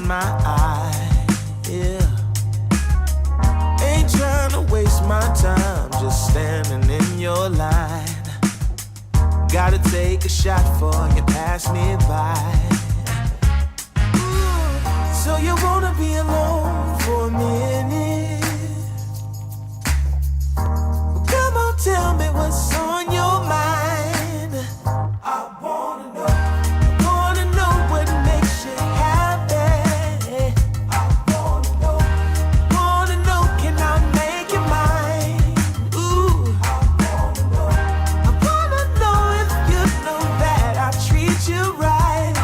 my eye. Yeah. Ain't trying to waste my time, just standing in your line. Gotta take a shot before you pass me by. So you wanna be alone for a minute? Well, come on, tell me what's on your mind. I wanna know what makes you happy. I wanna know, can I make you mine? Ooh, I wanna know if you know that I treat you right.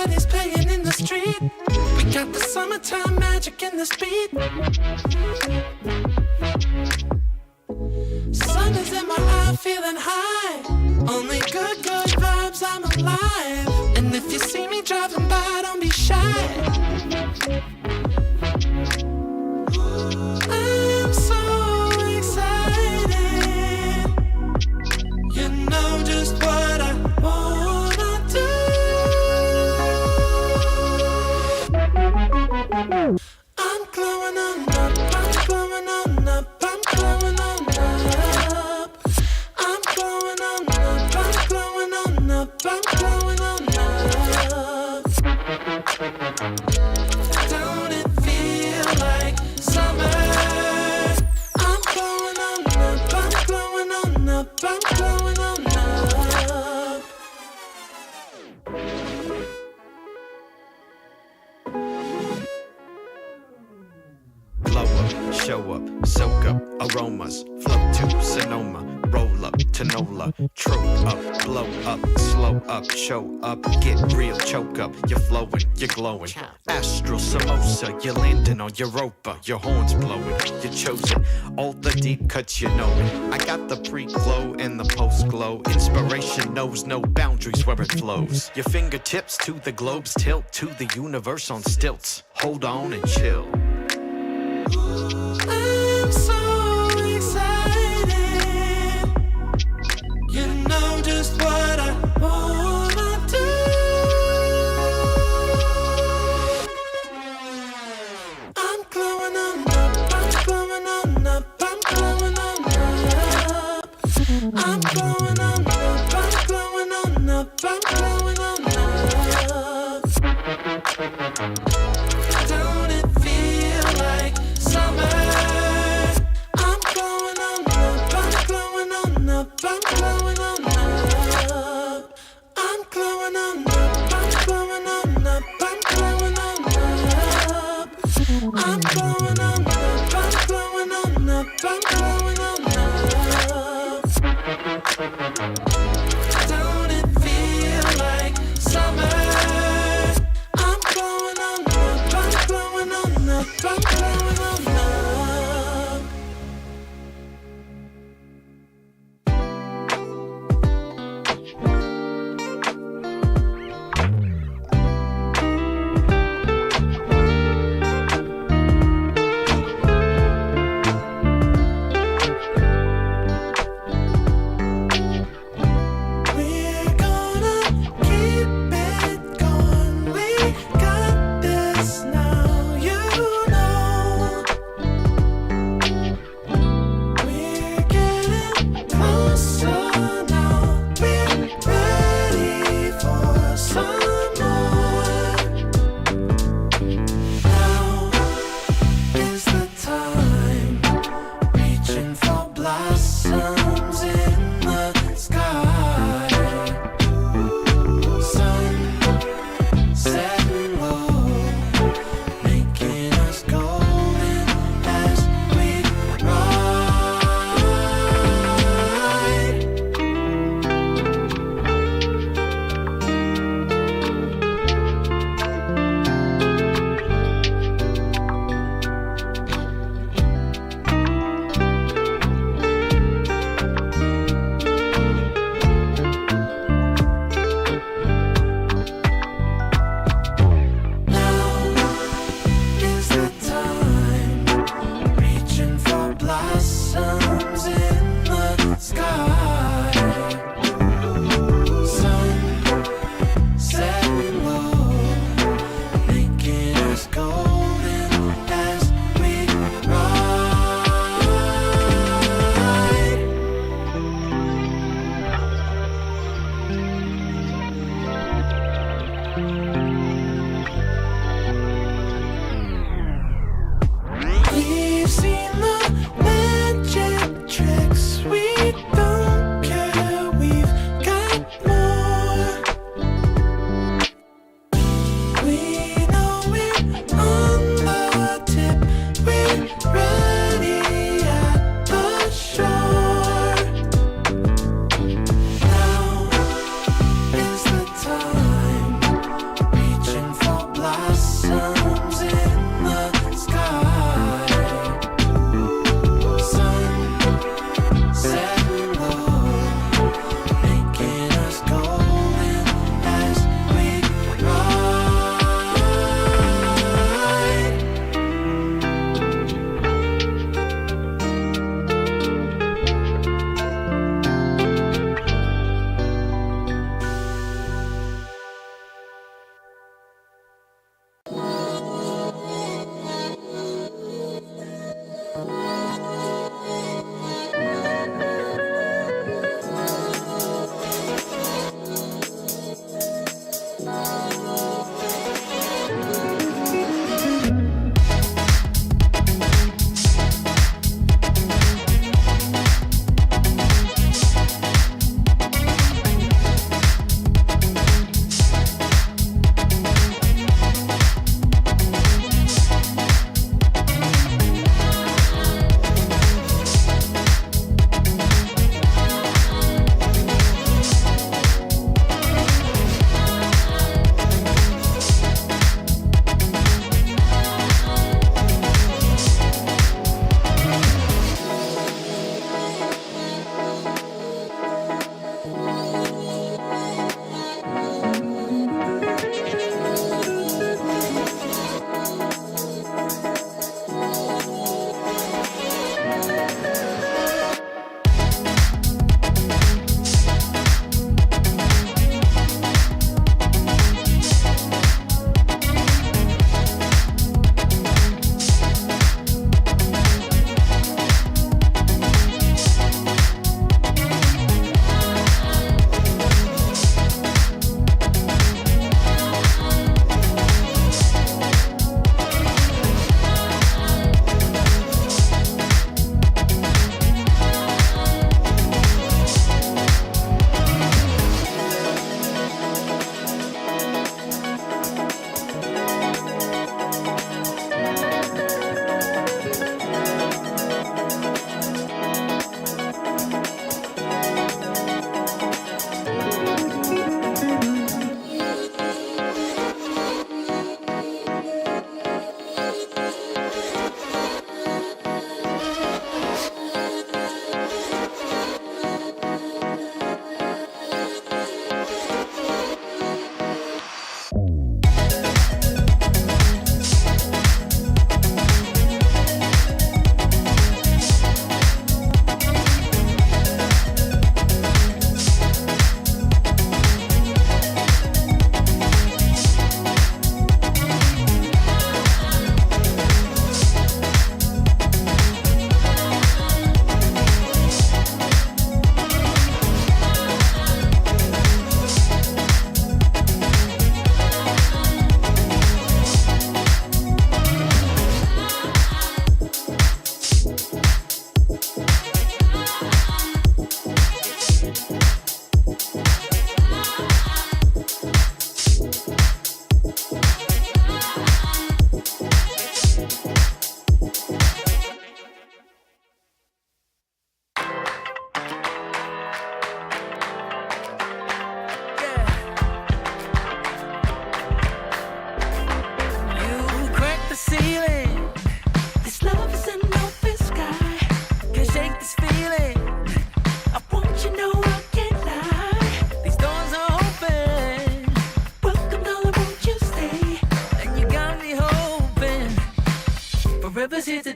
everybody's playing in the street. We got the summertime magic in this beat. Sun is in my eye, feeling high. Only good vibes, I'm alive. And if you see me driving by, don't be shy. I'm so excited. You know just what I wanna do. I'm glowing on up, I'm glowing on up, I'm glowing on up. I'm glowing on up, I'm glowing on up, I'm glowing on up. Don't it feel like summer? I'm glowing on up, I'm glowing on up, I'm glowing on up. Blow up, show up, soak up aromas, float to Sonoma, roll up to Nola, trope up, blow up, slow up, show up, get real, choke up, you're flowing, you're glowing, astral samosa, you're landing on Europa, your horns blowing, you're chosen, all the deep cuts you know it. I got the pre-glow and the post-glow, inspiration knows no boundaries where it flows, your fingertips to the globe's tilt, to the universe on stilts, hold on and chill. I'm so excited. You know just what I wanna do. I'm glowing on up, I'm glowing on up, I'm glowing on up. I'm glowing on up, I'm glowing on up, I'm glowing on up. Don't it feel like summer? I'm glowing on up, I'm glowing on up, I'm glowing on up. I'm glowing on up, I'm glowing on up, I'm glowing on up. I'm glowing on up, I'm glowing on up, I'm glowing on up. Don't it feel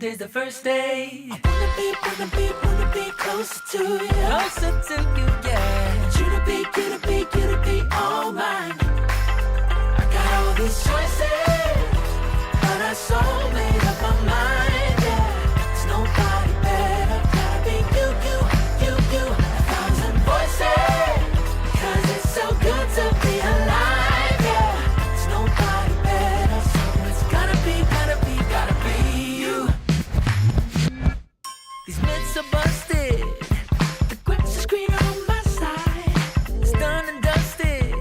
today's the first day. Wanna be closer to you. Closer to you, yeah. Want you to be all mine. I got all these choices, but I so made up my mind, yeah. There's nobody better, gotta be you. A thousand voices, 'cause it's so good to be alive, yeah. There's nobody better, so it's gotta be you. These myths are busted, the grass is greener on my side. It's done and dusted,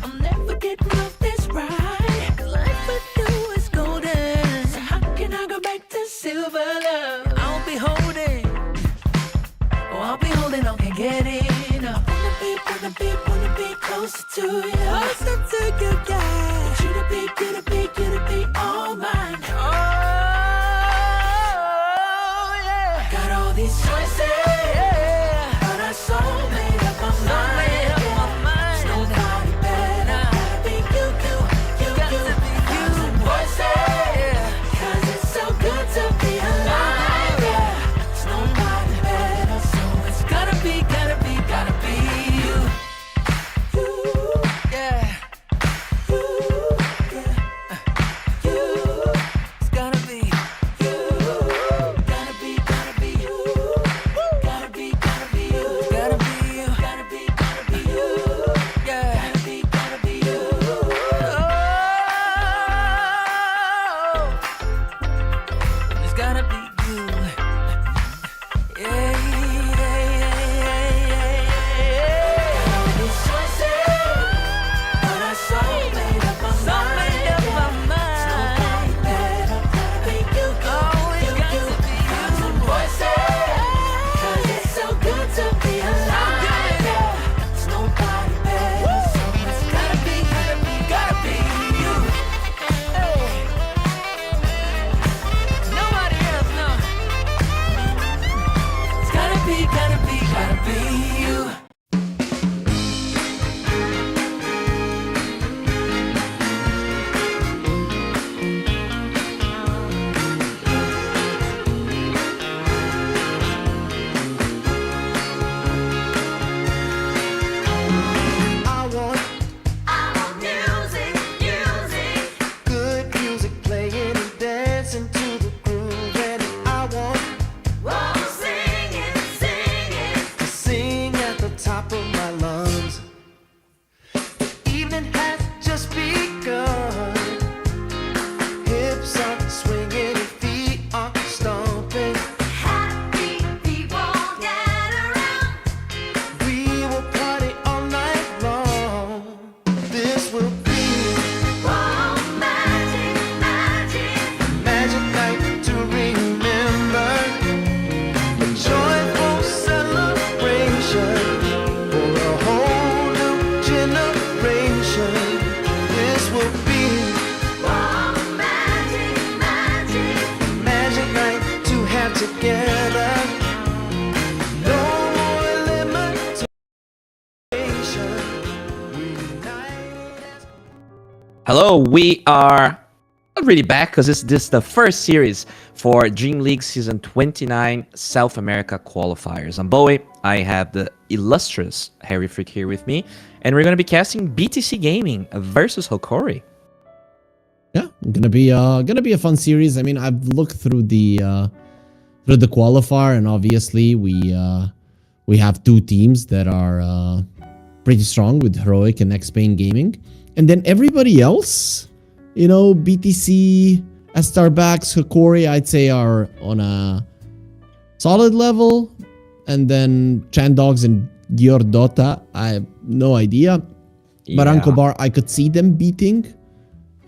I'm never getting off this ride. 'Cause life with you is golden, so how can I go back to silver love? I'll be holding on, can't get enough. Wanna be closer to you. Closer to you, yeah. Want you to be all mine. Oh, yeah. Got all these choices, yeah, but I so made up my mind. There's nobody better, gotta be you. Got to be you. Voices, yeah, 'cause it's so good to be alive, yeah. There's nobody better, so it's gotta be you. Yeah. It's gotta be you. Gotta be you. Gotta be you. Gotta be you. Yeah. Gotta be you. Oh. It's gotta be you. Yeah. These choices, but I so made up my mind. Nobody better, gotta be you. Thousand voices, 'cause it's so good to be alive, yeah. There's nobody better, so it's gotta be you. Hey. Nobody else, no. It's gotta be you. I want music, good music playing and dancing to the groove, and I want to sing at the top of my lungs. The evening has just begun. Hips are swinging and feet are stomping. Happy people gather round. We will party all night long. This will be Oh, magic, magic night to remember. A joyful celebration for a whole new generation. This will be oh, magic, magic night to have together. No more limitation. Reunited. Hello, we are not really back because this is the first series for DreamLeague Season 29 South America Qualifiers. I'm Bowie. I have the illustrious Harry Freak here with me, and we're going to be casting BTC Gaming versus Hokori. Yeah, gonna be a fun series. I mean, I've looked through the qualifier, and obviously we have two teams that are pretty strong with Heroic and X-Pain Gaming, and then everybody else, you know, BTC, Starbucks, Hokori, I'd say are on a solid level, and then Chandogs and Dota, I have no idea. BarrancoBar, I could see them beating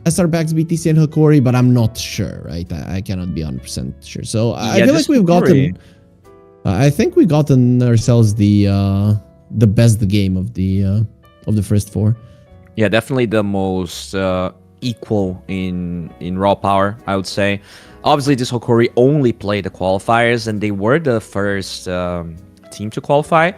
Starbucks, BTC, and Hokori, but I'm not sure, right? I cannot be 100% sure. So I feel like we've gotten, I think we gotten ourselves the best game of the first four. Yeah, definitely the most equal in raw power, I would say. Obviously, this Hokori only played the qualifiers, and they were the first team to qualify.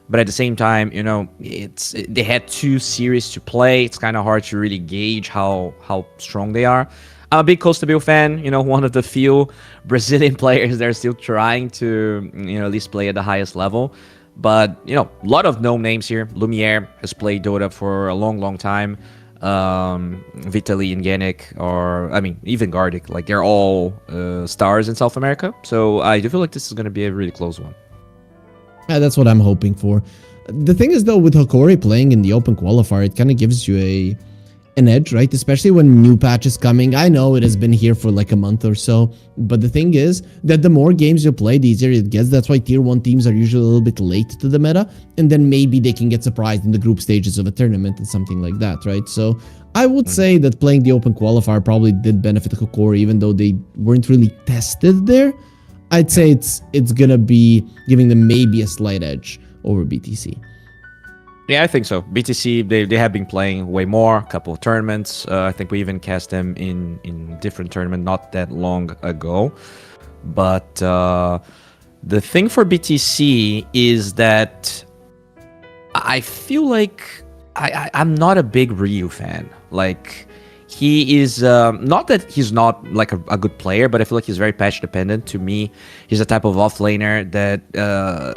But at the same time, you know, they had two series to play. It's kind of hard to really gauge how strong they are. I'm a big Costa Bill fan. You know, one of the few Brazilian players that are still trying to, at least play at the highest level. But, a lot of known names here. Lumiere has played Dota for a long, long time. Vitaly and Ganek, even Gardic. Like, they're all stars in South America. So I do feel like this is going to be a really close one. Yeah, that's what I'm hoping for. The thing is, though, with Hokori playing in the open qualifier, it kind of gives you an edge, right? Especially when new patch is coming. I know it has been here for like a month or so, but the thing is that the more games you play, the easier it gets. That's why tier 1 teams are usually a little bit late to the meta, and then maybe they can get surprised in the group stages of a tournament and something like that, right? So I would say that playing the open qualifier probably did benefit Hokori, even though they weren't really tested there. I'd say it's gonna be giving them maybe a slight edge over BTC. Yeah, I think so. BTC, they have been playing way more, a couple of tournaments. I think we even cast them in different tournament not that long ago. But the thing for BTC is that I feel like I'm not a big Ryu fan. Like, he is not that he's not like a good player, but I feel like he's very patch dependent. To me, he's a type of offlaner that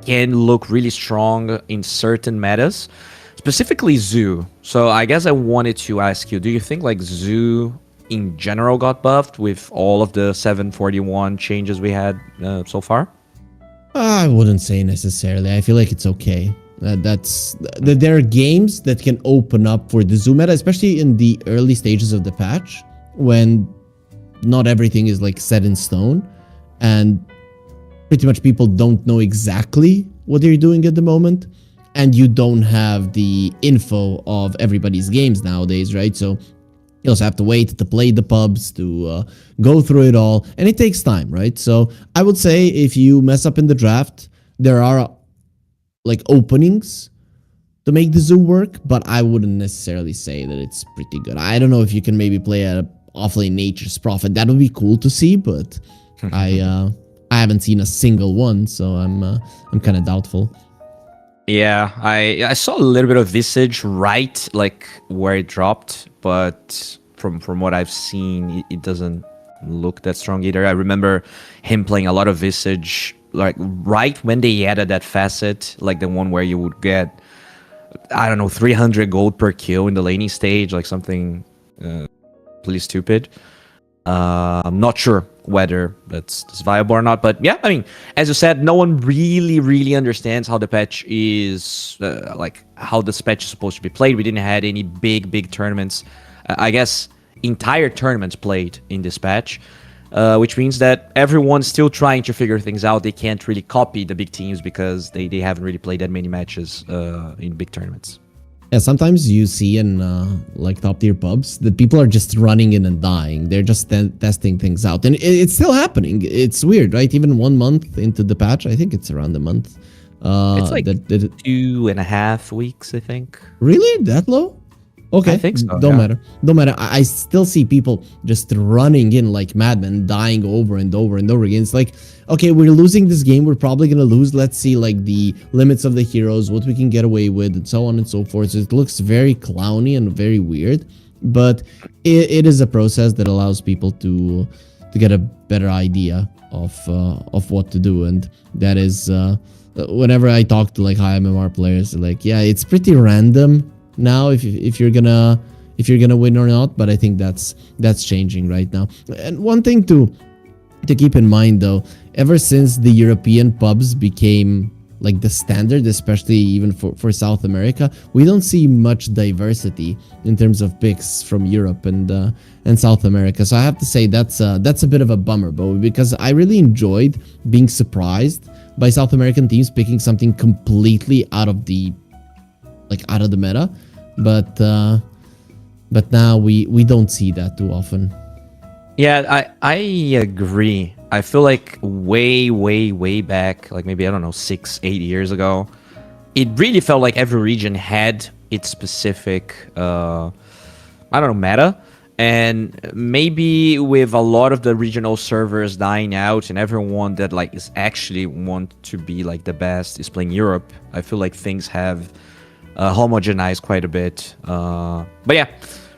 can look really strong in certain metas, specifically Zoo. So I guess I wanted to ask you, do you think like Zoo in general got buffed with all of the 741 changes we had so far? I wouldn't say necessarily. I feel like it's okay. There are games that can open up for the Zoo meta, especially in the early stages of the patch, when not everything is like set in stone, and pretty much people don't know exactly what they're doing at the moment, and you don't have the info of everybody's games nowadays, right? So you also have to wait to play the pubs, to go through it all, and it takes time, right? So I would say if you mess up in the draft, there are like openings to make the Zoo work, but I wouldn't necessarily say that it's pretty good. I don't know if you can maybe play at offlane Nature's Prophet. That would be cool to see, but I haven't seen a single one, so I'm kind of doubtful. Yeah, I saw a little bit of Visage right like where it dropped, but from what I've seen, it doesn't look that strong either. I remember him playing a lot of Visage like right when they added that facet, like the one where you would get, I don't know, 300 gold per kill in the laning stage, like something really stupid. I'm not sure whether that's viable or not, but yeah, I mean, as you said, no one really understands how the patch is, like how this patch is supposed to be played. We didn't have any big tournaments, I guess entire tournaments played in this patch, which means that everyone's still trying to figure things out. They can't really copy the big teams because they haven't really played that many matches in big tournaments. Yeah, sometimes you see in like top tier pubs that people are just running in and dying. They're just testing things out, and it's still happening. It's weird, right? Even 1 month into the patch, I think it's around a month. It's like 2.5 weeks, I think. Really, that low? Okay, I think so. Don't matter. I still see people just running in like madmen, dying over and over and over again. It's like, okay, we're losing this game. We're probably gonna lose. Let's see like the limits of the heroes, what we can get away with, and so on and so forth. So it looks very clowny and very weird, but it is a process that allows people to get a better idea of what to do, and that is whenever I talk to like high MMR players, they're like, yeah, it's pretty random now if you're gonna win or not, but I think that's changing right now. And one thing to keep in mind though, ever since the European pubs became like the standard, especially even for South America, we don't see much diversity in terms of picks from Europe and South America. So I have to say that's a bit of a bummer, Bo, because I really enjoyed being surprised by South American teams picking something completely out of the meta, but now we don't see that too often. Yeah, I agree. I feel like way back, like maybe, I don't know, 6-8 years ago, it really felt like every region had its specific meta. And maybe with a lot of the regional servers dying out and everyone that like is actually want to be like the best is playing Europe, I feel like things have homogenized quite a bit. But yeah,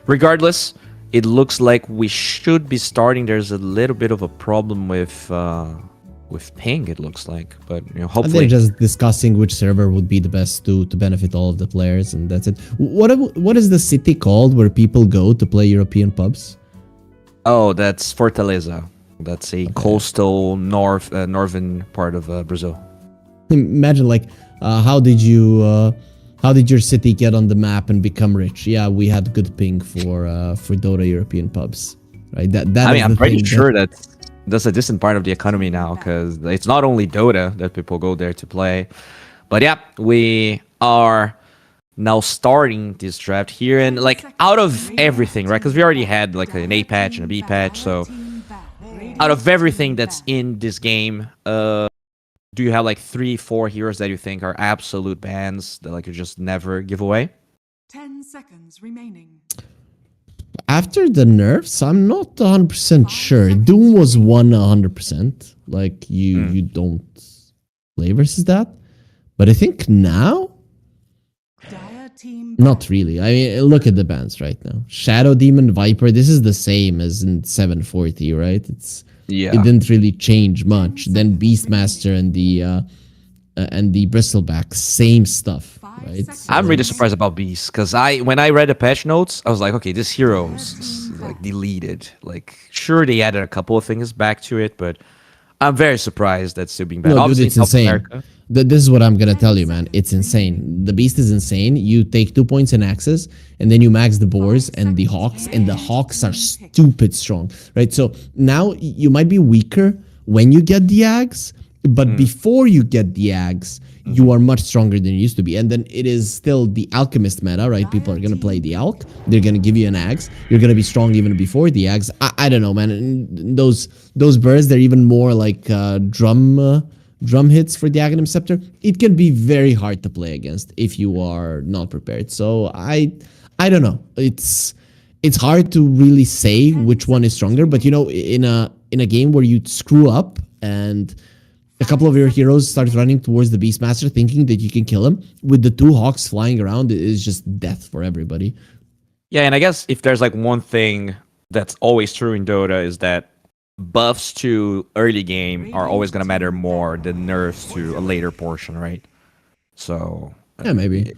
regardless, it looks like we should be starting. There's a little bit of a problem with ping, it looks like, but And hopefully. they're just discussing which server would be the best to benefit all of the players, and that's it. What is the city called where people go to play European pubs? Oh, that's Fortaleza. That's a coastal northern part of Brazil. Imagine, like, how did your city get on the map and become rich? Yeah, we had good ping for Dota European pubs, right? That I is mean, I'm the pretty thing sure that's a decent part of the economy now, because it's not only Dota that people go there to play. But yeah, we are now starting this draft here, and like out of everything, right? Because we already had like an A patch and a B patch, so out of everything that's in this game, do you have like 3-4 heroes that you think are absolute bans that like you just never give away? 10 seconds remaining. After the nerfs, I'm not 100% sure. Doom was 100%. Like, you don't play versus that. But I think now, Dire team not really. I mean, look at the bans right now. Shadow Demon, Viper, this is the same as in 740, right? Yeah. It didn't really change much. Then Beastmaster and the Bristleback, same stuff, right? I'm really surprised about Beast, because when I read the patch notes, I was like, okay, this hero's like deleted. Like, sure, they added a couple of things back to it, but I'm very surprised that's still being banned. No, dude, Obviously, it's South insane. America. This is what I'm gonna tell you, man. It's insane. The Beast is insane. You take 2 points in Axes, and then you max the Boars and the Hawks, and the Hawks are stupid strong, right? So now you might be weaker when you get the Ags, but before you get the Ags, you are much stronger than you used to be. And then it is still the Alchemist meta, right? People are gonna play the Alch. They're gonna give you an Ags. You're gonna be strong even before the Ags. I don't know, man. And those birds, they're even more like drum hits for the Aghanim Scepter. It can be very hard to play against if you are not prepared. So I don't know. It's hard to really say which one is stronger, but in a game where you screw up and a couple of your heroes start running towards the Beastmaster thinking that you can kill him, with the 2 Hawks flying around, it is just death for everybody. Yeah, and I guess if there's like one thing that's always true in Dota is that buffs to early game are always going to matter more than nerfs to a later portion, right? So Yeah, maybe.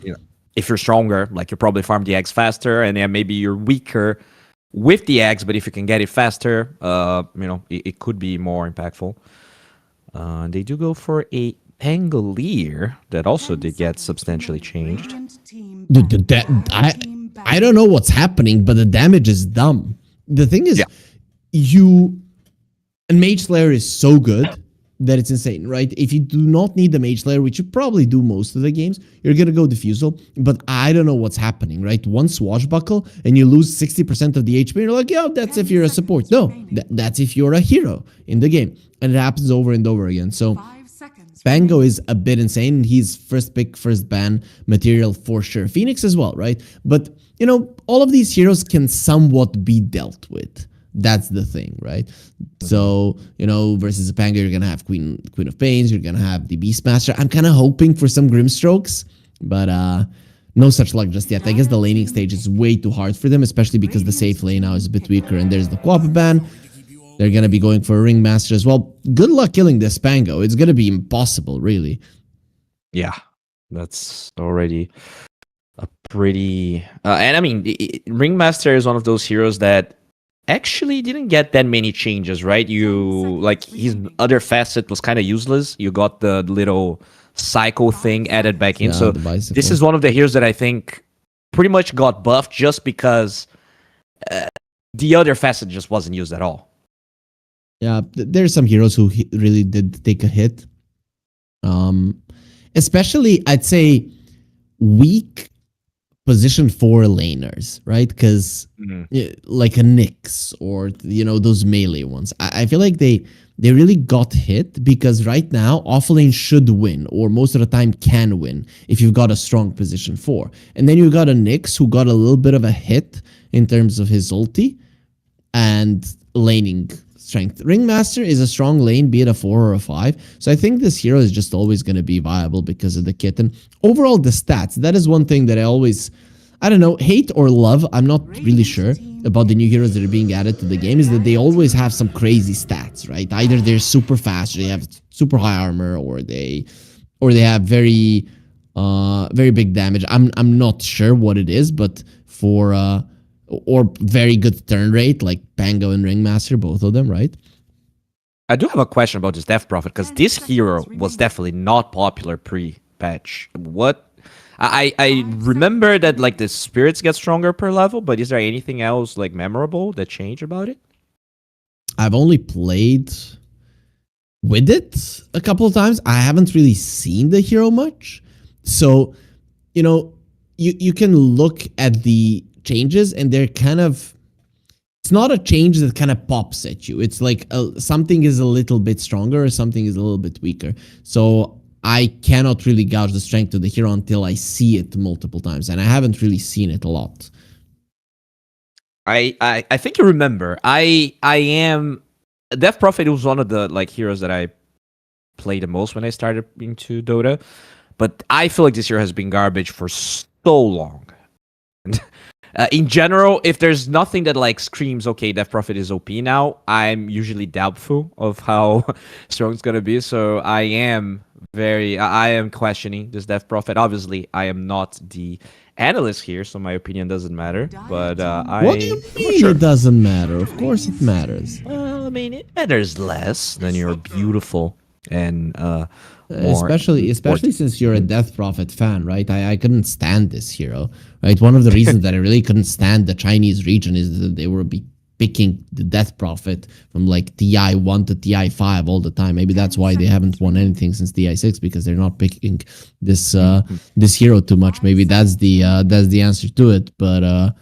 If you're stronger, like you probably farm the eggs faster, and then maybe you're weaker with the eggs, but if you can get it faster, it could be more impactful. They do go for a Pangolier that also did get substantially changed. Dude, I don't know what's happening, but the damage is dumb. The thing is, and Mage Slayer is so good that it's insane, right? If you do not need the Mage Slayer, which you probably do most of the games, you're gonna go Diffusal. But I don't know what's happening, right? One Swashbuckle and you lose 60% of the HP, and you're like, yeah, that's if you're a support. No, that's if you're a hero in the game. And it happens over and over again. So Bango is a bit insane. He's first pick, first ban material for sure. Phoenix as well, right? But, all of these heroes can somewhat be dealt with. That's the thing, right? So, versus a Pango, you're going to have Queen of Pains. You're going to have the Beastmaster. I'm kind of hoping for some Grimstrokes, but no such luck just yet. I guess the laning stage is way too hard for them, especially because the safe lane now is a bit weaker, and there's the Quappa ban. They're going to be going for a Ringmaster as well. Good luck killing this Pango. It's going to be impossible, really. Yeah, that's already a pretty... and I mean, Ringmaster is one of those heroes that actually didn't get that many changes, right? His other facet was kind of useless. You got the little cycle thing added back in. Yeah, So the this is one of the heroes that I think pretty much got buffed just because the other facet just wasn't used at all. Yeah, there's some heroes who really did take a hit. Especially, I'd say, weak position 4 laners, right? Because like a Nyx or those melee ones, I feel like they really got hit because right now offlane should win, or most of the time can win, if you've got a strong position 4. And then you got a Nyx who got a little bit of a hit in terms of his ulti and laning strength. Ringmaster is a strong lane, be it a 4 or a 5. So I think this hero is just always going to be viable because of the kit. And overall, the stats, that is one thing that I don't know, hate or love, I'm not really sure about the new heroes that are being added to the game, is that they always have some crazy stats, right? Either they're super fast, or they have super high armor, or they have very very big damage. I'm not sure what it is, but for or very good turn rate, like Pango and Ringmaster, both of them, right? I do have a question about this Death Prophet, because this hero was definitely not popular pre-patch. What? I remember that like the spirits get stronger per level, but is there anything else like memorable that changed about it? I've only played with it a couple of times. I haven't really seen the hero much. So, you know, you can look at the changes and they're kind of, it's not a change that kind of pops at you. It's like something is a little bit stronger or something is a little bit weaker. So I cannot really gauge the strength of the hero until I see it multiple times. And I haven't really seen it a lot. I think you remember. I am Death Prophet was one of the like heroes that I played the most when I started into Dota. But I feel like this hero has been garbage for so long. In general, if there's nothing that like screams, okay, Death Prophet is OP now, I'm usually doubtful of how strong it's gonna be. So I am questioning this Death Prophet. Obviously, I am not the analyst here, so my opinion doesn't matter. But What do you mean it doesn't matter? Of course it matters. Well, I mean, it matters less than your beautiful and Especially since you're a Death Prophet fan, right? I couldn't stand this hero, right? One of the reasons that I really couldn't stand the Chinese region is that they were picking the Death Prophet from like TI 1 to TI 5 all the time. Maybe that's why they haven't won anything since TI 6, because they're not picking this this hero too much. Maybe that's the answer to it. But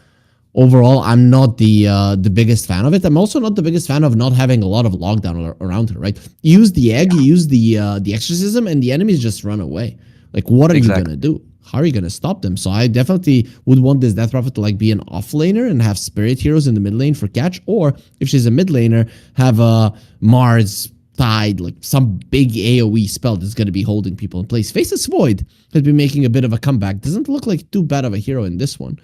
overall, I'm not the biggest fan of it. I'm also not the biggest fan of not having a lot of lockdown around her, right? Use the egg, use the exorcism, and the enemies just run away. Like, what are you gonna do? How are you gonna stop them? So I definitely would want this Death Prophet to like be an off laner and have spirit heroes in the mid lane for catch, or if she's a mid laner, have a Mars Tide, like some big AoE spell that's gonna be holding people in place. Faceless Void has been making a bit of a comeback. Doesn't look like too bad of a hero in this one.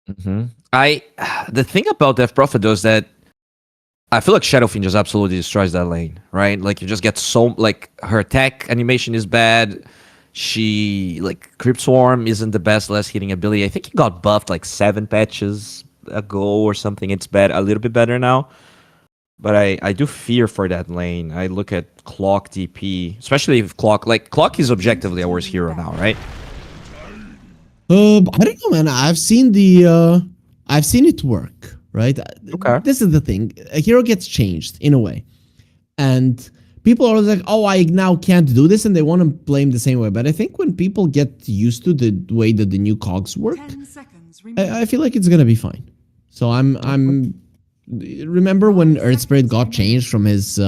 The thing about Death Prophet though is that I feel like Shadowfiend just absolutely destroys that lane, right? Like you just get so like her attack animation is bad. She like Crypt Swarm isn't the best less hitting ability. I think he got buffed like 7 patches ago or something. It's bad, a little bit better now. But I do fear for that lane. I look at Clock DP, especially if Clock is objectively a worse hero now, right? I don't know, man. I've seen it work, right? Okay. This is the thing. A hero gets changed in a way, and people are like, "Oh, I now can't do this," and they want to blame the same way. But I think when people get used to the way that the new cogs work, 10 seconds remaining. I feel like it's gonna be fine. So I'm. Remember when Earth Spirit got changed from his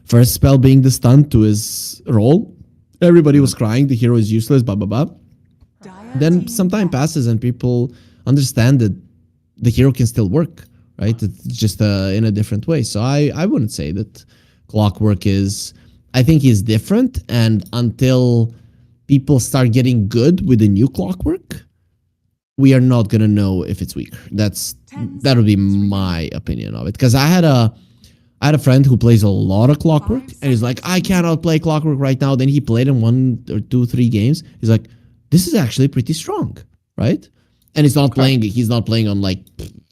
first spell being the stun to his role? Everybody was crying. The hero is useless. Blah blah blah. Then some time passes and people understand that the hero can still work, right? It's just in a different way. So I wouldn't say that Clockwork is, I think he's different. And until people start getting good with the new Clockwork, we are not going to know if it's weaker. That would be my opinion of it. Because I had a friend who plays a lot of Clockwork and he's like, I cannot play Clockwork right now. Then he played in 1 or 2, 3 games. He's like, this is actually pretty strong, right? And he's not playing on like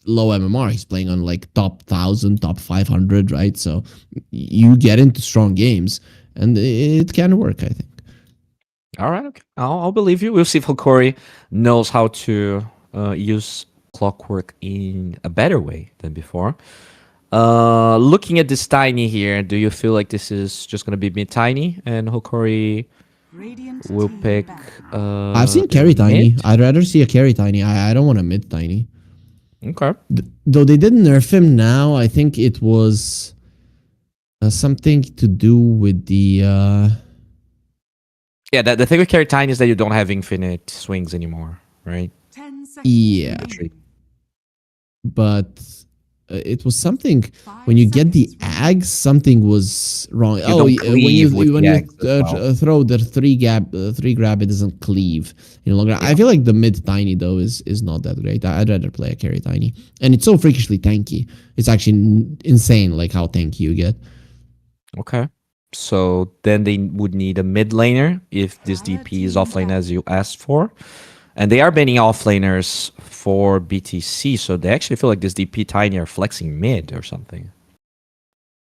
low MMR. He's playing on like top 1000, top 500, right? So you get into strong games and it can work, I think. All right, okay. I'll believe you. We'll see if Hokori knows how to use Clockwork in a better way than before. Looking at this Tiny here, do you feel like this is just going to be mid-Tiny and Hokori Radiant will team pick... ban. I've seen carry Tiny. I'd rather see a carry Tiny. I don't want a mid Tiny. Okay. Though they didn't nerf him now, I think it was something to do with the... Yeah, the thing with carry Tiny is that you don't have infinite swings anymore, right? 10 seconds Yeah. remaining. But it was something when you get the ags, something was wrong. don't cleave with the ags as well. throw the three grab, it doesn't cleave any longer. I feel like the mid tiny though is not that great. I'd rather play a carry tiny, and it's so freakishly tanky. It's actually insane, like how tanky you get. Okay. So then they would need a mid laner if this DP is offlane as you asked for. And they are banning offlaners for BTC, so they actually feel like this DP Tiny are flexing mid or something.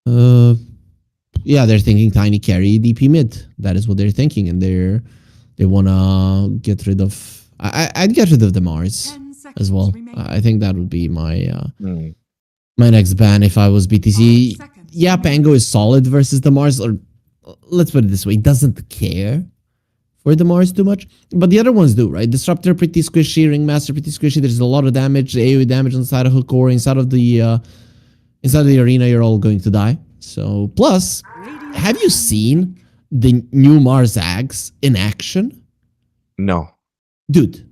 Yeah, they're thinking tiny carry DP mid. That is what they're thinking, and they wanna get rid of. I'd get rid of the Mars 10 seconds as well. remaining. I think that would be my next ban if I was BTC. 5 seconds Yeah, Pango is solid versus the Mars, or let's put it this way, doesn't care for the Mars too much, but the other ones do, right? Disruptor pretty squishy, Ringmaster pretty squishy. There's a lot of damage, AoE damage on the side of Hokori, inside of the arena. You're all going to die. So plus, have you seen the new Mars Ags in action, No. dude?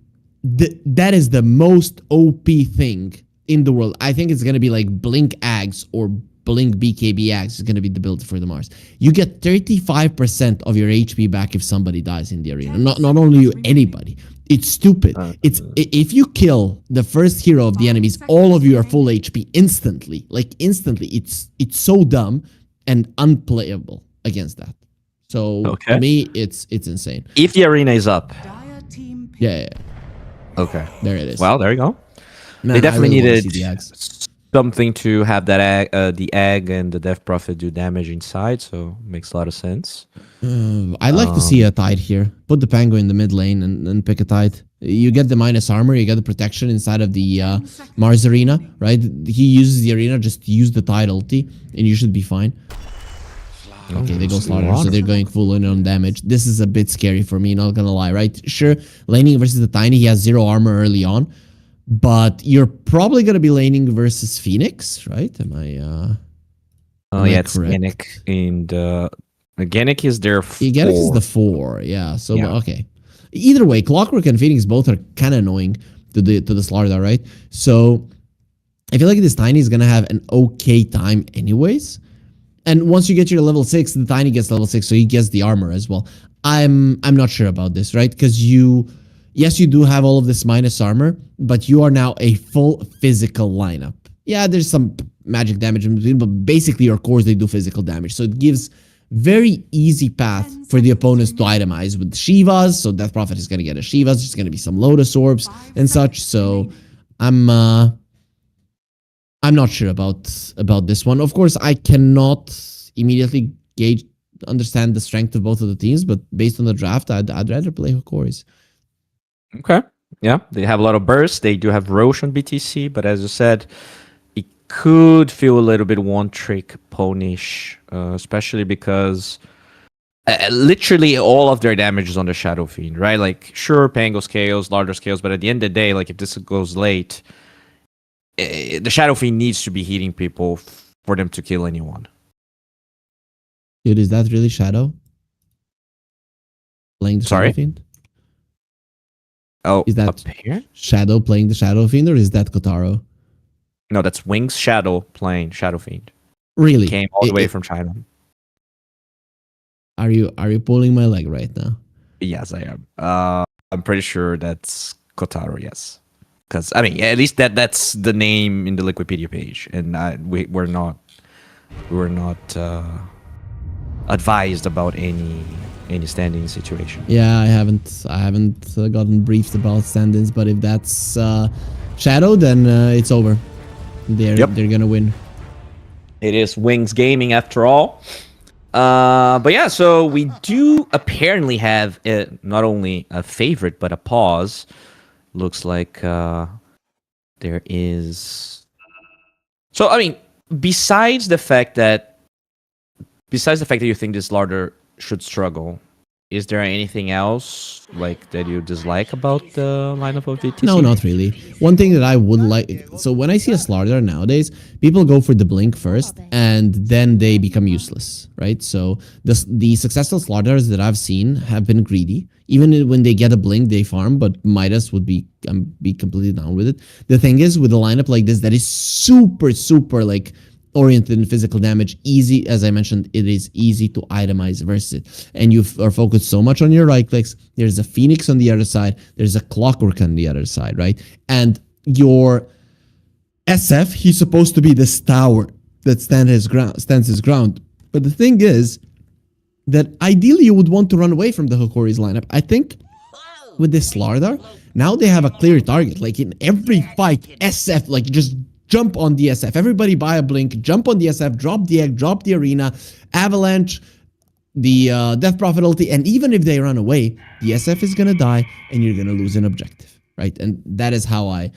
That is the most OP thing in the world. I think it's gonna be like Blink Ags or Blink BKB Ags is gonna be the build for the Mars. You get 35% of your HP back if somebody dies in the arena. Not only you, anybody. It's stupid. It's if you kill the first hero of the enemies, all of you are full HP instantly. Like instantly. It's so dumb and unplayable against that. So to me, it's insane. If the arena is up. Dire team pick. Yeah. Okay. There it is. Well, there you go. Man, They definitely I really wanna needed see the Ags. something to have that the egg and the Death Prophet do damage inside, so makes a lot of sense. I'd like to see a tide here. Put the Pango in the mid lane and pick a tide. You get the minus armor, you get the protection inside of the Mars arena, right? He uses the arena, just use the tide ulti, and you should be fine. Okay, they go slaughter, so they're going full in on damage. This is a bit scary for me, not gonna lie, right? Sure, laning versus the Tiny, he has 0 armor early on, but you're probably gonna be laning versus Phoenix, right? Am I Yeah, it's correct? Genic and Genic is their 4. Genic is the 4, yeah. So Yeah. okay. Either way, Clockwork and Phoenix both are kind of annoying to the Slardar, right? So I feel like this Tiny is gonna have an okay time anyways. And once you get your level 6, the Tiny gets level 6, so he gets the armor as well. I'm not sure about this, right? Because yes, you do have all of this minus armor, but you are now a full physical lineup. Yeah, there's some magic damage in between, but basically your cores, they do physical damage. So it gives very easy path for the opponents to itemize with Shivas. So Death Prophet is going to get a Shivas. There's going to be some Lotus Orbs and such. So I'm not sure about this one. Of course, I cannot immediately understand the strength of both of the teams, but based on the draft, I'd rather play Hokoris. Okay. Yeah, they have a lot of bursts. They do have Roche on BTC, but as you said, it could feel a little bit one-trick ponish, especially because literally all of their damage is on the Shadow Fiend, right? Like, sure, Pango scales, larger scales, but at the end of the day, like, if this goes late, the Shadow Fiend needs to be hitting people for them to kill anyone. Dude, is that really Shadow? Playing the Sorry? Shadow Fiend? Oh, Is that- up here? Shadow playing the Shadow Fiend, or is that Kotaro? No, that's Wings Shadow playing Shadow Fiend. Really? Came all the way from China. Are you pulling my leg right now? Yes, I am. I'm pretty sure that's Kotaro. Yes, because I mean, at least that's the name in the Wikipedia page, and we were not advised about any standing situation. Yeah, I haven't gotten briefed about stand-ins, but if that's Shadow, then it's over. They're gonna win. It is Wings Gaming after all. But yeah, so we do apparently have not only a favorite but a pause. Looks like there is. So I mean, besides the fact that you think this Larder should struggle, Is there anything else like that you dislike about the lineup of VTC? No, not really. One thing that I would like, so when I see a Slardar nowadays, people go for the blink first and then they become useless, right? So the successful Slardars that I've seen have been greedy. Even when they get a blink, they farm, but Midas would be completely down with it. The thing is, with a lineup like this that is super, super like oriented in physical damage, easy, as I mentioned, it is easy to itemize versus it. And you are focused so much on your right clicks. There's a Phoenix on the other side. There's a Clockwork on the other side, right? And your SF, he's supposed to be this tower that stands his ground. But the thing is that ideally you would want to run away from the Hokori's lineup. I think with this Slardar, now they have a clear target. Like in every fight, SF, like just jump on the SF. Everybody buy a blink, jump on the SF, drop the egg, drop the arena, avalanche, the death prophet ulti, and even if they run away, the SF is gonna die and you're gonna lose an objective, right? And that is how I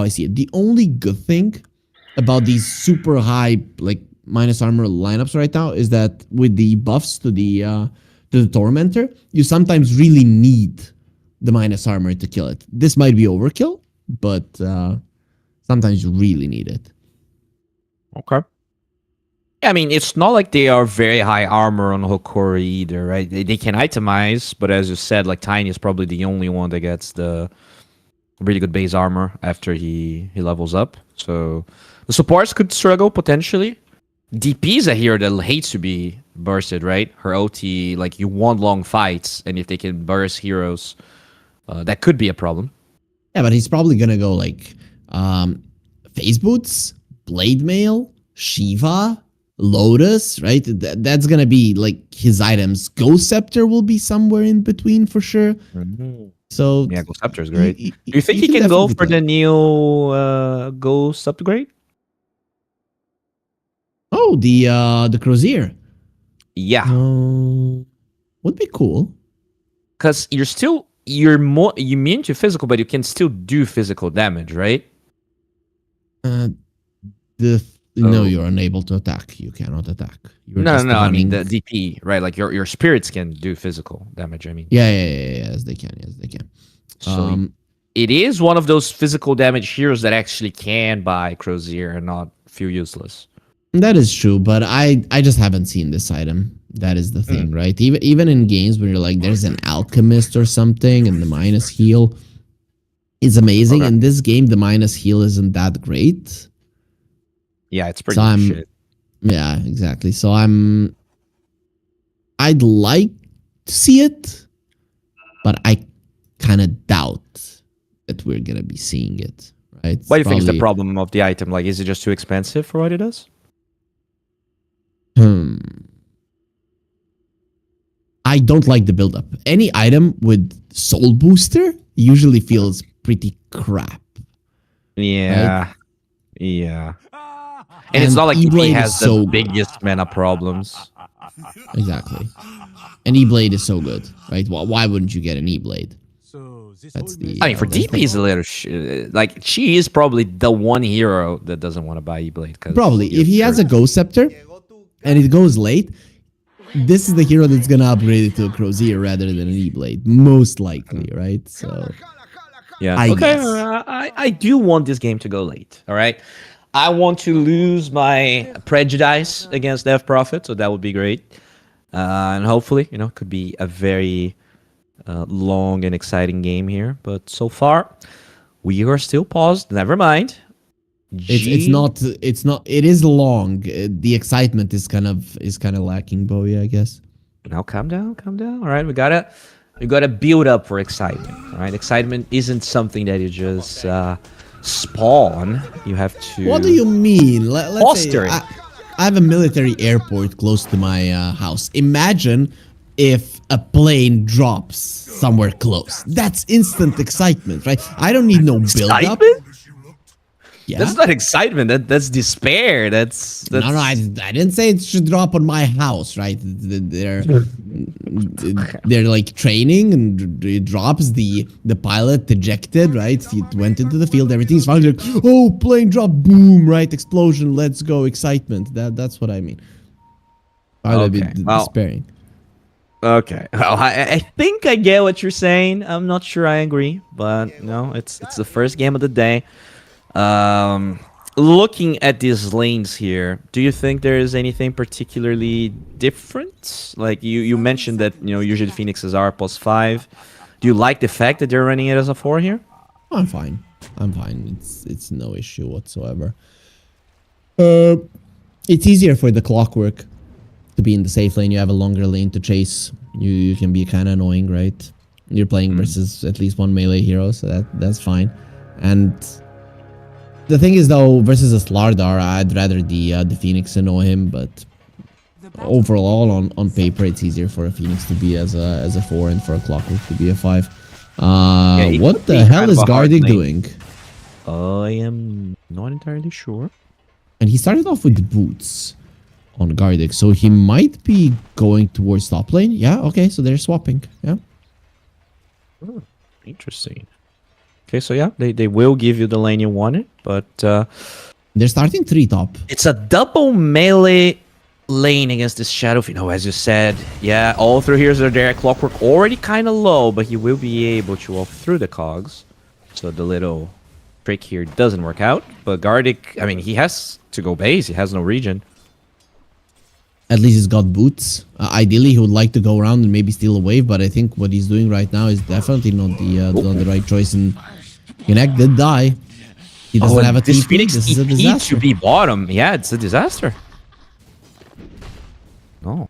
see it. The only good thing about these super high like minus armor lineups right now is that with the buffs to the tormentor, you sometimes really need the minus armor to kill it. This might be overkill, but sometimes you really need it. Okay. Yeah, I mean, it's not like they are very high armor on Hokori either, right? They can itemize, but as you said, like Tiny is probably the only one that gets the really good base armor after he levels up. So the supports could struggle potentially. DP is a hero that hates to be bursted, right? Her OT, like you want long fights, and if they can burst heroes, that could be a problem. Yeah, but he's probably gonna go like Phase Boots, Blade Mail, Shiva, Lotus, right? That's gonna be like his items. Ghost Scepter will be somewhere in between for sure. So yeah, Ghost Scepter is great. Do you think he can go for the new Ghost upgrade? Oh, the Crozier. Yeah, Would be cool. because you're immune to physical, but you can still do physical damage, right? No, you're unable to attack. You cannot attack. You're No, just I mean running. the DP, right? Like your spirits can do physical damage. I mean, Yeah, yes, they can. Yes, they can. so it is one of those physical damage heroes that actually can buy Crozier and not feel useless. That is true, but I just haven't seen this item. That is the thing, right? Even in games where you're like, there's an alchemist or something, and the minus heal is amazing. Okay. In this game, the minus heal isn't that great. Yeah, it's pretty So shit. Yeah, exactly. So I'd like to see it, but I kind of doubt that we're gonna be seeing it. Right? What do you think is the Probably- problem of the item? Like, is it just too expensive for what it does? I don't like the build-up. Any item with soul booster usually feels pretty crap. Yeah, yeah. And it's not like E-Blade he is has the so- biggest mana problems. Exactly. An E-Blade is so good, right? Well, why wouldn't you get an E-Blade? That's the. I mean, for that's DP is a little like she is probably the one hero that doesn't want to buy E-Blade. Probably. If he has a Ghost Scepter and it goes late, this is the hero that's gonna upgrade it to a Crozier rather than an E-Blade. Most likely, right? So yeah, I okay. guess. I do want this game to go late. All right, I want to lose my prejudice against Death Prophet, so that would be great. And hopefully, it could be a very long and exciting game here. But so far, we are still paused. Never mind. it's not. It is long. The excitement is kind of lacking, Bowie, I guess. Now calm down. All right, we gotta build up for excitement. All right, excitement isn't something that you just spawn. You have to. What do you mean? Let's say Foster it. I have a military airport close to my house. Imagine if a plane drops somewhere close. That's instant excitement, right? I don't need no build up. Excitement? Yeah. That's not excitement. That's despair. That's No, I didn't say it should drop on my house, right? They're like training, and it drops. The pilot ejected, right? He went into the field. Everything's fine. Like, oh, plane drop, boom, right? Explosion. Let's go. Excitement. That's what I mean. I would be Okay, well, despairing. Okay. Well, I think I get what you're saying. I'm not sure I agree, but no, it's the first game of the day. Looking at these lanes here, do you think there is anything particularly different? Like you mentioned that usually Phoenixes are +5. Do you like the fact that they're running it as a 4 here? I'm fine. I'm fine. It's no issue whatsoever. It's easier for the clockwork to be in the safe lane. You have a longer lane to chase. You can be kind of annoying, right? You're playing versus at least one melee hero, so that's fine. And the thing is, though, versus a Slardar, I'd rather the Phoenix annoy him. But overall, on paper, it's easier for a Phoenix to be as a 4 and for a clockwork to be a 5. it What could the be hell kind is of a hard Gardic lane. doing? I am not entirely sure. And he started off with boots on Gardic, so he might be going towards top lane. Yeah, okay, so they're swapping. Yeah. Interesting. Okay, so yeah, they will give you the lane you wanted, but They're starting 3 top. it's a double melee lane against this Shadow Fiend. As you said, yeah, all 3 heroes are there. Clockwork already kind of low, but he will be able to walk through the cogs. So the little trick here doesn't work out. But Gardic, I mean, he has to go base. He has no region. At least he's got boots. Ideally, he would like to go around and maybe steal a wave, but I think what he's doing right now is definitely not the right choice. And Connect did die. He doesn't have a this TP. Phoenix This is a TP disaster. to be bottom. Yeah, it's a disaster. No.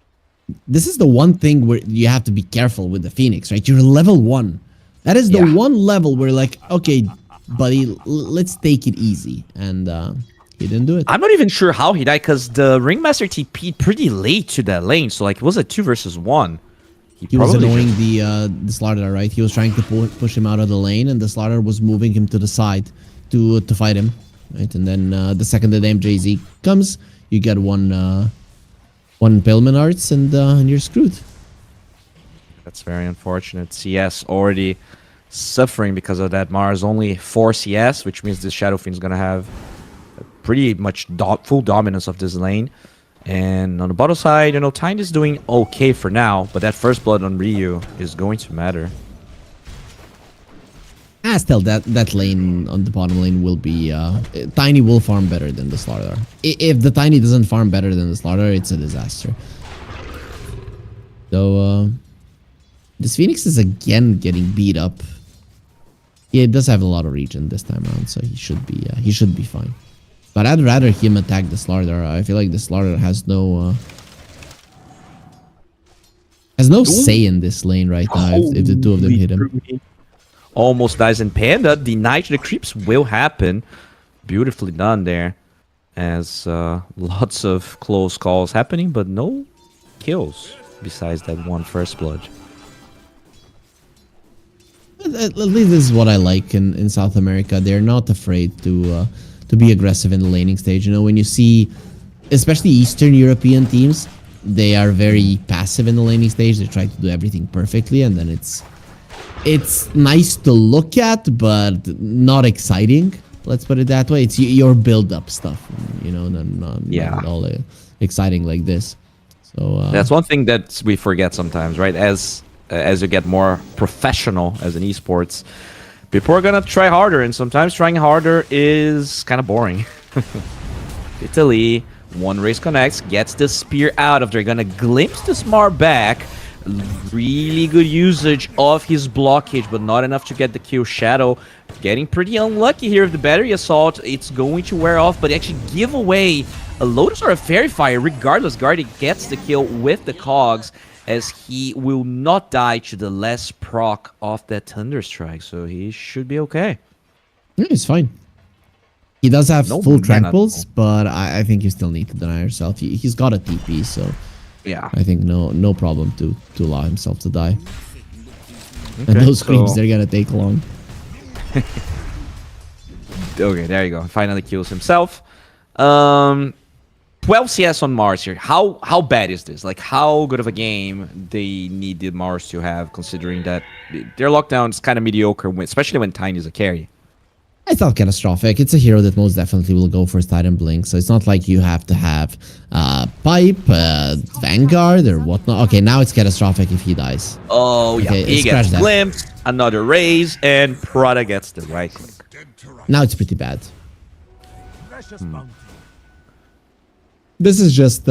This is the one thing where you have to be careful with the Phoenix, right? You're level 1. That is the Yeah. one level where, like, okay, buddy, let's take it easy. And he didn't do it. I'm not even sure how he died because the Ringmaster TP'd pretty late to that lane. So, like, it was a 2 versus 1. He was probably annoying just- the Slardar, right? He was trying to push him out of the lane, and the Slardar was moving him to the side to fight him, right? And then the second the MJZ comes, you get one Pillman Arts, and you're screwed. That's very unfortunate. CS already suffering because of that. Mars only 4 CS, which means this Shadow Fiend's going to have pretty much full dominance of this lane. And on the bottom side, Tiny is doing okay for now, but that first blood on Ryu is going to matter. Still, that lane on the bottom lane will be... Tiny will farm better than the Slardar. If the Tiny doesn't farm better than the Slardar, it's a disaster. So, this Phoenix is again getting beat up. Yeah, it does have a lot of regen this time around, so he should be fine. But I'd rather him attack the Slardar. I feel like the Slardar has no say in this lane right now if the two of them hit him. Almost dies in Panda. Denied to the creeps will happen. Beautifully done there. As lots of close calls happening, but no kills besides that one first blood. At least this is what I like in South America. They're not afraid to be aggressive in the laning stage. When you see, especially Eastern European teams, they are very passive in the laning stage. They try to do everything perfectly, and then it's nice to look at, but not exciting. Let's put it that way. It's your build-up stuff, not all exciting like this. So That's one thing that we forget sometimes, right? As you get more professional as an esports, people are gonna try harder, and sometimes trying harder is kind of boring. Italy, one race connects, gets the spear out of there, gonna glimpse the smart back. Really good usage of his blockage, but not enough to get the kill. Shadow getting pretty unlucky here with the battery assault. It's going to wear off, but actually give away a Lotus or a Fairy Fire. Regardless, Guardian gets the kill with the cogs, as he will not die to the less proc of that Thunderstrike, so he should be okay. yeah, it's fine. He does have No full mana tranquils, though. but I think you still need to deny yourself. He's got a TP, so Yeah. I think no problem to allow himself to die. And Okay, those creeps, so- they're gonna take long. Okay, there you go. Finally kills himself. 12 CS on Mars here. How bad is this? Like, how good of a game they needed Mars to have, considering that their lockdown is kind of mediocre, especially when Tiny is a carry. It's not catastrophic. It's a hero that most definitely will go for Titan Blink, so it's not like you have to have Pipe, Vanguard, or whatnot. Okay, now it's catastrophic if he dies. Oh, yeah. Okay, He scratch gets that. glimpse, another raise, and Prada gets the right click. Now it's pretty bad. This is just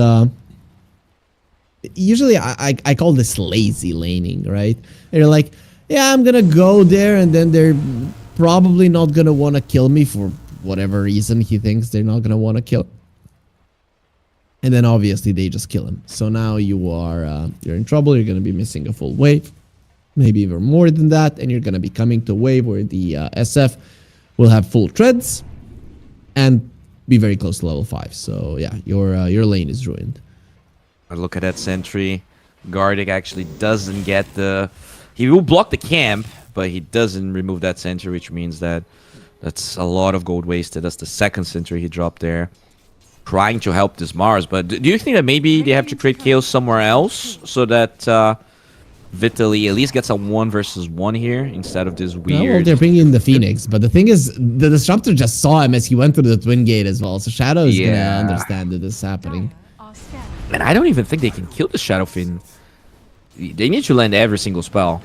usually I call this lazy laning, right? They're like, yeah, I'm gonna go there, and then they're probably not gonna want to kill me for whatever reason he thinks they're not gonna want to kill. And then obviously they just kill him. So now you are you're in trouble. You're gonna be missing a full wave, maybe even more than that, and you're gonna be coming to a wave where the SF will have full treads and be very close to level 5. So yeah, your lane is ruined. I look at that sentry. Gardic actually doesn't get the... He will block the camp, but he doesn't remove that sentry, which means that that's a lot of gold wasted. That's the second sentry he dropped there. Trying to help this Mars, but do you think that maybe they have to create chaos somewhere else so that Vitaly at least gets a 1 versus 1 here instead of this Well, weird... they're bringing in the Phoenix, but the thing is, the Disruptor just saw him as he went through the Twin Gate as well, so Shadow is Yeah. gonna understand that this is happening. Are scanning. And I don't even think they can kill the Shadowfin. They need to land every single spell,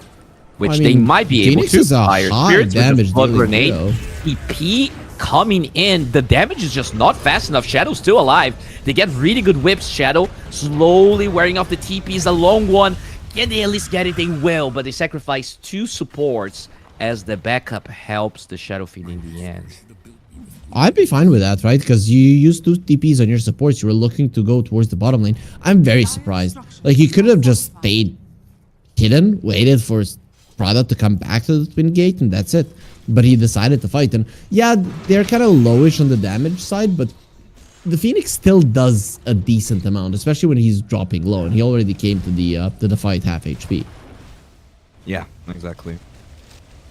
which I they mean, might be Phoenix able is to. a Fire high Spirits with the damage Blood dealing Grenade. hero. EP coming in. The damage is just not fast enough. Shadow's still alive. They get really good whips. Shadow slowly wearing off the TPs. A long one. Can they at least get it? They will, but they sacrifice 2 supports as the backup helps the Shadowfin in the end. I'd be fine with that, right? Because you used 2 TPs on your supports. You were looking to go towards the bottom lane. I'm very surprised. Like, you could have just stayed hidden, waited for Prada to come back to the Twin Gate, and that's it. But he decided to fight. And yeah, they're kind of lowish on the damage side, but the Phoenix still does a decent amount, especially when he's dropping low. And he already came to the fight half HP. Yeah, exactly.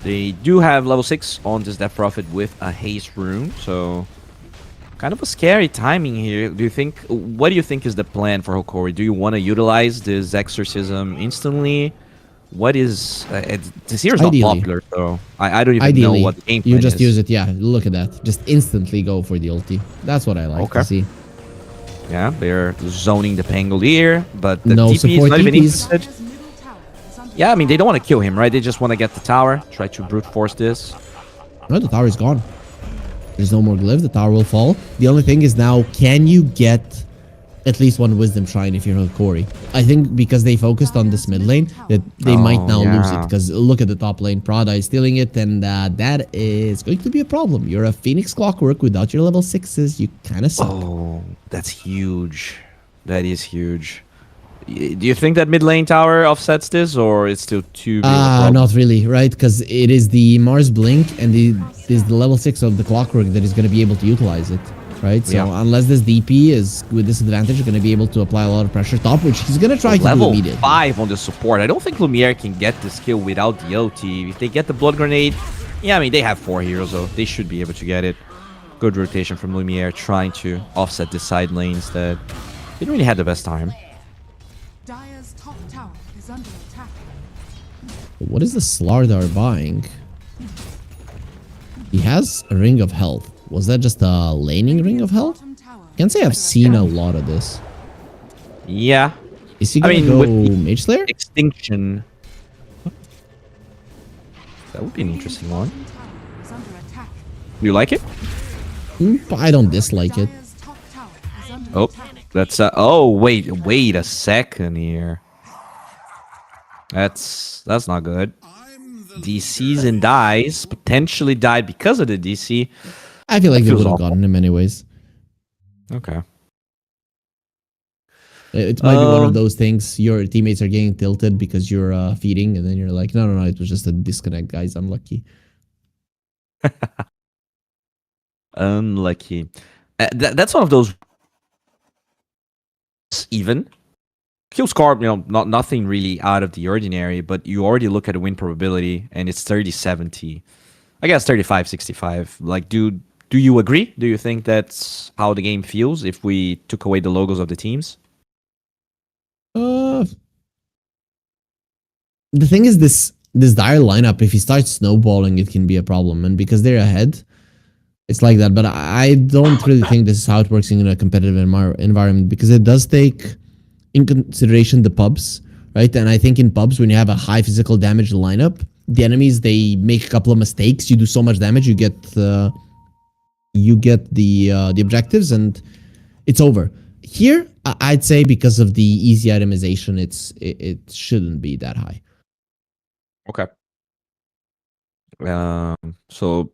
They do have level 6 on this Death Prophet with a haste rune, so kind of a scary timing here. What do you think is the plan for Hokori? Do you want to utilize this exorcism instantly? What is this hero's not Ideally. popular, so I don't even Ideally, know what the game plan you just is. use it. Yeah, look at that. Just instantly go for the ulti. That's what I like Okay. to see. Yeah, they're zoning the Pangolier, but the No TP is support not even TPs. interested. Dire's middle tower is under Yeah, I mean, they don't want to kill him, right? They just want to get the tower, try to brute force this. No, the tower is gone. There's no more glyph. The tower will fall. The only thing is now, can you get at least 1 wisdom shrine if you're Hokori? I think because they focused on this mid lane, that they might now lose it. yeah. Because look at the top lane. Prada is stealing it, and that is going to be a problem. You're a Phoenix Clockwork without your level 6s. You kind of suck. Oh, that's huge. That is huge. Do you think that mid lane tower offsets this, or it's still too big of a problem? Not really, right? Because it is the Mars Blink and is the level 6 of the Clockwork that is going to be able to utilize it, right? So Yeah. unless this DP is with disadvantage, you're going to be able to apply a lot of pressure top, which he's going to try to do Level immediately. 5 on the support. I don't think Lumiere can get this kill without the OT. If they get the Blood Grenade, yeah, I mean, they have 4 heroes, though. They should be able to get it. Good rotation from Lumiere, trying to offset the side lanes that didn't really have the best time. Dire's top tower is under attack. What is the Slardar buying? He has a Ring of Health. Was that just a laning Ring of Health? Bottom tower Can't say I've seen a lot of this. Yeah. Is he I going to mean, go with the Mage Slayer? Extinction. That would be an interesting one. bottom tower is under attack. Do you like it? I don't dislike it. Dire's top tower is under Oh, attack. that's oh wait a second here. That's not good. DCs and dies potentially died because of the DC. I feel like That they feels would have awful. gotten him anyways. Okay. It might be one of those things. Your teammates are getting tilted because you're feeding, and then you're like, no, it was just a disconnect, guys. Unlucky. Unlucky. That's one of those even kill score, nothing really out of the ordinary, but you already look at the win probability and it's 30-70. I guess 35-65. Like, do you agree? Do you think that's how the game feels if we took away the logos of the teams? The thing is, this Dire lineup, if he starts snowballing, it can be a problem, and because they're ahead, It's like that, but I don't really think this is how it works in a competitive environment, because it does take in consideration the pubs, right? And I think in pubs, when you have a high physical damage lineup, the enemies, they make a couple of mistakes. You do so much damage, you get the objectives, and it's over. Here, I'd say because of the easy itemization, it shouldn't be that high. Okay. So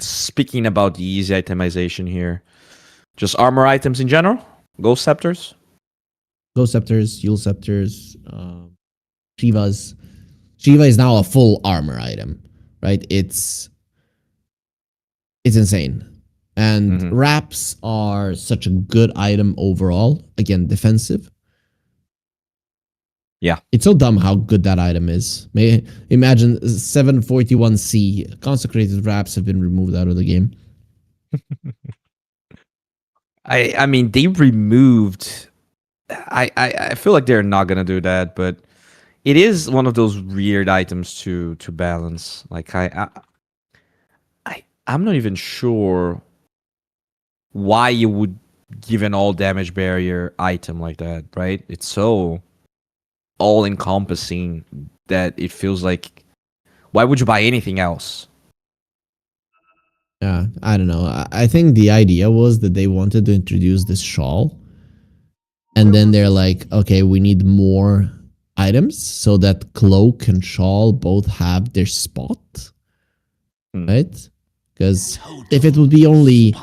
speaking about the easy itemization here, just armor items in general, ghost scepters. Ghost scepters, Yule scepters, Shivas. Shiva is now a full armor item, right? It's insane. And wraps are such a good item overall. Again, defensive. Yeah. It's so dumb how good that item is. Imagine 741C. Consecrated wraps have been removed out of the game. I mean, they removed. I feel like they're not gonna do that, but it is one of those weird items to balance. Like I'm not even sure why you would give an all damage barrier item like that, right? It's so all encompassing that it feels like, why would you buy anything else? Yeah, I don't know. I think the idea was that they wanted to introduce this shawl. And then they're like, okay, we need more items so that cloak and shawl both have their spot. Right? Because if it would be only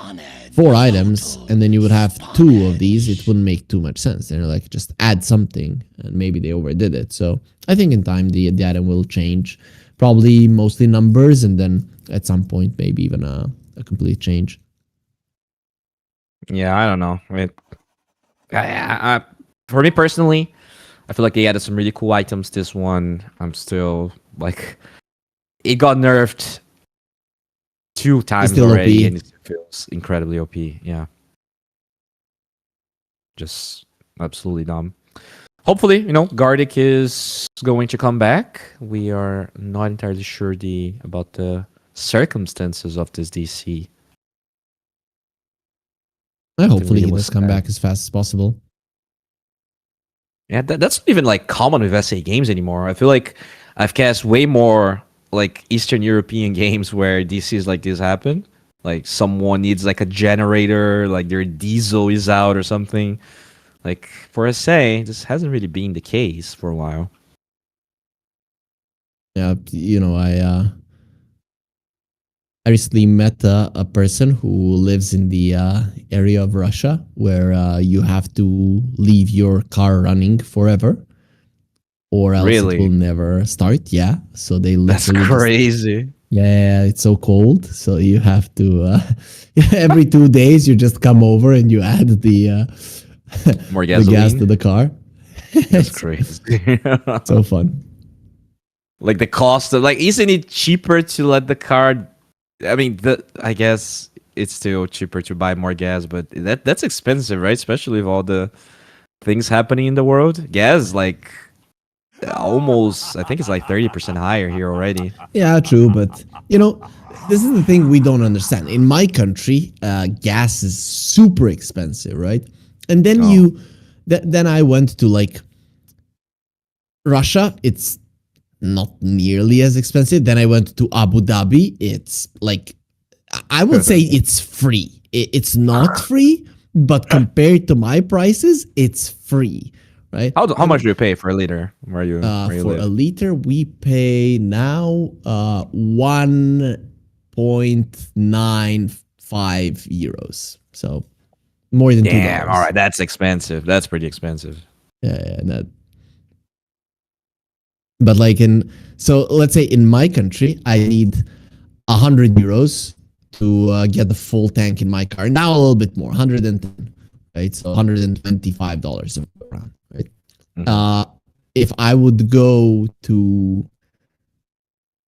4 items and then you would have 2 of these, it wouldn't make too much sense. They're like, just add something, and maybe they overdid it. So I think in time the item will change. Probably mostly numbers, and then at some point maybe even a complete change. Yeah, I don't know. For me personally, I feel like they added some really cool items. This one, I'm still like, it got nerfed 2 times still already, OP. and it feels incredibly OP. Yeah, just absolutely dumb. Hopefully, Gardic is going to come back. We are not entirely sure about the circumstances of this DC. Hopefully really he was does come sad. back as fast as possible. Yeah, that's not even like common with SA games anymore. I feel like I've cast way more like Eastern European games where DCs like this happen. Like someone needs like a generator, like their diesel is out or something. Like for SA, this hasn't really been the case for a while. Yeah, I recently met a person who lives in the area of Russia where you have to leave your car running forever, or else Really? it will never start. Yeah, so they That's literally crazy. yeah, it's so cold, so you have to every 2 days you just come over and you add the More the gas gasoline. to the car. That's crazy. So fun. Like the cost of, like, isn't it cheaper to let the car? I mean, I guess it's still cheaper to buy more gas, but that's expensive, right? Especially with all the things happening in the world. Gas, like, almost, I think it's like 30% higher here already. Yeah, true, but this is the thing we don't understand. In my country, gas is super expensive, right? And then then I went to like Russia. It's not nearly as expensive. Then I went to Abu Dhabi. It's like, I would say it's free. It's not free, but compared to my prices, it's free, right? How much do you pay for a liter? Where you For live? a liter, we pay now 1.95 euros. So more than $2. Damn, all right, that's expensive. That's pretty expensive. Yeah, but like so let's say in my country, I need 100 euros to get the full tank in my car. Now a little bit more, 110, right? So $125 around, right? If I would go to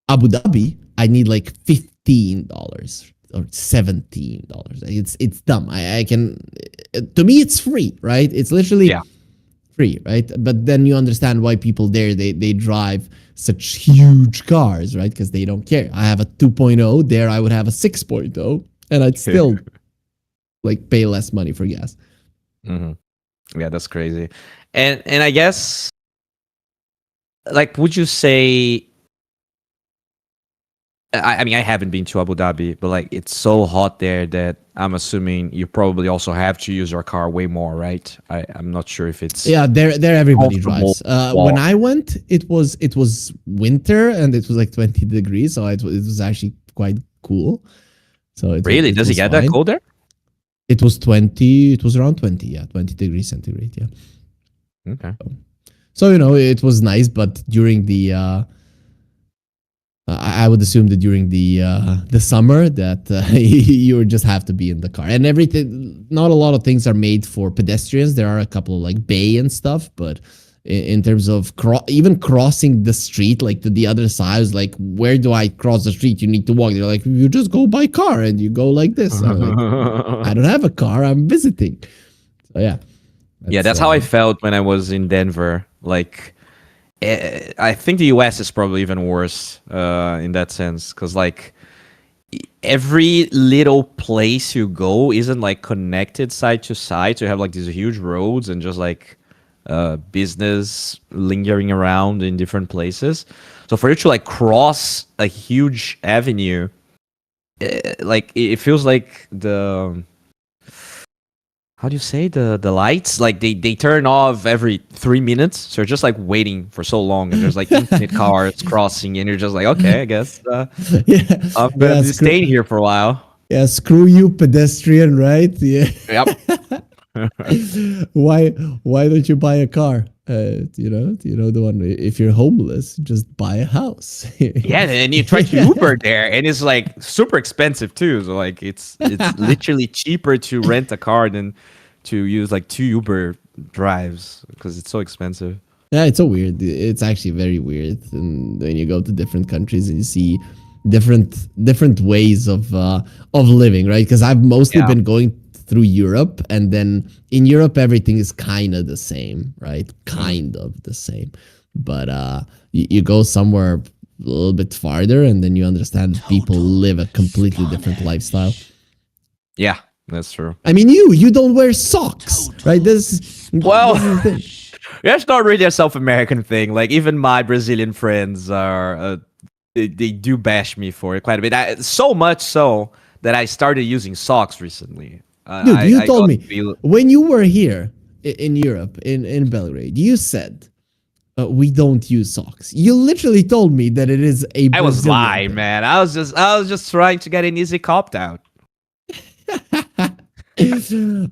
Abu Dhabi, I need like $15 or $17. It's dumb. I can, to me, it's free, right? It's literally free, right? But then you understand why people there, they drive such huge cars, right? Because they don't care. I have a 2.0, there I would have a 6.0, and I'd still like pay less money for gas. Yeah, that's crazy. And I guess, like, would you say? I mean, I haven't been to Abu Dhabi, but like, it's so hot there that I'm assuming you probably also have to use your car way more, right? I'm not sure if it's Yeah, there everybody comfortable drives. When I went, it was winter and it was like 20 degrees, so it was actually quite cool. So really does it was get fine. that cold there? It was 20. It was around 20. Yeah, 20 degrees centigrade. Yeah. Okay. So it was nice, but during the I would assume that during the summer that you would just have to be in the car, and everything. Not a lot of things are made for pedestrians. There are a couple of like bay and stuff, but in terms of even crossing the street, like to the other side, is like, where do I cross the street? You need to walk. They're like, you just go by car and you go like this. I'm like, I don't have a car. I'm visiting. So yeah. That's how I felt when I was in Denver. Like, I think the US is probably even worse in that sense, because like every little place you go isn't like connected side to side. So you have like these huge roads and just like business lingering around in different places. So for you to like cross a huge avenue, like it feels like how do you say, the lights, like they turn off every 3 minutes, so you're just like waiting for so long, and there's like infinite cars crossing, and you're just like, okay, I guess I'm gonna be staying here for a while. Yeah, screw you, pedestrian, right? Yeah. Yep. Why don't you buy a car? The one, if you're homeless, just buy a house. Yeah, and you try to Uber there, and it's like super expensive too. So like it's literally cheaper to rent a car than to use like 2 Uber drives, because it's so expensive. Yeah, it's so weird. It's actually very weird. And when you go to different countries and you see different ways of living, right? Because I've mostly been going through Europe, and then in Europe everything is kind of the same, right? Kind of the same. But you go somewhere a little bit farther, and then you understand that people live a completely different lifestyle. Yeah, that's true. I mean, you don't wear socks, right? Well, this is the thing. that's not really a South American thing. Like even my Brazilian friends are they do bash me for it quite a bit. So much so that I started using socks recently. Dude, you told got me when you were here in Europe, in Belgrade, you said we don't use socks. You literally told me that it is a I was Brazilian lying, thing. man. I was just trying to get an easy cop out.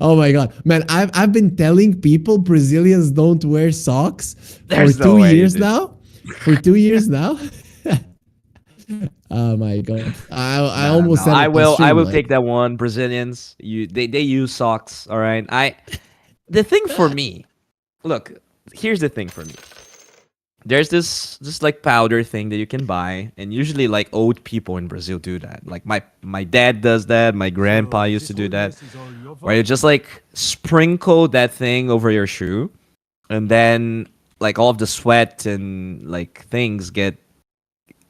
Oh my god, man! I've been telling people Brazilians don't wear socks There's for no 2 way, years dude. now. For 2 years now. Oh my god! I almost said I it will to stream, like, take that one. Brazilians, they use socks. All right. The thing for me, look, here's the thing for me. There's this like powder thing that you can buy, and usually like old people in Brazil do that. Like my dad does that. My grandpa used to do that, where you just like sprinkle that thing over your shoe, and then like all of the sweat and like things get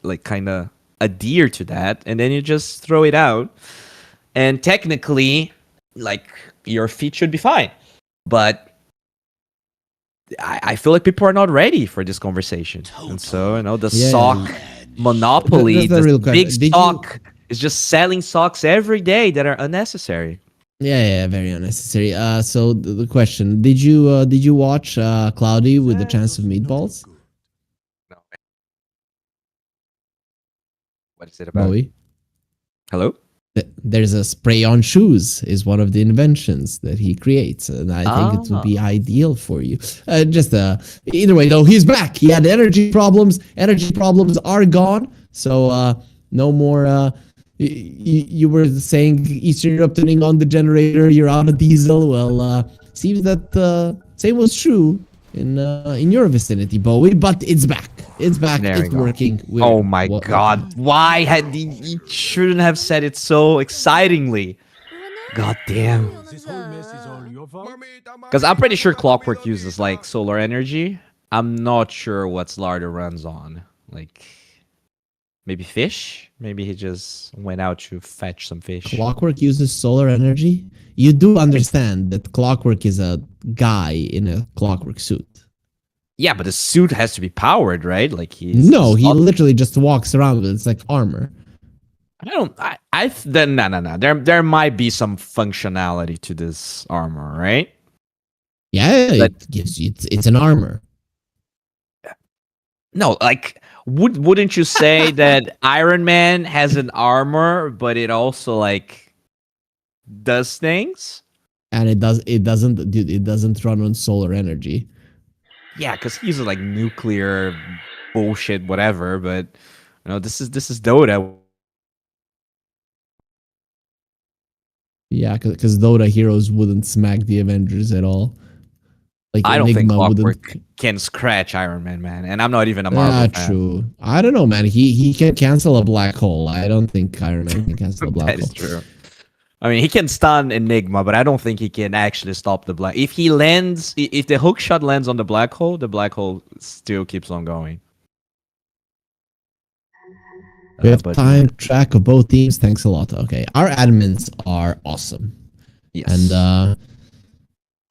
like kind of adhere to that, and then you just throw it out, and technically like your feet should be fine. But I feel like people are not ready for this conversation, and so the Yeah, sock yeah. monopoly, That's the real the big question. Did you- sock is just selling socks every day that are unnecessary. Yeah, very unnecessary. So the question: Did you watch Cloudy with the Chance of Meatballs? No. What is it about? Bowie. Hello? There's a spray on shoes is one of the inventions that he creates, and I think it would be ideal for you. Either way, though, he's back. He had energy problems. Energy problems are gone, so no more. You were saying Eastern Europe turning on the generator. You're out of diesel. Well, seems that same was true in your vicinity, Bowie. But it's back. It's back. There we It's go. working. Oh my god. Why had he shouldn't have said it so excitingly? God damn. Because I'm pretty sure Clockwork uses like solar energy. I'm not sure what Slarder runs on. Like Maybe fish? Maybe he just went out to fetch some fish. Clockwork uses solar energy. You do understand that Clockwork is a guy in a Clockwork suit. Yeah, but the suit has to be powered, right? Like he's No, he not- literally just walks around with it. It's like armor. then no. There might be some functionality to this armor, right? Yeah, But- it gives you. It's an armor. No, like wouldn't you say that Iron Man has an armor, but it also like does things? And it doesn't run on solar energy. Yeah, because he's like nuclear bullshit, whatever. But this is Dota. Yeah, because Dota heroes wouldn't smack the Avengers at all. Like I don't think Enigma Clockwork can scratch Iron Man, man. And I'm not even a Marvel fan. True. I don't know, man. He can cancel a black hole. I don't think Iron Man can cancel a black That hole. is true. I mean, he can stun Enigma, but I don't think he can actually stop the black. If the hook shot lands on the black hole still keeps on going. We have But- time track of both teams. Thanks a lot. Okay, our admins are awesome, Yes. and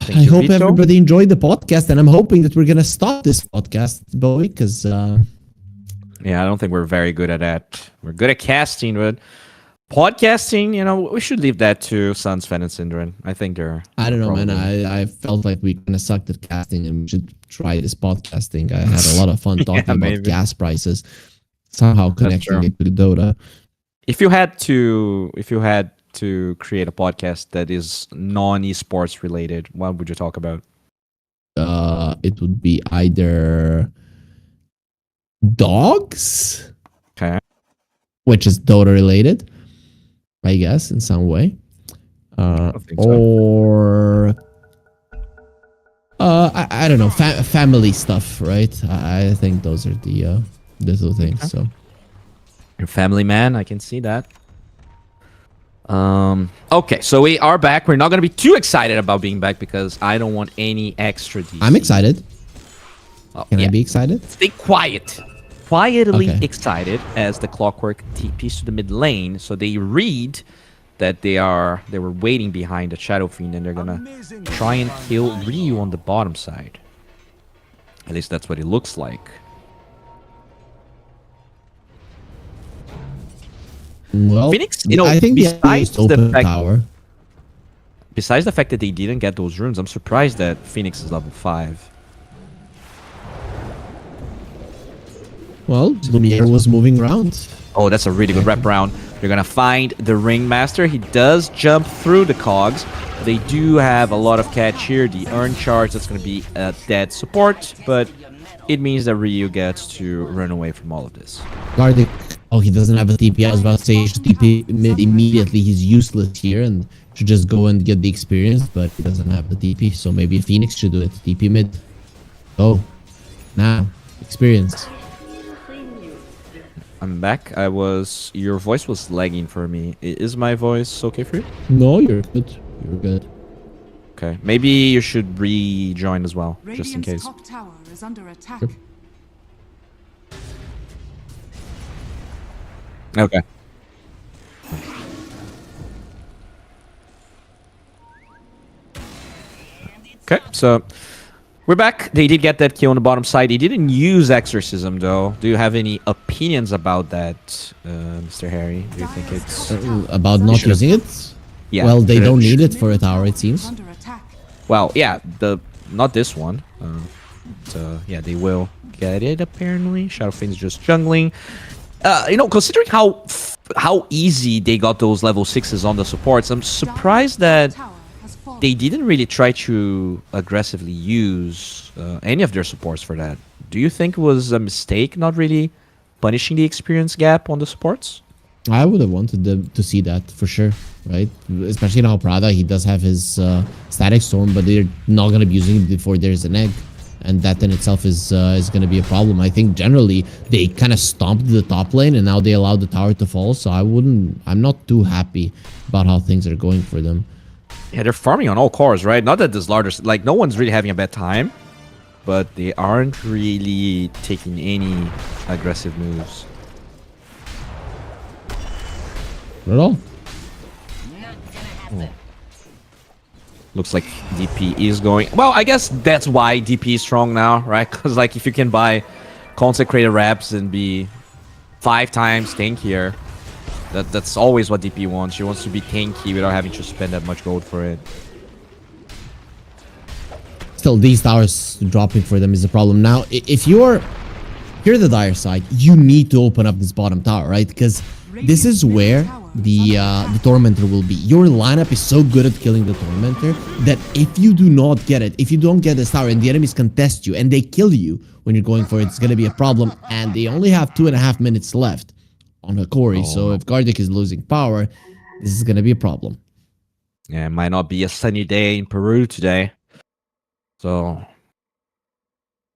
Thank I you, hope Vito. everybody enjoyed the podcast. And I'm hoping that we're gonna stop this podcast, Bowie, because Yeah, I don't think we're very good at that. We're good at casting, but podcasting, we should leave that to Sunsfan and Syndran. I think they're. I don't know, man. probably- I felt like we kind of sucked at casting, and we should try this podcasting. I had a lot of fun talking about maybe. gas prices, somehow connecting true. it to Dota. If you had to create a podcast that is non-esports related, what would you talk about? It would be either dogs, Okay. which is Dota related, I guess, in some way, don't think so. or I don't know, family stuff, right? I think those are the two things. So You're a family man, I can see that. Okay, so we are back. We're not going to be too excited about being back because I don't want any extra DC. I'm excited. Oh, Can yeah. I be excited? Stay quietly Okay. excited as the Clockwork TPs to the mid lane. So they read that they were waiting behind the Shadow Fiend and they're gonna try and kill Ryu on the bottom side. At least that's what it looks like. Well, Phoenix, I think besides besides the open fact- power. Besides the fact that they didn't get those runes, I'm surprised that Phoenix is level 5. Well, Lumiere was moving around. Oh, that's a really good rep round. They're gonna find the Ringmaster. He does jump through the cogs. They do have a lot of catch here. The Earn charge, that's gonna be a dead support, but it means that Ryu gets to run away from all of this. Gardic. Oh, he doesn't have a TP. I was about to say he should TP mid immediately. He's useless here and should just go and get the experience, but he doesn't have the TP. So maybe Phoenix should do it. TP mid. Go. Now. Experience. I'm back. Your voice was lagging for me. Is my voice okay for you? No, you're good. You're good. Okay. Maybe you should rejoin as well, just in Radiant's case. top tower is under attack. Okay. Okay, so we're back. They did get that kill on the bottom side. They didn't use Exorcism, though. Do you have any opinions about that, Mr. Harry? Do you think it's... About not should've- using it? Yeah, Well, they should've- don't need it for a tower, it seems. Under attack. Well, yeah, not this one. Yeah, they will get it, apparently. Shadowfiend's just jungling. Considering how easy they got those level 6s on the supports, I'm surprised that Tower has fallen. they didn't really try to aggressively use any of their supports for that. Do you think it was a mistake not really punishing the experience gap on the supports? I would have wanted them to see that for sure, right? Especially now Prada, he does have his static storm, but they're not going to be using it before there's an egg, and that in itself is going to be a problem. I think generally they kind of stomped the top lane, and now they allowed the tower to fall. So I'm not too happy about how things are going for them. Yeah, they're farming on all cores, right? Not that this larger, like no one's really having a bad time, but they aren't really taking any aggressive moves. Not at all. Looks like DP is going. Well, I guess that's why DP is strong now, right? Because like if you can buy consecrated reps and be 5 times tankier, that's always what DP wants. She wants to be tanky without having to spend that much gold for it. Still, these towers dropping for them is a problem. Now, if you're the dire side, you need to open up this bottom tower, right? Because this is where the Tormentor will be. Your lineup is so good at killing the Tormentor that if you do not get it, if you don't get this tower and the enemies contest you and they kill you when you're going for it, it's going to be a problem. And they only have 2.5 minutes left on Hokori. So if Gardic is losing power, this is going to be a problem. Yeah, it might not be a sunny day in Peru today. So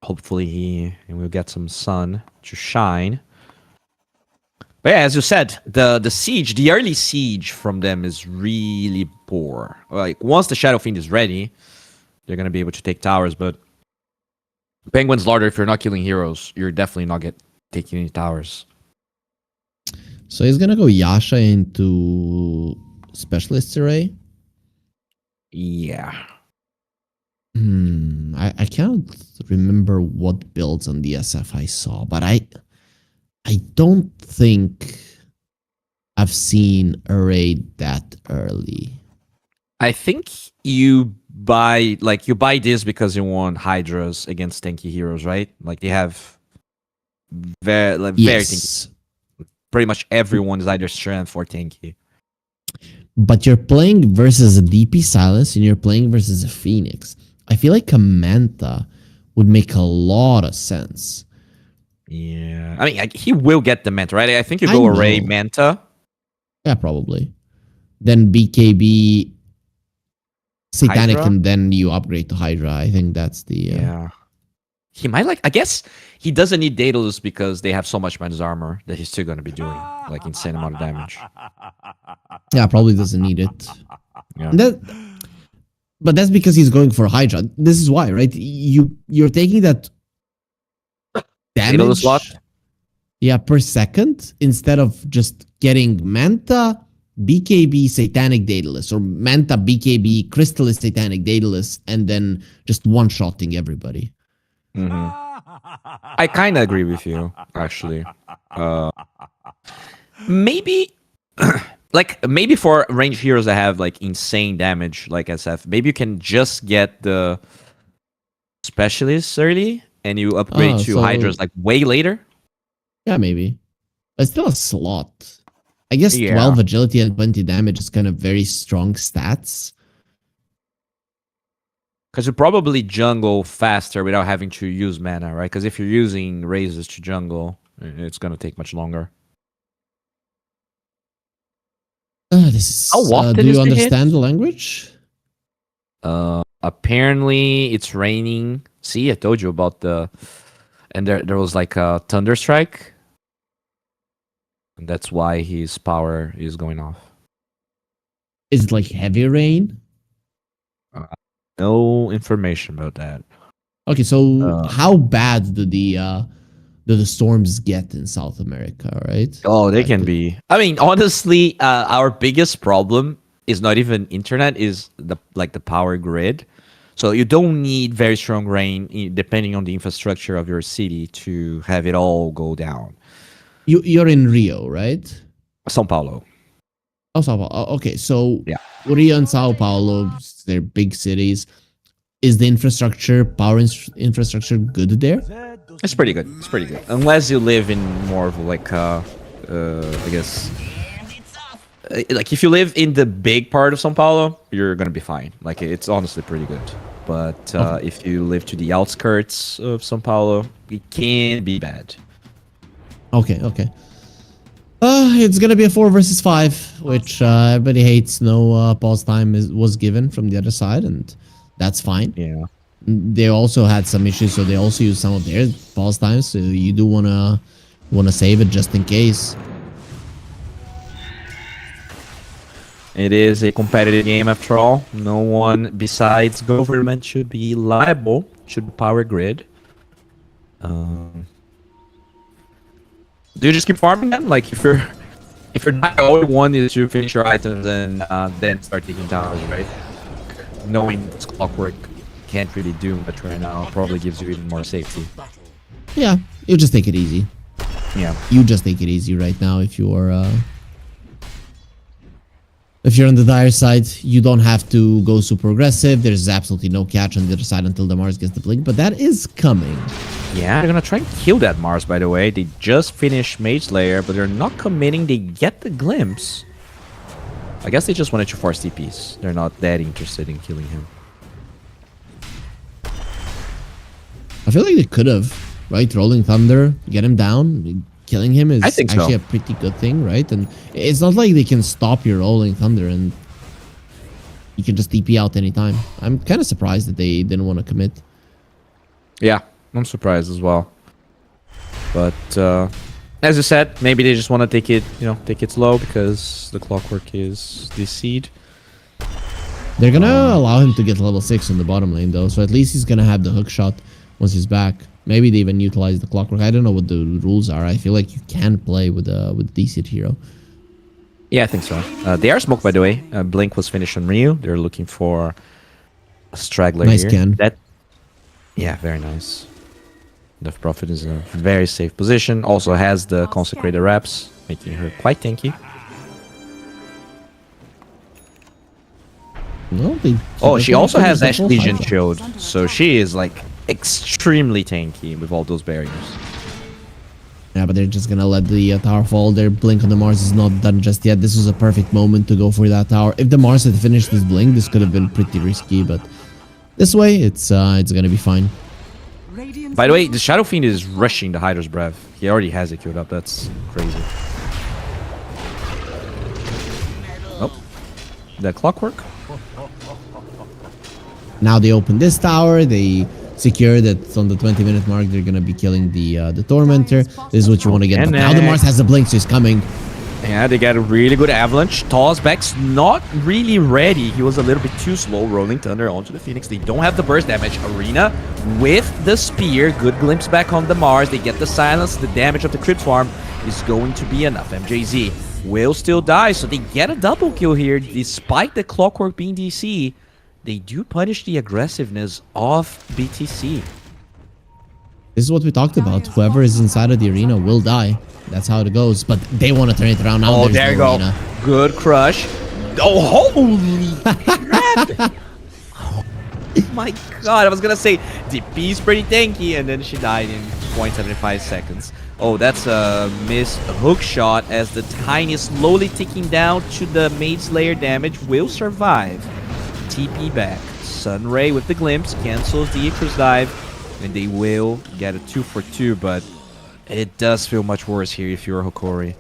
hopefully he will get some sun to shine. But yeah, as you said, the siege, the early siege from them is really poor. Like once the Shadow Fiend is ready, they're gonna be able to take towers. But Penguin's Larder, if you're not killing heroes, you're definitely not taking any towers. So he's gonna go Yasha into Specialist Array. Yeah. I can't remember what builds on the SF I saw, but I don't think I've seen Array that early. I think you buy this because you want Hydras against tanky heroes, right? Like they have very tanky. Pretty much everyone is either strength or tanky. But you're playing versus a DP Silas and you're playing versus a Phoenix. I feel like a Manta would make a lot of sense. Yeah. I mean, he will get the Manta, right? I think you go Array Manta. Yeah, probably. Then BKB Satanic Hydra? and then you upgrade to Hydra. I think that's the... Yeah. He might I guess he doesn't need Daedalus because they have so much minus armor that he's still going to be doing like insane amount of damage. Yeah, probably doesn't need it. Yeah. But that's because he's going for Hydra. This is why, right? You're taking that damage, yeah, per second instead of just getting Manta, BKB, Satanic Daedalus, or Manta, BKB, Crystallis, Satanic Daedalus, and then just one-shotting everybody. I kind of agree with you, actually. Maybe maybe for range heroes that have like insane damage like SF, maybe you can just get the specialists early and you upgrade to Hydras like way later. Yeah, maybe. But still a slot. I guess 12 agility and 20 damage is kind of very strong stats. Because you probably jungle faster without having to use mana, right? Because if you're using raises to jungle, it's going to take much longer. This is. Do you understand the language? Apparently, it's raining. See, I told you about the... And there was like a thunder strike. And that's why his power is going off. Is it like heavy rain? No information about that. Okay, so how bad do the storms get in South America, right? Oh, they can be. I mean, honestly, our biggest problem is not even internet, is the power grid. So you don't need very strong rain, depending on the infrastructure of your city, to have it all go down. You're in Rio, right? São Paulo. Oh, Sao Paulo. Okay, so yeah, Rio and Sao Paulo, they're big cities. Is the power infrastructure good there? It's pretty good. It's pretty good. Unless you live in more of like, I guess, like if you live in the big part of São Paulo, you're gonna be fine. Like it's honestly pretty good. But if you live to the outskirts of São Paulo, it can be bad. Okay. It's gonna be a 4 versus 5, which everybody hates. No pause time was given from the other side, and that's fine. Yeah. They also had some issues, so they also used some of their pause times. So you do wanna save it just in case. It is a competitive game after all. No one besides government should be liable. Should be power grid. Do you just keep farming them? Like if If your all you want is to finish your items and then start taking towers, right? Knowing this clockwork can't really do much right now probably gives you even more safety. Yeah, you just take it easy. Yeah. You just take it easy right now if you're on the dire side. You don't have to go super aggressive. There's absolutely no catch on the other side until the Mars gets the blink, but that is coming. Yeah, they're gonna try and kill that Mars, by the way. They just finished Mage Layer, but they're not committing. They get the glimpse. I guess they just wanted to force TPs. They're not that interested in killing him. I feel like they could have, right? Rolling Thunder, get him down. Killing him is I think actually so. a pretty good thing, right? And it's not like they can stop your Rolling Thunder and you can just TP out anytime. I'm kind of surprised that they didn't want to commit. Yeah, I'm surprised as well. But as you said, maybe they just want to take it, take it slow because the clockwork is DC'd. They're gonna allow him to get level 6 in the bottom lane though, so at least he's gonna have the hook shot once he's back. Maybe they even utilize the clockwork. I don't know what the rules are. I feel like you can play with a decent hero. Yeah, I think so. They are smoked, by the way. Blink was finished on Ryu. They're looking for a straggler Nice here. can. Yeah, very nice. The Prophet is in a very safe position. Also has the Consecrated Wraps, making her quite tanky. No, She also has Ash full Legion cycle. Shield, so she is like extremely tanky with all those barriers. Yeah, but they're just gonna let the tower fall. Their blink on the Mars is not done just yet. This was a perfect moment to go for that tower. If the Mars had finished this blink, this could have been pretty risky, but this way, it's gonna be fine. Radiant's By the way, the Shadow Fiend is rushing the Hydra's Breath. He already has it queued up. That's crazy. Oh, that clockwork. Now they open this tower. They secure that on the 20-minute mark they're gonna be killing the Tormentor. This is what you want to get. And But now the Mars has the blink, so he's coming. Yeah, they got a really good avalanche. Tossback's not really ready. He was a little bit too slow rolling Thunder onto the Phoenix. They don't have the burst damage. Arena with the spear. Good glimpse back on the Mars. They get the silence. The damage of the Crypt Farm is going to be enough. MJZ will still die, so they get a double kill here. Despite the clockwork being DC, they do punish the aggressiveness of BTC. This is what we talked about. Whoever is inside of the arena will die. That's how it goes. But they want to turn it around now. Oh, There's there you no go. arena. Good crush. Oh, holy crap. Oh my god, I was gonna say DP's pretty tanky, and then she died in 0.75 seconds. Oh, that's a missed hook shot as the Tiny slowly ticking down to the Mage Slayer damage will survive. TP back. Sunray with the glimpse cancels the Icarus dive, and they will get a 2 for 2, but it does feel much worse here if you're Hokori.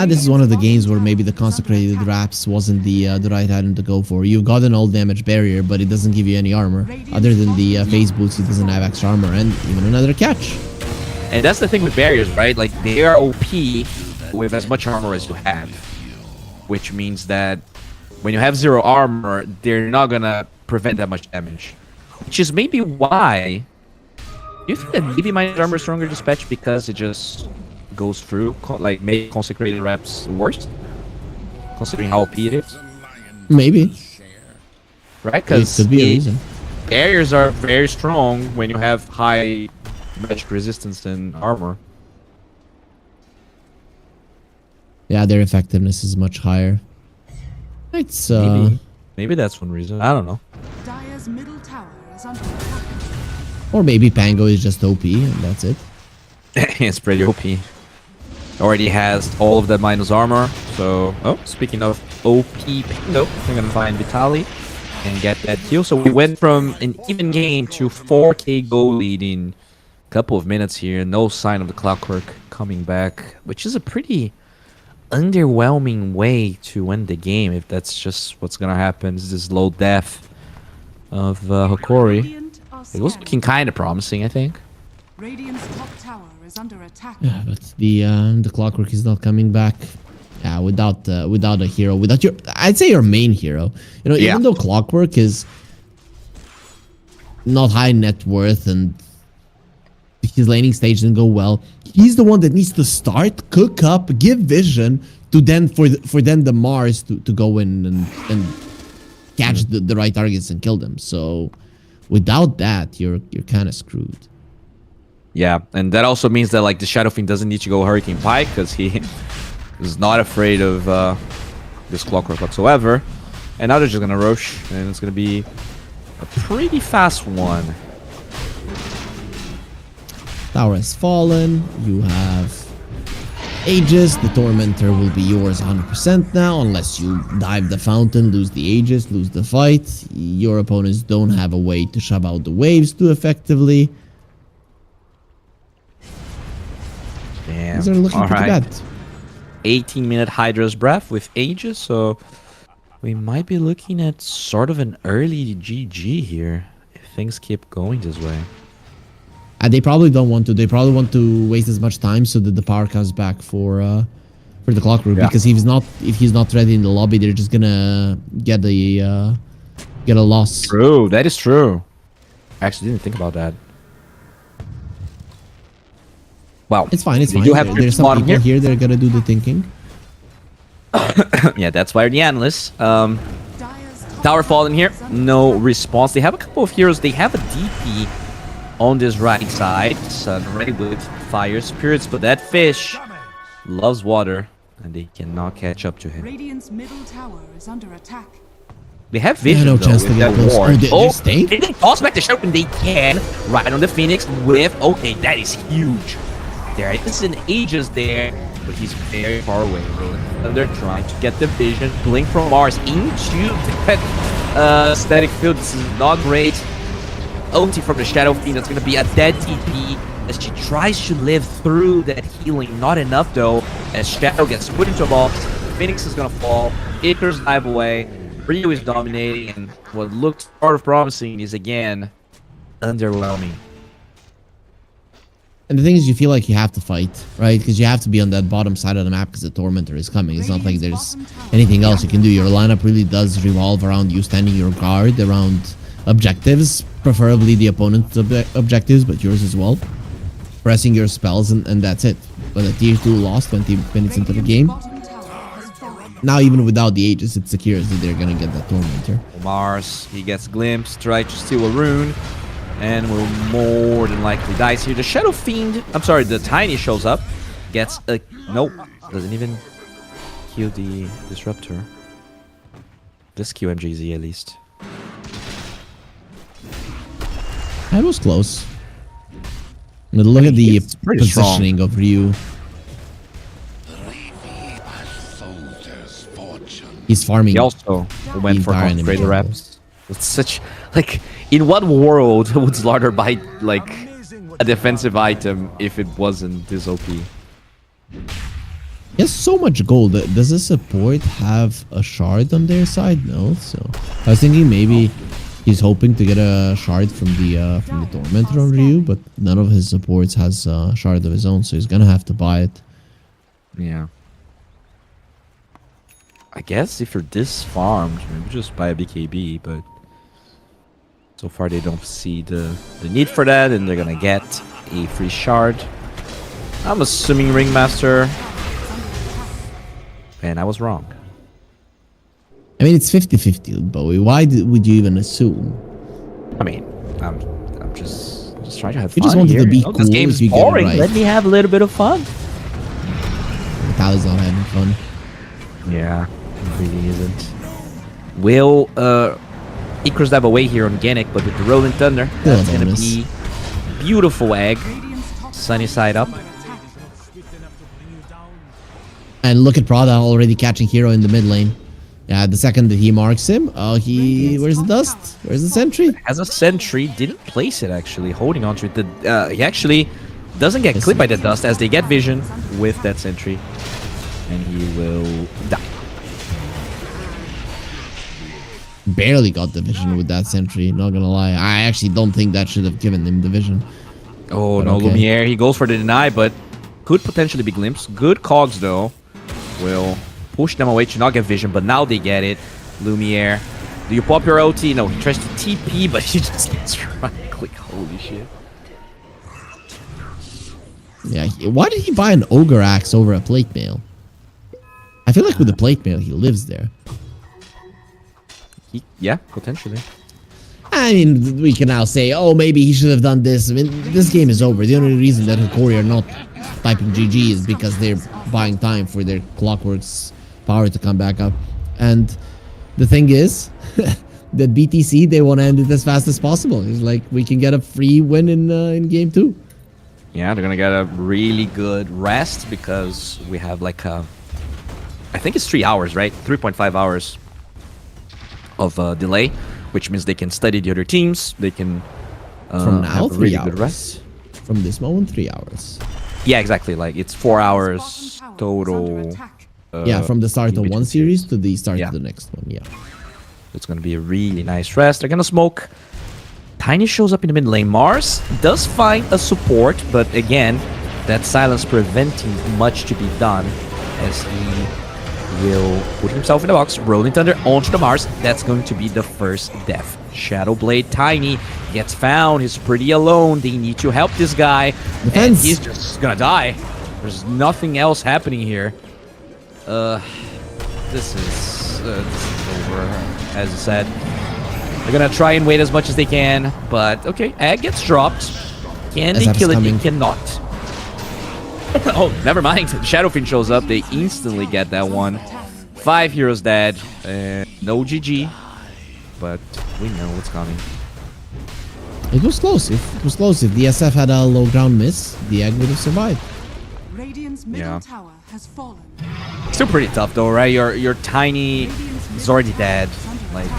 This is one of the games where maybe the Consecrated Wraps wasn't the right item to go for. You've got an all damage barrier, but it doesn't give you any armor. Other than the phase boots, it doesn't have extra armor, and even another catch. And that's the thing with barriers, right? Like, they are OP with as much armor as you have. Which means that when you have 0 armor, they're not gonna prevent that much damage. Which is maybe why... Do you think that maybe my armor is stronger dispatch because it just goes through, like, make Consecrated Wraps worse? Considering how OP it is? Maybe. Right? It Because could be a reason. barriers are very strong when you have high magic resistance and armor. Yeah, their effectiveness is much higher. It's Maybe that's one reason. I don't know. Dire's middle tower is under attack. or maybe Pango is just OP and that's it. It's pretty OP. Already has all of that minus armor. So, oh, speaking of OP Pango, we're gonna find Vitali and get that kill. So we went from an even game to 4k goal lead in a couple of minutes here. No sign of the clockwork coming back, which is a pretty underwhelming way to end the game if that's just what's gonna happen. Is this low death of Hokori. Radiant are It was scanning. looking kind of promising, I think. Radiant's top tower is under attack. Yeah, but the clockwork is not coming back. Yeah, without a hero, without your, I'd say your main hero. You know, Yeah. even though clockwork is not high net worth and his laning stage didn't go well. He's the one that needs to start, cook up, give vision to then for then the Mars to go in and catch the right targets and kill them. So without that, you're kind of screwed. Yeah, and that also means that like the Shadow Fiend doesn't need to go Hurricane Pike because he is not afraid of this Clockwork whatsoever. And now they're just gonna rush, and it's gonna be a pretty fast one. Tower has fallen. You have Aegis. The Tormentor will be yours 100% now, unless you dive the fountain, lose the Aegis, lose the fight. Your opponents don't have a way to shove out the waves too effectively. Damn. These are looking pretty bad. 18-minute Hydra's Breath with Aegis, so we might be looking at sort of an early GG here if things keep going this way. And they probably don't want to. They probably want to waste as much time so that the power comes back for the Clockwork. Yeah. Because if he's not ready in the lobby, they're just gonna get a loss. True, that is true. I actually didn't think about that. Well, It's fine. It's they fine. do have There's some bottom people here that are gonna do the thinking. yeah, that's why the analysts. Dire's Tower falling here, is under no attack. response. They have a couple of heroes. They have a DP on this right side, Sun ready with fire spirits, but that fish loves water, and they cannot catch up to him. Radiant's middle tower is under attack. They have vision, no though, chance to with get that close. ward. Oh, they're staying? They toss back the shot when they can, right on the Phoenix with, okay, that is huge. There is an Aegis there, but he's very far away. And they're trying to get the vision. Blink from Mars into that static field. This is not great. OT from the Shadow Fiend. That's going to be a dead TP as she tries to live through that healing. Not enough, though, as Shadow gets put into a box. Phoenix is going to fall. Icarus dive away. Rio is dominating, and what looked sort of promising is, again, underwhelming. And the thing is, you feel like you have to fight, right? Because you have to be on that bottom side of the map because the Tormentor is coming. It's not like there's anything else you can do. Your lineup really does revolve around you standing your guard around objectives, preferably the opponent's objectives, but yours as well. Pressing your spells, and that's it. When the tier 2 lost 20 minutes into the game, Bottom tower has fallen. now even without the Aegis, it's secure that they're gonna get that Tormentor. Mars, he gets glimpse, try to steal a rune, and will more than likely dies here. The Shadow Fiend, I'm sorry, the Tiny shows up, gets a, nope, doesn't even kill the Disruptor. This QMGZ at least. That was close. But look at the it's pretty strong. positioning of Ryu. He's farming. He also went for entire enemy Greater jungle. Reps. It's such, like, in what world would Slaughter buy, like, a defensive item if it wasn't this OP? He has so much gold. Does the support have a shard on their side? No. So I was thinking maybe he's hoping to get a shard from the Tormentor on Ryu, but none of his supports has a shard of his own, so he's gonna have to buy it. Yeah. I guess if you're this farmed, maybe just buy a BKB, but so far they don't see the need for that, and they're gonna get a free shard. I'm assuming Ringmaster, and I was wrong. I mean, it's 50-50, Bowie. Why would you even assume? I mean, I'm just trying to have You fun just wanted here. to be You know, this cool game's if you get it boring. right. Let me have a little bit of fun. Metallic's not having fun. Yeah, it really isn't. Will Icarus dive away here on Genic, but with the Rolling Thunder, that's gonna bonus. be beautiful egg. Radiant's top Sunny tower side is up. under attack. And look at Prada already catching hero in the mid lane. Yeah, the second that he marks him, where's the dust? Where's the sentry? Has a sentry, didn't place it actually, holding on to it. He actually doesn't get clipped by the dust as they get vision with that sentry, and he will die. Barely got the vision with that sentry, not gonna lie. I actually don't think that should have given him the vision. Oh But no, okay. Lumiere, he goes for the deny, but could potentially be glimpse. Good cogs though, will push them away to not get vision, but now they get it. Lumiere, do you pop your OT? No, he tries to TP, but he just gets right click. Holy shit. Yeah, why did he buy an ogre axe over a plate mail? I feel like with the plate mail, he lives there. Yeah, potentially. I mean, we can now say, oh, maybe he should have done this. I mean, this game is over. The only reason that Hokori are not typing GG is because they're buying time for their Clockwork's power to come back up. And the thing is, that BTC, they want to end it as fast as possible. It's like, we can get a free win in game 2. Yeah, they're gonna get a really good rest because we have like I think it's 3 hours, right? 3.5 hours of delay, which means they can study the other teams. They can From now, have a 3 really hours. good rest. From this moment, 3 hours. Yeah, exactly. Like it's 4 hours Bottom tower is under total. attack. Yeah, from the start in of between one series to the start of the next one, yeah. It's gonna be a really nice rest. They're gonna smoke. Tiny shows up in the mid lane. Mars does find a support, but again, that silence preventing much to be done as he will put himself in the box, Rolling Thunder onto the Mars. That's going to be the first death. Shadow Blade Tiny gets found. He's pretty alone. They need to help this guy. And Defense. he's just gonna die. There's nothing else happening here. This is over, as I said. They're gonna try and wait as much as they can, but okay, Egg gets dropped. Can they SF's kill it? coming. They cannot. Oh, never mind. Shadowfiend shows up. They instantly get that one. 5 heroes dead. No GG. But we know what's coming. It was close. It was close. If the SF had a low ground miss, the egg would have survived. Radiant's middle Yeah. tower has fallen. Still pretty tough though, right? Your tiny is already dead. Like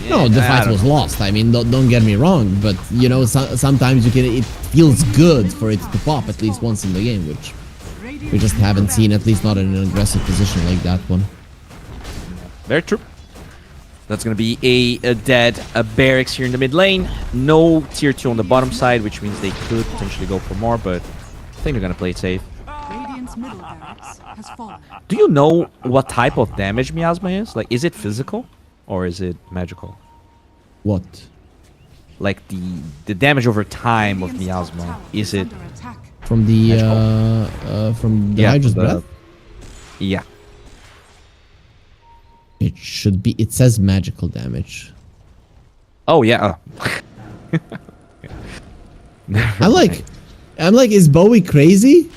No, the I fight don't was know. lost. I mean, don't get me wrong, but you know, sometimes you can. It feels good for it to pop at least once in the game, which we just haven't seen. At least not in an aggressive position like that one. Very true. That's gonna be a dead barracks here in the mid lane. No tier 2 on the bottom side, which means they could potentially go for more, but I think they're gonna play it safe. Radiant's middle barracks has fallen. Do you know what type of damage Miasma is? Like, is it physical or is it magical? What? Like the damage over time of Radiant's top Miasma, tower is it? under attack. From the Hydra's from the- breath? Yeah. It should be. It says magical damage. Oh yeah. I'm like, is Bowie crazy?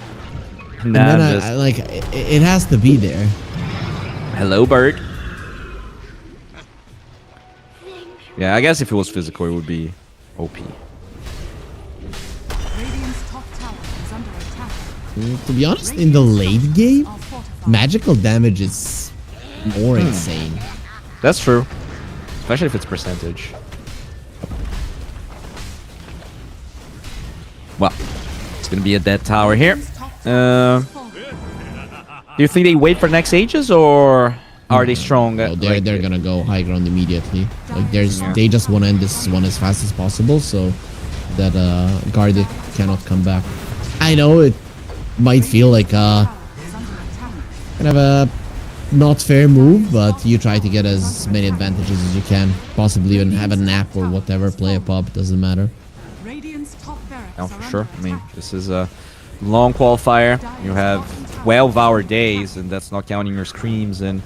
And Nah, then I'm just, I like, it has to be there. hello, bird. Yeah, I guess if it was physical, it would be OP. Radiant's top tower is under attack. To be honest, in the late game, Are fortified. magical damage is more insane. That's true, especially if it's percentage. Well, it's gonna be a dead tower here. Radiant's top tower has fallen. Do you think they wait for next ages or are they strong? No, they're gonna go high ground immediately. Like they just want to end this one as fast as possible, so that Gardic cannot come back. I know it might feel like Is under attack. kind of a not fair move, but you try to get as many advantages as you can. Possibly even have a nap or whatever, play a pub, doesn't matter. Radiant's top barracks No, are for under sure. I mean, attack. this is a long qualifier. You have 12-hour days, and that's not counting your screams and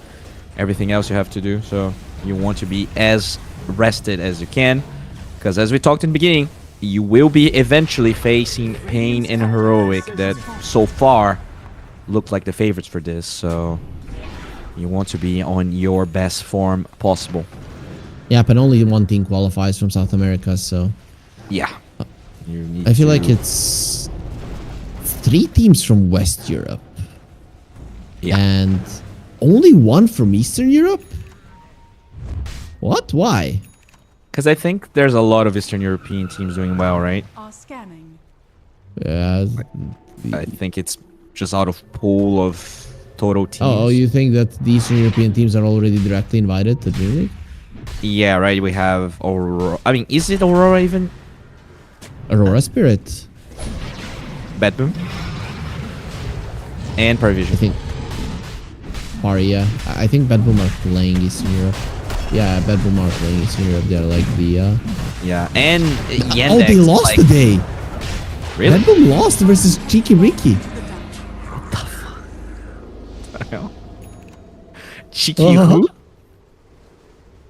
everything else you have to do. So you want to be as rested as you can, because as we talked in the beginning, you will be eventually facing Pain and Heroic that so far look like the favorites for this. So you want to be on your best form possible. Yeah, but only one team qualifies from South America, so Yeah. You need I feel like to- it's 3 teams from West Europe Yeah. and only 1 from Eastern Europe. What? Why? Because I think there's a lot of Eastern European teams doing well, right? Are scanning. Yeah. I think it's just out of pool of total teams. Oh, you think that the Eastern European teams are already directly invited to DreamLeague? Yeah, right. We have Aurora. I mean, is it Aurora even? Aurora Spirit, Bad Boom? And I Provision. think. Paria. I think Bad Boom are playing Eastern Europe. Yeah, Bad Boom are playing Eastern Europe. They're like the. Yeah, and Oh, Yandex. they lost like, today. Really? Red Bull lost versus Cheeky Ricky. Cheeky who?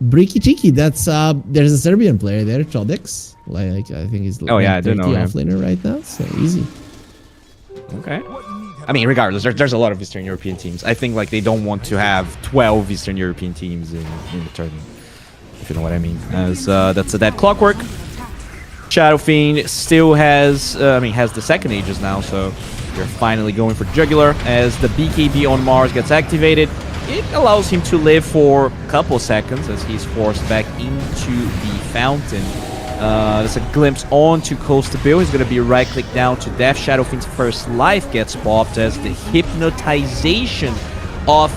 Bricky Cheeky. That's there's a Serbian player there, Chandogs. Like I think he's Oh, yeah, I do know him. offlaner right now. So easy. Okay. I mean, regardless, there's a lot of Eastern European teams. I think like they don't want to have 12 Eastern European teams in the tournament, if you know what I mean. As that's a dead clockwork. Shadow Fiend still has, has the second Aegis now, so they're finally going for Jugular as the BKB on Mars gets activated. It allows him to live for a couple seconds as he's forced back into the fountain. There's a glimpse onto Costa Bill. He's going to be right-click down to death. Shadow Fiend's first life gets popped as the hypnotization of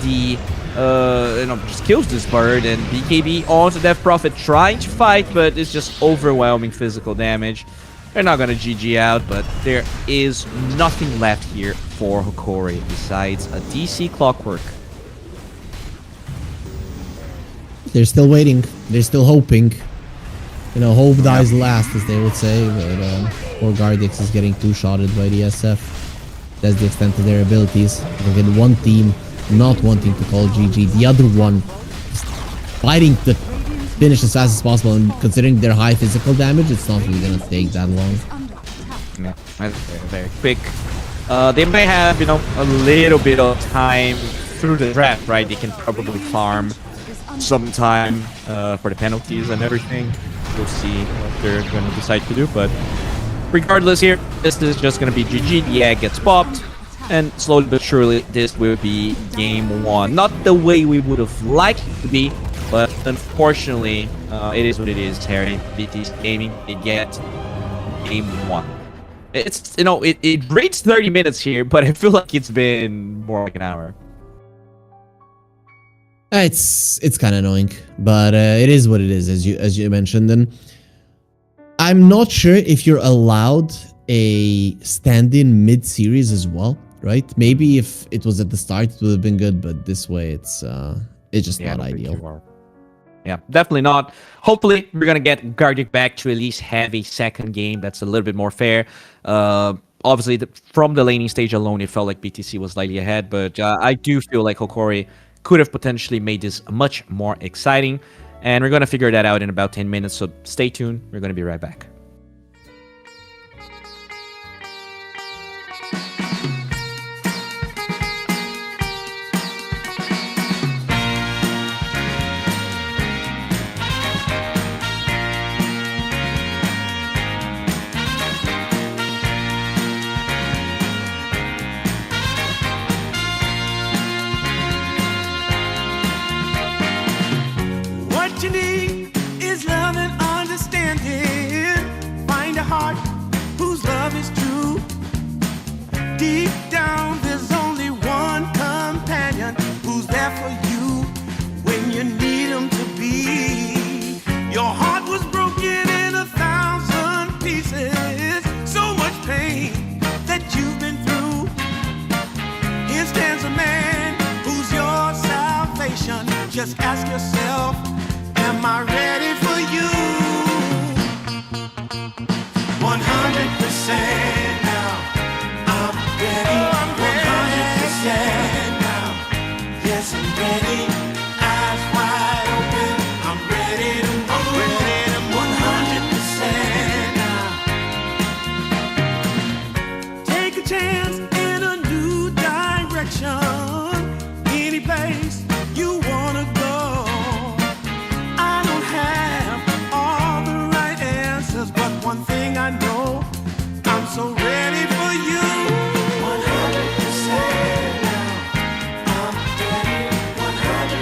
the just kills this bird, and BKB onto Death Prophet trying to fight, but it's just overwhelming physical damage. They're not gonna GG out, but there is nothing left here for Hokori besides a DC Clockwork. They're still waiting. They're still hoping. You know, hope dies last, as they would say. But poor Guardix is getting two-shotted by the SF. That's the extent of their abilities. Look at one team not wanting to call GG, the other one fighting to finish as fast as possible, and considering their high physical damage, it's not really gonna take that long. Yeah, that's very quick. They may have, a little bit of time through the draft, right? They can probably farm some time for the penalties and everything. We'll see what they're gonna decide to do, but regardless here, this is just gonna be GG. The egg gets popped. And slowly but surely, this will be game one. Not the way we would have liked it to be, but unfortunately, it is what it is, Terry. BTC Gaming, they get game one. It's, it rates 30 minutes here, but I feel like it's been more like an hour. It's kind of annoying, but it is what it is, as you mentioned. And I'm not sure if you're allowed a stand-in mid-series as well. Right? Maybe if it was at the start, it would have been good, but this way, it's just not ideal. Yeah, definitely not. Hopefully, we're gonna get Guardic back to at least have a second game that's a little bit more fair. Obviously, from the laning stage alone, it felt like BTC was slightly ahead, but I do feel like Hokori could have potentially made this much more exciting, and we're gonna figure that out in about 10 minutes. So stay tuned. We're gonna be right back. What you need is love and understanding. Find a heart whose love is true. Deep down, there's only one companion who's there for you when you need him to be. Your heart was broken in 1,000 pieces. So much pain that you've been through. Here stands a man who's your salvation. Just ask yourself, am I ready for you? 100% now. I'm ready. 100% now. Yes, I'm ready. Eyes wide open. I'm ready to move. 100% now. Take a chance in a new direction. Any place you wanna go. I don't have all the right answers, but one thing I know, I'm so ready for you. 100% now. I'm ready. 100%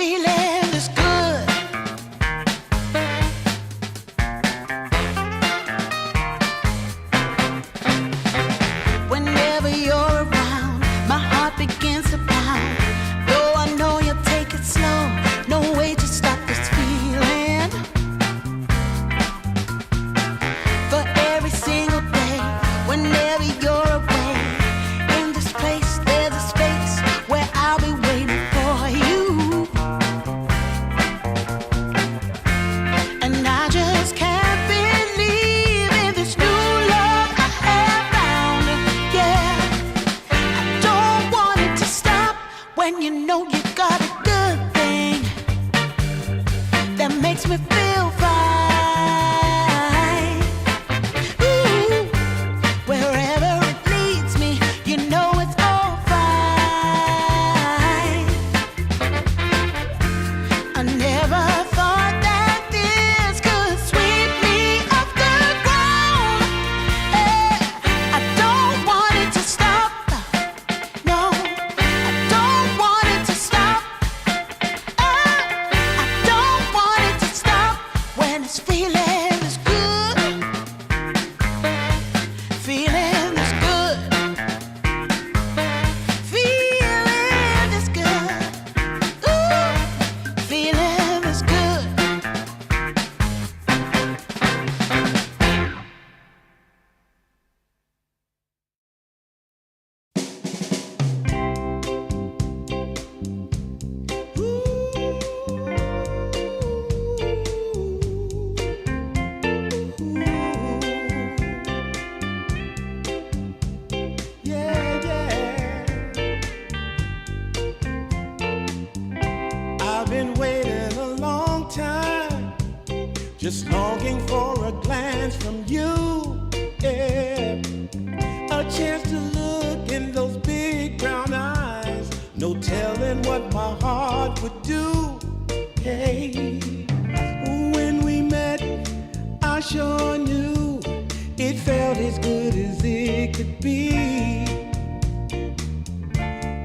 feeling this good. Whenever you're around, my heart begins to pound. Though I know you'll take it slow, no way to stop this feeling. For every single day, whenever you're away, in this place there's a space where I'll be waiting for you. And I just can't believe in this new love I have found. Yeah, I don't want it to stop when you know you got a good thing that makes me feel fine. Ooh, wherever it leads me, you know it's all fine. I never thought that this could sweep me off the ground. I don't want it to stop. No, I don't want it to stop. I don't want it to stop when it's feeling this good. Feeling this good. Feeling this good. Ooh, feeling this good. Yeah, yeah. I've been waiting a long time, just longing for a glance from you. Yeah, a chance to look in those big brown eyes. No telling what my heart would do. Hey, when we met, I sure knew it felt as good as it could be.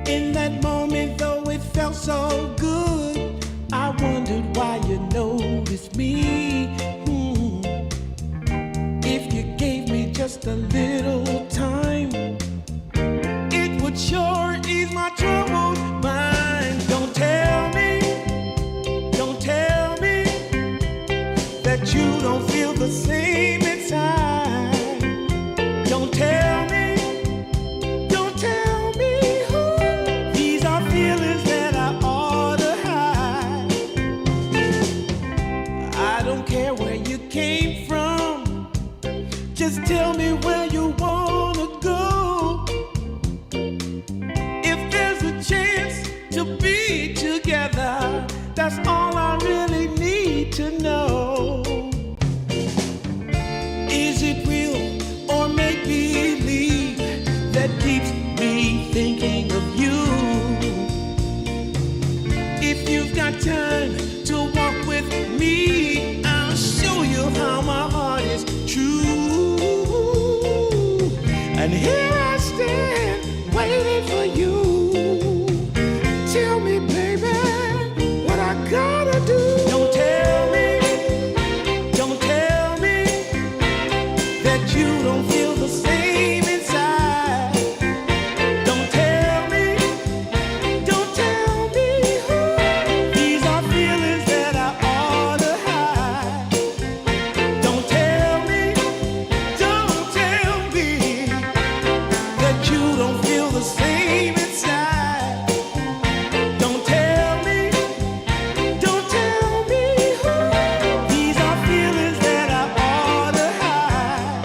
In that moment, though it felt so good, I wondered why you noticed me. If you gave me just a little time, it would sure ease my troubled mind. Don't tell me that you don't feel the same inside. Don't tell me. These are feelings that I ought to hide. I don't care where you came from, just tell me where you wanna go. If there's a chance to be together, that's all I really need to know. Is it real or make believe that keeps me thinking of you? If you've got time to walk with me, I'll show you how my heart is true. And here I stand waiting for you. Tell me, baby, what I gotta do. Don't tell me that you don't feel the same inside. Don't tell me. These are feelings that I ought to hide. Don't tell me that you don't feel the same inside. Don't tell me. These are feelings that I ought to hide.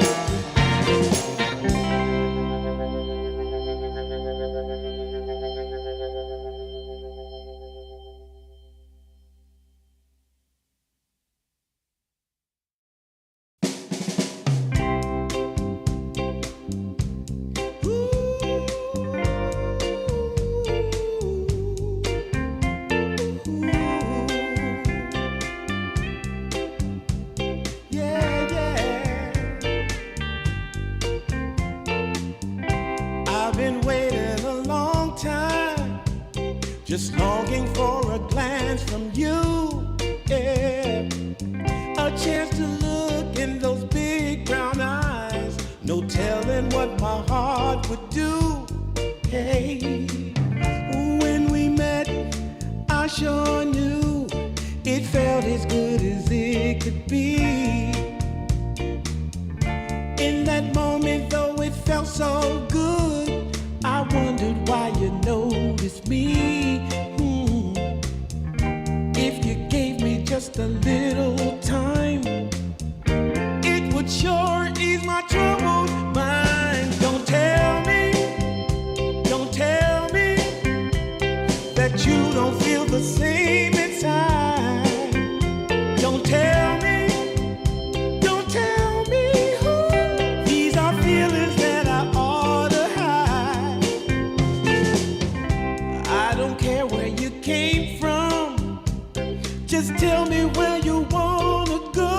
Yeah, yeah. I've been waiting a long time, just longing for a glance be. In that moment, though it felt so good, I wondered why you noticed me. If you gave me just a little time, it would sure ease my troubled mind. Don't tell me that you don't feel the same inside. Don't tell me who. These are feelings that I ought to hide. I don't care where you came from, just tell me where you wanna go.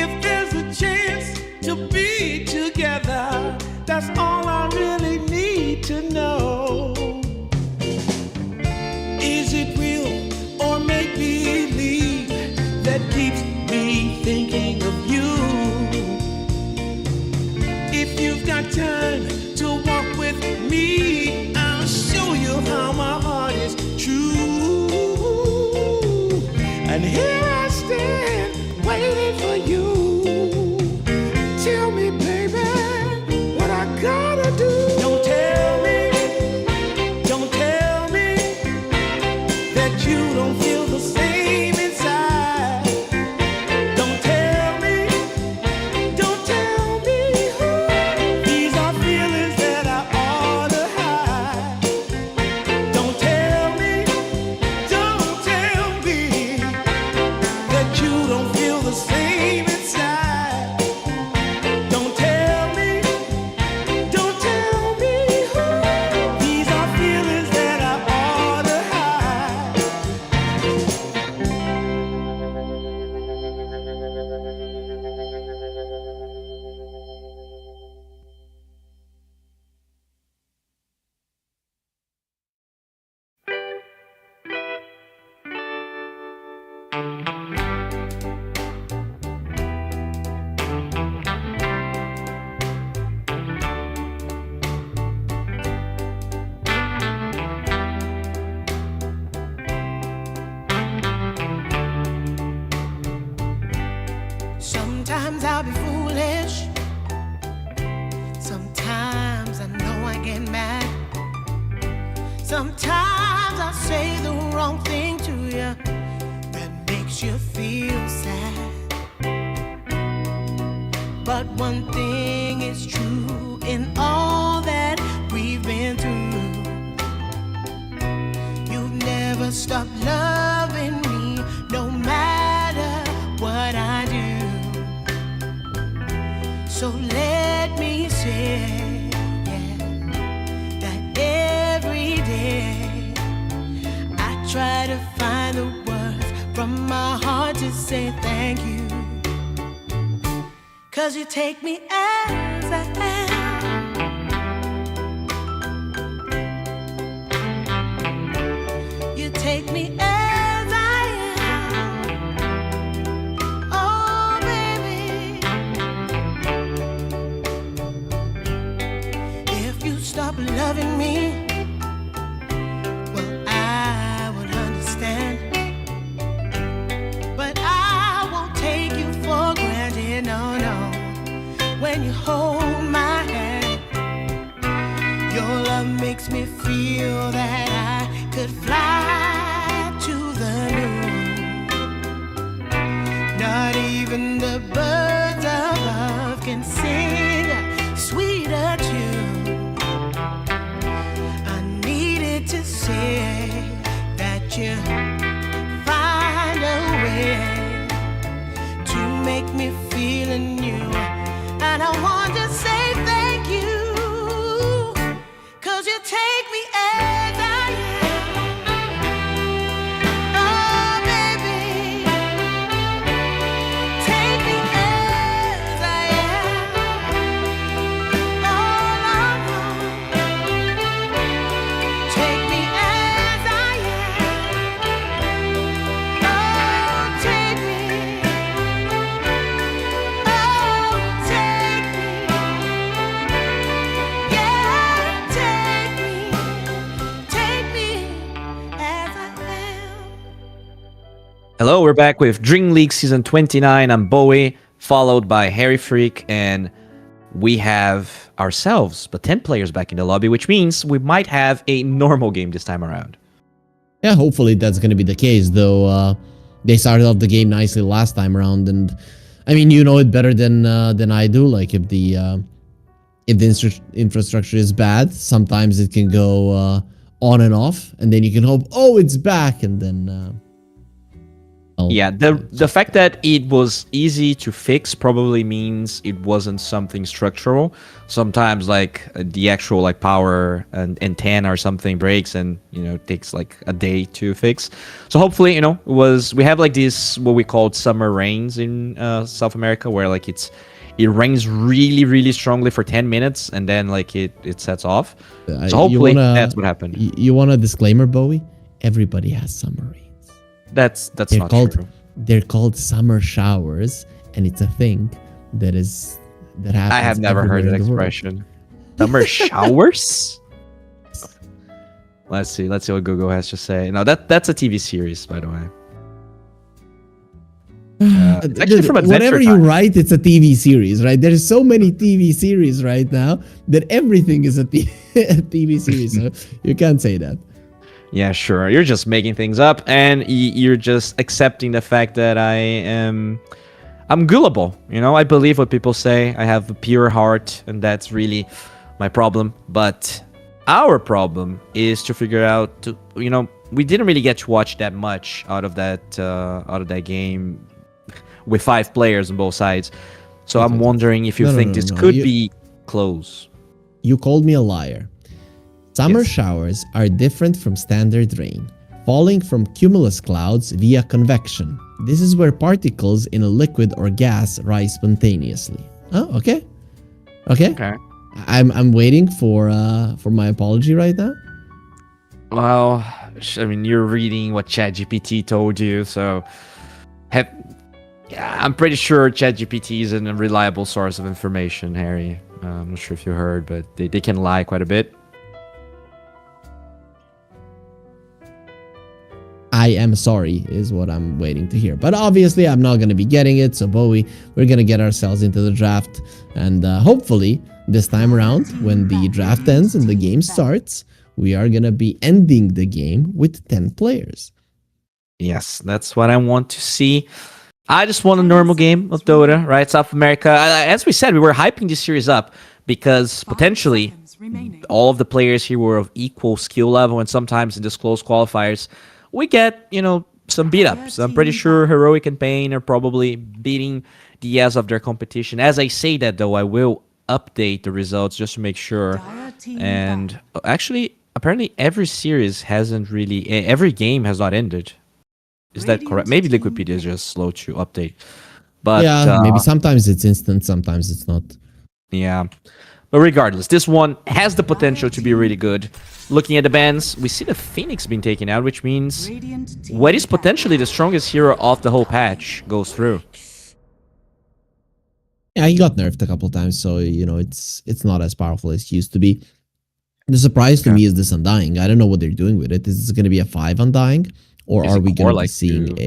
If there's a chance to be together, that's all I really need to know. Is it real or make believe that keeps me thinking of you? If you've got time to walk with me, I'll show you how my heart is true. And here I stand waiting for you. Tell me, baby, what I gotta do. Don't tell me that you don't feel the same inside. Don't tell me who. These are feelings that I ought to hide. Don't tell me that you don't feel the same inside. Don't tell me who. These are feelings that I ought to hide. Sometimes I'll be foolish. Sometimes I know I get mad. Sometimes I say the wrong thing to you that makes you feel sad. But one thing is true in all that we've been through. You've never stopped loving me, no matter what I do. So let me say, that every day I try to find the words from my heart to say thank you. 'Cause you take me as I am. You take me as I am. Oh, baby. If you stop loving me, well, I would understand. But I won't take you for granted, no, no. When you hold my hand, your love makes me feel that I could fly to the moon. Not even the birds above can sing a sweeter tune. I needed to say that you find a way to make me feel anew. And I want to say thank you, 'cause you take me as I am. Oh, baby, take me as I am. Oh, Lord, take me as I am. Oh, take me. Oh, take me. Hello, we're back with Dream League Season 29. I'm Bowie, followed by Harry Freak, and we have ourselves, but 10 players back in the lobby, which means we might have a normal game this time around. Yeah, hopefully that's going to be the case, though they started off the game nicely last time around, and I mean, you know it better than I do. Like, if the infrastructure is bad, sometimes it can go on and off, and then you can hope, oh, it's back, and then... Yeah, the fact that it was easy to fix probably means it wasn't something structural. Sometimes like the actual like power and antenna or something breaks, and it takes like a day to fix. So hopefully we have like this what we called summer rains in South America, where like it rains really strongly for 10 minutes and then like it sets off. So hopefully that's what happened. You want a disclaimer, Bowie? Everybody has summer rains. That's not true. They're called summer showers, and it's a thing that happens. I have never heard that expression. Summer showers? Let's see what Google has to say. No, that's a TV series, by the way. It's actually from Adventure Whatever you Time. write, it's a TV series, right? There's so many TV series right now that everything is a TV series. So you can't say that. Yeah, sure. You're just making things up, and you're just accepting the fact that I'm gullible. I believe what people say. I have a pure heart, and that's really my problem. But our problem is to figure out. We didn't really get to watch that much out of that game with 5 players on both sides. So I'm wondering if you think this could be close. You called me a liar. Summer showers are different from standard rain, falling from cumulus clouds via convection. This is where particles in a liquid or gas rise spontaneously. Oh, okay. Okay. I'm waiting for my apology right now. Well, I mean, you're reading what ChatGPT told you, so I'm pretty sure ChatGPT is a reliable source of information, Harry. I'm not sure if you heard, but they can lie quite a bit. I am sorry is what I'm waiting to hear. But obviously, I'm not going to be getting it. So, Bowie, we're going to get ourselves into the draft. And hopefully, this time around, when the draft ends and the game starts, we are going to be ending the game with 10 players. Yes, that's what I want to see. I just want a normal game of Dota, right? South America. As we said, we were hyping this series up because potentially all of the players here were of equal skill level, and sometimes in this close qualifiers, we get, some beat-ups. I'm pretty sure Heroic and Pain are probably beating the ass of their competition. As I say that, though, I will update the results just to make sure. And actually, apparently every series hasn't really... Every game has not ended. Is that correct? Maybe Liquipedia is just slow to update. But yeah, maybe sometimes it's instant, sometimes it's not. Yeah. But regardless, this one has the potential to be really good. Looking at the bans, we see the Phoenix being taken out, which means what is potentially the strongest hero of the whole patch goes through. Yeah, he got nerfed a couple times, so it's not as powerful as it used to be. The surprise to me is this Undying. I don't know what they're doing with it. Is this going to be a 5 Undying, or are we going to be seeing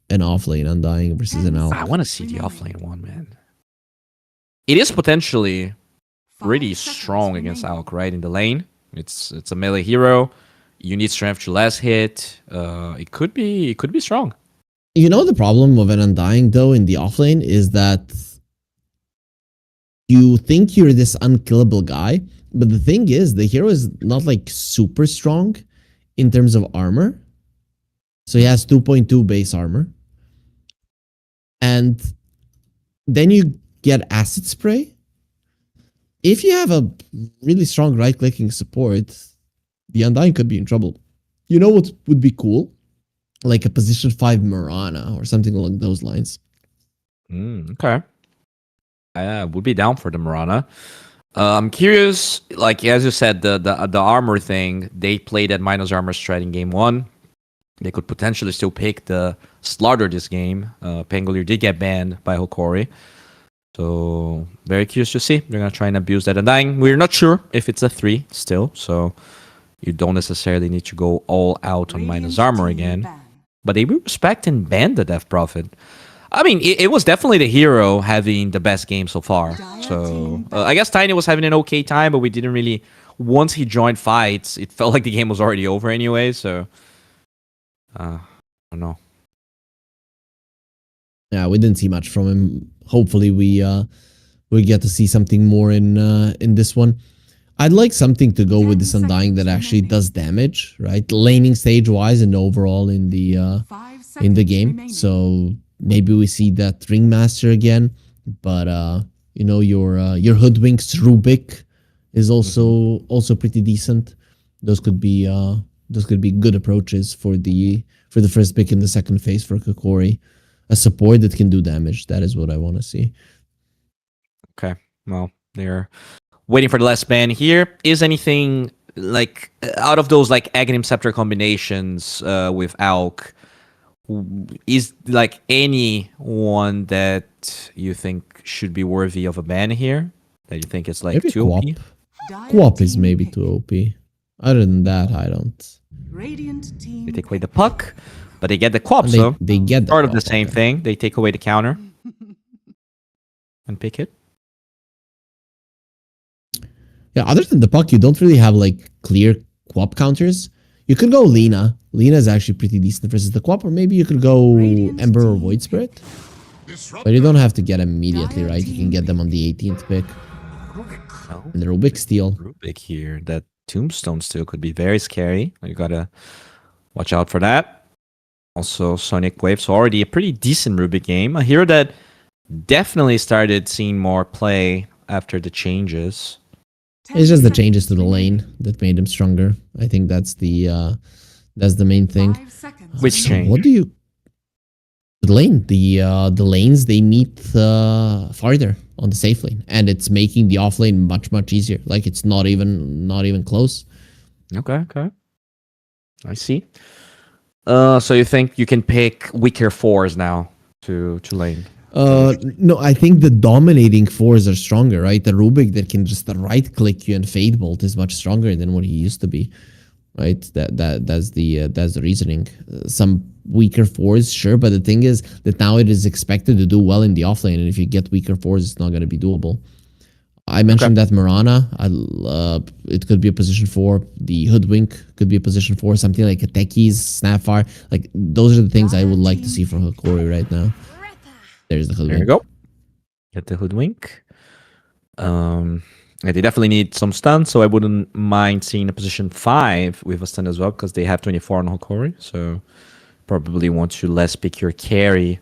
an offlane Undying versus an Elf? I want to see the offlane one, man. It is potentially pretty strong against Alk, right? In the lane, it's a melee hero. You need strength to last hit. It could be strong. The problem of an Undying though in the offlane is that you think you're this unkillable guy, but the thing is the hero is not like super strong in terms of armor. So he has 2.2 base armor, and then you get acid spray. If you have a really strong right-clicking support, the Undying could be in trouble. You know what would be cool? Like a position 5 Mirana or something along those lines. Okay. I would be down for the Mirana. I'm curious, like as you said, the armor thing, they played at minus armor strat in game 1. They could potentially still pick the Slaughter this game. Pangolier did get banned by Hokori. So, very curious to see. They're going to try and abuse that Undying. We're not sure if it's a 3 still, so you don't necessarily need to go all out on minus armor again. but they respect and ban the Death Prophet. I mean, it was definitely the hero having the best game so far. So I guess Tiny was having an okay time, but we didn't really. Once he joined fights, it felt like the game was already over anyway. So I don't know. Yeah, we didn't see much from him. Hopefully, we get to see something more in this one. I'd like something to go with this Undying that actually does damage, right? Laning stage wise and overall in the 5 seconds game. remaining. So maybe we see that Ringmaster again, but you know, your Hoodwinks Rubik is also pretty decent. Those could be good approaches for the first pick in the second phase for Hokori. A support that can do damage. That is what I want to see. Okay, well, they're waiting for the last ban here. Is anything like out of those like Aghanim Scepter combinations with Alk? Is like any one that you think should be worthy of a ban here? That you think is like Maybe too OP? Quap is maybe too OP. Other than that, I don't. Radiant team They take away the puck, but they get the Quap, And so they get part of the Quap, same okay. thing. They take away the counter and pick it. Yeah, other than the puck, you don't really have like clear Quap counters. You could go Lina. Lina is actually pretty decent versus the Quap, or maybe you could go Radiant Ember or team Void Spirit. But you don't have to get them immediately, Dire right? You can get them on the 18th pick. Oh, And the Rubik Steel. Rubik here. That Tombstone still could be very scary. You gotta watch out for that. Also, Sonic Wave's already a pretty decent Rubik game. A hero that definitely started seeing more play after the changes. It's just the changes to the lane that made him stronger. I think that's the main thing. 5 seconds Which So change? what do you? The lane, the lanes they meet farther on the safe lane, and it's making the off lane much easier. Like it's not even close. Okay. I see. So you think you can pick weaker fours now to lane? No, I think the dominating fours are stronger, right? The Rubik that can just right click you and fade bolt is much stronger than what he used to be, right? That's the reasoning. Some weaker fours, sure, but the thing is that now it is expected to do well in the offlane, and if you get weaker fours, it's not going to be doable. I mentioned that Mirana, it could be a position 4. The Hoodwink could be a position 4. Something like a Techies, Snapfire. Like, those are the things I would like to see from Hokori right now. There's the Hoodwink. There you go. Get the Hoodwink. Yeah, they definitely need some stun, so I wouldn't mind seeing a position 5 with a stun as well, because they have 24 on Hokori, so probably want to less pick your carry.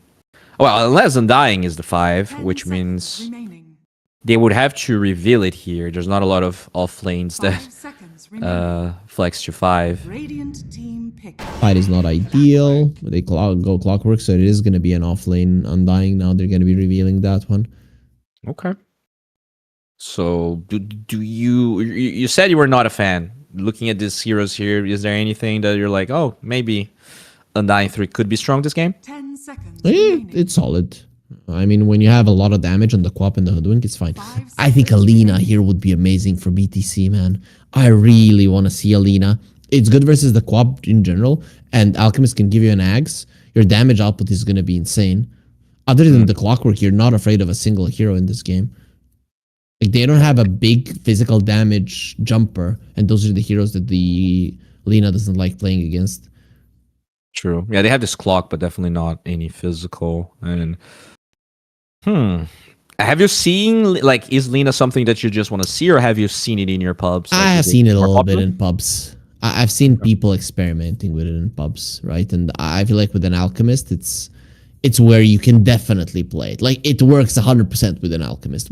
Well, unless Undying is the 5, 10 which seconds means remaining. they would have to reveal it here. There's not a lot of off lanes 5 that seconds remaining. flex to 5. Radiant team pick. Fight is not ideal. They go clockwork, so it is going to be an offlane Undying. Now they're going to be revealing that one. Okay. So, do you said you were not a fan. Looking at these heroes here, is there anything that you're like, oh, maybe Undying 3 could be strong this game? 10 seconds It's remaining. solid. I mean, when you have a lot of damage on the Quap and the Hoodwink, it's fine. 5 I think seconds Alina remaining. here would be amazing for BTC, man. I really want to see Alina. It's good versus the Quap in general, and Alchemist can give you an Axe. Your damage output is going to be insane. Other than the Clockwork, you're not afraid of a single hero in this game. Like, they don't have a big physical damage jumper, and those are the heroes that the Lina doesn't like playing against. True. Yeah, they have this clock, but definitely not any physical. And have you seen, like, is Lina something that you just want to see, or have you seen it in your pubs? Like, I have is seen it a more little bit popular? in pubs. I've seen people experimenting with it in pubs, right? And I feel like with an Alchemist, it's where you can definitely play it. Like, it works 100% with an Alchemist.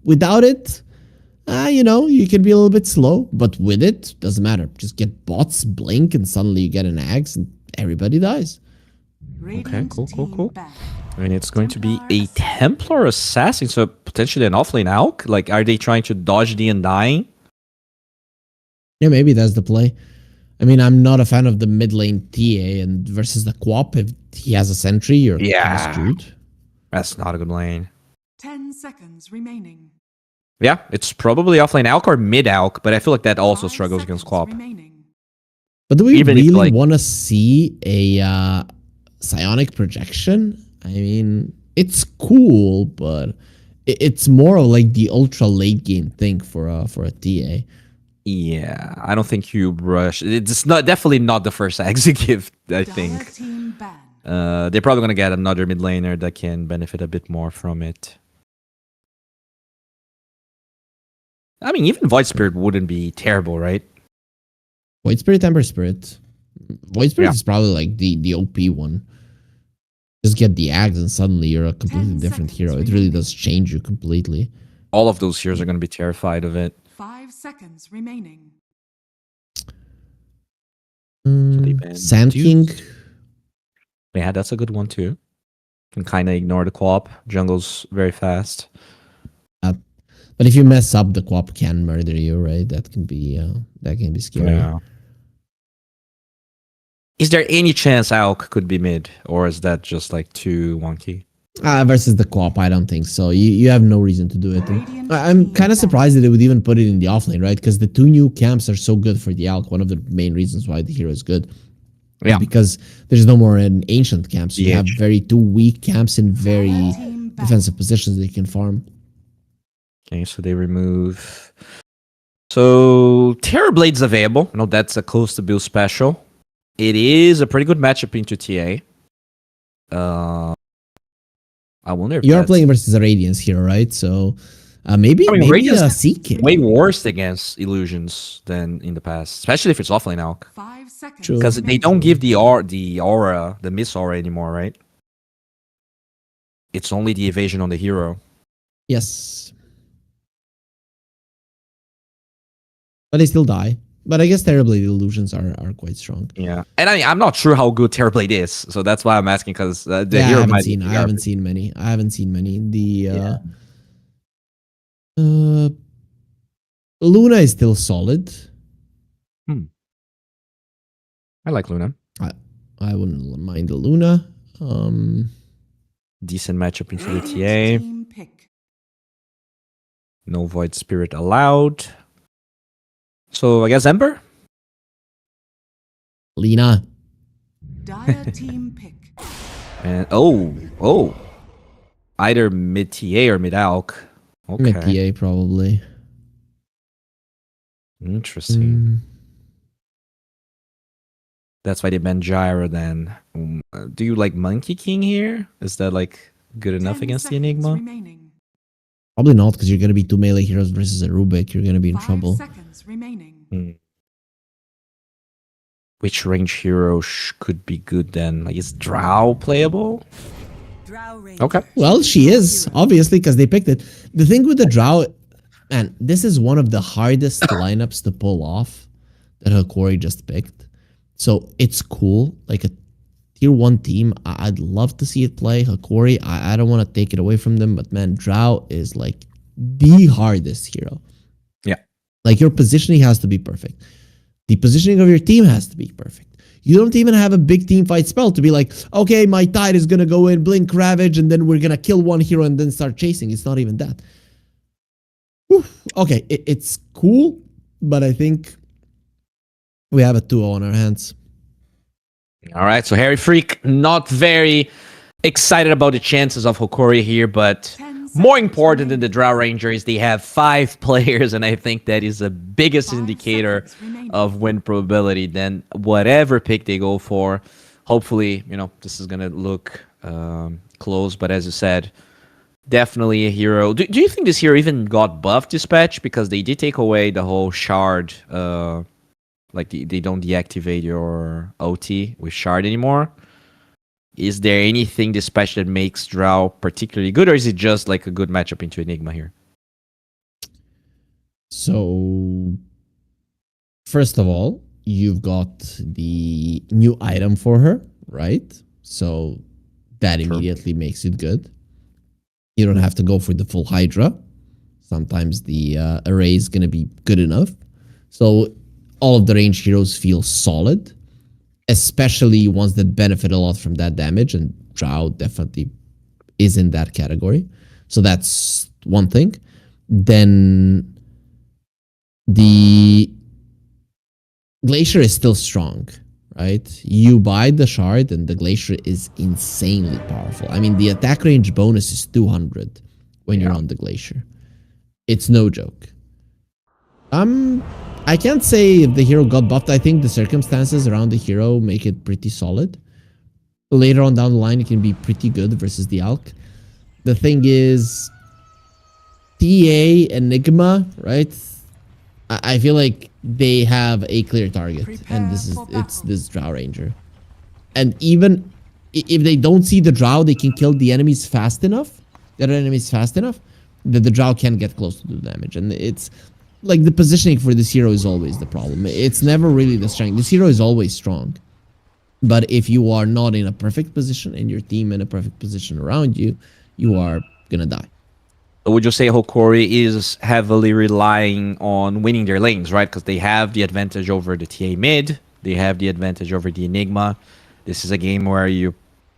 Without it, you know, you can be a little bit slow. But with it, doesn't matter. Just get bots, blink, and suddenly you get an axe, and everybody dies. Radiant cool. team back. I mean, it's going to be a Templar Assassin, so potentially an offlane Alk? Like, are they trying to dodge the Undying? Yeah, maybe that's the play. I mean, I'm not a fan of the mid lane TA, and versus the Quap, if he has a sentry, you're kind Yeah. of screwed. That's not a good lane. 10 seconds remaining. Yeah, it's probably offlane Alk or mid Alk, but I feel like that also 5 struggles against seconds Quap. remaining. But do we Even if, really like- want to see a psionic projection? I mean, it's cool, but it's more of like the ultra late game thing for a TA. Yeah, I don't think you rush. It's not definitely not the first execute. I Dire think team ban. they're probably gonna get another mid laner that can benefit a bit more from it. I mean, even Void Spirit wouldn't be terrible, right? Void Spirit, Ember Spirit. Void Spirit Yeah. is probably like the OP one. Just get the axe and suddenly you're a completely 10 different seconds hero. It really remaining. does change you completely. All of those heroes are gonna be terrified of it. 5 seconds remaining. ban Sand Deuce. King. Yeah, that's a good one too. Can kind of ignore the co-op. Jungle's very fast. But if you mess up, the co-op can murder you, right? That can be scary. Yeah. Is there any chance Alk could be mid, or is that just like too wonky? Versus the co-op, I don't think so. You have no reason to do it. And Radiant I'm team kind of ban. surprised that they would even put it in the offlane, right? Because the 2 new camps are so good for the Alk. One of the main reasons why the hero is good. is Yeah. Because there's no more an ancient camp. So you have Yeah. very 2 weak camps in very Team ban. defensive positions that you can farm. Okay, so they remove. So Terrorblade's available. No, that's a close to build special. It is a pretty good matchup into TA. I wonder if You are that's playing versus a Radiance hero, right? So maybe I mean, maybe Radiance a is Seeking. way worse against illusions than in the past, especially if it's offlane Alk. 5 seconds. True. Because they don't give the aura, the miss aura anymore, right? It's only the evasion on the hero. Yes. But they still die. But I guess terribly the illusions are quite strong. Yeah, and I'm not sure how good Terrorblade is, so that's why I'm asking. Because the Yeah, hero I might be haven't seen many. I haven't seen many. The Yeah. Luna is still solid. I like Luna. I wouldn't mind the Luna. Decent matchup into the Radiant TA. team pick. No Void Spirit allowed. So I guess Ember. Lena. Dire team pick. And either mid TA or mid Alk. Okay, Mid PA probably. interesting. Mm. That's why they banned Gyra then. Do you like Monkey King here? Is that like good enough 10 against the seconds Enigma? remaining. Probably not, because you're gonna be 2 melee heroes versus a Rubik. You're gonna be in 5 trouble. seconds remaining. Hmm. Which range hero could be good then? Like, is Drow playable? Okay. Well, she is, obviously, because they picked it. The thing with the Drow, man, this is one of the hardest lineups to pull off that Hokori just picked. So it's cool. Like a tier 1 team, I'd love to see it play. Hokori, I don't want to take it away from them, but man, Drow is like the hardest hero. Yeah. Like your positioning has to be perfect. The positioning of your team has to be perfect. You don't even have a big team fight spell to be like, okay, my Tide is going to go in, blink Ravage, and then we're going to kill one hero and then start chasing. It's not even that. Whew. Okay, it's cool, but I think we have a 2-0 on our hands. All right. So Harry Freak, not very excited about the chances of Hokori here, but 10 more seconds important than the remaining. Drow Ranger is they have 5 players, and I think that is the biggest 5 indicator seconds remaining. of win probability than whatever pick they go for. Hopefully, this is gonna look close, but as you said, definitely a hero. Do you think this hero even got buffed this patch? Because they did take away the whole shard, like they don't deactivate your OT with shard anymore. Is there anything this patch that makes Drow particularly good, or is it just like a good matchup into Enigma here? So, first of all, you've got the new item for her, right? So that Sure. immediately makes it good. You don't have to go for the full Hydra. Sometimes the array is going to be good enough. So all of the range heroes feel solid, especially ones that benefit a lot from that damage, and Drow definitely is in that category. So that's one thing. Then the Glacier is still strong, right? You buy the shard and the Glacier is insanely powerful. I mean, the attack range bonus is 200 when you're on the Glacier. It's no joke. I can't say if the hero got buffed. I think the circumstances around the hero make it pretty solid. Later on down the line, it can be pretty good versus the Alk. The thing is, TA, Enigma, right? I feel like they have a clear target, and it's this Drow Ranger. And even if they don't see the Drow, they can kill the enemies fast enough. The other enemies fast enough that the Drow can get close to the damage. And it's like the positioning for this hero is always the problem. It's never really the strength. This hero is always strong. But if you are not in a perfect position and your team in a perfect position around you, you are gonna die. Would you say Hokori is heavily relying on winning their lanes, right? Because they have the advantage over the TA mid, they have the advantage over the Enigma. This is a game where you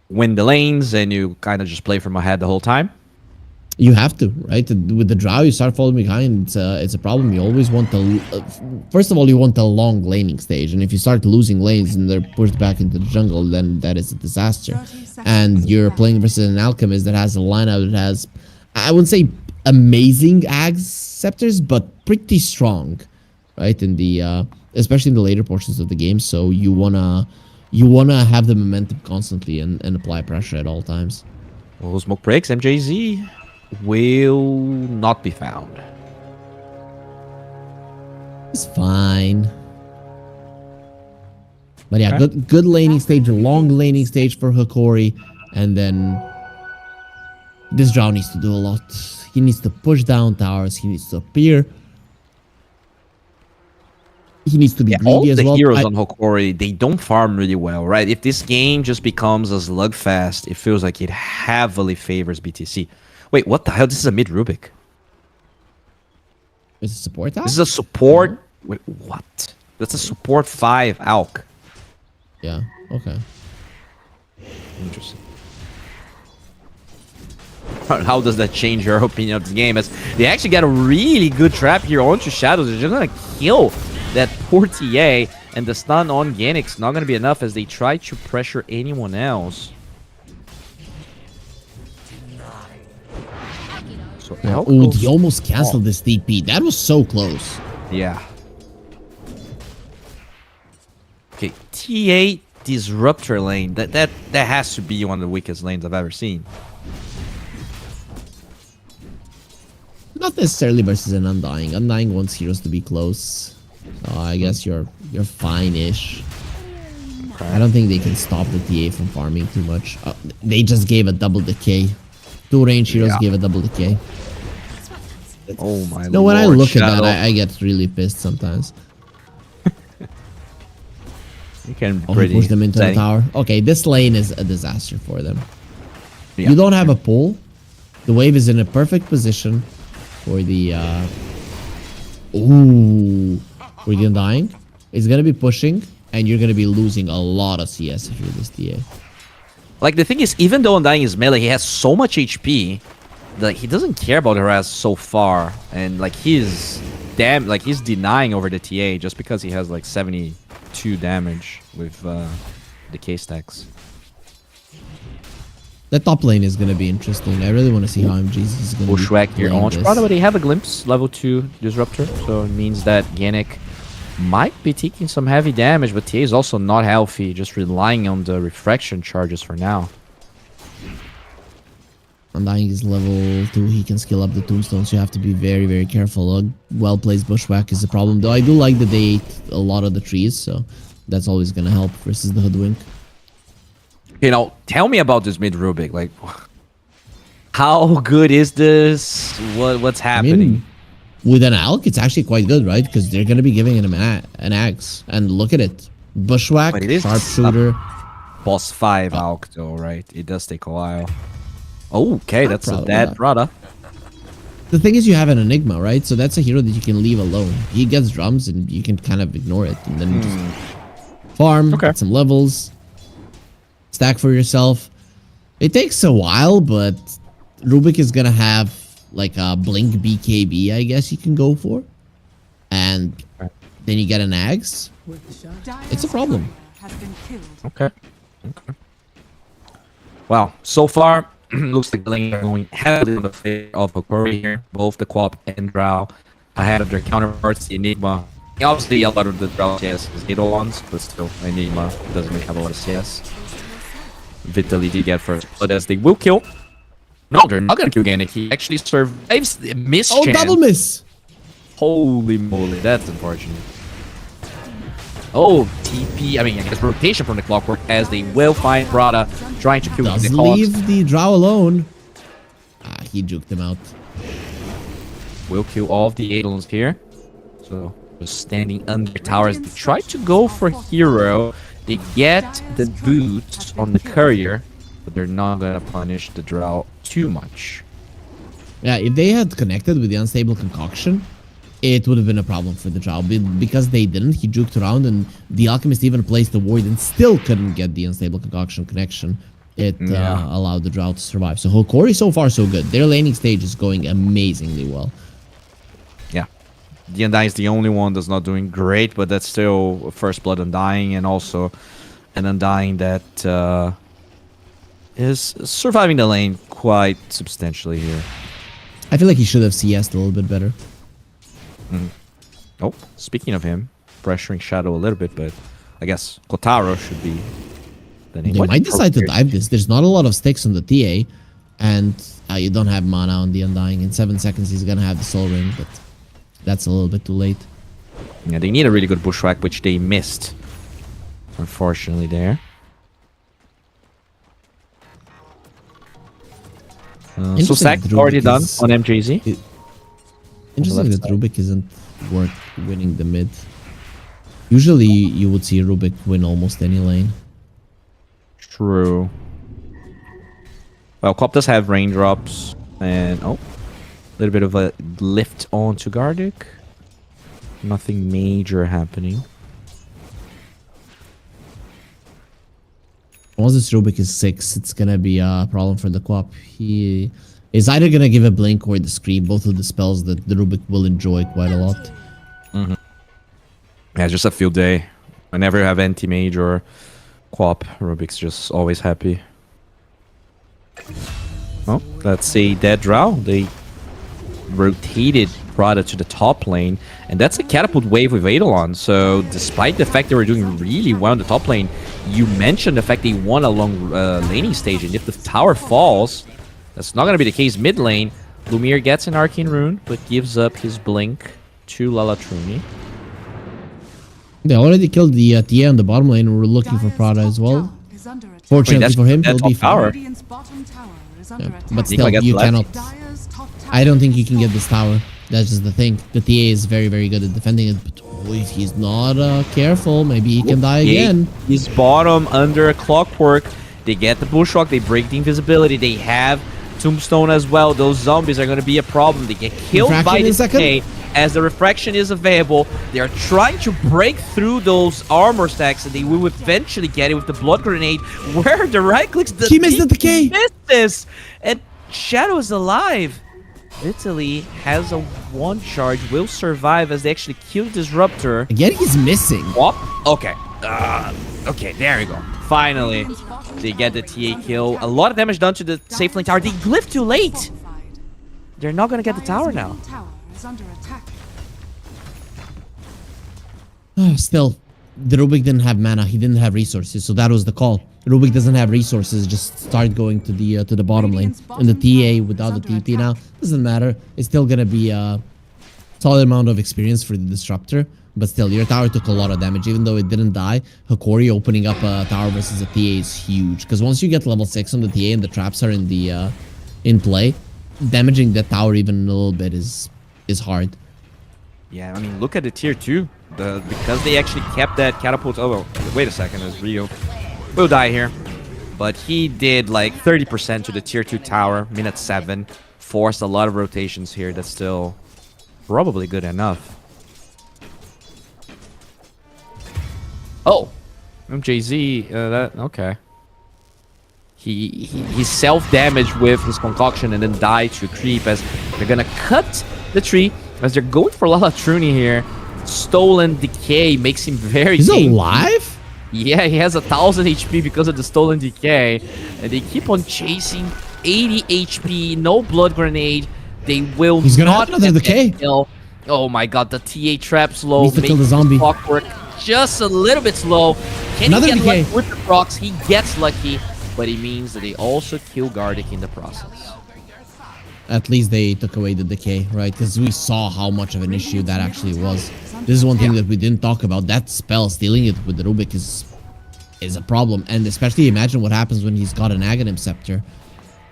win the lanes and you kind of just play from ahead the whole time. You have to, right? With the Drow, you start falling behind. It's a problem. You always want the... first of all, you want a long laning stage. And if you start losing lanes and they're pushed back into the jungle, then that is a disaster. And you're playing versus an Alchemist that has a lineup that has... I wouldn't say amazing Ags scepters, but pretty strong, right? In the... especially in the later portions of the game. So you wanna have the momentum constantly and apply pressure at all times. Well, smoke breaks, MJZ will not be found. It's fine. But yeah, good laning stage, a long laning stage for Hokori. And then this Drow needs to do a lot. He needs to push down towers. He needs to appear. He needs to be greedy all as the well. heroes on Hokori, they don't farm really well, right? If this game just becomes a slugfest, it feels like it heavily favors BTC. Wait, what the hell? This is a mid Rubik. Is it support out? This is a support. Wait, what? That's a support 5 Alk. Yeah, okay. Interesting. How does that change your opinion of this game? As they actually got a really good trap here onto Shadows. They're just gonna kill that poor TA, and the stun on Gannick's not gonna be enough as they try to pressure anyone else. So Oh, he almost canceled this DP. That was so close. Yeah. Okay, TA Disruptor lane. That has to be one of the weakest lanes I've ever seen. Not necessarily versus an Undying. Undying wants heroes to be close. So I guess you're fine-ish. Okay. I don't think they can stop the TA from farming too much. They just gave a double decay. 2 range heroes gave a double decay. Oh my No, when I Lord, look Shadow. at that, I get really pissed sometimes. You can Oh, pretty push them into the upsetting. tower. Okay, this lane is a disaster for them. Yeah. You don't have a pull. The wave is in a perfect position for the for the Undying. It's gonna be pushing, and you're gonna be losing a lot of CS if you're this TA. Like, the thing is, even though Undying is melee, he has so much HP that he doesn't care about harass so far, and like he's denying over the TA just because he has like 72 damage with the K stacks. That top lane is gonna be interesting. I really want to see how MGs is gonna Bushwhack here playing on this. By the way, they have a glimpse, level 2 Disruptor, so it means that Gannick might be taking some heavy damage, but TA is also not healthy, just relying on the refraction charges for now. Undying is level 2. He can skill up the tombstones. You have to be very, very careful. A well-placed Bushwhack is a problem, though. I do like that they ate a lot of the trees, so that's always gonna help versus the Hoodwink. You know, tell me about this mid Rubik. Like, how good is this? What's happening? With an Alk, it's actually quite good, right? Because they're gonna be giving him an axe. And look at it. Bushwhack, But it is sharpshooter. Boss 5 Alk, though, right? It does take a while. Okay, that's a proud of dead that. brother. The thing is, you have an Enigma, right? So that's a hero that you can leave alone. He gets drums, and you can kind of ignore it, and then just farm, get some levels, stack for yourself. It takes a while, but Rubik is gonna have like a Blink BKB, I guess you can go for, and then you get an Axe. It's a problem. Has been killed. Okay. Well, so far, looks like the lane are going heavily in the favor of Hokori here. Both the Quap and Drow ahead of their counterparts, the Enigma. Obviously, a lot of the Drow CS is Eidolons, but still, Enigma doesn't really have a lot of CS. Vitaly did get first, but as they will kill. No, they're not gonna kill Gannick. He actually survives the miss Oh, chance. double miss. Holy moly, that's unfortunate. Oh, TP, I mean, I guess rotation from the Clockwork as they will find Prada trying to kill Does the leave the Drow alone. He juked him out. Will kill all of the Eidolons here. So, just standing under towers. They try to go for hero. They get the boots on the courier, but they're not gonna punish the Drow too much. Yeah, if they had connected with the unstable concoction, it would have been a problem for the Drow. Because they didn't, he juked around, and the Alchemist even placed the ward and still couldn't get the unstable concoction connection. It allowed the Drow to survive. So Hokori so far so good. Their laning stage is going amazingly well. Yeah. The Undying is the only one that's not doing great, but that's still First Blood Undying, and also an Undying that is surviving the lane quite substantially here. I feel like he should have CS'd a little bit better. Oh, speaking of him, pressuring Shadow a little bit, but I guess Kotaro should be... They might decide to dive this. There's not a lot of sticks on the TA, and you don't have mana on the Undying. In 7 seconds, he's gonna have the Soul Ring, but that's a little bit too late. Yeah, they need a really good bushwhack, which they missed, unfortunately, there. So Interesting sack that already Rubik done is- on MJZ. Interesting left that Rubik isn't worth winning the mid. Usually, you would see Rubik win almost any lane. True. Well, Cop does have raindrops, and a little bit of a lift onto Gardic. Nothing major happening. Once this Rubik is 6, it's gonna be a problem for the Quap. He is either gonna give a blink or the scream, both of the spells that the Rubik will enjoy quite a lot. Yeah, just a field day. Whenever you have anti-mage or Quap, Rubik's just always happy. Well, that's a dead Drow. They rotated Prada to the top lane, and that's a catapult wave with Eidolon. So despite the fact they were doing really well in the top lane, you mentioned the fact they won a long laning stage, and if the tower falls, that's not going to be the case mid lane. Lumiere gets an Arcane Rune, but gives up his blink to Lalatruni. They already killed the TA on the bottom lane, and we're looking for Prada as well. Is under attack. Fortunately that's for him, that he'll be top tower. fine. Radiant's bottom tower is under attack. But Nico still, gets you left. cannot... Dire's top tower I don't think you can get this tower. That's just the thing. The TA is very, very good at defending it, but if he's not careful, maybe he can die again. He's bottom under a Clockwork. They get the Bushwalk, they break the invisibility, they have Tombstone as well. Those zombies are going to be a problem. They get killed Refraction by in the a second. TA. As the refraction is available, they are trying to break through those armor stacks, and they will eventually get it with the Blood Grenade, where the right clicks... He missed the decay. Misses! And Shadow is alive. Italy has a 1 charge, will survive as they actually kill the Disruptor. Again, he's missing. Whoop. Okay. Okay, there we go. Finally, they get the TA kill. A lot of damage done to the safe lane tower. They glyphed too late. fortified. They're not gonna get the tower Dire's now. middle tower is under attack. Still, the Rubik didn't have mana. He didn't have resources, so that was the call. Rubik doesn't have resources. Just start going to the bottom lane. And the TA without the TP now doesn't matter. It's still gonna be a solid amount of experience for the Disruptor. But still, your tower took a lot of damage, even though it didn't die. Hokori opening up a tower versus a TA is huge, because once you get level 6 on the TA and the traps are in play, damaging that tower even a little bit is hard. Yeah, I mean, look at the tier 2. Because they actually kept that catapult. Oh, well, wait a second. There's Rio. Will die here. But he did like 30% to the tier 2 tower. Minute 7. Forced a lot of rotations here. That's still probably good enough. Oh, MJZ. Okay. He self-damaged with his concoction and then died to a creep as they're gonna cut the tree as they're going for Lalatruni here. stolen decay makes him very He's dangerous. alive? Yeah, he has 1,000 HP because of the stolen decay. And they keep on chasing 80 HP, no blood grenade. They will He's gonna not have another get that decay. kill. Oh my god, the TA trap slow. Needs to kill the makes zombie. Clockwork just a little bit slow. Can Another he get decay. lucky with the procs? He gets lucky, but it means that they also kill Gardic in the process. At least they took away the decay, right? Because we saw how much of an issue that actually was. This is one thing that we didn't talk about. That spell, stealing it with the Rubik is a problem. And especially imagine what happens when he's got an Aghanim Scepter.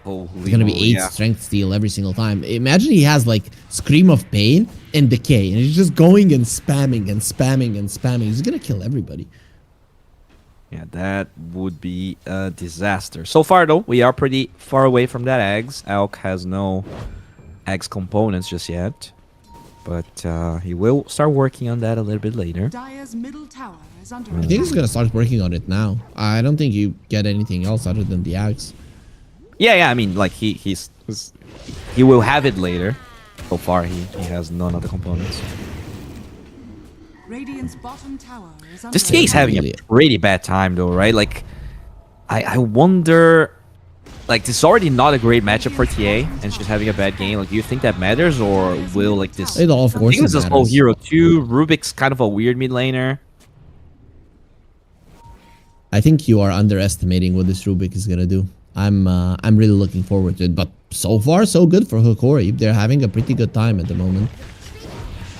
It's gonna be 8 strength steal every single time. Imagine he has like Scream of Pain and Decay, and he's just going and spamming and spamming and spamming. He's gonna kill everybody. Yeah, that would be a disaster. So far, though, we are pretty far away from that Ags. Alk has no Ags components just yet. But he will start working on that a little bit later. Dire's middle tower is under I think attack. he's gonna start working on it now. I don't think you get anything else other than the axe. Yeah, I mean, like, he will have it later. So far, he has none of the components. Radiant's bottom tower is under This TA is having a Really? pretty bad time, though, right? Like, I wonder... Like, this is already not a great matchup for TA, and she's having a bad game. Like, do you think that matters, or will, like, this... It all, of course, I think it's it a slow matters. hero, too. Rubik's kind of a weird mid laner. I think you are underestimating what this Rubik is gonna do. I'm really looking forward to it. But so far, so good for Hokori. They're having a pretty good time at the moment.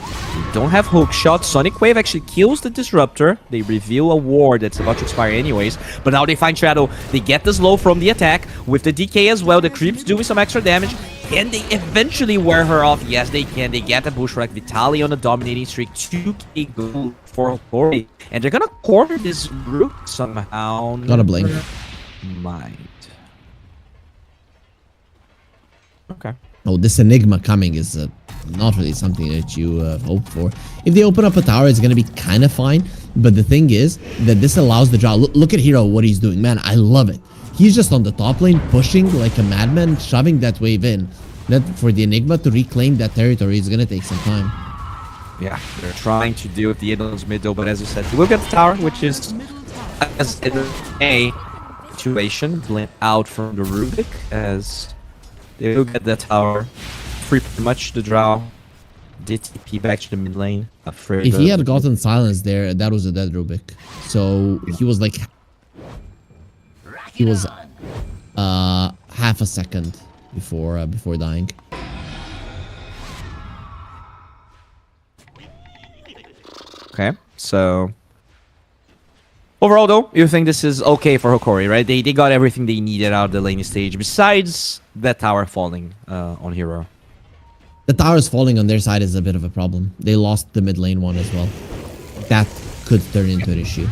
They don't have hook shot. Sonic Wave actually kills the Disruptor. They reveal a ward that's about to expire anyways. But now they find Shadow. They get the slow from the attack. With the DK as well, the creeps doing some extra damage. Can they eventually wear her off? Yes, they can. They get the Bushwhack. Vitaly on a dominating streak. 2k gold for Hokori. And they're gonna corner this rook somehow. Gotta blink. Might. Okay. Oh, this Enigma coming is not really something that you hope for. If they open up a tower, it's going to be kind of fine. But the thing is that this allows the draw. Look at Hero, what he's doing. Man, I love it. He's just on the top lane, pushing like a madman, shoving that wave in. That for the Enigma to reclaim that territory is going to take some time. Yeah, they're trying to deal with the Idol's mid though, but as you said, they will get the tower, which is as in a situation, blend out from the Rubik, as they will get that tower. Free pretty much the draw. DTP back to the mid lane. Afraid If he of- had gotten silence there, that was a dead Rubik. So he was like... He was half a second before dying. Okay, so overall though, you think this is okay for Hokori, right? They got everything they needed out of the laning stage, besides that tower falling on Hero. The towers falling on their side is a bit of a problem. They lost the mid lane one as well. That could turn into an issue.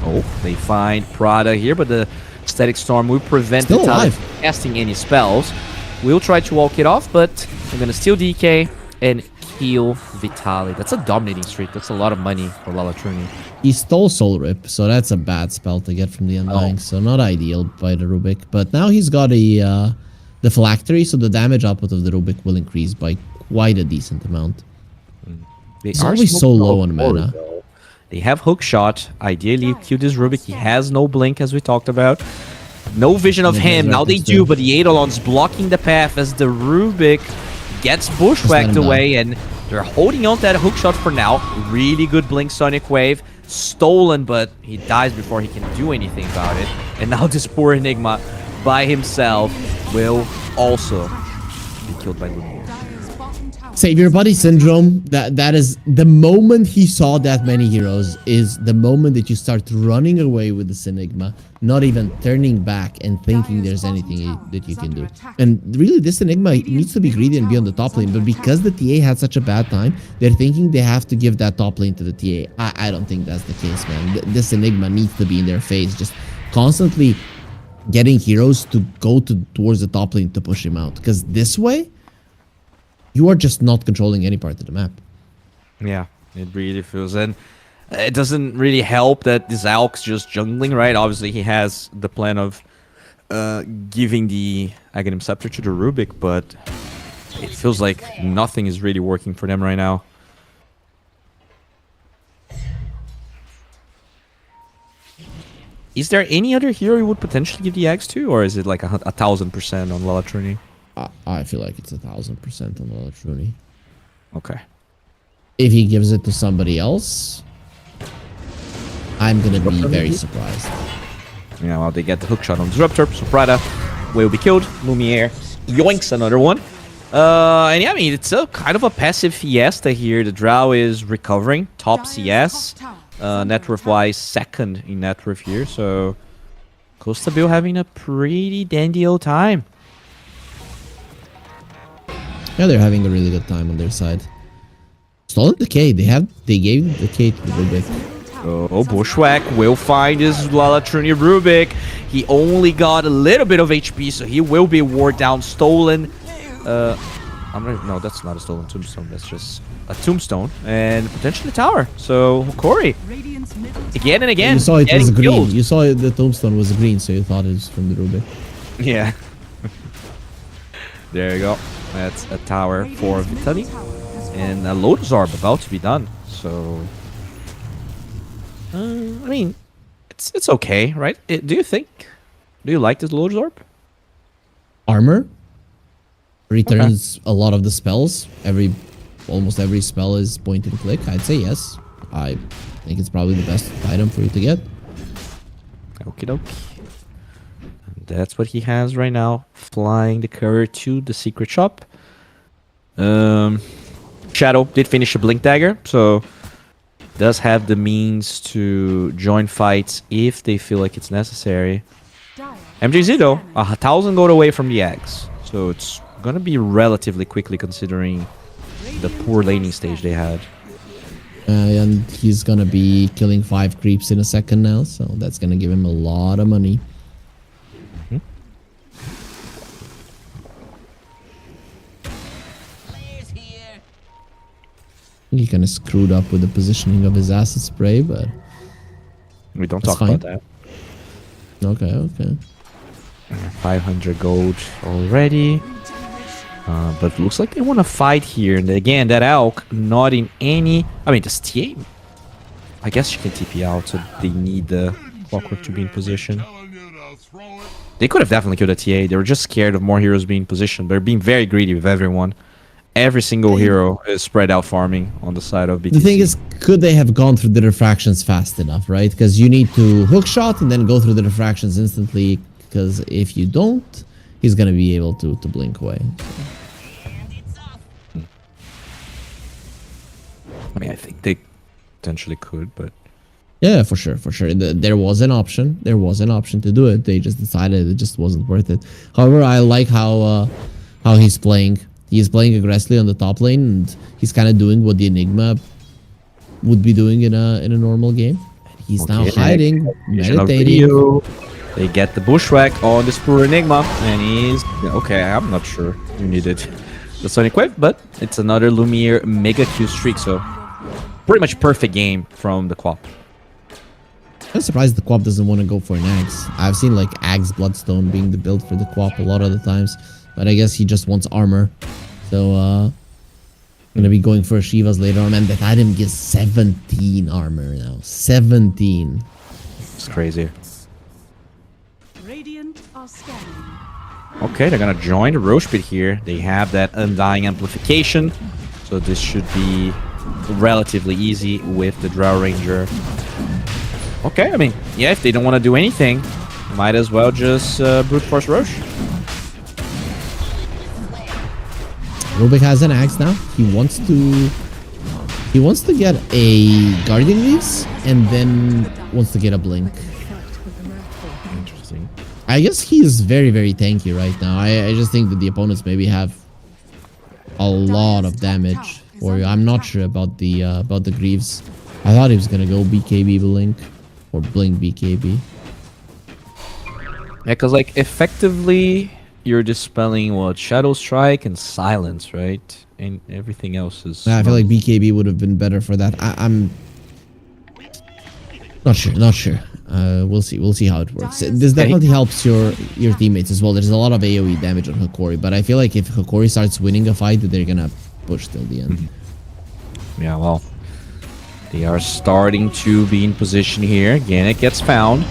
Oh, they find Prada here, but the Static Storm will prevent Still Vitaly alive. from casting any spells. We'll try to walk it off, but I'm gonna steal DK and kill Vitaly. That's a dominating streak. That's a lot of money for Lalatruni. He stole Soul Rip, so that's a bad spell to get from the Undying. Oh. So not ideal by the Rubik. But now he's got a the Phylactery, so the damage output of the Rubik will increase by quite a decent amount. They He's are always so smoking low out on Hokori, mana. though. They have hook shot. Ideally, kill this Rubik. He has no blink, as we talked about. No vision of No him. Now they Berserkers do, too. but the Eidolon's blocking the path as the Rubik gets let bushwhacked him away, and they're holding on to that hook shot for now. Really good blink Sonic Wave. Stolen, but he dies before he can do anything about it. And now this poor Enigma by himself will also be killed by Lumiere. Dire's bottom tower Save your body syndrome. That is the moment he saw that many heroes is the moment that you start running away with this Enigma, not even turning back and thinking there's anything that you can do. And really, this Enigma needs to be greedy and be on the top lane. But because the TA had such a bad time, they're thinking they have to give that top lane to the TA. I don't think that's the case, man. This Enigma needs to be in their face, just constantly getting heroes to go towards the top lane to push him out. Because this way, you are just not controlling any part of the map. Yeah, it really feels, and it doesn't really help that this Alk's just jungling, right? Obviously, he has the plan of giving the Aghanim Scepter to the Rubik, but it feels like nothing is really working for them right now. is there any other hero you would potentially give the axe to, or is it like 1,000% on Lalatrini? I feel like it's 1,000% on Lalatrini. Okay. If he gives it to somebody else, I'm gonna be very surprised. Yeah, well, they get the hook shot on Disruptor, so Prada will be killed. Lumiere yoinks another one. And yeah, I mean, it's a kind of a passive Fiesta here. The Drow is recovering, top CS. Net worth-wise, second in net worth here, so Costa Bill having a pretty dandy old time. Yeah, they're having a really good time on their side. Stolen Decay, they gave the Decay to Rubik. Oh, Bushwhack will find his Lalatrini Rubik. He only got a little bit of HP, so he will be wore down. Stolen. No, that's not a stolen tombstone. That's just a tombstone and potentially a tower. So Hokori again and again. You saw it was green. Killed. You saw the tombstone was green, so you thought it was from the Rubik. Yeah. There you go. That's a tower for Vitaly. And a Lotus Orb about to be done. So, I mean, it's okay, right? Do you like this Lotus Orb? Armor returns a lot of the spells. Almost every spell is point and click. I'd say yes. I think it's probably the best item for you to get. Okie dokie. That's what he has right now. Flying the courier to the secret shop. Shadow did finish a Blink Dagger, so does have the means to join fights if they feel like it's necessary. MJZ though, 1,000 gold away from the Axe, so it's gonna be relatively quickly considering the poor laning stage they had. And he's gonna be killing 5 creeps in a second now, so that's gonna give him a lot of money. He kind of screwed up with the positioning of his acid spray, but We don't that's talk fine. about that. Okay. 500 gold already. But it looks like they want to fight here. And again, that Elk not in any... I mean, this TA... I guess she can TP out, so they need the Clockwork to be in position. They could have definitely killed a TA. They were just scared of more heroes being in position. They're being very greedy with everyone. Every single hero is spread out farming on the side of BTC. The thing is, could they have gone through the refractions fast enough, right? Because you need to hook shot and then go through the refractions instantly. Because if you don't, he's going to be able to blink away. So. I mean, I think they potentially could, but... Yeah, for sure. There was an option. There was an option to do it. They just decided it just wasn't worth it. However, I like how he's playing. He's playing aggressively on the top lane, and he's kind of doing what the Enigma would be doing in a normal game. He's now hiding, meditating. They get the Bushwhack on this poor Enigma, and he's... Okay, I'm not sure you needed the Sonic Wave, but it's another Lumiere Mega Q streak, so pretty much perfect game from the Quap. I'm surprised the Quap doesn't want to go for an Axe. I've seen like Axe Bloodstone being the build for the Quap a lot of the times, but I guess he just wants armor. So, gonna be going for Shivas later on, and that item gives 17 armor now. 17. It's crazy. Radiant are scanning. Okay, they're gonna join the Roche Pit here. They have that Undying Amplification, so this should be relatively easy with the Drow Ranger. Okay, I mean, yeah, if they don't want to do anything, might as well just brute force Roche. Rubik has an axe now. He wants to get a Guardian Leaves and then wants to get a Blink. Interesting. I guess he is very, very tanky right now. I just think that the opponents maybe have a lot of damage for you. I'm not sure about the Greaves. I thought he was gonna go BKB Blink or Blink BKB. Yeah, because like effectively you're dispelling what Shadow Strike and Silence, right? And everything else is... I feel like BKB would have been better for that. I'm not sure. We'll see how it works. This definitely helps your teammates as well. There's a lot of AoE damage on Hokori, but I feel like if Hokori starts winning a fight, they're gonna push till the end. Yeah, well, they are starting to be in position here. Again, it gets found.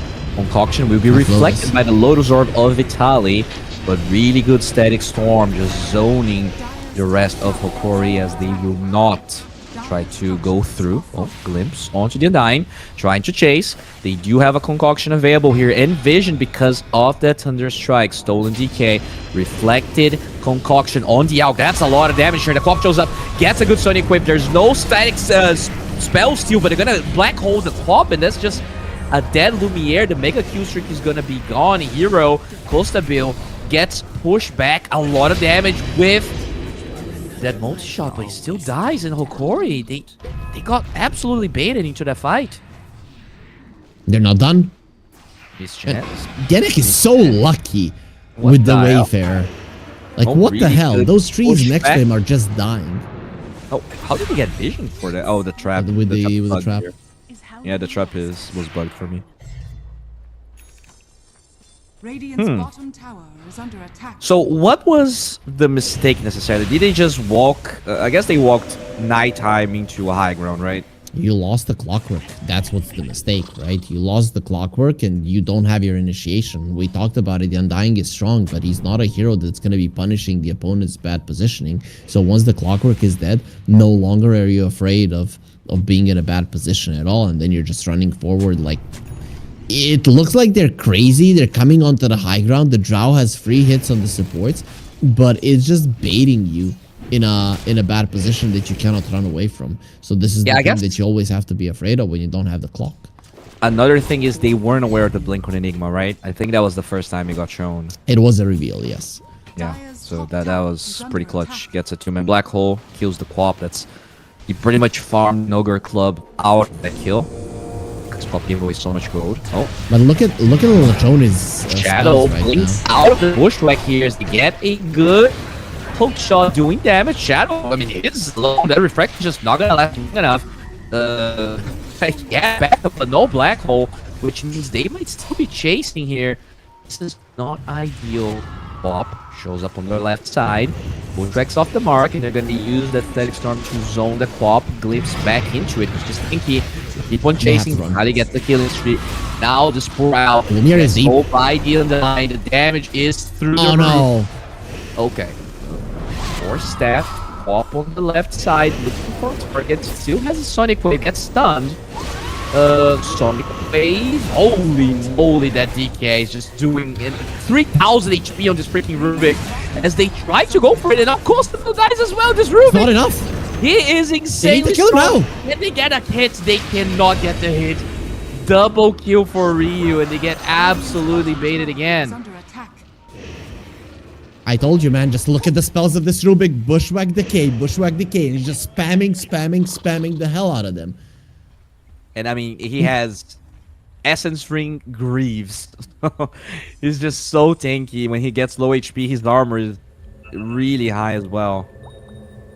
Concoction will be Lotus. reflected by the Lotus Orb of Vitali, but really good Static Storm just zoning the rest of Hokori as they will not try to go through. Oh, glimpse onto the Undying, trying to chase. They do have a Concoction available here and Vision because of that Thunder Strike. Stolen DK, reflected Concoction on the Alk. That's a lot of damage here. The clock shows up, gets a good Sonic Whip. There's no static spell steal, but they're gonna black hole the top, and that's just a dead Lumiere. The Mega Q streak is gonna be gone. Hero, Costa Bill gets pushed back. A lot of damage with that multi-shot, but he still dies. And Hokori, they got absolutely baited into that fight. They're not done. His chance. Genek is so lucky with the the hell? Wayfarer. Like, Oh, what the really hell? good Those trees push next back. to him are just dying. Oh, how did he get vision for that? Oh, the trap. With the bugged trap. here. Yeah, the trap was bugged for me. Radiant's bottom tower is under attack. So what was the mistake necessarily? Did they just walk? I guess they walked nighttime into a high ground, right? You lost the clockwork. That's what's the mistake, right? You lost the clockwork and you don't have your initiation. We talked about it. The Undying is strong, but he's not a hero that's going to be punishing the opponent's bad positioning. So once the clockwork is dead, no longer are you afraid of being in a bad position at all. And then you're just running forward like... It looks like they're crazy. They're coming onto the high ground. The Drow has free hits on the supports, but it's just baiting you in a bad position that you cannot run away from. So this is the I thing guess- that you always have to be afraid of when you don't have the clock. Another thing is they weren't aware of the blink on Enigma, right? I think that was the first time it got shown. It was a reveal, yes. Yeah, so that was pretty clutch. Gets a 2-man black hole, kills the Quap. He pretty much farmed Nogger Club out of that kill. Because Quap gave away so much gold. Oh, But look at Latrone's Shadow spells right blinks now. out of the bushwhack here as they get a good poke shot doing damage. Shadow, I mean, it is low. That refraction just not gonna last long enough. Yeah, back up, but no black hole, which means they might still be chasing here. This is not ideal. Bop shows up on their left side. Bushwhack's off the mark, and they're gonna use that Static Storm to zone the Quap. Glimpse back into it, which is Pinky. Keep on chasing. run. How they get the killing streak. Now just pour out. Lumiere is deep. Oh, by the line. The damage is through the Oh roof. no. Okay. Four staff. Quap on the left side. Looking for a target. Still has a Sonic Wave. Gets stunned. Sonic Wave. Holy moly, that DK is just doing 3,000 HP on this freaking Rubik as they try to go for it. And of course, the dies as well. This Rubik. Not enough. He is insane. They need to kill him now. When they get a hit, they cannot get the hit. Double kill for Ryu, and they get absolutely baited Is again. under attack. I told you, man, just look at the spells of this Rubik. Bushwhack Decay, Bushwhack Decay. And he's just spamming the hell out of them. And I mean, he has Essence Ring Greaves. He's just so tanky. When he gets low HP, his armor is really high as well.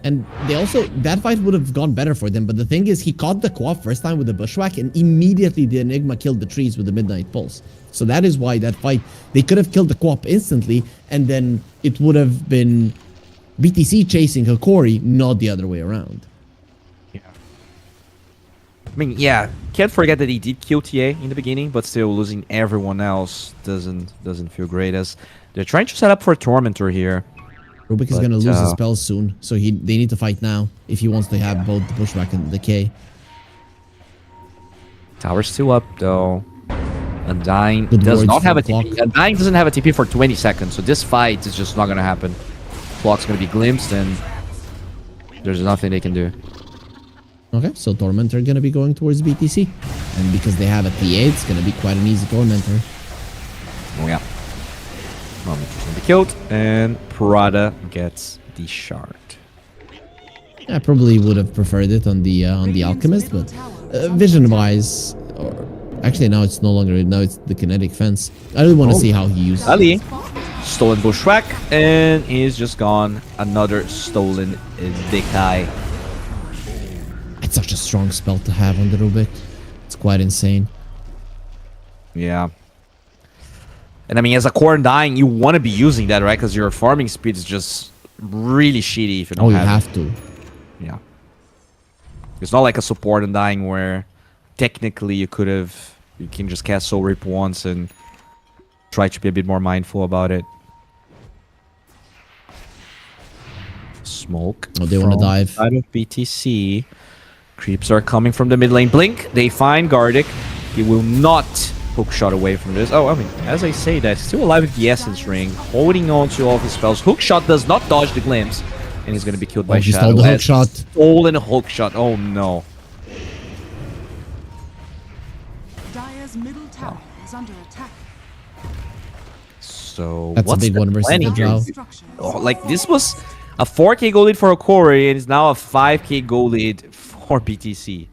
And they also, that fight would have gone better for them. But the thing is, he caught the Quap first time with the Bushwhack, and immediately the Enigma killed the trees with the Midnight Pulse. So that is why that fight, they could have killed the Quap instantly, and then it would have been BTC chasing Hokori, not the other way around. I mean, yeah, can't forget that he did kill TA in the beginning, but still losing everyone else doesn't feel great. As they're trying to set up for a Tormentor here. Rubik is But, going to lose his spells soon, so they need to fight now if he wants to have both the Bushwhack and the Decay. Tower's still up though. Undying Good does words not have a from TP. Clock. Undying doesn't have a TP for 20 seconds, so this fight is just not gonna happen. Clock's gonna be glimpsed, and there's nothing they can do. Okay, so Tormentor going to be going towards BTC. And because they have a TA, it's going to be quite an easy Tormentor. Oh yeah. Moment to be killed, and Prada gets the shard. I probably would have preferred it on the Alchemist, but vision-wise, or actually now it's no longer, now it's the kinetic fence. I really want to see how he uses it. Ali, stolen Bushwhack, and he's just gone. Another stolen Decay. It's such a strong spell to have on the Rubik. It's quite insane. Yeah. And I mean, as a core Undying, you want to be using that, right? Because your farming speed is just really shitty if you don't Oh, you have it. have to. Yeah. It's not like a support Undying where technically you could have You can just cast Soul Rip once and try to be a bit more mindful about it. Smoke. Oh, they want to dive. Out of BTC. Creeps are coming from the mid lane. Blink. They find Gardic. He will not hookshot away from this. Oh, I mean, as I say that, still alive with the Essence Ring, holding on to all of his spells. Hookshot does not dodge the glimpse, and he's going to be killed by he Shadow. stole the hookshot. Stolen hookshot. Oh no. Dire's middle tower is under attack. So That's a what's big the one versus plan the here? Drow. Structures. Oh, like this was a 4k gold lead for Hokori, and it's now a 5k gold lead for BTC.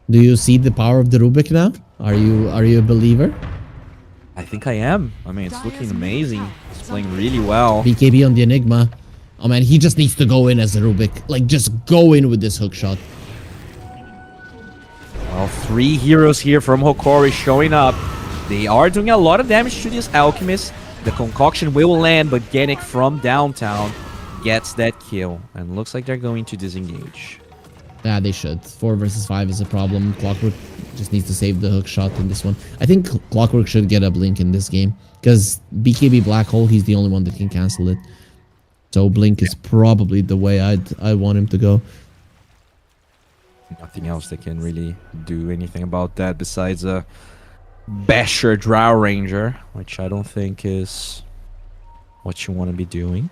Do you see the power of the Rubik now? Are you a believer? I think I am. I mean, it's looking amazing. It's playing really well. BKB on the Enigma. Oh man, he just needs to go in as a Rubik. Like, just go in with this hookshot. Well, 3 heroes here from Hokori showing up. They are doing a lot of damage to this Alchemist. The concoction will land, but Genic from downtown gets that kill. And looks like they're going to disengage. Yeah, they should. 4 versus 5 is a problem. Clockwork just needs to save the hookshot in this one. I think Clockwork should get a Blink in this game, because BKB Black Hole, he's the only one that can cancel it. So Blink is probably the way I want him to go. Nothing else they can really do anything about that besides a Basher Drow Ranger, which I don't think is what you want to be doing.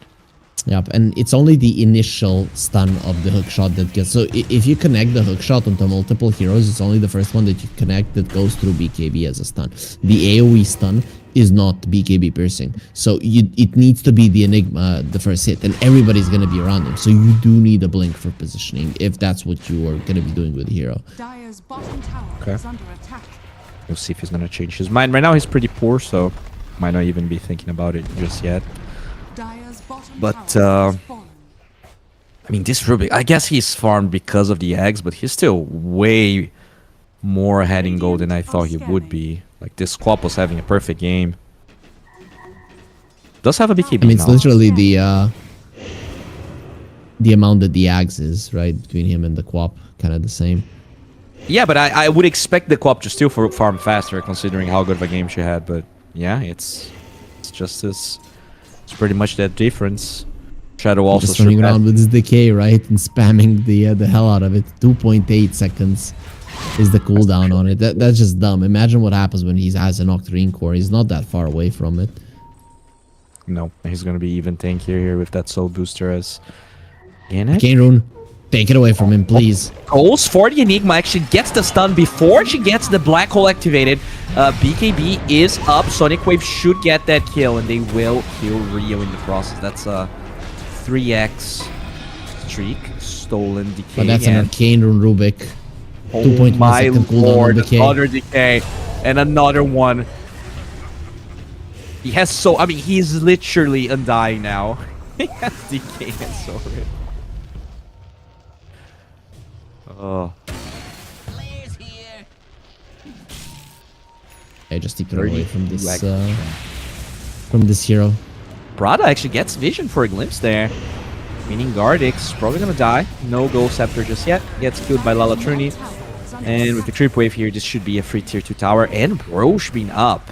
Yep, and it's only the initial stun of the hookshot that gets... So if you connect the hookshot onto multiple heroes, it's only the first one that you connect that goes through BKB as a stun. The AoE stun is not BKB piercing. So it needs to be the Enigma, the first hit, and everybody's going to be around him. So you do need a Blink for positioning if that's what you are going to be doing with the hero. Dire's bottom tower Okay. is under attack. We'll see if he's going to change his mind. Right now he's pretty poor, so might not even be thinking about it just yet. Dire's bottom But, tower has fallen. I mean, this Rubik, I guess he's farmed because of the eggs, but he's still way more ahead in gold than I thought he would be. Like, this Quap was having a perfect game. Does have a BKB I mean, it's now. literally the amount that the Ags is, right? Between him and the Quap, kind of the same. Yeah, but I would expect the Quap to still farm faster, considering how good of a game she had. But yeah, it's just this. It's pretty much that difference. Shadow also Just running surpassed- around with his decay, right? And spamming the hell out of it. 2.8 seconds is the cooldown on it. That's just dumb. Imagine what happens when he has an Octarine core. He's not that far away from it. No, he's gonna be even tankier here with that soul booster as Genic. Arcane Rune, take it away from him, please. Goes for the Enigma, actually gets the stun before she gets the black hole activated. BKB is up. Sonic Wave should get that kill, and they will kill Rio in the process. That's a 3x streak. Stolen decay. But that's an and Arcane Rune Rubik. oh 2.1 my second cooldown on lord, decay. another decay. And another one. He has so... I mean, he's literally undying now. He has decay and so rip. Oh. I just take it away from this Like- hero. Brada actually gets vision for a glimpse there. Meaning Gardic's probably gonna die. No Gold Scepter just yet. Gets killed by Lala Truni. And with the creep wave here, this should be a free tier 2 tower. And Roche being up.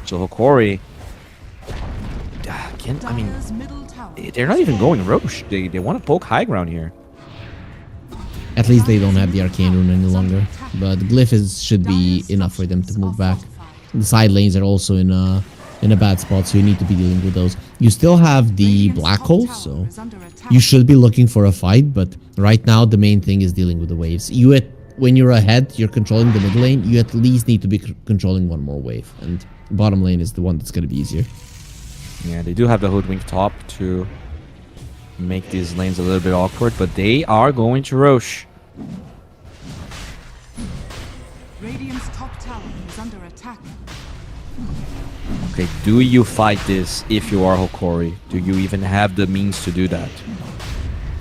So Hokori... Again, I mean, Dire's middle tower they're not even going Roche. They want to poke high ground here. At least they don't have the Arcane Rune any longer. But Glyph should be enough for them to move back. The side lanes are also in a bad spot, so you need to be dealing with those. You still have the Radiant's black top hole, tower so is under attack. you should be looking for a fight, but right now the main thing is dealing with the waves. When you're ahead, you're controlling the mid lane, you at least need to be controlling one more wave, and bottom lane is the one that's going to be easier. Yeah, they do have the Hoodwink top to make these lanes a little bit awkward, but they are going to Roche. Radiant's top tower is under attack. Okay, do you fight this if you are Hokori? Do you even have the means to do that?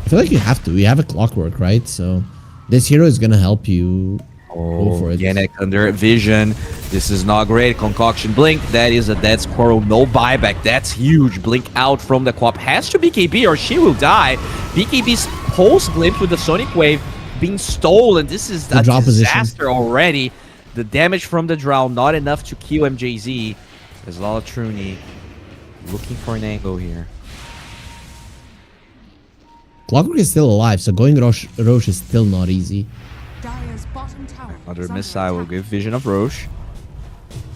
I feel like you have to. You have a Clockwork, right? So this hero is going to help you go for it. Genic under vision. This is not great. Concoction Blink. That is a dead squirrel. No buyback. That's huge. Blink out from the Quap. Has to BKB or she will die. BKB's pulse glimpse with the Sonic Wave being stolen. This is a drop position. disaster already. the damage from the drow not enough to kill MJZ. There's Lalatruni looking for an angle here. Clockwork is still alive, so going Roche is still not easy. Dire's bottom tower Another is under missile will attack. give Vision of Roche.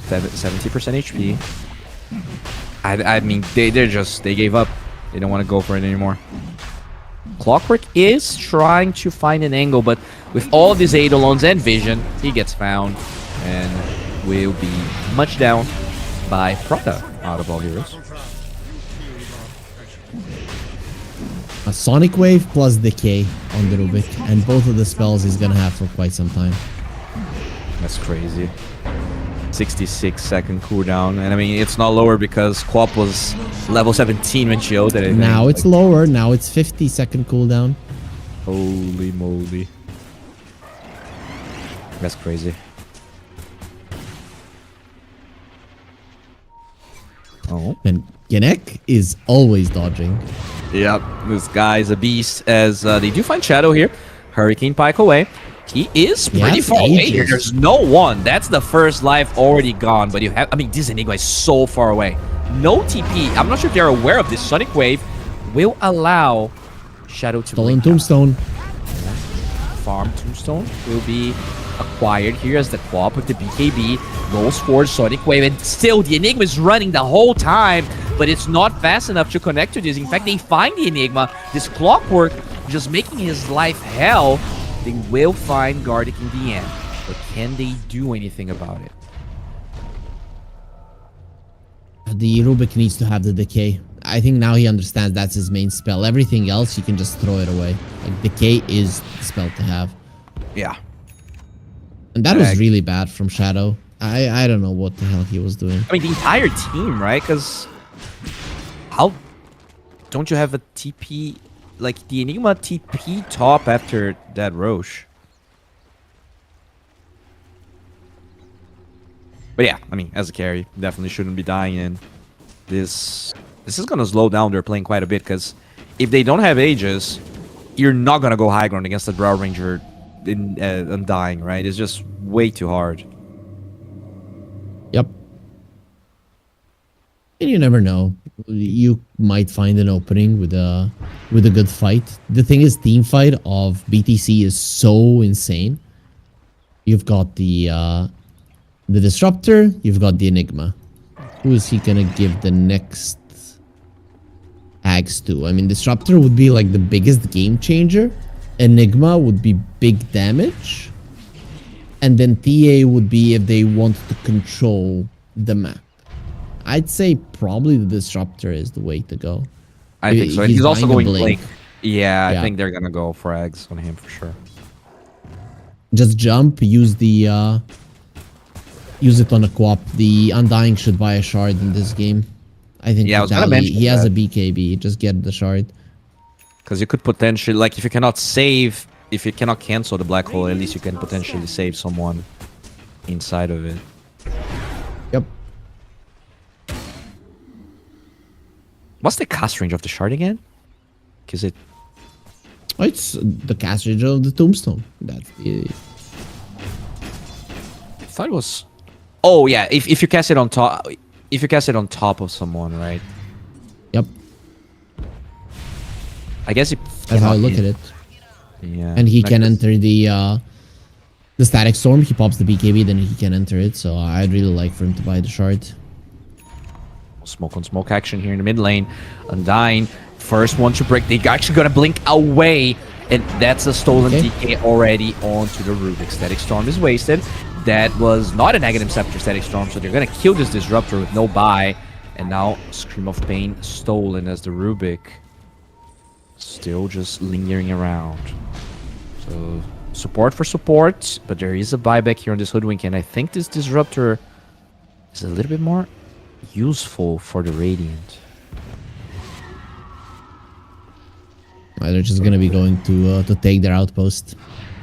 70% HP. I mean, they gave up. They don't want to go for it anymore. Clockwork is trying to find an angle, but with all these Eidolons and Vision, he gets found and will be much down by Prada out of all heroes. A Sonic Wave plus Decay on the Rubik, and both of the spells he's gonna have for quite some time. That's crazy. 66-second cooldown, and I mean it's not lower because Quap was level 17 when she owed it. I think. Now it's lower. Now it's 50-second cooldown. Holy moly. That's crazy. Oh. And Genek is always dodging. Yep, this guy's a beast as they do find Shadow here. Hurricane Pike away. He is pretty it's far away here. ages. There's no one. That's the first life already gone. But you have, I mean, this Enigma is so far away. No TP. I'm not sure if they're aware of this. Sonic Wave will allow Shadow to Stolen blink out. Tombstone. Farm Tombstone will be acquired here as the Quap with the BKB goes for Sonic Wave, and still the Enigma is running the whole time, but it's not fast enough to connect to this. In fact, they find the Enigma. This Clockwork just making his life hell. They will find Gardic in the end, but can they do anything about it? The Rubik needs to have the Decay. I think now he understands that's his main spell. Everything else, you can just throw it away. Like, Decay is the spell to have. Yeah. And that was really bad from Shadow. I don't know what the hell he was doing. I mean, the entire team, right? Because how don't you have a TP, like the Enigma TP top after that Roche? But yeah, I mean, as a carry, definitely shouldn't be dying in. This is gonna slow down their playing quite a bit, because if they don't have Aegis, you're not gonna go high ground against the Drow Ranger in Undying, right? It's just way too hard. Yep. And you never know. You might find an opening with a good fight. The thing is, team fight of BTC is so insane. You've got the Disruptor, you've got the Enigma. Who is he gonna give the next Axe to? I mean, Disruptor would be like the biggest game changer. Enigma would be big damage. And then TA would be if they want to control the map. I'd say probably the Disruptor is the way to go. I think so. And he's also buying going a Blink. Yeah, I Yeah. think they're gonna go frags on him for sure. Just jump, use the use it on a Quap. The Undying should buy a shard in this game. I think Yeah, I was gonna Vitaly- mention he has that. a BKB. Just get the shard. Because you could potentially, like, if you cannot save, if you cannot cancel the black hole, at least you can potentially save someone inside of it. Yep. What's the cast range of the shard again? Because it, Oh, it's the cast range of the Tombstone. That's the... I thought it was. Oh yeah, if you cast it on top, if you cast it on top of someone, right? Yep. I guess it. That's how I look at it. Yeah. And he I can guess- enter the Static Storm. He pops the BKB, then he can enter it. So I'd really like for him to buy the shard. Smoke on smoke action here in the mid lane. Undying, first one to break. They actually gonna blink away, and that's a stolen Okay. DK already onto the Rubik. Static Storm is wasted. That was not a negative scepter Static Storm, so they're gonna kill this Disruptor with no buy. And now Scream of Pain stolen as the Rubik still just lingering around. So support for support, but there is a buyback here on this Hoodwink, and I think this Disruptor is a little bit more useful for the Radiant. They're just gonna be going to take their outpost,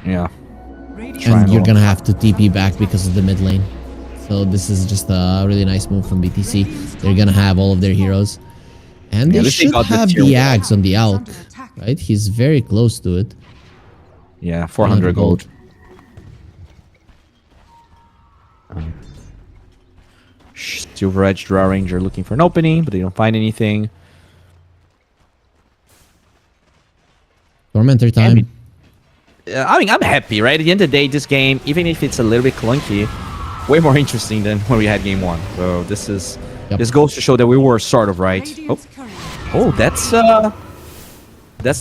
Yeah. and Triangle. you're gonna have to TP back because of the mid lane. So this is just a really nice move from BTC. They're gonna have all of their heroes, and Yeah, they this thing should got the have tier the one. Axe on the Alk, right? He's very close to it. Yeah, 400 gold. Silver Edge Draw Ranger looking for an opening, but they don't find anything. Tormentor time. I mean, I'm happy, right? At the end of the day, this game, even if it's a little bit clunky, way more interesting than when we had game 1. So this is this goes to show that we were sort of right. Oh, that's the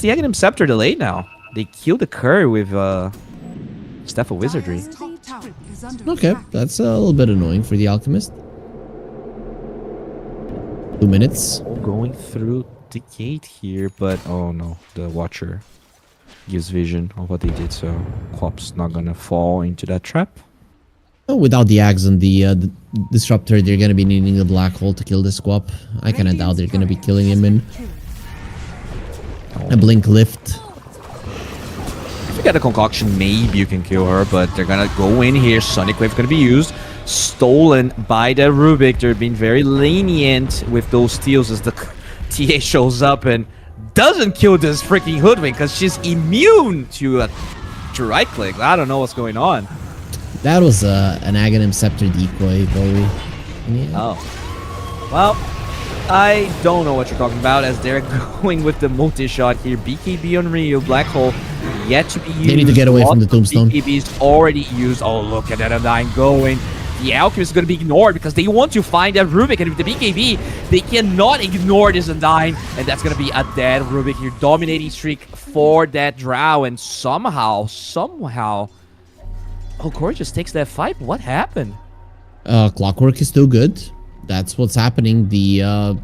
Aghanim Scepter delayed now. They killed the curry with Staff of Wizardry. Dire's top tower is under Okay, attack. that's a little bit annoying for the Alchemist. 2 minutes. Going through the gate here, but oh no, the Watcher gives vision of what they did, so Quap's not gonna fall into that trap. Oh, without the Axe and the Disruptor, they're gonna be needing a Black Hole to kill this Quap. I kinda doubt they're gonna be killing him in a Blink Lift. If you get a Concoction, maybe you can kill her, but they're gonna go in here. Sonic Wave gonna be used. Stolen by the Rubik. They're being very lenient with those steals as the TA shows up and doesn't kill this freaking Hoodwink because she's immune to right click. I don't know what's going on. That was an Aghanim Scepter decoy, Bowie. Yeah. Oh. Well, I don't know what you're talking about as they're going with the multi-shot here. BKB on Ryu, Black Hole yet to be used. They need to get away from the Tombstone. BKB's already used. Oh, look at that Undying going. The Alchemist is going to be ignored because they want to find that Rubik, and with the BKB, they cannot ignore this Undying, and that's going to be a dead Rubik here. Dominating streak for that Drow, and somehow, Hokori just takes that fight. What happened? Clockwork is still good. That's what's happening. The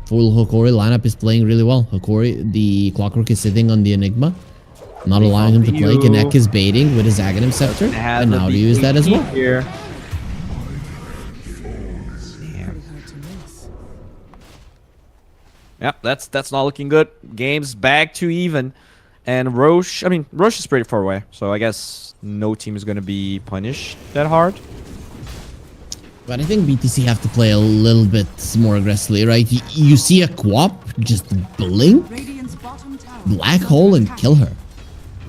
full Hokori lineup is playing really well. The Clockwork is sitting on the Enigma, not allowing him to play. Ganek is baiting with his Aghanim Scepter, and now to use that as well. Here. Yep, that's not looking good. Game's back to even. And Roche is pretty far away, so I guess no team is going to be punished that hard. But I think BTC have to play a little bit more aggressively, right? You see a Quap just blink, Radiant's bottom tower Black Hole, and kill her,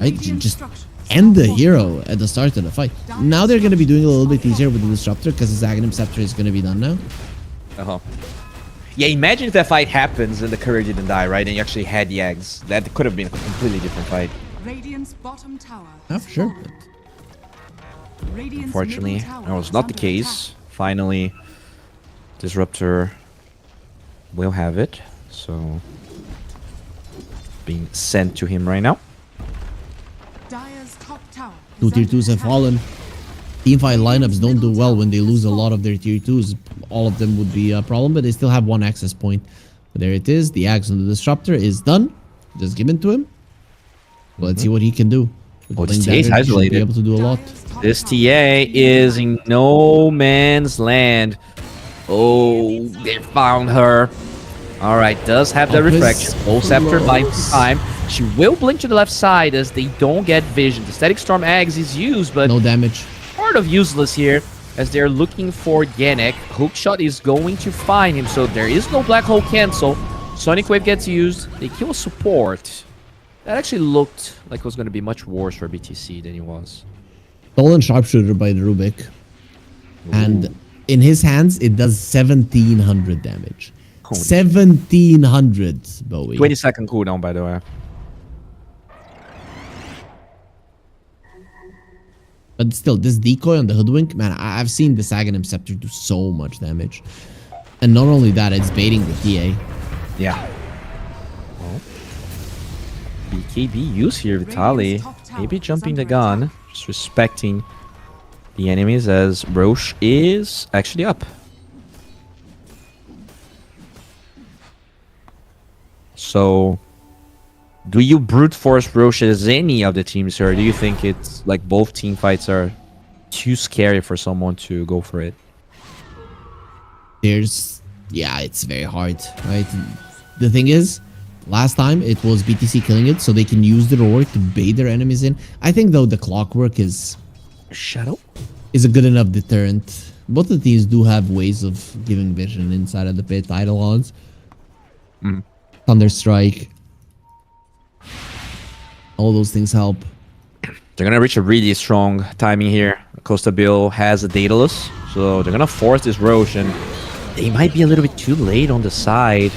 right? Just end the hero at the start of the fight. Now they're going to be doing a little bit easier with the Disruptor because his Aghanim Scepter is going to be done now. Yeah, imagine if that fight happens and the courier didn't die, right? And you actually had the eggs. That could have been a completely different fight. Radiant's bottom tower. Yeah, for sure. Radiant's Unfortunately, middle tower that was is not the under case. Finally, Disruptor will have it. So, being sent to him right now. attack. Dire's top tower is Two tier under 2s have attack. fallen. Teamfight lineups don't do well when they lose a lot of their tier 2s. All of them would be a problem, but they still have one access point. But there it is. The axe on the Disruptor is done. Just given to him. Let's see what he can do. With Oh, this Blink TA is Dagger, he should isolated. be able to do a lot. Dire's top This tower TA is in no man's land. Oh, they found her. All right, does have the Opus reflection. Full Scepter buying close. some time. She will blink to the left side as they don't get vision. The Static Storm Eggs is used, but No damage. sort of useless here as they're looking for Ganek. Hookshot is going to find him, so there is no Black Hole cancel. Sonic Wave gets used. They kill support. That actually looked like it was going to be much worse for BTC than it was. Stolen Sharpshooter by the Rubik. And in his hands, it does 1700 damage. Holy. 1700, Bowie. 20-second cooldown, by the way. But still, this decoy on the Hoodwink, man, I've seen this Aghanim Scepter do so much damage. And not only that, it's baiting the TA. Yeah. Well, BKB use here, Vitali. Maybe jumping the gun. Just respecting the enemies as Roche is actually up. So, do you brute force Roche as any of the teams here, or do you think it's like both team fights are too scary for someone to go for it? Yeah, it's very hard, right? The thing is, last time it was BTC killing it, so they can use the Roar to bait their enemies in. I think, though, the Clockwork is Shadow? a good enough deterrent. Both of these do have ways of giving vision inside of the pit. Eidolons. Thunderstrike. All those things help. They're gonna reach a really strong timing here. Costa Bill has a Daedalus. So they're gonna force this Roche, and they might be a little bit too late on the side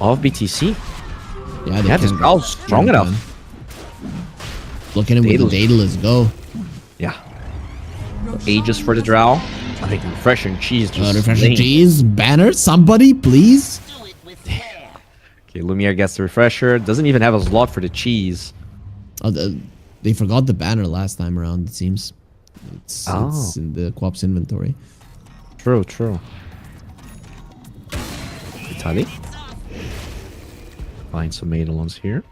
of BTC. Yeah, they Yeah, this can Drow's strong enough. Look at him with the Daedalus go. Yeah. Ages for the Drow. I think refreshing cheese just Refreshing laying. cheese. Banner, somebody, please. Okay, Lumiere gets the refresher. Doesn't even have a slot for the cheese. They forgot the banner last time around, it seems. It's Oh. in the Quap's inventory. True, true. Vitaly. Find some Eidolons here.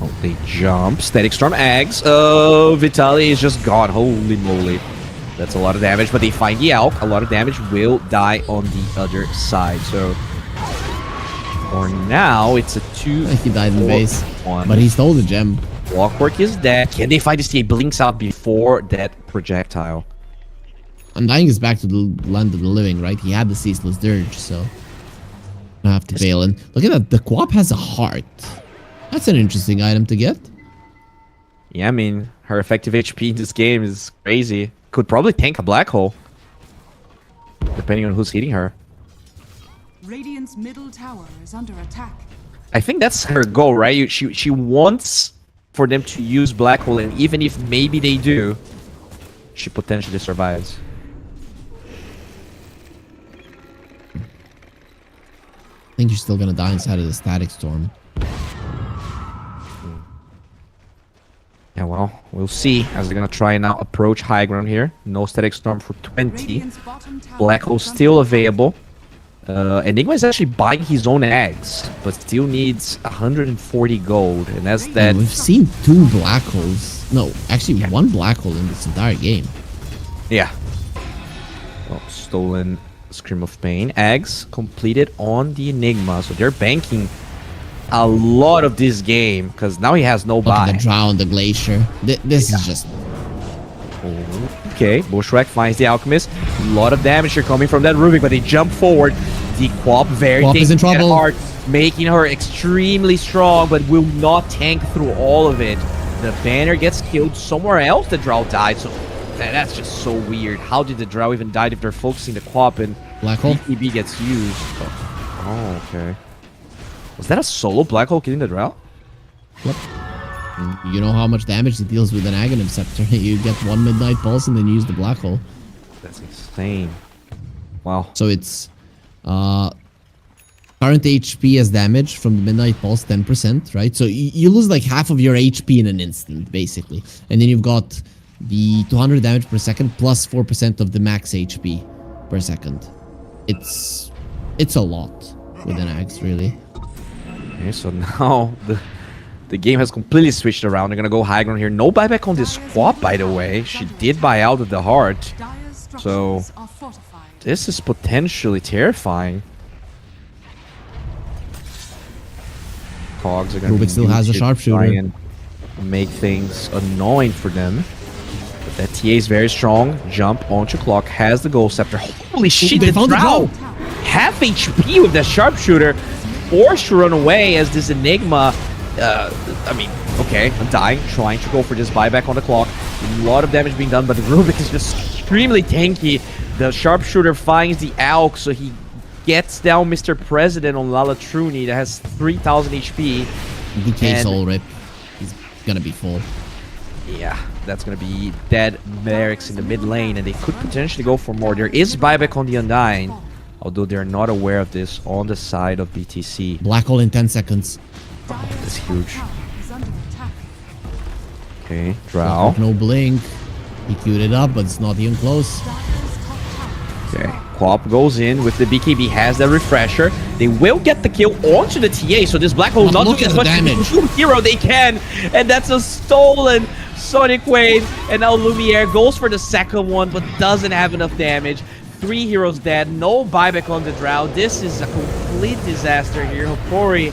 Oh, they jump. Static Storm Eggs. Oh, Vitaly is just gone. Holy moly. That's a lot of damage, but they find the Elk. A lot of damage will die on the other side. So, for now, it's a 2. He died in the base. 1. But he stole the gem. Clockwork is dead. Can they find this? He blinks out before that projectile. Undying is back to the land of the living, right? He had the Ceaseless Dirge, so I have to bail in. Look at that. The Quap has a heart. That's an interesting item to get. Yeah, I mean, her effective HP in this game is crazy. Could probably tank a black hole. Depending on who's hitting her. Radiant's middle tower is under attack. I think that's her goal, right? She wants for them to use black hole, and even if maybe they do, she potentially survives. I think you're still gonna die inside of the Static Storm. Yeah, well, we'll see as they're gonna try and now approach high ground here. No Static Storm for 20. Radiant's bottom tower Black hole is under still attack. available. Enigma is actually buying his own eggs, but still needs 140 gold, and that's that. We've seen 2 black holes. No, actually 1 black hole in this entire game. Yeah. Well, stolen Scream of Pain. Eggs completed on the Enigma, so they're banking a lot of this game because now he has no Look at the buy. Drow on the Glacier. This is just... Okay, Bushwhack finds the Alchemist. A lot of damage here coming from that Rubik, but they jump forward. The Quap very Quap is in thinking at trouble. heart, making her extremely strong, but will not tank through all of it. The banner gets killed somewhere else. The Drow died, so that's just so weird. How did the Drow even die if they're focusing the Quap and Black hole? BKB gets used? Oh, okay. Was that a solo Black Hole killing the Drow? Yep. You know how much damage it deals with an Aghanim Scepter. You get 1 Midnight Pulse and then use the Black Hole. That's insane. Wow. So it's current HP as damage from the Midnight Pulse 10%, right? So you lose like half of your HP in an instant, basically. And then you've got the 200 damage per second plus 4% of the max HP per second. It's a lot with an axe, really. Okay, so now the game has completely switched around. They're gonna go high ground here. No buyback on this Quap, by the way. She did buy out with the heart. Dire's So structures are fortified. this is potentially terrifying. Cogs are gonna Rubik be still has a used to sharpshooter. try and make things annoying for them. But that TA is very strong. Jump onto clock. Has the Gold Scepter. Holy shit! they The found the Drow! Drow. Half HP with the sharpshooter. Forced to run away as this Enigma. I mean, okay, I'm dying, trying to go for this buyback on the clock. A lot of damage being done, but the Rubik is just extremely tanky. The sharpshooter finds the Alk, so he gets down Mr. President on Lalatruni that has 3,000 HP. DK And- Soul Rip. He's gonna be full. Yeah, that's gonna be dead barracks in the mid lane, and they could potentially go for more. There is buyback on the Undying, although they're not aware of this on the side of BTC. Black hole in 10 seconds. That's huge. Tower is under attack. Okay, Drow. No blink. He queued it up, but it's not even close. Dire's top tower. Okay, Quap goes in with the BKB, has the refresher. They will get the kill onto the TA, so this Black Hole is But not look doing at as the much damage. to hero they can, and that's a stolen Sonic Wave, and now Lumiere goes for the second one, but doesn't have enough damage. 3 heroes dead, no buyback on the Drow. This is a complete disaster here. Hokori,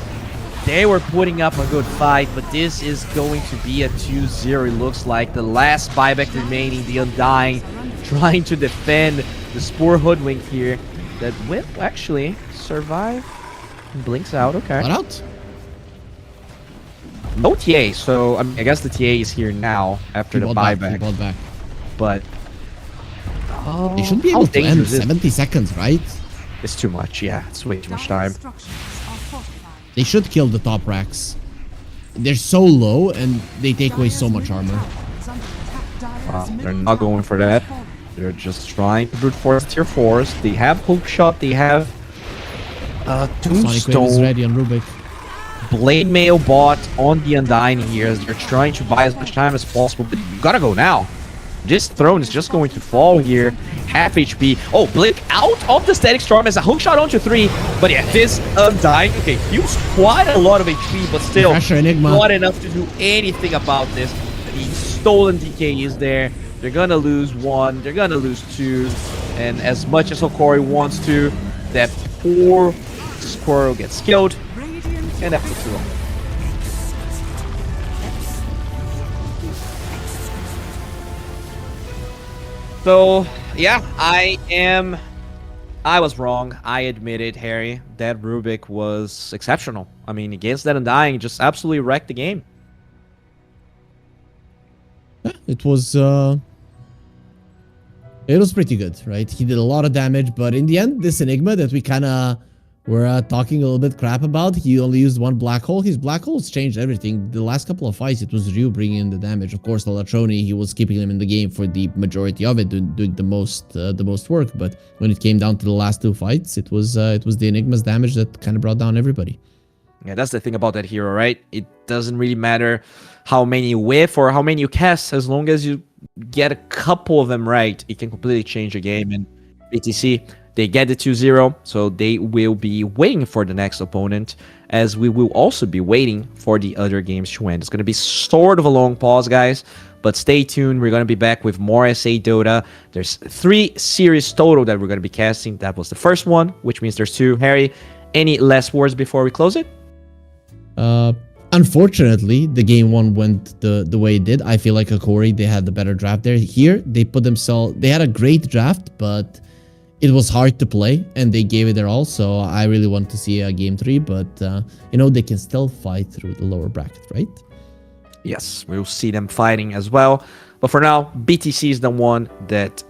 they were putting up a good fight, but this is going to be a 2-0. It looks like the last buyback remaining, the Undying, trying to defend the Spore Hoodwink here. That will actually survive. Blinks out, okay. Got out. No TA, so I guess the TA is here now after the He bought back, he buyback. bought back. But They should be How able to end dangerous is 70 seconds, right? It's too much. Yeah, it's way too much Dire time. structures are fortified. They should kill the top racks. They're so low and they take away so much armor. Is under attack. Dire's Wow, they're middle not tower going for has that. fallen. They're just trying to brute force tier 4s. They have hook shot. They have Sonic Wave is Tombstone. ready on Rubik. Blade Mail bot on the Undying here as they're trying to buy as much time as possible, but you gotta go now. This throne is just going to fall here. Half HP. Oh, Blink out of the Static Storm as a hook shot onto 3. But yeah, this Undying, okay, heals quite a lot of HP, but still Pressure Enigma. not enough to do anything about this. The stolen DK is there. They're gonna lose 1, they're gonna lose 2. And as much as Hokori wants to, that poor squirrel gets killed. And that puts it on. So, yeah, I was wrong. I admit it, Harry. That Rubik was exceptional. I mean, against that Undying, just absolutely wrecked the game. Yeah, it was pretty good, right? He did a lot of damage, but in the end, this Enigma that we kind of were talking a little bit crap about, he only used 1 black hole. His black holes changed everything. The last couple of fights, it was Ryu bringing in the damage. Of course, the Latroni, he was keeping him in the game for the majority of it, doing the most work. But when it came down to the last 2 fights, it was the Enigma's damage that kind of brought down everybody. Yeah, that's the thing about that hero, right? It doesn't really matter how many you whiff or how many you cast, as long as you get a couple of them right, it can completely change the game. And BTC, they get the 2-0, so they will be waiting for the next opponent, as we will also be waiting for the other games to end. It's going to be sort of a long pause, guys, but stay tuned. We're going to be back with more SA Dota. There's 3 series total that we're going to be casting. That was the first one, which means there's 2. Harry, any last words before we close it? Unfortunately, the game 1 went the way it did. I feel like Hokori, they had the better draft there. Here, they had a great draft, but it was hard to play, and they gave it their all. So I really want to see a game 3, but they can still fight through the lower bracket, right? Yes, we'll see them fighting as well. But for now, BTC is the one that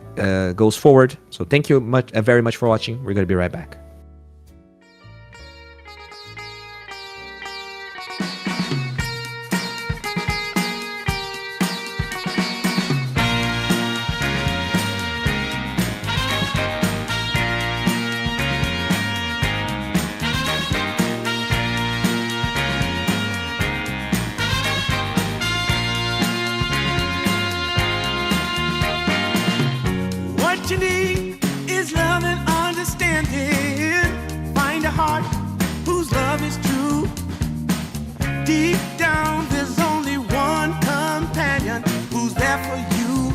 goes forward. So thank you very much for watching. We're going to be right back. What you need is love and understanding. Find a heart whose love is true. Deep down, there's only one companion who's there for you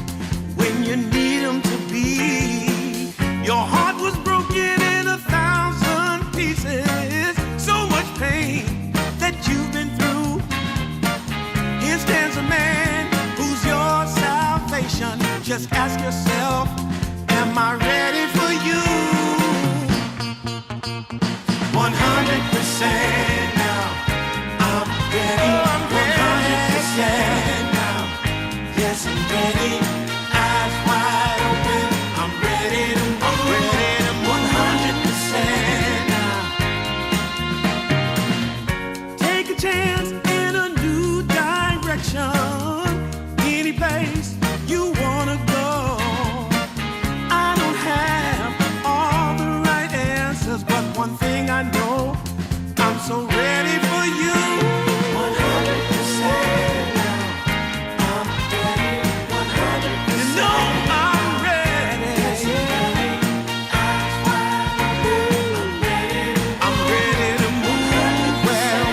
when you need him to be. Your heart was broken in 1,000 pieces. So much pain that you've been through. Here stands a man who's your salvation. Just ask yourself, am I ready for you? 100% now. I'm ready. 100% now. Yes, I'm ready. Eyes wide open. I'm ready to move. 100% now. Take a chance in a new direction. Any place you wanna go. I don't have all the right answers, but one thing I know, I'm so ready for you. 100% now. I'm ready. 100%. You know I'm ready. Yes, I'm ready. Eyes wide open. I'm ready to move. Well,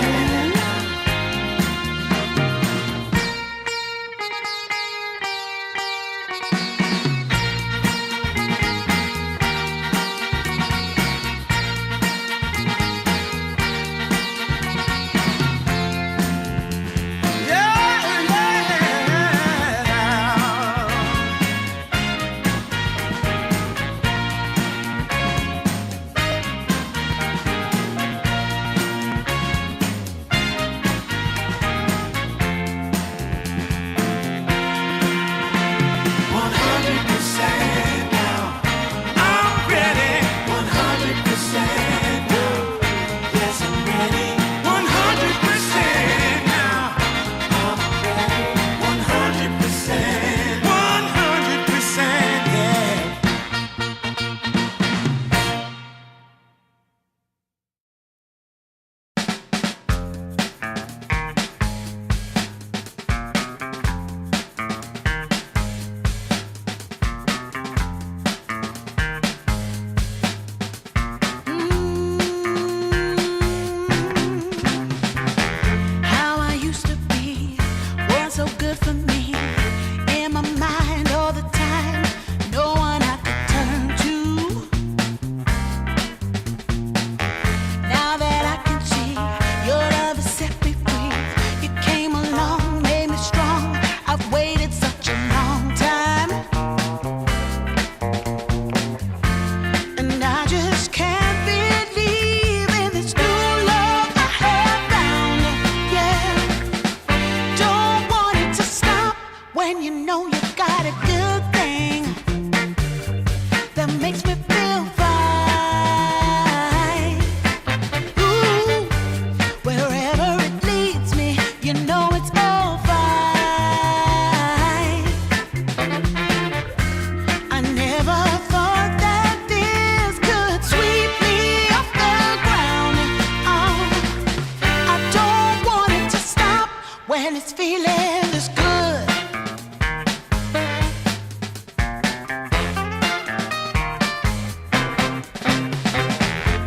when it's feeling this good.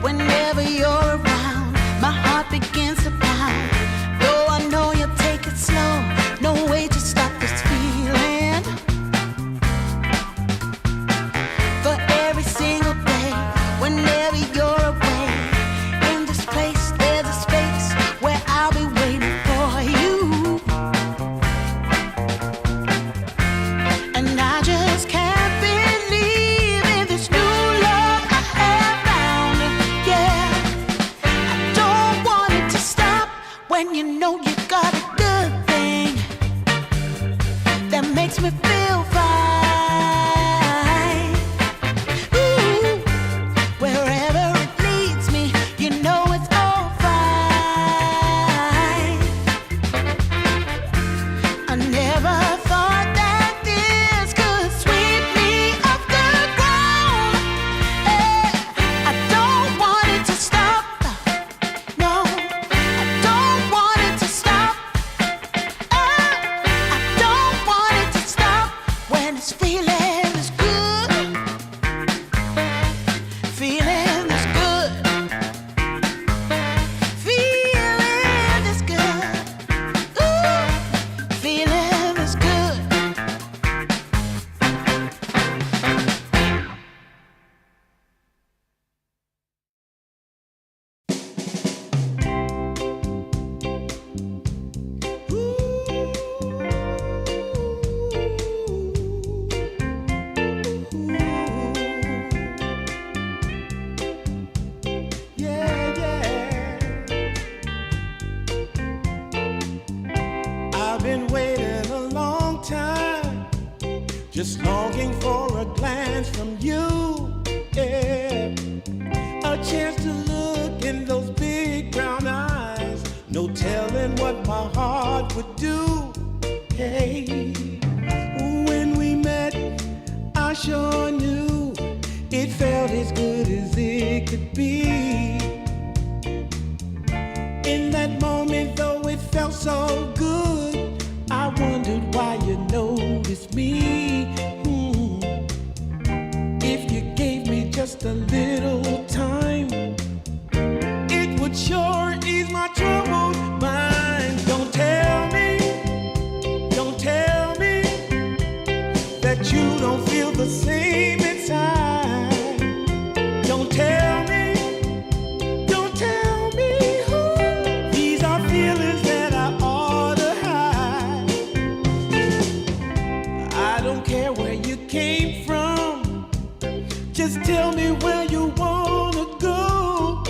Whenever you're around, my heart begins to pound. Though I know you'll take it slow, no way to stop this feeling. For every single day, whenever you're away, in this place there's a space where I'll be waiting for you. And I just can't believe in this new love I have found. Yeah, I don't want it to stop when you know you got a good thing that makes me feel fine. Ooh, wherever it leads me, you know it's all fine. I never thought that this could sweep me off the ground. I don't want it to stop. No, I don't want it to stop. I don't want it to stop when it's feeling this good. Feeling this good. Feeling this good. Ooh, feeling this good. Yeah, yeah. I've been waiting a long time, just longing for a glance from you. Yeah, a chance to look in those big brown eyes. No telling what my heart would do. Hey, when we met, I sure knew it felt as good as it could be. In that moment, though it felt so good, I wondered why you noticed me. If you gave me just a little time, it would sure ease my troubled mind. Don't tell me that you don't feel the same inside. Don't tell me. These are feelings that I ought to hide. I don't care where you came from, just tell me where you wanna go.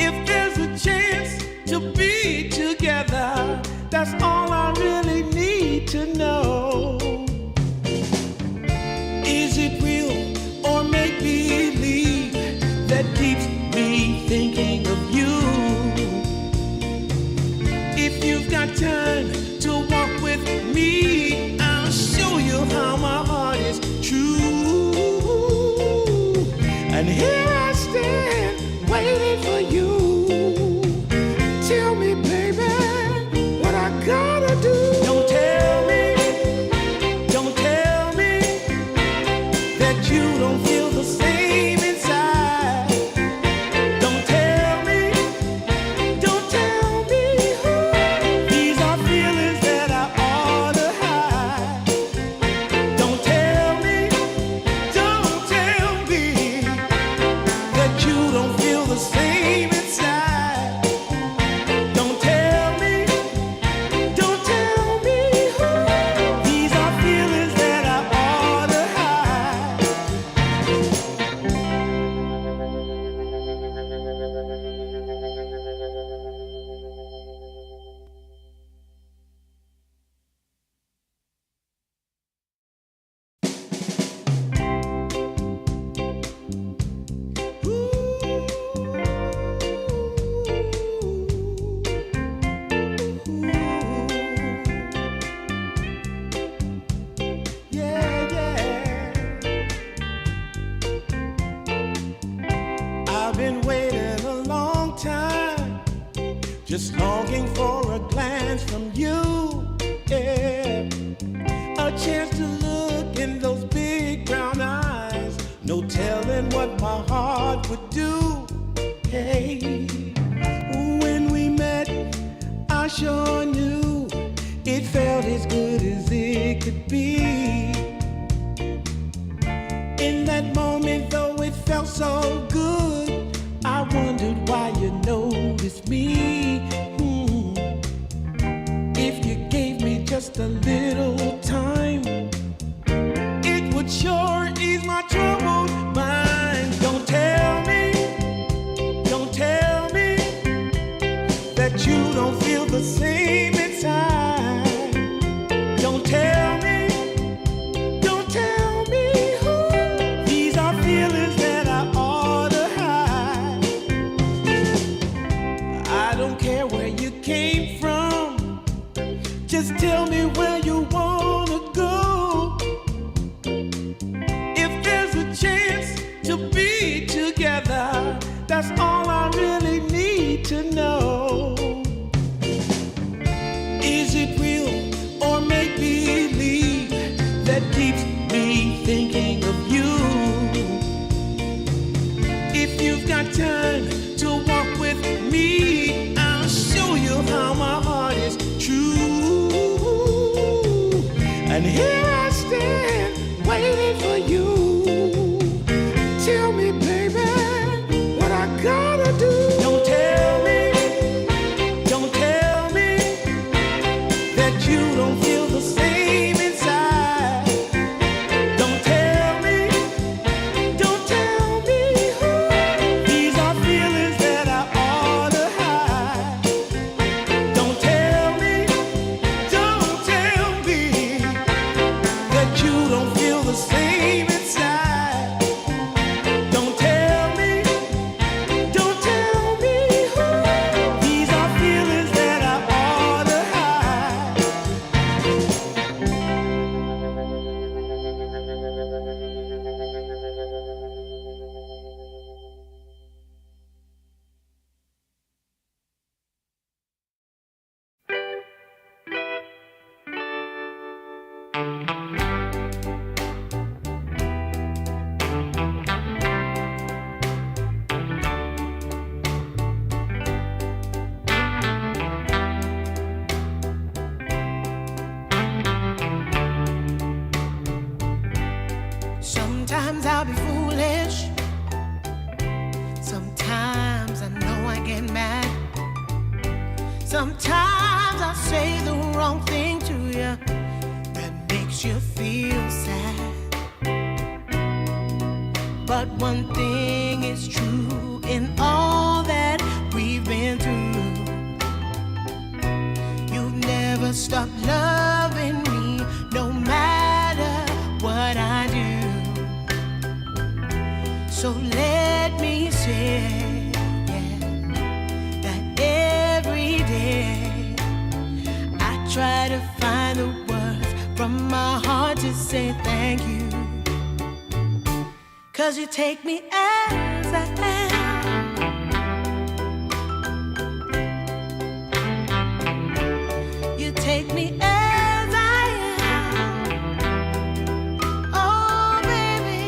If there's a chance to be together, that's all I really need to know. Is it real or make believe that keeps me thinking of you? If you've got time to walk with me, I'll show you how my heart is true. And here I stand waiting for you. Tell me, baby, what I gotta do. Don't tell me that you don't feel the same inside. Don't tell me. These are feelings that I ought to hide. Don't tell me that you don't feel the same inside. Don't tell me. These are feelings that I ought to hide. Yeah, yeah. I've been waiting a long time, just longing for a glance glance from you, yeah. A chance to look in those big brown eyes. No telling what my heart would do. Hey, when we met, I sure knew it felt as good as it could be. In that moment, though it felt so good, I wondered why you noticed me. If you gave me just a little time, it would sure ease my troubled mind. Don't tell me that you don't feel the same inside. Don't tell me who. These are feelings that I ought to hide. I don't care where you came from, just tell me where you wanna go. If there's a chance to be together, that's all I really need to know. Is it real or make believe that keeps me thinking of you? If you've got time to walk with me, I'll show you how my heart is true. And here I stand, waiting for you. Tell me, baby, what I gotta do. Don't tell me that you don't feel the same inside. Don't tell me who. These are feelings that I ought to hide. Don't tell me that you don't feel the same inside. Don't tell me who. These are feelings that I ought to hide. Sometimes I'll be foolish. Sometimes I know I get mad. Sometimes I say the wrong thing to you that makes you feel sad. But one thing is true in all that we've been through. You've never stopped loving me, no matter what I do. So let me say, yeah, that every day I try to find the words from my heart to say thank you. 'Cause you take me as I am. You take me as I am. Oh, baby.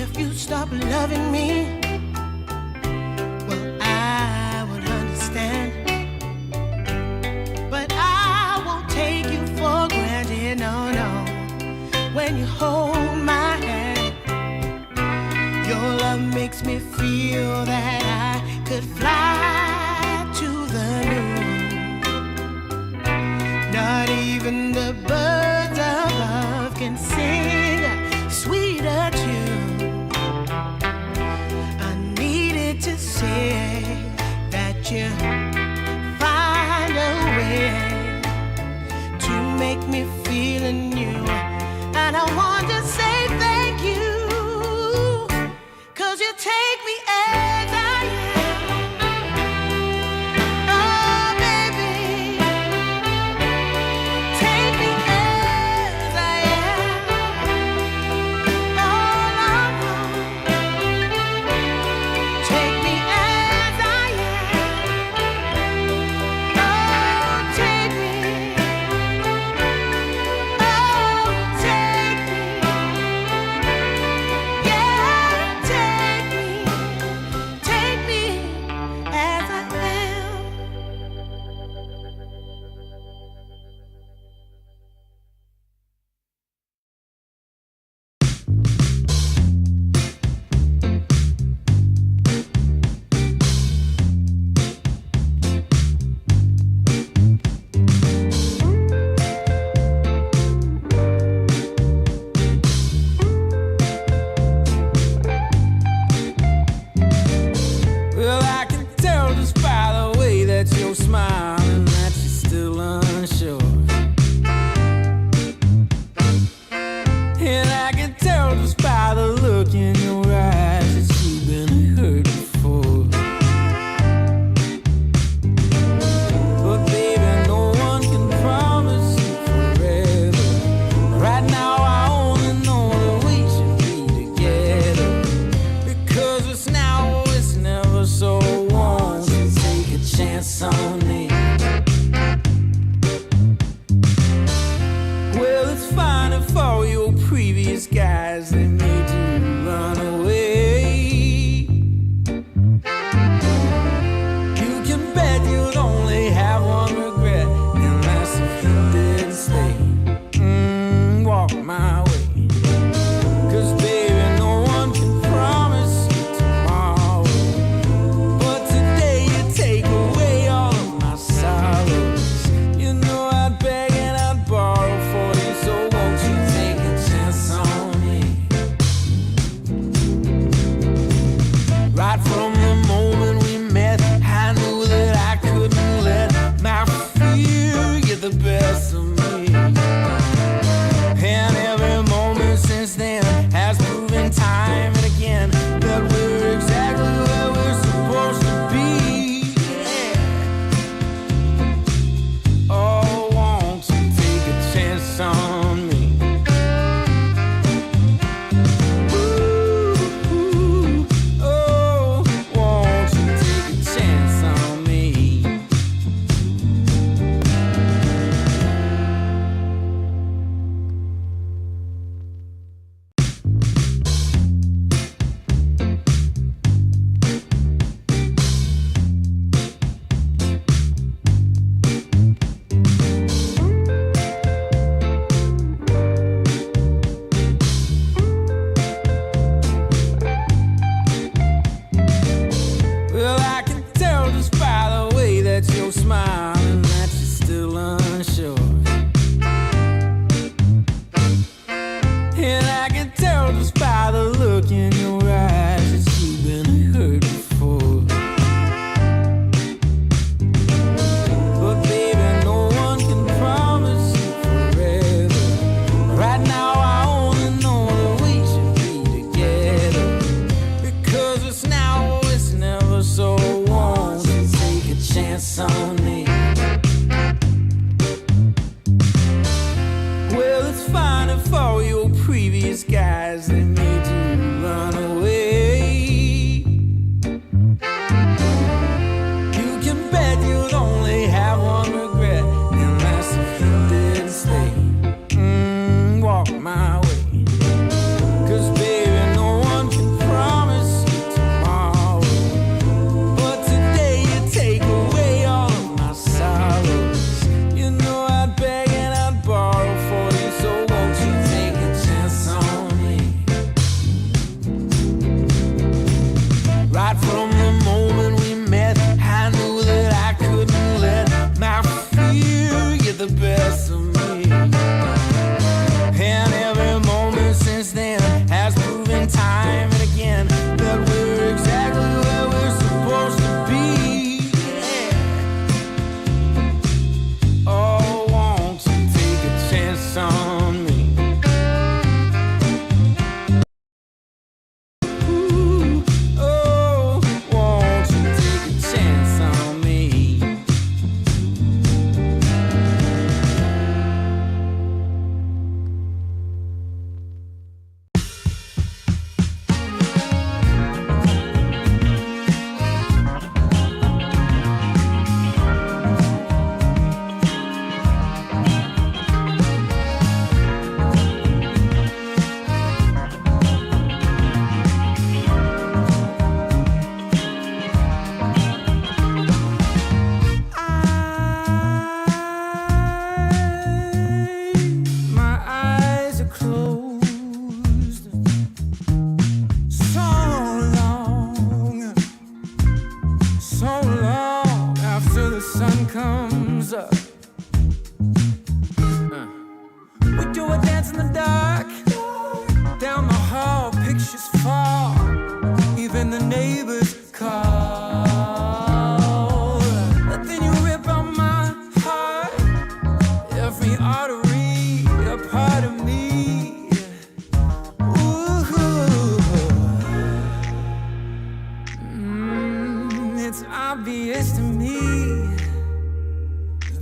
If you stop loving me, well, I would understand. But I won't take you for granted, no, no. When you hold my hand, your love makes me feel that I could fly to the moon. Not even the birds above can sing a sweeter tune. I needed to say that you find a way to make me feel anew. And I want to say thank you, 'cause you take me as I am. Right from the moment we met, I knew that I couldn't let my fear get the best of me. And every moment since then has proven time and again that we're exactly where we're supposed to be. Yeah. Oh, won't you take a chance on me? Ooh, oh, won't you take a chance on me? Well, I can tell just by the way that you're smiling that you're still unsure. And I can tell just by the look in your eyes that you've been hurt before. But baby, no one can promise you forever. Right now I only know that we should be together. Because it's now or it's never, so won't you take a chance on me? Well, it's fine if all your previous guys they made you run away. You can bet you'd only have one regret, and that's if you didn't stay. Walk my way. 'Cause baby, no one can promise you tomorrow. But today you take away all of my sorrows. You know I'd beg and I'd borrow for you, so won't you take a chance on me? Right from the moment we met, I knew that I couldn't let my fear get the best of me. And every moment since then has proven time and again that we're exactly where we're supposed to be. Yeah. Oh, won't you take a chance on me? Ooh, oh, won't you take a chance on me? My eyes are closed so long after the sun comes up. We do a dance in the dark, down the hall, pictures fall, even the neighbors call. But then you rip out my heart, every artery, a part of me. Ooh, it's obvious to me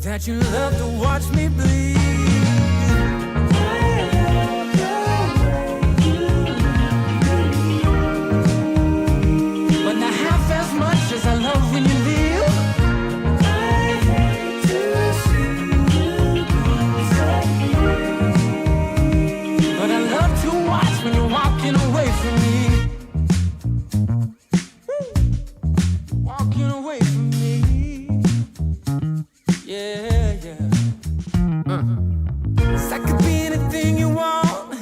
that you love to watch me bleed. But not half as much as I love when you leave. I hate to see you disappear. But I love to watch when you're walking away from me. Walking away from me. Yeah, yeah. I could be anything you want.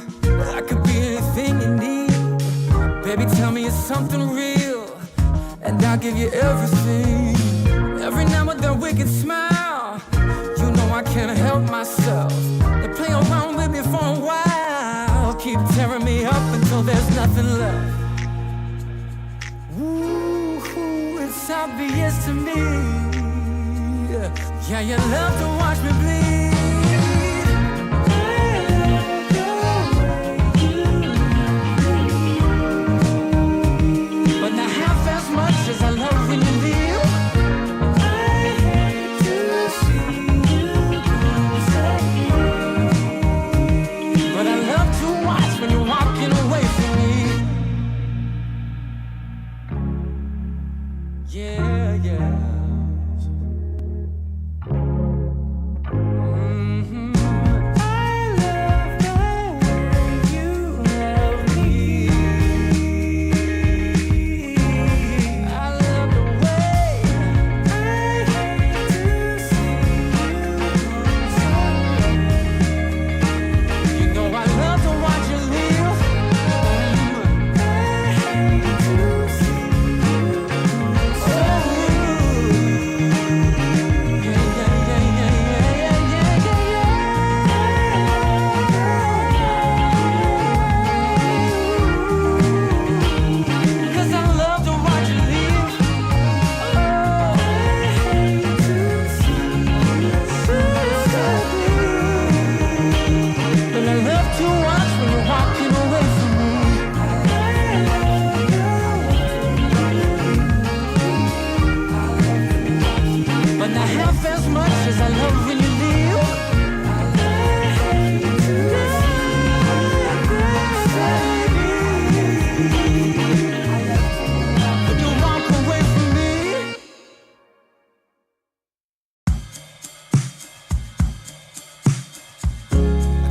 I could be anything you need. Baby, tell me it's something real, and I'll give you everything. Every now and then wicked smile. You know I can't help myself. They play around with me for a while, keep tearing me up until there's nothing left. Ooh. obvious to me. Yeah, you love to watch me bleed. But not half as much as I love when you leave. I hate to see you say, but I love to watch when you're walking away from me. Yeah, yeah.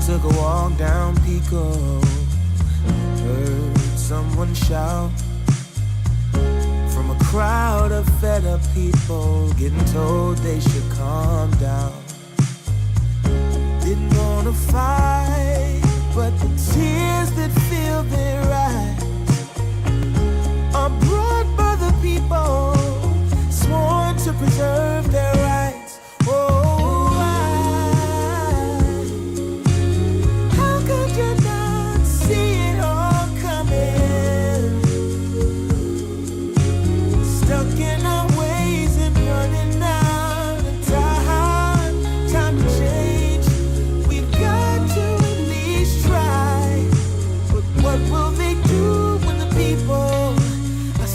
Took a walk down Pico, heard someone shout from a crowd of fed up people, getting told they should calm down. Didn't wanna fight, but the tears that fill their eyes are brought by the people sworn to preserve their rights. Oh, what will they do when the people are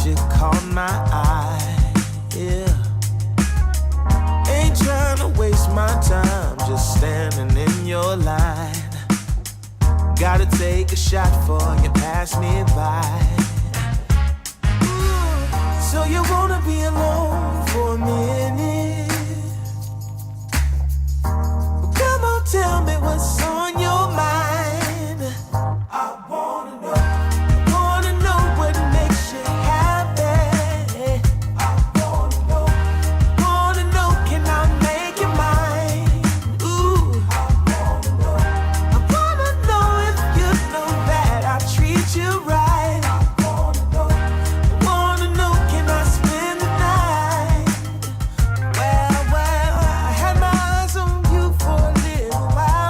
you caught my eye. Yeah. Ain't trying to waste my time, just standing in your line. Gotta take a shot for you pass me by. Ooh, so you wanna be alone for a minute? Well, come on, tell me what's on your mind. I wanna know what makes you happy. I wanna know, can I make you mine? Ooh, I wanna know if you know that I treat you right. I wanna know, can I spend the night? Well, I had my eyes on you for a little while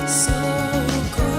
So cold.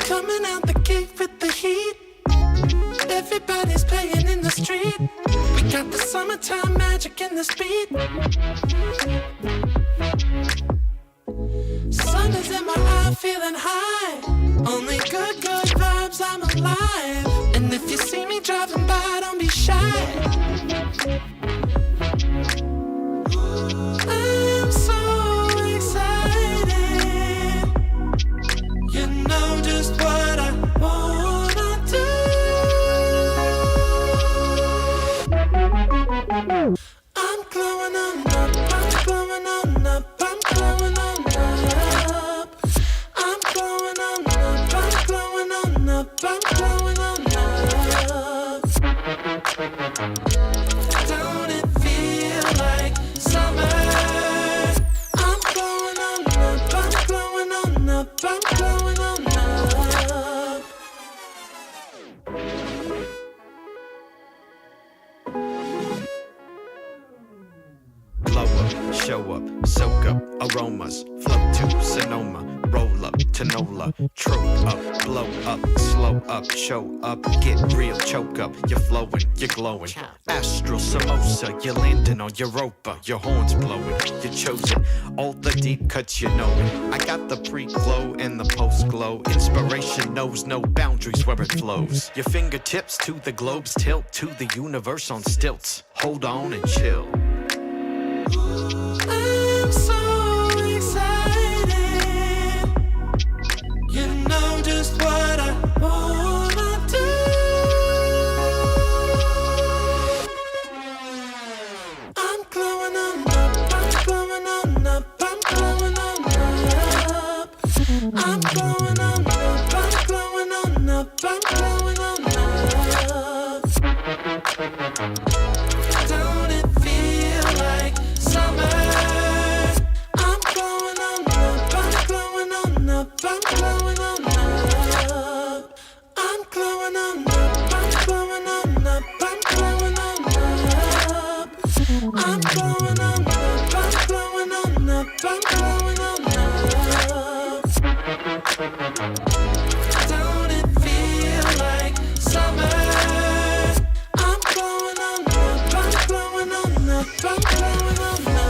Coming out the gate with the heat. Everybody's playing in the street. We got the summertime magic in this beat. Sun is in my eye, feeling high. Only good vibes, I'm alive. And if you see me driving by, don't be shy. I'm so excited. You know just what I wanna do. I'm glowing on up, I'm glowing on up, I'm glowing on up. I'm glowing on up, I'm glowing on up, I'm glowing on up. Don't it feel like summer? I'm glowing on up, I'm glowing on up, I'm glowing on up. Blow up, show up, soak up aromas, float to Sonoma, roll up to Nola, trope up, blow up, slow up, show up, get real, choke up, you're flowing, you're glowing. Astral samosa, you're landing on Europa, your horns blowing, you're chosen, all the deep cuts you know it. I got the pre-glow and the post-glow, inspiration knows no boundaries where it flows. Your fingertips to the globe's tilt, to the universe on stilts, hold on and chill. I'm so excited. You know just what I wanna do. I'm glowing on up, I'm glowing on up, I'm glowing on up. I'm glowing on up, I'm glowing on up, I'm glowing on up. Don't it feel like summer? I'm glowing on up, I'm glowing on up, I'm glowing on up. I'm glowing on up, I'm glowing on up, I'm glowing on up. I'm glowing on up, I'm glowing on up, I'm glowing on up. Don't it feel like summer? I'm glowing on up, I'm glowing on up, I'm glowing on up.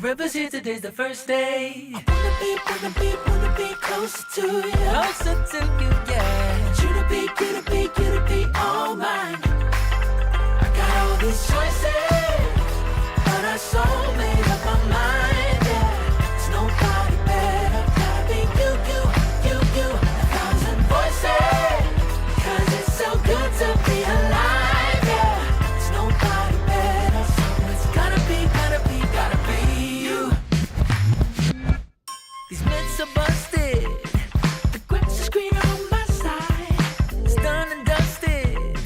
forever's here, today's the first day. Wanna be closer to you. Closer to you, yeah. You to be all mine. I got all these choices, but I so made up my mind, yeah. There's nobody better, gotta be you. A thousand voices, 'cause it's so good to be alive, yeah. There's nobody better, so it's gotta be you. These myths are busted, the grass is greener on my side. It's done and dusted,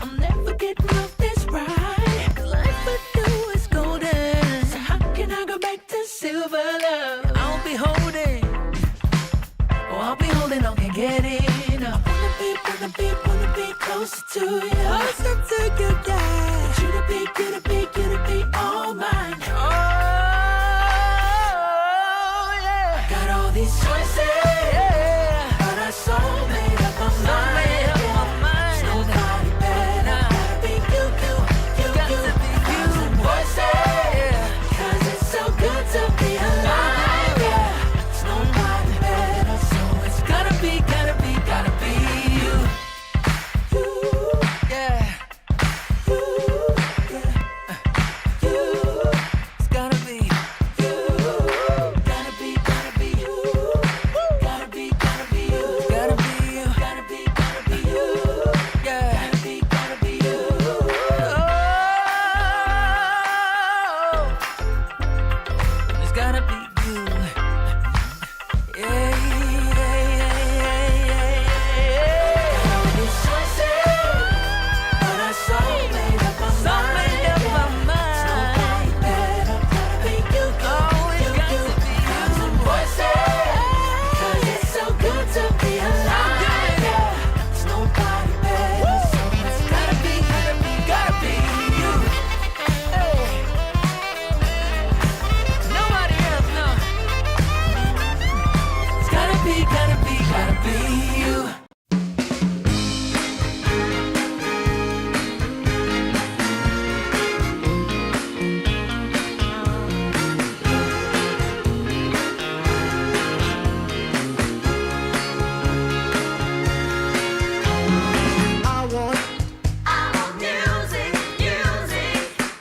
I'm never getting off this ride. 'Cause life with you is golden, so how can I go back to silver love? I'll be holding on, can't get enough. Wanna be closer to you. Closer to you, yeah. You to be all mine. Oh, yeah. I got all these choices, yeah, but I so made up my mind. There's nobody better, gotta be you. Thousand voices, 'cause it's so good to be alive, yeah. There's nobody better, so it's gotta be you. Yeah. It's gotta be you. Gotta be you. Gotta be you. Gotta be you. Yeah. Gotta be you. Oh. It's gotta be you. Yeah. All these choices, but I so made up my mind. Nobody better, gotta be you. Thousand voices, 'cause it's so good to be alive, yeah. There's nobody better, so it's gotta be you. Hey. Nobody else, no. It's gotta be you. I want music.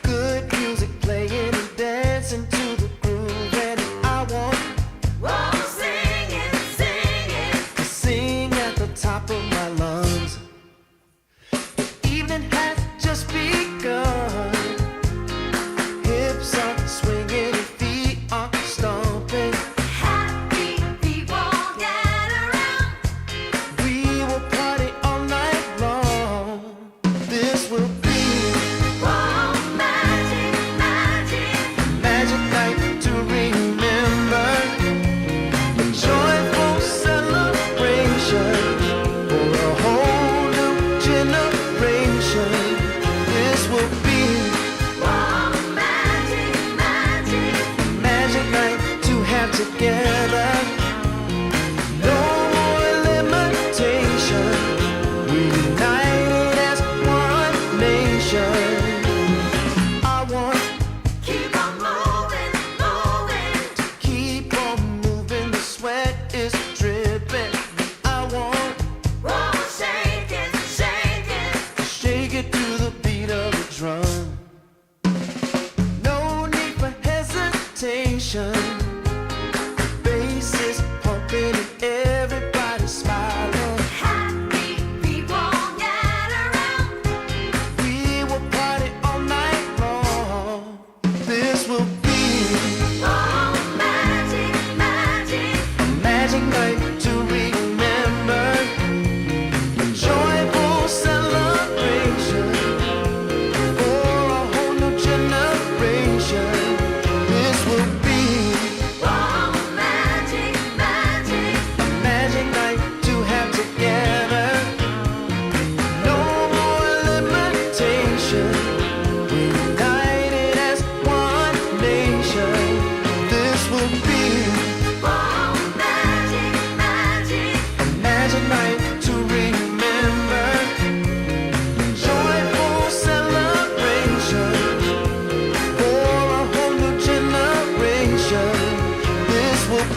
good music playing and dancing to the groove, and I want Oh, sing it. to sing at the top of my lungs. The evening has just begun. Hips are swinging and feet are stomping. Happy people gather round. We will party all night long. This will be Oh, magic. magic night to remember. A joyful celebration for a whole new generation. This will be Oh, magic. magic night to have together. No more limitation. We united as one nation. I want Keep on moving. keep on moving. The sweat is dripping. I want Oh, shake it. shake it to the beat of the drum. No need for hesitation. Bass is pumping and everybody's smiling. Happy people gather round. We will party all night long. This will be Oh, magic. a magic night to remember. A joyful celebration for a whole new generation. This will be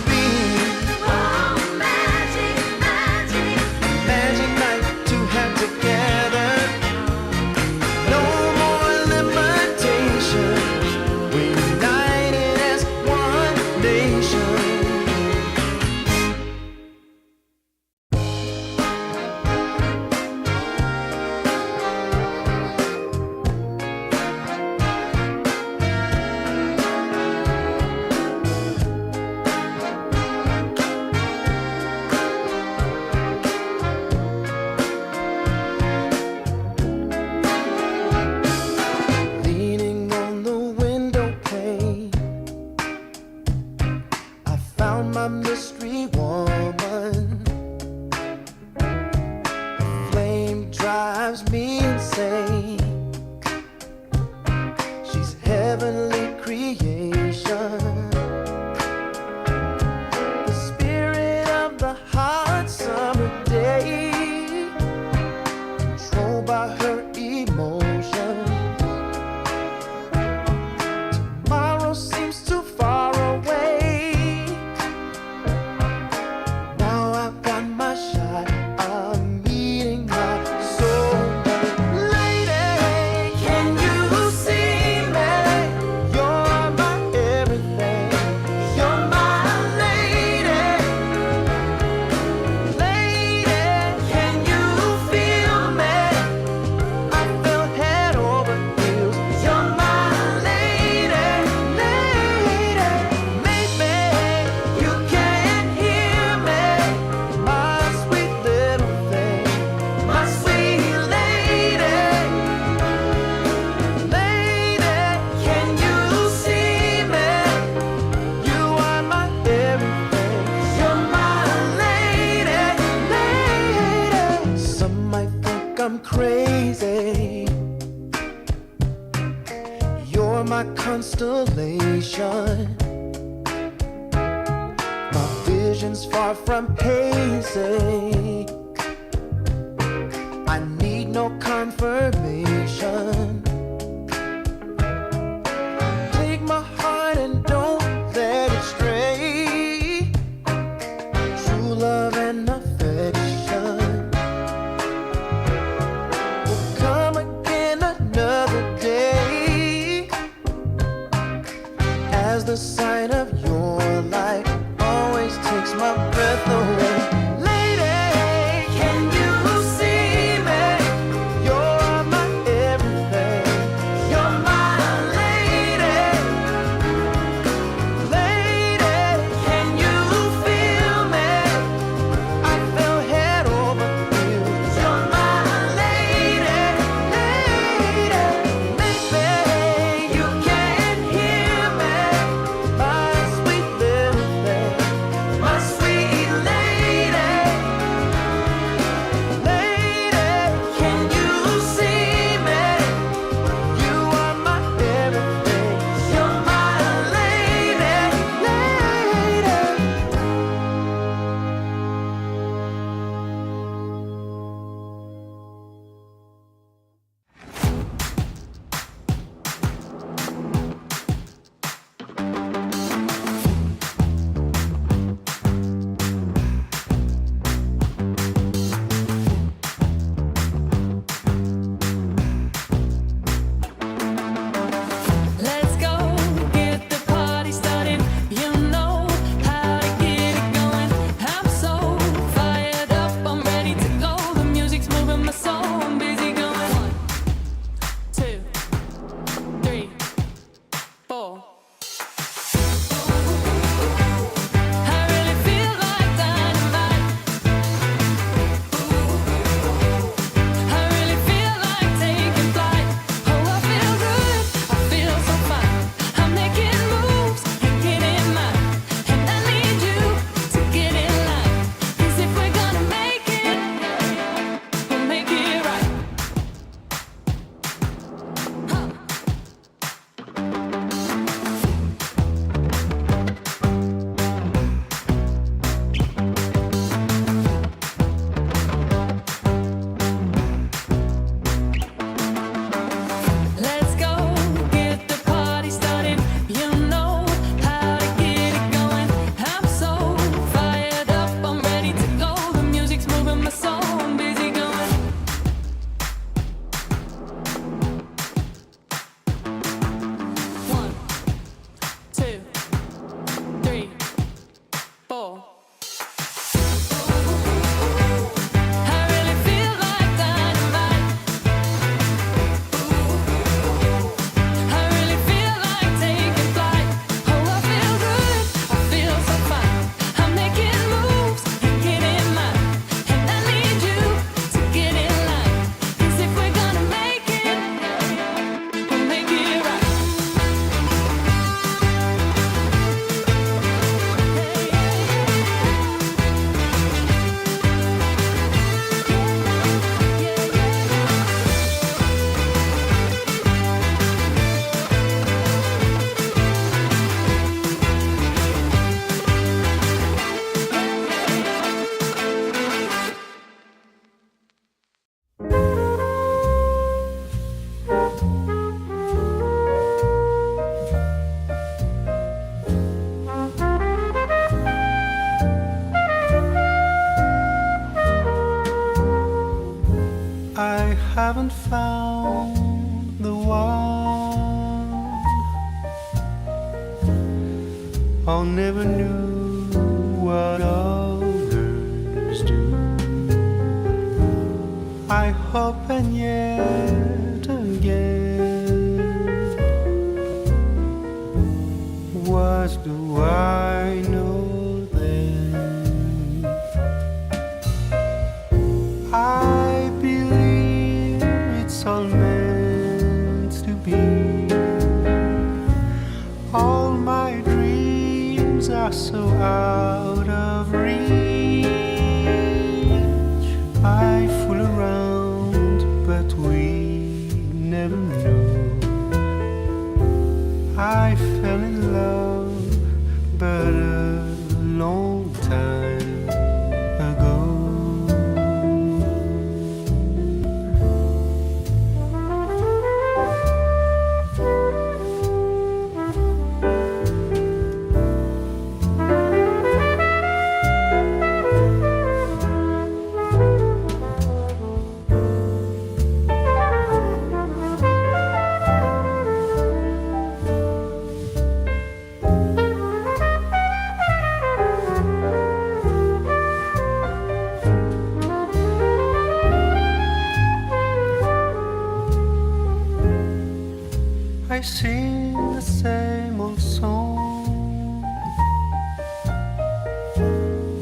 be. Oh, magic, magic. Magic night to have together. No more limitation. We're united as one nation. Leaning on the window pane, I found my mystery woman. The flame drives me insane. She's heavenly creation. The spirit of the hot summer day, controlled by her emotion. Tomorrow seems too far away. Now I've got my shot. I'm meeting my soulmate. Lady, can you see me? You're my everything. You're my lady. Lady, can you feel me? I feel head over heels. You're my lady, lady. Maybe you can hear me, my sweet little thing, my sweet lady. Lady, can you see me? You are my everything. You're my lady, lady. Some might think I'm crazy. You're my constellation. My vision's far from hazy. I need no confirmation. Take my heart and don't let it stray. True love and affection will come again another day. As the sign of your light always takes my breath away. Lady, can you see me? You're my everything. You're my lady. Lady, can you feel me? I feel head over heels. You're my lady, lady. Maybe you can hear me, my sweet little thing, my sweet lady. I never knew what others do. I hope and yet again, what do I know then? I believe it's all meant to be. All my dreams are so out of reach. I fool around, but we never know. I fell in love, but a long time ago. I sing the same old song,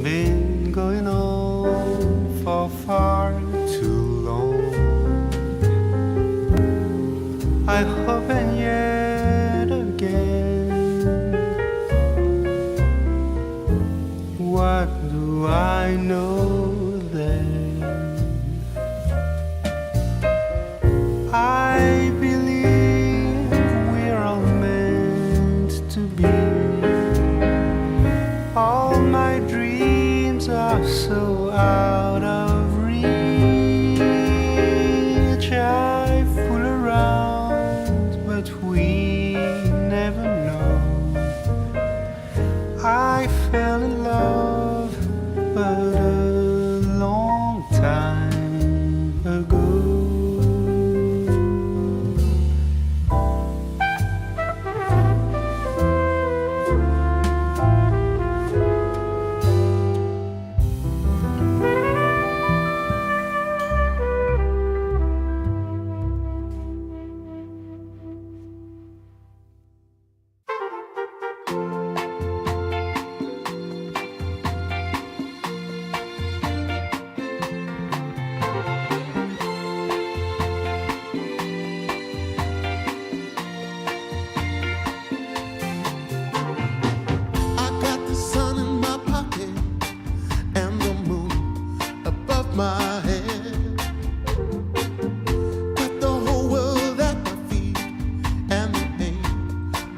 been going on for far too long. I hope and yet again, what do I know then? I believe we're all meant to be. All my dreams are so out of reach. I fool around, but we never know. I fell in love, but a long time ago. I got the sun in my pocket and the moon above my head. Got the whole world at my feet and the pain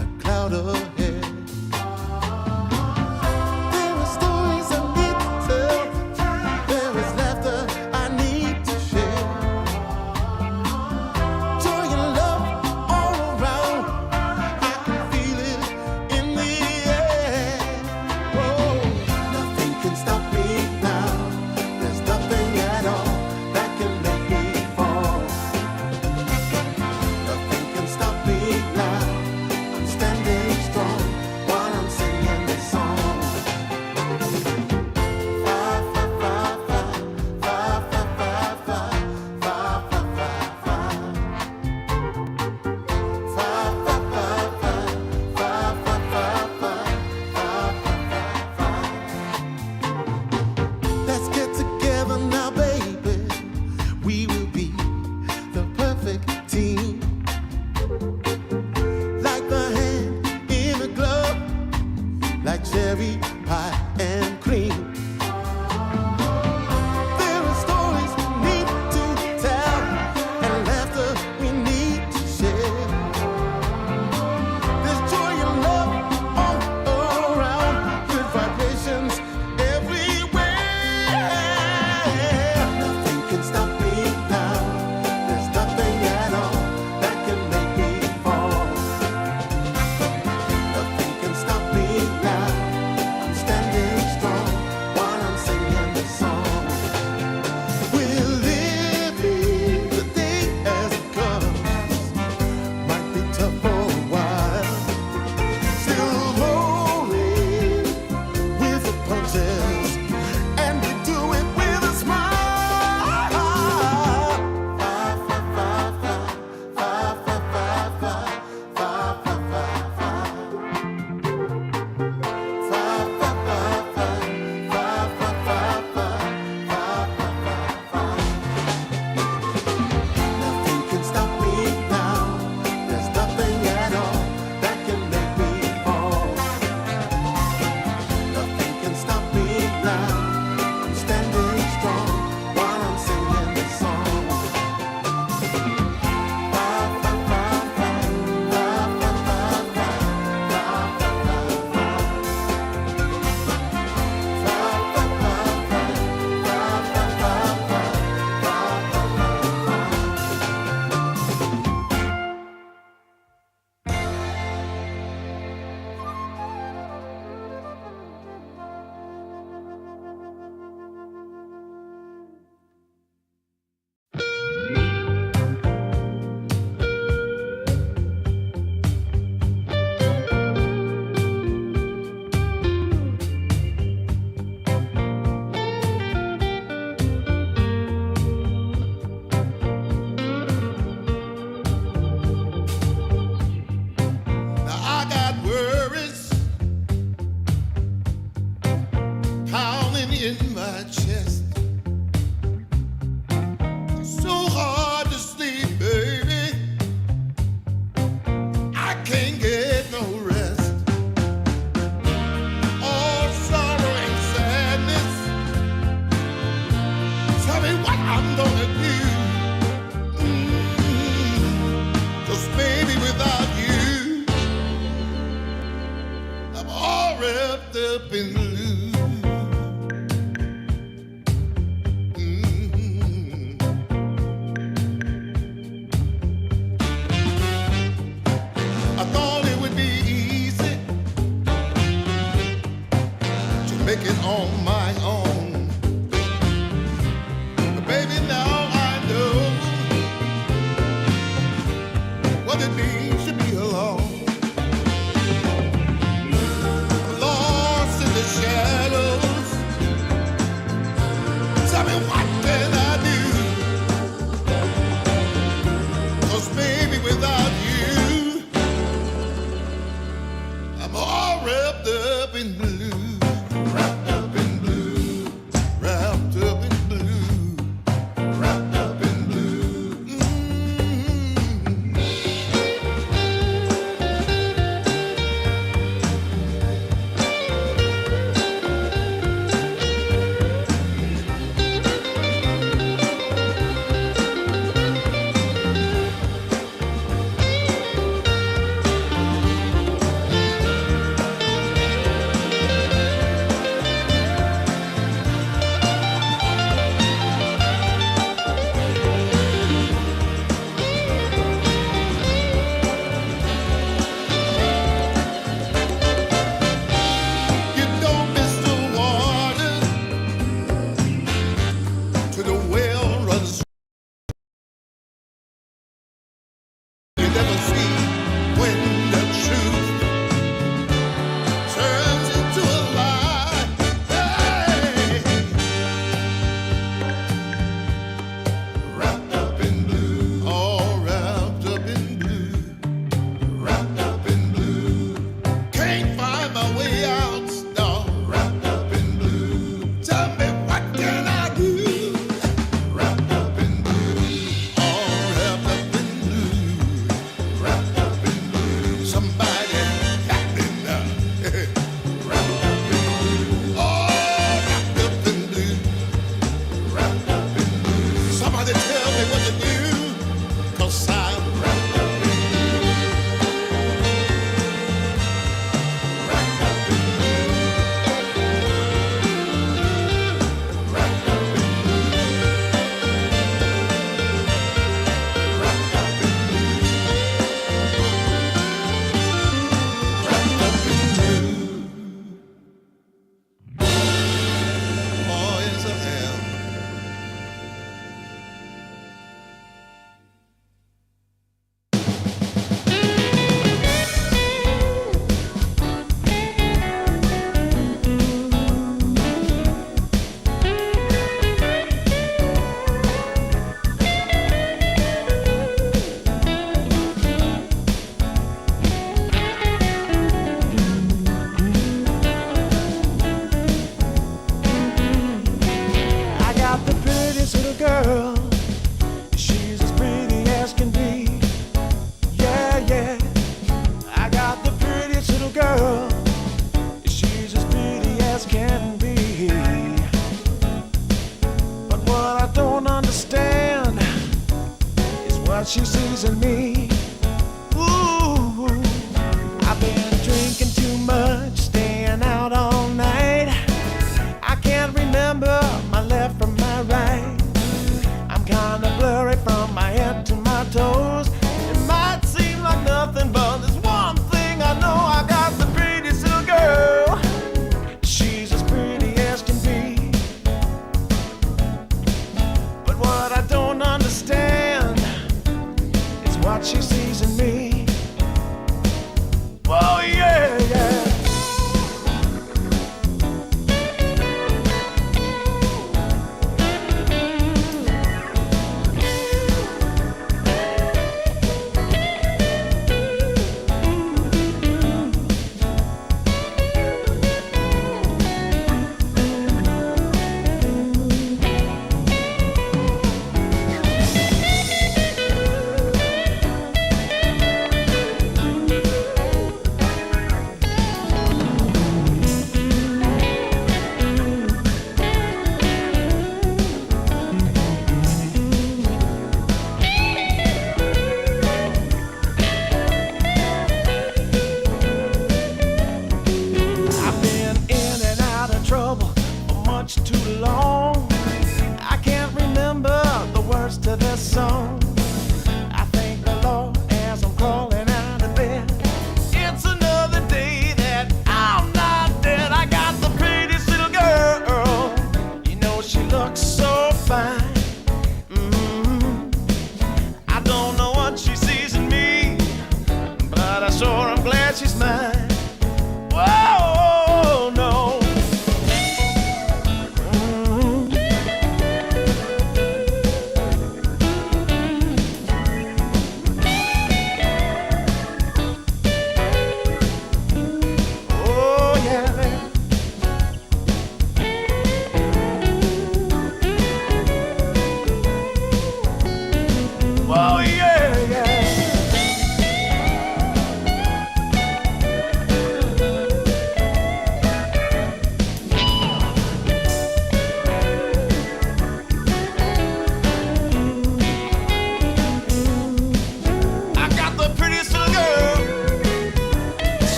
a cloud ahead. There are stories I need to tell. There is laughter I need to share. Joy and love all around. I can feel it in the air. Oh, nothing can stop me now. There's nothing at all that can make me fall. Nothing can stop me now. I'm standing strong while I'm singing this song. Fa fa fa fa fa fa fa fa fa fa fa fa. Fa fa fa fa fa fa fa fa fa fa. Let's get together now, baby. We will be the perfect team. Like the hand in a glove, like cherry pie and cream. There are stories we need to tell and laughter we need to share. There's joy and love all around, good vibrations everywhere. Nothing can stop me now. There's nothing at all that can make me fall. Nothing can stop me now. I'm wrapped up in blue. I thought it would be easy to make it on my own. But baby, now I know what it means to be alone. Lost in the shadows. Tell me, what can I do? 'Cause baby, without you, I'm all wrapped up in blue. Wrapped up in blue. Wrapped up in blue. Wrapped up in blue. You don't miss the water to the well runs. You never see when the truth turns into a lie. Hey. Wrapped up in blue, all wrapped up in blue. Wrapped up in blue, can't find my way out. No, wrapped up in blue. Tell me, what can I do? Wrapped up in blue, all wrapped up in blue. Wrapped up in blue, somebody help me now. Wrapped up in blue, all wrapped up in blue. Wrapped up in blue, somebody tell me what to do, 'cause I'm wrapped up in blue. Wrapped up in blue.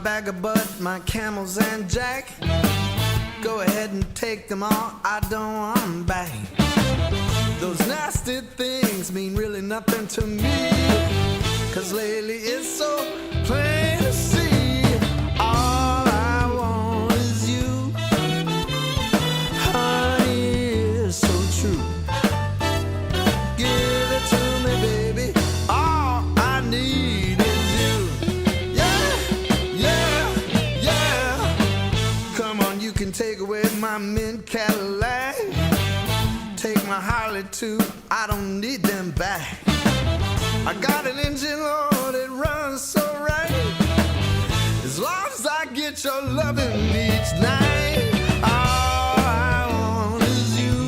bag of bud, my camels and jack. Go ahead and take them all, I don't want them back. Those nasty things mean really nothing to me, 'cause lately it's so plain to see. All I want is you, honey, it's so true. Give it to me, baby, all I need is you. Yeah, yeah, yeah. Come on, you can take away my mint Cadillac, take my Harley too, I don't need them back. I got an engine, Lord, it runs so right, as long as I get your loving each night. All I want is you,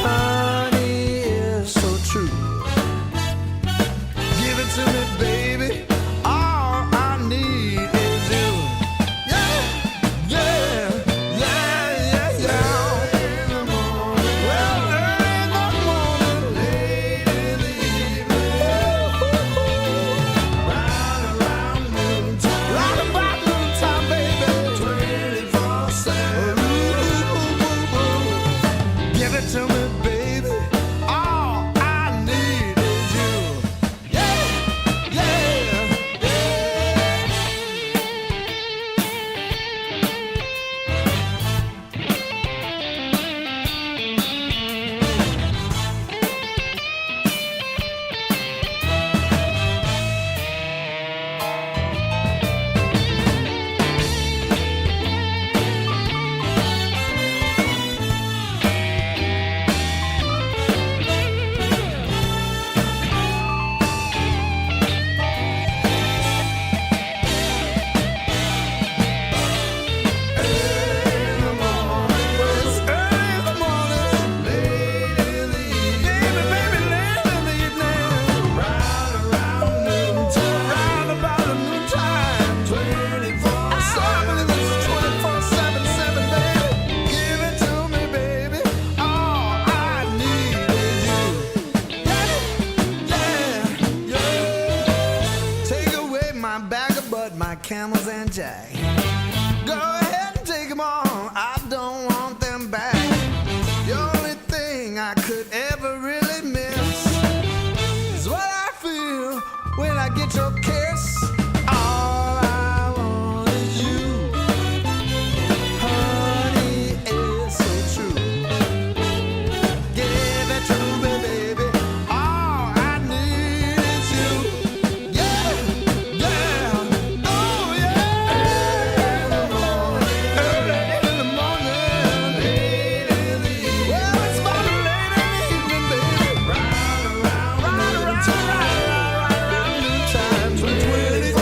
honey, it's so true. Give it to me, baby, all I need is you. Yeah, yeah, yeah, yeah, yeah. In the morning, well, early in the morning, late in the evening, round around noontime, round about noontime, baby, 24/7. Give it to me, baby, all I need is you. Yeah, yeah, yeah. My camels and jack. Go ahead and take them all, I don't want them back. The only thing I could ever really miss is what I feel when I get your kiss. All I want is you, honey, it's so true. Give it to me, baby, all I need is you. Yeah, yeah. Right around noontime, 24/7.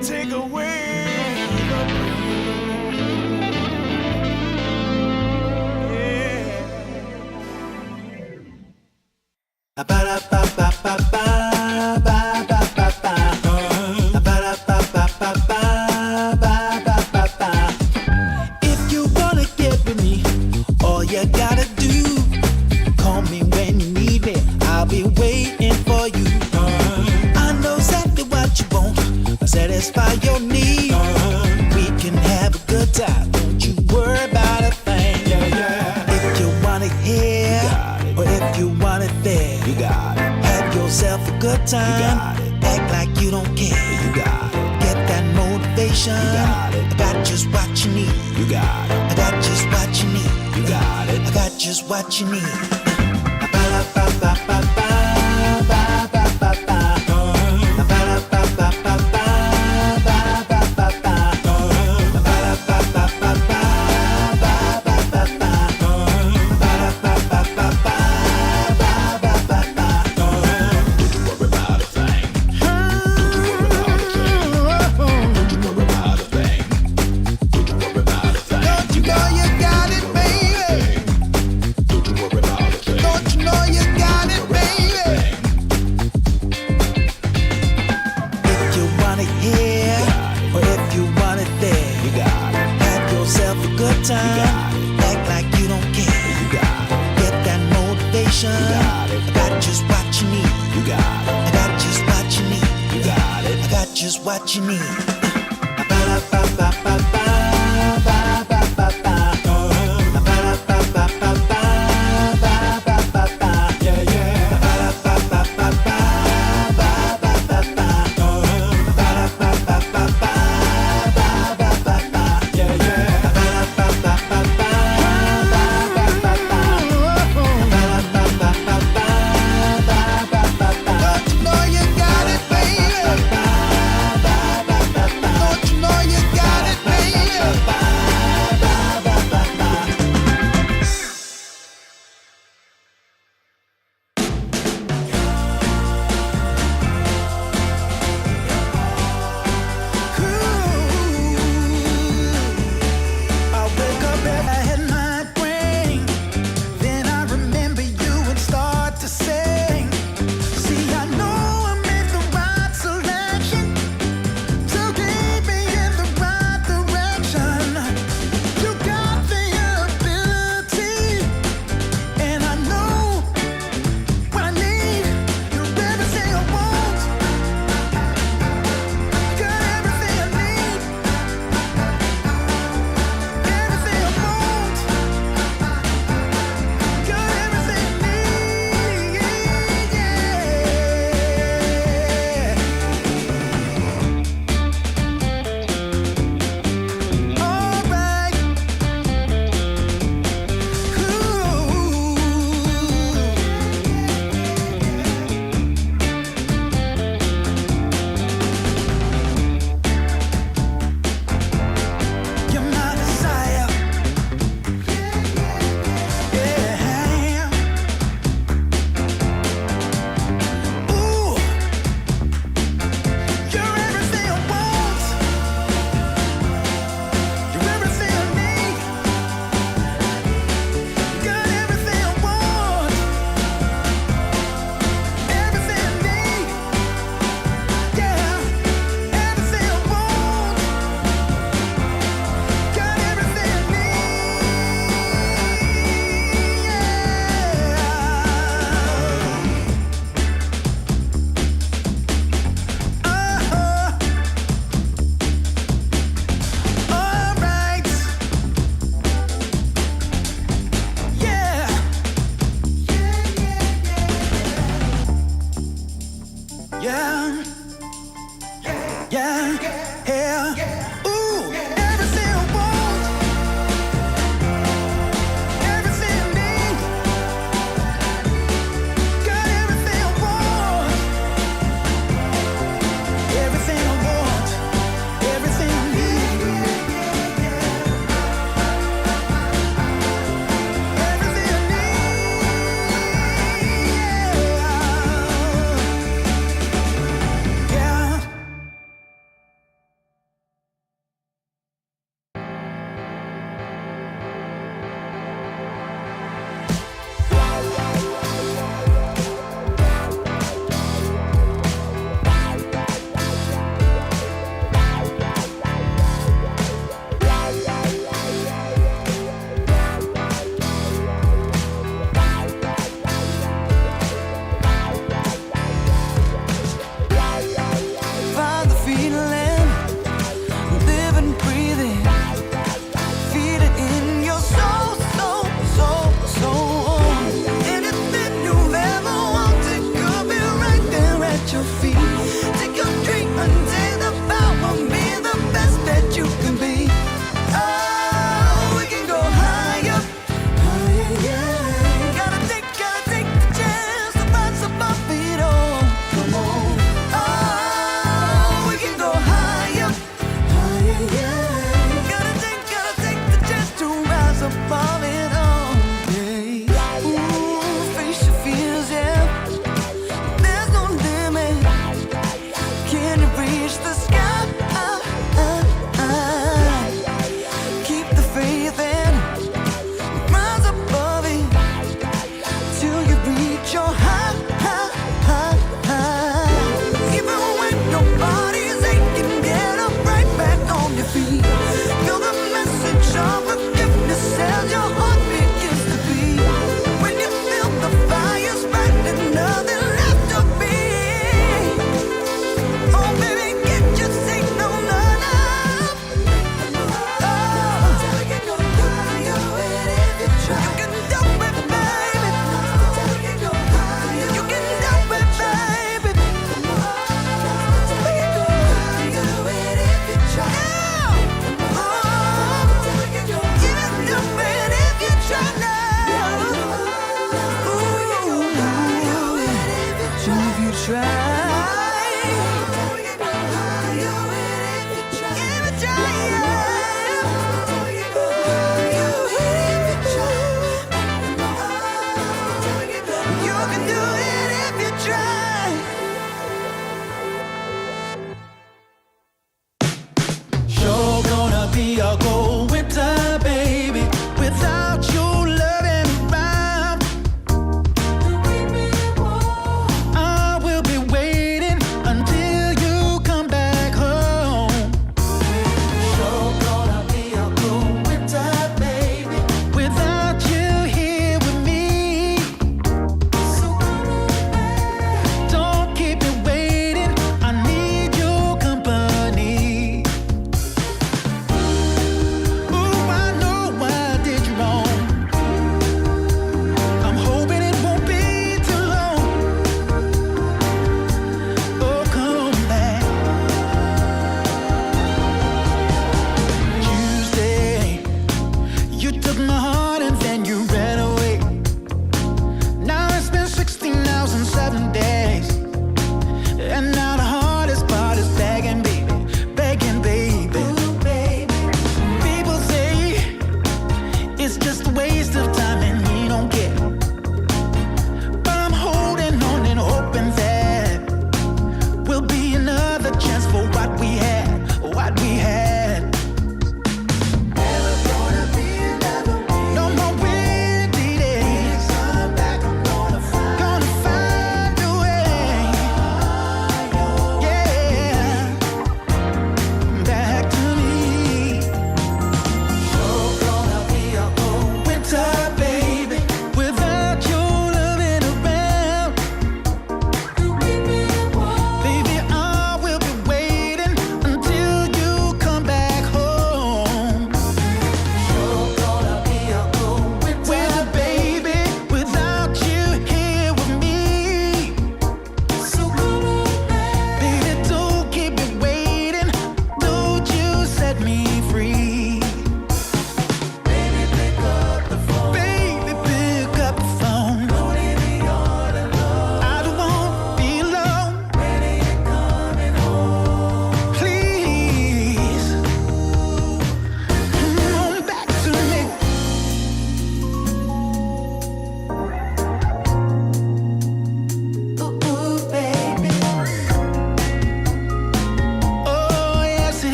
take away the pain. Yeah. Ba-da-ba-ba-ba-ba, ba-ba-ba-ba. Ba-da-ba-ba-ba-ba, ba-ba-ba-ba. If you wanna get with me, all you gotta do, call me when you need me. I'll be waiting for you. I know exactly what you want. I'll satisfy your need. We can have a good time. Don't you worry about a thing. If you want it here, or if you want it there, you got it. Have yourself a good time. Act like you don't care. You got it. Get that motivation. You got it. I got just what you need. You got it. I got just what you need. You got it. I got just what you need. Ba-da-ba-ba-ba-ba, ba-ba-ba-ba. Ba-da-ba-ba-ba-ba, ba-ba-ba-ba. Ba-da-ba-ba-ba-ba, ba-ba-ba-ba. Ba-da-ba-ba-ba-ba, ba-ba-ba-ba. Don't you worry about a thing. Don't you worry about a thing. Don't you worry about a thing. Don't you worry about a thing. Don't you know you got it, baby? Don't you worry about a thing. Don't you know you got it, baby? If you want it here, or if you want it there, you got it. Have yourself a good time. Act like you don't care. You got it. Get that motivation. You got it. I got just what you need. You got it. I got just what you need. You got it. I got just what you need. Ba-da-ba-ba-ba-ba, ba-ba-ba-ba. Ba-da-ba-ba-ba-ba, ba-ba-ba-ba. Ba-da-ba-ba-ba-ba, ba-ba-ba-ba. Ba-da-ba-ba-ba-ba, ba-ba-ba-ba. Don't you know you got it, baby? Don't you know you got it, baby?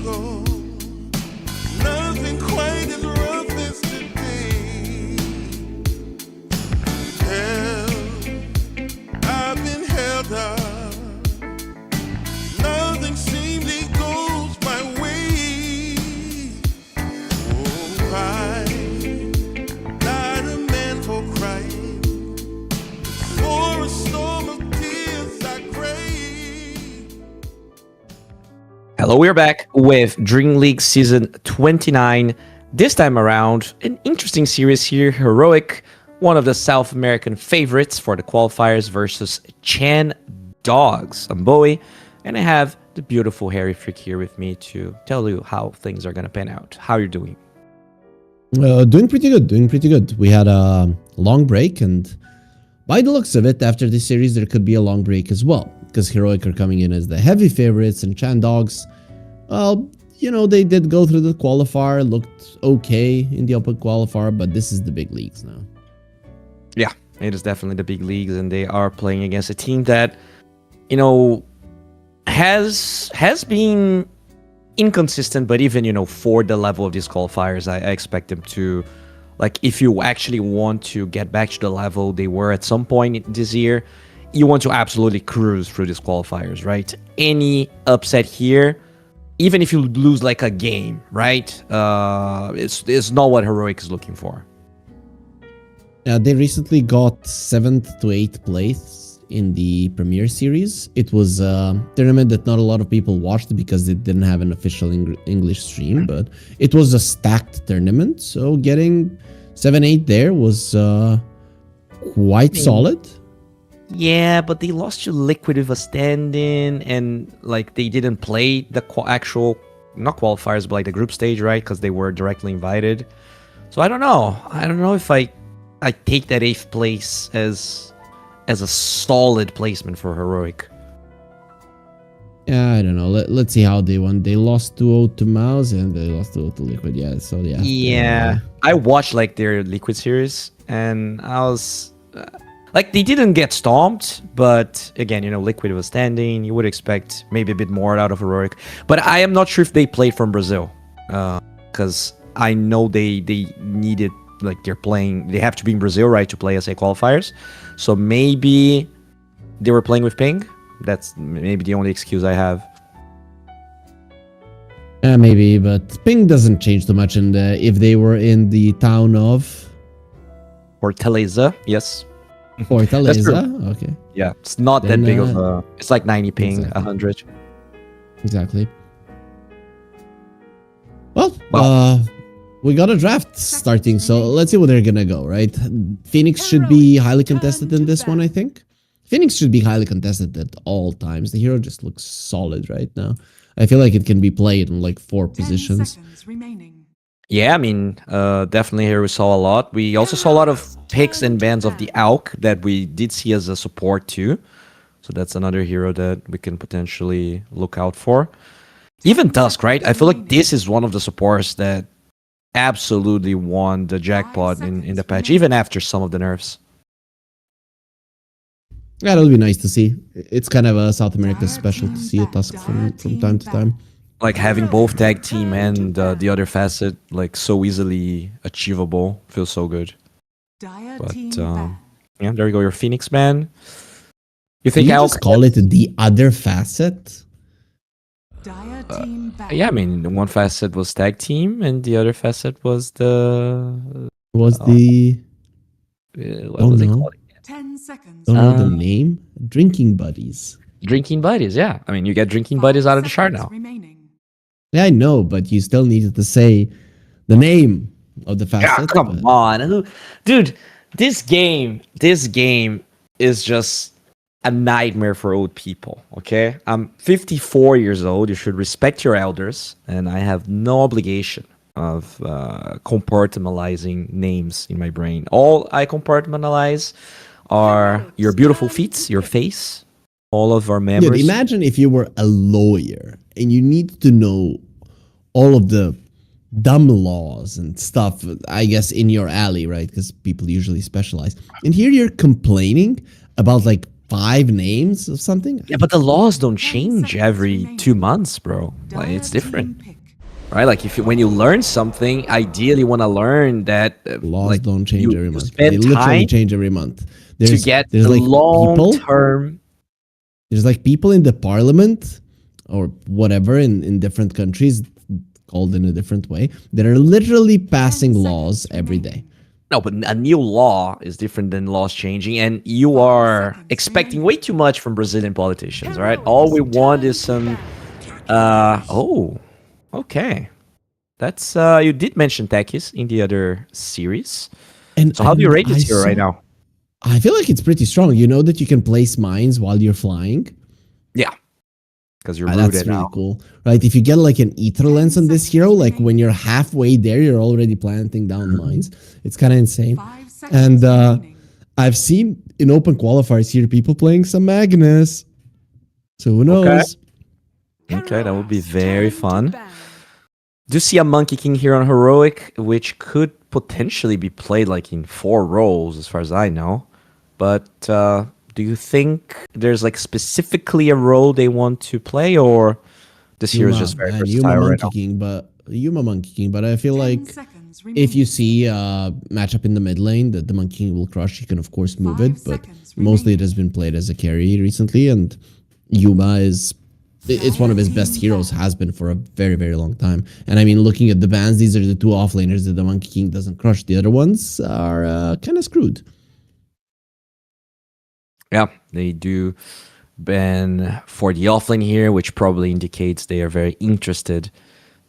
struggle. Nothing quite as rough as today. I've been held up. Nothing seemingly goes my way. Oh, I'm not a man for crying. For a storm of tears I crave. Hello, we're back with Dream League Season 29. This time around, an interesting series here. Heroic, one of the South American favorites for the qualifiers versus Chandogs. I'm Bowie, and I have the beautiful Harry Freak here with me to tell you how things are going to pan out. How you're doing? Doing pretty good. We had a long break, and by the looks of it, after this series, there could be a long break as well, because Heroic are coming in as the heavy favorites, and Chandogs, they did go through the qualifier, looked okay in the open qualifier, but this is the big leagues now. Yeah, it is definitely the big leagues, and they are playing against a team that, has been inconsistent, but even, for the level of these qualifiers, I expect them to, like, if you actually want to get back to the level they were at some point this year, you want to absolutely cruise through these qualifiers, right? Any upset here, even if you lose like a game, right? It's not what Heroic is looking for. Yeah, they recently got 7th to 8th place in the Premier Series. It was a tournament that not a lot of people watched because it didn't have an official English stream, but it was a stacked tournament. So getting 7-8 there was quite solid. Yeah, but they lost to Liquid with a stand-in, and like they didn't play the actual, not qualifiers, but like the group stage, right? Because they were directly invited. So I don't know. I don't know if I take that 8th place as a solid placement for Heroic. Yeah, I don't know. Let's see how they won. They lost 2-0 to Mouse and they lost 2-0 to Liquid. Yeah, so yeah. Yeah, I watched like their Liquid series, and I was like, they didn't get stomped, but again, Liquid was standing. You would expect maybe a bit more out of Heroic, but I am not sure if they played from Brazil, because I know they needed, like, they have to be in Brazil, right, to play SA qualifiers. So maybe they were playing with ping. That's maybe the only excuse I have. Yeah, maybe, but ping doesn't change too much. And if they were in the town of Fortaleza, yes. Fortaleza, okay. Yeah, it's not Then, that big of a. It's like 90 ping, exactly. 100. Exactly. Well, we got a draft starting, so let's see where they're gonna go, right? Phoenix should be highly contested in this one, I think. Phoenix should be highly contested at all times. The hero just looks solid right now. I feel like it can be played in like 4 positions. Yeah, I mean, definitely here we saw a lot. We also saw a lot of picks and bans of the AUK that we did see as a support too. So that's another hero that we can potentially look out for. Even Tusk, right? I feel like this is one of the supports that absolutely won the jackpot in the patch, even after some of the nerfs. Yeah, that'll be nice to see. It's kind of a South America special to see a Tusk from time to time. Like having both tag team and the other facet like so easily achievable feels so good. But yeah, there you go, your Phoenix man. You think Can you AUK just call it the other facet? Yeah, I mean, one facet was tag team, and the other facet was the what was it called? 10 seconds. Don't know the name. Drinking buddies. Drinking buddies. Yeah, I mean, you get drinking buddies out of the shard now. Yeah, I know, but you still needed to say the name of the facet. Yeah, come on, dude. This game is just a nightmare for old people. Okay, I'm 54 years old. You should respect your elders, and I have no obligation of compartmentalizing names in my brain. All I compartmentalize are your beautiful feet, your face, all of our memories. Dude, imagine if you were a lawyer and you need to know all of the dumb laws and stuff, I guess, in your alley, right? Because people usually specialize. And here you're complaining about like 5 names of something. Yeah, but the laws don't change every 2 months, bro. Like, it's different, right? Like when you learn something, ideally you want to learn that Laws like, don't change every you month. spend They literally time change every month. to get there's the like long people. term. There's like people in the parliament or whatever in different countries, called in a different way, that are literally passing laws every day. No, but a new law is different than laws changing, and you are expecting way too much from Brazilian politicians, right? All we want is some. Oh, okay. That's you did mention Takis in the other series. And So how do you rate I this hero right saw- now? I feel like it's pretty strong. You know that you can place mines while you're flying. Yeah, because you're That's rooted really now. cool, right? If you get like an ether lens on this hero, like when you're halfway there, you're already planting down mines. It's kind of insane. 5 seconds And remaining. I've seen in open qualifiers here people playing some Magnus. So who knows? Okay, that would be very fun. Do see a Monkey King here on Heroic, which could potentially be played like in 4 roles, as far as I know. But do you think there's like specifically a role they want to play, or this hero is just very versatile right Monkey now? King, but Yuma Monkey King. But I feel 10 like seconds if you remaining. see a matchup in the mid lane that the Monkey King will crush, you can of course move 5 it. But seconds mostly it remaining. has been played as a carry recently, and Yuma is. It's one of his best heroes, has been for a very, very long time. And I mean, looking at the bans, these are the 2 offlaners that the Monkey King doesn't crush. The other ones are kind of screwed. Yeah, they do ban for the offlane here, which probably indicates they are very interested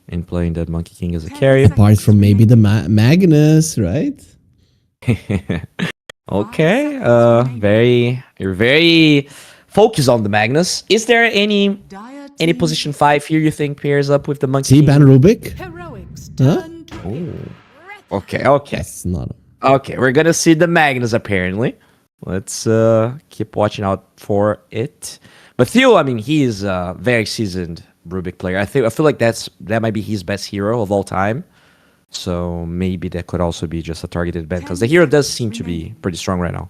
in playing that Monkey King as a carry. Apart from maybe the Magnus, right? Okay, you're very focused on the Magnus. Is there any Dire position 5 here you think pairs up with the Monkey See, King? ban Rubik? Heroics Huh? turn to Okay. That's not. Okay, we're gonna see the Magnus apparently. Let's keep watching out for it. But Theo, I mean, he is a very seasoned Rubik player. I feel like that might be his best hero of all time. So maybe that could also be just a targeted ban because the hero does seem to be pretty strong right now.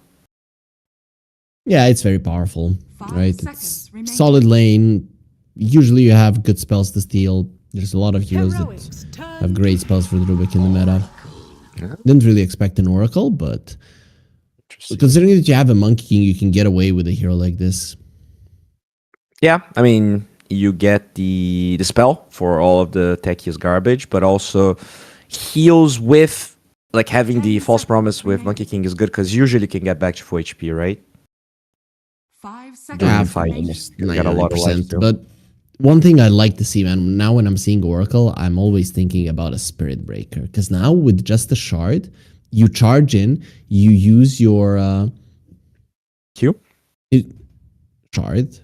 Yeah, it's very powerful, 5 right? seconds It's remaining. solid lane. Usually you have good spells to steal. There's a lot of heroes that Heroics turn have great spells for the Rubik in the meta. Yeah. Didn't really expect an Oracle, but considering that you have a Monkey King, you can get away with a hero like this. Yeah, I mean, you get the spell for all of the techiest garbage, but also heals with like having the false promise with Monkey King is good because usually you can get back to full HP, right? 5 During seconds the Half, fight, remaining. almost you got a lot of life 99%. too. But one thing I like to see, man, now when I'm seeing Oracle, I'm always thinking about a Spirit Breaker. Because now with just a shard, you charge in, you use your Q? shard.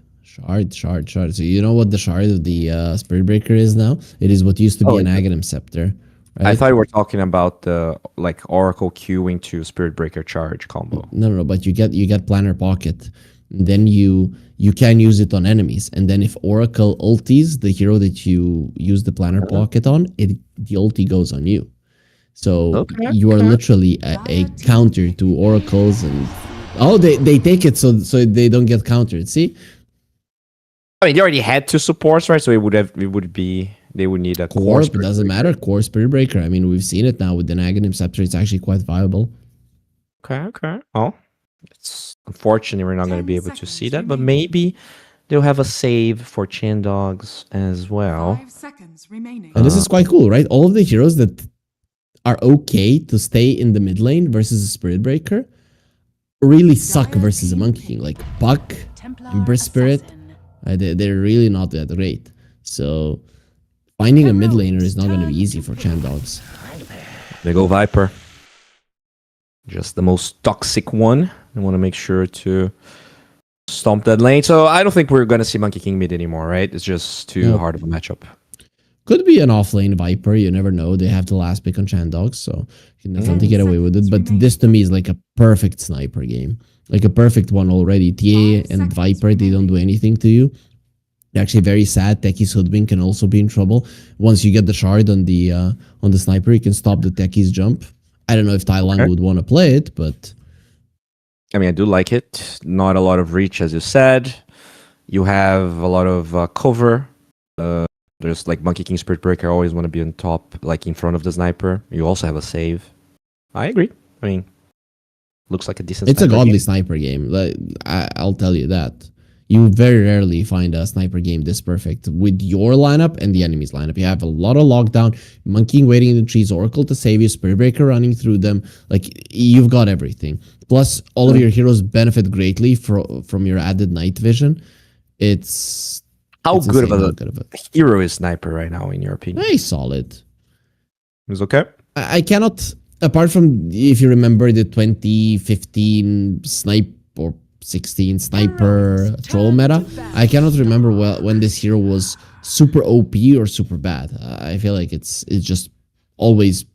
So you know what the shard of the Spirit Breaker is now? It is what used to be an Aghanim Scepter. Right? I thought you were talking about the like Oracle queuing to Spirit Breaker charge combo. No, but you get Planner Pocket. And then you can use it on enemies. And then if Oracle ulties the hero that you use the Planner Pocket on, the ulti goes on you. So you are literally a counter to Oracles, and they take it so they don't get countered. See? I mean, they already had 2 supports, right? So they would need a Core, Spirit it doesn't matter. Core Spirit Breaker. I mean, we've seen it now with the Aghanim Scepter. It's actually quite viable. Okay. Oh, it's unfortunately we're not going to be 10 able to see seconds that, but remaining. maybe they'll have a save for Chandogs as well. 5 seconds remaining. And this is quite cool, right? All of the heroes that are okay to stay in the mid lane versus a Spirit Breaker really suck versus a Monkey King. Like Buck, Ember Spirit, they're really not that great. So finding a mid laner is not going to be easy for Chandogs. They go Viper. Just the most toxic one. I want to make sure to stomp that lane. So I don't think we're going to see Monkey King mid anymore, right? It's just too hard of a matchup. Could be an offlane Viper, you never know. They have the last pick on Chandogs, so you can definitely get away with it. But this to me is like a perfect sniper game. Like a perfect one already. TA and Viper, they don't do anything to you. They're actually very sad. Techie's Hoodwink can also be in trouble. Once you get the shard on the sniper, you can stop the Techie's jump. I don't know if Thailand would want to play it, but I mean, I do like it. Not a lot of reach, as you said. You have a lot of cover. There's like Monkey King Spirit Breaker always want to be on top, like in front of the sniper. You also have a save. I agree. I mean, looks like a decent. It's a sniper godly game. sniper game. Like, I'll tell you that. You very rarely find a sniper game this perfect with your lineup and the enemy's lineup. You have a lot of lockdown, Monkey waiting in the trees, Oracle to save you, Spirit Breaker running through them. Like, you've got everything. Plus, all of your heroes benefit greatly from your added night vision. It's How good of insane a hero is Sniper right now, in your opinion? very solid. It's okay. I cannot, apart from if you remember the 2015 snipe or 16 sniper troll meta, I cannot remember when this hero was super OP or super bad. I feel like it's just always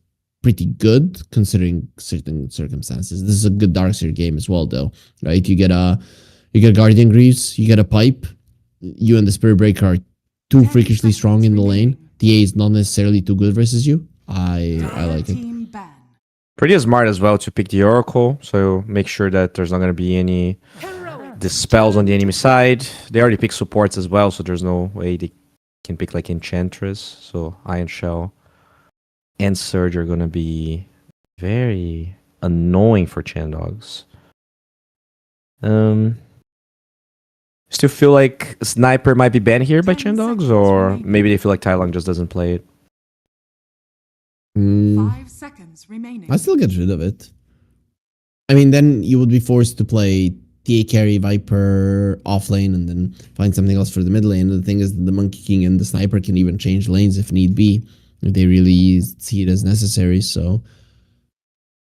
pretty good considering certain circumstances. This is a good Darkseer game as well, though, right? You get Guardian Greaves, you get a pipe. You and the Spirit Breaker are too freakishly strong in the lane. TA is not necessarily too good versus you. I like it. Team ban. Pretty smart as well to pick the Oracle, so make sure that there's not going to be any dispels on the enemy side. They already pick supports as well, so there's no way they can pick like Enchantress. So Iron Shell and Surge are going to be very annoying for Chandogs. Still feel like Sniper might be banned here by 10 Chandogs, seconds or remaining. maybe they feel like Tai Lung just doesn't play it. 5 seconds remaining. I still get rid of it. I mean, then you would be forced to play TA carry, Viper, offlane, and then find something else for the mid lane. And the thing is, the Monkey King and the Sniper can even change lanes if need be, if they really see it as necessary. So,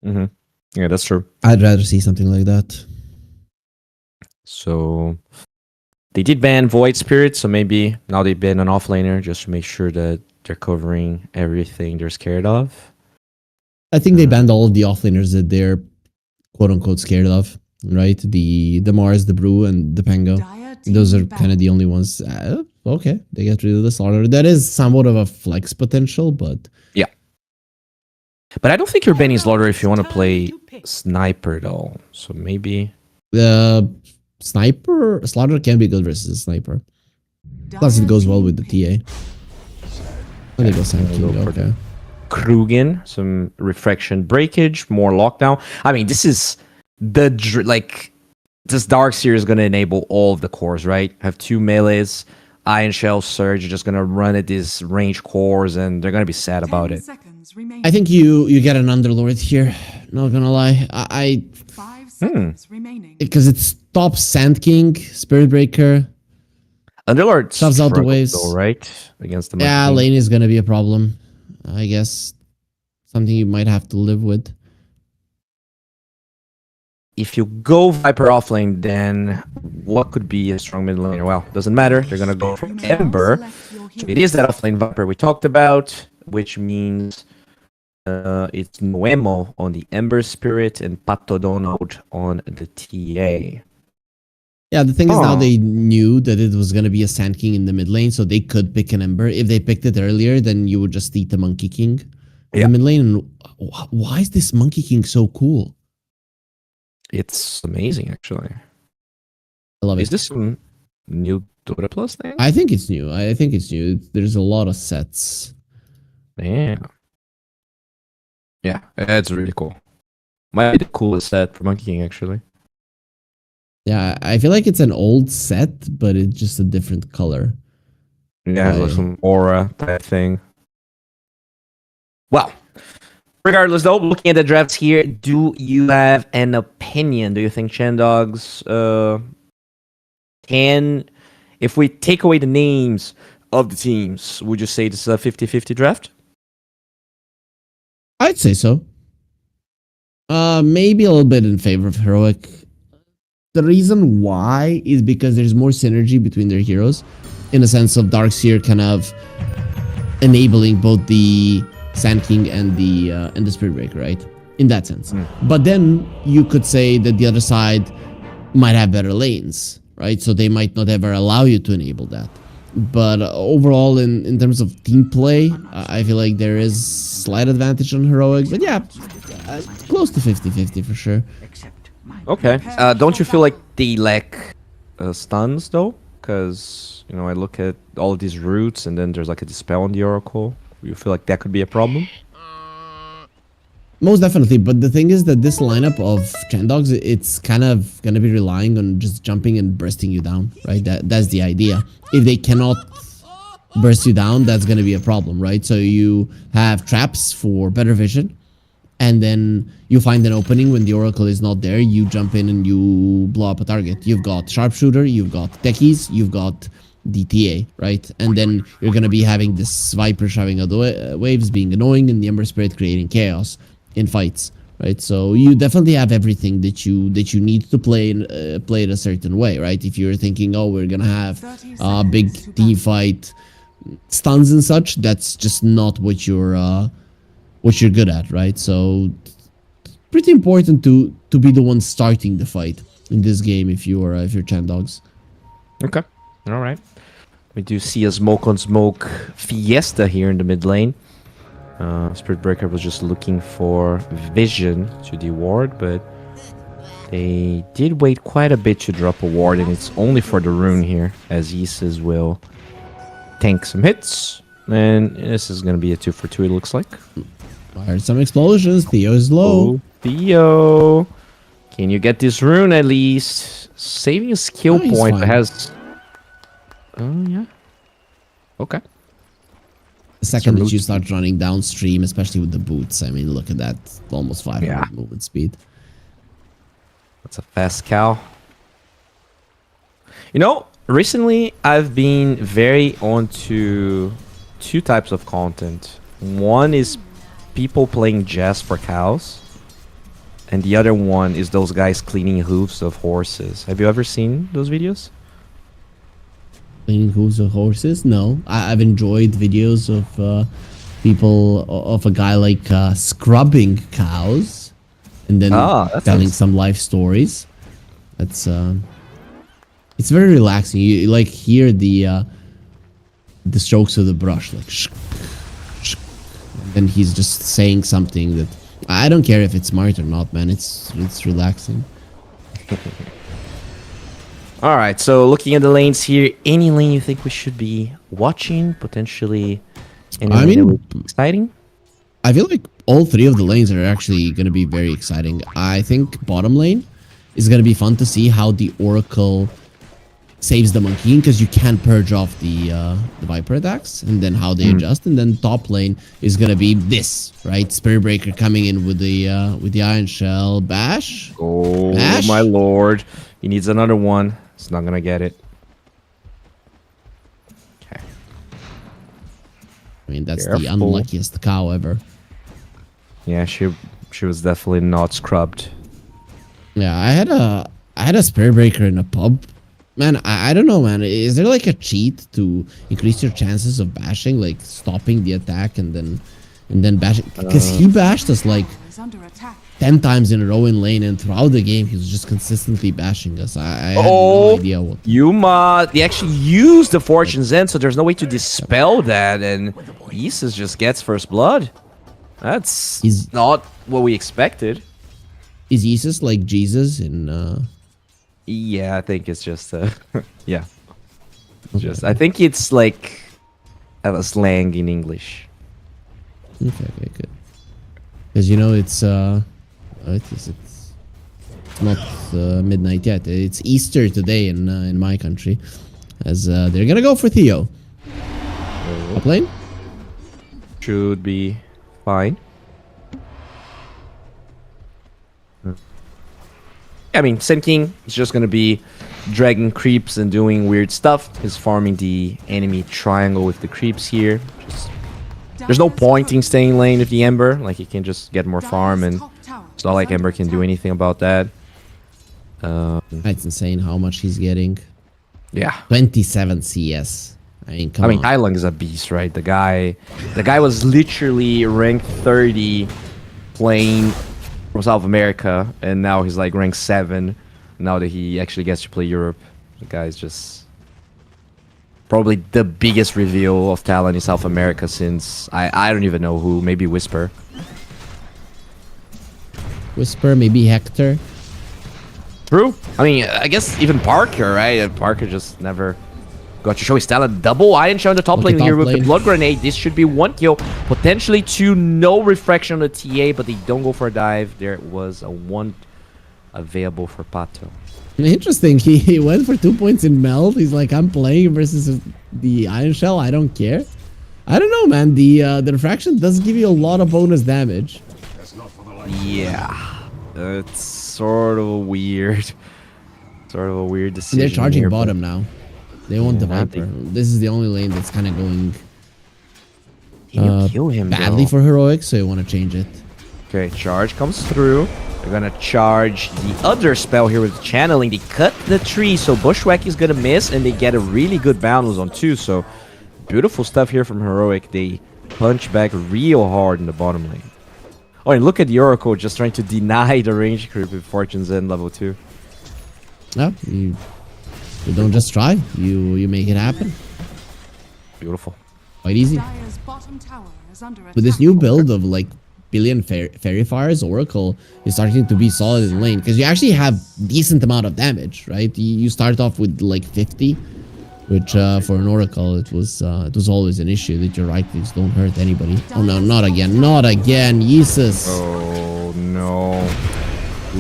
Yeah, that's true. I'd rather see something like that. So they did ban Void Spirit, so maybe now they ban an offlaner just to make sure that they're covering everything they're scared of. I think they banned all of the offlaners that they're quote unquote scared of, right? The Mars, the Brew, and the Pango. Dire team Those are ban. kind of the only ones. Okay, they get rid of the Slaughter. That is somewhat of a flex potential, but But I don't think you're banning Slaughter if you want to play Sniper, though. So maybe... the Slaughter can be good versus a Sniper. Plus, it Dire goes well team with the pick. TA. Oh, they go Sand I'll King, go for okay. Krugen, some Refraction Breakage, more Lockdown. I mean, this is the... This Darkseer is going to enable all of the cores, right? Have 2 melees, Iron Shell, Surge, you're just going to run at these range cores, and they're going to be sad about 10 it. seconds remaining. I think you get an Underlord here. Not gonna lie, 5 seconds remaining. because it stops Sand King, Spirit Breaker. Underlord Shoves out the struggles, waves. though, right? Against the Yeah, Monkey King. lane is gonna be a problem. I guess something you might have to live with. If you go Viper offlane, then what could be a strong mid laner? Well, doesn't matter. They're gonna go for You may now Ember. select your So hero. it is that offlane Viper we talked about, which means it's Noemo on the Ember Spirit and Pato Donald on the TA. Yeah, the thing is now Oh. they knew that it was gonna be a Sand King in the mid lane, so they could pick an Ember. If they picked it earlier, then you would just eat the Monkey King in Yeah. the mid lane. And why is this Monkey King so cool? It's amazing, actually. I love Is it. this some new Dota Plus thing? I think it's new. I think it's new. There's a lot of sets. Yeah. Yeah, that's really cool. Might be the coolest set for Monkey King, actually. Yeah, I feel like it's an old set, but it's just a different color. Yeah, Right. like some aura type thing. Well, regardless though, looking at the drafts here, do you have an opinion? Do you think Chandogs can, if we take away the names of the teams, would you say this is a 50-50 draft? I'd say so. Maybe a little bit in favor of Heroic. The reason why is because there's more synergy between their heroes, in a sense of Darkseer kind of enabling both the Sand King and the Spirit Breaker, right? In that sense. But then you could say that the other side might have better lanes, right? So they might not ever allow you to enable that. But overall, in terms of team play, I feel like there is slight advantage on Heroic. But yeah, close to 50-50 for sure. Okay. Don't you feel like they lack stuns though? Because you know I look at all of these roots and then there's like a dispel on the Oracle. You feel like that could be a problem? Most definitely, but the thing is that this lineup of Chandogs, it's kind of gonna be relying on just jumping and bursting you down, right? That's the idea. If they cannot burst you down, that's gonna be a problem, right? So you have traps for better vision, and then you find an opening when the Oracle is not there. You jump in and you blow up a target. You've got Sharpshooter, you've got Techies, you've got DTA, right? And then you're gonna be having this Viper shoving out the waves, being annoying, and the Ember Spirit creating chaos in fights, right? So you definitely have everything that you need to play it a certain way, right? If you're thinking, oh, we're gonna have a big team fight, stuns and such, that's just not what you're good at, right? So pretty important to be the one starting the fight in this game if you're Chandogs. Okay. All right. We do see a smoke on smoke fiesta here in the mid lane. Spirit Breaker was just looking for vision to the ward, but they did wait quite a bit to drop a ward, and it's only for the rune here, as Isis will tank some hits, and this is going to be a 2-for-2 it looks like. Fired some explosions, Theo is low. Oh, Theo! Can you get this rune at least? Saving a skill he's point fine. has... Oh, yeah. Okay. The second that Salute. you start running downstream, especially with the boots, I mean, look at that, almost 500 Yeah. movement speed. That's a fast cow. You know, recently I've been very onto two types of content. One is people playing jazz for cows, and the other one is those guys cleaning hooves of horses. Have you ever seen those videos? Cleaning hooves of horses? No. I've enjoyed videos of people, of a guy like scrubbing cows and then that telling sounds- some life stories. That's it's very relaxing. You like hear the strokes of the brush, like shh, shh. And then he's just saying something that I don't care if it's smart or not, man. It's relaxing. All right, so looking at the lanes here, any lane you think we should be watching, potentially any I lane that mean- would be exciting? I feel like all three of the lanes are actually going to be very exciting. I think bottom lane is going to be fun to see how the Oracle saves the monkey, because you can purge off the Viper attacks, and then how they adjust. And then top lane is going to be this, right? Spirit Breaker coming in with the Iron Shell bash. Oh, Bash? my lord. He needs another one. He's not going to get it. Okay. I mean, that's the Careful. unluckiest cow ever. Yeah, she was definitely not scrubbed. Yeah, I had a Spirit Breaker in a pub. Man, I don't know, man. Is there like a cheat to increase your chances of bashing, like stopping the attack and then bashing? Because he bashed us like Is under attack. 10 times in a row in lane, and throughout the game he was just consistently bashing us. I had Oh, no idea what. Yuma, they actually used the Fortune's End, so there's no way to dispel that, and Isis just gets first blood. That's Is- not what we expected. Is Isis like Jesus in? Yeah, I think it's just yeah. Just I think it's like a slang in English. Okay, good. Because you know it's not midnight yet. It's Easter today in my country, as they're gonna go for Theo. Top lane. Should be fine. I mean, Sand King is just gonna be dragging creeps and doing weird stuff. He's farming the enemy triangle with the creeps here. There's no point in staying lane with the Ember. Like, he can just get more farm, and it's not like Ember can do anything about that. That's insane how much he's getting. Yeah. 27 CS. I mean, come I mean, on. Tai Lung is a beast, right? The guy was literally ranked 30 playing from South America, and now he's like ranked 7 now that he actually gets to play Europe. The guy's just probably the biggest reveal of talent in South America since I don't even know who, maybe Whisper. Whisper, maybe Hector. True. I mean, I guess even Parker, right? Parker just never got to show his talent. Double Iron Shell in the top Okay, lane here top with the lane. Blood Grenade. This should be 1 kill, potentially 2. No refraction on the TA, but they don't go for a dive. There was a 1 available for Pato. Interesting. He went for 2 points in meld. He's like, I'm playing versus the Iron Shell. I don't care. I don't know, man. The refraction does give you a lot of bonus damage. Yeah, it's sort of weird. Sort of a weird decision. They're charging here, but- bottom now. They want the Yeah, I Viper. This is the only lane that's kind of going Can you kill him badly though? for heroic, so you want to change it. Okay, charge comes through. They're gonna charge the other spell here with channeling. They cut the tree, so Bushwhack is gonna miss, and they get a really good bounce on 2. So beautiful stuff here from heroic. They punch back real hard in the bottom lane. Oh, and look at the Oracle just trying to deny the range creep with Fortune's End level 2. Yeah, you don't just try. You make it happen. Beautiful. Quite easy. Dire's bottom tower is under attack. With this new build of like billion fairy fires, Oracle is starting to be solid in lane because you actually have decent amount of damage, right? You start off with like 50, which for an Oracle it was always an issue that your right clicks don't hurt anybody. Oh no, not again, not again, Jesus! Oh no.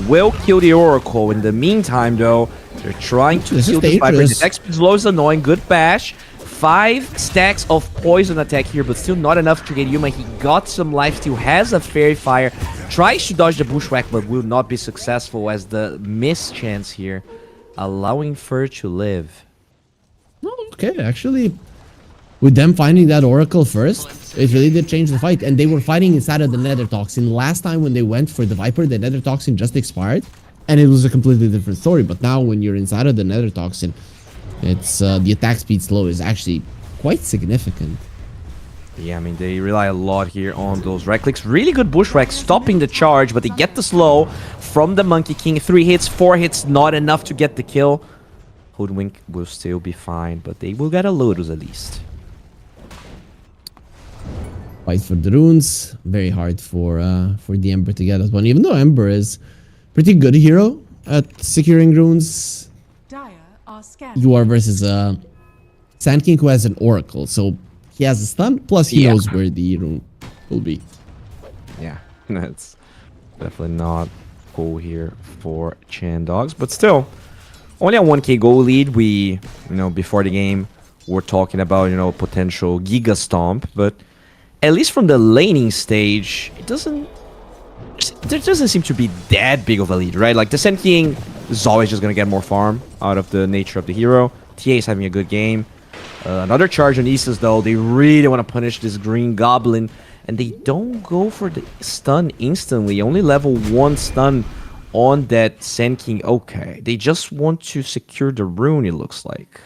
Will kill the Oracle. In the meantime, though, they're trying to This is kill the Viper. The dangerous. attack speed low is annoying. Good bash. 5 stacks of poison attack here, but still not enough to get Yuma. He got some life, still has a Fairy Fire. Tries to dodge the Bushwhack, but will not be successful as the miss chance here, allowing Fur to live. Oh, okay, actually, with them finding that Oracle first, it really did change the fight. And they were fighting inside of the Nether Toxin. Last time when they went for the Viper, the Nether Toxin just expired, and it was a completely different story. But now when you're inside of the Nether Toxin, it's the attack speed slow is actually quite significant. Yeah, I mean, they rely a lot here on those right clicks. Really good Bushwhack stopping the charge, but they get the slow from the Monkey King. 3 hits, 4 hits, not enough to get the kill. Hoodwink will still be fine, but they will get a Lotus at least. Fight for the runes, very hard for the Ember to get that one. Even though Ember is pretty good hero at securing runes, Dire are scanning. you are versus Sand King who has an Oracle, so he has a stun. Plus he Yeah. knows where the rune will be. Yeah, that's definitely not cool here for Chandogs, but still, only a 1k goal lead. We, before the game, we're talking about, potential Giga Stomp, but at least from the laning stage, there doesn't seem to be that big of a lead, right? Like, the Sand King is always just going to get more farm out of the nature of the hero. TA is having a good game. Another charge on Isis, though. They really want to punish this Green Goblin, and they don't go for the stun instantly. Only level 1 stun on that Sand King. Okay, they just want to secure the rune, it looks like.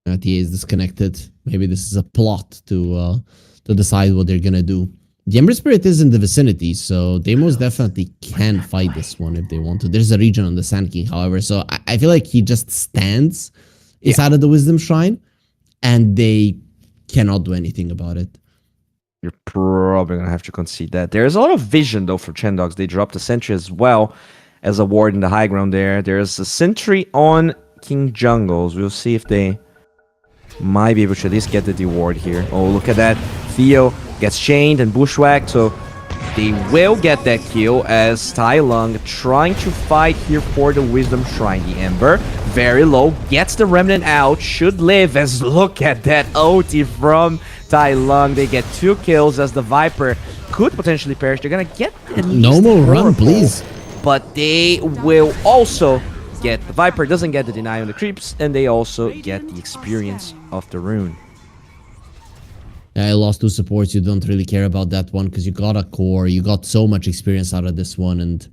TA is disconnected. Maybe this is a plot to decide what they're gonna do. The Ember Spirit is in the vicinity, so they most definitely can fight this one if they want to. There's a region on the Sand King, however, so I feel like he just stands inside of the Wisdom Shrine, and they cannot do anything about it. You're probably going to have to concede that. There's a lot of vision, though, for Chandogs. They dropped a sentry as well as a ward in the high ground there. There's a sentry on King Jungles. We'll see if they might be able to at least get the ward here. Oh, look at that. Theo gets chained and bushwhacked, so they will get that kill as Tai Lung trying to fight here for the Wisdom Shrine. The Ember, very low, gets the Remnant out, should live, as look at that OT from Tai Lung. They get 2 kills as the Viper could potentially perish. They're gonna get at least No more run, Oracle, please. but they will also get the Viper, doesn't get the deny on the creeps, and they also get the experience of the rune. I lost 2 supports. You don't really care about that one because you got a core. You got so much experience out of this one. And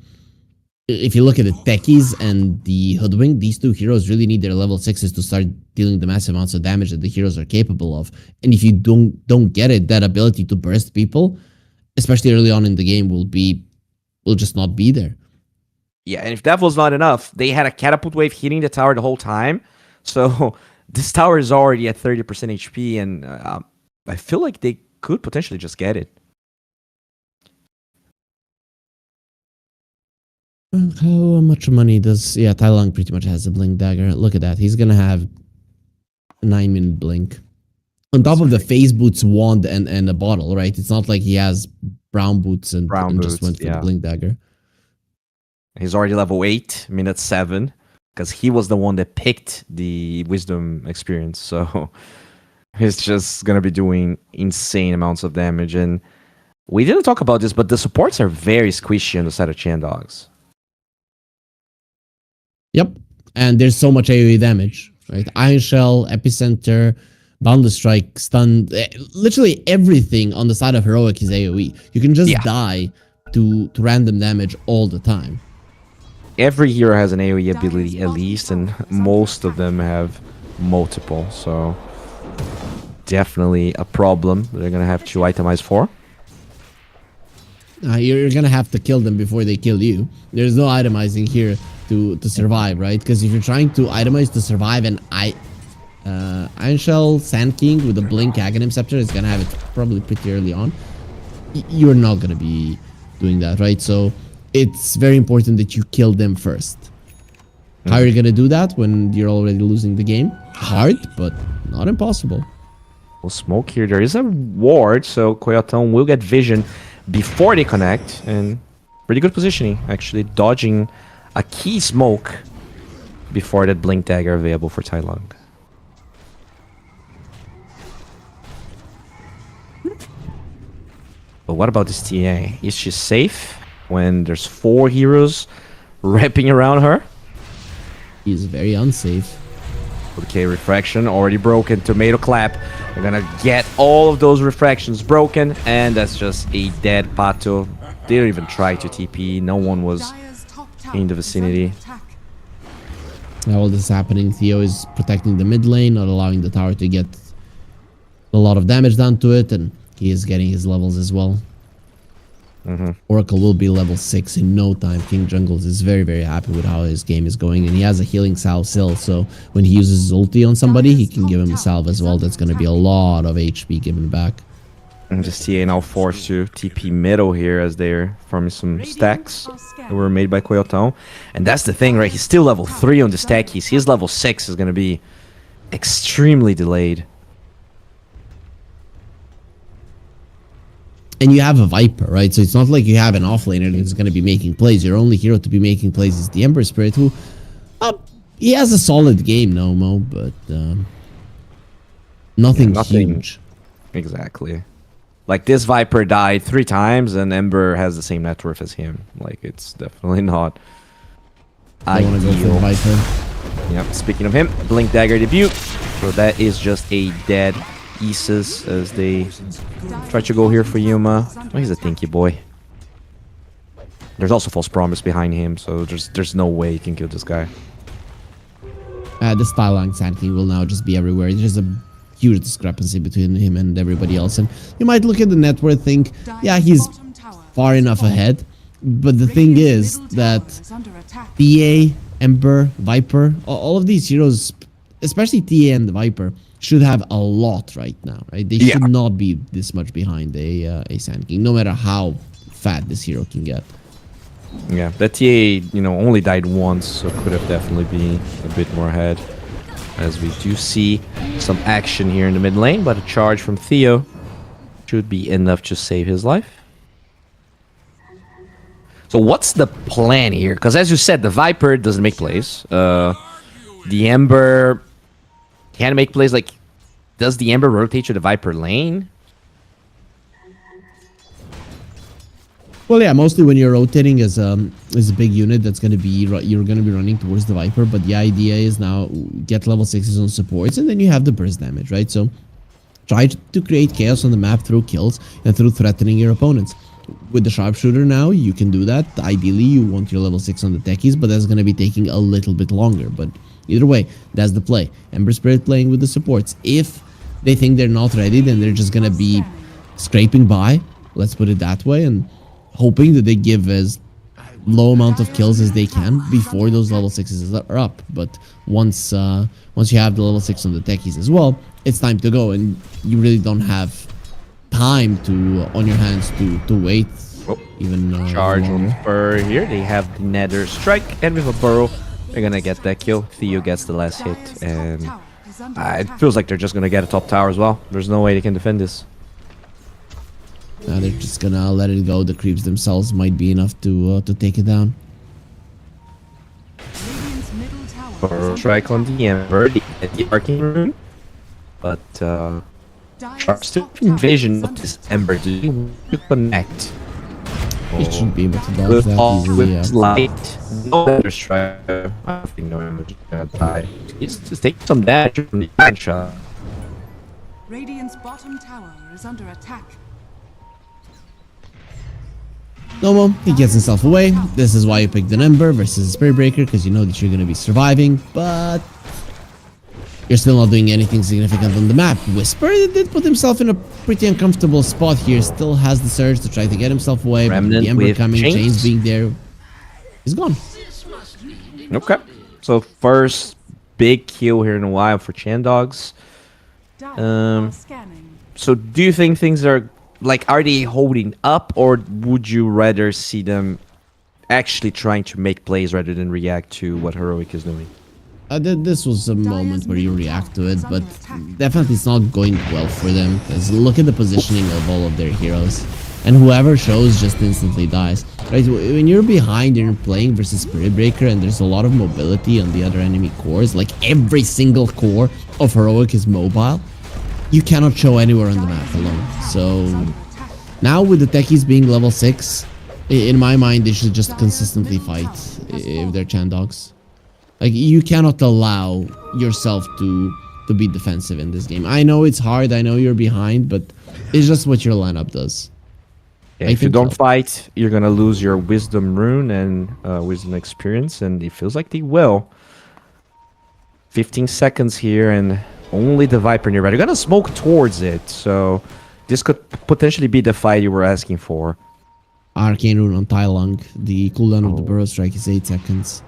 if you look at the techies and the hoodwink, these 2 heroes really need their level 6s to start dealing the massive amounts of damage that the heroes are capable of. And if you don't get it, that ability to burst people, especially early on in the game, will just not be there. Yeah, and if that was not enough, they had a catapult wave hitting the tower the whole time. So this tower is already at 30% HP, and I feel like they could potentially just get it. How much money does... Yeah, Tai Lung pretty much has a blink dagger. Look at that. He's gonna have a 9-minute blink. On top of the phase boots wand and a bottle, right? It's not like he has brown boots and just went for the blink dagger. He's already level 8, minute 7, because he was the one that picked the wisdom experience. So he's just gonna be doing insane amounts of damage. And we didn't talk about this, but the supports are very squishy on the side of Chandogs. Yep. And there's so much AoE damage, right? Iron Shell, Epicenter, Boundless Strike, Stun, literally everything on the side of Heroic is AoE. You can just die to random damage all the time. Every hero has an AoE ability at least, and most of them have multiple. So definitely a problem they're going to have to itemize for. You're going to have to kill them before they kill you. There's no itemizing here to survive, right? Because if you're trying to itemize to survive, and Iron Shell, Sand King with a Blink Aghanim Scepter is going to have it probably pretty early on. You're not going to be doing that, right? So it's very important that you kill them first. How are you going to do that when you're already losing the game? Hard, but not impossible. We'll smoke here. There is a ward, so Koyotong will get vision before they connect. And pretty good positioning, actually. Dodging a key smoke before that Blink Dagger available for Tai Lung. But what about this TA? Is she safe when there's 4 heroes wrapping around her? He's very unsafe. Okay, refraction already broken. Tomato clap. They're gonna get all of those refractions broken, and that's just a dead Pato. They didn't even try to TP. No one was in the vicinity. Now all this is happening. Theo is protecting the mid lane, not allowing the tower to get a lot of damage done to it, and he is getting his levels as well. Oracle will be level 6 in no time. King Jungles is very, very happy with how his game is going, and he has a healing salve still, so when he uses his ulti on somebody, he can give him a salve as well. That's going to be a lot of HP given back. And just TA now forced to TP middle here as they're farming some stacks that were made by Koyotong. And that's the thing, right? He's still level 3 on the stack. His level 6 is going to be extremely delayed. And you have a Viper, right? So it's not like you have an offlaner that's going to be making plays. Your only hero to be making plays is the Ember Spirit, who... he has a solid game, Nomo, but... nothing huge. Exactly. Like, this Viper died 3 times, and Ember has the same net worth as him. Like, it's definitely not I want to go for the Viper. Yep, speaking of him, Blink Dagger debut. So that is just a dead Isis as they try to go here for Yuma. Oh, he's a tinky boy. There's also False Promise behind him, so there's no way you can kill this guy. This Stylang Sand King will now just be everywhere. There's a huge discrepancy between him and everybody else. And you might look at the net worth, think, yeah, he's far enough ahead. But the thing is that TA, Ember, Viper, all of these heroes, especially TA and the Viper, should have a lot right now, right? They should not be this much behind a Sand King, no matter how fat this hero can get. Yeah, that TA, only died once, so could have definitely been a bit more ahead. As we do see some action here in the mid lane, but a charge from Theo should be enough to save his life. So what's the plan here? Because as you said, the Viper doesn't make plays. The Ember can make plays. Like, does the Ember rotate to the Viper lane? Well, yeah, mostly when you're rotating as a big unit, that's going to be you're going to be running towards the Viper. But the idea is now get level 6s on supports, and then you have the burst damage, right? So try to create chaos on the map through kills and through threatening your opponents. With the sharpshooter now, you can do that. Ideally, you want your level 6 on the techies, but that's going to be taking a little bit longer. But either way, that's the play. Ember Spirit playing with the supports. If they think they're not ready, then they're just going to be scraping by. Let's put it that way. And hoping that they give as low amount of kills as they can before those level 6s are up. But once you have the level 6 on the techies as well, it's time to go. And you really don't have time on your hands to wait even Charge on longer. Spur here. They have the Nether Strike, and with a Burrow, they're gonna get that kill. Theo gets the last hit, Dire's and top tower is under it attack. feels like they're just gonna get a top tower as well. There's no way they can defend this. They're just gonna let it go. The creeps themselves might be enough to take it down. Radiant's middle tower is Burrow under Strike on attack. the Ember, they get the Arcane Rune, but Dire's still top tower vision is of under this attack. Ember. Do you want to connect? It should be able to dodge With that all easily. with Yeah. light, no Nether Strike. I think no Ember is gonna die. He's just taking some damage from the iron shot. Radiant's bottom tower is under attack. Nomo, he gets himself away. This is why you picked an Ember versus a Spirit Breaker, because you know that you're going to be surviving, but you're still not doing anything significant on the map. Whisper did put himself in a pretty uncomfortable spot here. Still has the surge to try to get himself away. But Remnant the Ember with coming, Chains. Chains being there. He's gone. Okay. So first big kill here in a while for Chandogs. Dire are scanning. So do you think things are like, are they holding up, or would you rather see them actually trying to make plays rather than react to what Heroic is doing? This was a moment where you react to it, but definitely it's not going well for them. Because look at the positioning of all of their heroes, and whoever shows just instantly dies. Right? When you're behind, you're playing versus Spirit Breaker, and there's a lot of mobility on the other enemy cores. Like every single core of Heroic is mobile. You cannot show anywhere on the map alone. So now with the techies being level 6, in my mind, they should just consistently fight if they're Chandogs. Like, you cannot allow yourself to be defensive in this game. I know it's hard, I know you're behind, but it's just what your lineup does. Yeah, I if you think don't so. fight, you're gonna lose your Wisdom Rune and Wisdom Experience, and it feels like they will. 15 seconds here, and only the Viper nearby. They're gonna smoke towards it, so this could potentially be the fight you were asking for. Arcane Rune on Tai Lung. The cooldown of the Burrow Strike is 8 seconds.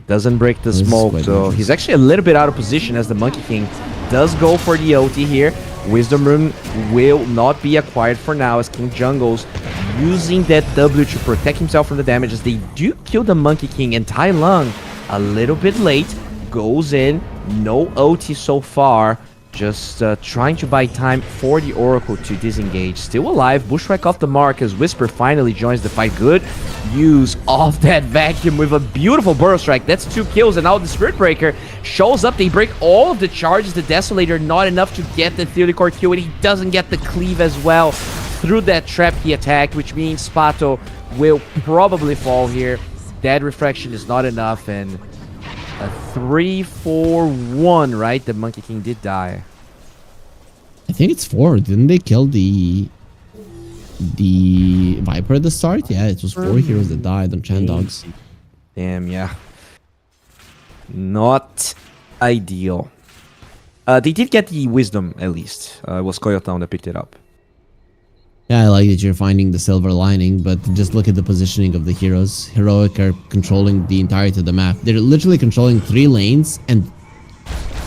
Doesn't break the This is smoke, quite so dangerous. he's actually a little bit out of position as the Monkey King does go for the OT here. Wisdom Rune will not be acquired for now as King Jungles using that W to protect himself from the damage as they do kill the Monkey King, and Tai Lung a little bit late goes in. No OT so far, just trying to buy time for the Oracle to disengage. Still alive, Bushwhack off the mark as Whisper finally joins the fight. Good use of that vacuum with a beautiful Burrow Strike. That's 2 kills, and now the Spirit Breaker shows up. They break all of the charges. The Desolator not enough to get the Theory Core kill, and he doesn't get the cleave as well through that trap he attacked, which means Spato will probably fall here. Dead Refraction is not enough, and a 3-4-1, right? The Monkey King did die. I think it's 4. Didn't they kill the Viper at the start? Yeah, it was 4 heroes that died on Chandogs. Damn, yeah. Not ideal. They did get the Wisdom, at least. It was Koyotown that picked it up. Yeah, I like that you're finding the silver lining, but just look at the positioning of the heroes. Heroic are controlling the entirety of the map. They're literally controlling 3 lanes and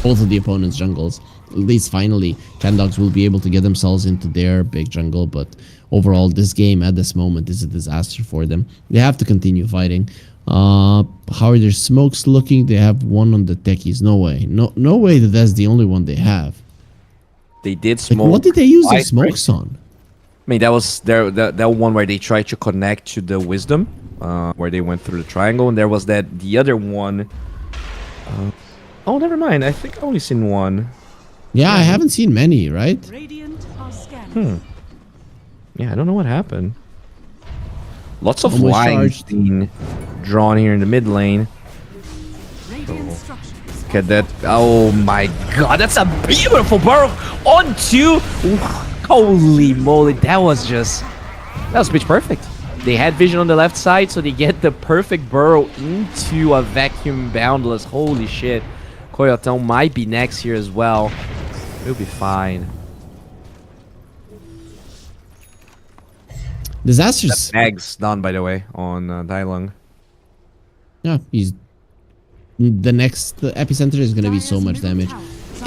both of the opponent's jungles. At least finally, Chandogs will be able to get themselves into their big jungle, but overall, this game at this moment is a disaster for them. They have to continue fighting. How are their smokes looking? They have 1 on the techies. No way. No way that that's the only one they have. They did Like, smoke. what did they use their twice, smokes on? I mean, that was that one where they tried to connect to the Wisdom, where they went through the triangle, and there was the other one. Oh, never mind. I think I only seen one. Yeah, I haven't seen many, right? Radiant are scanning. Yeah, I don't know what happened. Lots of Almost lines charged. being drawn here in the mid lane. Radiant structures. Look at that. Oh my god, that's a beautiful burrow on 2. Holy moly, that was pitch perfect. They had vision on the left side, so they get the perfect burrow into a vacuum boundless. Holy shit. Koyotown might be next here as well. He'll be fine. Disasters. Bag's done, by the way, on Dailung. Yeah, he's the next epicenter is gonna be so much damage.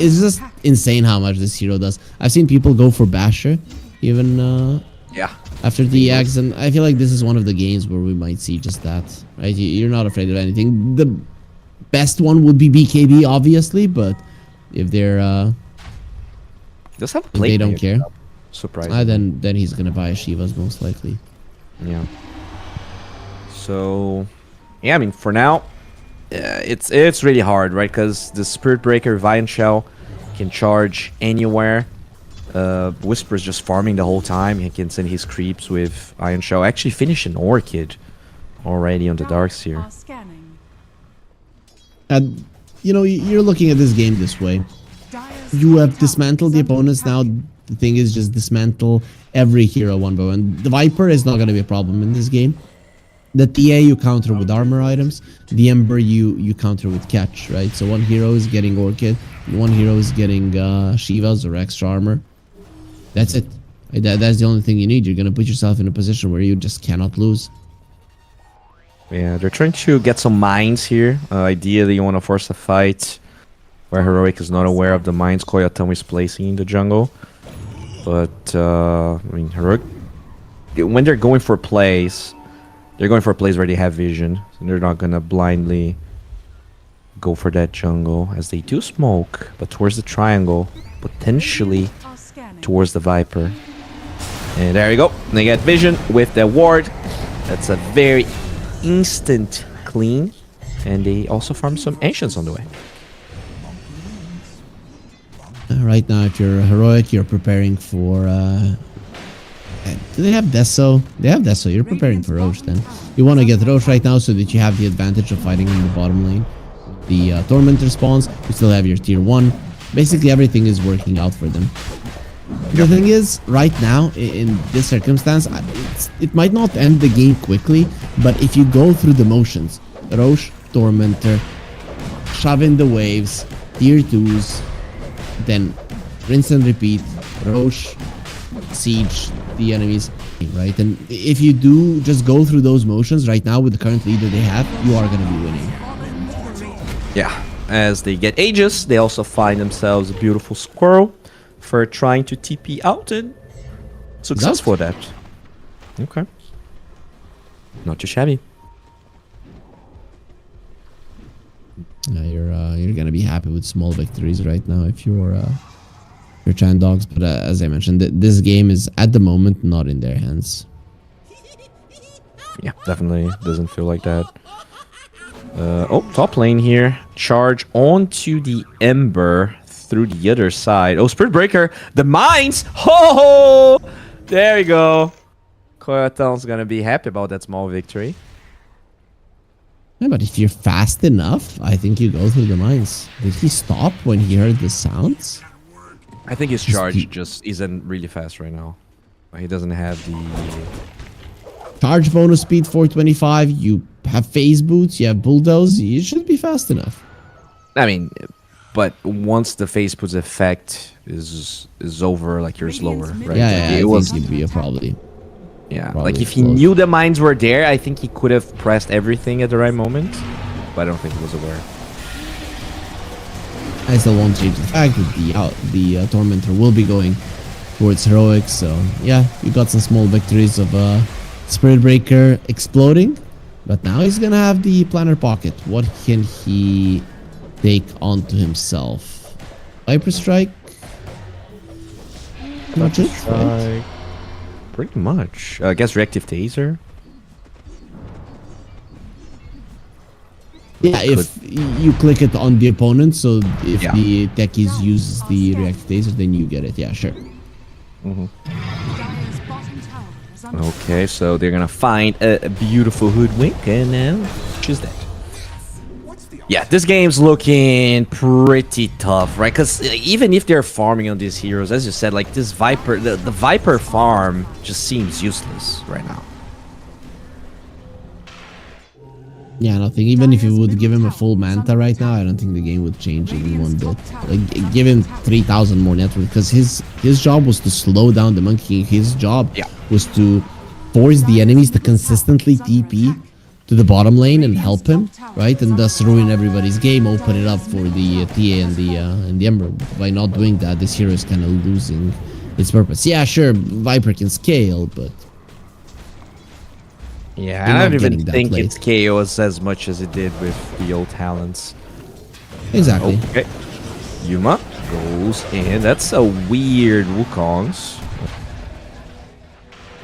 It's just insane how much this hero does. I've seen people go for Basher, even Yeah. after the X, and I feel like this is one of the games where we might see just that, right? You're not afraid of anything. The best one would be BKB, obviously, but if they're Does have if play they don't care, surprising. then he's gonna buy a Shivas most likely. Yeah. So, yeah, I mean, for now, it's really hard, right? Because the Spirit Breaker, Vine Shell can charge anywhere. Whisper's just farming the whole time. He can send his creeps with Iron Shell. Actually finish an Orchid already on the Darks here. Are scanning. And you know, you're looking at this game this way. Dire's You top have tower dismantled is the under opponents now. attack. The thing is, just dismantle every hero one by one. The Viper is not going to be a problem in this game. The TA you counter with armor items. The Ember you counter with catch, right? So one hero is getting Orchid, one hero is getting Shivas or extra armor. That's it. That's the only thing you need. You're going to put yourself in a position where you just cannot lose. Yeah, they're trying to get some mines here. Ideally, you want to force a fight where Heroic is not aware of the mines Koyatomi is placing in the jungle. But, I mean, Heroic, when they're going for plays, they're going for plays where they have vision. So they're not going to blindly go for that jungle, as they do smoke, but towards the triangle, potentially Are scanning. towards the Viper. And there you go. They get vision with the ward. That's a very instant clean. And they also farm some Ancients on the way. Right now, if you're Heroic, you're preparing for... do they have Deso? They have Deso. You're preparing for Roche then. You want to get Roche right now so that you have the advantage of fighting in the bottom lane. The Tormentor spawns. You still have your tier 1. Basically, everything is working out for them. The thing is, right now, in this circumstance, it might not end the game quickly, but if you go through the motions, Roche, Tormentor, shove in the waves, tier 2s, then rinse and repeat, Roche, siege the enemies, right? And if you do just go through those motions right now with the current leader they have, you are going to be winning. Yeah. As they get Aegis, they also find themselves a beautiful squirrel for trying to TP out, and success for that. Okay. Not too shabby. You're gonna be happy with small victories right now if you're Chandogs, but as I mentioned, this game is at the moment not in their hands. Yeah, definitely doesn't feel like that. Oh, top lane here. Charge onto the Ember through the other side. Oh, Spirit Breaker. The mines. Ho ho! There we go. Koyaton's gonna be happy about that small victory. Yeah, but if you're fast enough, I think you go through the mines. Did he stop when he heard the sounds? I think his charge just isn't really fast right now. He doesn't have the... Charge bonus speed 425. You have phase boots. You have bulldoze. You should be fast enough. I mean, but once the phase puts effect is over, like you're slower, right? Yeah, Like, it it was... think you'd be probably. Yeah, Probably like if he close. knew the mines were there, I think he could have pressed everything at the right moment. But I don't think he was aware. I still won't change the fact that the Tormentor will be going towards Heroic. So yeah, you got some small victories of Spirit Breaker exploding. But now he's gonna have the Planner Pocket. What can he take onto himself? Viper Strike? Not it, right? Pretty much. I guess Reactive Taser. Yeah, if you click it on the opponent, so if the techies uses the reactive taser, then you get it. Yeah, sure. Dire's bottom tower is under Okay, so they're gonna find a beautiful hoodwink, and now she's dead. Yeah, this game's looking pretty tough, right? Because even if they're farming on these heroes, as you said, like this Viper, the Viper farm just seems useless right now. Yeah, nothing. Even if you would give him a full Manta right now, I don't think the game would change even one bit. Like, give him 3,000 more network, because his job was to slow down the Monkey King. His job was to force the enemies to consistently TP to the bottom lane and help him, right? And thus ruin everybody's game, open it up for the TA and the Ember. By not doing that, this hero is kind of losing its purpose. Yeah, sure, Viper can scale, but Yeah, You're I don't not even getting that think play. it's KOs as much as it did with the old talents. Exactly. Okay. Yuma goes in. That's a weird Wukong's.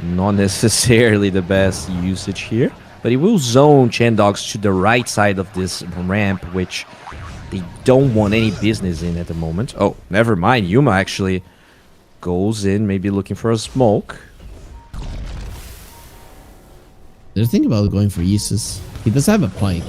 Not necessarily the best usage here. But he will zone Chandogs to the right side of this ramp, which they don't want any business in at the moment. Oh, never mind. Yuma actually goes in, maybe looking for a smoke. They're thinking about going for Yeezus. He does have a pike.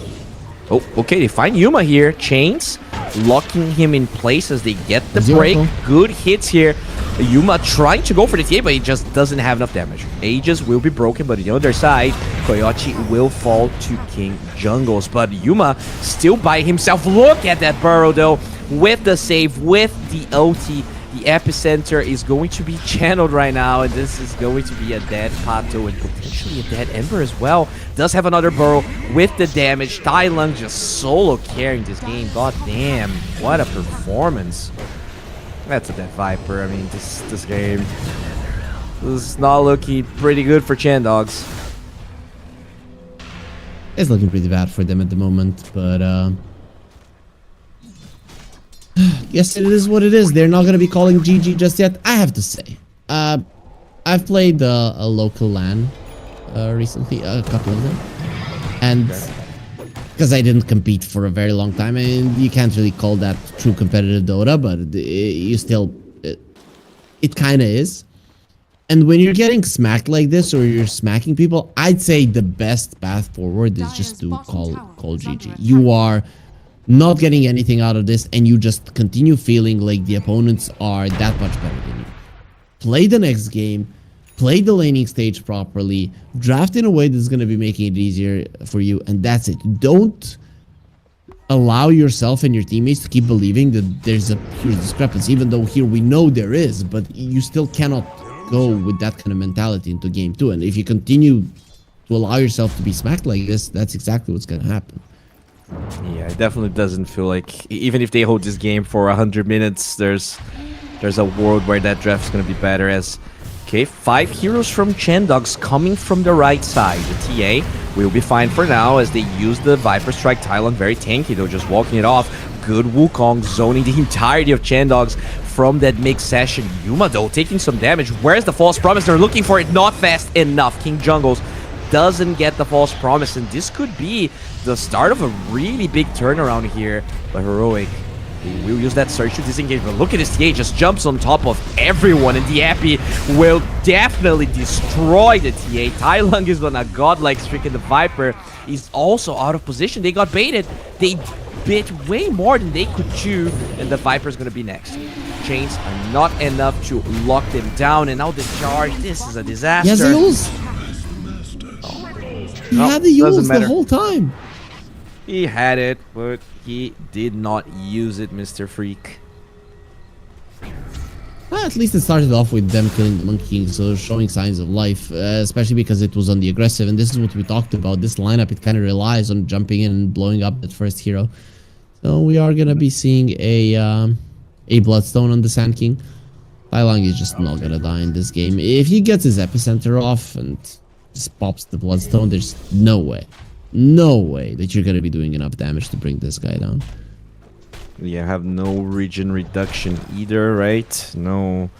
Oh, okay, they find Yuma here. Chains, locking him in place as they get the Zero. break. Good hits here. Yuma trying to go for the TA, but he just doesn't have enough damage. Aegis will be broken, but on the other side, Coyote will fall to King Jungles. But Yuma still by himself. Look at that burrow, though, with the save, with the OT. The epicenter is going to be channeled right now, and this is going to be a dead Pato and potentially a dead Ember as well. Does have another burrow with the damage. Tai Lung just solo carrying this game. God damn, what a performance. That's a dead Viper. I mean, this game is not looking pretty good for Chandogs. It's looking pretty bad for them at the moment, but yes, it is what it is. They're not going to be calling GG just yet. I have to say, I've played a local LAN recently, a couple of them, and because I didn't compete for a very long time, and you can't really call that true competitive Dota, but you still, it kind of is. And when you're getting smacked like this, or you're smacking people, I'd say the best path forward is just to call GG. You are not getting anything out of this, and you just continue feeling like the opponents are that much better than you. Play the next game, play the laning stage properly, draft in a way that's going to be making it easier for you, and that's it. Don't allow yourself and your teammates to keep believing that there's a huge discrepancy, even though here we know there is, but you still cannot go with that kind of mentality into game 2. And if you continue to allow yourself to be smacked like this, that's exactly what's going to happen. Yeah, it definitely doesn't feel like, even if they hold this game for 100 minutes, there's a world where that draft's going to be better. As okay, 5 heroes from Chandogs coming from the right side. The TA will be fine for now as they use the Viper Strike. Tai Lung very tanky though, just walking it off. Good Wukong zoning the entirety of Chandogs from that mix session. Yuma though taking some damage. Where's the false promise? They're looking for it, not fast enough. King Jungles doesn't get the false promise, and this could be the start of a really big turnaround here by Heroic. They will use that surge to disengage, but look at this TA, just jumps on top of everyone, and the Appy will definitely destroy the TA. Tai Lung is on a godlike streak, and the Viper is also out of position. They got baited. They bit way more than they could chew, and the Viper is going to be next. Chains are not enough to lock them down, and now the charge. This is a disaster. He has the Yules. He had the Yules the whole time. He had it, but he did not use it, Mr. Freak. Well, at least it started off with them killing the Monkey King, so showing signs of life, especially because it was on the aggressive, and this is what we talked about. This lineup, it kind of relies on jumping in and blowing up that first hero. So we are going to be seeing a Bloodstone on the Sand King. Tai Lung is just not going to die in this game. If he gets his epicenter off and just pops the Bloodstone, there's no way that you're going to be doing enough damage to bring this guy down. Yeah, have no regen reduction either, right? No.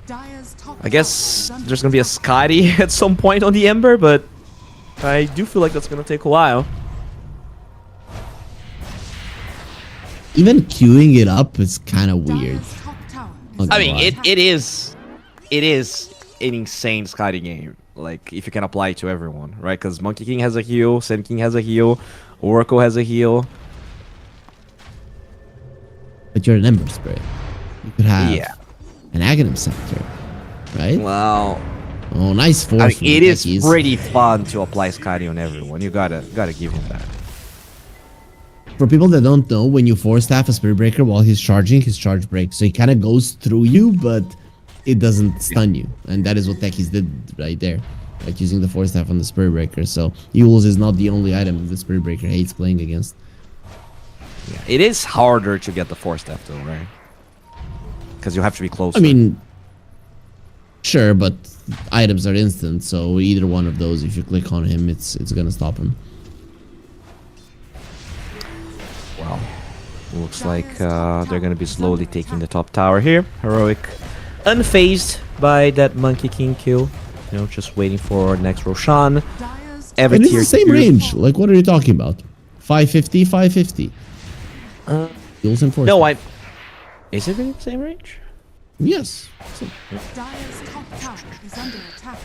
I guess there's going to be a Scotty at some point on the Ember, but I do feel like that's going to take a while. Even queuing it up is kind of weird. I mean, it is an insane Scotty game. Like, if you can apply it to everyone, right? Because Monkey King has a heal, Sand King has a heal, Oracle has a heal. But you're an Ember Spirit. You could have an Aghanim Scepter, right? Well, oh, nice force. I mean, it is pretty fun to apply Scotty on everyone. You gotta give him that. For people that don't know, when you force staff a Spirit Breaker while he's charging, his charge breaks. So he kind of goes through you, but it doesn't stun you. And that is what Techies did right there, like using the force staff on the Spirit Breaker. So Yules is not the only item the Spirit Breaker hates playing against. Yeah, it is harder to get the force staff though, right? Because you have to be closer. I mean, Sure, but items are instant, so either one of those, if you click on him, it's gonna stop him. Well, looks like they're gonna be slowly taking the top tower here. Heroic, unfazed by that Monkey King kill. You know, just waiting for next Roshan. Dire's Every And it's tier the same 2. range. Like, what are you talking about? 550, 550. Heals and force. No, is it really the same range? Yes. So, Dire's top tower is under attack.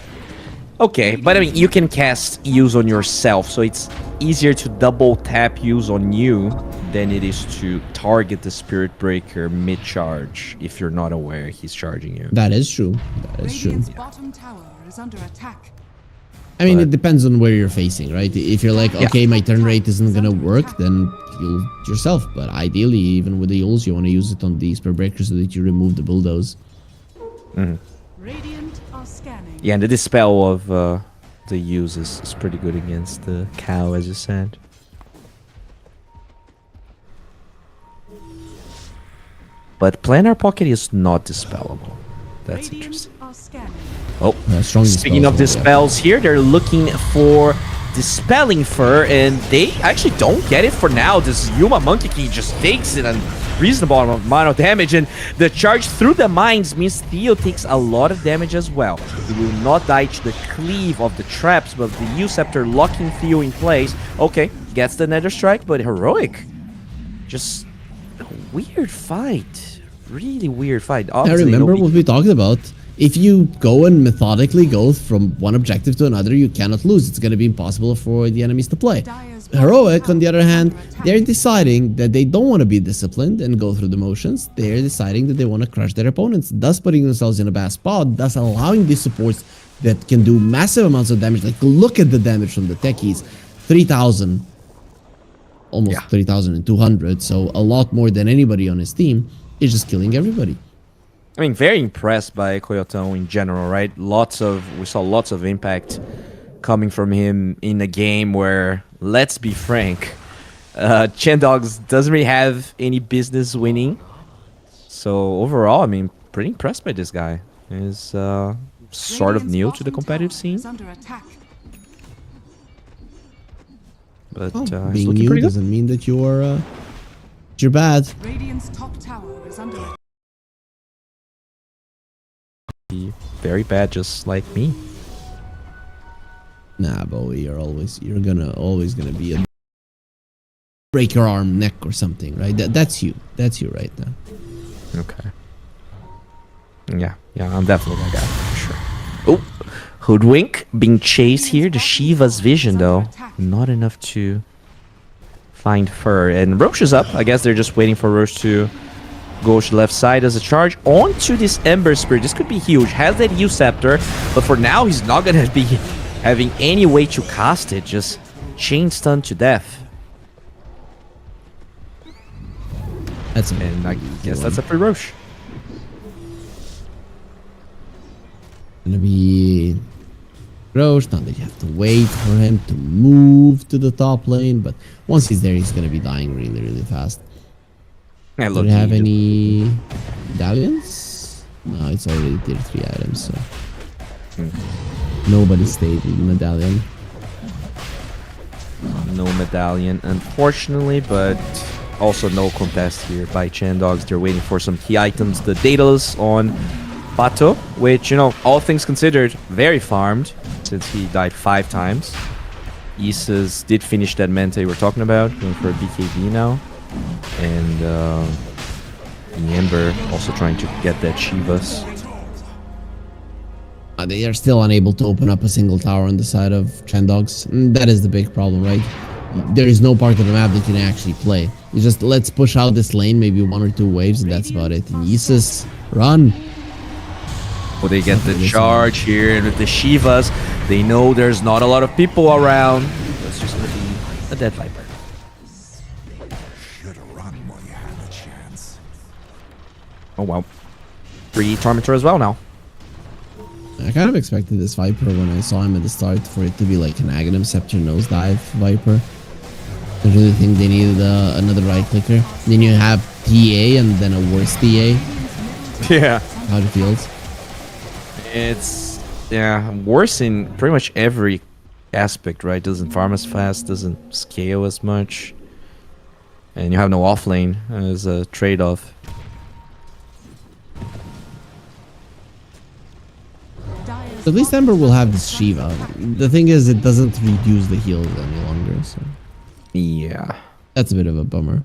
Okay, but I mean, you can cast use on yourself, so it's easier to double tap use on you than it is to target the Spirit Breaker mid-charge if you're not aware he's charging you. that is true. That is true. Radiant's bottom tower is under attack. I mean, it depends on where you're facing, right? If you're like, okay, my turn rate isn't gonna work, then heal yourself. But ideally, even with the heals, you want to use it on the Spirit Breaker so that you remove the bulldoze. Radiant are scanning. Yeah, and the dispel of the use is pretty good against the cow, as you said. But Planar Pocket is not dispellable. That's Radiant interesting. are scanning. Oh, Strong speaking of dispels here, they're looking for Dispelling Fur, and they actually don't get it for now. This Yuma Monkey King just takes it a reasonable amount of damage, and the charge through the mines means Theo takes a lot of damage as well. He will not die to the cleave of the traps, but the U-Scepter locking Theo in place. Okay, gets the Nether Strike, but Heroic, just a weird fight. Really weird fight. I Obviously, remember nobody- what we talked about. If you go and methodically go from one objective to another, you cannot lose. It's going to be impossible for the enemies to play. Dire's Heroic, on the other hand, they're deciding that they don't want to be disciplined and go through the motions. They're deciding that they want to crush their opponents, thus putting themselves in a bad spot, thus allowing these supports that can do massive amounts of damage. Like, look at the damage from the techies. 3,000. Almost Yeah. 3,200. So a lot more than anybody on his team is just killing everybody. I mean, very impressed by Koyotão in general, right? We saw lots of impact coming from him in a game where, let's be frank, Chandogs doesn't really have any business winning. So overall, I mean, pretty impressed by this guy. He's sort of Radiant's new to the bottom competitive tower scene, is under attack. but Well, he's being looking new pretty good. doesn't mean that you're bad. Radiant's top tower is under attack. Very bad, just like me. Nah, Bowie, you're always gonna be a break your arm, neck, or something, right? That's you. That's you right now. Okay. Yeah, I'm definitely that guy for sure. Oh, Hoodwink being chased here. The Shiva's vision, though, not enough to find Fur. And Roche is up. I guess they're just waiting for Roche to go to the left side as a charge onto this Ember Spirit. This could be huge. Has that U-Scepter, but for now, he's not going to be having any way to cast it. Just chain stun to death. That's And I guess that's a free Roche. gonna be Roche. Now that you have to wait for him to move to the top lane, but once he's there, he's gonna be dying really, really fast. Yeah, Do look, you have he- any medallions? No, it's already tier 3 items, so nobody stayed with the medallion. No medallion, unfortunately, but also no contest here by Chandogs. They're waiting for some key items. The Daedalus on Pato, which, you know, all things considered, very farmed since he died 5 times. Issa's did finish that Mente we're talking about, going for a BKB now. And the Ember also trying to get that Shivas. They are still unable to open up a single tower on the side of Chandogs. That is the big problem, right? There is no part of the map that you can actually play. You just, let's push out this lane, maybe 1 or 2 waves, and that's about it. And Isis, run! Well, they get the charge here, and with the Shivas, they know there's not a lot of people around. That's just gonna be a dead Viper. Oh wow. 3 Tormentor as well now. I kind of expected this Viper when I saw him at the start for it to be like an Aghanim Scepter nosedive Viper. I really think they needed another right clicker. Then you have TA and then a worse TA. Yeah. How it feels. It's worse in pretty much every aspect, right? Doesn't farm as fast, doesn't scale as much, and you have no off lane as a trade-off. Dire's At least Ember will have this Shiva. The thing is, it doesn't reduce the heals any longer, so Yeah, that's a bit of a bummer.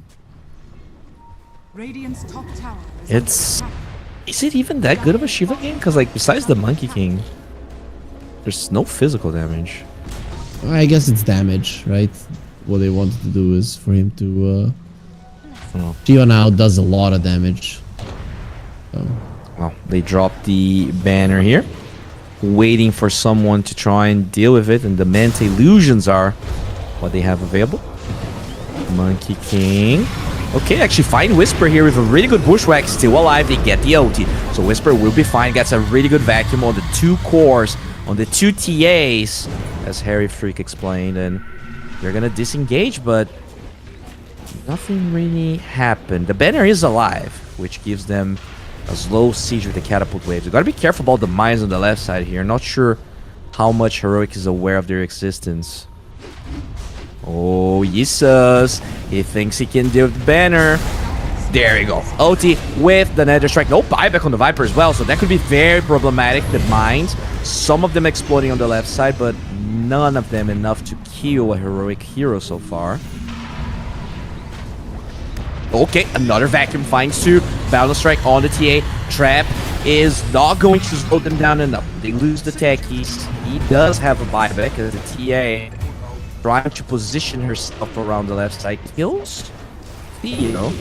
Radiant's top tower is it's. under attack. Is it even that good of a Shiva game? Because like besides the Monkey King, there's no physical damage. I guess it's damage, right? What they wanted to do is for him to. Oh. Shiva now does a lot of damage. So. Well, they dropped the banner here, waiting for someone to try and deal with it, and the Manta Illusions are what they have available. Monkey King. Okay, actually find Whisper here with a really good Bushwhack, still alive, they get the ulti. So Whisper will be fine, gets a really good vacuum on the 2 cores, on the 2 TAs, as Harry Freak explained, and they're gonna disengage, but nothing really happened. The banner is alive, which gives them a slow siege with the catapult waves. You gotta be careful about the mines on the left side here. Not sure how much Heroic is aware of their existence. Oh, Jesus. He thinks he can deal with the banner. There we go. OT with the Nether Strike. No buyback on the Viper as well, so that could be very problematic. The mines, some of them exploding on the left side, but none of them enough to kill a Heroic hero so far. Okay, another vacuum finds 2. Balance Strike on the TA. Trap is not going to slow them down enough. They lose the techies. He does have a buyback as the TA trying to position herself around the left side. Kills Theo.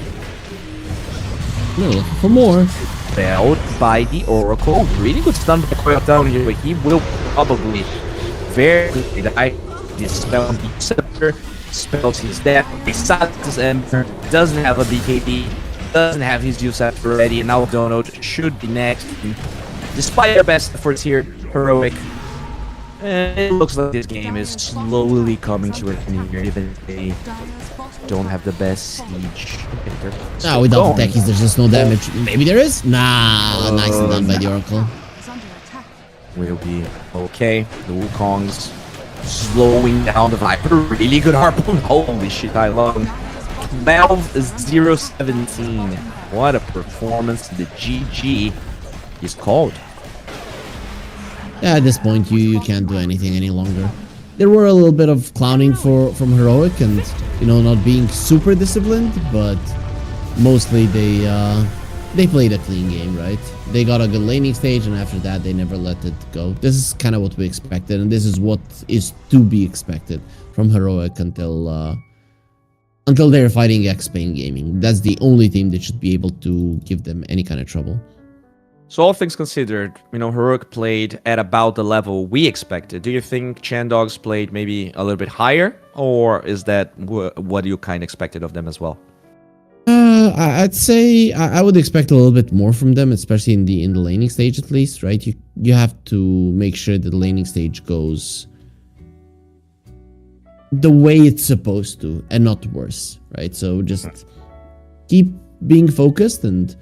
No, looking for more. Failed by the Oracle. Really good stun by Coil down here, but he will probably very quickly die. Dispel on the Scepter. Spells his death. Besides this Ember, doesn't have a BKB, doesn't have his use after ready, and now Donut should be next. And despite their best efforts here, Heroic, it looks like this game is slowly coming to an end here, even if they Dire's bottom don't have the best siege. Now without the techies, there's just no damage. Maybe there is? Nah, nicely done by the Oracle. is under attack. Will be okay. The Wukong's slowing down the Viper. Really good Harpoon. Holy shit, I love him. 12-0-17. What a performance. The GG is called. Yeah, at this point, you can't do anything any longer. There were a little bit of clowning from Heroic and, you know, not being super disciplined, but mostly they played a clean game, right? They got a good laning stage, and after that, they never let it go. This is kind of what we expected, and this is what is to be expected from Heroic until they're fighting X-Pain Gaming. That's the only team that should be able to give them any kind of trouble. So all things considered, you know, Heroic played at about the level we expected. Do you think Chandogs played maybe a little bit higher, or is that what you kind of expected of them as well? I'd say I would expect a little bit more from them, especially in the laning stage at least, right? You have to make sure that the laning stage goes the way it's supposed to and not worse, right? So just keep being focused, and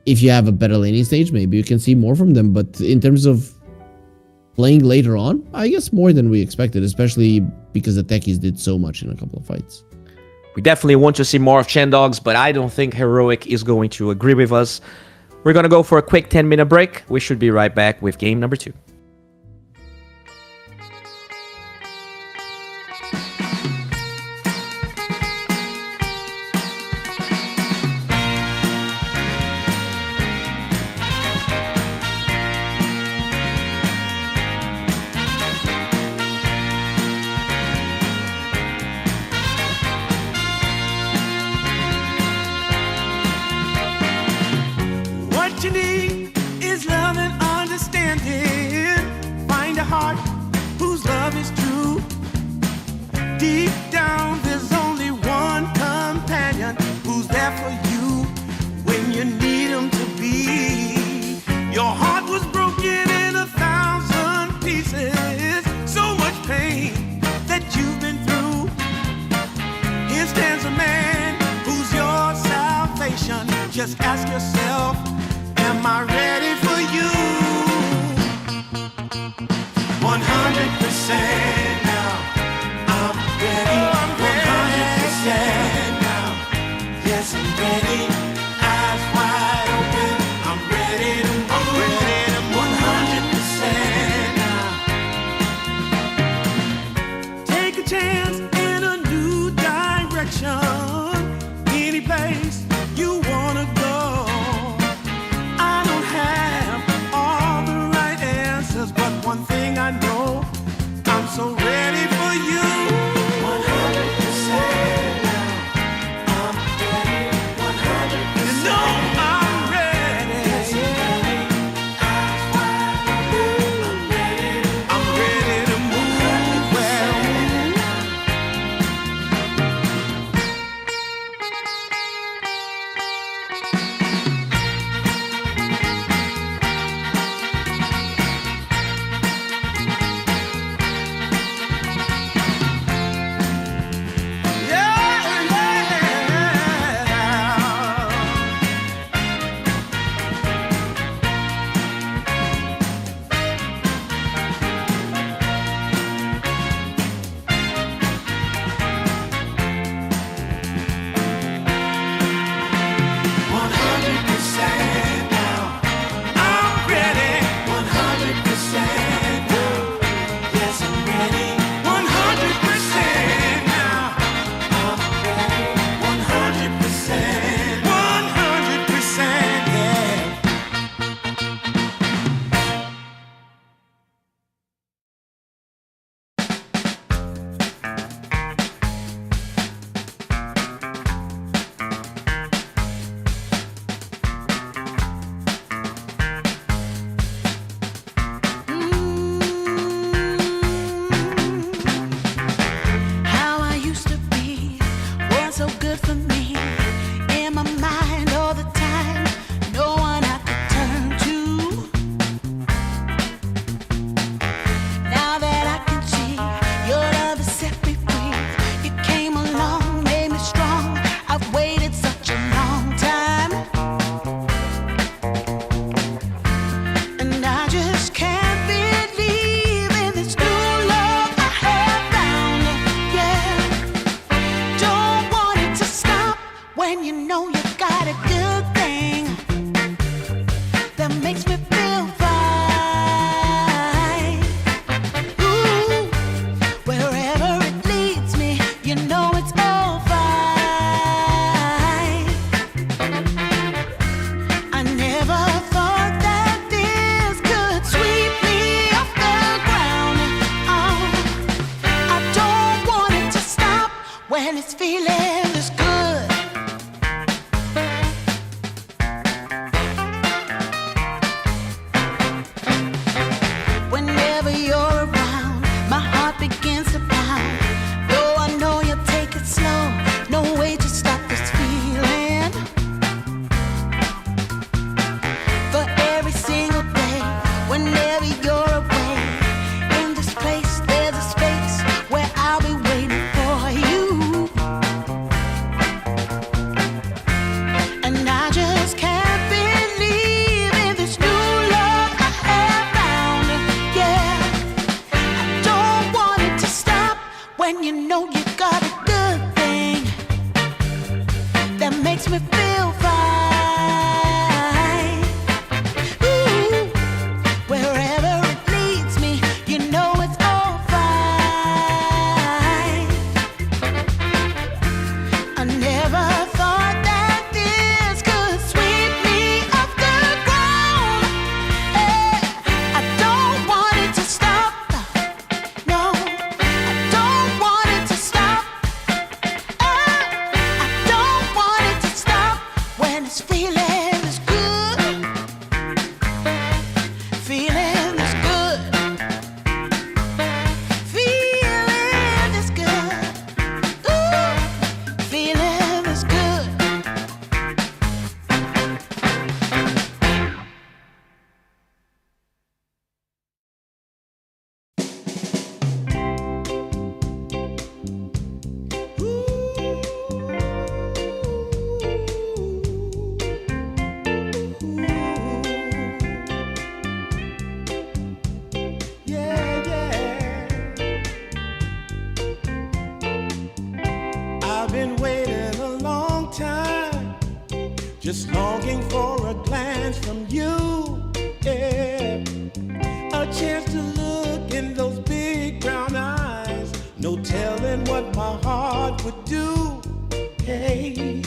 if you have a better laning stage, maybe you can see more from them. But in terms of playing later on, I guess more than we expected, especially because the techies did so much in a couple of fights. We definitely want to see more of Chandogs, but I don't think Heroic is going to agree with us. We're going to go for a quick 10-minute break. We should be right back with game number 2. What you need is love and understanding. Find a heart whose love is true. Deep down, there's only one companion who's there for you when you need him to be. Your heart was broken in 1,000 pieces. So much pain that you've been through. Here stands a man who's your salvation. Just ask yourself, am I ready for you? 100% now. I'm ready. 100% now. Yes, I'm ready. Eyes wide open. I'm ready to move. 100% now. Take a chance in a new direction. Any place you wanna go. I don't have all the right answers, but one thing I know, I'm so ready for you. 100% now. I'm ready. 100%. You know I'm ready. Yes, I'm ready. Eyes wide open. I'm ready to move. Well, how I used to be was so good for me. In my mind all the time, no one I could turn to. Now that I can see your love has set me free. You came along, made me strong. I've waited such a long time, and I just can't believe in this new love I have found. Yeah, don't want it to stop when you know you got a good thing that makes me feel fine. Ooh, wherever it leads me, you know it's all fine. I never thought that this could sweep me off the ground. Oh, I don't want it to stop when it's feeling this good. Whenever you're around, my heart begins to pound. Though I know you'll take it slow, no way to stop this feeling. For every single day, whenever you're away, in this place there's a space where I'll be waiting for you. just longing for a glance from you. Yeah. A chance to look in those big brown eyes. No telling what my heart would do. Hey,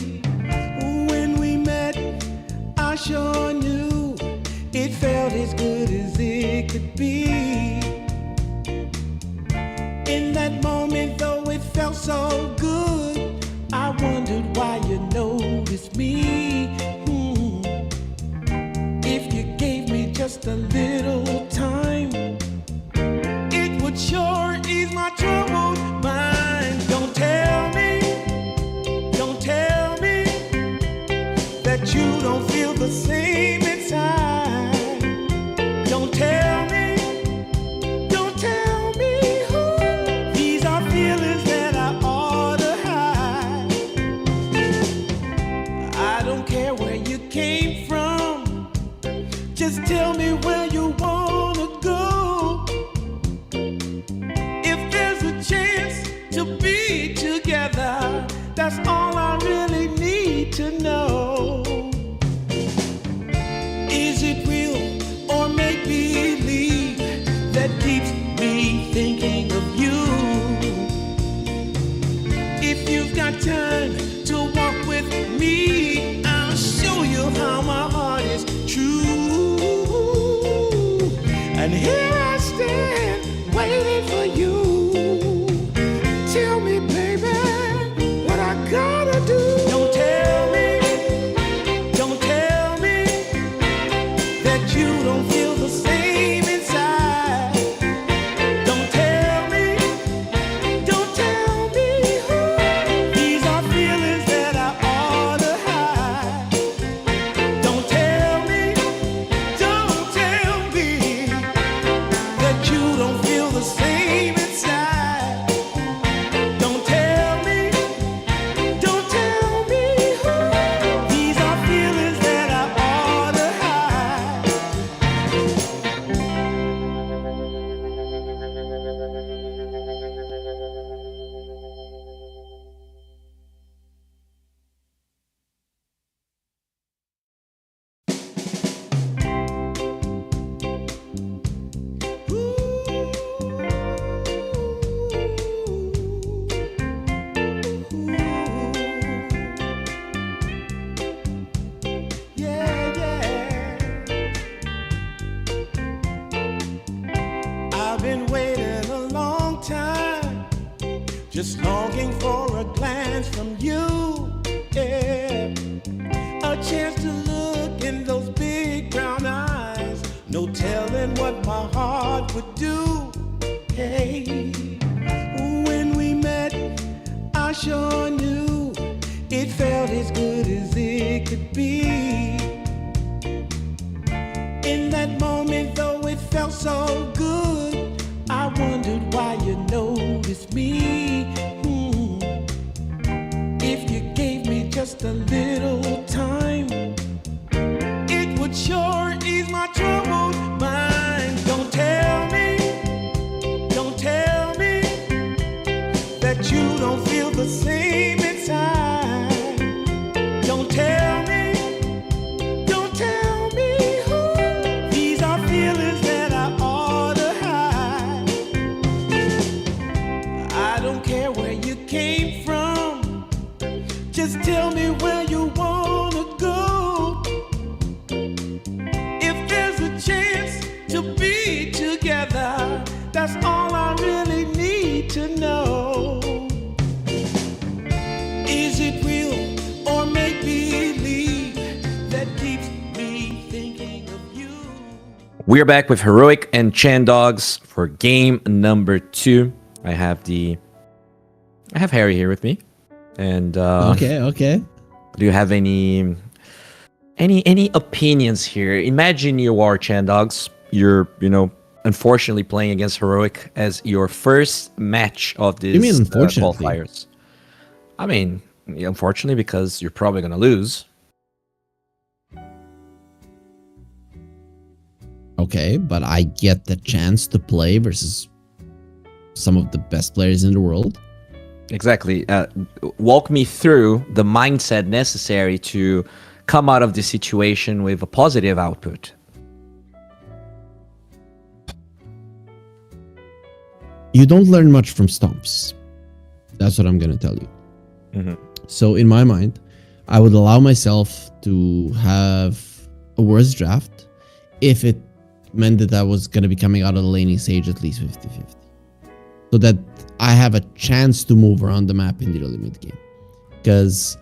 when we met, I sure knew it felt as good as it could be. In that moment, though it felt so good, I wondered why you noticed me. If you gave me just a little time, it would sure ease my troubled mind. Don't tell me that you don't feel the same inside. Don't tell me these are feelings that I ought to hide. I don't care where you came from, just tell me where you wanna go. If there's a chance to be together, that's all I really need to know. Is it real or make believe that keeps me thinking of you? If you've got time to walk with me, I'll show you how my heart is true. And here I stand waiting for you. Tell me, baby, what I gotta do. Don't tell me that you don't feel the same inside. Don't tell me these are feelings that I ought to hide. Don't tell me that you don't feel the same inside. Don't tell me these are feelings that I ought to hide. I've been waiting a long time, just longing for a glance from you. Yeah, a chance to look in those big brown eyes. No telling what my heart would do. Hey, when we met, I sure knew it felt as good as it could be. In that moment, though it felt so good, I wondered why you noticed me. If you gave me just a little time, it would sure ease my troubled mind. Don't tell me that you don't feel the same inside. Don't tell me these are feelings that I ought to hide. I don't care where you came from, just tell me where you wanna go. If there's a chance to be together, that's all I really need to know. Is it real or make believe that keeps me thinking of you? We're back with Heroic and Chandogs for game number 2. I have Harry here with me, and Okay. do you have any opinions here? Imagine you are Chandogs. You're unfortunately playing against Heroic as your first match of this You mean unfortunately? qualifiers. I mean, unfortunately, because you're probably gonna lose. Okay, but I get the chance to play versus some of the best players in the world. Exactly. Walk me through the mindset necessary to come out of the situation with a positive output? You don't learn much from stomps. That's what I'm going to tell you. So in my mind, I would allow myself to have a worse draft if it meant that I was going to be coming out of the laning stage at least 50-50. So that I have a chance to move around the map in the early mid game. Because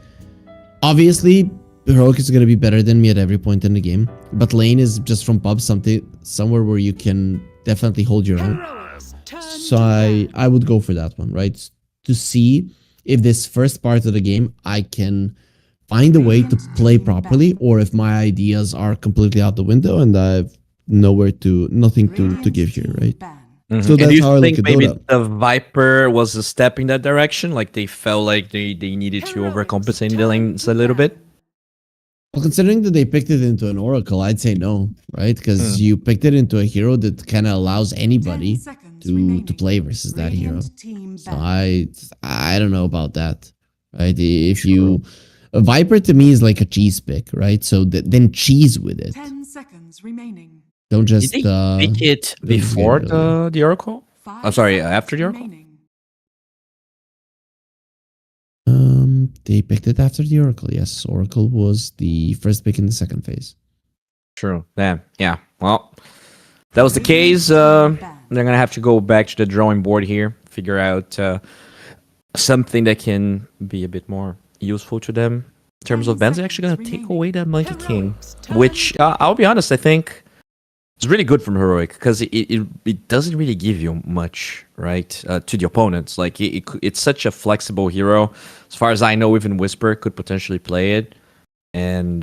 obviously, Heroic is going to be better than me at every point in the game. But lane is just from pub somewhere where you can definitely hold your own. So I would go for that one, right? To see if this first part of the game I can find a way to play properly, or if my ideas are completely out the window and I've nothing to give here, right? So And do that's you how I look think at maybe Dota. the Viper was a step in that direction? Like they felt like they needed to overcompensate in the lanes a little bit? Well, considering that they picked it into an Oracle, I'd say no, right? Because you picked it into a hero that kind of allows anybody to play versus that hero. So I don't know about that, right? If you a Viper to me is like a cheese pick, right? So then cheese with it. 10 seconds remaining. Don't Did just they pick it don't before get it the Oracle? 5 I'm sorry, seconds after the Oracle? remaining. They picked it after the Oracle. Yes, Oracle was the first pick in the second phase. True. Yeah. Well, that was the case. They're gonna have to go back to the drawing board here, figure out something that can be a bit more useful to them in terms of bans. They're actually gonna take away that Monkey King, which I'll be honest, I think it's really good from Heroic because it doesn't really give you much, right, to the opponents. Like it's such a flexible hero. As far as I know, even Whisper could potentially play it, and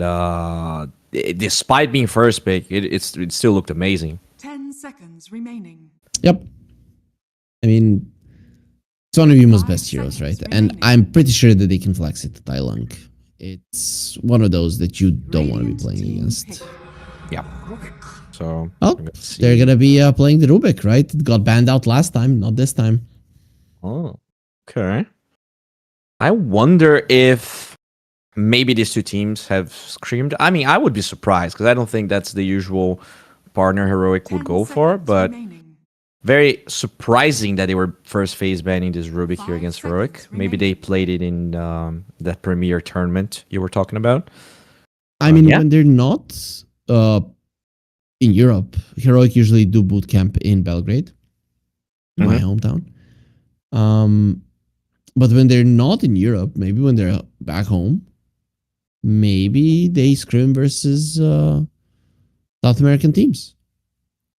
despite being first pick, it still looked amazing. 10 seconds remaining. Yep. I mean, it's one of Yuma's best heroes, right? And I'm pretty sure that they can flex it to Tai Lung. It's one of those that you don't want to be playing against. Yeah. So Oh, they're gonna be playing the Rubik, right? It got banned out last time, not this time. Oh, okay. I wonder if maybe these two teams have screamed. I mean, I would be surprised because I don't think that's the usual partner Heroic would 10 go for, seconds but remaining. very surprising that they were first phase banning this Rubik here 5 against seconds Heroic. Maybe they remaining. played it in that premier tournament you were talking about. I mean, yeah. when they're not in Europe, Heroic usually do boot camp in Belgrade, my hometown. But when they're not in Europe, maybe when they're back home, maybe they scrim versus South American teams.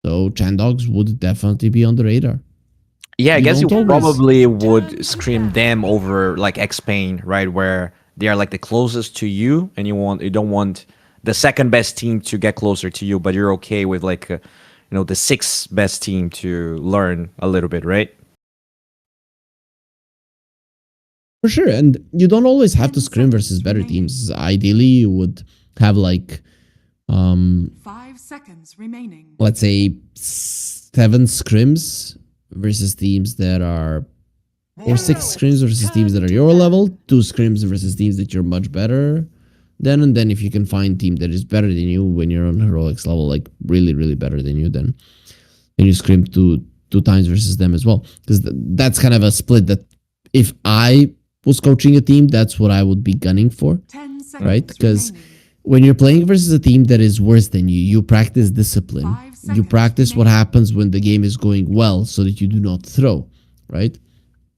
So Chandogs would definitely be on the radar. Yeah, I You guess you don't always- probably would scream them over like X-Pain, right? Where they are like the closest to you, and you don't want the second best team to get closer to you, but you're okay with like the sixth best team to learn a little bit, right? For sure. And you don't always have to scrim versus better teams. Ideally, you would have like 5 seconds remaining. let's say 7 scrims versus teams that are, or 6 scrims versus teams that are your level, 2 scrims versus teams that you're much better than, and then if you can find a team that is better than you when you're on Heroic's level, like really, really better than you, then you scrim two times versus them as well. Because that's kind of a split that if I was coaching a team, that's what I would be gunning for, 10 seconds right? Because remaining. when you're playing versus a team that is worse than you, you practice discipline. 5 You seconds practice what remaining. happens when the game is going well so that you do not throw, right?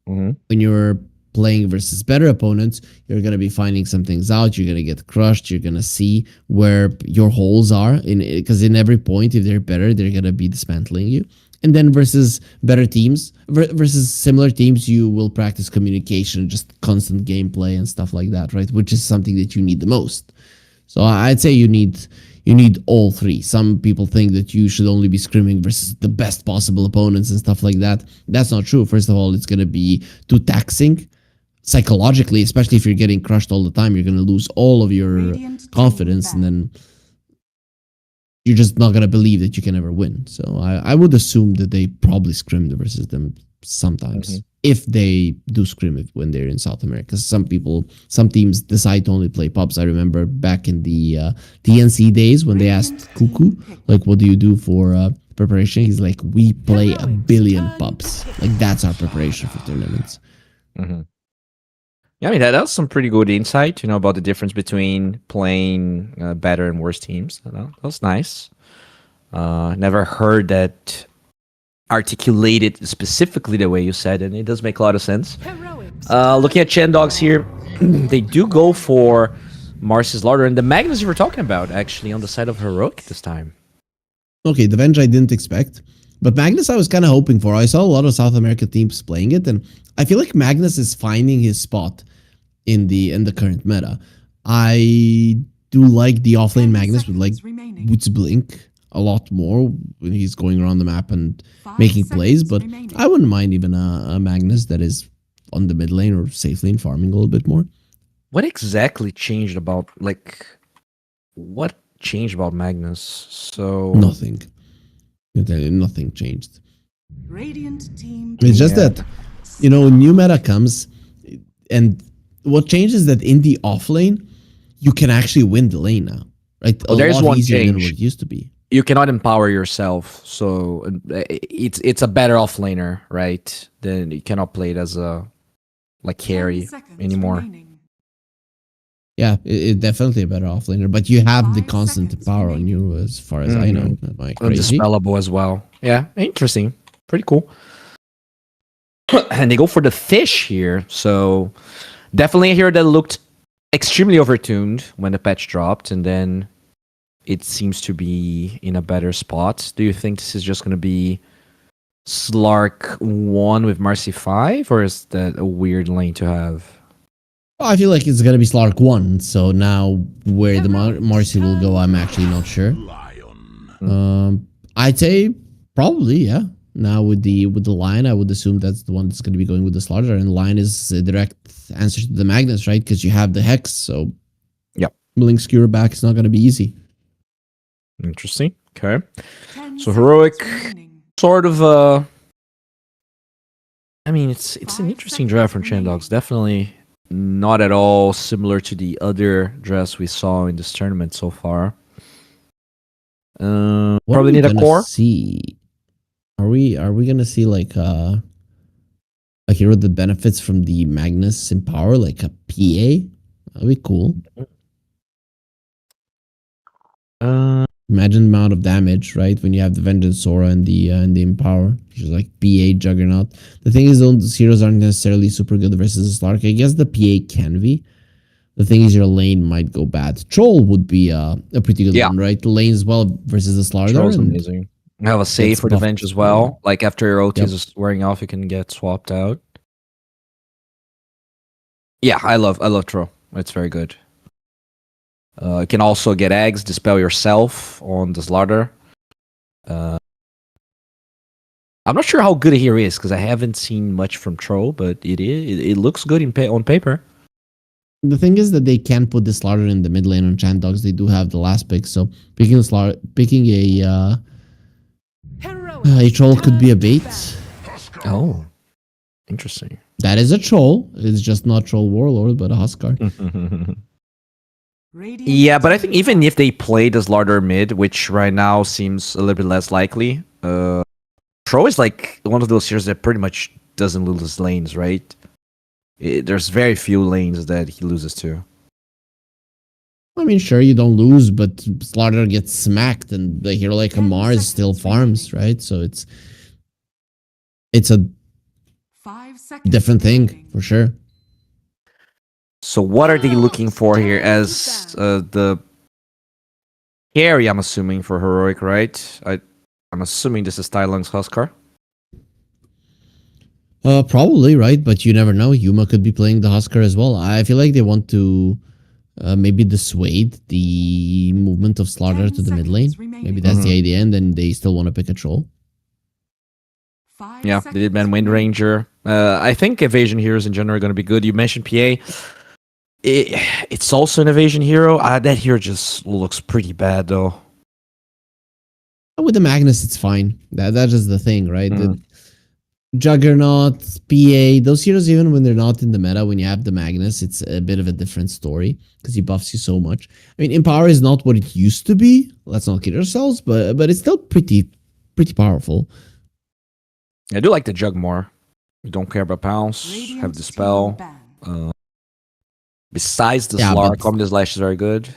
Mm-hmm. When you're playing versus better opponents, you're going to be finding some things out. You're going to get crushed. You're going to see where your holes are. Because in every point, if they're better, they're going to be dismantling you. And then versus better teams, versus similar teams, you will practice communication, just constant gameplay and stuff like that, right? Which is something that you need the most. So I'd say you need all three. Some people think that you should only be scrimming versus the best possible opponents and stuff like that. That's not true. First of all, it's going to be too taxing psychologically, especially if you're getting crushed all the time. You're going to lose all of your Radiant team confidence, and back. then you're just not going to believe that you can ever win. So I would assume that they probably scrimmed versus them sometimes if they do scrim it when they're in South America. Some teams decide to only play pubs. I remember back in the TNC days when they asked Cuckoo, like, what do you do for preparation? He's like, we play 1 billion pubs. Like, that's our preparation for tournaments. Yeah, I mean, that was some pretty good insight, about the difference between playing better and worse teams. That was nice. Never heard that articulated specifically the way you said, and it does make a lot of sense. Looking at Chandogs here, they do go for Marcy's Larder, and the Magnus you were talking about, actually, on the side of Heroic this time. Okay, the Venge I didn't expect. But Magnus I was kind of hoping for. I saw a lot of South America teams playing it, and I feel like Magnus is finding his spot in the current meta. I do like the offlane Magnus with like Boots Blink a lot more when he's going around the map and making plays, but I wouldn't mind even a Magnus that is on the mid lane or safe lane farming a little bit more. What exactly changed about, what changed about Magnus? So Nothing. Nothing changed. Radiant team. It's just that, new meta comes, and what changes that in the offlane, you can actually win the lane now, right? There's one easier than change. what it used to be. You cannot empower yourself, so it's a better offlaner, right? Then you cannot play it as a carry anymore. Yeah, it's definitely a better offlaner, but you have the constant power on you, as far as I know. Am I crazy? Undispellable as well. Yeah, interesting. Pretty cool. And they go for the fish here, so definitely a hero that looked extremely overtuned when the patch dropped, and then it seems to be in a better spot. Do you think this is just going to be Slark 1 with Marcy 5, or is that a weird lane to have? Well, I feel like it's going to be Slark 1, so now where the Marcy will go, I'm actually not sure. I'd say probably, yeah. Now with the Lion, I would assume that's the one that's going to be going with the Slaughter, and Lion is a direct answer to the Magnus, right? Because you have the Hex, so yep. Milling Skewer back is not going to be easy. Interesting. Okay. So Heroic, sort of, I mean, it's an interesting draft from Chandogs. Definitely not at all similar to the other drafts we saw in this tournament so far. Probably need a core. Are we gonna see like a hero that benefits from the Magnus in power, like a PA? That'd be cool. Imagine the amount of damage, right? When you have the Vengeance Sora and the Empower, which is like PA Juggernaut. The thing is, those heroes aren't necessarily super good versus a Slark. I guess the PA can be. The thing is, your lane might go bad. Troll would be a pretty good one, right? The lane as well versus the Slark. Troll's amazing. You have a save for the Venge as well. Like after your OT is wearing off, you can get swapped out. Yeah, I love Troll. It's very good. You can also get eggs, dispel yourself on the Slaughter. I'm not sure how good a hero is because I haven't seen much from Troll, but it looks good on paper. The thing is that they can put the Slaughter in the mid lane on Chandogs. They do have the last pick, so picking a troll could be a bait. Oh, interesting. That is a troll. It's just not Troll Warlord, but a Huskar. Yeah, but I think even if they play the Slaughter mid, which right now seems a little bit less likely, Troll is like one of those heroes that pretty much doesn't lose his lanes, right? There's very few lanes that he loses to. I mean, sure, you don't lose, but Slaughter gets smacked, and the hero like Mars still farms, right? So it's a different thing, for sure. So what are they looking for here as the carry, I'm assuming, for Heroic, right? I'm assuming this is Tai Lung's Huskar. Probably, right? But you never know. Yuma could be playing the Huskar as well. I feel like they want to maybe dissuade the movement of Slaughter to the mid lane. Maybe that's the idea, and then they still want to pick a troll. Yeah, they did ban Wind Ranger. I think evasion heroes in general are going to be good. You mentioned PA. It's also an evasion hero. That hero just looks pretty bad, though. With the Magnus, it's fine. That is the thing, right? Juggernaut, PA, those heroes, even when they're not in the meta, when you have the Magnus, it's a bit of a different story because he buffs you so much. I mean, Empower is not what it used to be. Let's not kid ourselves, but it's still pretty powerful. I do like the Jug more. You don't care about Pounce, Radiant have the team spell. ban. Besides the Yeah, Slark, but- Omni Slash is very good.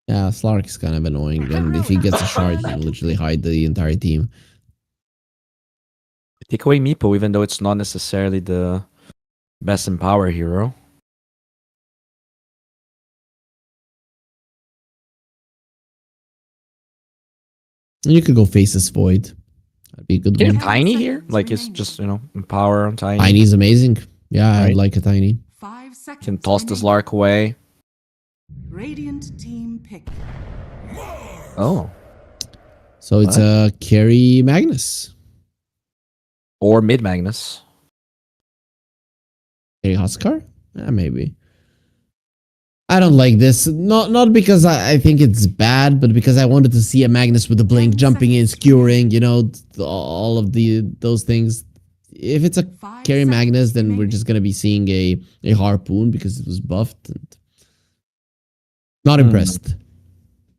Yeah, Slark is kind of annoying, and if he gets a shard, he can literally hide the entire team. Take away Meepo, even though it's not necessarily the best Empower hero. And you could go Faceless Void. That'd be a good Is one. it Tiny here? Like it's just, Empower on Tiny. Tiny's amazing. Yeah, I Right. like a Tiny. 5 seconds. Can toss the remaining. Slark away. Radiant team pick. Oh. So it's a carry Magnus. Or Mid Magnus. Carry Huskar? Maybe. I don't like this. Not because I think it's bad, but because I wanted to see a Magnus with a blink, jumping in, skewering, all of those things. If it's a 5 carry seconds Magnus, then we're remaining. just gonna be seeing a Harpoon because it was buffed. And not impressed.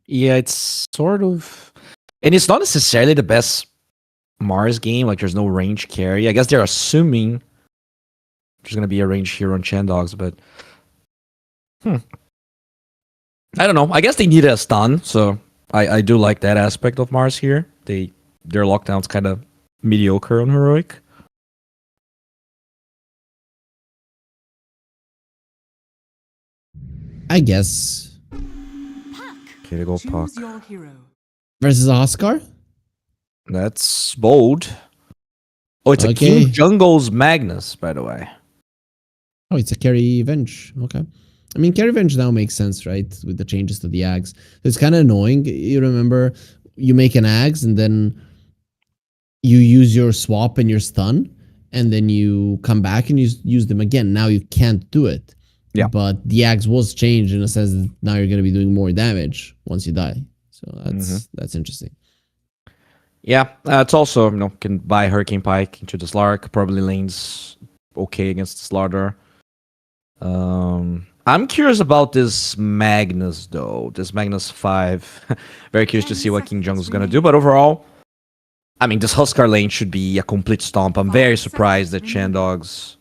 Yeah, it's sort of... And it's not necessarily the best Mars game. Like, there's no range carry. I guess they're assuming there's going to be a range hero on Chandogs, but... I don't know. I guess they needed a stun, so I do like that aspect of Mars here. Their lockdown's kind of mediocre on Heroic. I guess. Okay, they go Puck. Choose your hero. Versus a Huskar? That's bold. Oh, it's a Okay. King Jungle's Magnus, by the way. Oh, it's a carry Venge. Okay. I mean, carry Venge now makes sense, right? With the changes to the Ags. It's kind of annoying. You remember, you make an Ags and then you use your swap and your stun, and then you come back and use them again. Now you can't do it. Yeah. But the Ags was changed in a sense that now you're going to be doing more damage once you die. So that's interesting. Yeah, it's also, can buy Hurricane Pike into the Slark. Probably lanes okay against the Slaughter. I'm curious about this Magnus, though. This Magnus 5. Very curious to see what King Jungle's going to do. But overall, I mean, this Huskar lane should be a complete stomp. I'm very surprised that Chandogs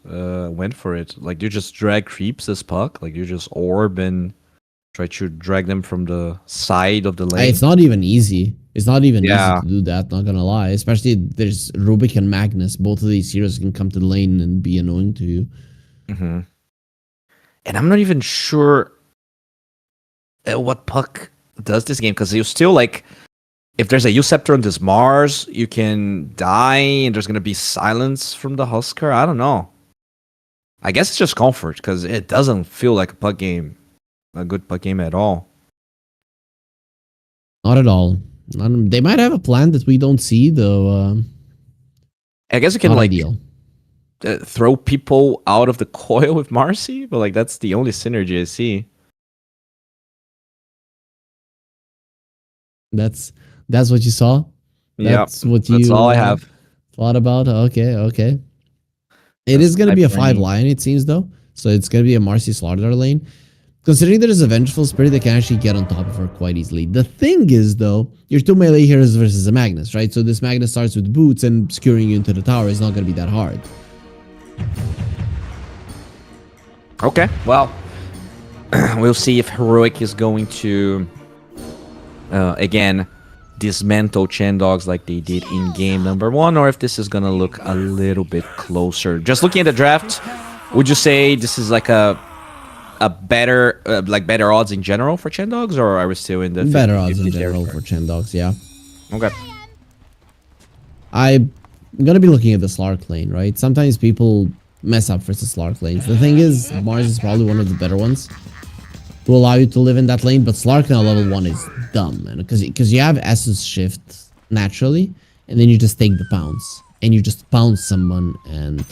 went for it. Like, you just drag creeps as Puck. Like, you just orb and try to drag them from the side of the lane. It's not even easy. It's not even Yeah. easy to do that, not gonna lie. Especially there's Rubik and Magnus. Both of these heroes can come to the lane and be annoying to you. Mm-hmm. And I'm not even sure what Puck does this game, because you still, like, if there's a U-Scepter on this Mars, you can die, and there's going to be silence from the Huskar. I don't know. I guess it's just comfort, because it doesn't feel like a Puck game, a good Puck game at all. Not at all. They might have a plan that we don't see, though. I guess you can, Not like, ideal. throw people out of the coil with Marcy, but, like, that's the only synergy I see. That's what you saw. That's what you. That's all I have. Thought about. Okay. It is going to be a 5 line, it seems, though. So it's going to be a Marcy Slaughter lane. Considering there is a Vengeful Spirit, they can actually get on top of her quite easily. The thing is, though, your 2 melee heroes versus a Magnus, right? So this Magnus starts with boots, and skewering you into the tower is not going to be that hard. Okay, well, we'll see if Heroic is going to, again, dismantle Chandogs like they did in game number 1, or if this is going to look a little bit closer. Just looking at the draft, would you say this is like a better, better odds in general for Chandogs, or are we still in the Better odds 50-50 in general territory? for Chandogs, yeah. Okay. I'm going to be looking at the Slark lane, right? Sometimes people mess up versus Slark lanes. The thing is, Mars is probably one of the better ones to allow you to live in that lane, but Slark now level 1 is dumb, man. Because you have Essence Shift naturally, and then you just take the pounce, and you just pounce someone, and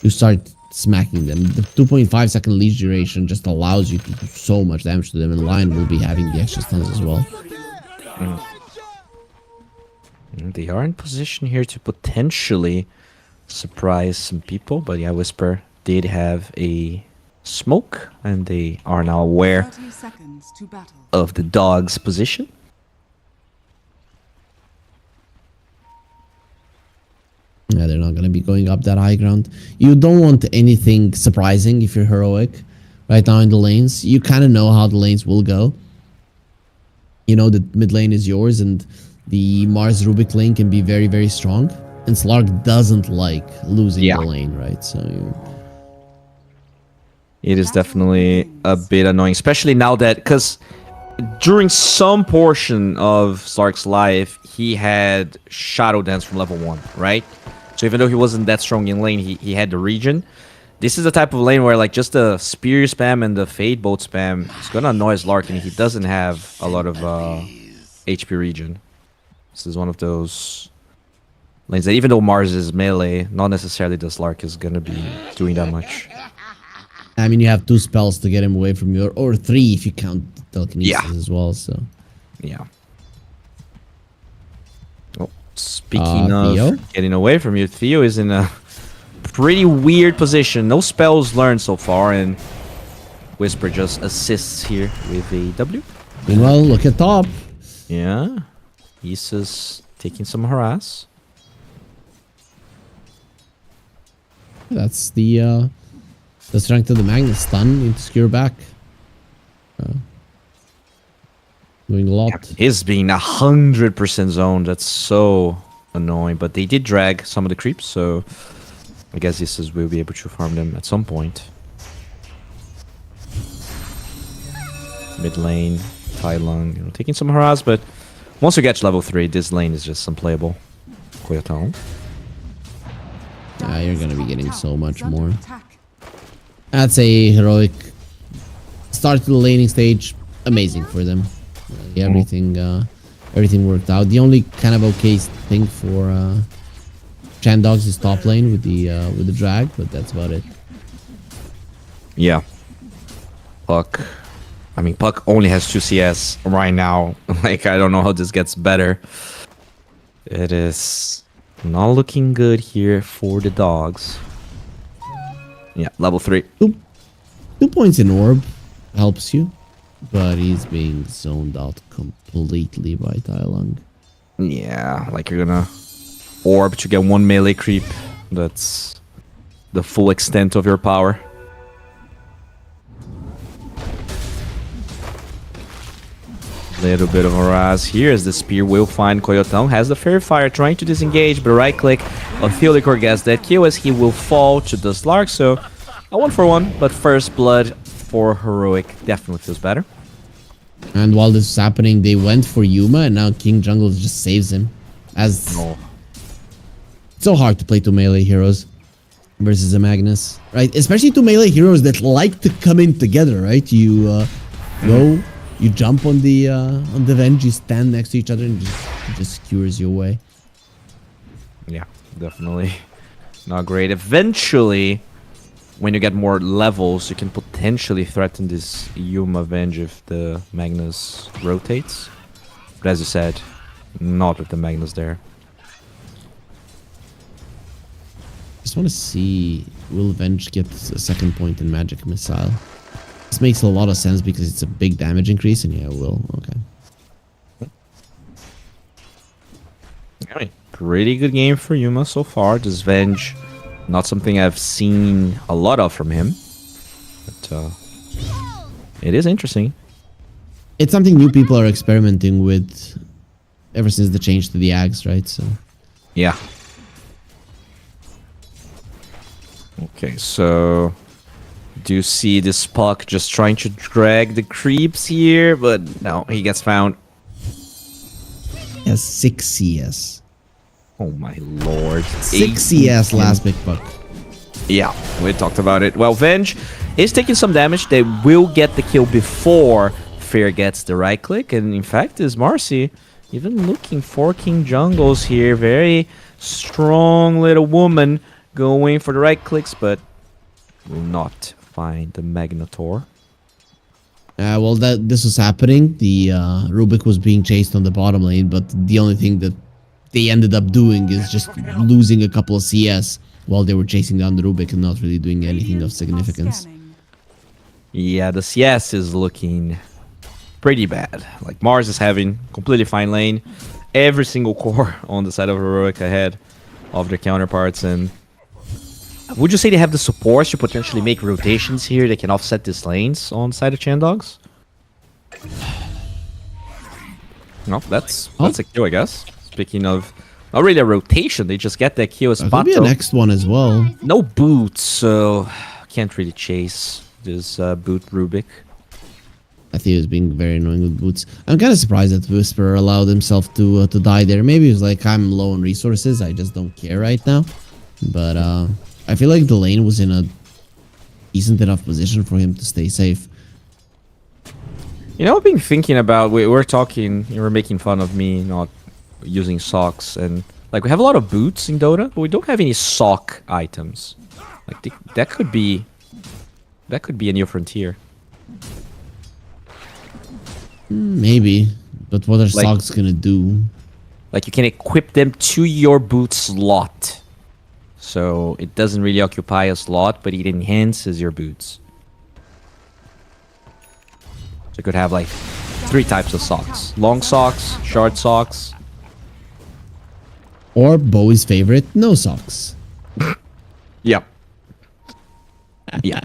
you start smacking them. The 2.5 second leash duration just allows you to do so much damage to them, and Lion will be having the extra stuns as well. They are in position here to potentially surprise some people. But yeah, Whisper did have a smoke, and they are now aware 30 seconds to battle. of the dog's position. Yeah, they're not going to be going up that high ground. You don't want anything surprising if you're heroic right now in the lanes. You kind of know how the lanes will go. You know that mid lane is yours, and the Mars Rubik lane can be very, very strong. And Slark doesn't like losing the lane, right? So it is definitely a bit annoying, especially now that, because during some portion of Slark's life, he had Shadow Dance from level 1, right? So even though he wasn't that strong in lane, he had the regen. This is the type of lane where like just the spear spam and the fade bolt spam is gonna annoy Slark, and he doesn't have a lot of HP regen. This is one of those lanes that even though Mars is melee, not necessarily the Slark is gonna be doing that much. I mean, you have 2 spells to get him away from you, or 3 if you count telekinesis as well. So yeah. Oh, speaking of Theo? getting away from you, Theo is in a pretty weird position. No spells learned so far, and Whisper just assists here with a W. Meanwhile, look at top. Yeah, Issa's taking some harass. That's the strength of the Magnus. Stun, need to secure back. Doing a lot. Is being 100% zoned. That's so annoying. But they did drag some of the creeps, so I guess Issa's will be able to farm them at some point. Mid lane, Tai Lung, taking some harass, but once you get to level 3, this lane is just unplayable. Koyotong. You're gonna be getting so much more. That's a heroic start to the laning stage. Amazing for them. Everything worked out. The only kind of okay thing for Chandogs is top lane with the drag, but that's about it. Yeah. Puck. I mean, Puck only has 2 CS right now. Like, I don't know how this gets better. It is not looking good here for the dogs. Yeah, level 3. 2 points in orb helps you, but he's being zoned out completely by Tai Lung. Yeah, like you're gonna orb to get 1 melee creep. That's the full extent of your power. Little bit of harass here as the spear will find Koyotong. Has the Fairy Fire trying to disengage, but right click of Theodicor gets that kill as he will fall to the Slark. So a 1-for-1, but first blood for Heroic definitely feels better. And while this is happening, they went for Yuma, and now King Jungle just saves him. As it's so hard to play 2 melee heroes versus a Magnus, right? Especially 2 melee heroes that like to come in together, right? You go. You jump on the Venge, you stand next to each other, and it just skewers you away. Yeah, definitely not great. Eventually, when you get more levels, you can potentially threaten this Yuma Venge if the Magnus rotates. But as you said, not with the Magnus there. Just want to see, will Venge get a 2nd point in Magic Missile? This makes a lot of sense because it's a big damage increase, and yeah, it will. Okay. I mean, pretty good game for Yuma so far. This Venge, not something I've seen a lot of from him, but it is interesting. It's something new people are experimenting with ever since the change to the Ags, right? So yeah. Okay, so do you see this Puck just trying to drag the creeps here? But no, he gets found. he has 6 CS. Oh my lord. 6 CS last big Puck. Yeah, we talked about it. Well, Venge is taking some damage. They will get the kill before Fear gets the right click. And in fact, is Marcy even looking for King Jungles here. Very strong little woman going for the right clicks, but will not find the Magnetor. Well, this was happening. The Rubik was being chased on the bottom lane, but the only thing that they ended up doing is just losing a couple of CS while they were chasing down the Rubik and not really doing anything of significance. Yeah, the CS is looking pretty bad. Like Mars is having completely fine lane. Every single core on the side of Heroic ahead of their counterparts. And would you say they have the supports to potentially make rotations here that can offset these lanes on the side of Chandogs? No, that's a kill, I guess. Speaking of, not really a rotation, they just get that kill as Could be a next one as well. no boots, so can't really chase this boot Rubik. I think he was being very annoying with boots. I'm kind of surprised that Whisperer allowed himself to die there. Maybe it was like, I'm low on resources, I just don't care right now. But I feel like the lane was in a decent enough position for him to stay safe. You know, I've been thinking about, we were talking, you were making fun of me not using socks, and like we have a lot of boots in Dota, but we don't have any sock items. Like that could be a new frontier. Maybe, but what are socks gonna do? Like you can equip them to your boot slot, so it doesn't really occupy a slot, but it enhances your boots. So you could have like 3 types of socks: long socks, short socks. Or Bowie's favorite, no socks. Yeah. Yeah.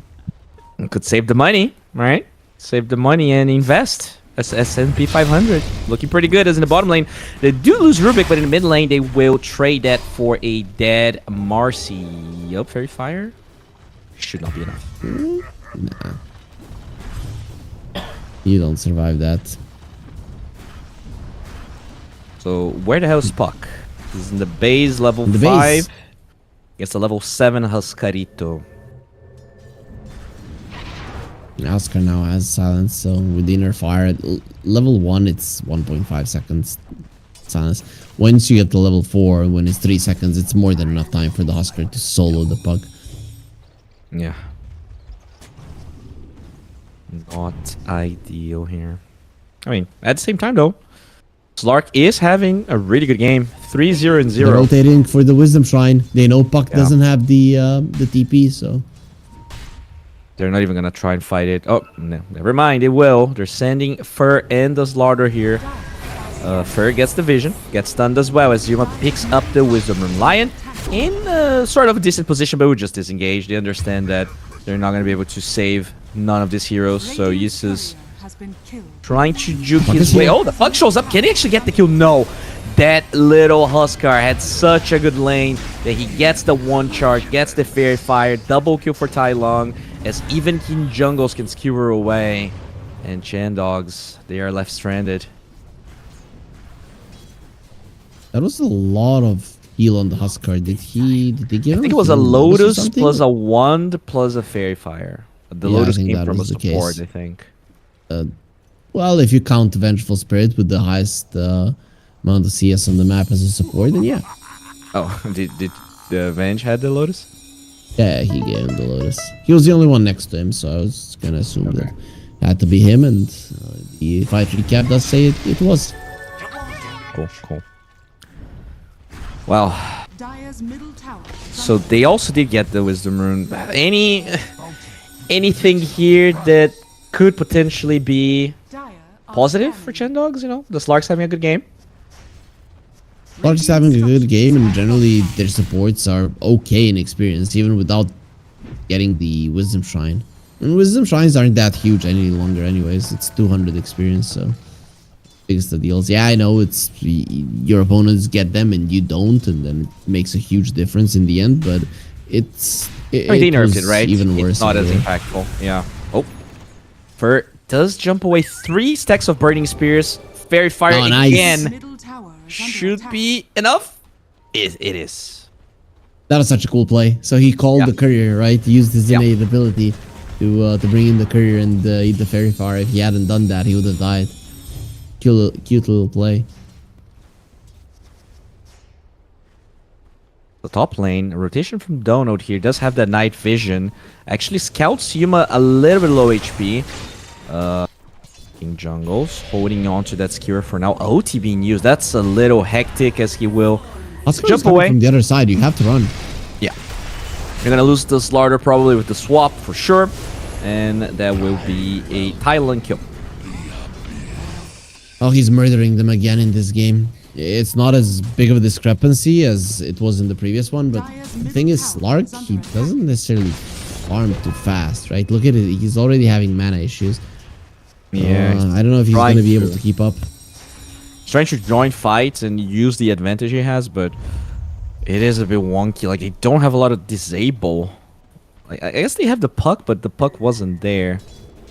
You could save the money, right? Save the money and invest. That's S&P 500. Looking pretty good as in the bottom lane. They do lose Rubik, but in the mid lane, they will trade that for a dead Marcy. Yup, Fairy Fire. Should not be enough. Nah. You don't survive that. So, where the hell is Puck? He's in the base, level 5. Base. Gets a level 7 Huskarito. Oscar now has silence, so with inner fire at level 1, it's 1.5 seconds silence. Once you get to level 4, when it's 3 seconds, it's more than enough time for the Husker to solo the Puck. Yeah. Not ideal here. I mean, at the same time though, Slark is having a really good game. 3-0 and 0. They're rotating for the Wisdom Shrine. They know Puck doesn't have the TP, so they're not even gonna try and fight it. Oh, no, never mind. They will. They're sending Fur and the Slaughter here. Fur gets the vision, gets stunned as well as Yuma picks up the Wisdom Rune. Lion in sort of a decent position, but we just disengage. They understand that they're not gonna be able to save none of these heroes, so Yus's trying to juke his way. Oh, the Puck shows up. Can he actually get the kill? No. That little Huskar had such a good lane that he gets the 1 charge, gets the Fairy Fire, double kill for Tai Long, as even King Jungles can skewer away. And Chandogs, they are left stranded. that was a lot of heal on the Huskar. Did they give him? I think it was a Lotus plus a Wand plus a Fairy Fire. The Lotus came from a support, I think. Well, if you count Vengeful Spirit with the highest amount of CS on the map as a support, then yeah. Oh, did the Venge had the Lotus? Yeah, he gave him the Lotus. He was the only one next to him, so I was gonna assume that it had to be him, and the fight recap does say it was. Cool. Well, so they also did get the Wisdom Rune. Anything here that could potentially be positive for Chandogs? You know, the Slark's having a good game. They're just having a good game, and generally their supports are okay in experience, even without getting the Wisdom Shrine. And Wisdom Shrines aren't that huge any longer anyways. It's 200 experience, so biggest of deals. Yeah, I know it's your opponents get them and you don't, and then it makes a huge difference in the end, but I mean, they nerfed it, right? Even worse. It's not as impactful. Yeah. Oh. Fur does jump away 3 stacks of Burning Spears. Fairy Fire again. Should be enough. It is. That was such a cool play. So he called the courier, right? He used his innate ability to bring in the courier and eat the Fairy Fire. If he hadn't done that, he would have died. Cute little play. The top lane, rotation from Donut here does have that night vision. Actually scouts Yuma a little bit low HP. King Jungles holding on to that skewer for now. OT being used. That's a little hectic as he will jump away. From the other side, you have to run. Yeah. You're gonna lose the Slaughter probably with the swap for sure, and that will be a Thailand kill. Oh, he's murdering them again in this game. It's not as big of a discrepancy as it was in the previous one, but the thing is, Slark, he doesn't necessarily farm too fast, right? Look at it, he's already having mana issues. Yeah, I don't know if he's going to be able to keep up. He's trying to join fights and use the advantage he has, but it is a bit wonky. Like, they don't have a lot of disable. Like, I guess they have the puck, but the puck wasn't there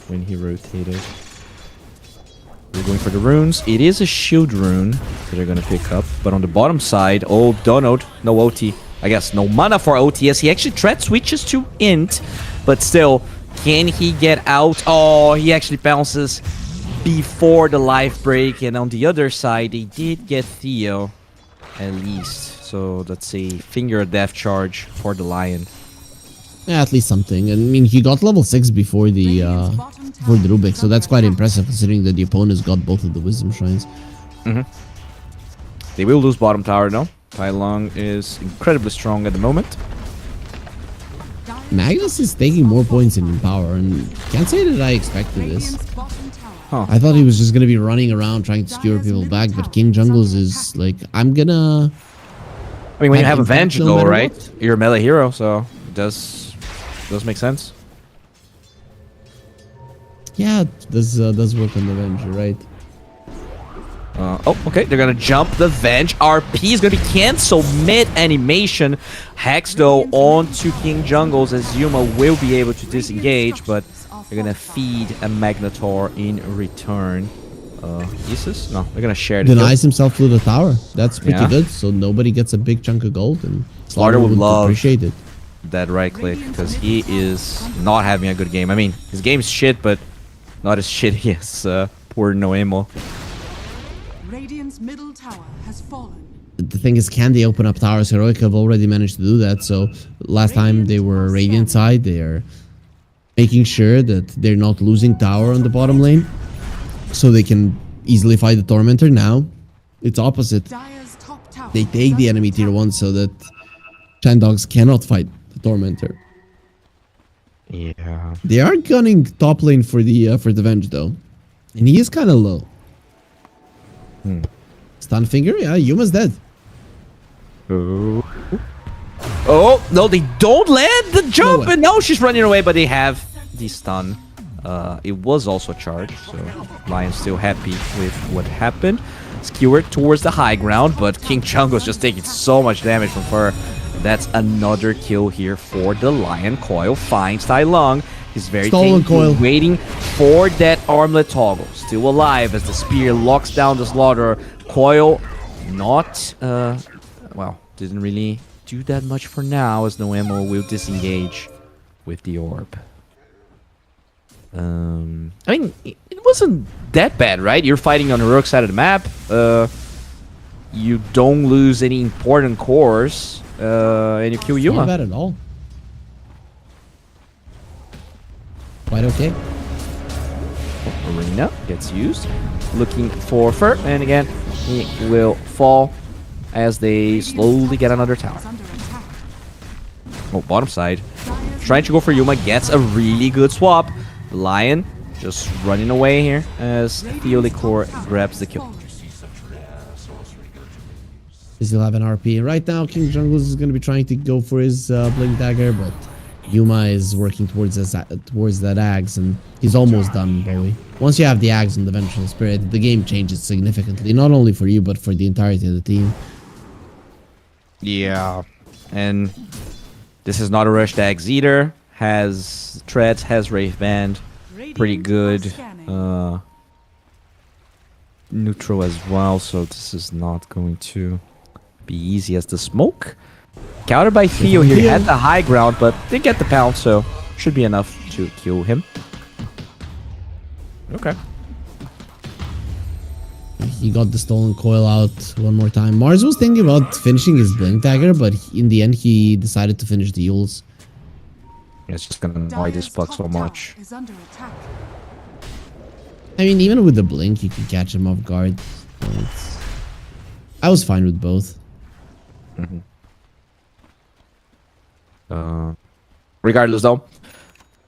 when he rotated. We're going for the runes. It is a shield rune that they're going to pick up. But on the bottom side, oh, Donut, no OT. I guess no mana for OTS. He actually threat switches to int, but still, can he get out? Oh, he actually bounces before the life break. And on the other side, they did get Theo, at least. So that's a finger death charge for the Lion. Yeah, at least something. I mean, he got level 6 before the Rubik, so that's quite impressive considering that the opponents got both of the Wisdom Shrines. They will lose bottom tower though. Tai Long is incredibly strong at the moment. Magnus is taking more points in power, and can't say that I expected this. Huh. I thought he was just gonna be running around trying to skewer people back, but King Jungles is like, I'm gonna... I mean, when you have impact Avenge no though, matter right? what. You're a melee hero, so it does make sense. Yeah, it does work on the Avenger, right? Oh, okay. They're gonna jump the Venge. RP is gonna be canceled mid-animation. Hex, though, onto King Jungles as Yuma will be able to disengage, but they're gonna feed a Magnetor in return. Isis? No, they're gonna share the Denies himself through the tower. That's pretty Yeah. good, so nobody gets a big chunk of gold, and Slaughter would love appreciate it. that right click, because he is not having a good game. I mean, his game's shit, but not as shitty as poor Noemo. Radiant's middle tower has fallen. The thing is, can they open up towers? Heroic have already managed to do that, so last time they were Radiant side, they are making sure that they're not losing tower on the bottom lane, so they can easily fight the Tormentor. Now, it's opposite. Dire's top tower They is take the under enemy tier attack. 1 so that Chandogs cannot fight the Tormentor. Yeah. They are gunning top lane for the Venge though, and he is kind of low. Stun finger, yeah, Yuma's dead. Oh, no, they don't land the jump, way. and no, she's running away, but they have the stun. It was also charged, so Lion's still happy with what happened. Skewered towards the high ground, but King Chungo's just taking so much damage from her. That's another kill here for the Lion. Coil finds Tai Lung. He's very Stolen thankful, Coil. waiting for that armlet toggle. Still alive as the spear locks down the Slaughter. Coil not, well, didn't really do that much for now, as Noemo will disengage with the orb. I mean, it wasn't that bad, right? You're fighting on the rook side of the map. You don't lose any important cores, and you kill Not Yuma. bad at all. Quite okay. Arena gets used. Looking for Fur, and again, he will fall as they slowly get another tower. Is under attack. Oh, bottom side. Trying to go for Yuma, gets a really good swap. Lion just running away here as Theolicor grabs the kill. They still have an RP. Right now, King Jungles is going to be trying to go for his Blink Dagger, but Yuma is working towards that Axe, and he's almost done, Bowie. Once you have the Axe and the Vengeful Spirit, the game changes significantly, not only for you, but for the entirety of the team. Yeah, and this is not a rushed Axe either. Has Treads, has Wraith Band, pretty good. Neutral as well, so this is not going to be easy as the smoke. Countered by Theo here, had the high ground, but didn't get the pound, so should be enough to kill him. Okay. He got the Stolen Coil out one more time. Mars was thinking about finishing his Blink Dagger, but in the end, he decided to finish the Yules. It's just gonna annoy this Puck so much. Is under attack. I mean, even with the Blink, you can catch him off guard. So I was fine with both. Regardless, though,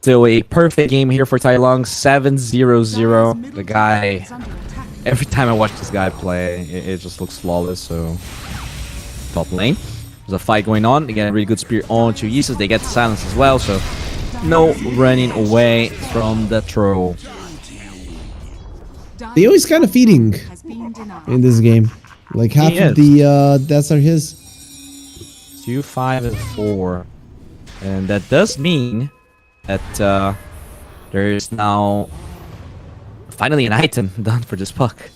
still a perfect game here for Tai Long. 7-0-0. The guy, every time I watch this guy play, it just looks flawless. So, top lane. There's a fight going on. Again, a really good spear on to Yeezus. They get the silence as well. So, no running away from the troll. They always kind of feeding in this game. Like half of the deaths are his. 2, 5, and 4. And that does mean that there is now finally an item done for this puck.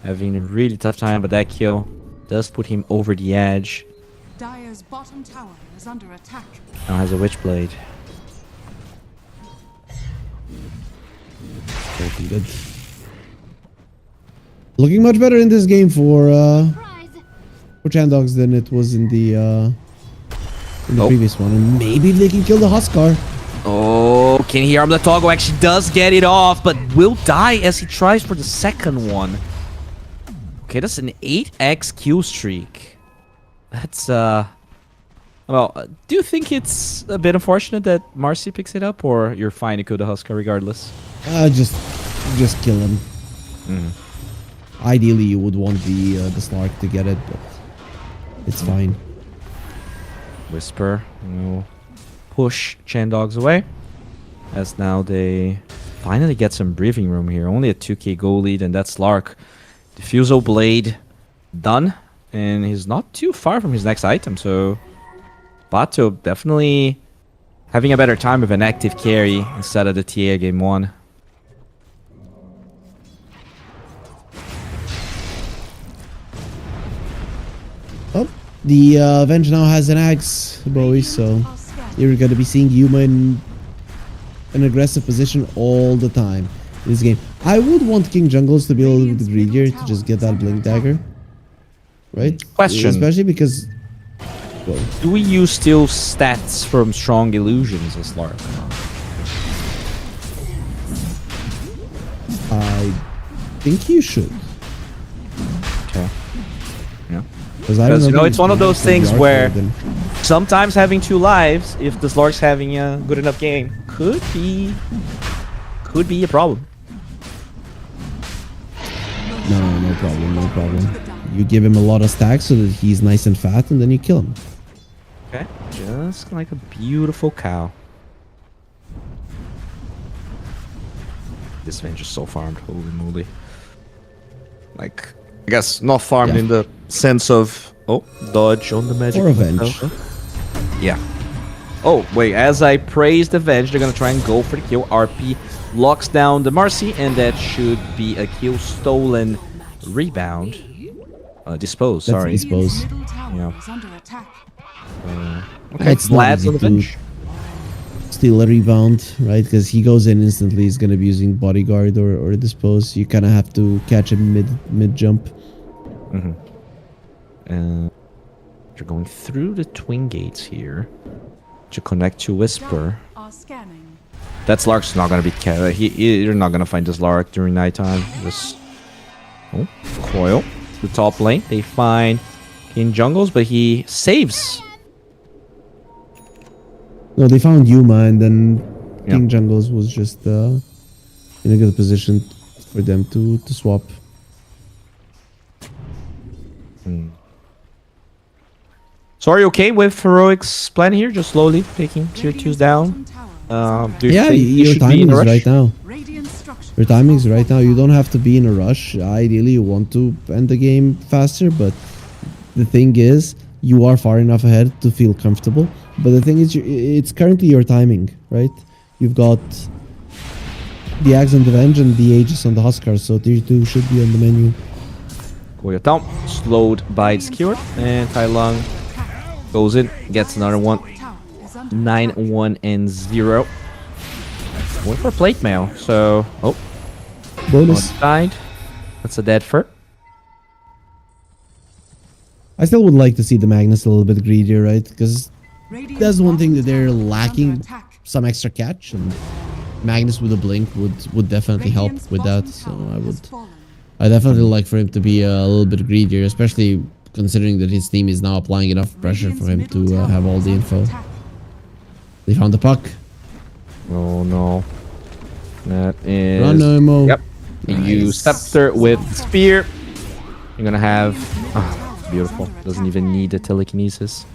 Having a really tough time, but that kill does put him over the edge. Dire's bottom tower is under attack. Now has a Witchblade. Good. Looking much better in this game for Chandogs than it was in the previous one. And maybe they can kill the Huskar. Oh, can he arm the toggle? Actually does get it off, but will die as he tries for the second one. Okay, that's an 8x kill streak. That's, well, do you think it's a bit unfortunate that Marcy picks it up, or you're fine to kill the Huskar regardless? Just kill him. Ideally, you would want the Slark to get it, but it's fine. Whisper will push Chandogs away, as now they finally get some breathing room here. Only a 2k goal lead, and that's Slark. Diffusal Blade done, and he's not too far from his next item, so Bato definitely having a better time with an active carry instead of the TA game 1. Oh, the Avenge now has an axe, boys, so you're gonna be seeing Yuma in an aggressive position all the time in this game. I would want King Jungles to be a little bit greedier to just get that Blink Dagger. Right? Question. Especially because... Well, do we use still stats from Strong Illusions as Lark? I think you should. Okay. Yeah. Because you know, it's one of those things where sometimes having 2 lives, if the Slark's having a good enough game, could be a problem. No problem. You give him a lot of stacks so that he's nice and fat, and then you kill him. Okay, just like a beautiful cow. This Venge is so farmed, holy moly. Like, I guess not farmed in the sense of, dodge on the magic. Or Avenge. Yeah. Oh, wait, as I praise the Venge, they're gonna try and go for the kill. RP locks down the Marcy, and that should be a kill stolen. Rebound. Dispose, sorry. Dispose. Yeah. Okay, it's Vlad's on the bench. Steal a rebound, right? Because he goes in instantly. He's gonna be using bodyguard or dispose. You kind of have to catch him mid jump. You're going through the twin gates here to connect to Whisper. That Lark's not gonna be you're not gonna find this Lark during nighttime. Just coil to the top lane. They find King Jungles, but he saves. No, they found Yuma, and then King Jungles was just in a good position for them to swap. So are you okay with Heroic's plan here? Just slowly taking tier 2s down? Do you think your timing is right now. Your timing is right now. You don't have to be in a rush. Ideally, you want to end the game faster, but the thing is, you are far enough ahead to feel comfortable. But the thing is, it's currently your timing, right? You've got the Axe on the Venge and the Aegis on the Huskar, so tier 2 should be on the menu. Goya down, slowed by the Skewer, and Tai Long goes in, gets another one. 9-1-0. Going for plate mail, so bonus side. That's a dead fur. I still would like to see the Magnus a little bit greedier, right? Because that's one thing that they're lacking, some extra catch, and Magnus with a blink would definitely help with that. So I definitely like for him to be a little bit greedier, especially considering that his team is now applying enough pressure for him to have all the info. They found the puck. Oh no. That is. Run, Emo. Yep. You Nice. scepter with spear. You're gonna have. Oh, beautiful. Doesn't even need the telekinesis.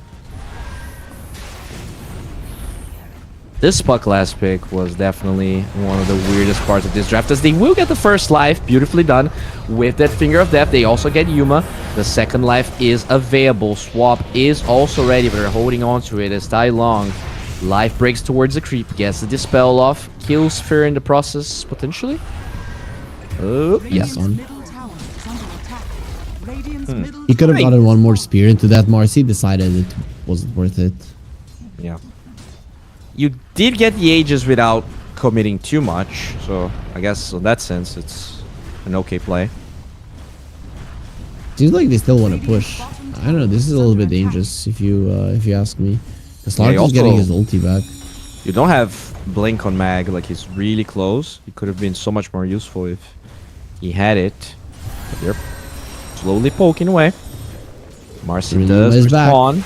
This puck last pick was definitely one of the weirdest parts of this draft, as they will get the first life, beautifully done, with that Finger of Death. They also get Yuma. The second life is available. Swap is also ready, but they're holding on to it as Tai Long. Life breaks towards the creep, gets the Dispel off, kills Fear in the process, potentially. Oh, yes. On. Middle tower is under attack. Radiant's middle He could have tower gotten one more spear into that Marcy, decided it wasn't worth it. Yeah. You did get the Aegis without committing too much, so I guess in that sense it's an okay play. Seems like they still want to push. I don't know, this is a little bit dangerous if you ask me. The Slark Yeah, is getting also- his ulti back. You don't have Blink on Mag, like he's really close. He could have been so much more useful if he had it. But they're slowly poking away. Marcy Really does nice back. respawn.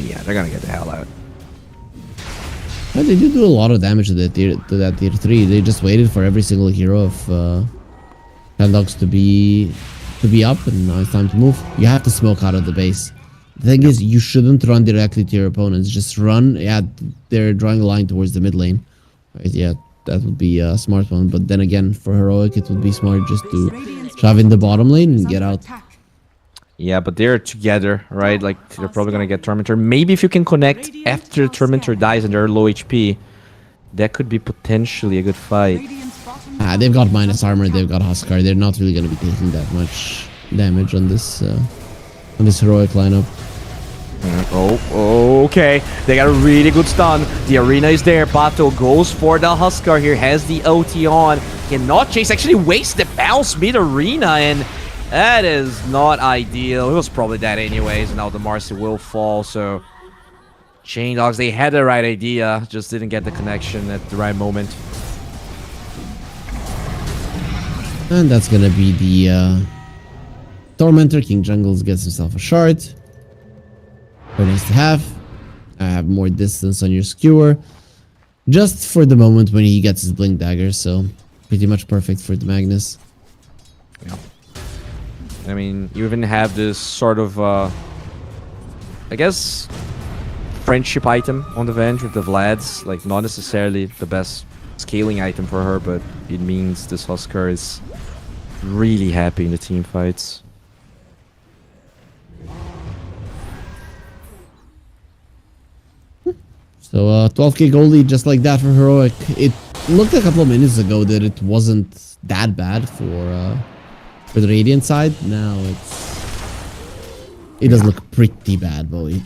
Yeah, they're gonna get the hell out. Yeah, they do a lot of damage to that tier 3. They just waited for every single hero of Chandogs to be up, and now it's time to move. You have to smoke out of the base. The thing is, you shouldn't run directly to your opponents. Just run. Yeah, they're drawing a line towards the mid lane. Right, yeah, that would be a smart one. But then again, for Heroic, it would be smart just to shove in the bottom lane and get out. Yeah, but they're together, right? Like, they're probably gonna get Tormentor. Maybe if you can connect after Tormentor dies and they're low HP, that could be potentially a good fight. They've got minus armor, they've got Huskar. They're not really going to be taking that much damage on this Heroic lineup. Oh, okay. They got a really good stun. The arena is there. Pato goes for the Huskar here, has the OT on. Cannot chase, actually wastes the bounce mid-arena, and that is not ideal. It was probably that anyways, and now the Marcy will fall, so... Chandogs, they had the right idea, just didn't get the connection at the right moment. And that's going to be the Tormentor. King Jungles gets himself a shard. Very nice to have. I have more distance on your skewer. Just for the moment when he gets his Blink Dagger, so pretty much perfect for the Magnus. Yeah. I mean, you even have this sort of, I guess, friendship item on the Venge with the Vlads. Like, not necessarily the best scaling item for her, but it means this Huskar is really happy in the team fights. So 12k gold lead just like that for Heroic. It looked a couple of minutes ago that it wasn't that bad for the Radiant side. Now it does look pretty bad, Bowie.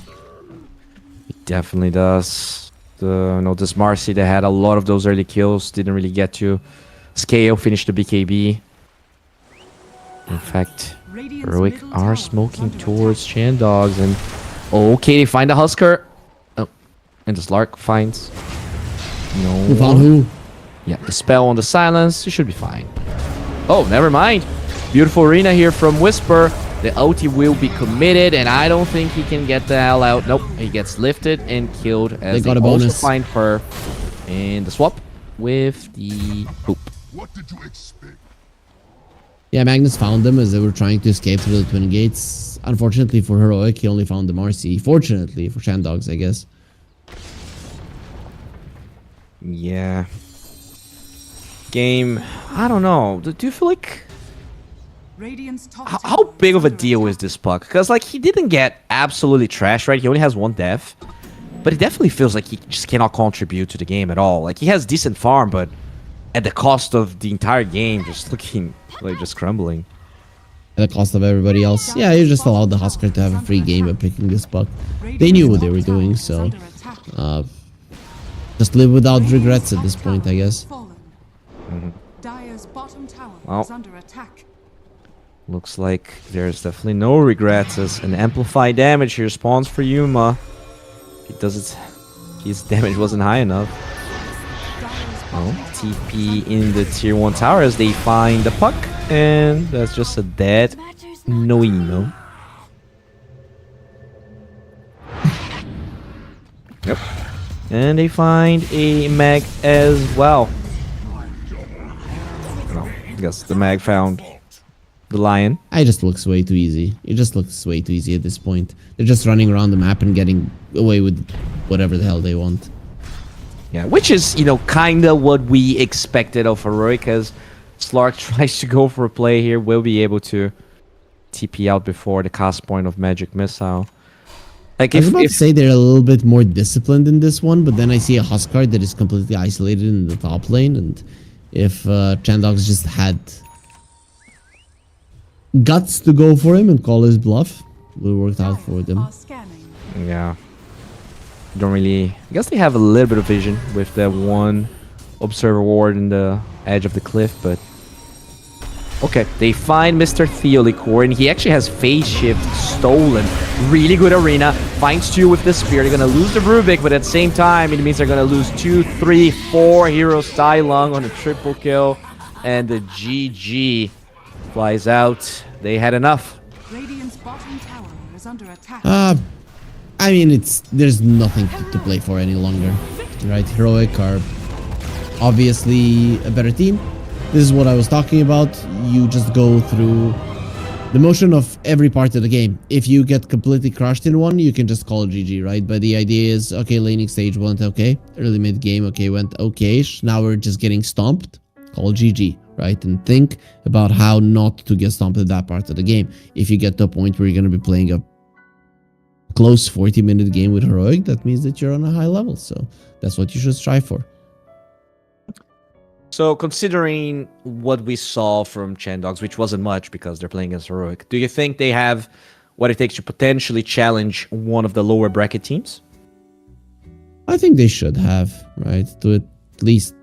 It definitely does. This Marcy, they had a lot of those early kills, didn't really get to scale, finish the BKB. In fact, Heroic are smoking towards Chandogs, and okay, they find a Huskar. Oh, and the Slark finds no. Who found who? Yeah, the spell on the silence, you should be fine. Oh, never mind. Beautiful arena here from Whisper. The OT will be committed, and I don't think he can get the hell out. Nope, he gets lifted and killed as They got a also bonus. find her. And the swap with the poop. What did you expect? Yeah, Magnus found them as they were trying to escape through the Twin Gates. Unfortunately for Heroic, he only found the Marcy. Fortunately for Chandogs, I guess. Yeah. Game, I don't know. Do you feel like... Radiant's top How tower big of a under deal attack. is this puck? Because, like, he didn't get absolutely trashed, right? He only has one death. But it definitely feels like he just cannot contribute to the game at all. Like, he has decent farm, but at the cost of the entire game, just looking like just crumbling. At the cost of everybody else. Yeah, you just allowed the Huskar to have a free game by picking this puck. They knew what they were doing, so... just live without regrets at this point, I guess. Dire's bottom tower Well. is under attack. Looks like there's definitely no regrets as an amplified damage here spawns for Yuma. He does it. His damage wasn't high enough. Oh, TP in the tier 1 tower as they find the puck, and that's just a dead Noino. Yep. And they find a mag as well. I guess the mag found the lion. It just looks way too easy. It just looks way too easy at this point. They're just running around the map and getting away with whatever the hell they want. Yeah, which is, you know, kind of what we expected of Heroic, as Slark tries to go for a play here. Will be able to TP out before the cast point of Magic Missile. Like I was about to say they're a little bit more disciplined in this one, but then I see a Huskard that is completely isolated in the top lane, and if Chandogs just had guts to go for him and call his bluff, it would have worked out for them. Are scanning. Yeah. Don't really... I guess they have a little bit of vision with the one Observer Ward in the edge of the cliff, but... Okay, they find Mr. Theolicor, and he actually has Phase Shift stolen. Really good arena. Finds 2 with the Spear. They're going to lose the Rubik, but at the same time, it means they're going to lose 2, 3, 4 heroes. Tai Lung on a triple kill. And the GG flies out. They had enough. Radiant's bottom tower is under attack. I mean, there's nothing to play for any longer, right? Heroic are obviously a better team. This is what I was talking about. You just go through the motion of every part of the game. If you get completely crushed in one, you can just call it GG, right? But the idea is, okay, laning stage went okay. Early mid game, okay, went okay-ish. Now we're just getting stomped. Call GG, right? And think about how not to get stomped at that part of the game. If you get to a point where you're going to be playing a close 40-minute game with Heroic, that means that you're on a high level. So that's what you should strive for. So, considering what we saw from Chandogs, which wasn't much because they're playing against Heroic, do you think they have what it takes to potentially challenge one of the lower bracket teams? I think they should have, right? To at least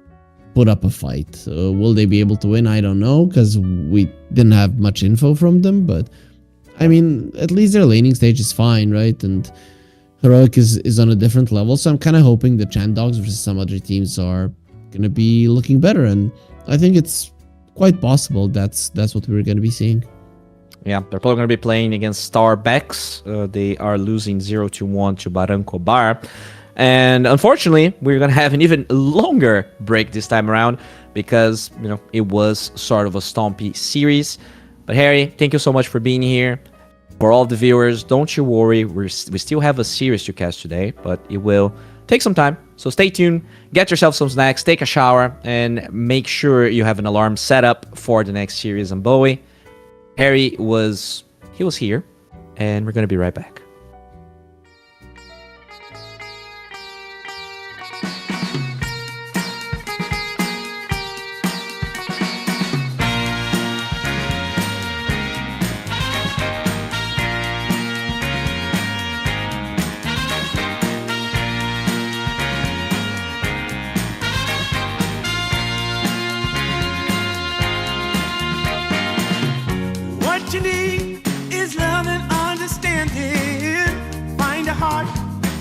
put up a fight. Will they be able to win? I don't know, because we didn't have much info from them, but I mean, at least their laning stage is fine, right? And Heroic is on a different level, so I'm kind of hoping the Chandogs versus some other teams are going to be looking better, and I think it's quite possible that's what we're going to be seeing. Yeah, they're probably going to be playing against Starbucks. They are losing 0-1 to BarrancoBar. And unfortunately, we're going to have an even longer break this time around because, you know, it was sort of a stompy series. But Harry, thank you so much for being here. For all the viewers, don't you worry. We still have a series to catch today, but it will take some time. So stay tuned, get yourself some snacks, take a shower, and make sure you have an alarm set up for the next series on Bowie. Harry was here, and we're going to be right back. What you need is love and understanding. Find a heart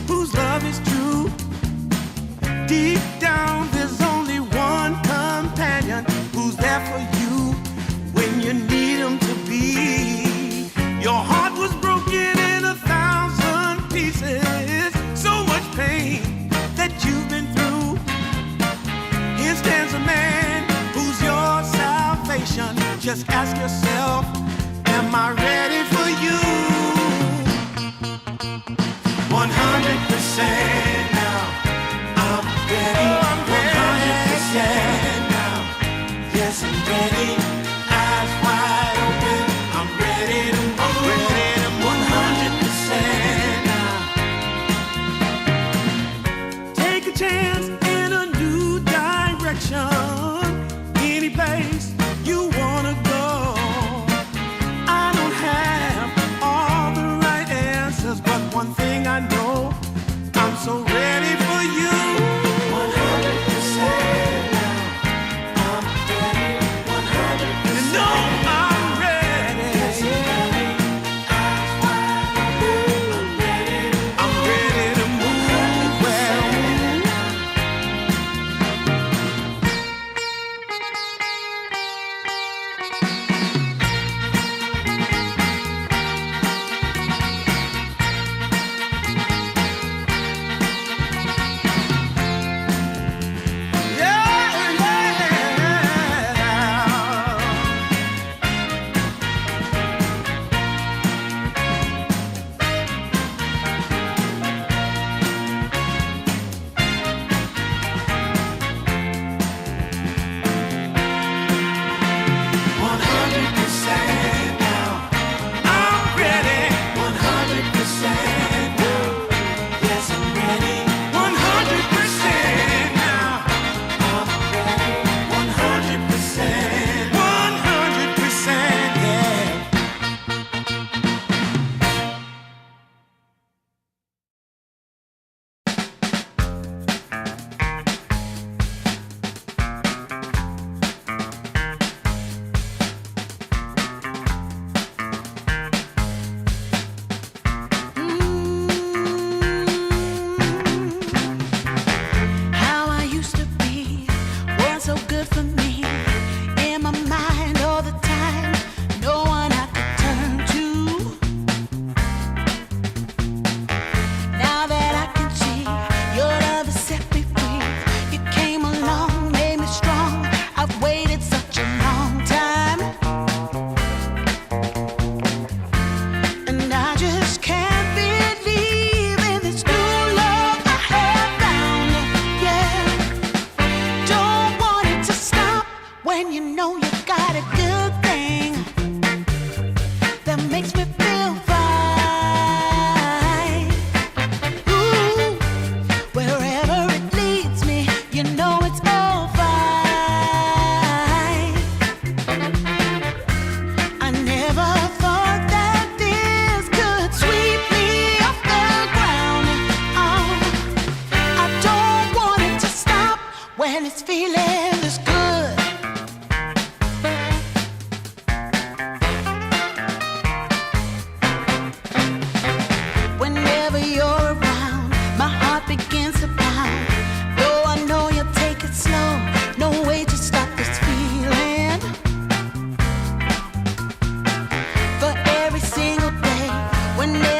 whose love is true. Deep down, there's only one companion who's there for you when you need him to be. Your heart was broken in 1,000 pieces. So much pain that you've been through. Here stands a man who's your salvation. Just ask yourself, am I ready for you? 100% now. I'm ready. 100% now. Yes, I'm ready. Eyes wide open. I'm ready to move. 100% now. Take a chance in a new direction. Any place you wanna go. I don't have all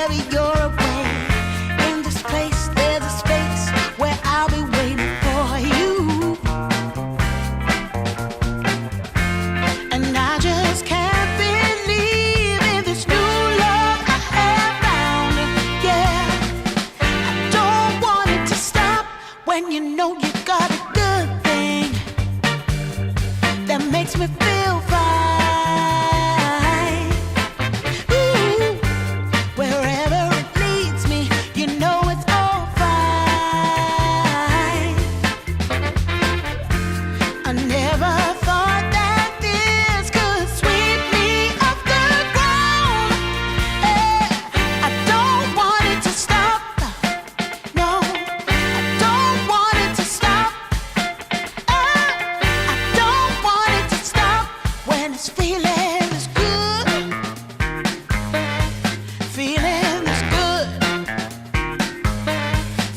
wherever you're away. In this place, there's a space where I'll be waiting for you. And I just can't believe in this new love I have found. Yeah, I don't want it to stop when you know you got a good thing that makes me feel fine. Ooh, wherever it leads me, you know it's all fine. I never thought that this could sweep me off the ground. I don't want it to stop. No, I don't want it to stop. I don't want it to stop when it's feeling this good. Feeling this good.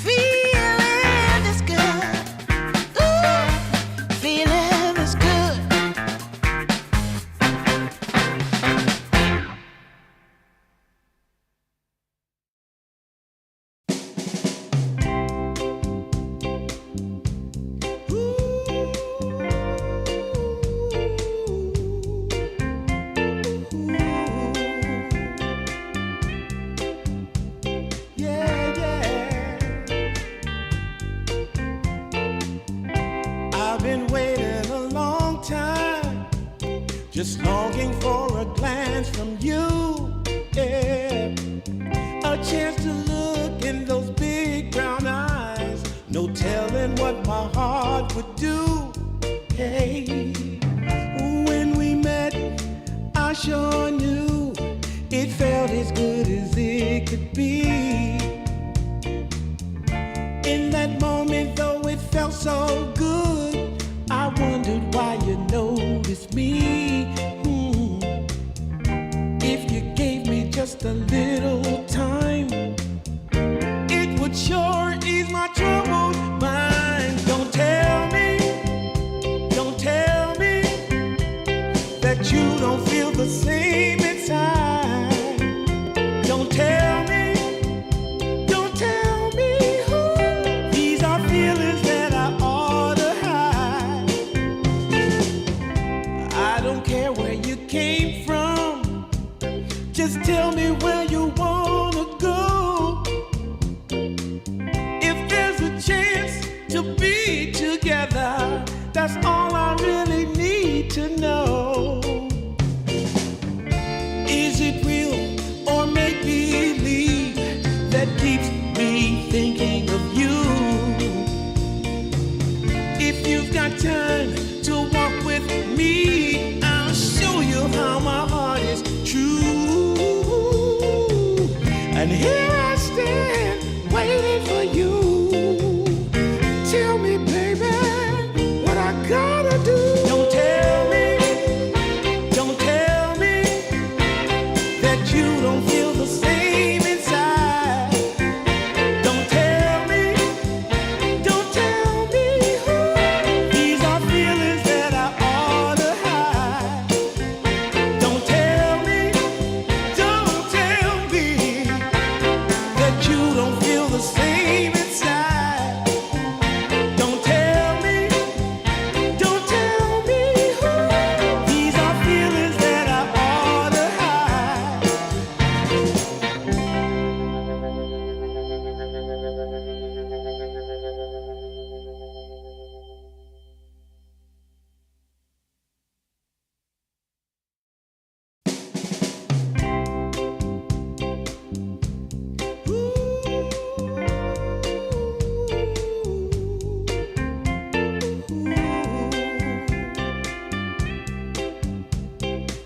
Feeling this good. Ooh, feeling this good. Yeah, yeah. I've been waiting a long time, just longing for a glance from you. Yeah, a chance to look in those big brown eyes. No telling what my heart would do. Hey, when we met, I sure knew it felt as good as it could be. In that moment, though it felt so good, I wondered why you noticed me. If you gave me just a little time, it would sure ease my troubled mind. Don't tell me that you don't feel the same inside. Don't tell me, these are feelings that I ought to hide. I don't care where you came from, just tell me where you wanna go. If there's a chance to be together, that's all I really need to know. Is it real or make believe that keeps me thinking of you? If you've got time to walk with me, I'll show you how my heart is true. And here I stand waiting for you. Tell me, baby, what I gotta do. Don't tell me that you don't feel the same inside. Don't tell me, these are feelings that I ought to hide. Don't tell me that you don't feel the same inside. Don't tell me, these are feelings that I ought to hide.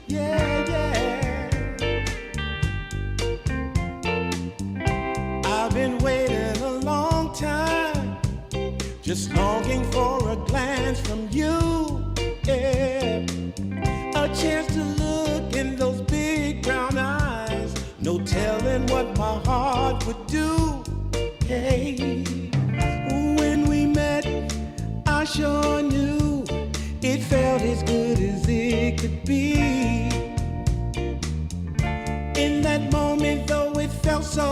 Yeah, yeah. I've been waiting a long time, just longing for a glance from you. Yeah, a chance to look in those big brown eyes. No telling what my heart would do. Hey, when we met, I sure knew it felt as good as it could be. In that moment, though it felt so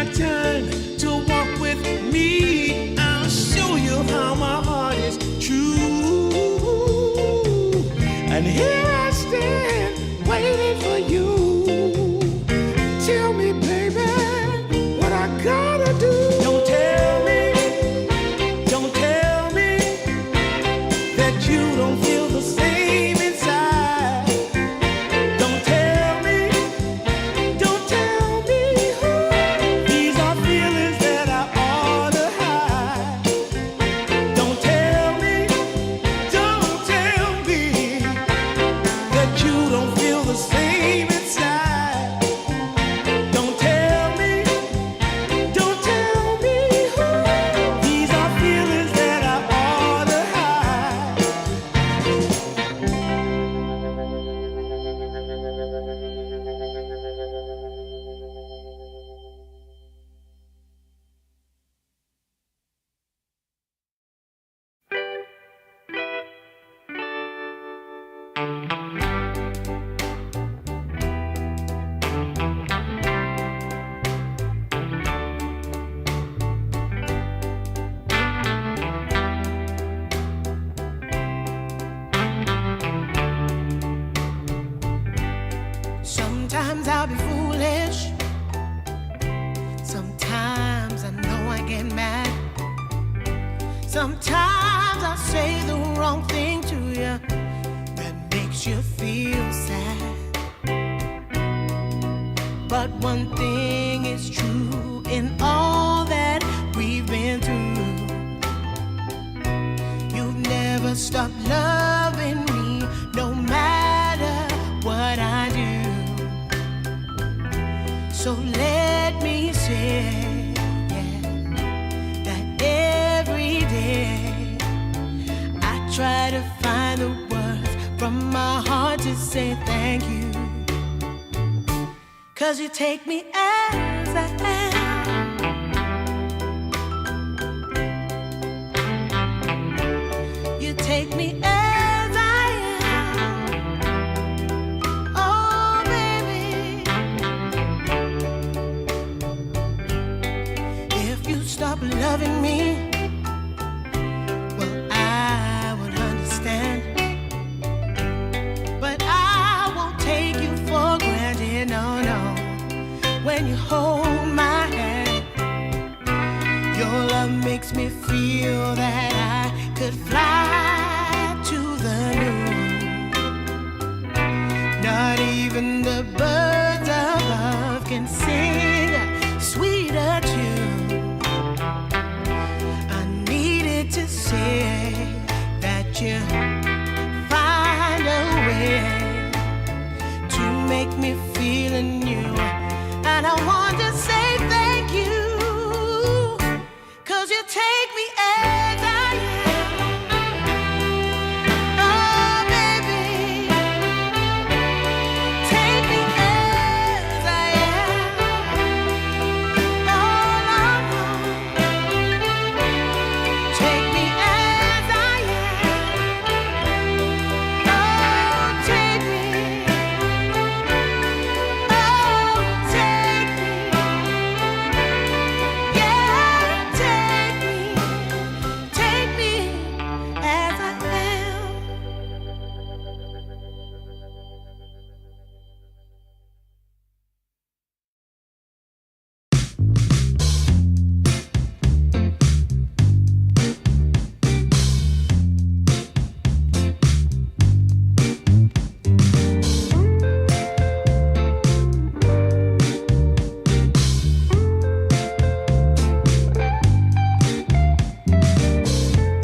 my turn to walk with me. I'll show you how my heart is true. And here I stand, waiting for you. Tell me, baby, what I gotta do. Don't tell me that you don't feel the same inside. Don't tell me, these are feelings that I ought to hide. Don't tell me that you don't feel the same inside. Don't tell me, these are feelings that I ought to hide. Sometimes I'll be foolish. Sometimes I know I get mad. Sometimes I say the wrong thing to you that makes you feel sad. But one thing is true in all that we've been through. You've never stopped loving me, no matter what I do. So let me say, yeah, that every day I try to find the words from my heart to say thank you. 'Cause you take me as I am. You take me as I am. Oh, baby. If you stop loving me, well, I would understand. But I won't take you for granted, no, no. When you hold my hand, your love makes me feel that I could fly to the moon. Not even the birds above can sing a sweeter tune. I needed to say that you find a way to make me feel anew. And I want to say thank you, 'cause you take me as I am. Oh, baby, take me as I am. Oh, Lord, take me as I am. Oh, take me. Oh, take me. Yeah, take me as I am.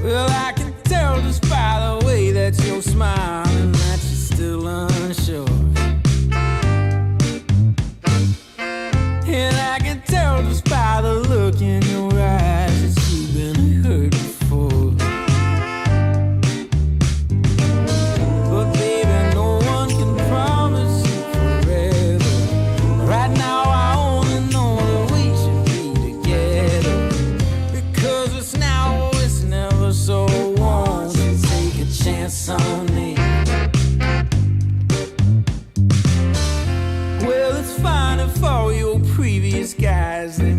Well, I can tell just by the way that you're smiling that you're still unsure. And I can tell just by the look in your eyes that you've been hurt before. But baby, no one can promise you forever. Right now I only know that we should be together. Because it's now or it's never, so won't you take a chance on me? Well, it's fine if all your previous guys, they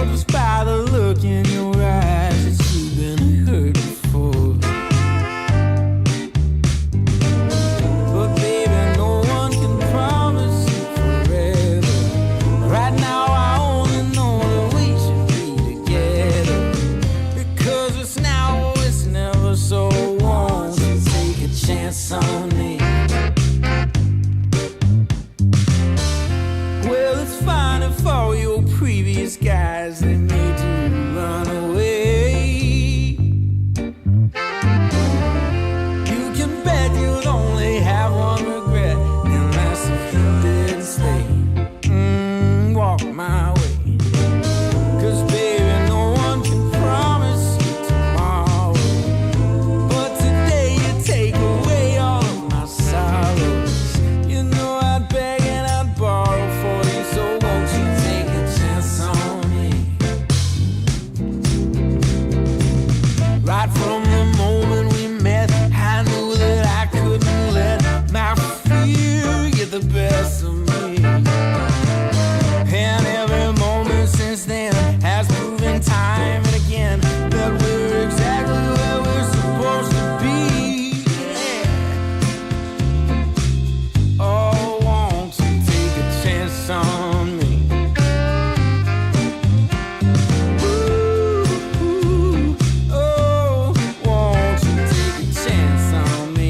tell just by the look in your eyes that you've been hurt before. But baby, no one can promise you forever. Right now I only know that we should be together. Because it's now or it's never, so won't you take a chance on me? Well, it's fine if all your previous guys, they made you run away. You can bet you'd only have one regret, and that's if you didn't stay. Walk my way. 'Cause baby, no one can promise you tomorrow. But today you take away all of my sorrows. You know I'd beg and I'd borrow for you, so won't you take a chance on me? Right from the moment we met, I knew that I couldn't let my fear get the best of me. And every moment since then has proven time and again that we're exactly where we're supposed to be. Yeah. Oh, won't you take a chance on me? Ooh, oh, won't you take a chance on me?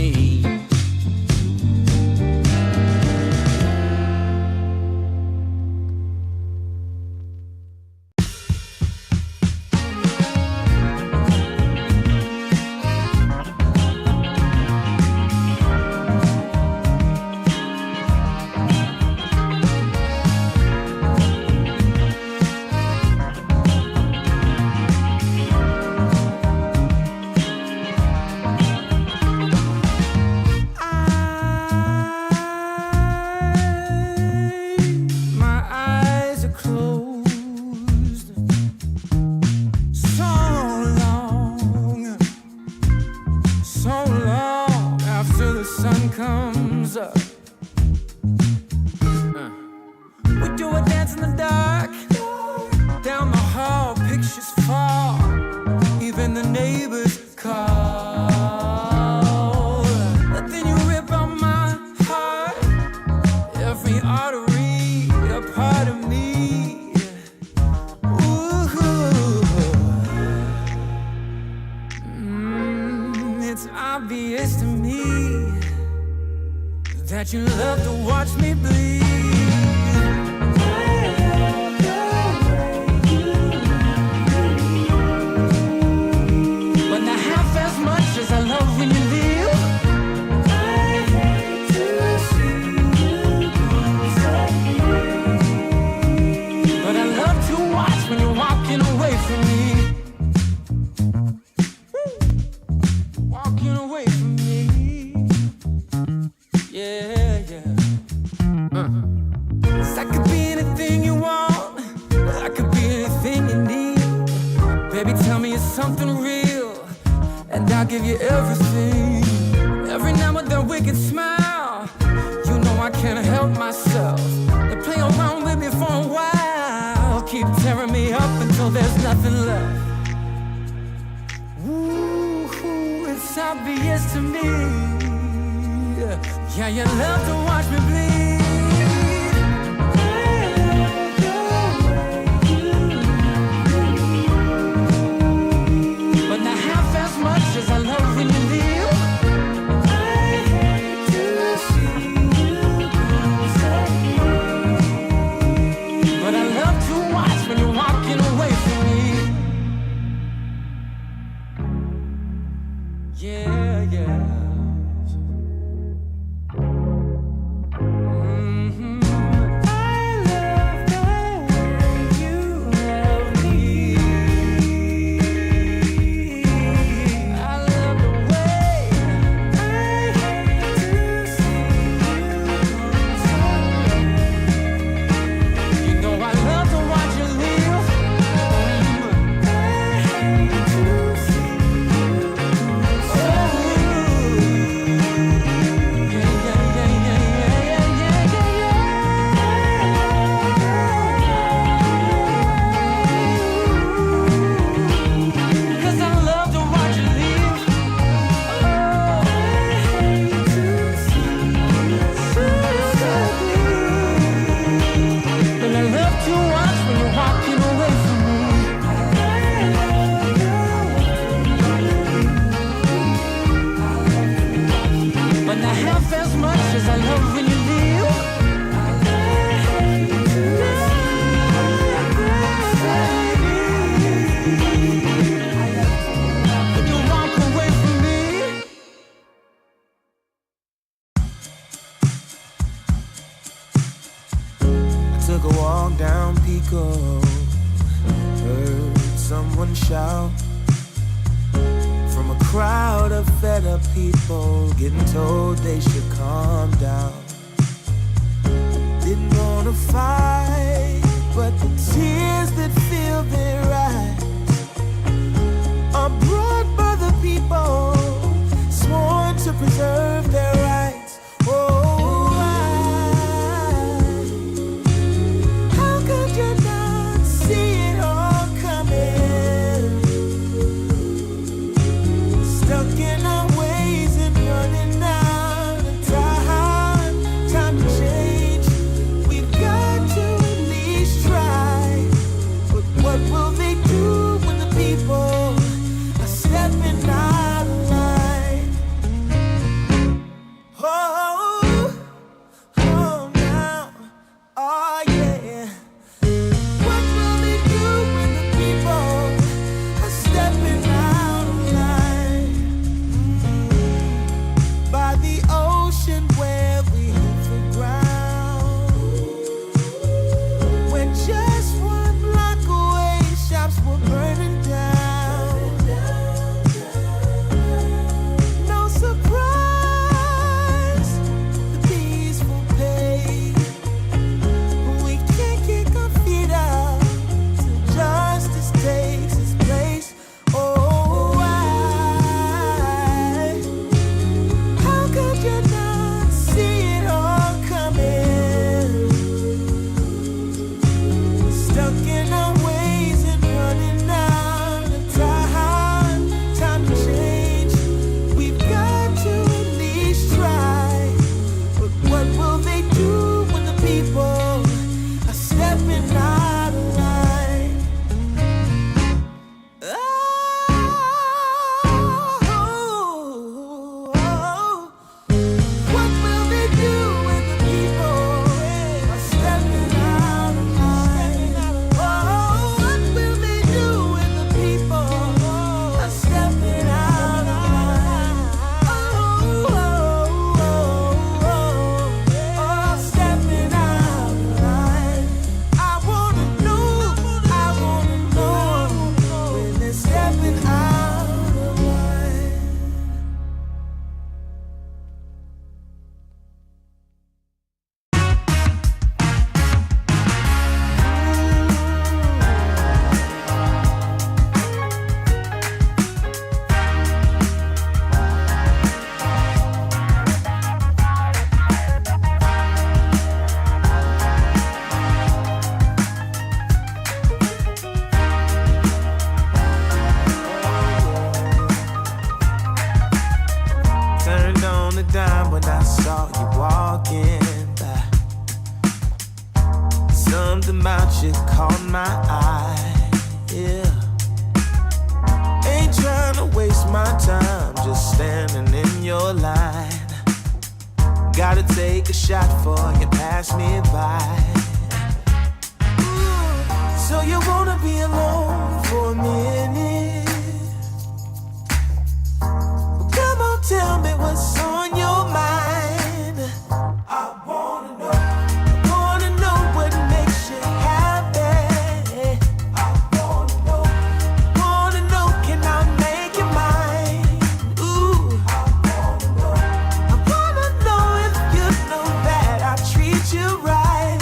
My eyes are closed so long after the sun comes up. We do a dance in the dark, down the hall, pictures fall, even the neighbors call. But then you rip out my heart, every artery, a part of me. Ooh, it's obvious to me that you love to watch me bleed. But not half as much as I love when you leave. I hate to see you go sad. But I love to watch when you're walking away from me. Walking away from me. Yeah, yeah. 'Cause I could be anything you want, I could be anything you need. Baby, tell me it's something real, and I'll give you everything. Every now and then wicked smile, you know I can't help myself. They play around with me for a while, keep tearing me up until there's nothing left. Ooh, it's obvious to me. Yeah, you love to watch me bleed. But not half as much as I love when you leave. I hate to see you go sad. But I love to watch when you're walking away from me. Yeah, yeah. one shout from a crowd of fed up people getting told they should calm down. Didn't wanna fight, but the tears that fill their eyes are brought by the people sworn to preserve their rights. Oh, how could you not see it all coming? Stuck in our ways and running out of time. Time to change. We've got to at least try. But what will they do when the people are stepping out of line? Oh, oh now, oh yeah. What will they do when the people are stepping out of line? By the ocean where we hit the ground, when just one block away shops were burning down. No surprise, the peaceful pay. We can't kick our feet out till justice takes its place. Oh, how could you not see it all coming? Stuck in our ways and running out of time. Time to change. We've got to at least try. But what will they do when the people are stepping out of line? Oh, what will they do when the people are stepping out of line? Oh, what will they do when the people are stepping out of line? Oh, stepping out of line. I wanna know when they're stepping out of line. Turned on the dime when I saw you walking by. Something about you caught my eye. Yeah. Ain't trying to waste my time, just standing in your line. Gotta take a shot before you pass me by. So you wanna be alone for a minute? Come on, tell me what's on your mind. I wanna know what makes you happy. I wanna know, can I make you mine? Ooh, I wanna know if you know that I treat you right.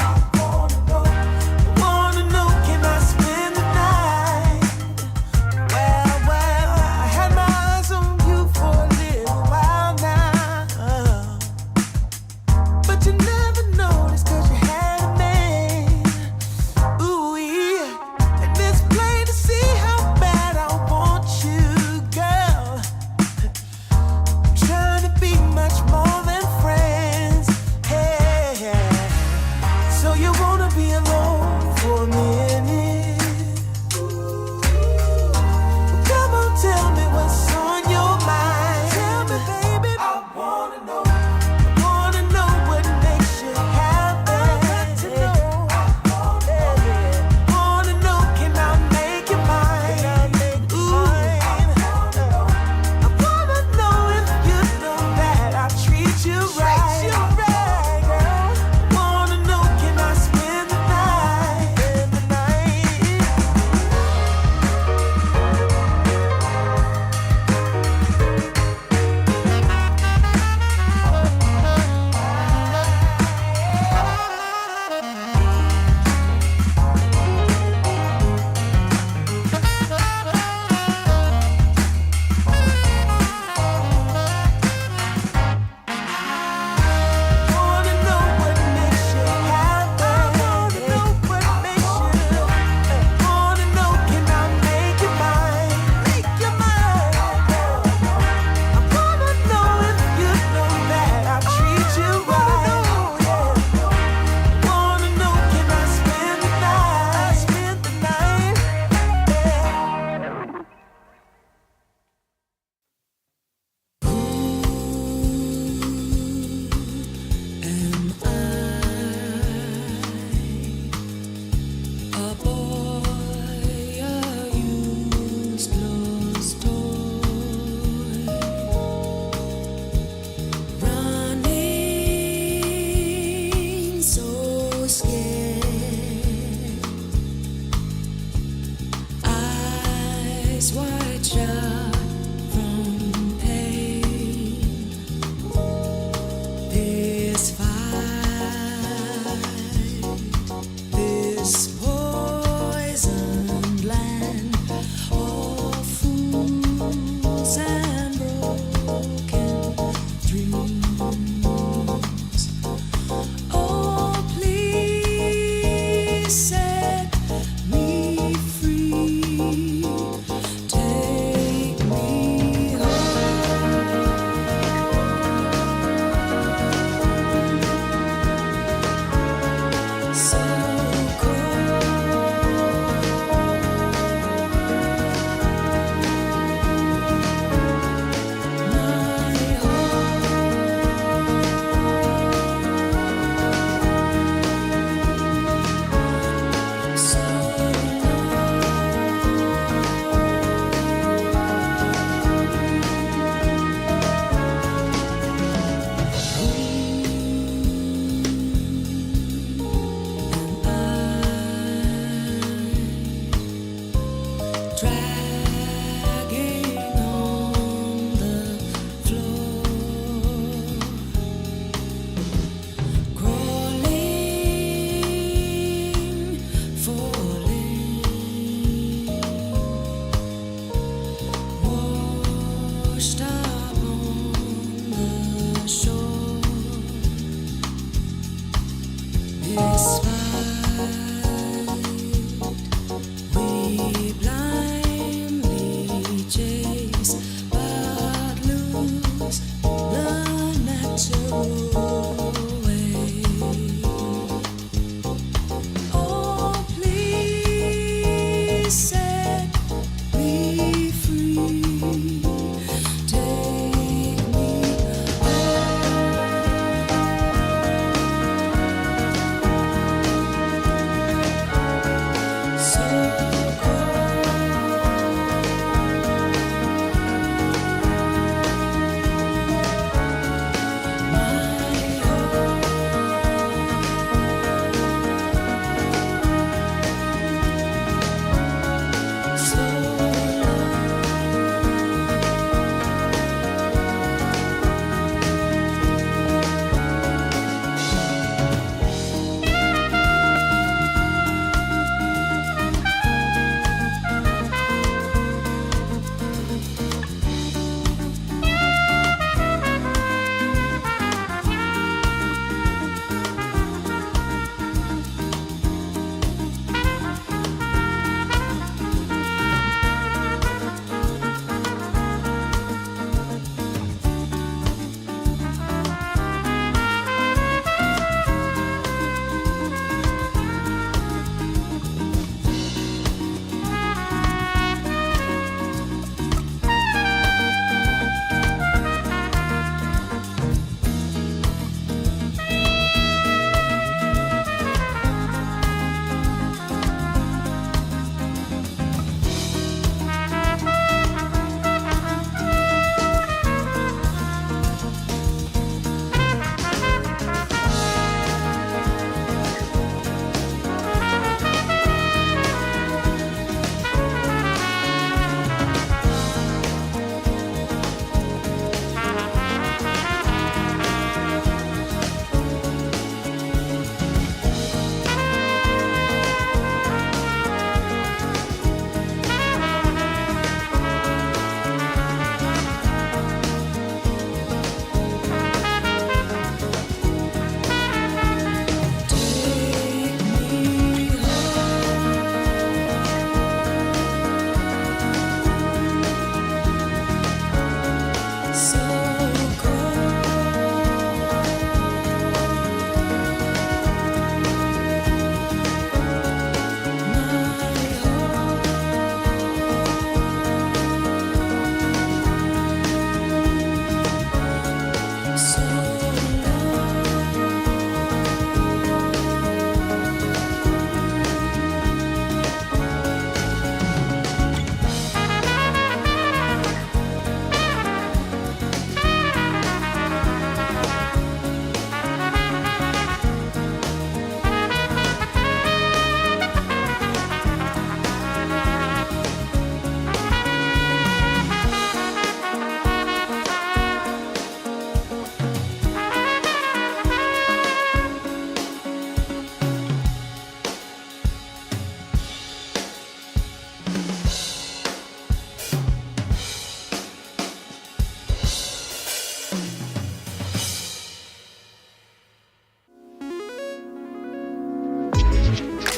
set me free. Take me home. So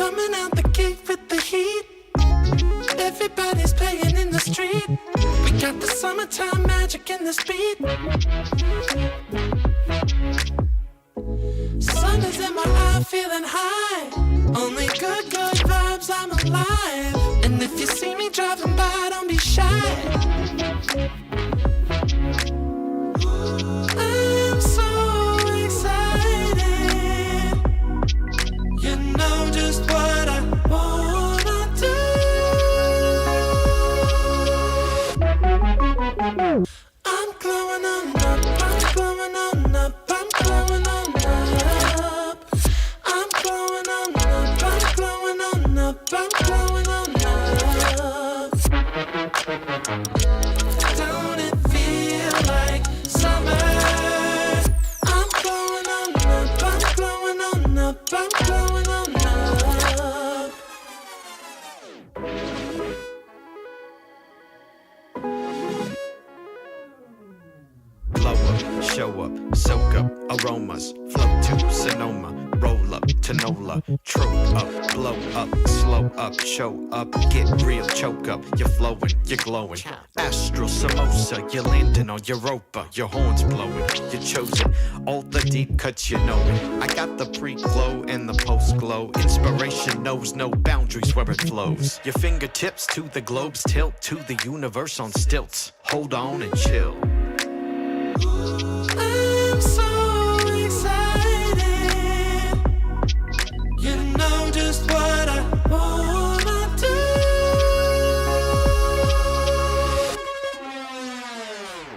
coming out the gate with the heat. Everybody's playing in the street. We got the summertime magic in this beat. Sun is in my eye, feeling high. Only good vibes, I'm alive. And if you see me driving by, don't be shy. I'm so excited. You know just what I wanna do. I'm glowing on up, I'm glowing on up, I'm glowing on up. I'm glowing on up, I'm glowing on up, I'm glowing on up. Don't it feel like summer? I'm glowing on up, I'm glowing on up, I'm glowing on up. Blow up, show up, soak up aromas, flow to Sonoma, roll up to NOLA. Trope up, blow up, slow up, show up, get real, choke up. You're flowing, you're glowing. Astral samosa, you're landing on Europa. Your horns blowing, you're chosen. All the deep cuts, you know it. I got the pre-glow and the post-glow. Inspiration knows no boundaries where it flows. Your fingertips to the globes tilt to the universe on stilts. Hold on and chill. I'm so excited. You know just what I wanna do.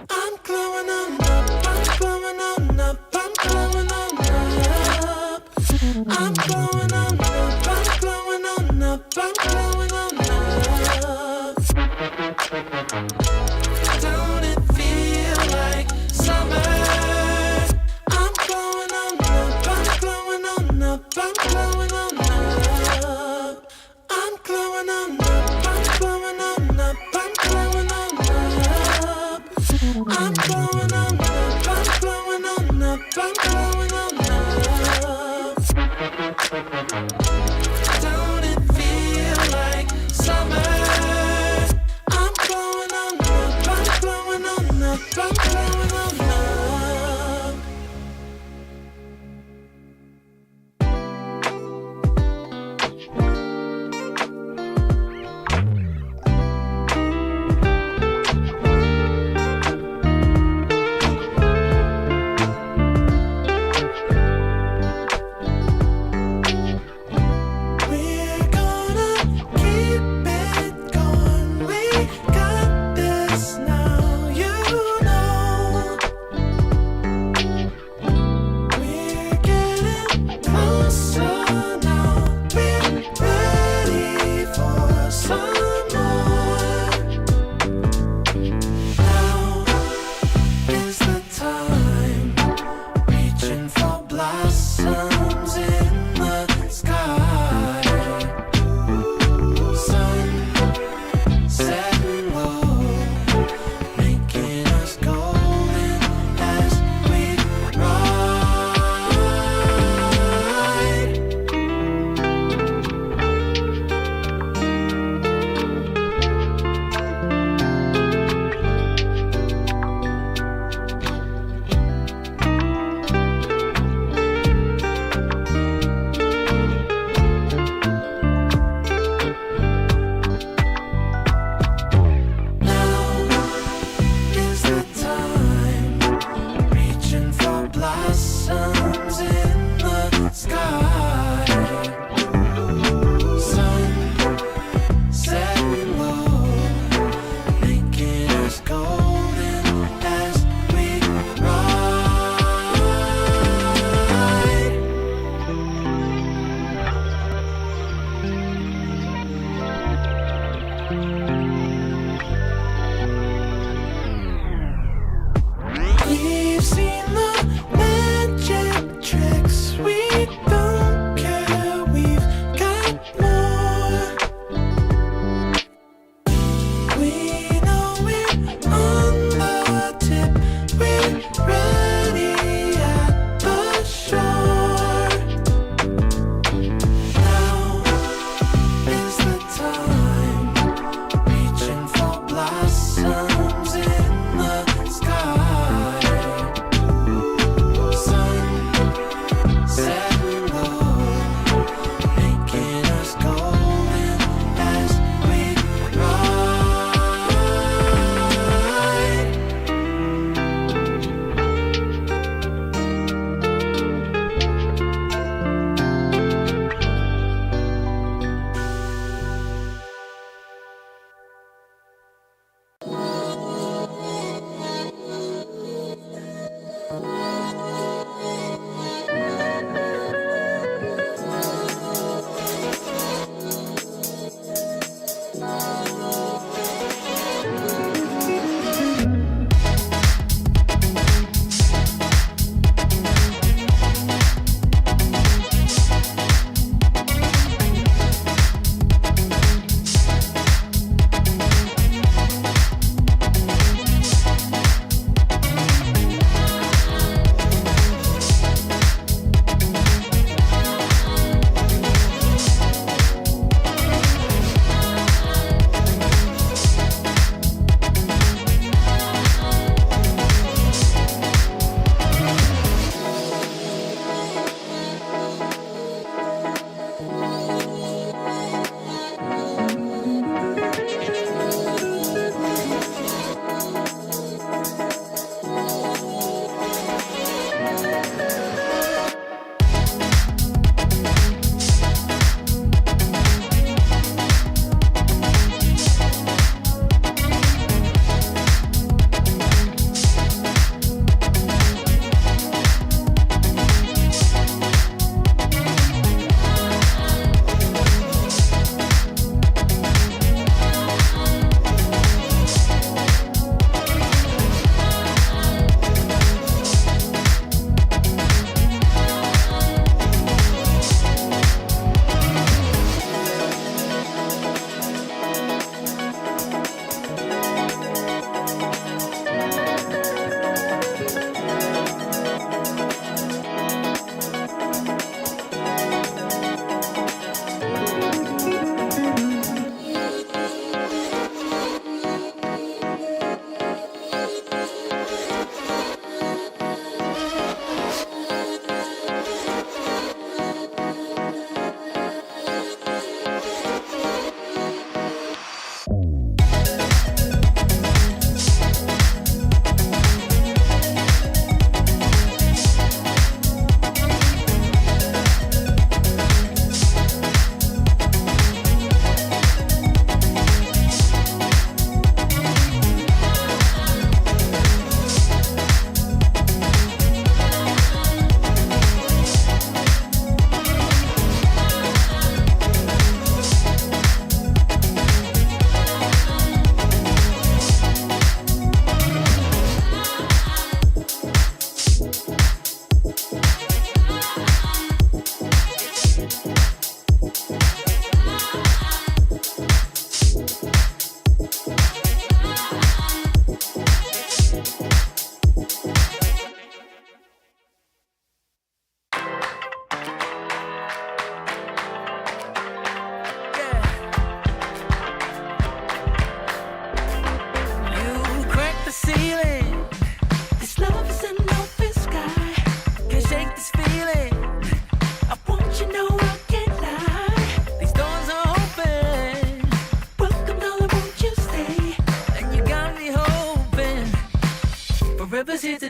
I'm glowing on up, I'm glowing on up, I'm glowing on up. I'm glowing on up, I'm glowing on up, I'm glowing on up. Don't it feel like summer?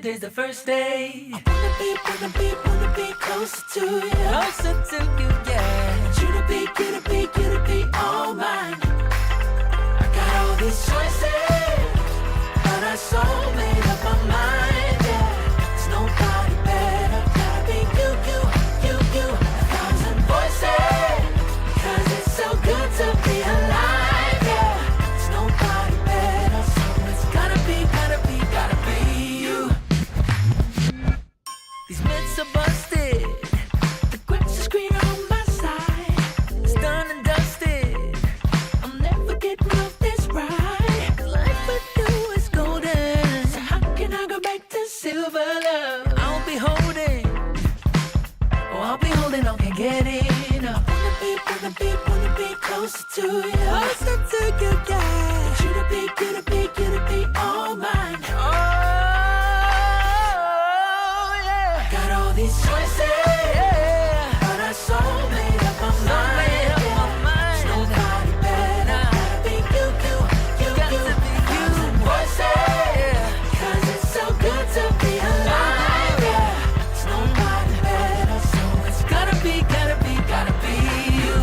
today's the first day. I wanna be closer to you. Closer to you, yeah. You to be all mine. I got all these choices, but I so made up my mind, yeah. There's nobody better, gotta be you. A thousand voices, 'cause it's so good to be alive, yeah. There's nobody better, so it's gotta be you. These myths are busted, the grass is greener on my side. It's done and dusted, I'm never getting off this ride. 'Cause life with you is golden, so how can I go back to silver love? I'll be holding on, can't get enough. Wanna be closer to you. Closer to you, yeah. You to be all mine. Oh, yeah. Got all these choices, yeah. But I so made up my mind. There's nobody better, gotta be you. Got to be you. Voices, yeah. 'Cause it's so good to be alive, yeah. There's nobody better, so it's gotta be you.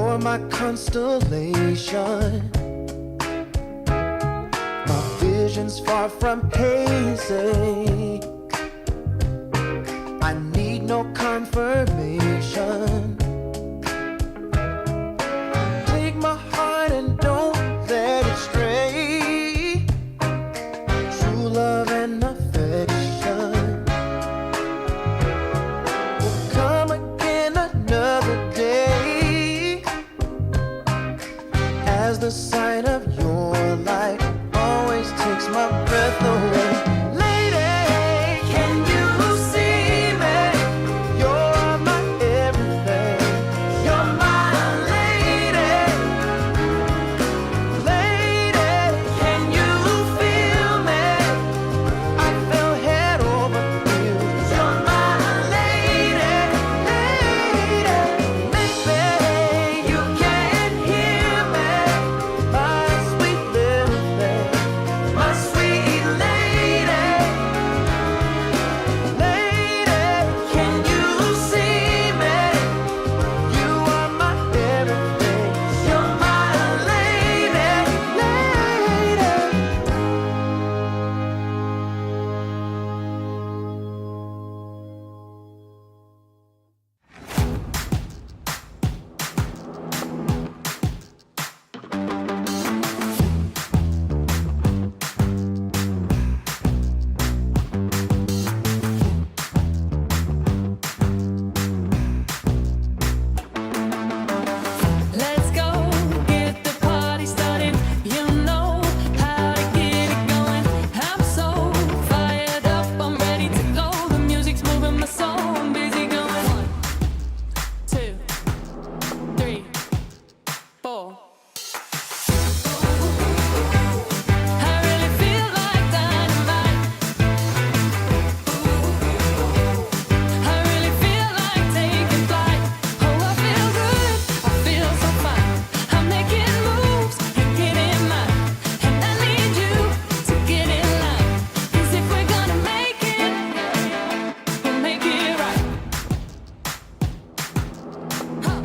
You're my constellation. My vision's far from hazy. I need no confirmation. Take my heart and don't let it stray. True love and affection will come again another day. As the sight of your light always takes my breath away. Lady, can you see me? You're my everything. You're my lady. Lady, can you feel me? I fell head over heels. You're my lady, lady. Maybe you can hear me, my sweet little thing, my sweet lady. Lady, can you see me? You are my everything. You're my lady, lady. Let's go, get the party started. You know how to get it going. I'm so fired up, I'm ready to go. The music's moving my soul, I'm busy going. 1, 2, 3, 4. I really feel like dynamite. I really feel like taking flight. Oh, I feel good, I feel so fine. I'm making moves and getting mine. And I need you to get in line. 'Cause if we're gonna make it, we'll make it right. Huh.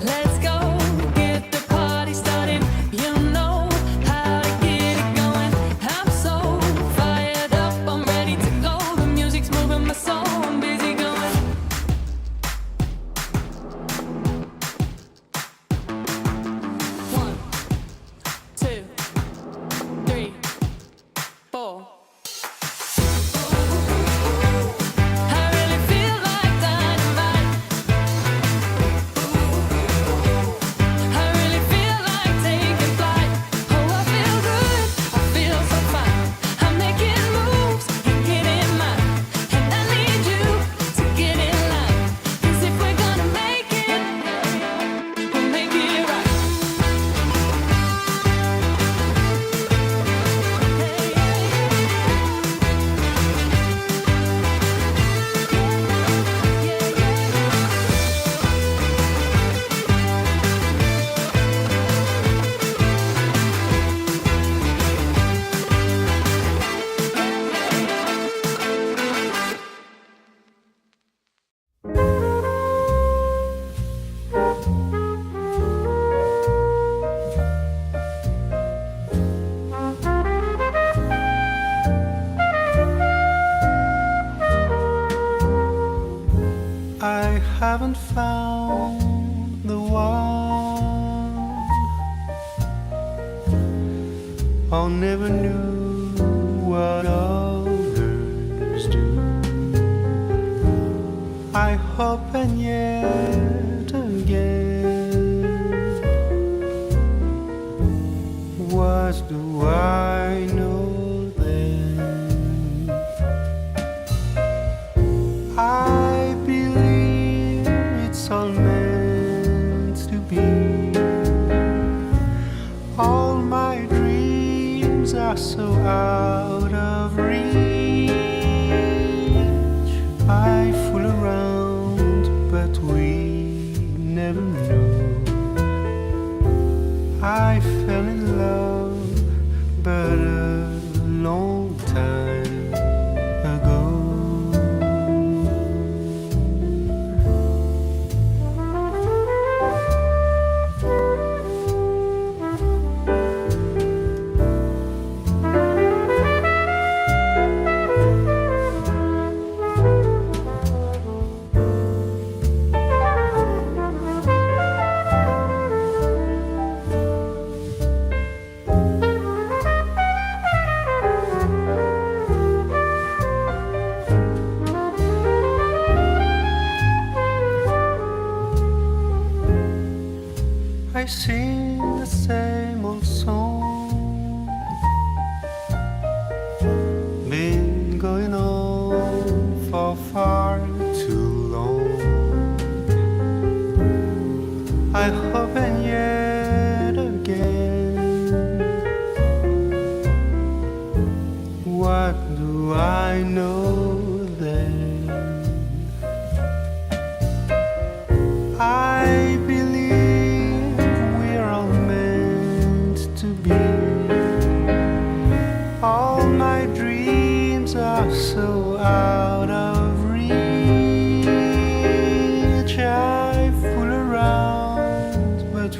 Let's go, get the party started. You know how to get it going. I'm so fired up, I'm ready to go. The music's moving my soul, I'm busy going. 1, 2, 3, 4. I really feel like dynamite. I really feel like taking flight. Oh, I feel good, I feel so fine. I'm making moves and getting mine. And I need you to get in line. 'Cause if we're gonna make it, we'll make it right. I haven't found the one. I never knew what others do. I hope and yet again, what do I know then? I believe it's all meant to be. All my dreams are so out of reach. I fell in love, but a long time ago. I sing the same old song, been going on for far too long. I hope and yet again, what do I know then? I believe we're all meant to be. All my dreams are so out of reach. I fool around, but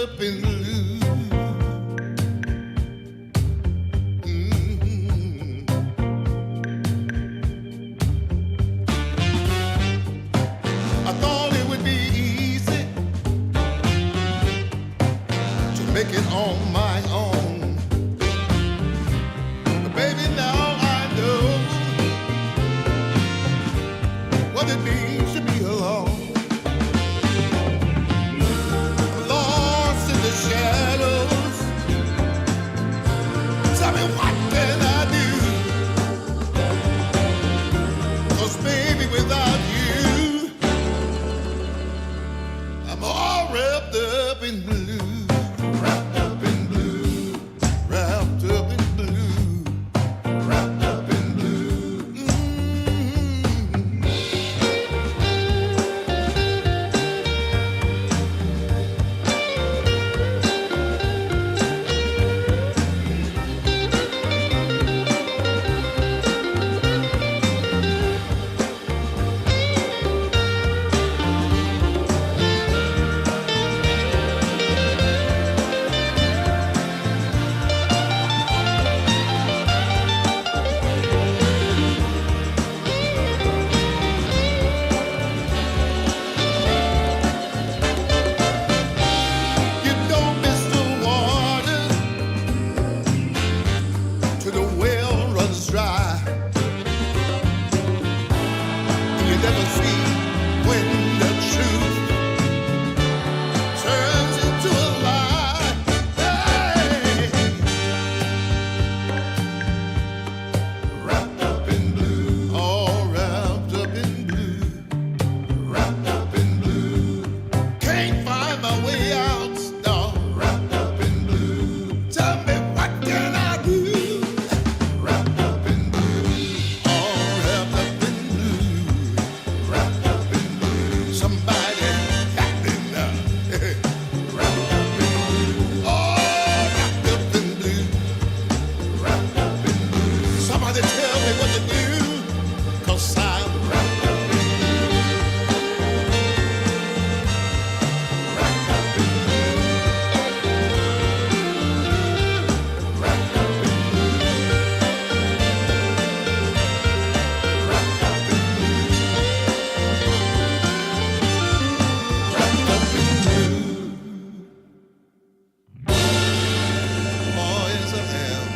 up in blue. Mhm. I thought it would be easy to make it on my own, but baby, now I know what it means to be alone. Lost in the shadows. Tell me, what can I do? 'Cause baby, without you, I'm all wrapped up in blue. Wrapped up in blue. Wrapped up in blue. Wrapped up in blue. Mm. You don't miss the water till the well runs dry. You never see when the truth turns into a lie. Hey. Wrapped up in blue, all wrapped up in blue. Wrapped up in blue. Can't find my way out, no. Wrapped up in blue. Tell me, what can I do? Wrapped up in blue. All wrapped up in blue. Wrapped up in blue. Somebody got me now. Wrapped up in blue. All wrapped up in blue. Wrapped up in blue. Somebody tell me what to do, 'cause I'm wrapped up in blue. Wrapped up in blue. Wrapped up in blue. Wrapped up in blue. Wrapped up in blue. Oh, yes, I am.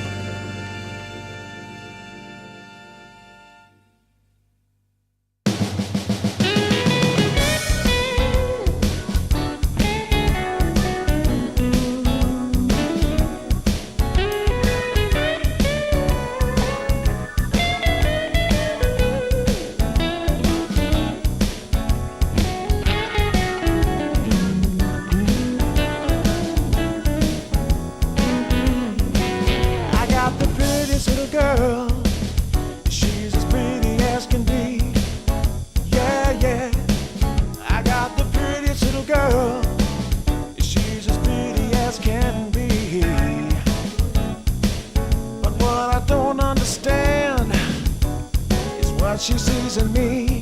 I got the prettiest little girl. She's as pretty as can be. Yeah, yeah. I got the prettiest little girl. She's as pretty as can be. But what I don't understand is what she sees in me.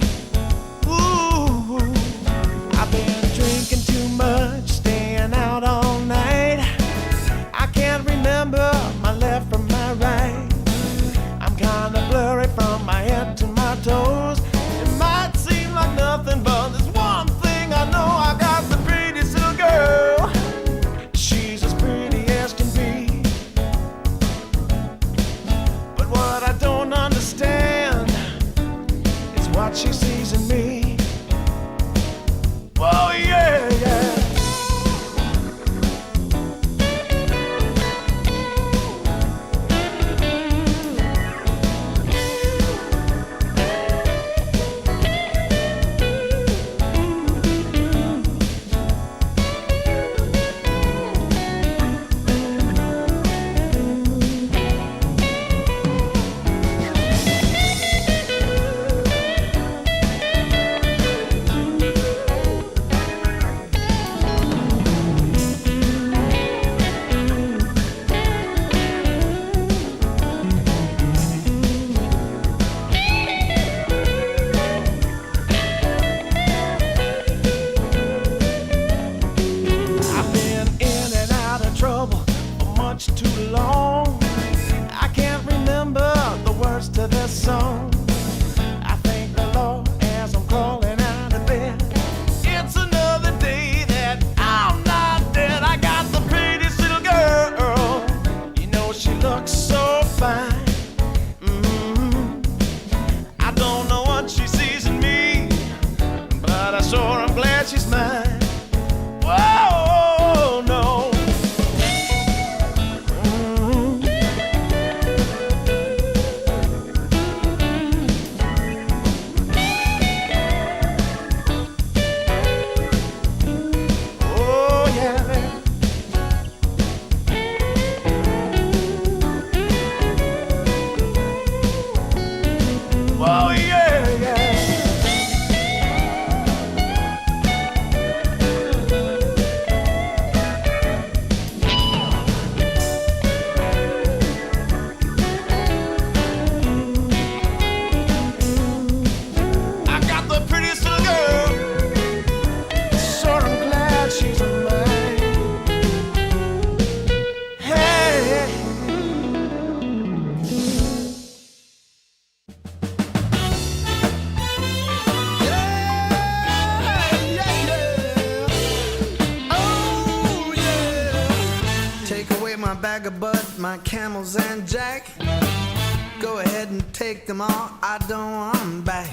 Ooh, I've been drinking too much, staying out all night. I can't remember my left from my right. I'm kinda blurry from my head to my toes. It might seem like nothing, but there's one thing I know. I got the prettiest little girl. She's as pretty as can be. But what I don't understand is what she sees in me. Whoa, yeah, yeah. glad she's mine. Whoa, no. Oh, yeah. Oh, yeah, yeah. I got the prettiest little girl. Sure, I'm glad she's mine. Hey. Oh, yeah. Take away my bag of bud, my camels and jack. Go ahead and take them all, I don't want them back.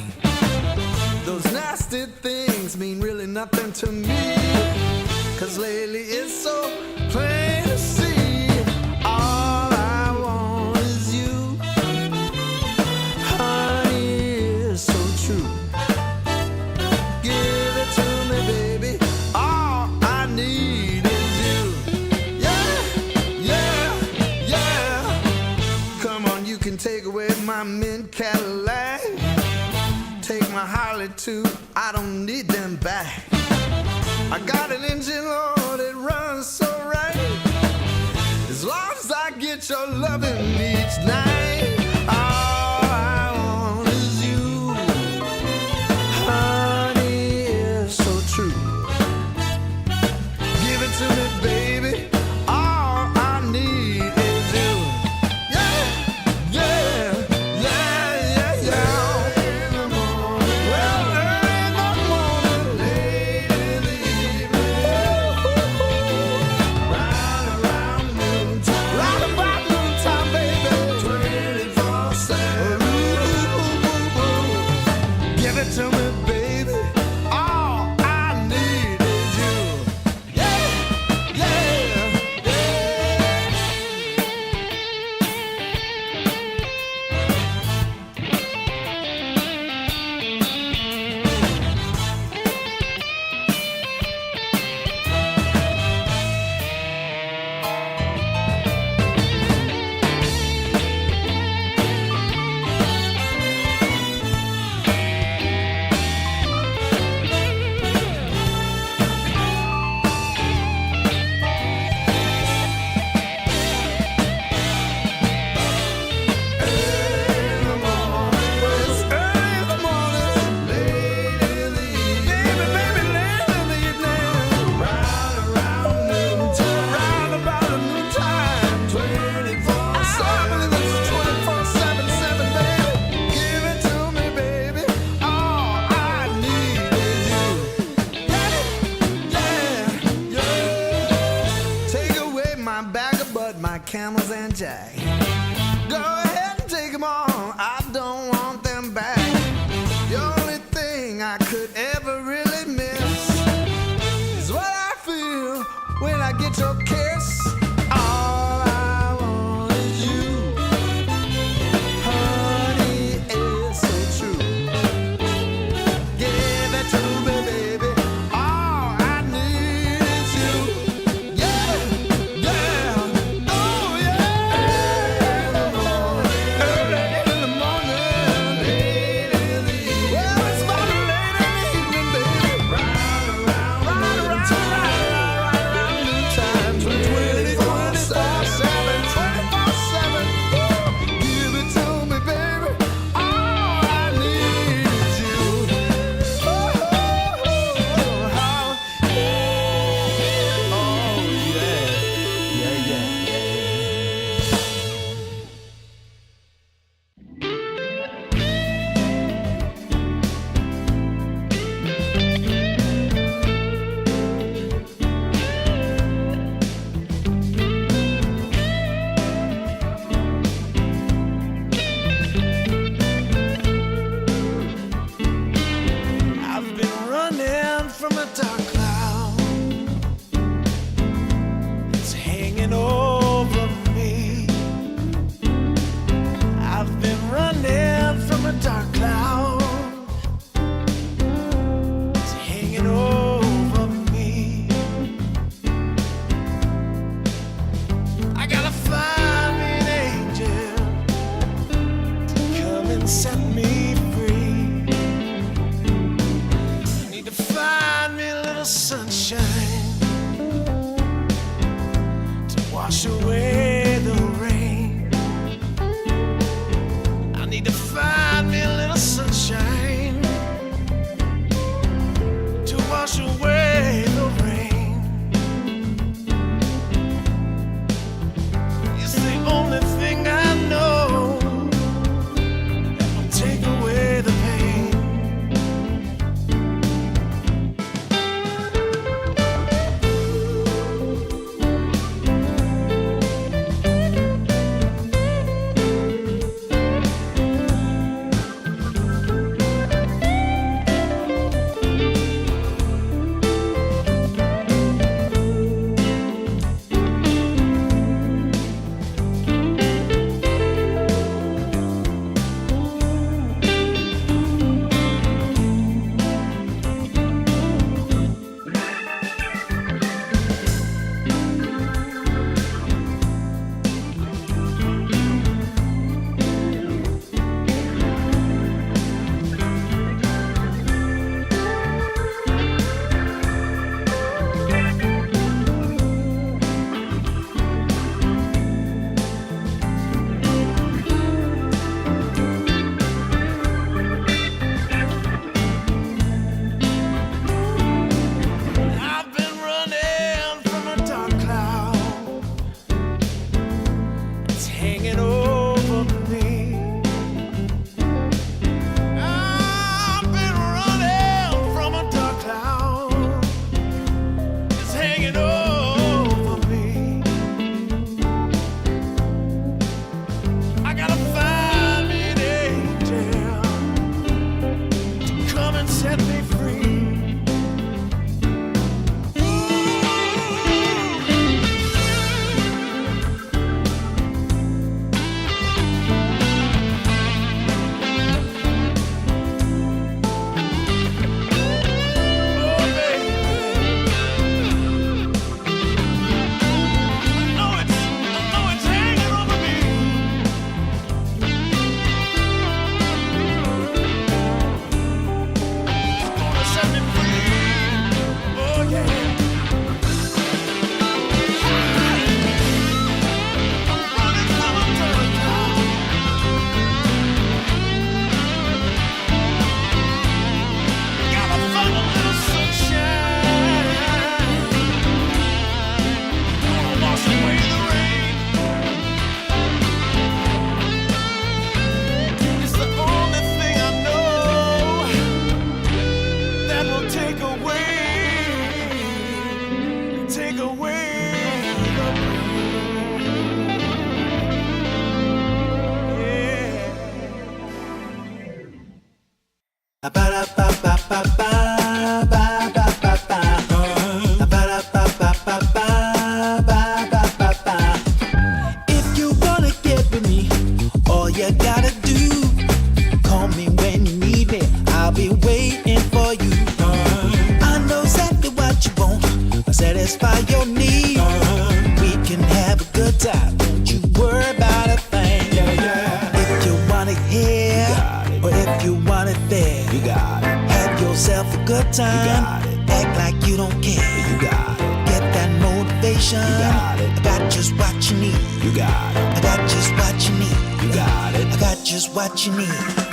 Those nasty things mean really nothing to me. Cause lately it's so plain to see. All I want is you. Honey, it's so true. Give it to me, baby. All I need is you. Yeah, yeah, yeah. Come on, you can take away my mint Cadillac. Take my Harley too, I don't need them back. I got an engine, Lord, it runs so right. As long as I get your loving each night. All I want is you. Honey, it's so true. Give it to me, baby. All I need is you. Yeah, yeah, yeah, yeah, yeah. In the morning, well, early in the morning, late in the evening, round around noontime, round about noontime, baby, 24/7. Give it to me, baby. All I need is you. Yeah, yeah, yeah. Camels and jack. Go ahead and take them all, I don't want them back. The only thing I could ever really miss is what I feel when I get your kiss. All I want is you. Honey, it's so true. Give it to me, baby. All I need is you. Yeah, yeah. Oh, yeah. Early in the morning, late in the evening. Well, it's about late in the evening. set me free. Take away the If you wanna get with me, all you gotta do, call me when you need me. I'll be waiting for you. I know exactly what you want. Satisfy your need. We can have a good time. Don't you worry about a thing. If you want it here, or if you want it there, you got it. Have yourself a good time. You got it. Act like you don't care. You got it. Get that motivation. You got it. I got just what you need. You got it. I got just what you need. You got it. I got just what you need.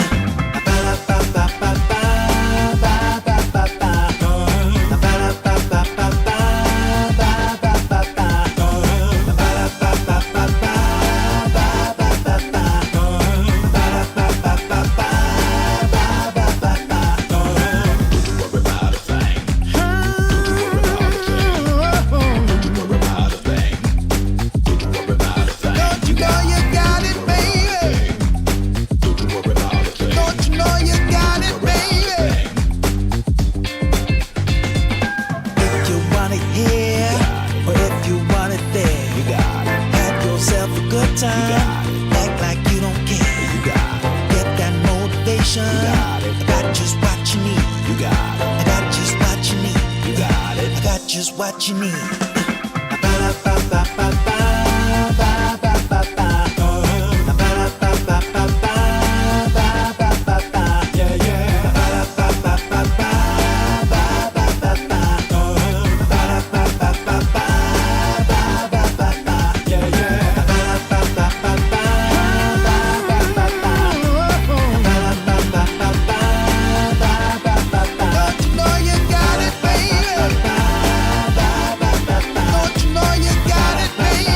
Act like you don't care. You got it. Get that motivation. You got it. I got just what you need. You got it. I got just what you need. You got it. I got just what you need. Baby.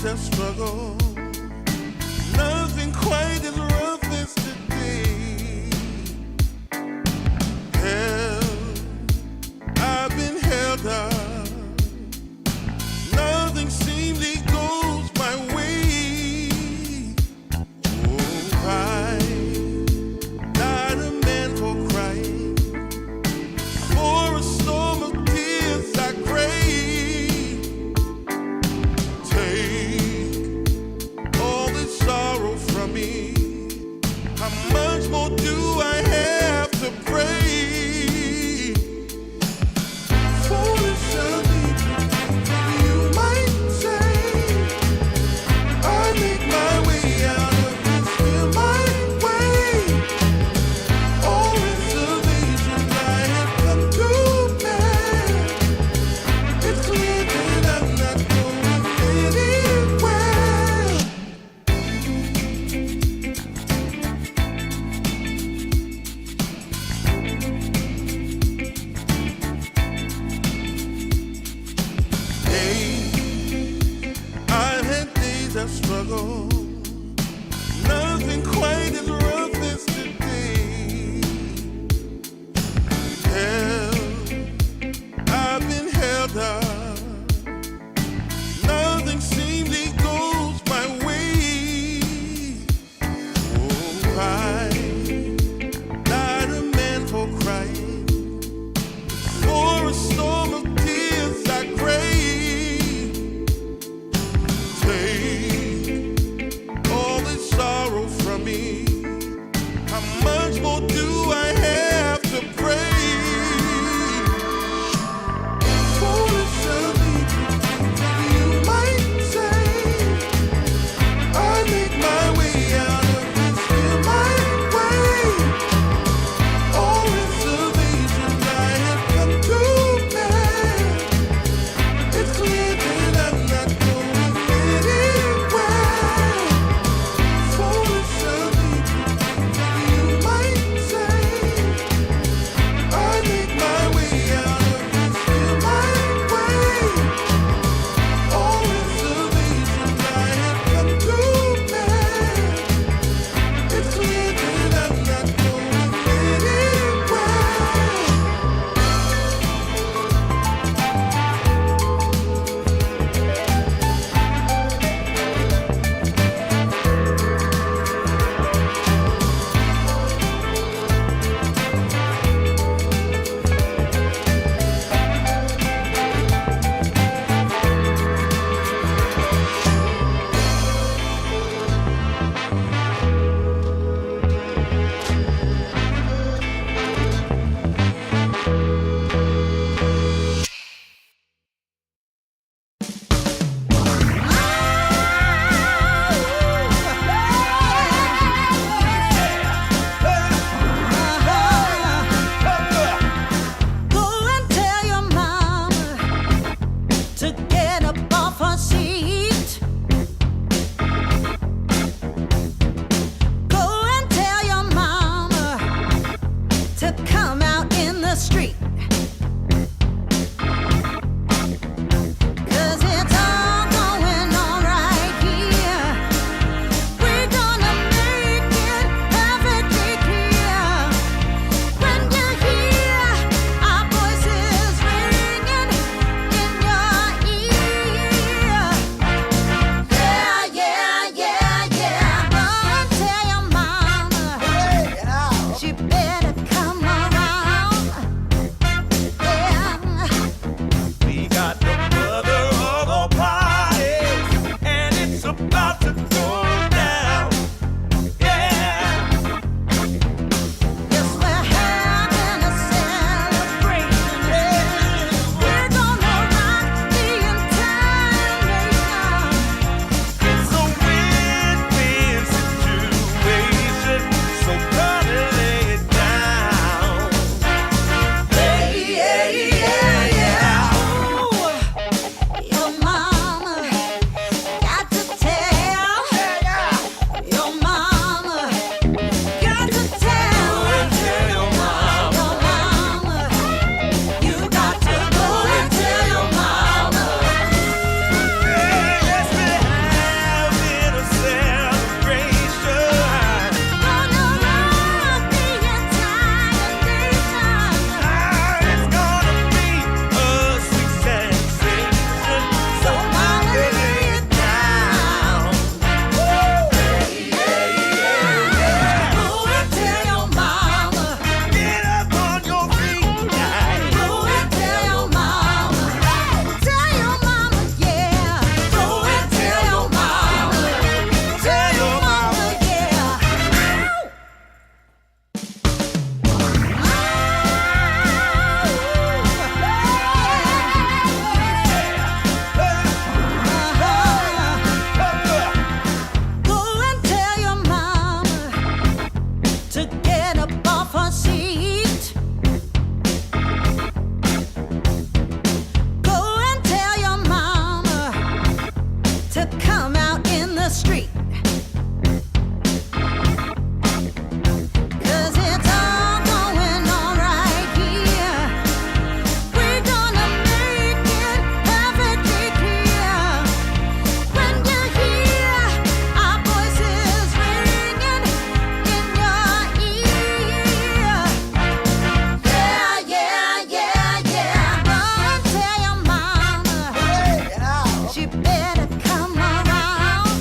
days of struggle. Nothing quite as rough as today. Hell, I've been held up. Nothing seemingly goes my way. Oh, I'm not a man for crying. For a storm of tears I crave. Take all this sorrow from me. How much more do I have to pray? Foolish of me, you might say. I make my way out of this here my way. All reservations I have come to bear. It's clear that I'm not going anywhere. Hey, I've had days of struggle. Nothing quite as rough as today. Hell, I've been held up. Nothing seemingly goes my way. Oh, I'm not a man for crying. For a storm of tears I crave. Take street. 'Cause it's all going on right here. We're gonna make it perfectly clear. When you hear our voices ringing in your ear. Yeah, yeah, yeah, yeah. Run, tell your mama. She better come around.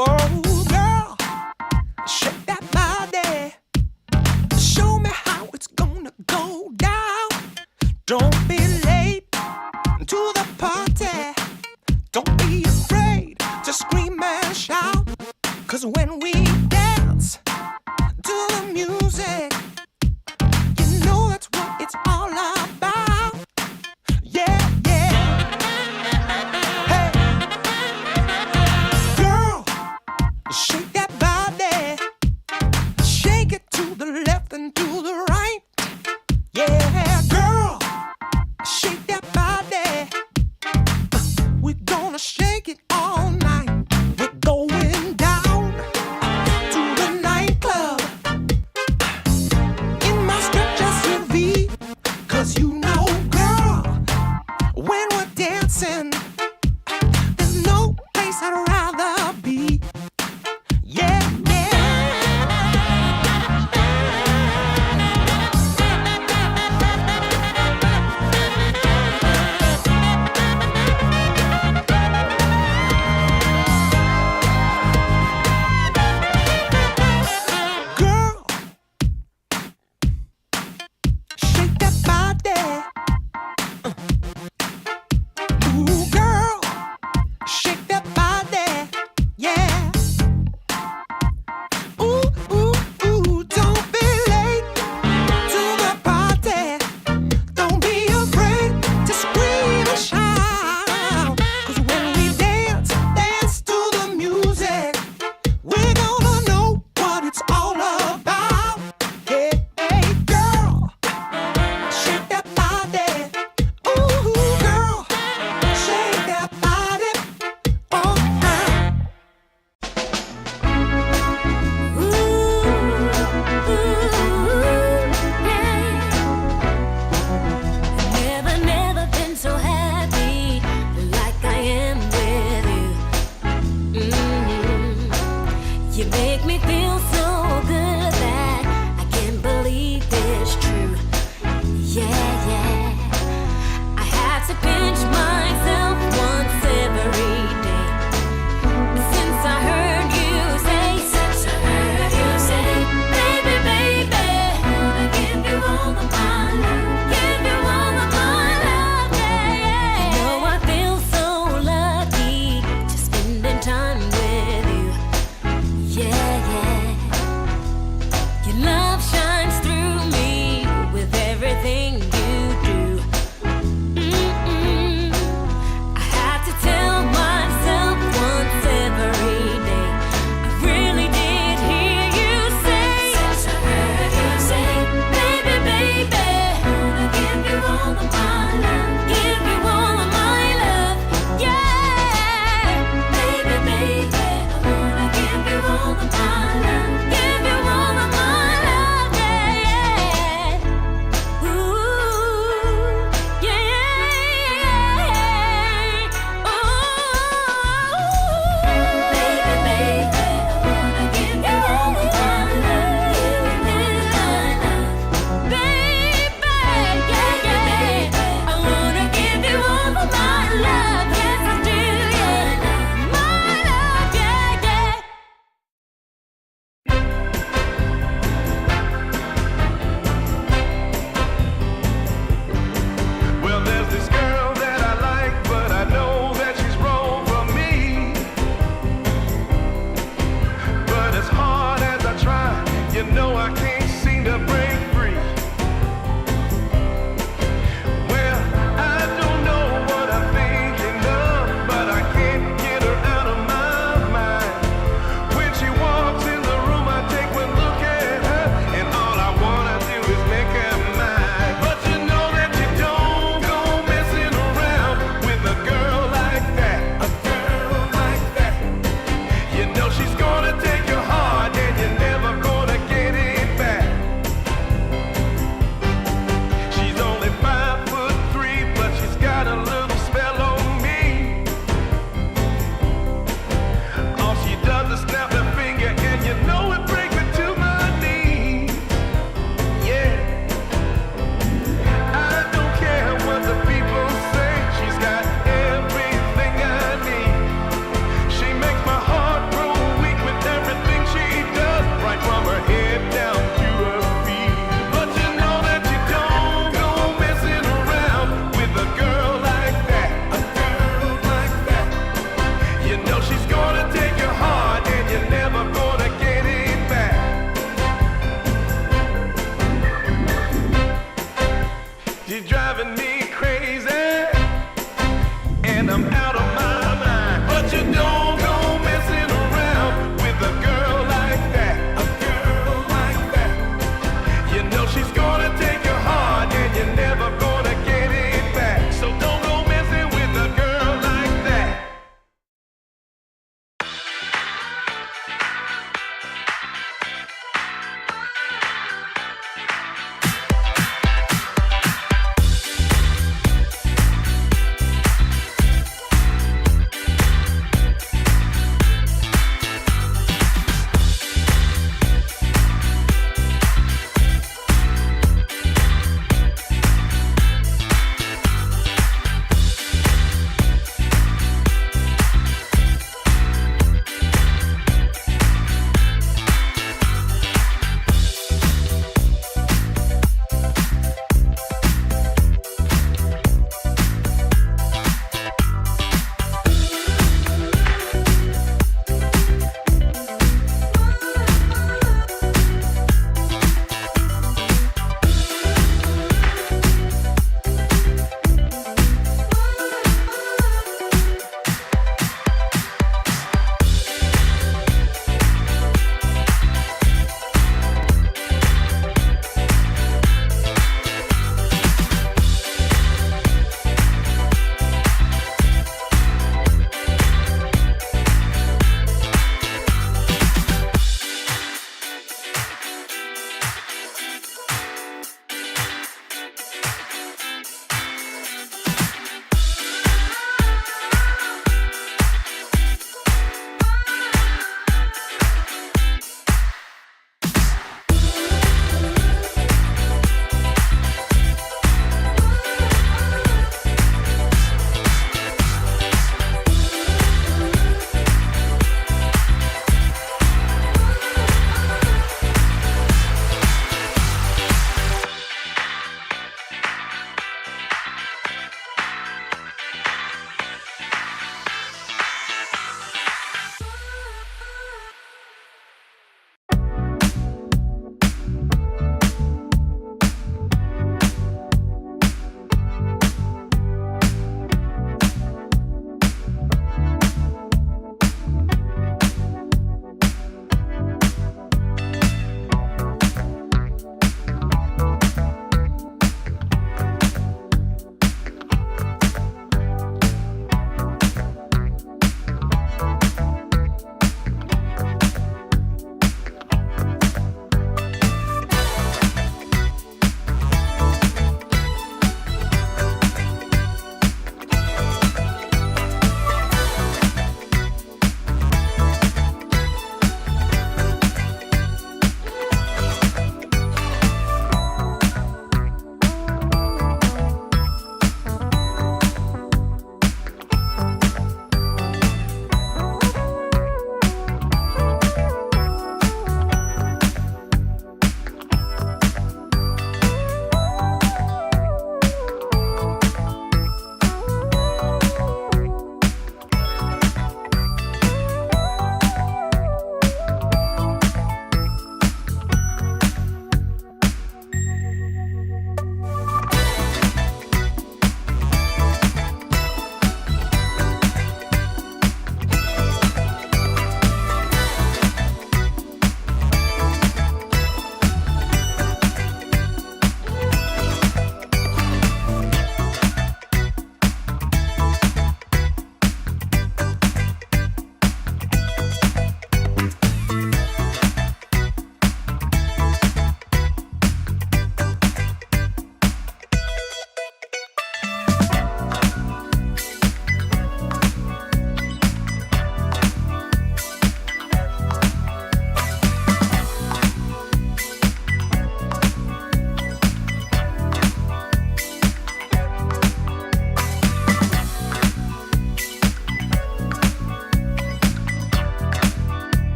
Whoa, girl, shake that body. Show me how it's gonna go down. Don't be late to the party. Don't be afraid to scream and shout. 'Cause when we dance to the music, you know that's what it's all about. Yeah, yeah. Hey, girl, shake that body. Shake it to the left and to the right. Yeah, girl, shake that body. We're gonna shake it all night. We're going down to the nightclub in my stretch SUV. 'Cause you know, girl, when we're dancing, there's no place I'd rather be.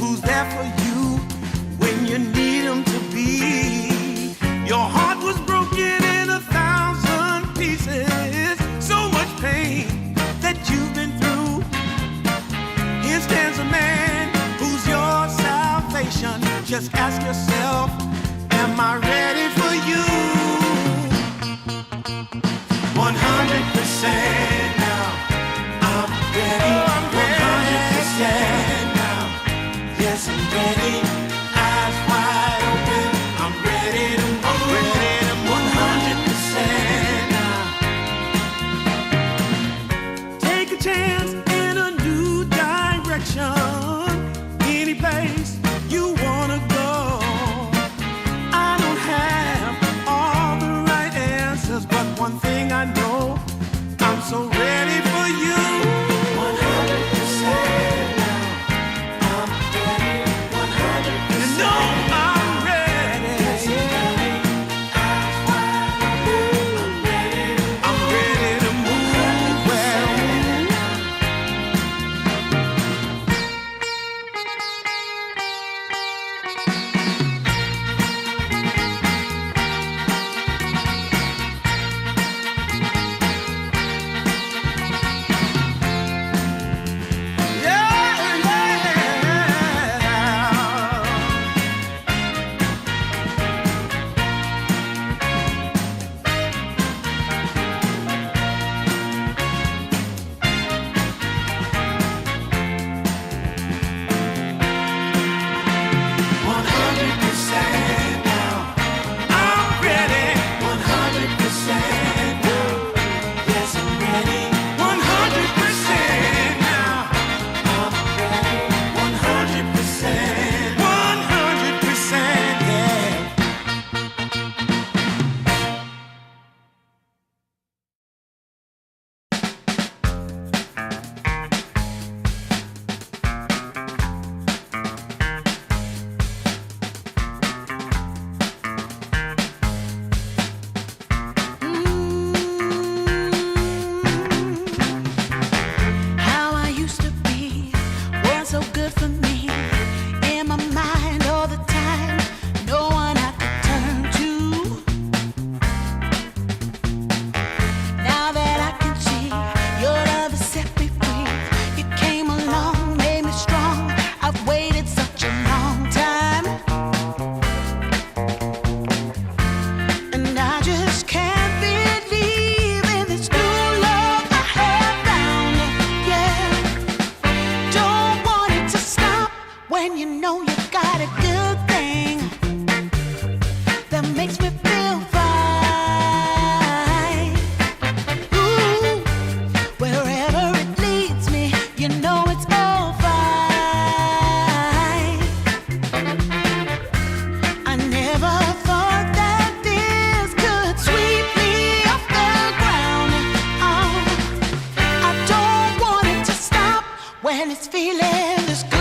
who's there for you when you need him to be. Your heart was broken in 1,000 pieces. So much pain that you've been through. Here stands a man who's your salvation. Just ask yourself, am I ready for you? 100% now. I'm ready. 100% now. Yes, I'm ready. Eyes wide open. I'm ready to move. I'm ready to move. 100% now. Take a chance in a new direction. Any place you wanna go. I don't have all the right answers, but one thing I know, I'm so ready for you. 100% now. I'm ready. 100%. You know I'm ready. Yes, I'm ready. Eyes wide open. I'm ready to move. Well, how I used to be was so good for me. In my mind all the time, no one I could turn to. Now that I can see your love has set me free. You came along, made me strong. I've waited such a long time, and I just can't believe in this new love I have found. Yeah, don't want it to stop when you know you got a good thing that makes me feel fine. Ooh, wherever it leads me, you know it's all fine. I never thought that this could sweep me off the ground. Oh, I don't want it to stop when it's feeling this good.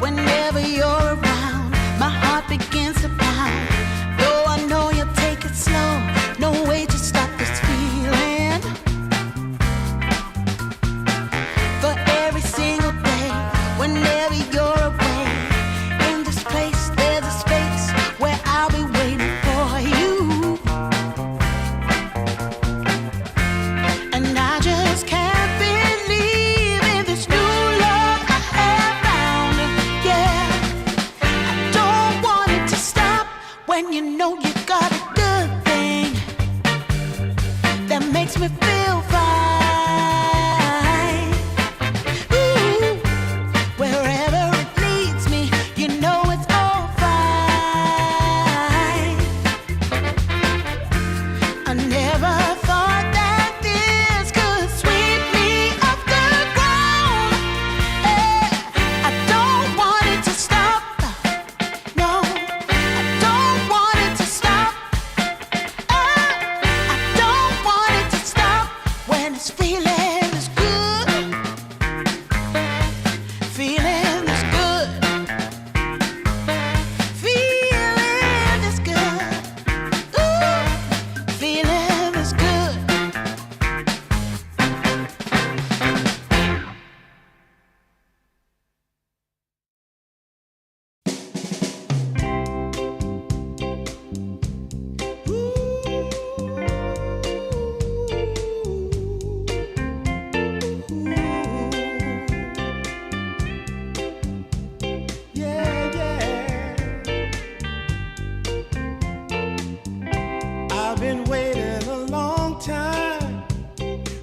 Whenever you're around, my heart begins to pound. Though I know you'll take it slow, no way to stop this feeling. For every single day, whenever you're away, in this place there's a space where I'll be waiting for you. And I just can't believe in this new love I have found. Yeah, I don't want it to stop when you know you got a good thing that makes me feel fine. Ooh, wherever it leads me, you know it's all fine. I never thought that this could sweep me off the ground. I don't want it to stop. No, I don't want it to stop. I don't want it to stop when it's feeling this good. Feeling this good. Feeling this good. Ooh, feeling this good.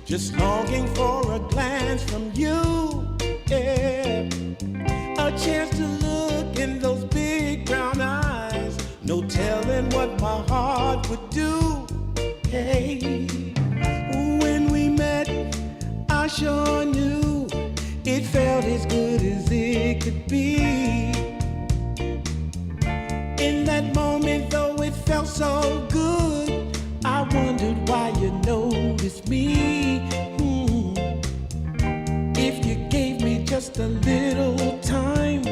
just longing for a glance from you. Yeah, a chance to look in those big brown eyes. No telling what my heart would do. Hey, when we met, I sure knew it felt as good as it could be. In that moment, though it felt so good, I wondered why you noticed me. If you gave me just a little time,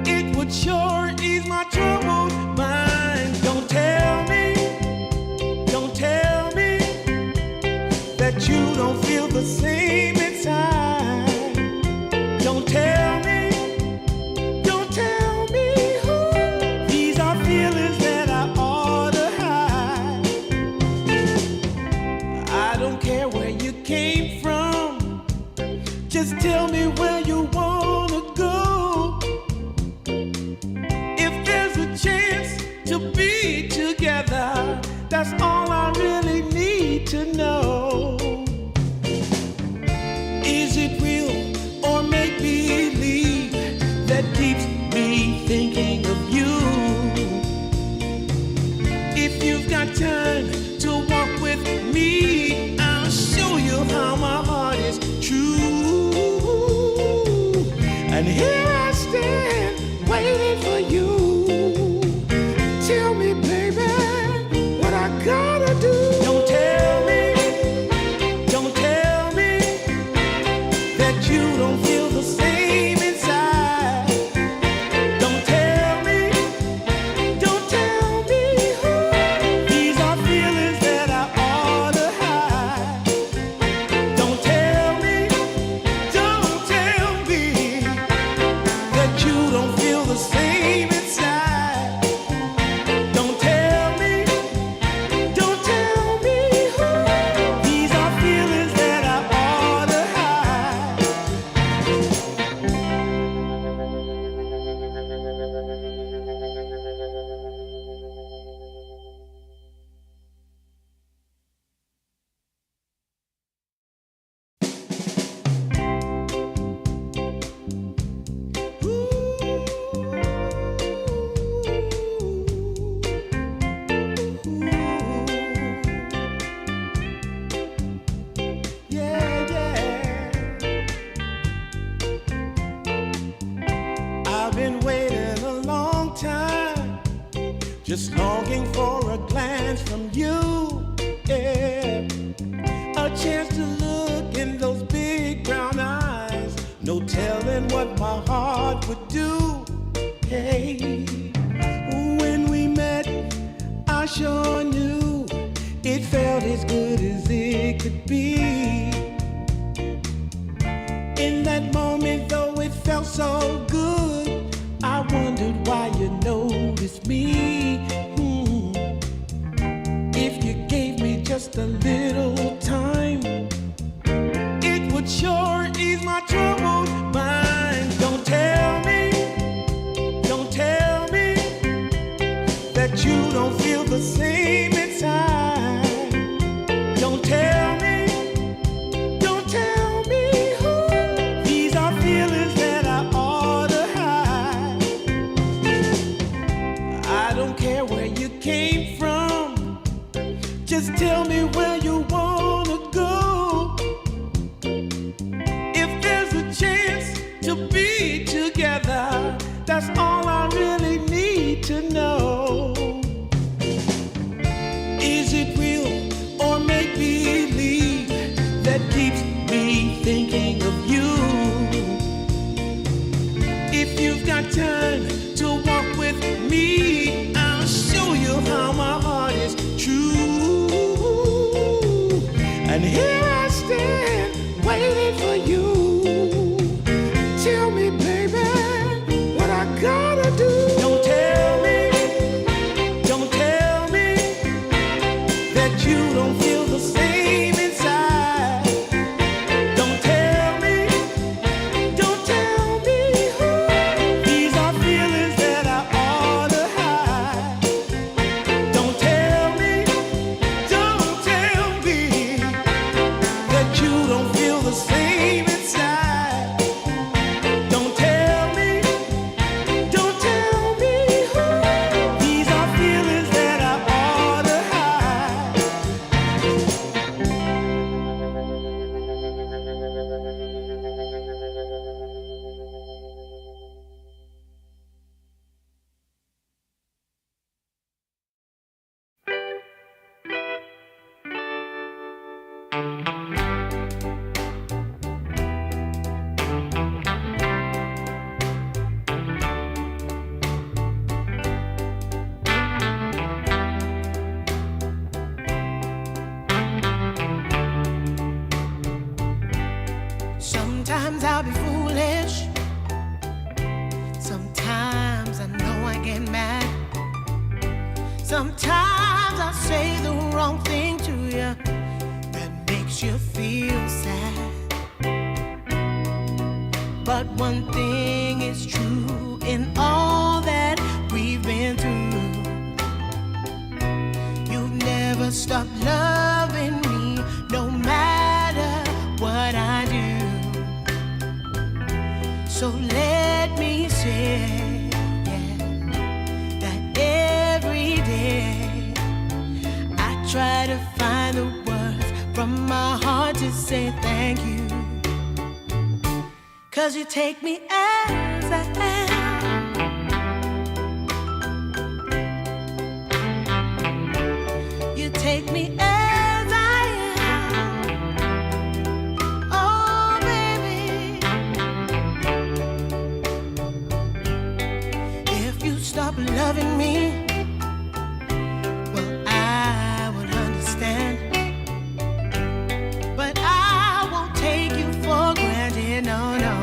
it would sure ease my troubled mind. Don't tell me that you don't feel the same inside. Don't tell me who. These are feelings that I ought to hide. I don't care where you came from, just tell me where you wanna go. If there's a chance to be together, that's all I really need to know. Is it real or make believe that keeps me thinking of you? If you've got time to walk with me, I'll show you how my heart is true. And here I stand waiting for you. Tell me, baby, what I gotta do. Don't tell me that you don't feel the same inside. Don't tell me who. These are feelings that I ought to hide. Don't tell me that you don't feel the same inside. Don't tell me who. These are feelings that I ought to hide. I've been waiting a long time, just longing for a glance from you. Yeah, a chance to look in those big brown eyes. No telling what my heart would do. Hey, when we met, I sure knew it felt as good as it could be. In that moment, though it felt so good, I wondered why you noticed me. If you gave me just a little time, it would sure ease my troubled mind. Don't tell me that you don't feel the same inside. Don't tell me who. These are feelings that I ought to hide. I don't care where you came from, just tell me where you wanna go. If there's a chance to be together, that's all I really need to know. Is it real or make believe that keeps me thinking of you? If you've got time to walk with me, I'll show you how my heart is true. And here I stand waiting for you. Tell me, baby, what I gotta do. Don't tell me that you don't feel the same inside. Don't tell me who. These are feelings that I ought to hide. Don't tell me Sometimes I'll be foolish. Sometimes I know I get mad. Sometimes I say the wrong thing to you that makes you feel sad. But one thing is true in all that we've been through. You've never stopped loving me, no matter what I do. So let me say, yeah, that every day I try to find the words from my heart to say thank you. 'Cause you take me as I am. You take me as I am. Oh, baby. If you stop loving me, well, I would understand. But I won't take you for granted, no, no.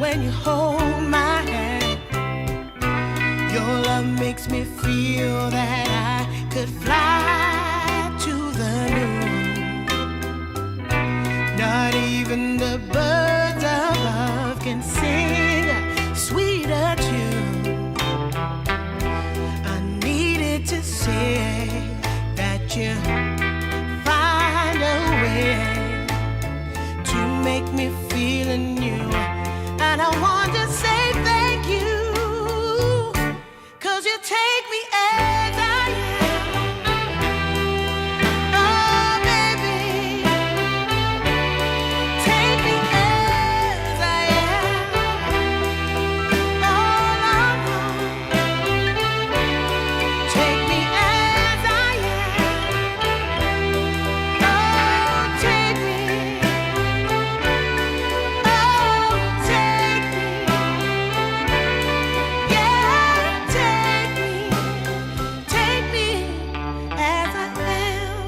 When you hold my hand, your love makes me feel that I could fly to the moon. Not even the birds above can sing a sweeter tune. I needed to say that you find a way to make me feel anew. And I want to say thank you, 'cause you take me as I am. Oh, baby, take me as I am. Oh, Lord, take me as I am. Oh, take me. Oh, take me. Yeah, take me as I am.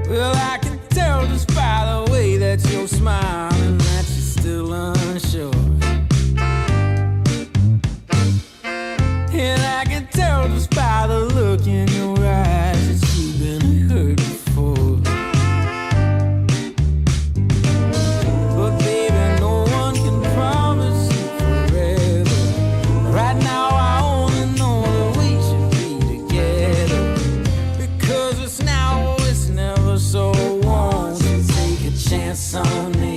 Well, I can tell just by the way that you're smiling that you're still unsure. And I can tell just by the look in your eyes that you've been hurt before. But baby, no one can promise you forever. Right now I only know that we should be together. Because it's now or it's never, so won't you take a chance on me?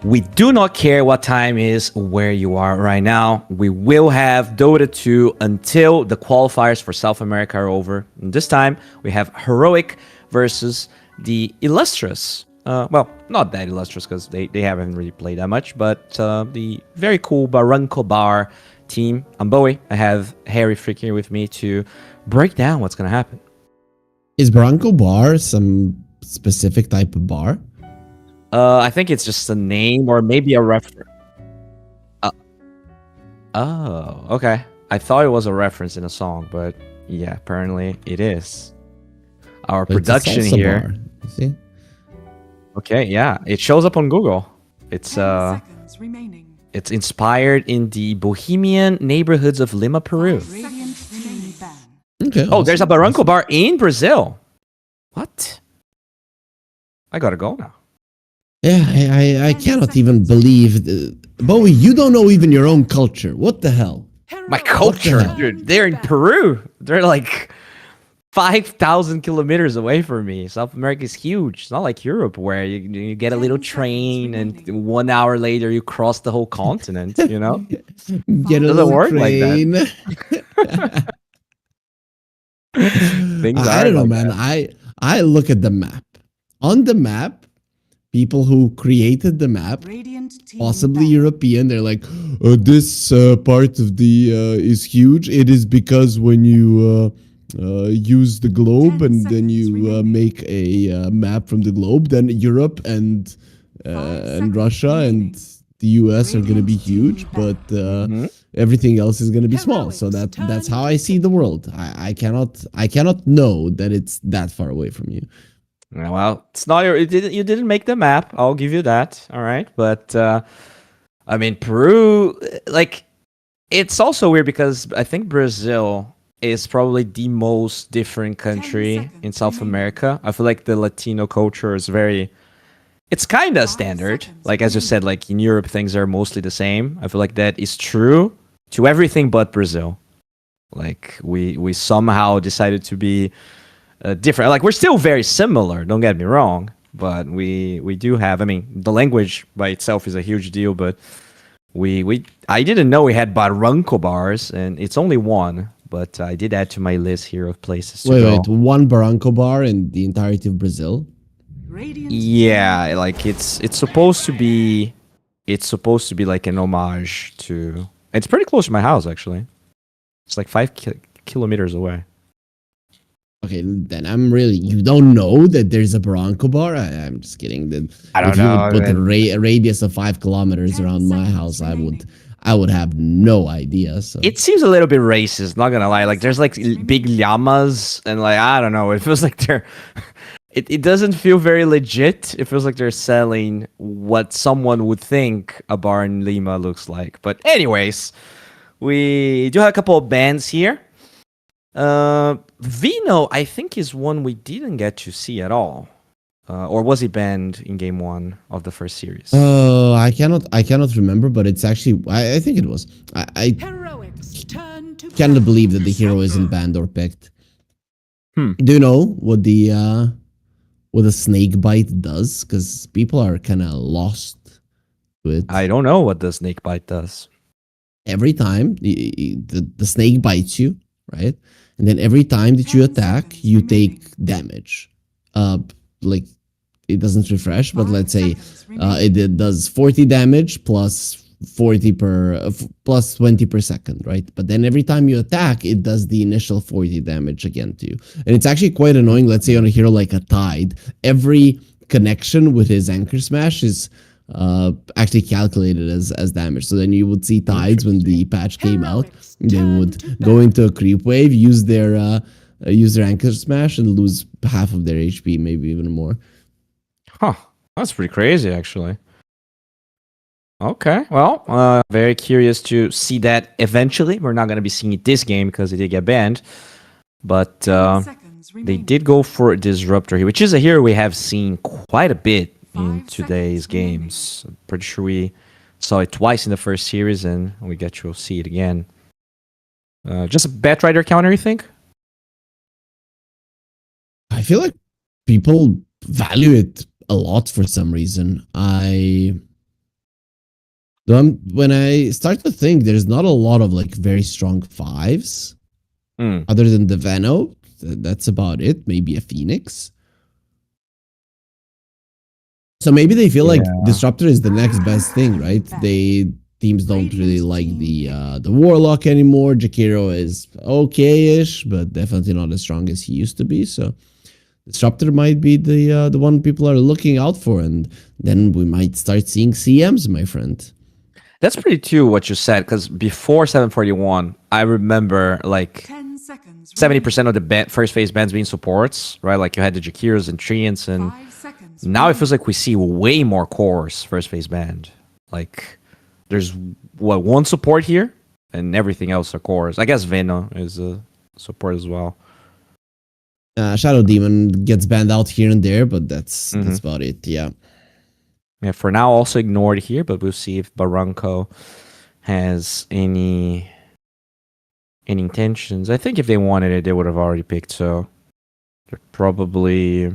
We do not care what time is where you are right now. We will have Dota 2 until the qualifiers for South America are over. And this time, we have Heroic versus the illustrious. Well, not that illustrious because they haven't really played that much, but the very cool BarrancoBar team. I'm Bowie. I have Harry Frick here with me to break down what's going to happen. Is BarrancoBar some specific type of bar? I think it's just a name or maybe a reference. Oh, okay. I thought it was a reference in a song, but yeah, apparently it is. Our But it's a production salsa here. bar, you see? Okay, yeah, it shows up on Google. It's 10 seconds remaining. it's inspired in the bohemian neighborhoods of Lima, Peru. Radiant remaining ban. Okay. Oh, there's a awesome, Barranco awesome. bar in Brazil. What? I gotta go now. Yeah, I cannot even believe. Bowie, you don't know even your own culture. What the hell? My culture, hell? dude. They're in Peru. They're like 5,000 kilometers away from me. South America is huge. It's not like Europe where you get a little 10 seconds train and remaining. 1 hour later you cross the whole continent, you know? Get a Doesn't little work like that. train. Things I are don't know, like man. that. I look at the map. On the map, people who created the map, Radiant team possibly ban. European, they're like, this part of the is huge. It is because when you use the globe 10 and then seconds you remaining. make a map from the globe, then Europe and seconds Russia remaining. and the US are going to be Radiant team huge, ban. but everything else is going to be small. So Heroics that's turn how I see the world. I cannot know that it's that far away from you. Yeah, well, it's not you didn't make the map. I'll give you that. All right, but I mean Peru, like it's also weird because I think Brazil is probably the most different country seconds in South remaining. America. I feel like the Latino culture is very. It's kind of 5 standard. seconds Like as you remaining. said, like in Europe things are mostly the same. I feel like that is true to everything but Brazil. Like we somehow decided to be different. Like we're still very similar. Don't get me wrong, but we do have. I mean, the language by itself is a huge deal. But I didn't know we had Barranco bars, and it's only one. But I did add to my list here of places to go. Wait, one Barranco bar in the entirety of Brazil? Radiant Yeah, like it's supposed to be like an homage to. It's pretty close to my house actually. It's like 5 kilometers away. Okay, then I'm really. You don't know that there's a Barranco bar? I'm just kidding. Then I don't if you know, would put a, man. a radius of 5 kilometers 10 around my seconds house, remaining. I would have no idea. So It seems a little bit racist, not gonna lie. Like there's like big llamas and like I don't know. It feels like they're. It doesn't feel very legit. It feels like they're selling what someone would think a bar in Lima looks like. But anyways, we do have a couple of bands here. Vino, I think, is one we didn't get to see at all. Or was he banned in game 1 of the first series? I cannot remember, but it's actually I think it was. I Heroics turn to cannot ban. believe that the hero isn't banned or picked. Hmm. Do you know what the snake bite does? Because people are kind of lost to it. I don't know what the snake bite does. Every time the snake bites you, right? And then every time that you 10 attack, seconds you remaining. take damage. Like it doesn't refresh, but 5 let's say seconds remaining. it does 40 damage plus 40 plus 20 per second, right? But then every time you attack, it does the initial 40 damage again to you. And it's actually quite annoying. Let's say on a hero like a Tide, every connection with his anchor smash is actually calculated as damage. So then you would see Tides when the patch came out, Heroics they turn would to go ban. into a creep wave, use their anchor smash, and lose half of their HP, maybe even more. Huh. That's pretty crazy, actually. Okay. Well, very curious to see that eventually. We're not going to be seeing it this game because it did get banned. But 10 seconds they remaining. did go for a Disruptor here, which is a hero we have seen quite a bit in 5 today's seconds remaining. games. I'm pretty sure we saw it twice in the first series, and we get to see it again. Just a Batrider counter, you think? I feel like people value it a lot for some reason. I When I start to think, there's not a lot of like very strong fives Hmm. other than the Veno. That's about it. Maybe a Phoenix. So maybe they feel like Yeah. Disruptor is the next best thing, right? Teams don't really like the Warlock anymore. Jakiro is okay-ish, but definitely not as strong as he used to be. So Disruptor might be the one people are looking out for, and then we might start seeing CMs, my friend. That's pretty true what you said, because before 741, I remember like 10 seconds. 70% of the first phase bands being supports, right? Like you had the Jakiras and Treants, and 5 seconds. now it feels like we see way more cores first phase band. Like there's one support here, and everything else are cores. I guess Veno is a support as well. Shadow Demon gets banned out here and there, but that's about it. Yeah. Yeah, for now also ignored here, but we'll see if Barranco has any intentions. I think if they wanted it, they would have already picked. So they're probably.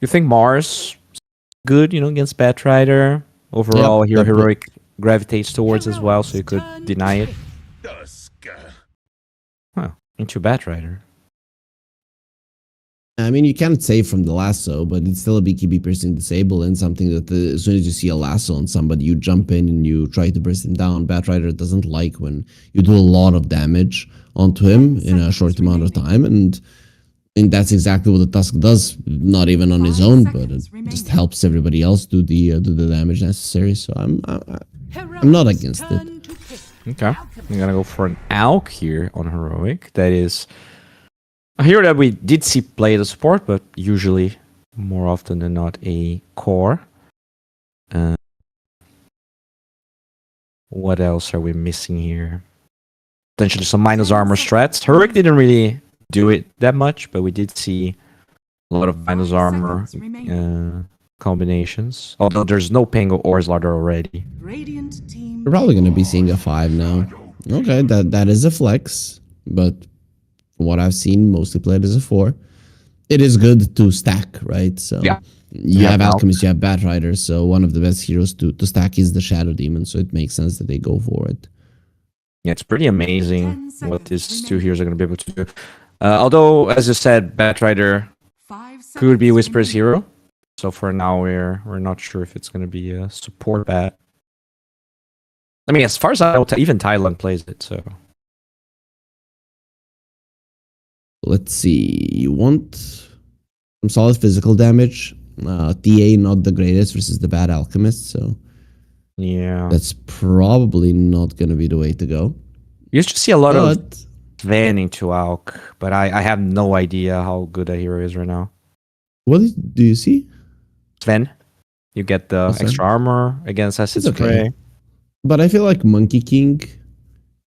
You think Mars good, against Batrider? Overall, Yep, Heroic gravitates towards as well, so you could deny it. Huh, into Batrider. I mean, you can't save from the lasso, but it's still a BKB piercing disable and something that as soon as you see a lasso on somebody, you jump in and you try to burst him down. Batrider doesn't like when you do a lot of damage onto him in a short amount of time, and that's exactly what the Tusk does. Not even on his own, but it just helps everybody else do the damage necessary. So I'm not against it. Okay, I'm gonna go for an Alk here on Heroic. That is a hero that we did see play the support, but usually, more often than not, a core. What else are we missing here? Potentially some minus armor strats. Heroic didn't really do it that much, but we did see a lot of minus armor combinations. Although there's no Pango or Slardar already. Radiant team. We're probably going to be seeing a 5 now. Okay, that is a flex, but from what I've seen, mostly played as a 4. It is good to stack, right? So yeah. You have Alchemist, you have Batrider, so one of the best heroes to stack is the Shadow Demon, so it makes sense that they go for it. Yeah, it's pretty amazing what these two heroes are going to be able to do. Although, as you said, Batrider could be Whisper's hero. So for now, we're not sure if it's going to be a support bat. I mean, as far as I know, even Thailand plays it, so... Let's see. You want some solid physical damage. TA not the greatest versus the bad alchemist, so yeah, that's probably not going to be the way to go. You used to see a lot of Sven into Alk, but I have no idea how good that hero is right now. What do you see? Sven, you get the extra armor against acid spray. But I feel like Monkey King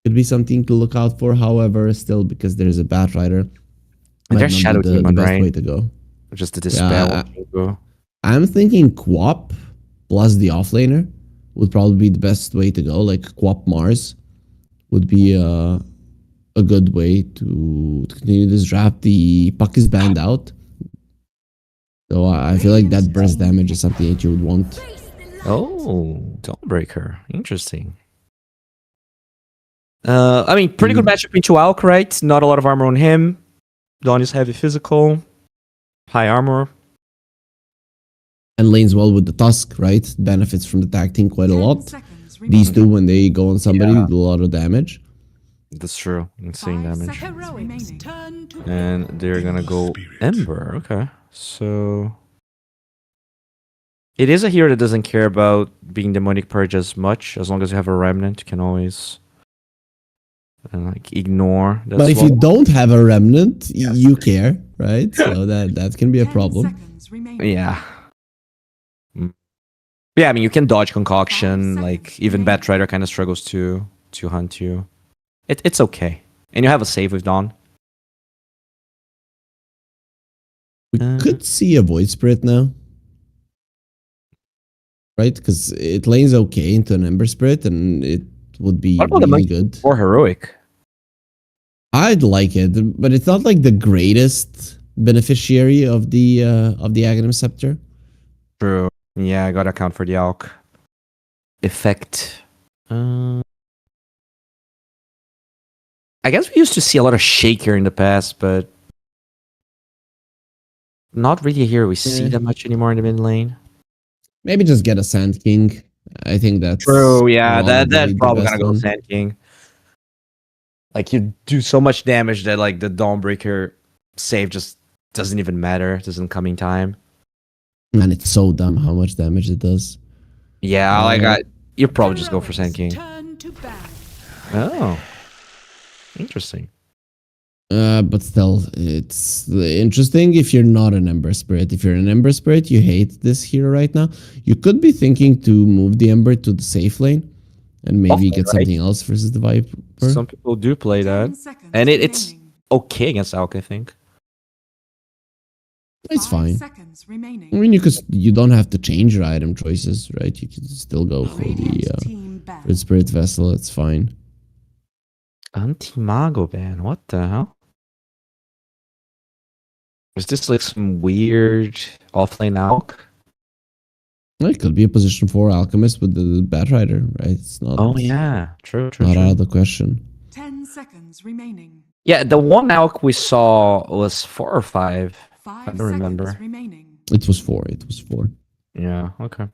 could be something to look out for. However, still because there's a Batrider. And there's Shadow Demon, the best right? way to go. Just the dispel. Yeah, I'm thinking Quap plus the offlaner would probably be the best way to go. Like Quap Mars would be a good way to continue this draft. The puck is banned out, so I feel like that burst damage is something that you would want. Oh, Dawnbreaker, interesting. I mean, pretty good matchup into Alk, right? Not a lot of armor on him. Dawn is heavy physical, high armor. And lanes well with the Tusk, right? Benefits from the tag team quite a lot. These two, when they go on somebody, do a lot of damage. That's true. Insane damage. Turn to And they're gonna go Ember. Okay. So... It is a hero that doesn't care about being Demonic Purge as much. As long as you have a Remnant, you can always... like ignore that. But if you don't have a remnant, you care, right? So that can be a problem. Yeah. Yeah, I mean you can dodge concoction, like even Batrider kind of struggles to hunt you. It's okay. And you have a save with Dawn. We could see a Void Spirit now. Right? Because it lanes okay into an Ember Spirit and it would be really good. Or Heroic. I'd like it, but it's not like the greatest beneficiary of the Aghanim Scepter. True. Yeah, I gotta account for the Alk. effect. I guess we used to see a lot of shaker in the past, but not really here. We see that much anymore in the mid lane. Maybe just get a Sand King. I think that's True, yeah, that's probably the probably best gonna go one. Sand King. Like you do so much damage that like the Dawnbreaker save just doesn't even matter. It doesn't come in time. And it's so dumb how much damage it does. Yeah, you probably just go for Sand King. Turn to ban. Oh, interesting. But still, it's interesting if you're not an Ember Spirit. If you're an Ember Spirit, you hate this hero right now. You could be thinking to move the Ember to the safe lane and maybe Often, get right? something else versus the Viper. Some people do play 10 that, seconds and it's remaining. okay against Alk, I think. It's 5 fine. seconds remaining. I mean, you don't have to change your item choices, right? You can still go for Radiant the team ban. Red Spirit Vessel. It's fine. Anti-Mago ban. What the hell? Is this like some weird offlane Alk? Well, it could be a position 4 Alchemist with the Bat Rider, right? It's not. Oh yeah, true. Not out of the question. 10 seconds remaining. Yeah, the one Alk we saw was 4 or 5. 5 don't seconds remember. remaining. It was 4. It was 4. Yeah, okay.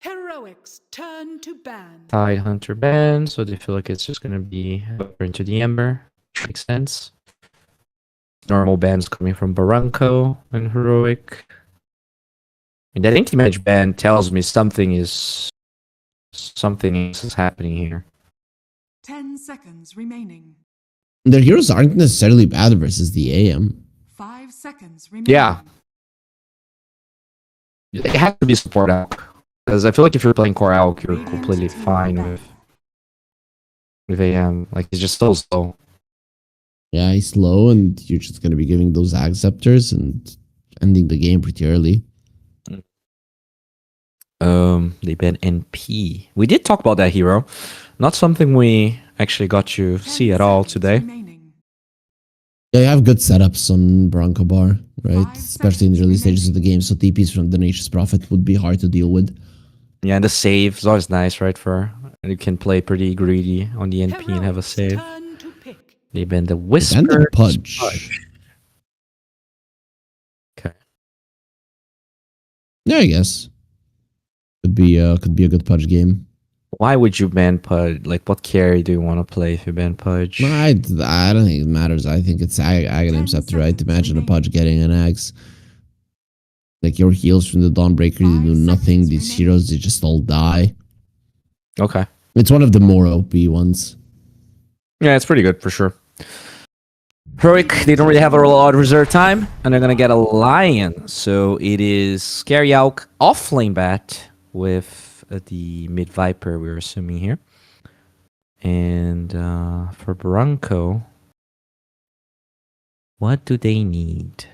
Heroics turn to ban. Tide Hunter ban, so they feel like it's just gonna be into the Ember. Makes sense. Normal bans coming from Barranco and Heroic. And that anti-match ban tells me something else is happening here. 10 seconds remaining. Their heroes aren't necessarily bad versus the AM. 5 seconds remaining. Yeah. It has to be support Alk. Because I feel like if you're playing core Alk, you're Radiant completely team fine ban. with AM. Like, it's just so slow. Yeah, he's slow, and you're just going to be giving those Acceptors and ending the game pretty early. They ban NP. We did talk about that hero. Not something we actually got to 10 see at all seconds today. remaining. Yeah, you have good setups on BarrancoBar, right? 5 Especially in the seconds early stages remaining. of the game. So TPs from the Nature's Prophet would be hard to deal with. Yeah, and the save is always nice, right? And you can play pretty greedy on the NP and have a Heroics save. turn to pick. They ban the And Whisper. the Pudge. Okay. Yeah, I guess. Could be a good Pudge game. Why would you ban Pudge? Like, what carry do you want to play if you ban Pudge? I don't think it matters. I think it's Aghanim 10 Scepter, right? seconds Imagine a remaining. Pudge getting an Axe. Like, your heals from the Dawnbreaker, they 5 do nothing. seconds These remaining. heroes, they just all die. Okay. It's one of the more OP ones. Yeah, it's pretty good for sure. Heroic, they don't really have a lot of reserve time, and they're gonna get a Lion. So it is Scary Alk off lane bat with the mid Viper, we're assuming here. And for Barranco, what do they need?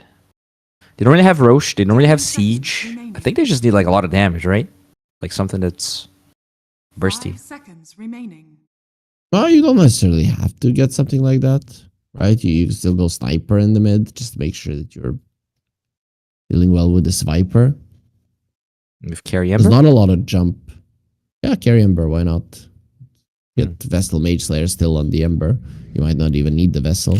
They don't really have Roche, they don't really have 10 seconds Siege. remaining. I think they just need like a lot of damage, right? Like something that's bursty. 5 seconds remaining. Well, you don't necessarily have to get something like that, right? You can still go Sniper in the mid, just to make sure that you're dealing well with this Viper. With Carry There's Ember. not a lot of jump. Yeah, carry Ember, why not? Get Vessel Mage Slayer still on the Ember. You might not even need the Vessel.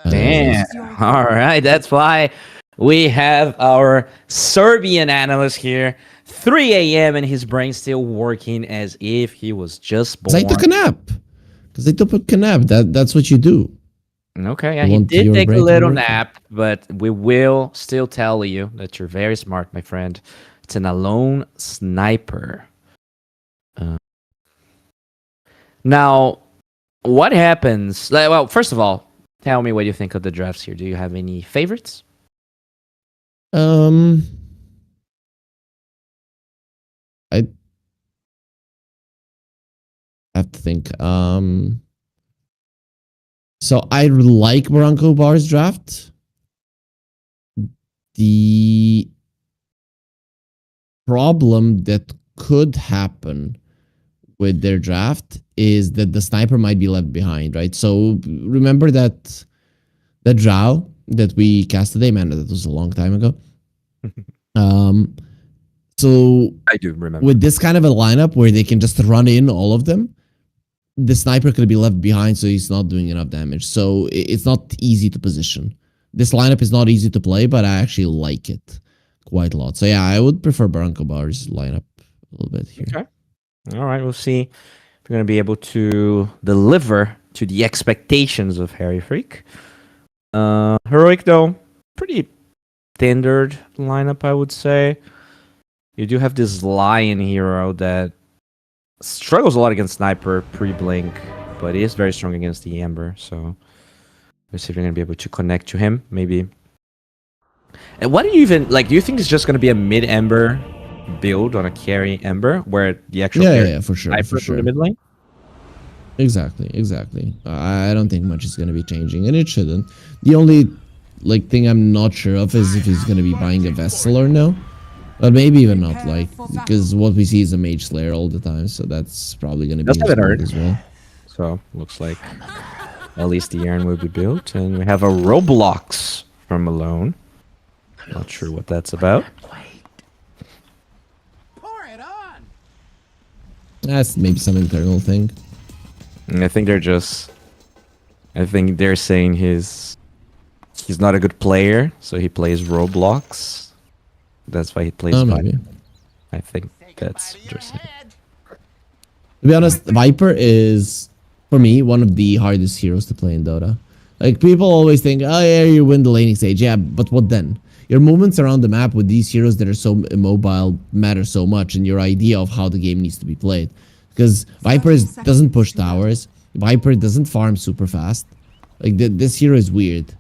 Damn. All right. That's why we have our Serbian analyst here. 3 a.m. and his brain still working as if he was just Because I born. took a nap. Because I took a nap. That's what you do. Okay, yeah, You he want did your take a brain to little work? nap, but we will still tell you that you're very smart, my friend. It's an alone sniper. Now, what happens? Well, first of all, tell me what you think of the drafts here. Do you have any favorites? I have to think. So I like BarrancoBar's draft. The problem that could happen with their draft is that the sniper might be left behind, right? So remember that the Drow that we cast today, man, that was a long time ago. So I do remember. with this kind of a lineup where they can just run in all of them, the sniper could be left behind, so he's not doing enough damage. So it's not easy to position. This lineup is not easy to play, but I actually like it quite a lot. So yeah, I would prefer Barrancobar's lineup a little bit here. Okay. All right, we'll see if we're going to be able to deliver to the expectations of Harry Freak. Heroic, though, pretty standard lineup, I would say. You do have this Lion hero that struggles a lot against Sniper pre-blink, but he is very strong against the Ember, so let's see if we're going to be able to connect to him, maybe. And what do you even, like, do you think it's just going to be a mid-Ember build on a carry Ember, where the actual Yeah, for sure, Sniper for sure. in the mid lane? Exactly. I don't think much is going to be changing, and it shouldn't. The only thing I'm not sure of is if he's going to be buying a vessel or no. But maybe even not, because what we see is a Mage Slayer all the time, so that's probably going to be That's his what I build heard. as well. So, looks like at least the Aaron will be built. And we have a Roblox from Malone. Not sure what that's about. That's maybe some internal thing. And I think they're saying he's not a good player, so he plays Roblox. That's why he plays Maybe. Viper. I think that's interesting. To be honest, Viper is, for me, one of the hardest heroes to play in Dota. Like, people always think, oh yeah, you win the laning stage. Yeah, but what then? Your movements around the map with these heroes that are so immobile matter so much, and your idea of how the game needs to be played. Because Viper doesn't push towers. Viper doesn't farm super fast. Like, this hero is weird.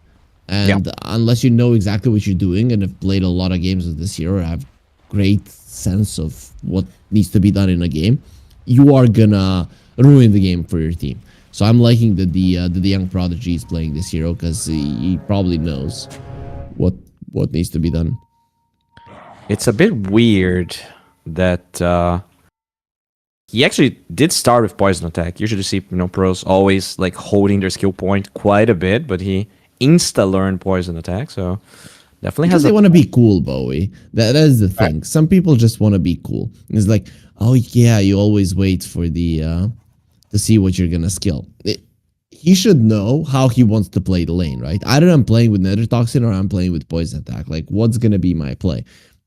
And unless you know exactly what you're doing and have played a lot of games with this hero, have great sense of what needs to be done in a game, you are gonna ruin the game for your team. So I'm liking that the young prodigy is playing this hero, because he probably knows what needs to be done. It's a bit weird that he actually did start with poison attack. Usually see pros always like holding their skill point quite a bit, but he insta learned poison attack, so definitely Because has they want to be cool, Bowie. That is the thing. Some people just want to be cool. It's like, oh yeah, you always wait for the to see what you're gonna skill. He should know how he wants to play the lane, right? Either I'm playing with Nether Toxin or I'm playing with poison attack. Like, what's gonna be my play?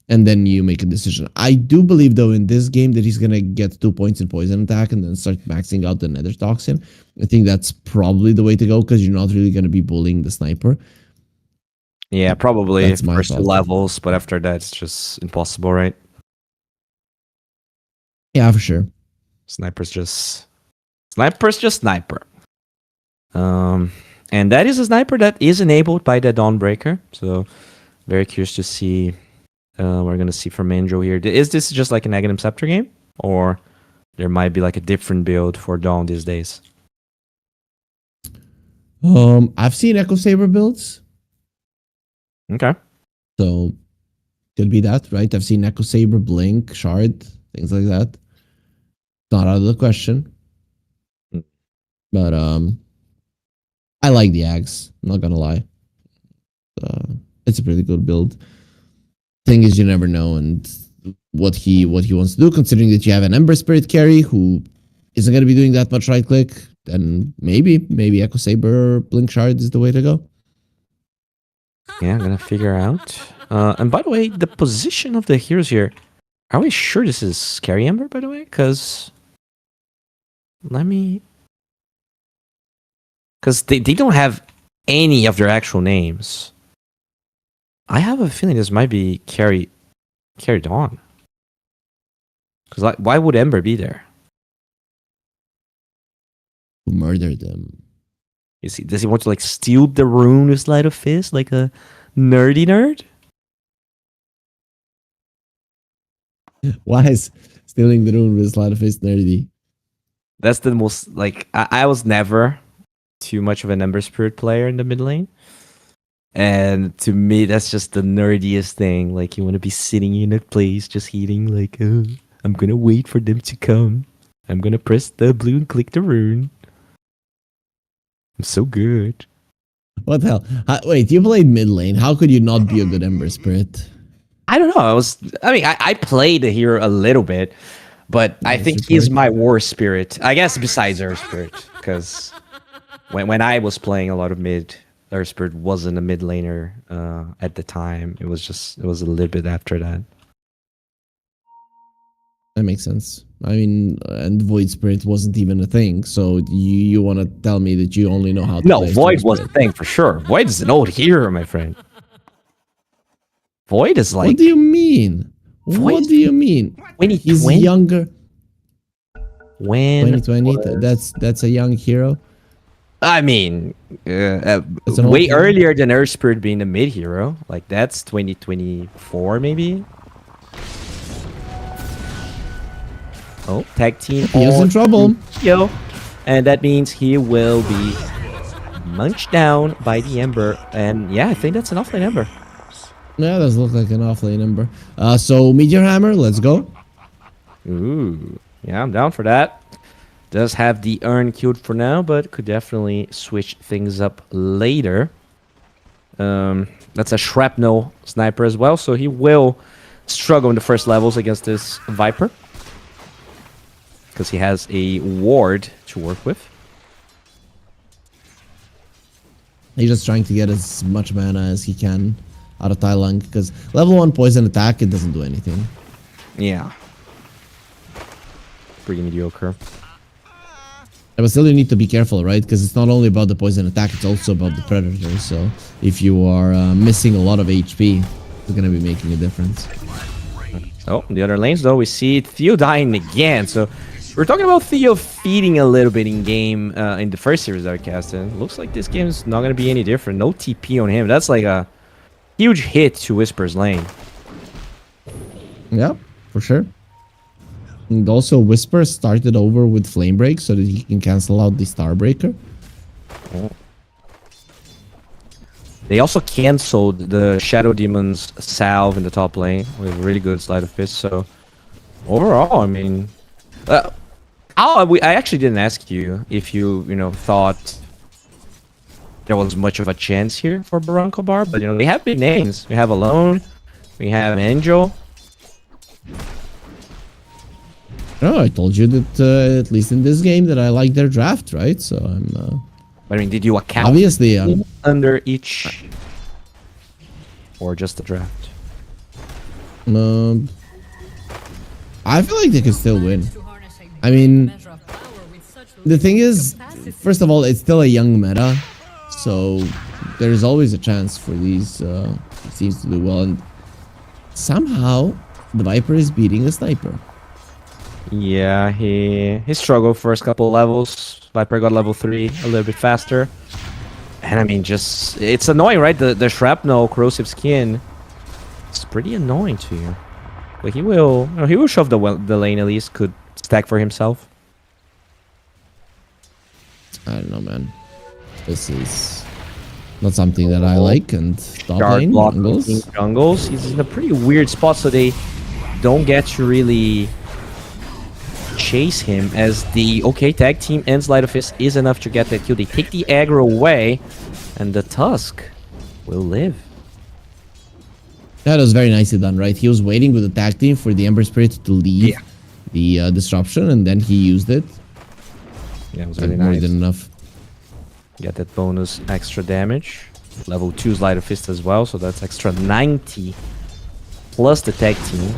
And then you make a decision. I do believe, though, in this game that he's gonna get 2 points in poison attack and then start maxing out the Nether Toxin. I think that's probably the way to go, because you're not really gonna be bullying the sniper. Yeah, probably That's my first two thought. levels, but after that it's just impossible, right? Yeah, for sure. Sniper's just sniper. And that is a sniper that is enabled by the Dawnbreaker. So very curious to see we're gonna see from Andrew here. Is this just like an Aghanim Scepter game? Or there might be like a different build for Dawn these days? I've seen Echo Saber builds, Okay. so could be that, right? I've seen Echo Saber, Blink, Shard, things like that. Not out of the question. Hmm. But I like the Ags, I'm not gonna lie. It's a pretty good build. Thing is, you never know and what he wants to do, considering that you have an Ember Spirit carry who isn't gonna be doing that much right click. Then maybe Echo Saber or Blink Shard is the way to go. Yeah, I'm gonna figure out. And by the way, the position of the heroes here, are we sure this is Carry Ember, by the way? Because they don't have any of their actual names. I have a feeling this might be carried on. Because like, why would Ember be there? Who murdered them? Does he want to like steal the rune with Sleight of Fist like a nerdy nerd? Why is stealing the rune with Sleight of Fist nerdy? That's the most like I was never too much of an Ember Spirit player in the mid lane. And to me, that's just the nerdiest thing. Like, you want to be sitting in a place just healing, like, oh, I'm gonna wait for them to come. I'm gonna press the blue and click the rune. I'm so good. What the hell? Wait, you played mid lane. How could you not be a good Ember Spirit? I don't know. I played the hero a little bit, but I think he's my war spirit. I guess besides Earth Spirit, because when I was playing a lot of mid, Earth Spirit wasn't a mid laner at the time. It was a little bit after that. That makes sense. I mean, and Void Spirit wasn't even a thing. So you want to tell me that you only know how to No, play Void Storm was a Spirit. thing for sure. Void is an old hero, my friend. Void is like What do you mean? What do you mean? He's 2020? younger. When 2020. That's a young hero. I mean, an way old hero. earlier than Earth Spirit being a mid hero. Like that's 2024 maybe. Oh, tag team. He is in trouble. Yo, and that means he will be munched down by the Ember. And yeah, I think that's an offlane Ember. Yeah, does look like an offlane Ember. So Meteor Hammer, let's go. Ooh, yeah, I'm down for that. Does have the urn queued for now, but could definitely switch things up later. That's a shrapnel sniper as well, so he will struggle in the first levels against this Viper. Because he has a ward to work with. He's just trying to get as much mana as he can out of Tai Lung, because level 1 poison attack, it doesn't do anything. Yeah. Pretty mediocre. But still you need to be careful, right? Because it's not only about the poison attack, it's also about the predator. So if you are missing a lot of HP, it's going to be making a difference. Oh, the other lanes though, we see Theo dying again. So we're talking about Theo feeding a little bit in game in the first series that I cast in. Looks like this game is not going to be any different. No TP on him. That's like a huge hit to Whisper's lane. Yeah, for sure. And also Whisper started over with Flame Break so that he can cancel out the Starbreaker. Oh. They also canceled the Shadow Demon's salve in the top lane with really good sleight of fist. So overall, I mean, I actually didn't ask you if you thought there was much of a chance here for BarrancoBar, but they have big names. We have Alone, we have Angel. Oh, I told you that at least in this game that I like their draft, right? So I'm. I mean, did you account Obviously, under each, or just the draft? I feel like they can still win. I mean, the thing is, first of all, it's still a young meta, so there's always a chance for these teams to do well. And somehow, the Viper is beating the Sniper. Yeah, he struggled first couple levels. Viper got level 3 a little bit faster. And I mean, it's annoying, right? The shrapnel corrosive skin. It's pretty annoying to you. But he will shove the lane at least. Could stack for himself. I don't know, man. This is not something that I like. And top Guard lane, block jungles. jungles. He's in a pretty weird spot, so they don't get to really chase him, as the tag team and Sleight of Fist is enough to get that kill. They take the aggro away, and the Tusk will live. That was very nicely done, right? He was waiting with the tag team for the Ember Spirit to leave the disruption, and then he used it. Yeah, it was really More nice. than enough. Get that bonus extra damage. Level 2 Sleight of Fist as well, so that's extra 90 plus the tag team.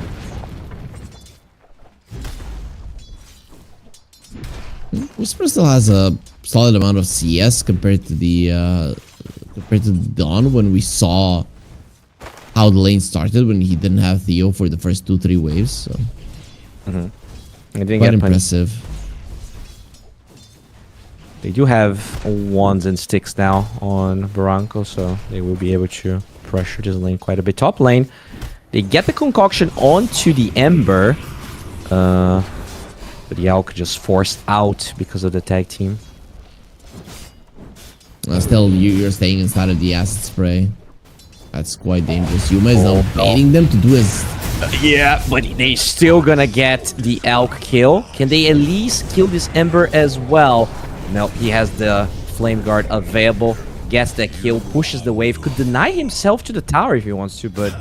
Whisper still has a solid amount of CS compared to the Dawn when we saw how the lane started when he didn't have Theo for the first 2-3 waves. So I didn't quite get punished. impressive. They do have wands and sticks now on Barranco, so they will be able to pressure this lane quite a bit. Top lane, they get the concoction onto the Ember. But the Elk just forced out because of the tag team. Still, you're staying inside of the acid spray. That's quite dangerous. Yuma is now baiting them to do his... Yeah, but they still gonna get the Elk kill. Can they at least kill this Ember as well? No, he has the Flame Guard available. Gets that kill, pushes the wave. Could deny himself to the tower if he wants to, but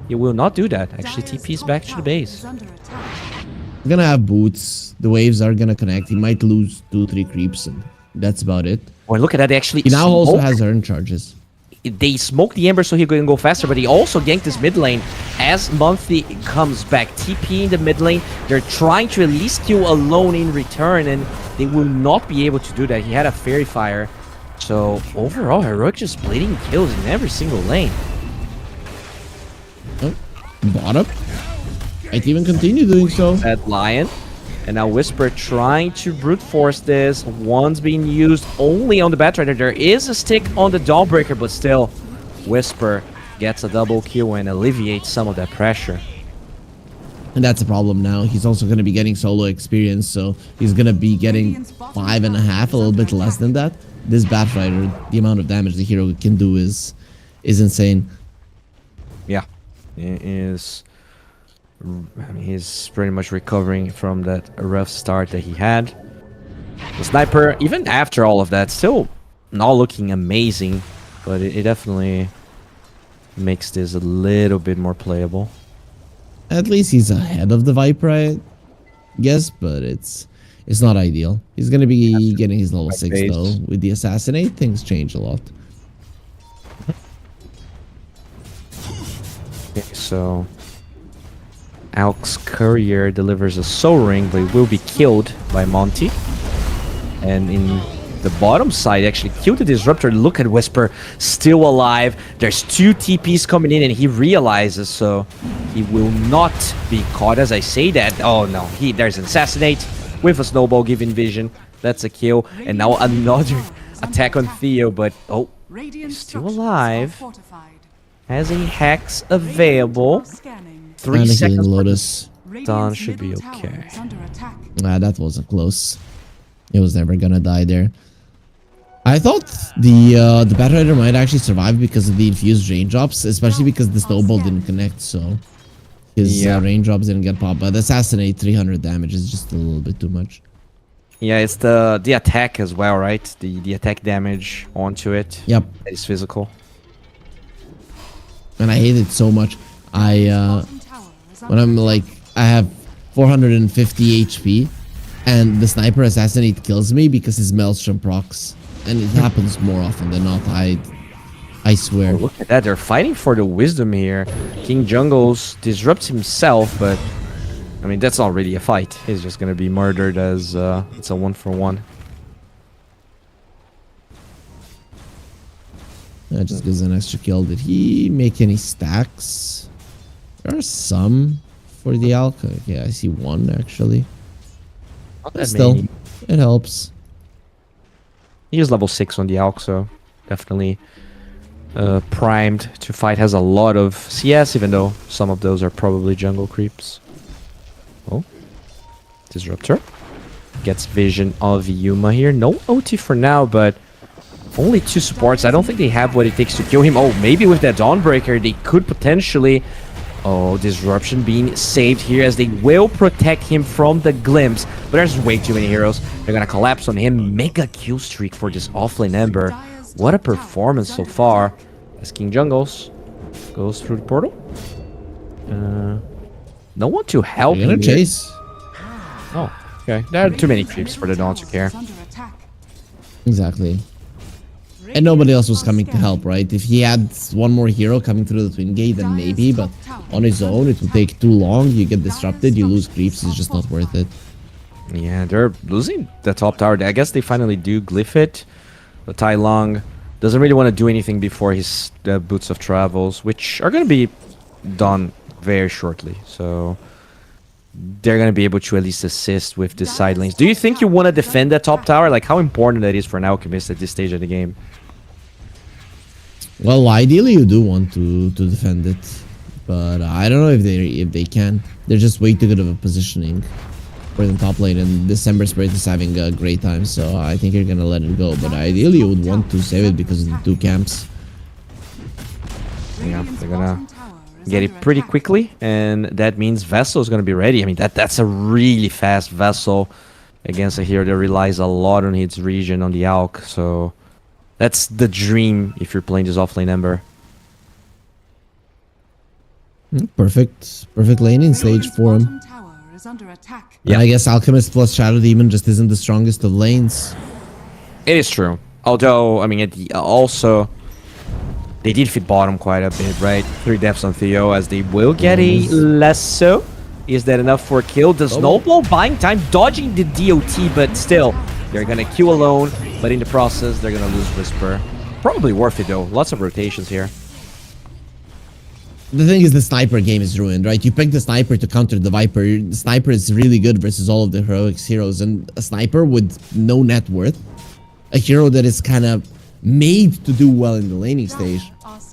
he will not do that. Actually, Dire's TP's top back to the tower base. is under attack. He's gonna have boots. The waves are gonna connect. He might lose 2-3 creeps, and that's about it. Oh, and look at that. They actually He now also smoke- has earn charges. They smoke the Ember so he can go faster, but he also ganked his mid lane as Monthly comes back. TP in the mid lane. They're trying to at least kill alone in return, and they will not be able to do that. He had a Fairy Fire. So overall, Heroic just bleeding kills in every single lane. Oh, bottom. Might even continue doing so. That Lion. And now Whisper trying to brute force this. One's being used only on the Batrider. There is a stick on the Dawnbreaker, but still, Whisper gets a double kill and alleviates some of that pressure. And that's a problem now. He's also going to be getting solo experience, so he's going to be getting 5.5, a little bit less than that. This Batrider, the amount of damage the hero can do is insane. Yeah, it is. I mean, he's pretty much recovering from that rough start that he had. The Sniper, even after all of that, still not looking amazing, but it definitely makes this a little bit more playable. At least he's ahead of the Viper, I guess, but it's not ideal. He's going to be getting his level 6 base. though. With the Assassinate, things change a lot. Okay, so Alk's Courier delivers a Soul Ring, but he will be killed by Monty. And in the bottom side, actually killed the Disruptor. Look at Whisper, still alive. There's 2 TPs coming in, and he realizes, so he will not be caught. As I say that, oh no, there's an Assassinate with a Snowball giving vision. That's a kill. And now another attack on Theo, but oh, Radiant he's still structures alive. are fortified. Has a Hex available. Scanning. 3 And a seconds. healing for Lotus. Dawn Radiant's should be middle tower okay. is under attack. That wasn't close. It was never gonna die there. I thought the Batrider might actually survive because of the infused raindrops, especially because the snowball didn't connect, so his raindrops didn't get popped. But Assassinate 300 damage is just a little bit too much. Yeah, it's the attack as well, right? The attack damage onto it. Yep. That is physical. And I hate it so much. Bottom tower is When under I'm like, I have 450 HP, and the Sniper Assassinate kills me because his Maelstrom procs. And it happens more often than not, I swear. Oh, look at that, they're fighting for the wisdom here. King Jungles disrupts himself, but I mean, that's not really a fight. He's just gonna be murdered as it's a 1-for-1. That just gives an extra kill. Did he make any stacks? There are some for the Alk. Okay, I see one actually. Not But that still, many. it helps. He is level 6 on the Alk, so definitely primed to fight. Has a lot of CS, even though some of those are probably jungle creeps. Oh, Disruptor gets vision of Yuma here. No OT for now, but only 2 supports. I don't think they have what it takes to kill him. Oh, maybe with that Dawnbreaker, they could potentially... Oh, Disruption being saved here as they will protect him from the glimpse. But there's way too many heroes. They're going to collapse on him. Mega kill streak for this offlane Ember. What a performance so far. As King Jungles goes through the portal. No one to help You're gonna him here. chase. Oh, okay. There are too many creeps for the Dawn to care. is under attack. Exactly. And nobody else was coming to help, right? If he had one more hero coming through the Twin Gate, then maybe, but on his own, it would take too long. You get disrupted, you lose creeps, it's just not worth it. Yeah, they're losing the top tower. I guess they finally do glyph it. But Tai Long doesn't really want to do anything before his Boots of Travels, which are going to be done very shortly. So they're going to be able to at least assist with the side lanes. Do you think you want to defend that top tower? Like, how important that is for an Alchemist at this stage of the game? Well, ideally you do want to defend it, but I don't know if they can. They're just way too good of a positioning for the top lane, and December Spirit is having a great time, so I think you're gonna let it go. But ideally you would want to save it because of the 2 camps. Yeah, they're gonna get it pretty quickly, and that means Vessel is gonna be ready. I mean, that's a really fast Vessel against a hero that relies a lot on its region on the Alk, so that's the dream if you're playing this offlane Ember. Perfect laning stage Radiant's for him. bottom tower is under attack. And I guess Alchemist plus Shadow Demon just isn't the strongest of lanes. It is true. Although, I mean, also, they did fit bottom quite a bit, right? 3 deaths on Theo, as they will get a less so. Is that enough for a kill? The Snowball buying time, dodging the DOT, but still, they're gonna queue alone. But in the process, they're gonna lose Whisper. Probably worth it though. Lots of rotations here. The thing is, the sniper game is ruined, right? You pick the sniper to counter the Viper. The sniper is really good versus all of the heroics heroes, and a sniper with no net worth, a hero that is kind of made to do well in the laning stage.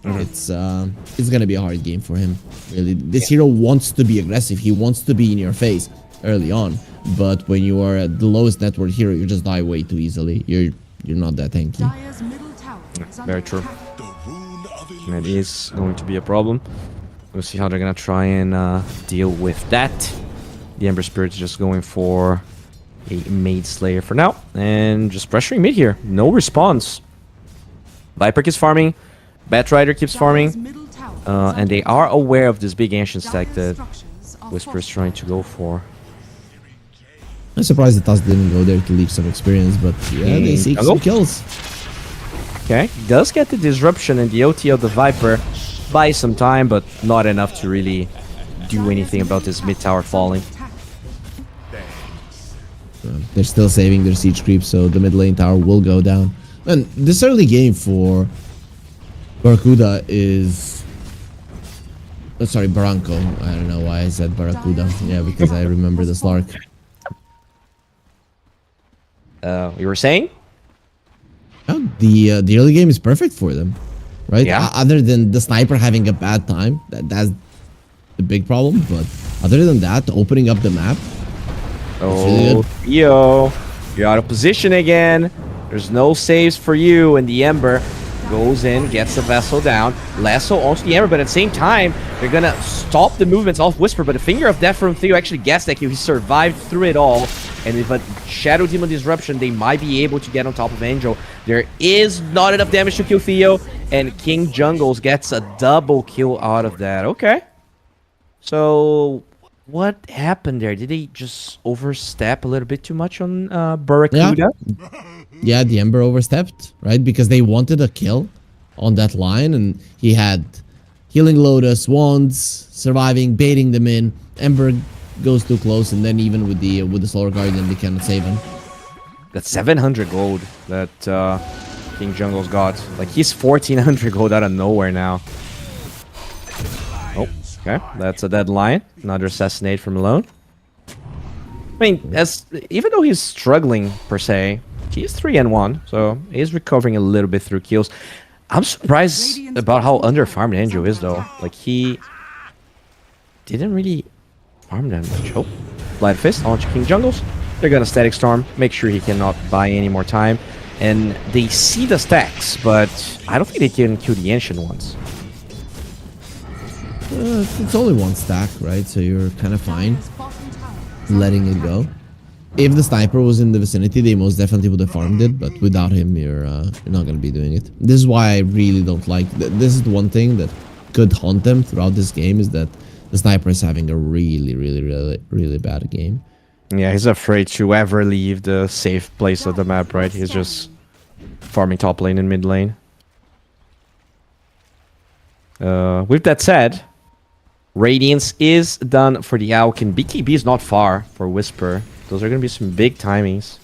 It's gonna be a hard game for him. Really, this hero wants to be aggressive. He wants to be in your face early on, but when you are at the lowest net worth hero, you just die way too easily. You're not that tanky. Dire's middle tower is under Very true. attack. That is going to be a problem. We'll see how they're gonna try and deal with that. The Ember Spirit's just going for a Maid Slayer for now, and just pressuring mid here. No response. Viper keeps farming. Batrider keeps farming. Dire's middle tower is And they under are attack. aware of this big ancient stack Dire's that structures are Whisper's trying to go for. I'm surprised that Tusk didn't go there to leave some experience, but yeah, they seek some kills. Okay, does get the disruption and the OT of the Viper. Buy some time, but not enough to really do anything about this mid tower falling. They're still saving their siege creep, so the mid lane tower will go down. And this early game for Barracuda is... Oh, sorry, Barranco. I don't know why I said Barracuda. Yeah, because I remember the Slark. You were saying? Oh, the early game is perfect for them, right? Yeah. Other than the sniper having a bad time, that's the big problem. But other than that, opening up the map. really Oh, good. Theo, you're out of position again. There's no saves for you, and the Ember goes in, gets the vessel down. Lasso onto the Ember, but at the same time, they're gonna stop the movements off Whisper. But a Finger of Death from Theo actually gets that kill. He survived through it all. And with a Shadow Demon Disruption, they might be able to get on top of Angel. There is not enough damage to kill Theo, and King Jungles gets a double kill out of that. Okay. So, what happened there? Did they just overstep a little bit too much on Barracuda? Yeah, the Ember overstepped, right? Because they wanted a kill on that line, and he had Healing Lotus, Wands, surviving, baiting them in. Ember goes too close, and then even with the Solar Guardian, they cannot save him. That's 700 gold that King Jungle's got. Like, he's 1400 gold out of nowhere now. Oh, okay. That's a dead lion. Another assassinate from Malone. I mean, even though he's struggling, per se, he's 3-1, so he's recovering a little bit through kills. I'm surprised about how underfarmed Angel is, though. Like, he didn't really farm that much. Oh, Blind Fist onto King Jungles. They're gonna Static Storm, make sure he cannot buy any more time. And they see the stacks, but I don't think they can kill the Ancient ones. It's only one stack, right? So you're kind of fine Dire's bottom tower is letting it go. If the sniper was in the vicinity, they most definitely would have farmed it, but without him, you're not gonna be doing it. This is why I really don't like. This is the one thing that could haunt them throughout this game, is that the sniper is having a really bad game. Yeah, he's afraid to ever leave the safe place of the map, right? He's just farming top lane and mid lane. With that said, Radiance is done for the Alkin. BKB is not far for Whisper. Those are going to be some big timings.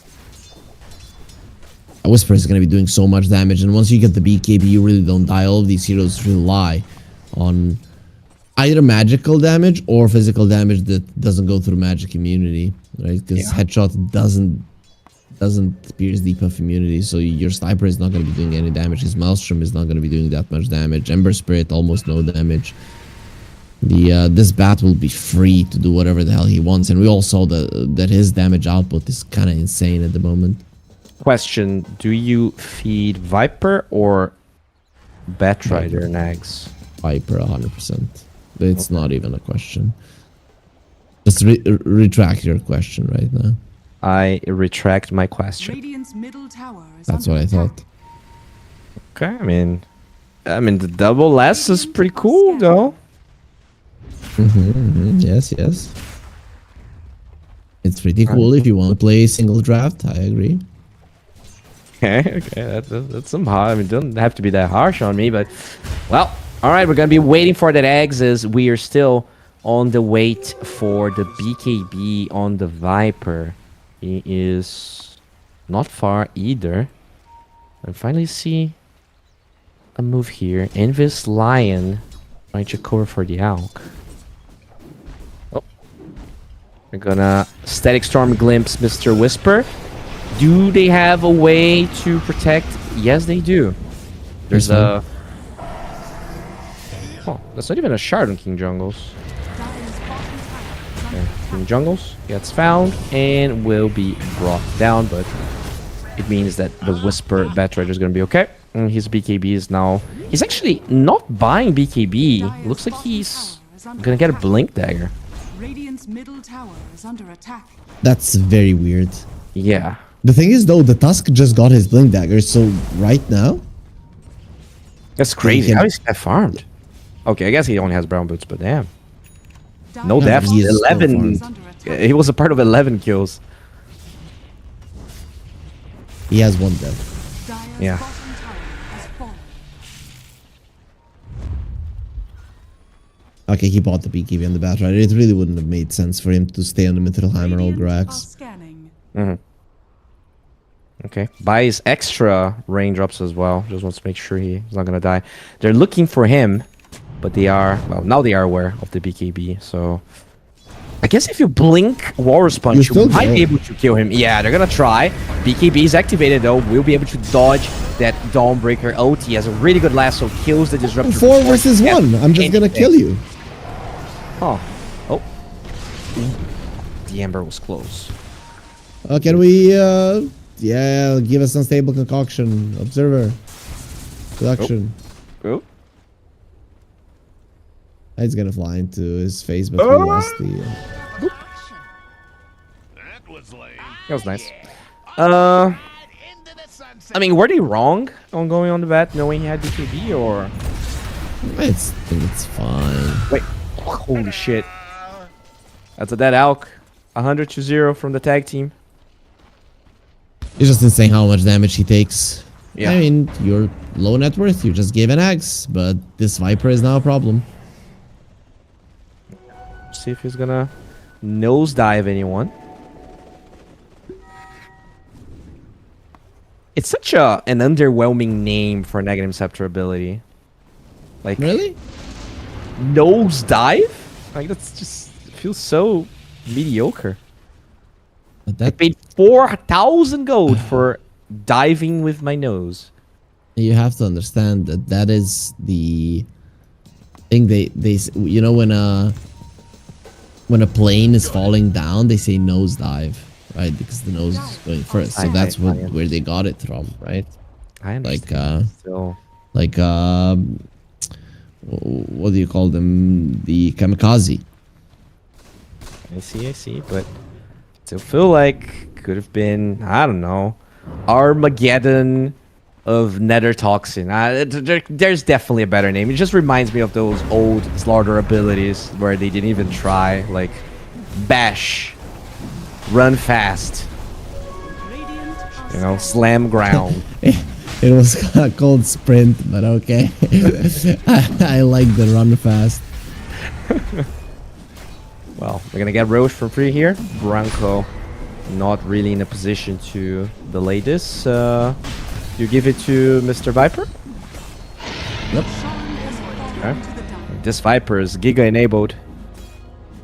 A Whisper is going to be doing so much damage, and once you get the BKB, you really don't die. All of these heroes rely on either magical damage or physical damage that doesn't go through magic immunity, right? Because headshot doesn't pierce debuff immunity, so your sniper is not going to be doing any damage. His Maelstrom is not going to be doing that much damage. Ember Spirit, almost no damage. This bat will be free to do whatever the hell he wants, and we all saw that his damage output is kind of insane at the moment. Question, do you feed Viper or Batrider Nags? Viper 100%. It's not even a question. Just retract your question right now. I retract my question. Radiant's middle tower is That's under what I attack. thought. Okay, I mean the double S is pretty cool though. Yes, yes. It's pretty cool if you want to play single draft. I agree. Okay, that's some hard. I mean, it doesn't have to be that harsh on me, but well, all right, we're gonna be waiting for that eggs as we are still on the wait for the BKB on the Viper. He is not far either. And finally see a move here. Envious Lion trying to cover for the Alk. Oh, we're gonna Static Storm glimpse Mr. Whisper. Do they have a way to protect? Yes, they do. There's a... Oh, that's not even a shard on King Jungles. Okay, King Jungles gets found and will be brought down, but it means that the Whisper Batrider is going to be okay. And his BKB is now... He's actually not buying BKB. Looks like he's going to get a Blink Dagger. Radiant's middle tower is under attack. That's very weird. Yeah. The thing is, though, the Tusk just got his Blink Dagger, so right now... That's crazy. How is that farmed? Okay, I guess he only has brown boots, but damn. No Yeah, deaths. he is so 11. He was a part of 11 kills. He has one death. Dire's Yeah. bottom tower has fallen. Okay, he bought the BKB and the Batrider. It really wouldn't have made sense for him to stay on the Mithril-Hammer or Radiant are Grax. scanning. Okay. Buys extra raindrops as well. Just wants to make sure he's not going to die. They're looking for him, but they are... Well, now they are aware of the BKB, so... I guess if you blink Walrus Punch, you might be able to kill him. Yeah, they're going to try. BKB is activated, though. We'll be able to dodge that Dawnbreaker ult. He has a really good lasso. Kills the Disruptor. 4 versus 1. I'm just gonna kill you. Oh. Oh. The Ember was close. Can we, yeah, give us unstable concoction. Observer. Production. Oh. He's gonna fly into his face, but we lost the... That was nice. I mean, were they wrong on going on the bat knowing he had BKB, or... I think it's fine. Wait. Holy shit. That's a dead Alk. 100-0 from the tag team. It's just insane how much damage he takes. Yeah. I mean, you're low net worth, you just gave an axe, but this Viper is now a problem. See if he's gonna nosedive anyone. It's such an underwhelming name for a Negative Scepter ability. Like, Really? nosedive? Like, that's just... It feels so mediocre. But I that, paid 4,000 gold for diving with my nose. you have to understand that that is the thing they you know, when a plane is falling down, they say nosedive, right? Because the nose is going first. So that's where they got it from, right? I Like understand. Still. like what do you call them? The kamikaze. I see, but still feel like could have been, I don't know, Armageddon of Nether Toxin. There's definitely a better name. It just reminds me of those old Slaughter abilities where they didn't even try, like Bash, Run Fast, Radiant are you know, Slam Ground. It was called Sprint, but okay. I like the run fast. Well, we're gonna get Roche for free here. Branco not really in a position to delay this. You give it to Mr. Viper? Yep. Sean has fallen Okay. to the down. This Viper is Giga enabled.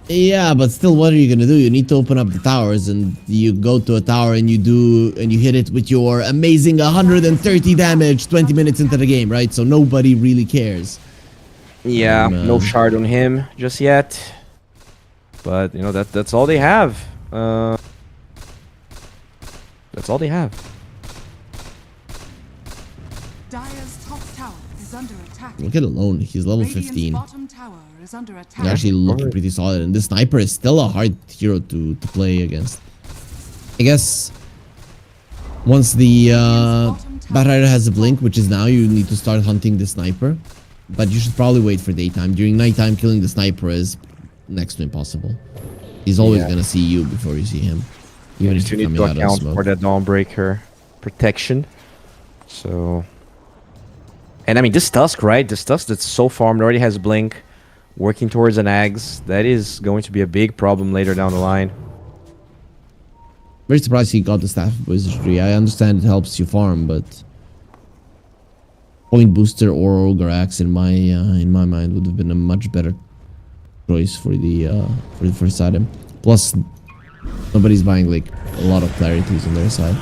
Yeah, but still, what are you gonna do? You need to open up the towers, and you go to a tower and you hit it with your amazing 130 damage 20 minutes into the game, right? So nobody really cares. Yeah, no shard on him just yet. But you know that's all they have. That's all they have. Dire's top tower is under attack. Look at alone, he's level Radiant's 15. bottom tower is under attack. He's actually looking pretty solid, and this sniper is still a hard hero to play against. I guess once the Batrider has a blink, which is now, you need to start hunting the sniper. but you should probably wait for daytime. During nighttime, killing the sniper is next to impossible. He's always gonna see you before you see him, even if You you're need coming to out of account smoke. for that Dawnbreaker protection. So, and I mean this Tusk, right? This Tusk that's so farmed already has Blink, working towards an Ags. That is going to be a big problem later down the line. Very surprised he got the staff of wizardry. I understand it helps you farm, but point booster or ogre axe in my mind would have been a much better choice for the first item. Plus, nobody's buying like a lot of clarities on their side.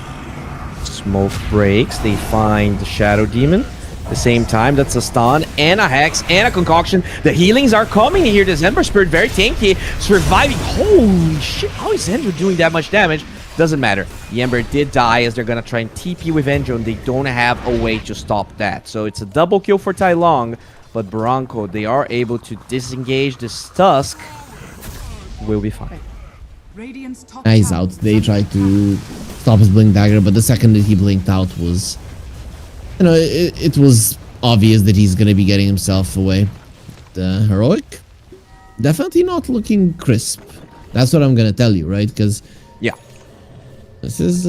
Smoke breaks. They find the Shadow Demon. At the same time, that's a stun and a hex and a concoction. The healings are coming here. This Ember Spirit very tanky, surviving. Holy shit! How is Ember doing that much damage? Doesn't matter. The Ember did die as they're gonna try and TP with Enjo, and they don't have a way to stop that. So it's a double kill for Tai Long, but Barranco, they are able to disengage this Tusk. Will be fine. Radiant's top Now he's tower out. is They under tried to stop his blink dagger, but the second that he blinked out was, you know, it was obvious that he's gonna be getting himself away. The heroic, definitely not looking crisp. That's what I'm gonna tell you, right? Because Yeah. this is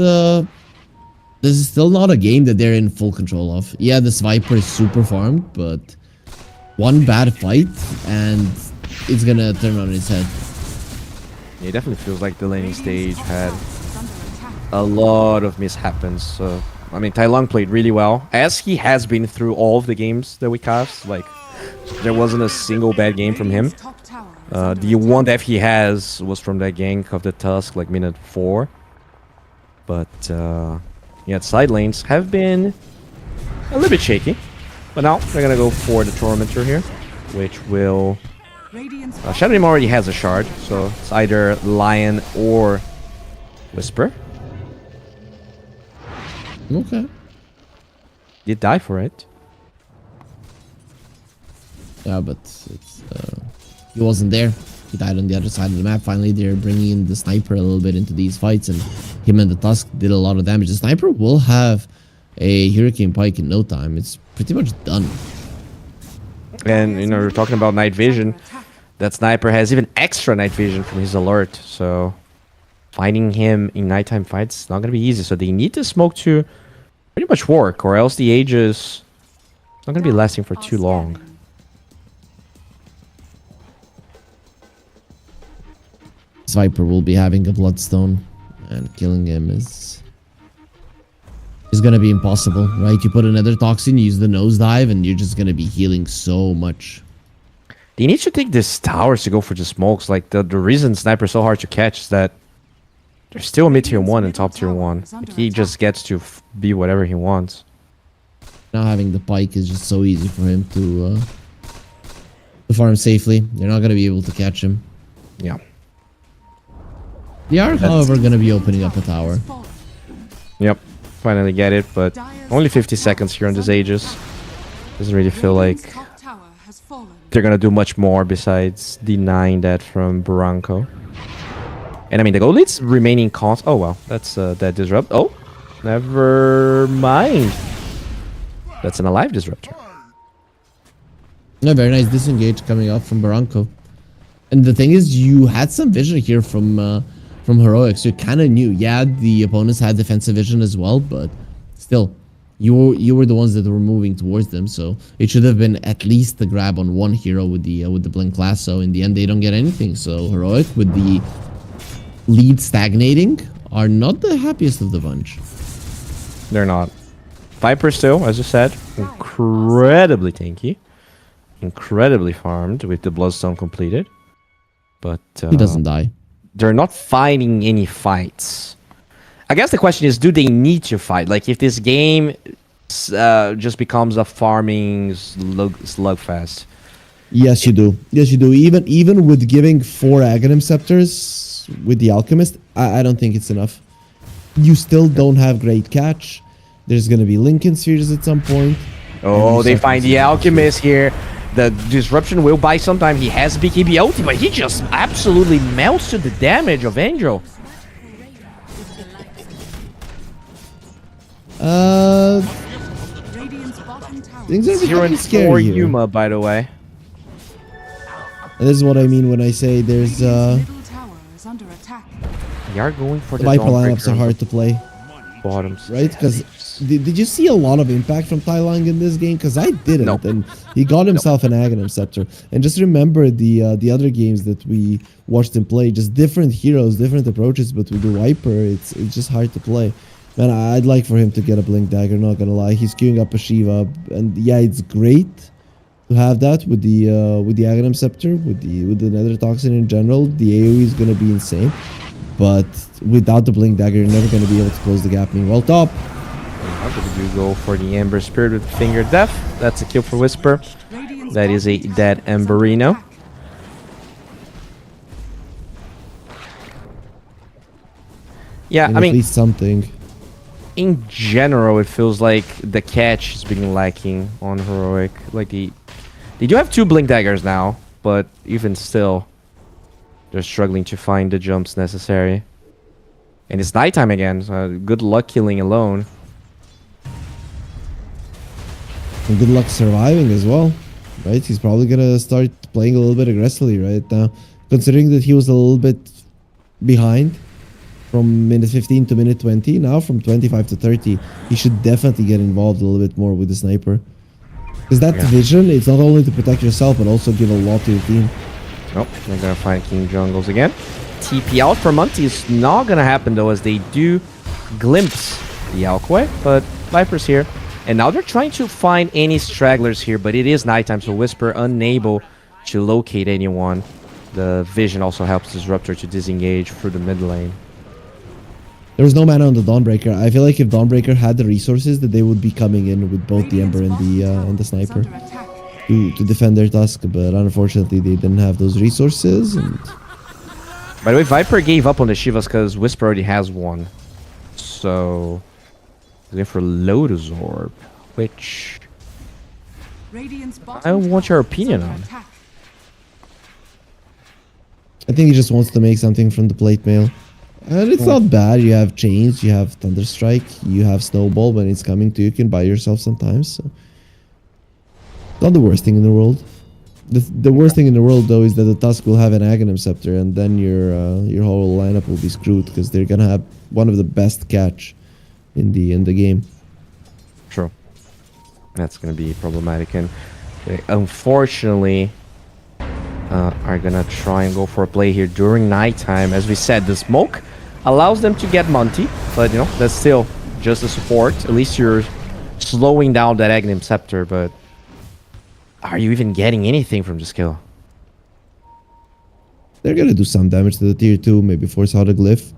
still not a game that they're in full control of. Yeah, this Viper is super farmed, but one bad fight and it's gonna turn on its head. It definitely feels like the laning stage had under attack. a lot of mishaps. So, I mean, Tai Long played really well, as he has been through all of the games that we cast. Like, there wasn't a single bad game from him. Radiant's top tower is under The one death he has was from that gank of the Tusk, like minute 4. But, yeah, side lanes have been a little bit shaky. But now they're gonna go for the Tormentor here, which will... Radiant's Shadow Demon already has a shard, so it's either Lion or Whisper. Okay. Did die for it. Yeah, but it's he wasn't there. He died on the other side of the map. Finally, they're bringing in the sniper a little bit into these fights, and him and the Tusk did a lot of damage. The sniper will have a Hurricane Pike in no time. It's pretty much done. And, you know, we're talking about night vision. That sniper has even extra night vision from his alert, so finding him in nighttime fights is not going to be easy. So they need the smoke to pretty much work, or else the Aegis not going to be lasting for too long. Viper will be having a Bloodstone, and killing him is gonna be impossible, right? You put another toxin, use the nosedive, and you're just gonna be healing so much. They need to take these towers to go for the smokes. Like, the reason Sniper's so hard to catch is that there's still mid tier 1 and top tier 1. Like, he just gets to be whatever he wants. Now having the Pike is just so easy for him to farm safely. They're not gonna be able to catch him. Yeah. They are, however, gonna be opening up a tower. Yep. Finally get it, but only 50 seconds here on this Aegis. Doesn't really feel like top tower has fallen. they're gonna do much more besides denying that from Barranco. And I mean, the gold lead's remaining cost. Oh well, that's that disrupt. Oh, never mind. That's an alive disruptor. No, very nice disengage coming up from Barranco. And the thing is, you had some vision here from Heroics. You kind of knew. Yeah, the opponents had defensive vision as well, but still, you were the ones that were moving towards them. So it should have been at least the grab on one hero with the blink lasso. In the end, they don't get anything. So Heroic with the lead stagnating are not the happiest of the bunch. They're not. Viper still, as you said, incredibly tanky, incredibly farmed with the Bloodstone completed. But He doesn't die. they're not fighting any fights. I guess the question is, do they need to fight? Like, if this game just becomes a farming slugfest. Yes, you do. Yes, you do. Even with giving 4 Aghanim Scepters with the Alchemist, I don't think it's enough. You still don't have great catch. There's going to be Lincoln Spheres at some point. Oh, And they you find the Alchemist here. The disruption will buy some time. He has BKB ulti, but he just absolutely melts to the damage of Angel. Radiant's bottom tower. Things are 0 becoming and 4 scary here. Yuma, by the way. And this is what I mean when I say there's Radiant's middle tower is under attack. They are going for the the Viper Dawnbreaker lineups are on hard to play, the bottoms. right? Because did you see a lot of impact from Tai Lang in this game? Because I didn't, Nope. and he got himself an Aghanim Scepter. And just remember the other games that we watched him play, just different heroes, different approaches. But with the Viper, it's just hard to play. Man, I'd like for him to get a Blink Dagger. Not gonna lie, he's queuing up a Shiva, and yeah, it's great to have that with the Aghanim Scepter, with the Nether Toxin in general. The AoE is gonna be insane, but without the Blink Dagger, you're never gonna be able to close the gap. Meanwhile, top. How did you go for the Ember Spirit with Finger Death? That's a kill for Whisper. Radiant's That is a bottom dead tower is under Emberino. attack. Yeah, And I at mean, least something. in general, it feels like the catch has been lacking on Heroic. Like they do have 2 Blink Daggers now, but even still, they're struggling to find the jumps necessary. And it's nighttime again, so good luck killing alone. And good luck surviving as well, right? He's probably gonna start playing a little bit aggressively right now, considering that he was a little bit behind from minute 15 to minute 20. Now from 25 to 30, he should definitely get involved a little bit more with the sniper. Because that vision, it's not only to protect yourself, but also give a lot to your team. Nope, they're gonna find King Jungles again. TP out for Monty is not gonna happen though, as they do glimpse the Alquay, but Viper's here. And now they're trying to find any stragglers here, but it is nighttime, so Whisper unable to locate anyone. The vision also helps Disruptor to disengage through the mid lane. There was no mana on the Dawnbreaker. I feel like if Dawnbreaker had the resources, that they would be coming in with both the Ember and the Sniper Is under attack. to defend their Tusk, but unfortunately they didn't have those resources. And By the way, Viper gave up on the Shivas because Whisper already has one. So, he's going for Lotus Orb, which Radiant's bottom I want your tower is opinion under on. attack. I think he just wants to make something from the plate mail. And it's not bad. You have Chains, you have Thunderstrike, you have Snowball. When it's coming to you, can buy yourself sometimes. So. Not the worst thing in the world. The worst thing in the world, though, is that the Tusk will have an Aghanim Scepter, and then your whole lineup will be screwed, because they're gonna have one of the best catch in the game. True. That's going to be problematic. And they unfortunately are going to try and go for a play here during nighttime. As we said, the smoke allows them to get Monty, but you know, that's still just a support. At least you're slowing down that Aghanim Scepter, but are you even getting anything from this kill? They're gonna do some damage to the tier 2, maybe force out a glyph.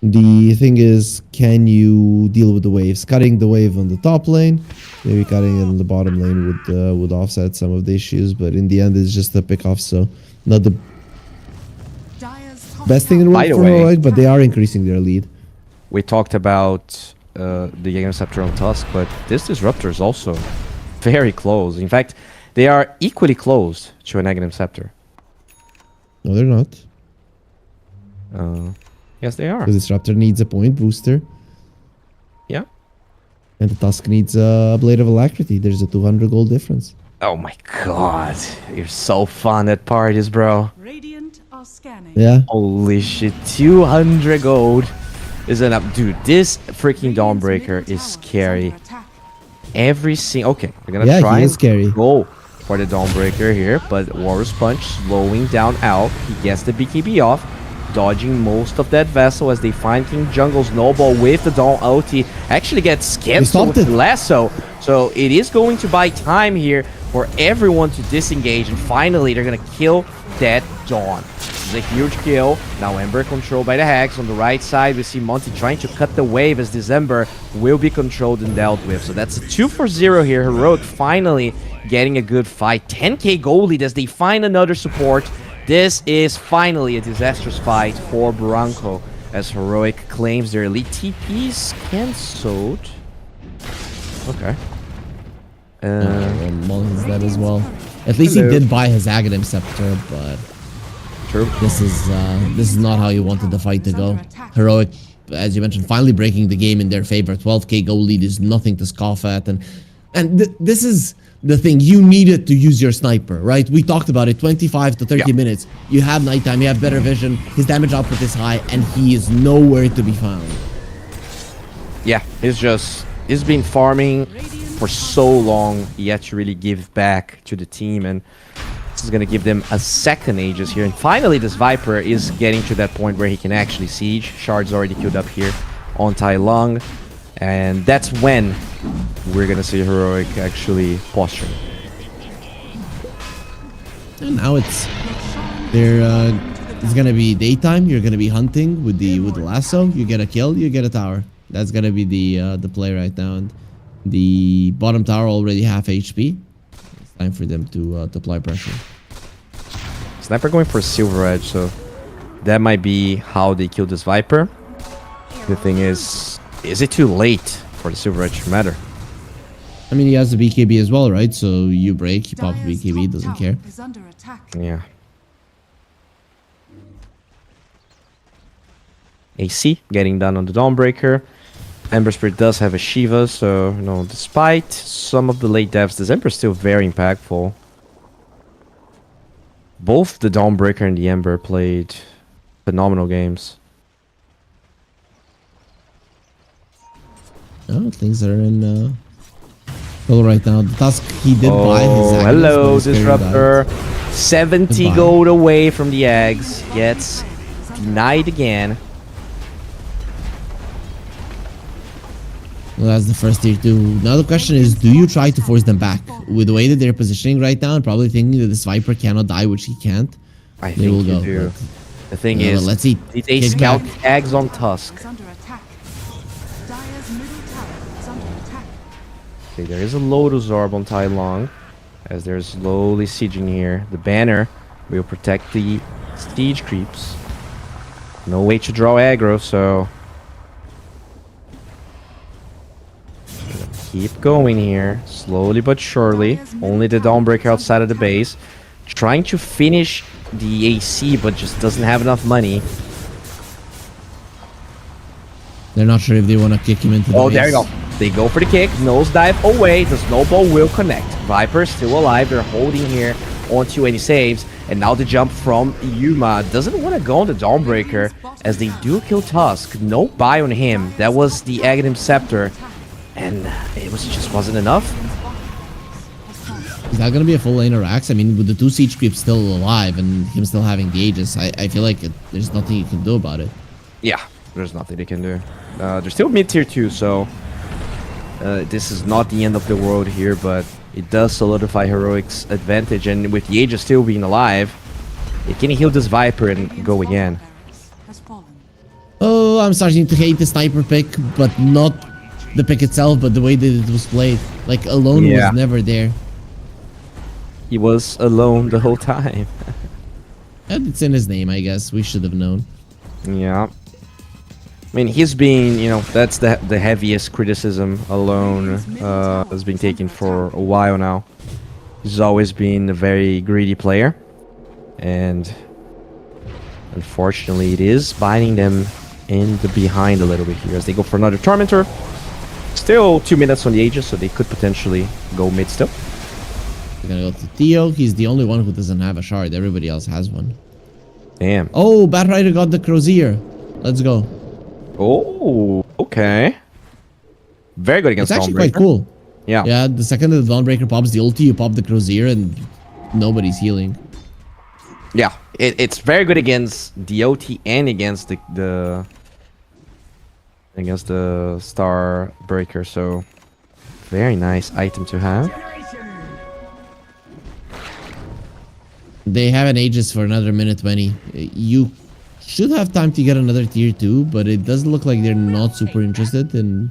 The thing is, can you deal with the waves? Cutting the wave on the top lane, maybe cutting it on the bottom lane would offset some of the issues, but in the end it's just a pick off, so not the Dire's top best thing in the tower world By the for way- Heroic, but they are increasing their lead. We talked about the Aghanim Scepter on Tusk, but this Disruptor is also very close. In fact, they are equally close to an Aghanim Scepter. No, they're not. Yes, they are. Because Disruptor needs a point booster, Yeah. and the Tusk needs a Blade of Alacrity. There's a 200 gold difference. Oh my god. You're so fun at parties, bro. Radiant are scanning. Yeah. Holy shit. 200 gold is enough. Dude, this freaking Radiant's Dawnbreaker middle is tower scary. under attack. Every single... Okay, we're gonna Yeah, try he and is scary. go for the Dawnbreaker here, but Warrior's Punch slowing down Alp. He gets the BKB off, dodging most of that vessel as they find King Jungle. Snowball with the Dawn ulti actually gets cancelled stopped with it. Lasso. So it is going to buy time here for everyone to disengage, and finally they're gonna kill that Dawn. This is a huge kill. Now Ember controlled by the Hags. On the right side, we see Monty trying to cut the wave as this Ember will be controlled and dealt with. So that's a 2-for-0 here. Heroic finally getting a good fight. 10k gold lead as they find another support. This is finally a disastrous fight for Barranco as Heroic claims their elite. TP's cancelled. Okay. And Mullen's dead as well. At least he did buy his Aghanim Scepter, but True. this is not how you wanted the fight to go. Heroic as you mentioned, finally breaking the game in their favor. 12k goal lead is nothing to scoff at, and this is the thing. You needed to use your sniper, right? We talked about it. 25 to 30 minutes. You have nighttime. You have better vision. His damage output is high, and he is nowhere to be found. Yeah, he's been farming for so long. He had to really give back to the team, and this is going to give them a second Aegis here. And finally, this Viper is getting to that point where he can actually siege. Shard's already queued up here on Tai Lung. And that's when we're going to see Heroic actually posturing. And now it's going to be daytime. You're going to be hunting with the lasso. You get a kill, you get a tower. That's going to be the play right now. And the bottom tower already half HP. It's time for them to apply pressure. Sniper going for a Silver Edge, so that might be how they kill this Viper. The thing is it too late for the Silver Edge to matter? I mean, he has the BKB as well, right? So you break, he pops Dire's BKB, top doesn't tower care. is under attack. Yeah. AC getting done on the Dawnbreaker. Ember Spirit does have a Shiva, so, you know, despite some of the late deaths, this Ember is still very impactful. Both the Dawnbreaker and the Ember played phenomenal games. Oh, things are in trouble right now. The Tusk, he did buy his Agnes, hello, but he's carrying Disruptor. that. 70 Goodbye. gold away from the eggs. Gets denied again. Well, that's the first tier 2. Now the question is, do you try to force them back? With the way that they're positioning right now, and probably thinking that this Viper cannot die, which he can't. I They will think you go, do. The thing Yeah, is, well, let's see. they Kick scout back. eggs on Tusk. Is under attack. Dire's middle tower is under attack. Okay, there is a Lotus Orb on Tai Long, as they're slowly sieging here. The banner will protect the siege creeps. No way to draw aggro, so keep going here, slowly but surely. Only the Dawnbreaker outside of the base, trying to finish the AC, but just doesn't have enough money. They're not sure if they want to kick him into the Oh, base. there you go. They go for the kick, nosedive away. The snowball will connect. Viper still alive. They're holding here onto any saves. And now the jump from Yuma doesn't want to go on the Dawnbreaker as they do kill Tusk. No buy on him. That was the Aghanim Scepter. And it just wasn't enough. Is that going to be a full lane or Axe? I mean, with the 2 siege creeps still alive and him still having the Aegis, I feel like there's nothing you can do about it. Yeah, there's nothing they can do. They're still mid-tier 2, so this is not the end of the world here, but it does solidify Heroic's advantage. And with the Aegis still being alive, they can heal this Viper and go again. Has fallen. Oh, I'm starting to hate the sniper pick, but not the pick itself, but the way that it was played. Like, alone was never there. He was alone the whole time. And it's in his name, I guess. We should have known. Yeah. I mean, he's been, you know, that's the heaviest criticism alone has been taken for a while now. He's always been a very greedy player. And unfortunately, it is biting them in the behind a little bit here as they go for another Tormentor. Still 2 minutes on the Aegis, so they could potentially go mid still. We're gonna go to Theo. He's the only one who doesn't have a shard. Everybody else has one. Damn. Oh, Bat Rider got the Crozier. Let's go. Oh, okay. Very good against It's actually Dawnbreaker. quite cool. Yeah. Yeah, the second that the Dawnbreaker pops the ulti, you pop the Crozier and nobody's healing. Yeah, it's very good against the OT and against the Star Breaker, so very nice item to have. They have an Aegis for another minute 20. You should have time to get another tier 2, but it does look like they're not super interested in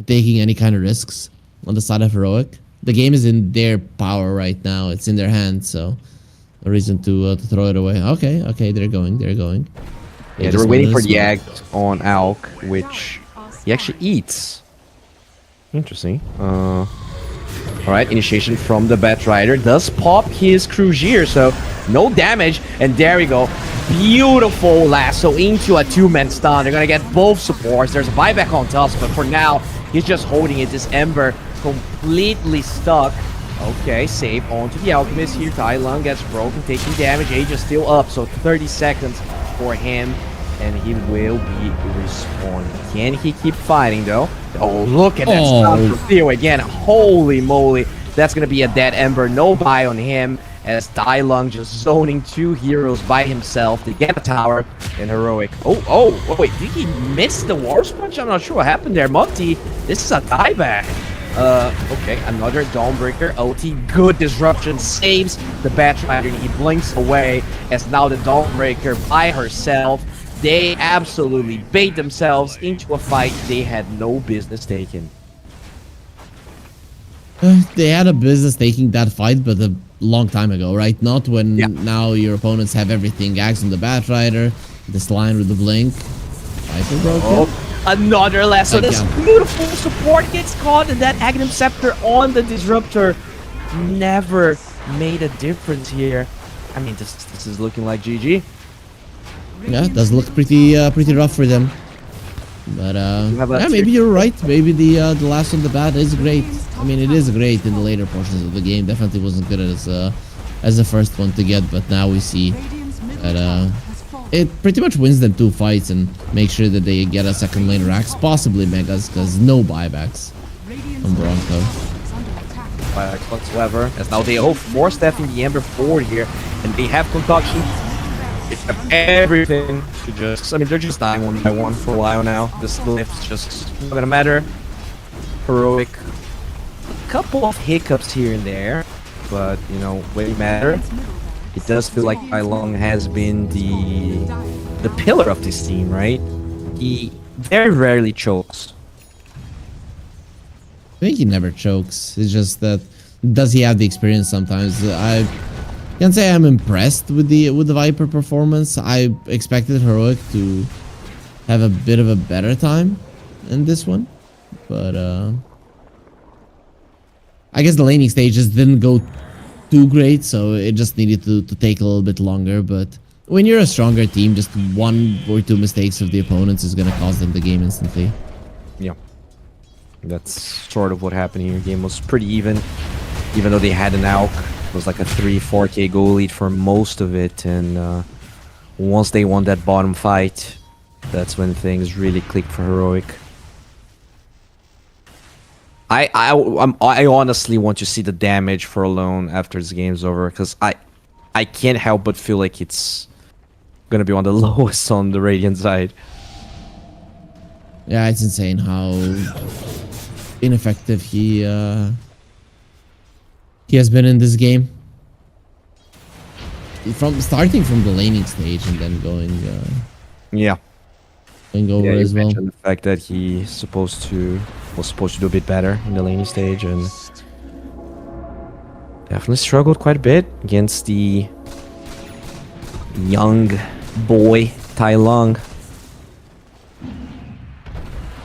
taking any kind of risks on the side of Heroic. The game is in their power right now. It's in their hands, so no reason to throw it away. Okay, they're going. Yeah, they were waiting for the egg on Alk, which he actually eats. Interesting. Alright, initiation from the Bat Rider. Does pop his Crugier, so no damage. And there we go. Beautiful lasso into a two-man stun. They're gonna get both supports. There's a buyback on Tusk, but for now, he's just holding it. This Ember completely stuck. Okay, save onto the Alchemist here. Tai Lung gets broken, taking damage. Age is still up, so 30 seconds for him, and he will be respawning. Can he keep fighting, though? Oh, look at that stun from Theo again. Holy moly. That's going to be a dead Ember. No buy on him, as Tai Lung just zoning 2 heroes by himself to get a tower in Heroic. Oh, wait, did he miss the Wars Punch? I'm not sure what happened there. Mukti, this is a dieback. Okay, another Dawnbreaker ulti. Good disruption, saves the Batrider, and he blinks away as now the Dawnbreaker by herself. They absolutely bait themselves into a fight they had no business taking. They had a business taking that fight, but a long time ago, right? Not when now your opponents have everything. Axe on the Batrider, this line with the blink. Viper broken. Another lasso. This beautiful support gets caught, and that Aghanim Scepter on the Disruptor never made a difference here. I mean, this is looking like GG. Yeah, it does look pretty rough for them. But yeah, maybe you're right. Maybe the last on the bat is great. I mean, it is great in the later portions of the game. Definitely wasn't good as the first one to get, but now we see that it pretty much wins them 2 fights and makes sure that they get a second lane Rax, possibly Megas, because no buybacks from Bronco. Buybacks whatsoever, as now they all force stepping the Ember forward here, and they have concoction. They have everything to just, I mean, they're just dying one by one for a while now. This lift's just not gonna matter. Heroic, a couple of hiccups here and there, but you know, wouldn't matter. It does feel like Tai Lung has been the pillar of this team, right? He very rarely chokes. I think he never chokes. It's just that, does he have the experience sometimes? I can't say I'm impressed with the Viper performance. I expected Heroic to have a bit of a better time in this one, but I guess the laning stages didn't go too great, so it just needed to take a little bit longer. But when you're a stronger team, just 1 or 2 mistakes of the opponents is going to cost them the game instantly. Yeah, that's sort of what happened here. Game was pretty even though they had an AUK. It was like a 3-4k goal lead for most of it, and once they won that bottom fight, that's when things really clicked for Heroic. I honestly want to see the damage for Alone after this game's over, because I can't help but feel like it's gonna be one of the lowest on the Radiant side. Yeah, it's insane how ineffective he has been in this game. Starting from the laning stage and then going over as well. The fact that he was supposed to do a bit better in the laning stage, and definitely struggled quite a bit against the young boy Tai Lung.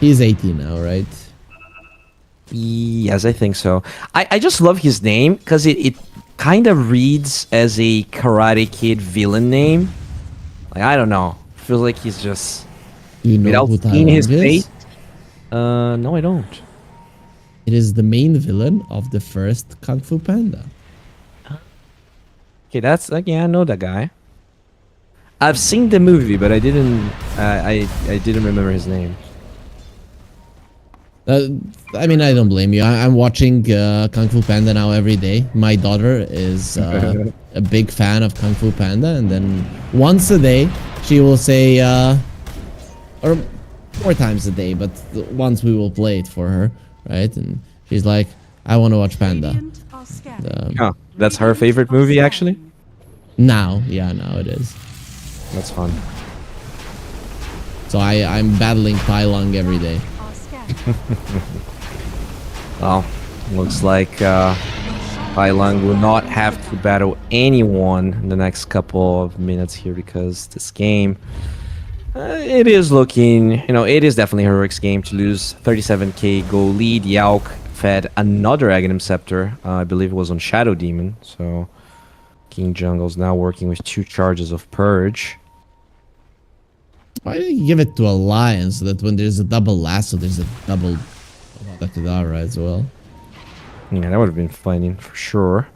He's 18 now, right? Yes, I think so. I just love his name because it kind of reads as a Karate Kid villain name. Like, I don't know. Feels like he's just, You know who Tai seeing Lung his is? face. No, I don't. It is the main villain of the first Kung Fu Panda. Okay, that's yeah, I know that guy. I've seen the movie, but I didn't remember his name. I mean, I don't blame you. I'm watching Kung Fu Panda now every day. My daughter is a big fan of Kung Fu Panda, and then once a day she will say, or 4 times a day, but once we will play it for her, right? And she's like, I want to watch Panda. Oh, that's her favorite movie, actually? Now it is. That's fun. So I'm battling Tai Lung every day. Well, looks like Tai Lung will not have to battle anyone in the next couple of minutes here, because this game, it is looking, it is definitely Heroic's game to lose. 37k goal lead. Yauk fed another Aghanim Scepter. I believe it was on Shadow Demon. So King Jungle's now working with 2 charges of Purge. Why don't you give it to a lion so that when there's a double lasso, there's a double Dakadara as well? Yeah, that would have been funny for sure.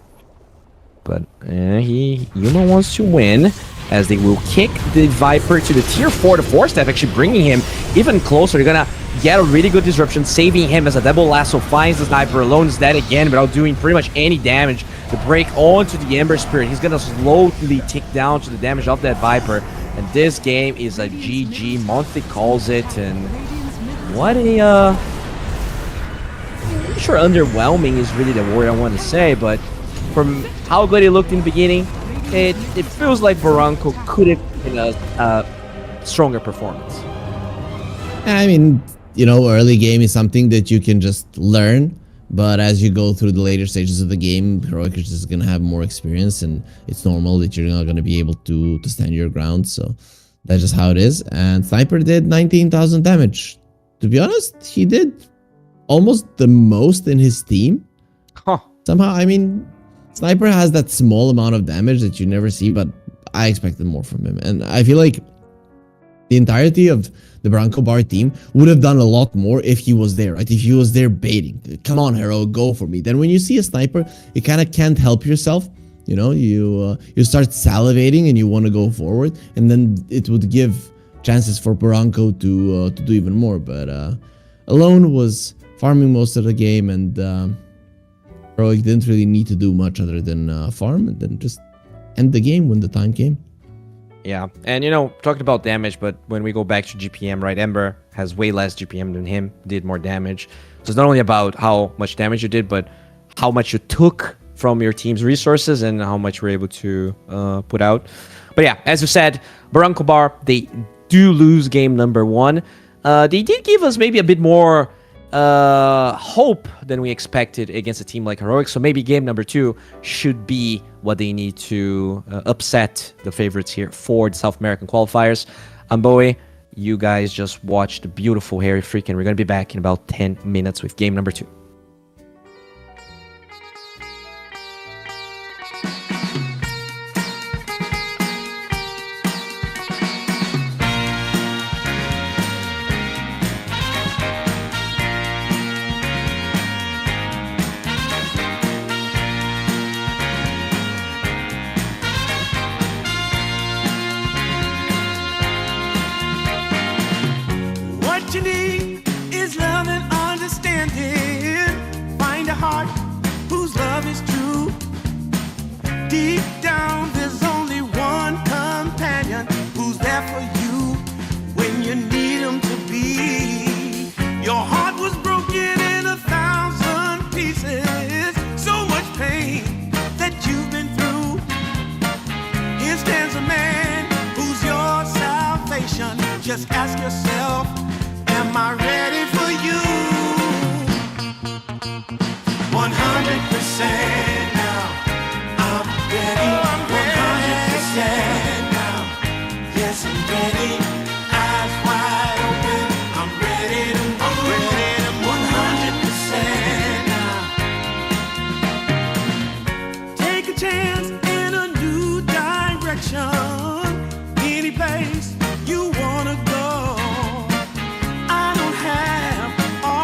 But Yuma wants to win as they will kick the Viper to the tier 4 to 4 step, actually bringing him even closer. They're gonna get a really good disruption, saving him as a double lasso finds the sniper alone, is dead again without doing pretty much any damage. The break onto the Ember Spirit. He's gonna slowly tick down to the damage of that Viper. And this game is a GG. Monty calls it, and what a I'm sure underwhelming is really the word I want to say, but from how good it looked in the beginning, it feels like Barranco could have been a stronger performance. I mean, you know, early game is something that you can just learn, but as you go through the later stages of the game, Heroic is just gonna have more experience, and it's normal that you're not gonna be able to stand your ground. So that's just how it is. And Sniper did 19,000 damage. To be honest, he did almost the most in his team. Huh. Somehow, I mean, Sniper has that small amount of damage that you never see, but I expected more from him. And I feel like the entirety of the BarrancoBar team would have done a lot more if he was there, right? If he was there baiting. Come on, Hero, go for me. Then when you see a Sniper, you kind of can't help yourself. You know, you start salivating and you want to go forward. And then it would give chances for Barranco to do even more. But Alone was farming most of the game, and Heroic didn't really need to do much other than farm and then just end the game when the time came. Yeah, and you know, talked about damage, but when we go back to GPM, right, Ember has way less GPM than him, did more damage. So it's not only about how much damage you did, but how much you took from your team's resources and how much you're able to put out. But yeah, as you said, BarrancoBar, they do lose game number 1. They did give us maybe a bit more hope than we expected against a team like Heroic. So maybe game number 2 should be what they need to upset the favorites here for the South American qualifiers. Bowie, you guys just watched the beautiful Harry Freak, and we're going to be back in about 10 minutes with game number 2. What you need is love and understanding. Find a heart whose love is true. Deep down, there's only one companion who's there for you when you need him to be. Your heart was broken in 1,000 pieces. So much pain that you've been through. Here stands a man who's your salvation. Just ask yourself, am I ready for you? 100% now. I'm ready. 100% now. Yes, I'm ready. Eyes wide open. I'm ready to move. 100% now. Take a chance in a new direction. Any place you wanna go. I don't have all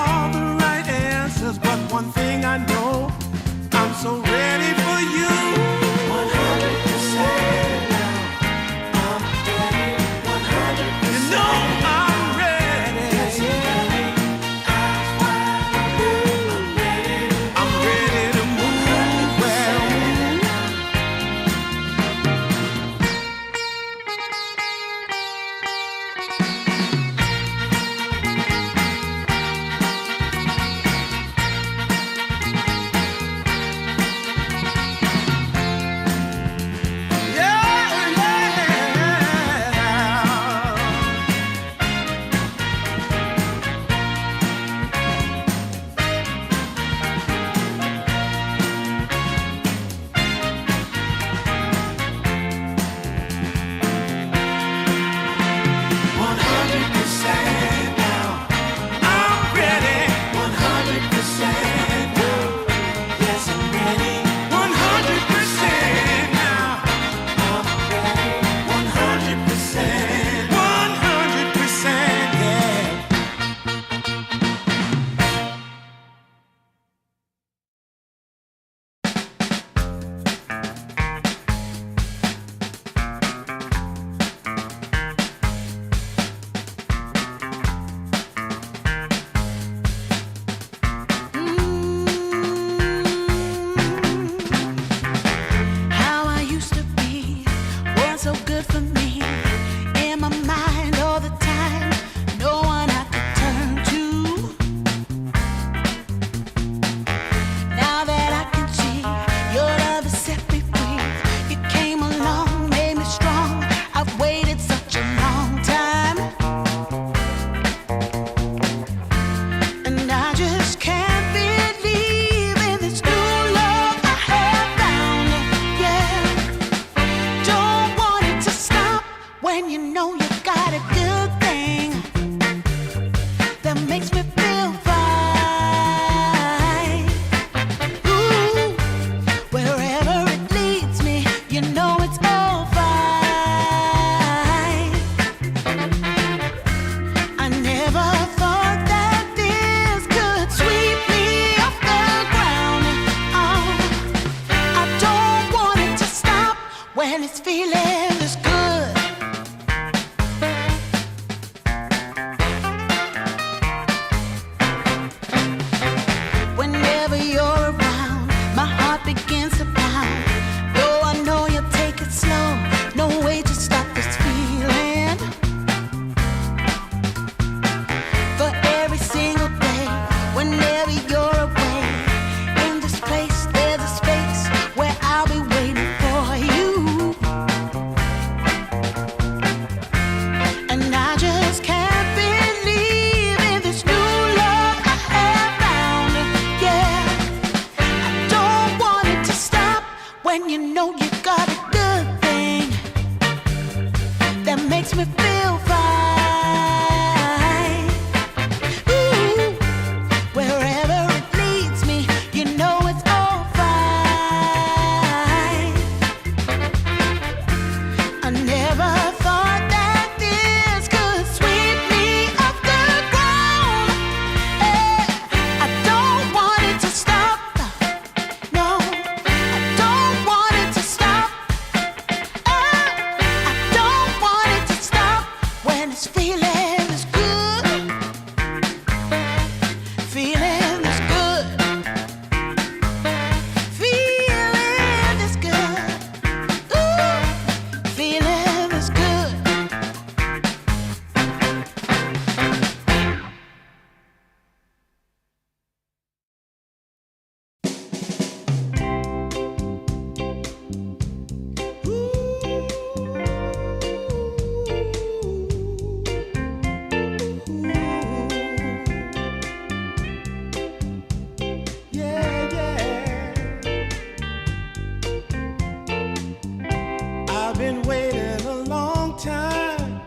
been waiting a long time,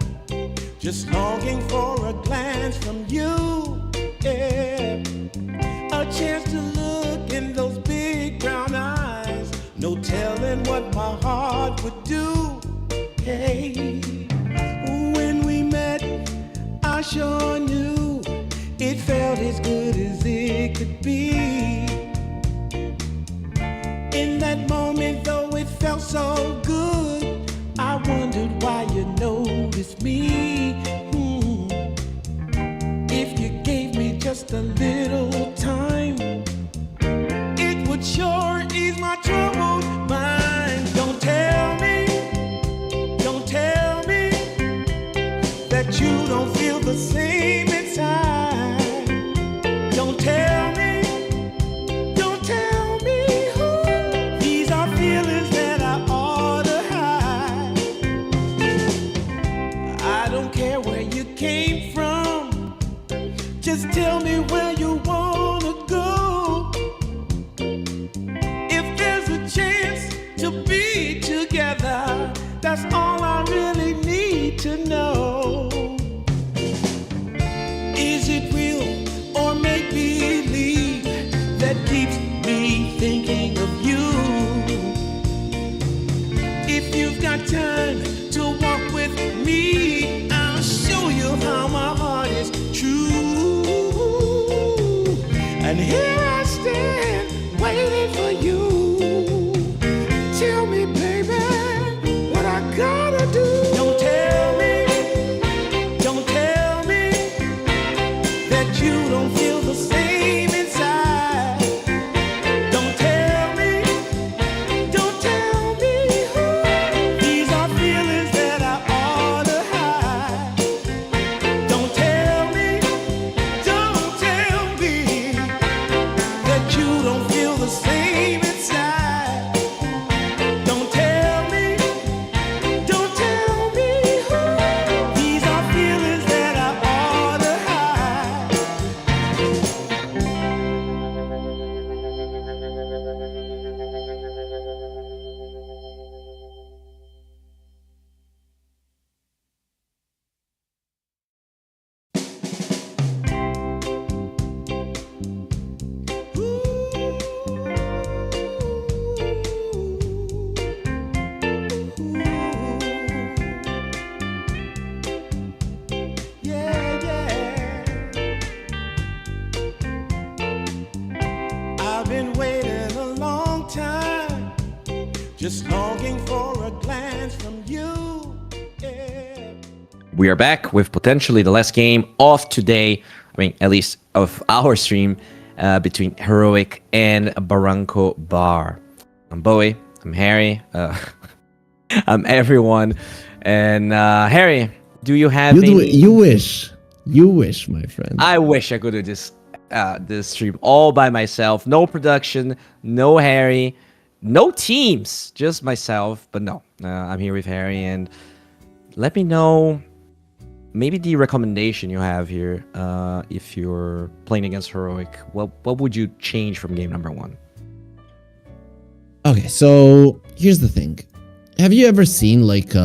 just longing for a glance from you. Yeah. A chance to look in those big brown eyes. No telling what my heart would do. Hey, when we met, I sure knew it felt as good as it could be. In that moment, though it felt so good, I wondered why you noticed me. If you gave me just a little time, it would sure ease my troubled mind. Don't tell me that you don't feel the same inside. Don't tell me who. These are feelings that I ought to hide. I don't care where you came from, just tell me where you wanna go. If there's a chance to be together, that's all I really need to know. Is it real or make believe that keeps me thinking of you? If you've got time to walk with me, I'll show you how my heart is true. And here I stand waiting for you. Tell me, baby, what I gotta do. Don't tell me that you don't feel the same inside. Don't tell me who. These are feelings that I ought to hide. Don't tell me that you don't feel the same inside. Don't tell me who. These are feelings that I ought to hide. I've been waiting a long time, just longing for a glance from you. Yeah. We are back with potentially the last game of today. I mean, at least of our stream between Heroic and BarrancoBar. I'm Bowie. I'm Harry. I'm everyone. And Harry, do you have You wish, my friend. I wish I could do this stream all by myself. No production, no Harry, no teams, just myself. But no, I'm here with Harry, and let me know maybe the recommendation you have here. If you're playing against Heroic, what would you change from game number 1? Okay, so here's the thing. Have you ever seen like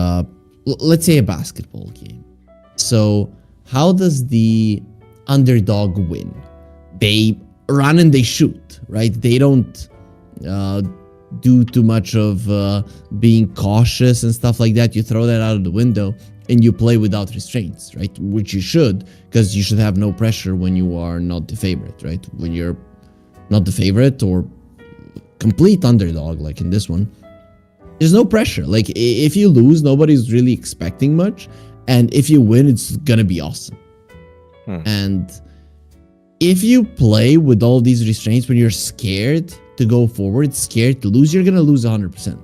let's say a basketball game? So how does the underdog win? They run and they shoot, right? They don't do too much of being cautious and stuff like that. You throw that out of the window and you play without restraints, right? Which you should, because you should have no pressure when you are not the favorite, right? When you're not the favorite or complete underdog, like in this one, there's no pressure. Like if you lose, nobody's really expecting much, and if you win, it's gonna be awesome. And if you play with all these restraints when you're scared to go forward, scared to lose, you're gonna lose 100%.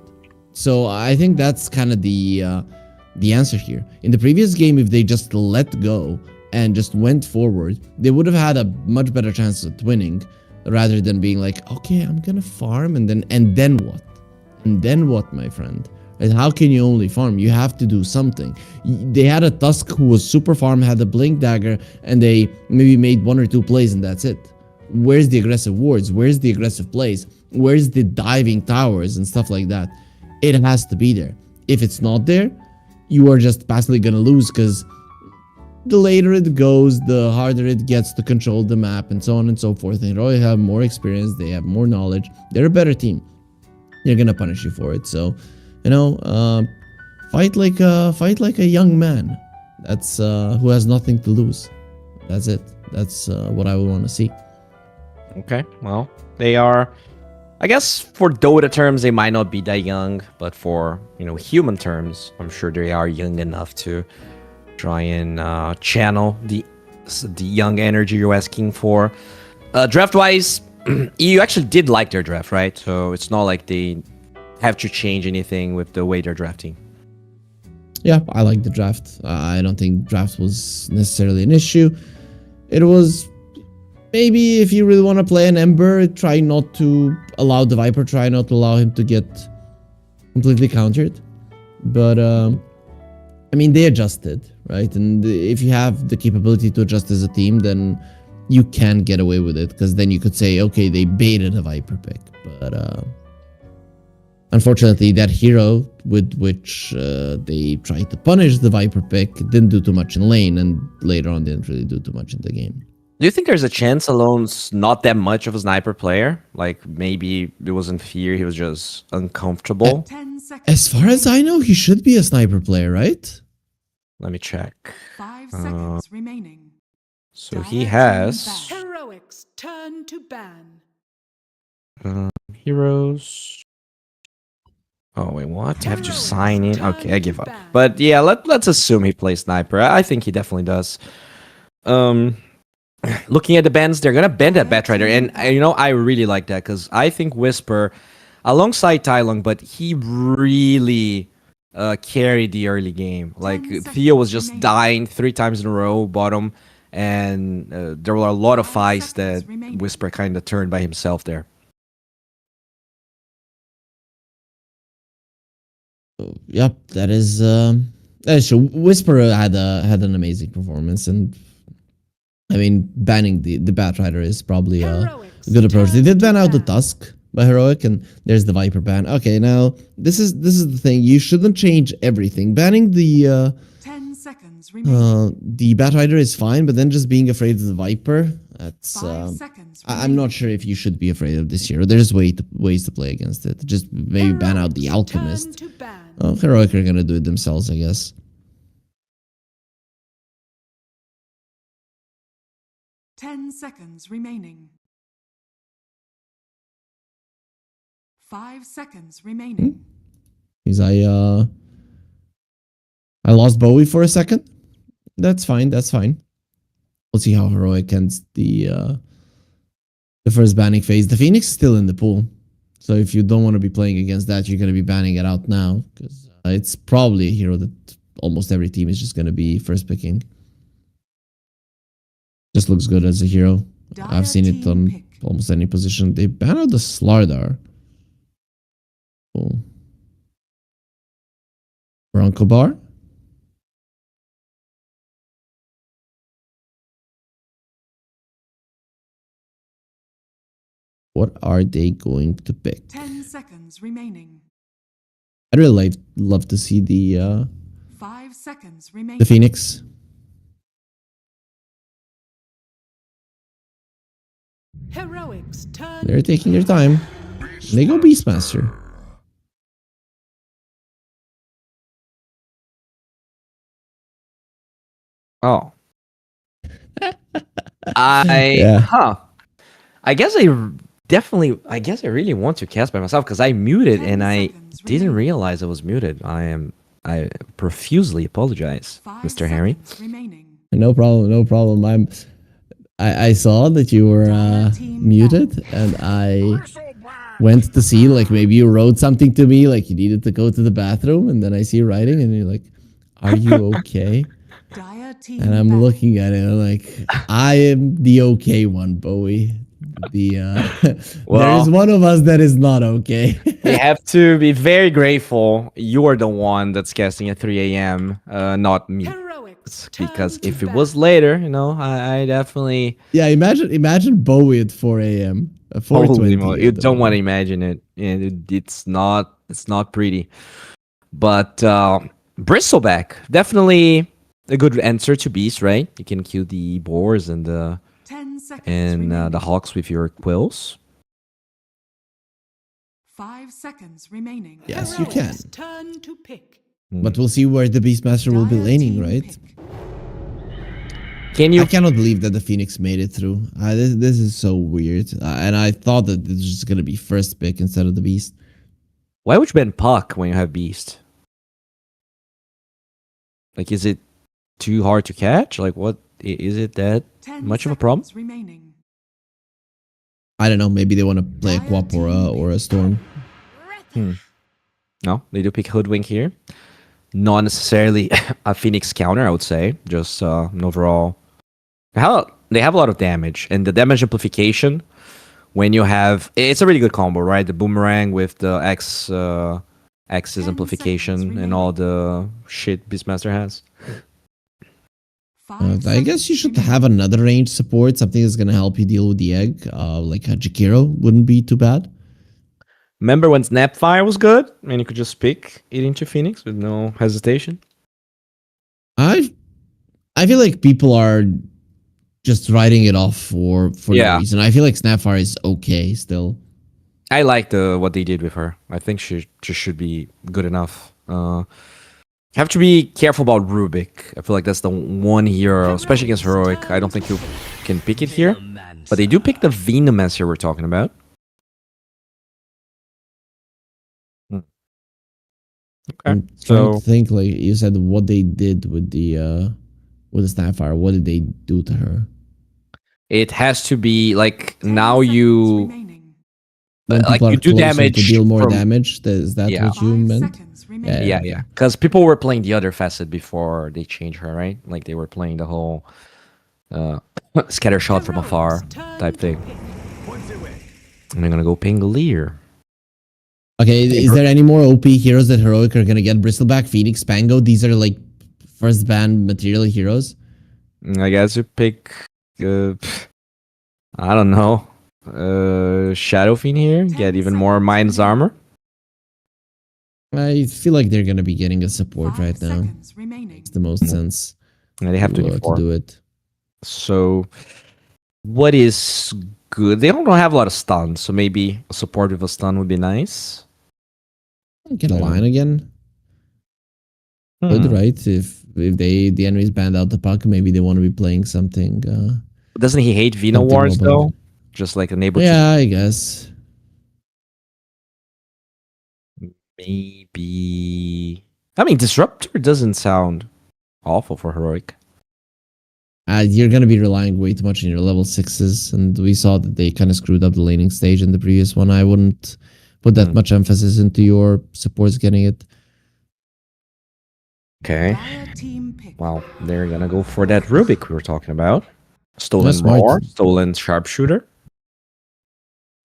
So I think that's kind of the answer here. In the previous game, if they just let go and just went forward, they would have had a much better chance at winning, rather than being like, okay, I'm gonna farm and then what? And then what, my friend? And how can you only farm? You have to do something. They had a Tusk who was super farm, had a Blink Dagger, and they maybe made 1 or 2 plays and that's it. Where's the aggressive wards? Where's the aggressive plays? Where's the diving towers and stuff like that? It has to be there. if it's not there, you are just passively gonna lose, because the later it goes, the harder it gets to control the map and so on and so forth. And they have more experience, they have more knowledge, they're a better team. They're gonna punish you for it. So, you know, fight like a young man. That's who has nothing to lose. That's it. That's what I would want to see. Okay, well, they are, I guess for Dota terms, they might not be that young, but for, you know, human terms, I'm sure they are young enough to try and channel the young energy you're asking for. Draft-wise, you actually did like their draft, right? So it's not like they have to change anything with the way they're drafting. Yeah, I like the draft. I don't think draft was necessarily an issue. It was maybe if you really want to play an Ember, try not to allow the Viper, try not to allow him to get completely countered. But I mean, they adjusted, right? And if you have the capability to adjust as a team, then you can get away with it, because then you could say, okay, they baited a Viper pick. But unfortunately, that hero with which they tried to punish the Viper pick didn't do too much in lane, and later on didn't really do too much in the game. Do you think there's a chance Alone's not that much of a sniper player? Like maybe it wasn't fear, he was just uncomfortable? 10 seconds. As far as I know, he should be a sniper player, right? Let me check. 5 seconds remaining. So he has Heroics turn to ban. heroes. Oh wait, what? I have to sign in. Okay, I give up. But yeah, let's assume he plays sniper. I think he definitely does. Looking at the bans, they're gonna ban that Batrider, and you know I really like that because I think Whisper, alongside Tylung, but he really carried the early game. Like Theo was just dying 3 times in a row, bottom, and there were a lot of fights that Whisper kind of turned by himself there. Yep, that is true. Whisper had an amazing performance, and I mean, banning the Batrider is probably a good approach. They did ban out the Tusk by Heroic, and there's the Viper ban. Okay, now this is the thing. You shouldn't change everything. Banning the 10 seconds remaining. the Batrider is fine, but then just being afraid of the Viper, that's 5 seconds I'm not sure if you should be afraid of this hero. There's ways to play against it. Just maybe ban out the Alchemist. Turn to ban. Oh, Heroic are gonna do it themselves, I guess. 10 seconds remaining. 5 seconds remaining. Because I lost Bowie for a second. That's fine. That's fine. We'll see how Heroic ends the first banning phase. The Phoenix is still in the pool, so if you don't want to be playing against that, you're going to be banning it out now, because it's probably a hero that almost every team is just going to be first picking. Just looks good as a hero. I've seen it on almost any position. They ban out the Slardar. Cool. BarrancoBar. What are they going to pick? 10 seconds remaining. I'd really love to see the 5 seconds remaining. the Phoenix. Heroics turn. They're taking their time. They go Beastmaster. Oh. Yeah. I guess I really want to cast by myself because I muted and I didn't realize I was muted. I profusely apologize, 5 Mr. Harry. seconds remaining. No problem. No problem. I saw that you were muted, and I went to see, like, maybe you wrote something to me, like you needed to go to the bathroom, and then I see you writing, and you're like, "Are you okay?" Dire team And I'm ban. looking at it, and I'm like, I am the okay one, Bowie. There is one of us that is not okay. We have to be very grateful you are the one that's casting at 3 a.m., not me. Heroics Because turn if to it was ban. later, I definitely... Yeah, imagine Bowie at 4 a.m. Holy 4:20. moly, you don't want to imagine it. And it's not pretty. But Bristleback, definitely a good answer to Beast, right? You can kill the boars and the 10 seconds remaining. the hawks with your quills. 5 seconds remaining. Yes, you can. Turn to pick. But we'll see where the Beastmaster will be Dire laning, team right? pick. Can you? I cannot believe that the Phoenix made it through. This is so weird. And I thought that this was just going to be first pick instead of the Beast. Why would you ban Puck when you have Beast? Like, is it too hard to catch? Like, what is it that 10 much of a problem? seconds remaining. I don't know. Maybe they want to play a Quap or a Storm. No, they do pick Hoodwink here. Not necessarily a Phoenix counter, I would say. Just an overall. They have a lot of damage, and the damage amplification. When you have, it's a really good combo, right? The boomerang with the X's 10 amplification seconds and all the shit Beastmaster has. 5 I guess you seconds should remaining. have another range support, something that's going to help you deal with the egg. Like a Jakiro wouldn't be too bad. Remember when Snapfire was good, and you could just pick it into Phoenix with no hesitation? I feel like people are just writing it off for Yeah. no reason. I feel like Snapfire is okay still. I like what they did with her. I think she just should be good enough. Have to be careful about Rubik. I feel like that's the one hero, especially against Heroic. I don't think you can pick it here. But they do pick the Venomancer we're talking about. Okay, I'm trying so to think, like you said, what they did with the Snapfire. What did they do to her? it has to be like 10 now seconds you remaining. When like people you are do closer damage to deal more from- damage. Is that Yeah. what you 5 meant? seconds remaining. yeah. Because people were playing the other facet before they changed her, right? Like they were playing the whole scatter shot from afar type thing. And they're gonna go Pingolier. Okay, is there any more OP heroes that Heroic are gonna get? Bristleback, Phoenix, Pango. These are like first ban material heroes. I guess you pick. I don't know. Shadow Fiend here. Get even more Mind's Armor. I feel like they're gonna be getting a support 5 right now. seconds remaining. It's the most sense And they have to 24. do it. So, what is good? They don't have a lot of stuns, so maybe a support with a stun would be nice. Get a line again. Good, right? If the enemies banned out the puck, maybe they want to be playing something. Doesn't he hate Veno Something Wars mobile. though? Just like enable Yeah, I guess. to maybe. I mean, Disruptor doesn't sound awful for Heroic. You're gonna be relying way too much on your level 6s, and we saw that they kind of screwed up the laning stage in the previous one. I wouldn't put that much emphasis into your supports getting it. Okay. Dire team pick. Well, they're gonna go for that Rubik we were talking about. Stolen That's smart. Roar, stolen Sharpshooter.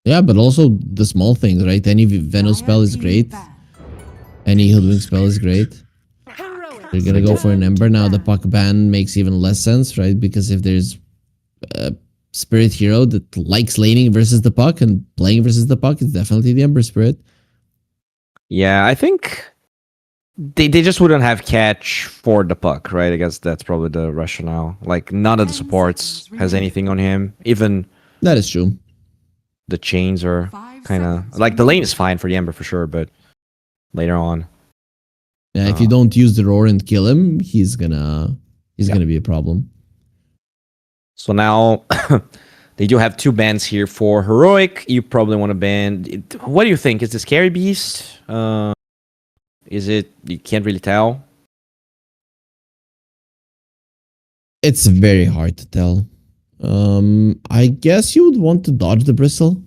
Yeah, but also the small things, right? Any Venom spell is Dire team great. ban. Any Hoodwink spell is great. You're gonna go for an Ember now. The puck ban makes even less sense, right? Because if there's a spirit hero that likes laning versus the puck and playing versus the puck, it's definitely the Ember Spirit. Yeah, I think they just wouldn't have catch for the puck, right? I guess that's probably the rationale. Like none of the 10 supports seconds has remaining. anything on him. Even That is true. the chains are 5 kind of seconds like the remaining. lane is fine for the Ember for sure, but later on, Yeah, if you don't use the roar and kill him, he's gonna be a problem. so now they do have two bans here for Heroic. You probably want to ban. What do you think? Is this Carry Beast? Is it? You can't really tell. It's very hard to tell. I guess you would want to dodge the bristle.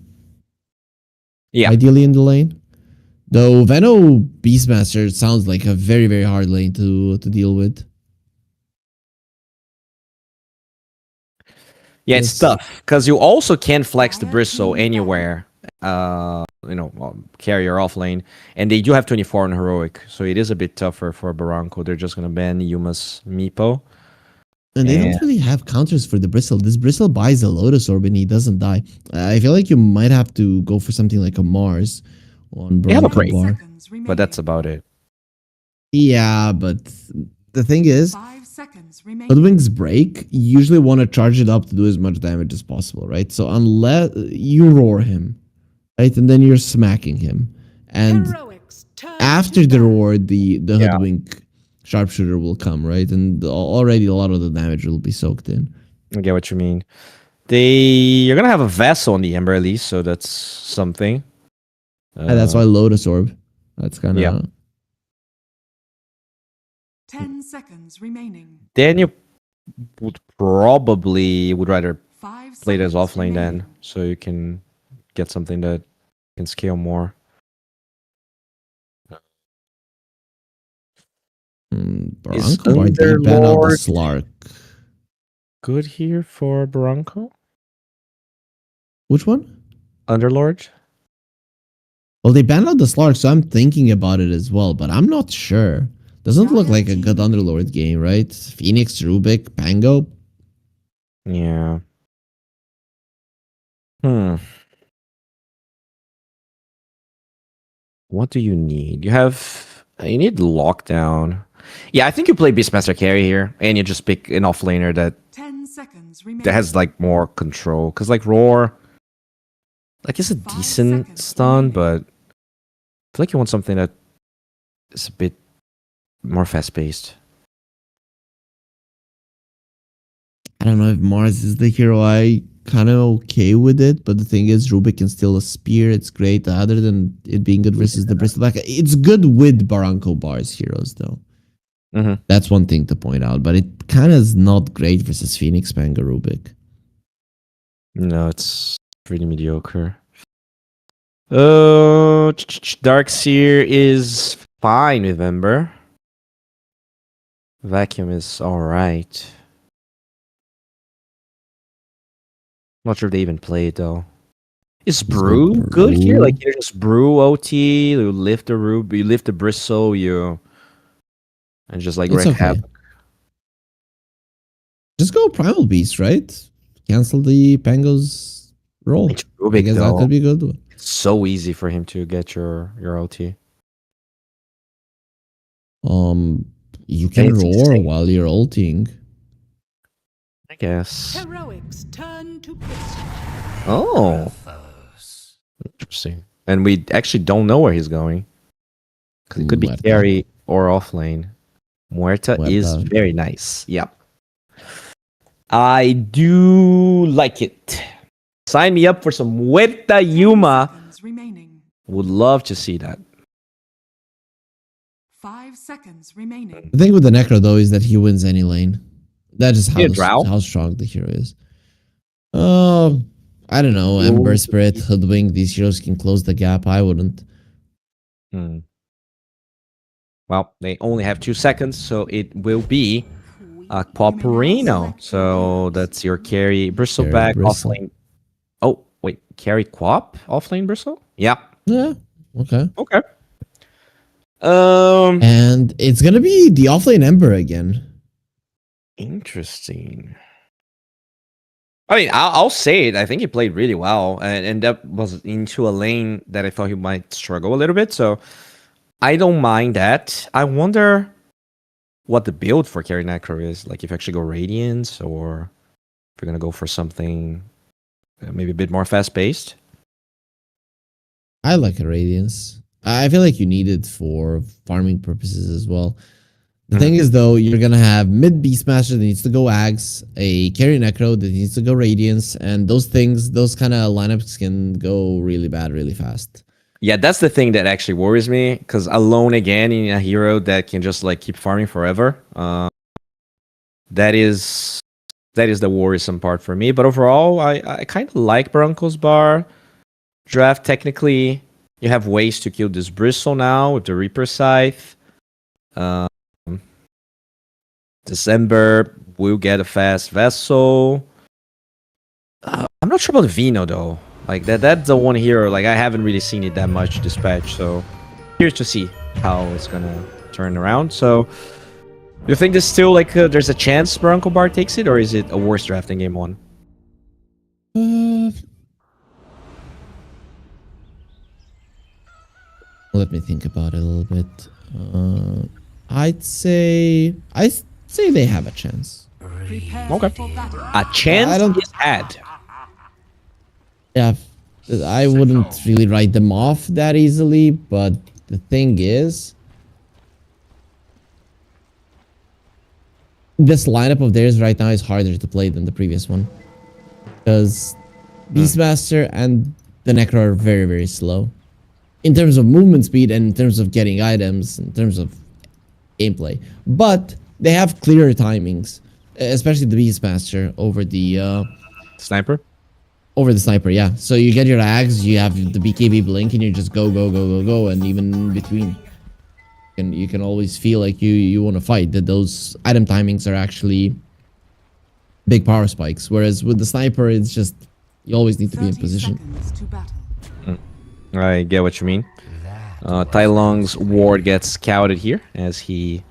Yeah. Ideally in the lane. Though Veno Beastmaster sounds like a very, very hard lane to deal with. Yeah, it's Yes. tough because you also can flex the bristle anywhere. Carry or off lane, and they do have 24 on heroic, so it is a bit tougher for Barranco. They're just gonna ban Yuma's Meepo. And they Yeah. don't really have counters for the bristle. This bristle buys a Lotus Orb and he doesn't die. I feel like you might have to go for something like a Mars on They have a BarrancoBar. break. But that's about it. Yeah, but the thing is, 5 seconds remaining. Hoodwink's break, you usually want to charge it up to do as much damage as possible, right? So unless you roar him, right, and then you're smacking him, and Heroics turn after to the battle. roar, the Yeah. Hoodwink sharpshooter will come, right, and already a lot of the damage will be soaked in. I get what you mean. You're gonna have a vessel on the Ember at least, so that's something. And that's why Lotus Orb. That's kind of yeah. 10 seconds remaining. Then you would rather 5 play it as seconds offlane then, remaining. so you can get something that can scale more. Is BarrancoBar did ban out the Underlord Slark. good here for Barranco? Which one? Underlord? Well, they banned out the Slark, so I'm thinking about it as well, but I'm not sure. Doesn't look like a good Underlord game, right? Phoenix, Rubik, Pango. Yeah. What do you need? You need lockdown. Yeah, I think you play Beastmaster carry here, and you just pick an offlaner 10 seconds remaining. that has like more control. Cause like Roar, like it's a 5 decent seconds stun, remaining. but I feel like you want something that is a bit more fast paced. I don't know if Mars is the hero. I kind of okay with it, but the thing is, Rubik can steal a spear. It's great. Other than it being good versus the Bristol Black, it's good with BarrancoBar's heroes, though. Mm-hmm. That's one thing to point out, but it kind of is not great versus Phoenix, Pango, Rubik. No, it's pretty mediocre. Darkseer is fine with Ember. Vacuum is alright. Not sure if they even play it though. Is Brew good here? Like you just brew OT, you lift the Ruby, you lift the Bristle, and just like It's wreak okay. havoc. Just go Primal Beast, right? Cancel the Pango's roll. It's I Rubik guess that though. could be a good one. It's so easy for him to get your OT. You can it's roar interesting. while you're ulting. I guess. Heroics turn to pistol. Oh, interesting. And we actually don't know where he's going. Because it could be Muerta. carry or offlane. Muerta is Muerta. very nice. Yep. I do like it. Sign me up for some Muerta Yuma. Seconds remaining. Would love to see that. 5 seconds remaining. The thing with the Necro, though, is that he wins any lane. That's just Yeah, Drow? how strong the hero is. I don't know. Ember Spirit, Hoodwink, these heroes can close the gap. I wouldn't. Well, they only have 2 seconds, so it will be Quaparino. So that's your carry. Bristleback, Carry Bristle. offlane. Oh, wait. Carry Quap? Offlane Bristle? Yeah. Yeah. Okay. Okay. And it's gonna be the offlane Ember again. Interesting. I mean, I'll say it. I think he played really well, and that was into a lane that I thought he might struggle a little bit. So I don't mind that. I wonder what the build for carry Necro is. Like if you actually go Radiance, or if you're gonna go for something maybe a bit more fast paced. I like a Radiance. I feel like you need it for farming purposes as well. The thing is, though, you're gonna have mid Beastmaster that needs to go Ags, a carry Necro that needs to go Radiance, and those kind of lineups can go really bad really fast. Yeah, that's the thing that actually worries me, because alone again in a hero that can just like keep farming forever. That is the worrisome part for me. But overall, I kind of like BarrancoBar draft. Technically, you have ways to kill this Bristle now with the Reaper Scythe. December will get a fast vessel. I'm not sure about Vino though. Like that's the one hero. Like I haven't really seen it that much dispatch. So here's to see how it's gonna turn around. So you think there's still like there's a chance BarrancoBar takes it, or is it a worse draft in game 1? Let me think about it a little bit. I'd say they have a chance. Prepare Okay. for battle. A chance I don't- is had. Yeah, I wouldn't really write them off that easily, but the thing is, this lineup of theirs right now is harder to play than the previous one. Because Beastmaster and the Necro are very, very slow. In terms of movement speed and in terms of getting items, in terms of gameplay. But they have clearer timings, especially the Beastmaster over the Sniper? sniper, yeah. So you get your ags, you have the BKB blink, and you just go, and even in between. And you can always feel like you want to fight, that those item timings are actually big power spikes. Whereas with the sniper, it's just, you always need to be in 30 position. seconds to battle. I get what you mean. Tai Lung's ward gets scouted here as he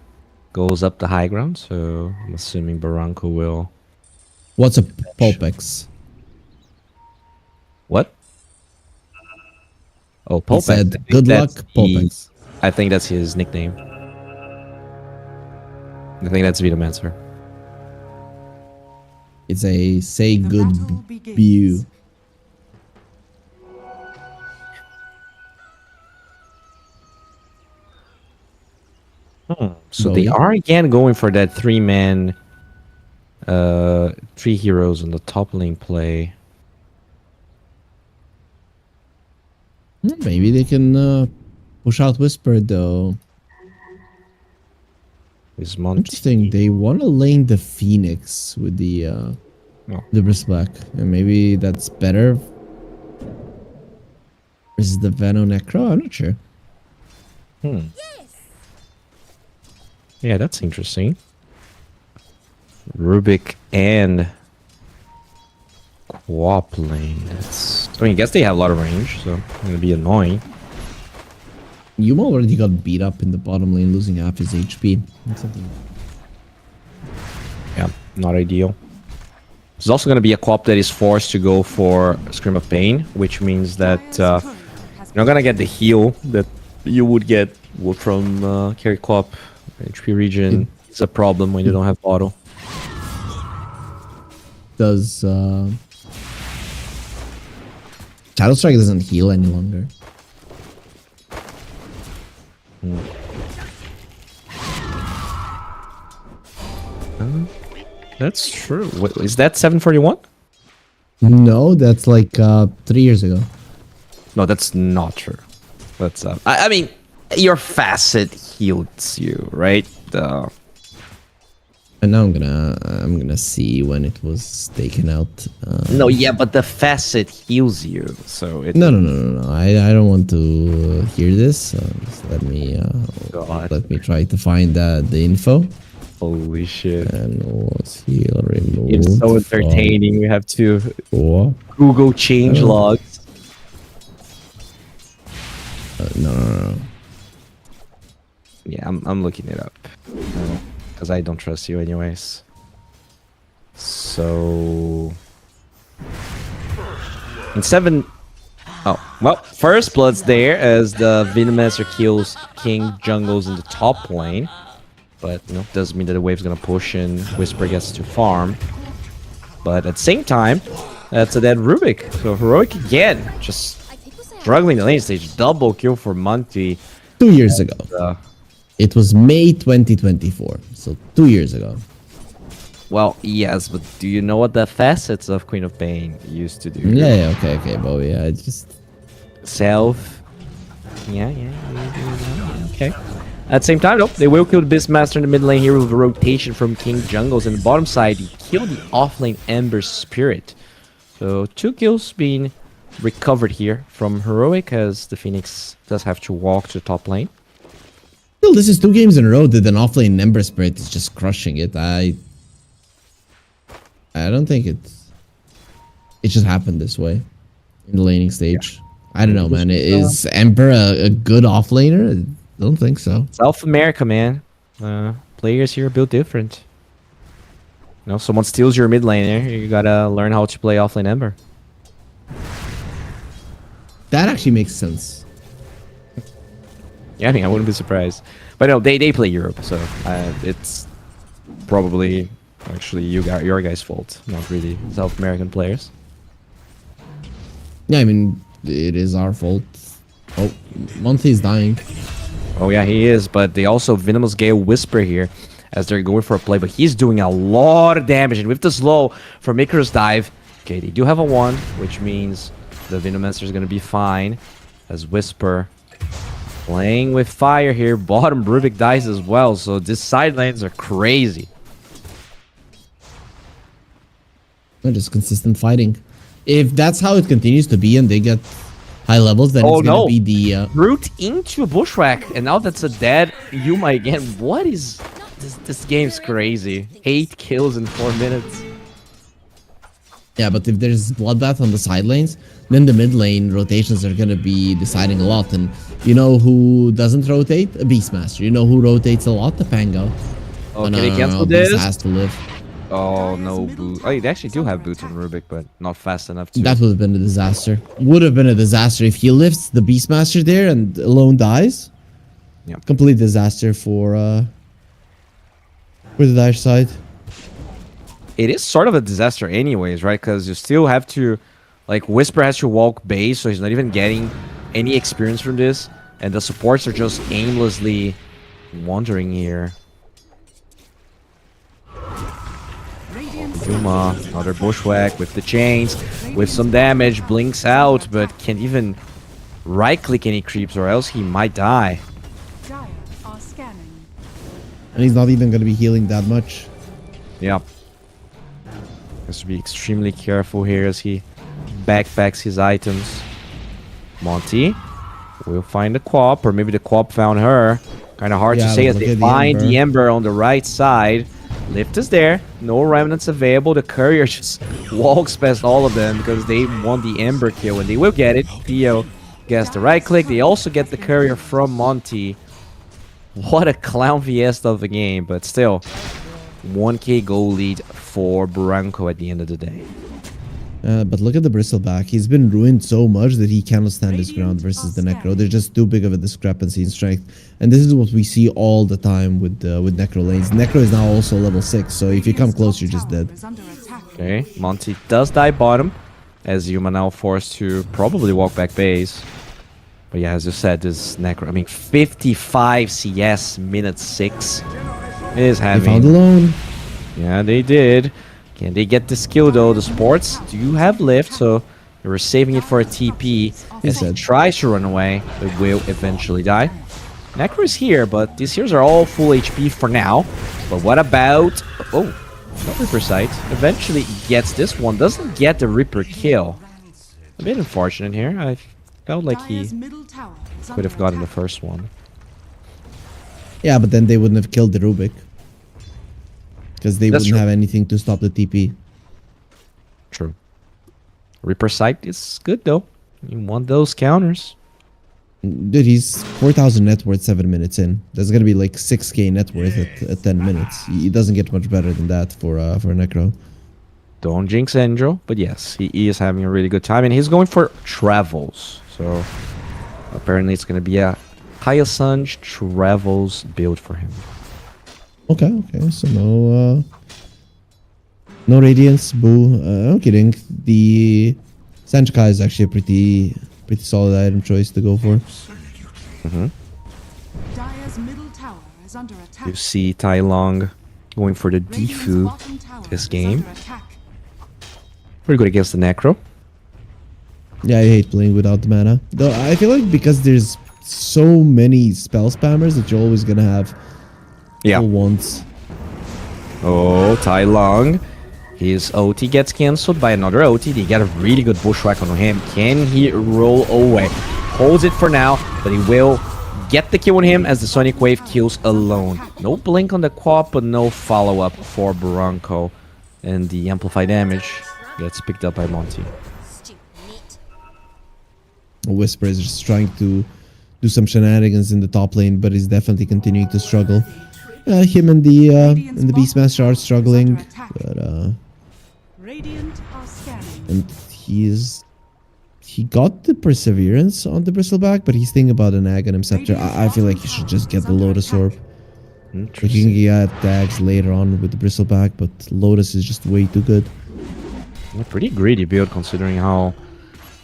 goes up the high ground, so I'm assuming Barranco will... What's a Pulpex? What? Oh, He Pulpex. I said, think good luck, that's Pulpex. I think that's his nickname. I think that's Vitomancer. It's a say The good battle begins. view. So they Bowie. are again going for that three-man, three heroes on the top lane play. Maybe they can push out Whisper, though. Is Monty? Interesting. They want to lane the Phoenix with the Libris Black, and maybe that's better. Is the Veno Necro? I'm not sure. Yeah, that's interesting. Rubik and Quap lane. I guess they have a lot of range, so it's gonna be annoying. Yuma already got beat up in the bottom lane, losing half his HP. That's something. Yeah, not ideal. There's also going to be a co-op that is forced to go for Scream of Pain, which means that you're not going to get the heal that you would get from carry co-op. HP regen is a problem when you don't have auto. Does Shadow Strike doesn't heal any longer? That's true. What, is that 741? No, that's like 3 years ago. No, that's not true. That's I mean, your facet heals you, right? And now I'm gonna see when it was taken out. No, yeah, but the facet heals you, so it. No. I don't want to hear this. Just let me God. let me try to find the info. Holy shit! And was heal removed? It's so entertaining. We have to What? Google change logs. No. Yeah, I'm looking it up because I don't trust you, anyways. So in 7. Oh well, first blood's there as the Venomancer kills King Jungles in the top lane. But doesn't mean that the wave's gonna push and Whisper gets to farm. But at the same time, that's a dead Rubik. So Heroic again, just struggling the lane stage. Double kill for Monty. 2 years ago. It was May 2024, so 2 years ago. Well, yes, but do you know what the facets of Queen of Pain used to do? Yeah, okay, Bowie. I just Self. Yeah, okay. At the same time, though, they will kill the Beastmaster in the mid lane here with a rotation from King Jungles. And the bottom side, he killed the offlane Ember Spirit. So 2 kills being recovered here from Heroic as the Phoenix does have to walk to the top lane. still, this is 2 games in a row that an offlane Ember Spirit is just crushing it. I don't think it just happened this way in the laning stage. I don't know, man. Is Ember a good offlaner? I don't think so. South America, man. Players here are built different. Someone steals your mid laner, you gotta learn how to play offlane Ember. That actually makes sense. Yeah, I mean, I wouldn't be surprised. But no, they play Europe, so it's probably actually your guys' fault, not really South American players. Yeah, I mean, it is our fault. Oh, Monty is dying. Oh yeah, he is, but they also Venomous Gale Whisper here as they're going for a play, but he's doing a lot of damage, and with the slow from Icarus Dive, okay, they do have a 1, which means the Venomancer is going to be fine as Whisper playing with fire here. Bottom Rubik dies as well, so these side lanes are crazy. They're just consistent fighting. If that's how it continues to be and they get high levels, then it's going to be the... Root into a Bushwhack, and now that's a dead Yuma again. What is... This game's crazy. 8 kills in 4 minutes. Yeah, but if there's Bloodbath on the side lanes, then the mid lane rotations are going to be deciding a lot. And you know who doesn't rotate? A Beastmaster. You know who rotates a lot? The Pango. Oh, can they cancel this? Beast has to live. Oh, no boot. Oh, they actually do have boots on Rubik, but not fast enough to... That would have been a disaster. Would have been a disaster if he lifts the Beastmaster there and alone dies. Yeah. Complete disaster for the Dash side. It is sort of a disaster anyways, right? Because you still have to... Like, Whisper has to walk base, so he's not even getting any experience from this. And the supports are just aimlessly wandering here. Yuma, another Bushwhack with the chains, with some damage, blinks out, but can't even right-click any creeps or else he might die. Dire are scanning. And he's not even going to be healing that much. Yeah. Has to be extremely careful here as he backpacks his items. Monty will find the Quap, or maybe the Quap found her. Kind of hard to say as they find the Ember on the right side. Lift is there, no remnants available. The courier just walks past all of them because they want the Ember kill, and they will get it. Theo gets the right click. They also get the courier from Monty. What a clown fiesta of a game, but still 1k goal lead for Barranco at the end of the day. But look at the Bristleback. He's been ruined so much that he cannot stand his ground versus the Necro. There's just too big of a discrepancy in strength. And this is what we see all the time with Necro lanes. Necro is now also level 6, so if you come close, you're just dead. Okay, Monty does die bottom, as Yuma now forced to probably walk back base. But yeah, as you said, this Necro, I mean, 55 CS, minute 6 is having... They found alone. Yeah, they did. Can they get this kill though? The sports do have lift, so they were saving it for a TP. As he tries to run away, but will eventually die. Necro is here, but these heroes are all full HP for now. But what about... Oh, not Reaper Sight. Eventually gets this one. Doesn't get the Reaper kill. A bit unfortunate here. I felt like he could have gotten the first one. Yeah, but then they wouldn't have killed the Rubik. Because they wouldn't have anything to stop the TP. True. Reaper Sight is good though. You want those counters. Dude, he's 4,000 net worth 7 minutes in. That's gonna be like 6k net worth at 10 minutes. He doesn't get much better than that for Necro. Don't jinx Angel, but yes, he is having a really good time, and he's going for travels. So apparently it's gonna be a Hyacinth travels build for him. Okay, so no Radiance, boo. I'm kidding. The Sanchka is actually a pretty solid item choice to go for. Dire's middle tower is under attack. You see Tai Long going for the Defu this game. Pretty good against the Necro. Yeah, I hate playing without the mana. Though I feel like because there's so many spell spammers that you're always gonna have full ones. Oh, Tai Long. His OT gets cancelled by another OT. They get a really good Bushwhack on him. Can he roll away? Holds it for now, but he will get the kill on him as the Sonic Wave kills alone. No blink on the Quap, but no follow-up for Barranco. And the Amplify damage gets picked up by Monty. Whisper is just trying to do some shenanigans in the top lane, but he's definitely continuing to struggle. Him and the Beastmaster are struggling, but Radiant are scanning. and he's he got the perseverance on the bristleback, but he's thinking about an Ag and Scepter. I feel like he should just get the Lotus Orb. Like you can get Dags later on with the bristleback, but Lotus is just way too good. A pretty greedy build considering how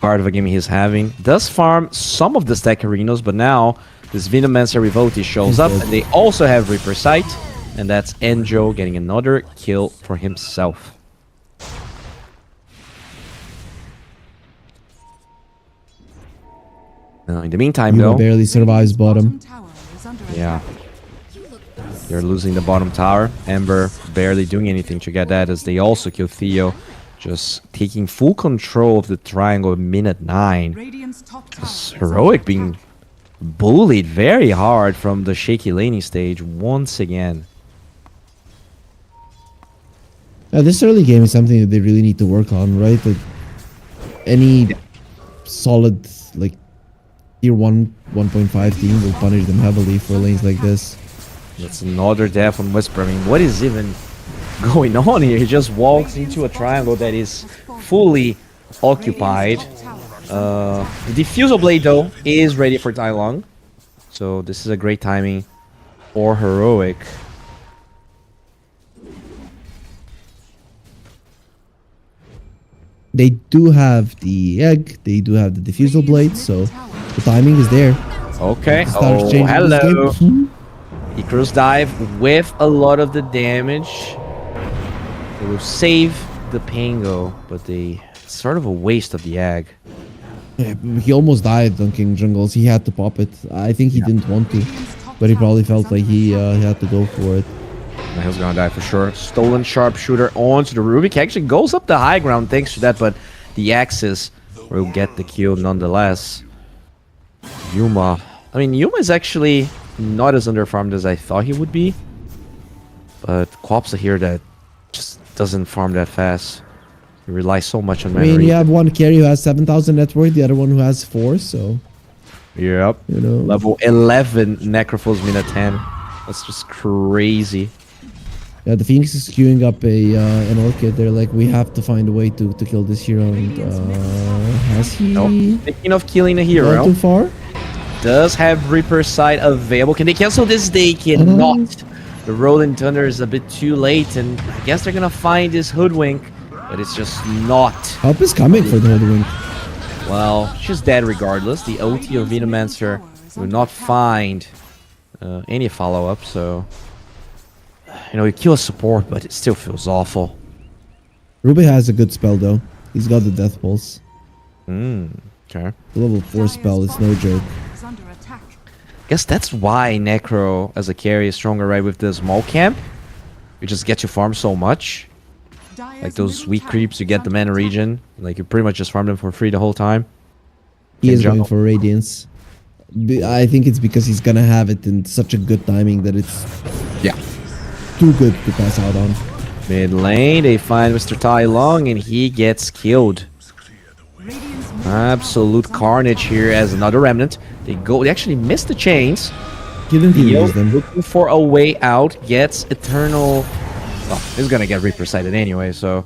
hard of a game he's having. Does farm some of the stack arenas, but now this Venomancer Revolti shows up, and they also have Reaper Sight, and that's Enjo getting another kill for himself. In the meantime, Yuma though, barely survives bottom. yeah, they're losing the bottom tower. Ember barely doing anything to get that, as they also kill Theo, just taking full control of the triangle at minute 9. Radiant's top tower This Heroic being bullied very hard from the shaky laning stage once again. This early game is something that they really need to work on, right? That any solid, like, tier 1, 1.5 team will punish them heavily for lanes like this. That's another death on Whisper. I mean, what is even going on here? He just walks into a triangle that is fully occupied. The Diffusal Blade, though, is ready for Tai Long. So this is a great timing for Heroic. They do have the egg, they do have the Diffusal Blade, so the timing is there. Okay. Start Oh, changing this hello. game. Icarus dive with a lot of the damage. They will save the Pango, but it's sort of a waste of the egg. Yeah, he almost died on King Jungles. He had to pop it. I think he didn't want to, but he probably felt like he had to go for it. Now he's gonna die for sure. Stolen Sharpshooter onto the Rubik. Actually goes up the high ground thanks to that, but the Axis will get the kill nonetheless. Yuma. I mean, Yuma is actually not as underfarmed as I thought he would be. But Quapsa here that just doesn't farm that fast. He relies so much on I mean, memory. you have one carry who has 7,000 net worth, the other one who has 4, so... Yep. You know. Level 11 Necrophos minute 10. That's just crazy. Yeah, the Phoenix is queuing up an Orchid. They're like, we have to find a way to kill this hero. And has he Thinking of killing a gone hero. too far? Does have Reaper Sight available. Can they cancel this? They cannot. The Rolling Thunder is a bit too late, and I guess they're gonna find this Hoodwink, but it's just not. Help is coming for the Hoodwink. Well, she's dead regardless. The OT of Venomancer will not find any follow-up, so... You know, you kill a support, but it still feels awful. Ruby has a good spell, though. He's got the Death Pulse. Okay. The level 4 spell, it's no joke. is under attack. Guess that's why Necro as a carry is stronger, right? With the small camp, you just get to farm so much. Like those weak creeps, you get the mana regen. Like you pretty much just farm them for free the whole time. He is going for Radiance. I think it's because he's gonna have it in such a good timing that it's too good to pass out on. Mid lane, they find Mr. Tai Long and he gets killed. Absolute carnage here as another remnant. They actually miss the chains. Didn't he Theo use them? looking for a way out, gets Eternal. Well, he's gonna get Reaper Sighted anyway, so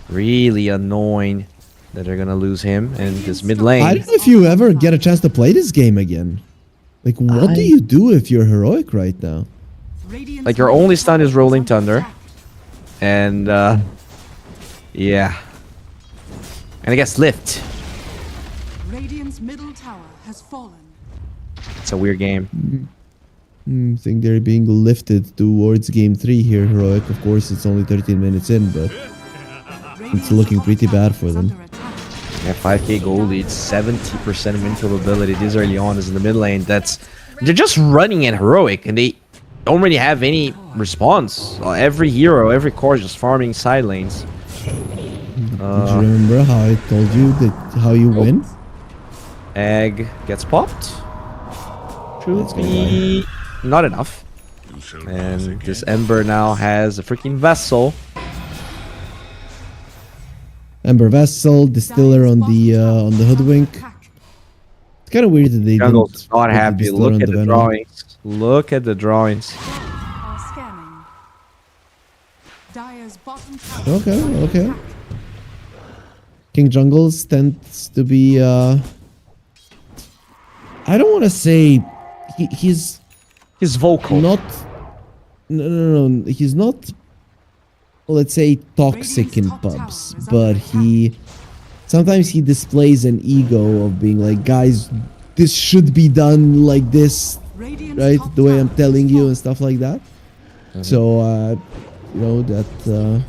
really annoying that they're gonna lose him in this mid lane. I don't know if you ever get a chance to play this game again. Like, what do you do if you're heroic right now? Like your only stun is Rolling Thunder, and yeah, and I guess Lift. Radiant's middle tower has fallen. It's a weird game. I think they're being lifted towards game 3 here, heroic. Of course, it's only 13 minutes in, but it's looking pretty bad for them. Yeah, 5k gold lead, 70% win probability this early on is in the mid lane. They're just running at heroic, and they don't really have any response. Every hero, every core is just farming side lanes. Did you remember how I told you that how you win? Egg gets popped. Should be not enough. And this Ember now has a freaking Vessel. Ember Vessel, Distiller on the Hoodwink. It's kind of weird that they Jungle's didn't not put the happy. Distiller Look on at the Venom. drawings. Look at the drawings. Are scanning. Dire's bottom tower. Okay. King Jungles tends to be I don't want to say he's vocal. not no, he's not, let's say, toxic in pubs, but sometimes he displays an ego of being like, guys, this should be done like this, right, the way I'm telling you and stuff like that. So you know that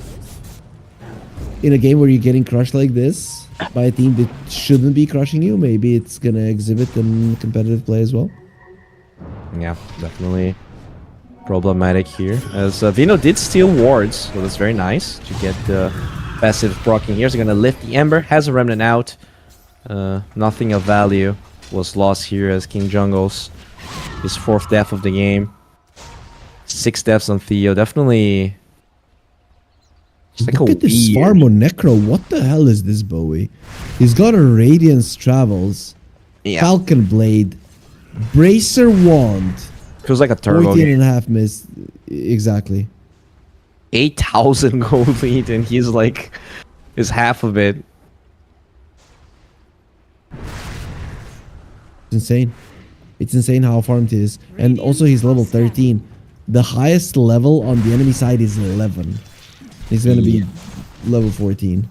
in a game where you're getting crushed like this by a team that shouldn't be crushing you, maybe it's gonna exhibit in competitive play as well. Yeah, definitely problematic here. As Vino did steal wards, so that's very nice to get the passive proccing here. So gonna lift the Ember, has a Remnant out. Nothing of value was lost here as King Jungles. His 4th death of the game. 6 deaths on Theo. Definitely. It's like Look at this farm on Necro. What the hell is this, Bowie? He's got a Radiance Travels, Falcon Blade, Bracer Wand. Feels like a turbo 14 game. and a half miss. Exactly. 8,000 gold lead, and he's like, is half of it. It's insane. It's insane how farmed he is. And also he's level 13. The highest level on the enemy side is 11. He's gonna be level 14.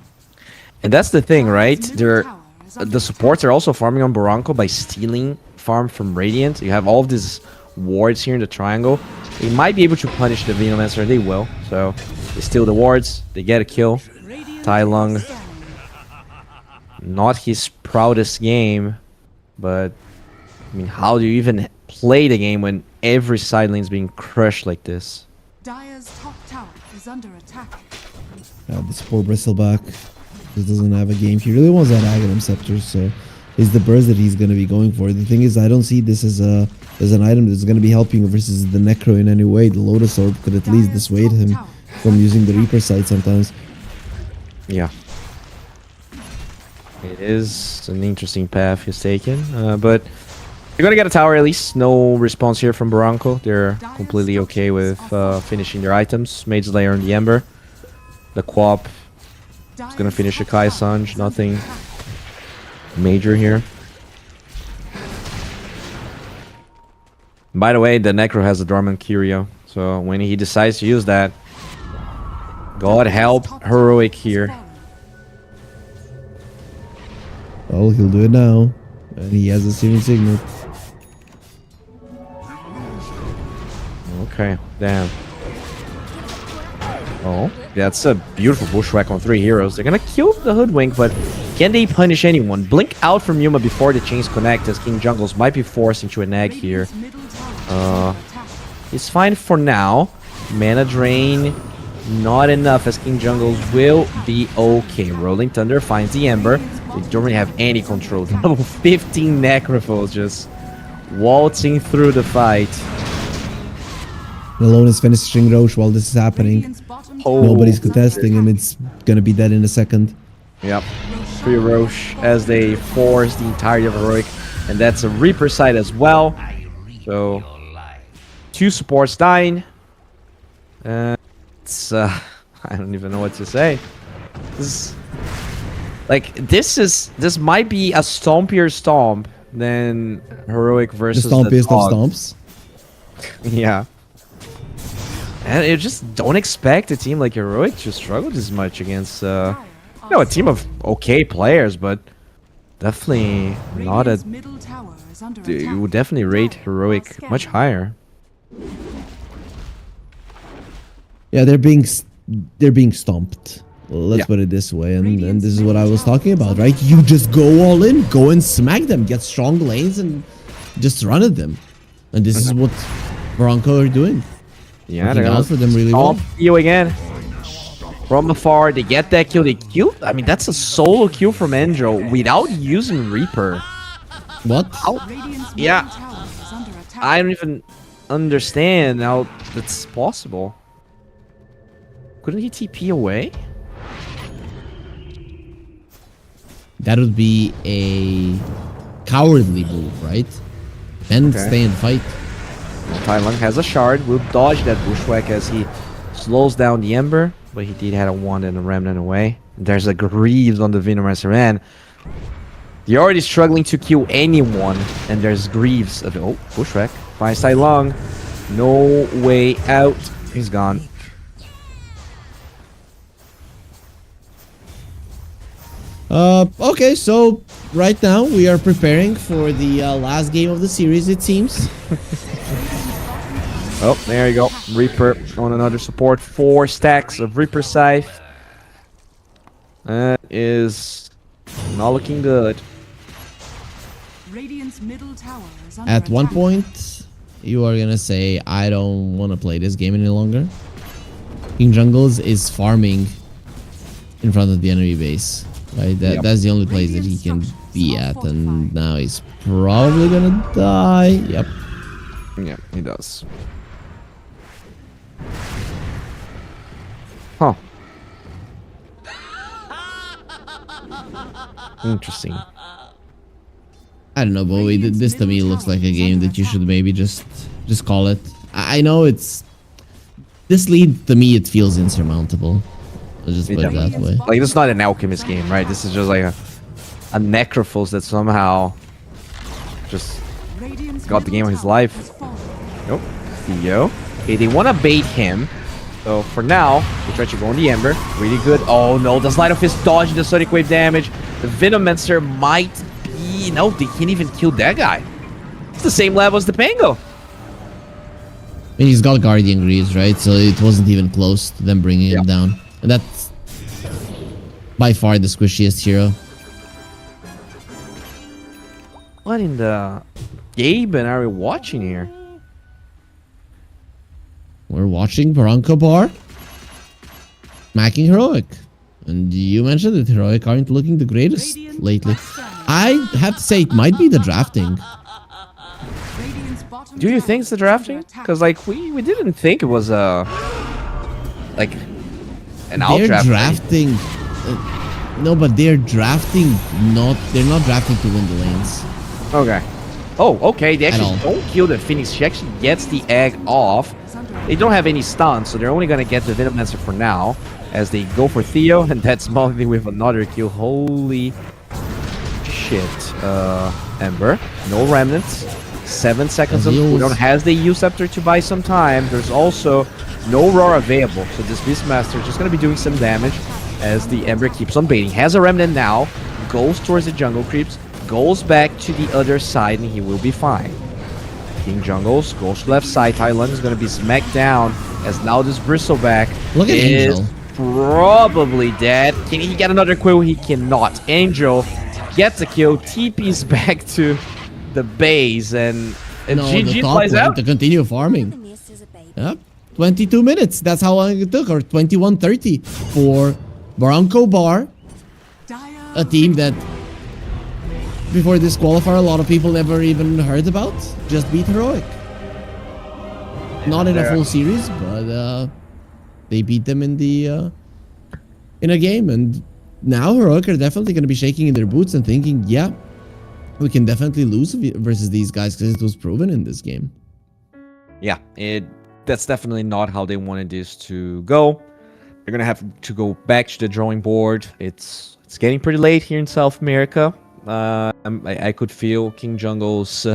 And that's the thing, right? The supports are also farming on Barranco by stealing farm from Radiant. You have all of these wards here in the triangle. They might be able to punish the Venomancer, and they will. So they steal the wards, they get a kill. Tai Lung, not his proudest game, but I mean, how do you even play the game when every side lane is being crushed like this? Dire's top tower is under attack. This poor Bristleback just doesn't have a game. He really wants that Aghanim Scepter, so it's the burst that he's going to be going for. The thing is, I don't see this as an item that's going to be helping versus the Necro in any way. The Lotus Orb could at least dissuade him from using the Reaper side sometimes. Yeah. It is an interesting path he's taken, but they're gonna get a tower at least. No response here from Barranco. They're completely okay with finishing their items. Mage Slayer on the Ember. The Quap is gonna finish a Kai Sanj. Nothing major here. By the way, the Necro has a Dormant Curio, so when he decides to use that, God help Heroic here. Well, he'll do it now. And he has a Searing Signet. Okay, damn. Oh, that's a beautiful bushwhack on 3 heroes. They're gonna kill the Hoodwink, but can they punish anyone? Blink out from Yuma before the chains connect, as King Jungles might be forced into a nag here. It's fine for now. Mana drain, not enough, as King Jungles will be okay. Rolling Thunder finds the Ember. They don't really have any control. Level 15 Necrophos just waltzing through the fight. Malone is finishing Roche while this is happening. Oh. Nobody's contesting him. It's gonna be dead in a second. Yep. Free Roche as they force the entirety of Heroic. And that's a Reaper side as well. So 2 supports dying. It's I don't even know what to say. This might be a stompier stomp than Heroic versus The stompiest of stomps. Yeah. And you just don't expect a team like Heroic to struggle this much against a team of okay players, but definitely not a... You would definitely rate Heroic much higher. Yeah, they're being stomped. Let's put it this way, and this is what I was talking about, right? You just go all in, go and smack them, get strong lanes, and just run at them. And this is what Barranco are doing. Yeah, they're gonna for them really well. You again. From afar, they get that kill. They kill. I mean, that's a solo kill from Endro without using Reaper. What? Yeah. I don't even understand how that's possible. Couldn't he TP away? That would be a cowardly move, right? Then stay and fight. Tai Lung has a shard, will dodge that bushwhack as he slows down the Ember, but he did have a wand and a remnant away. There's a Greaves on the Venomancer, man. They're already struggling to kill anyone, and there's Greaves. Oh, pushback. Finds Tai Long. No way out. He's gone. Okay, so right now we are preparing for the last game of the series, it seems. Oh, there you go. Reaper on another support. 4 stacks of Reaper Scythe. That is not looking good. Radiant's middle tower is under At one attack. point, you are gonna say, I don't want to play this game any longer. King Jungles is farming in front of the enemy base. Right? That's the only place that he can be at, and now he's probably gonna die. Yep. Yeah, he does. Huh. Interesting. I don't know, Bowie. This to me looks like a game that you should maybe just call it. I know it's this lead to me. It feels insurmountable. I'll just put it that way. Like, this is not an Alchemist game, right? This is just like a Necrophos that somehow just Radiant's got the game of his middle life. tower has fallen. Nope. Theo. Okay, they want to bait him. So for now, we try to go on the Ember. Really good. Oh no, the Slide of Fist dodging the Sonic Wave damage. The Venomancer might be... No, they can't even kill that guy. It's the same level as the Pango. I mean, he's got Guardian Greaves, right? So it wasn't even close to them bringing him down. And that's by far the squishiest hero. What in the Gaben are we watching here? We're watching BarrancoBar smacking Heroic. And you mentioned that Heroic aren't looking the greatest lately. I have to say, it might be the drafting. Radiant's bottom Do you tower think it's the is under drafting? attack. Because like we didn't think it was like an out They're draft. drafting. No, but they're drafting not. They're not drafting to win the lanes. Okay. Oh, okay. They actually all. don't kill the Phoenix. She actually gets the egg off. They don't have any stuns, so they're only gonna get the Venomancer for now. As they go for Theo, and that's Molly with another kill. Holy shit. Ember. No remnants. 7 seconds of Adios. cooldown. Has the U Scepter to buy some time. There's also no Roar available. So this Beastmaster is just gonna be doing some damage as the Ember keeps on baiting. Has a remnant now. Goes towards the jungle creeps. Goes back to the other side, and he will be fine. King Jungles goes to left side. Tai Lung is going to be smacked down as now this Bristleback Look at is Angel. probably dead. Can he get another kill? He cannot. Angel gets a kill, TP's back to the base, and No, the GG top flies lane out. to continue farming. Yep. 22 minutes. That's how long it took, or 21:30 for BarrancoBar, Dire a team that before this qualifier a lot of people never even heard about. Just beat Heroic. Not in a full series, but they beat them in the in a game, and now Heroic are definitely going to be shaking in their boots and thinking, yeah, we can definitely lose versus these guys because it was proven in this game. Yeah, that's definitely not how they wanted this to go. They're gonna have to go back to the drawing board. It's getting pretty late here in South America. I could feel King Jungle's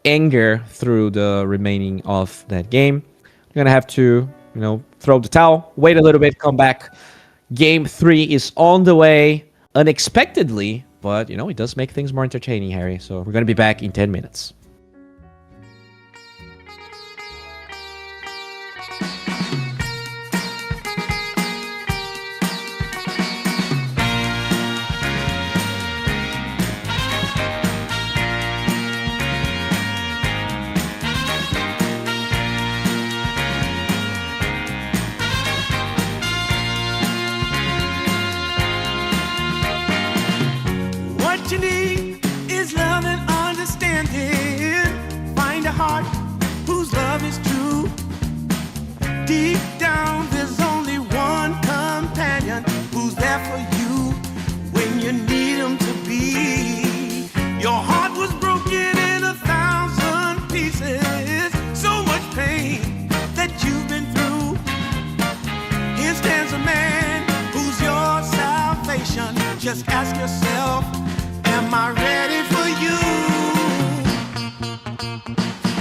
anger through the remaining of that game. I'm gonna have to, throw the towel, wait a little bit, come back. Game 3 is on the way unexpectedly, but it does make things more entertaining, Harry. So we're gonna be back in 10 minutes. What you need is love and understanding. Find a heart whose love is true. Deep down, there's only one companion who's there for you when you need him to be. Your heart was broken in 1,000 pieces. So much pain that you've been through. Here stands a man who's your side. Just ask yourself, am I ready for you?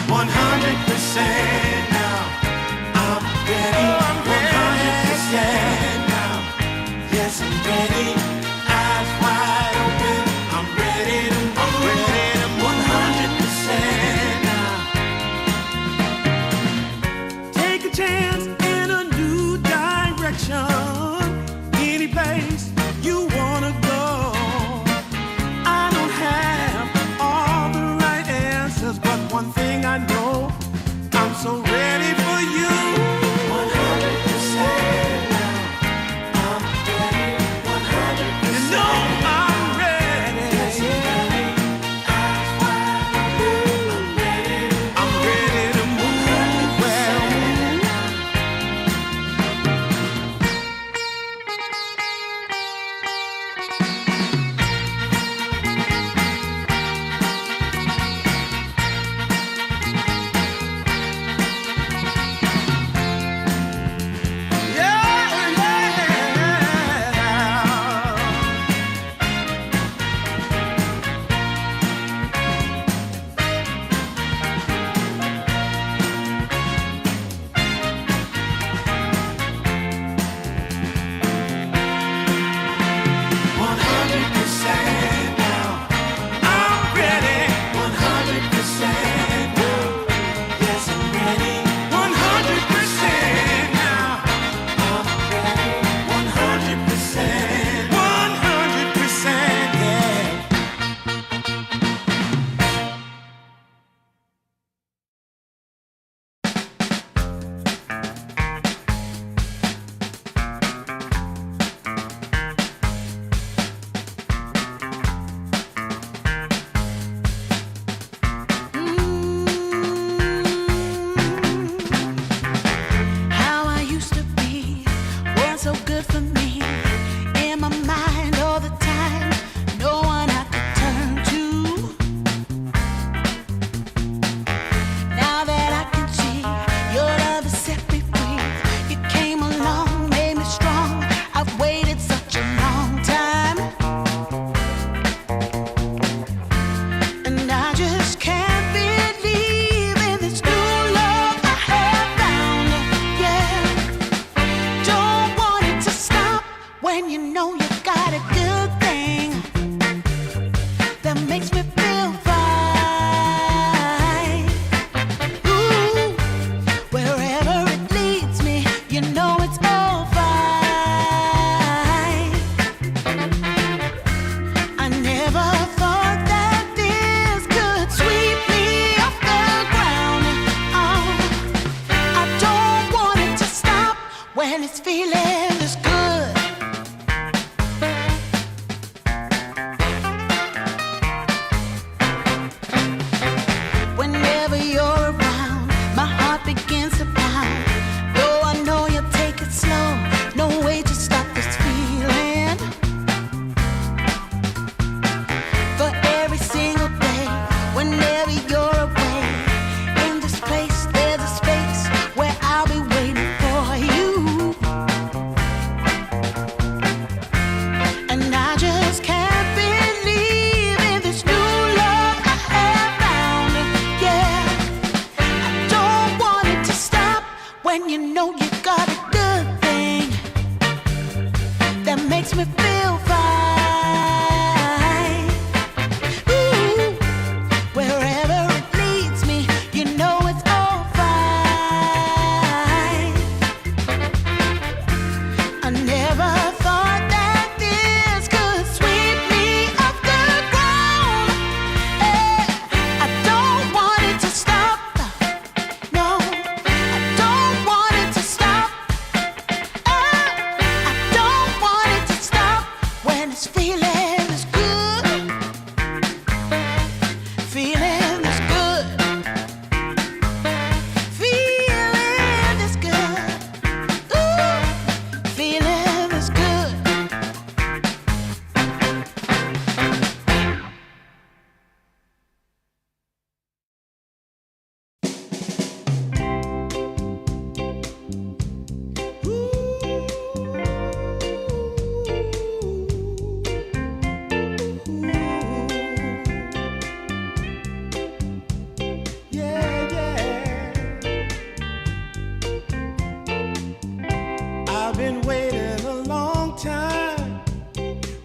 100% now. I'm ready. 100% now. Yes, I'm ready. Eyes wide open. I'm ready to move. 100% now. Take a chance in a new direction. Any place you wanna go. I don't have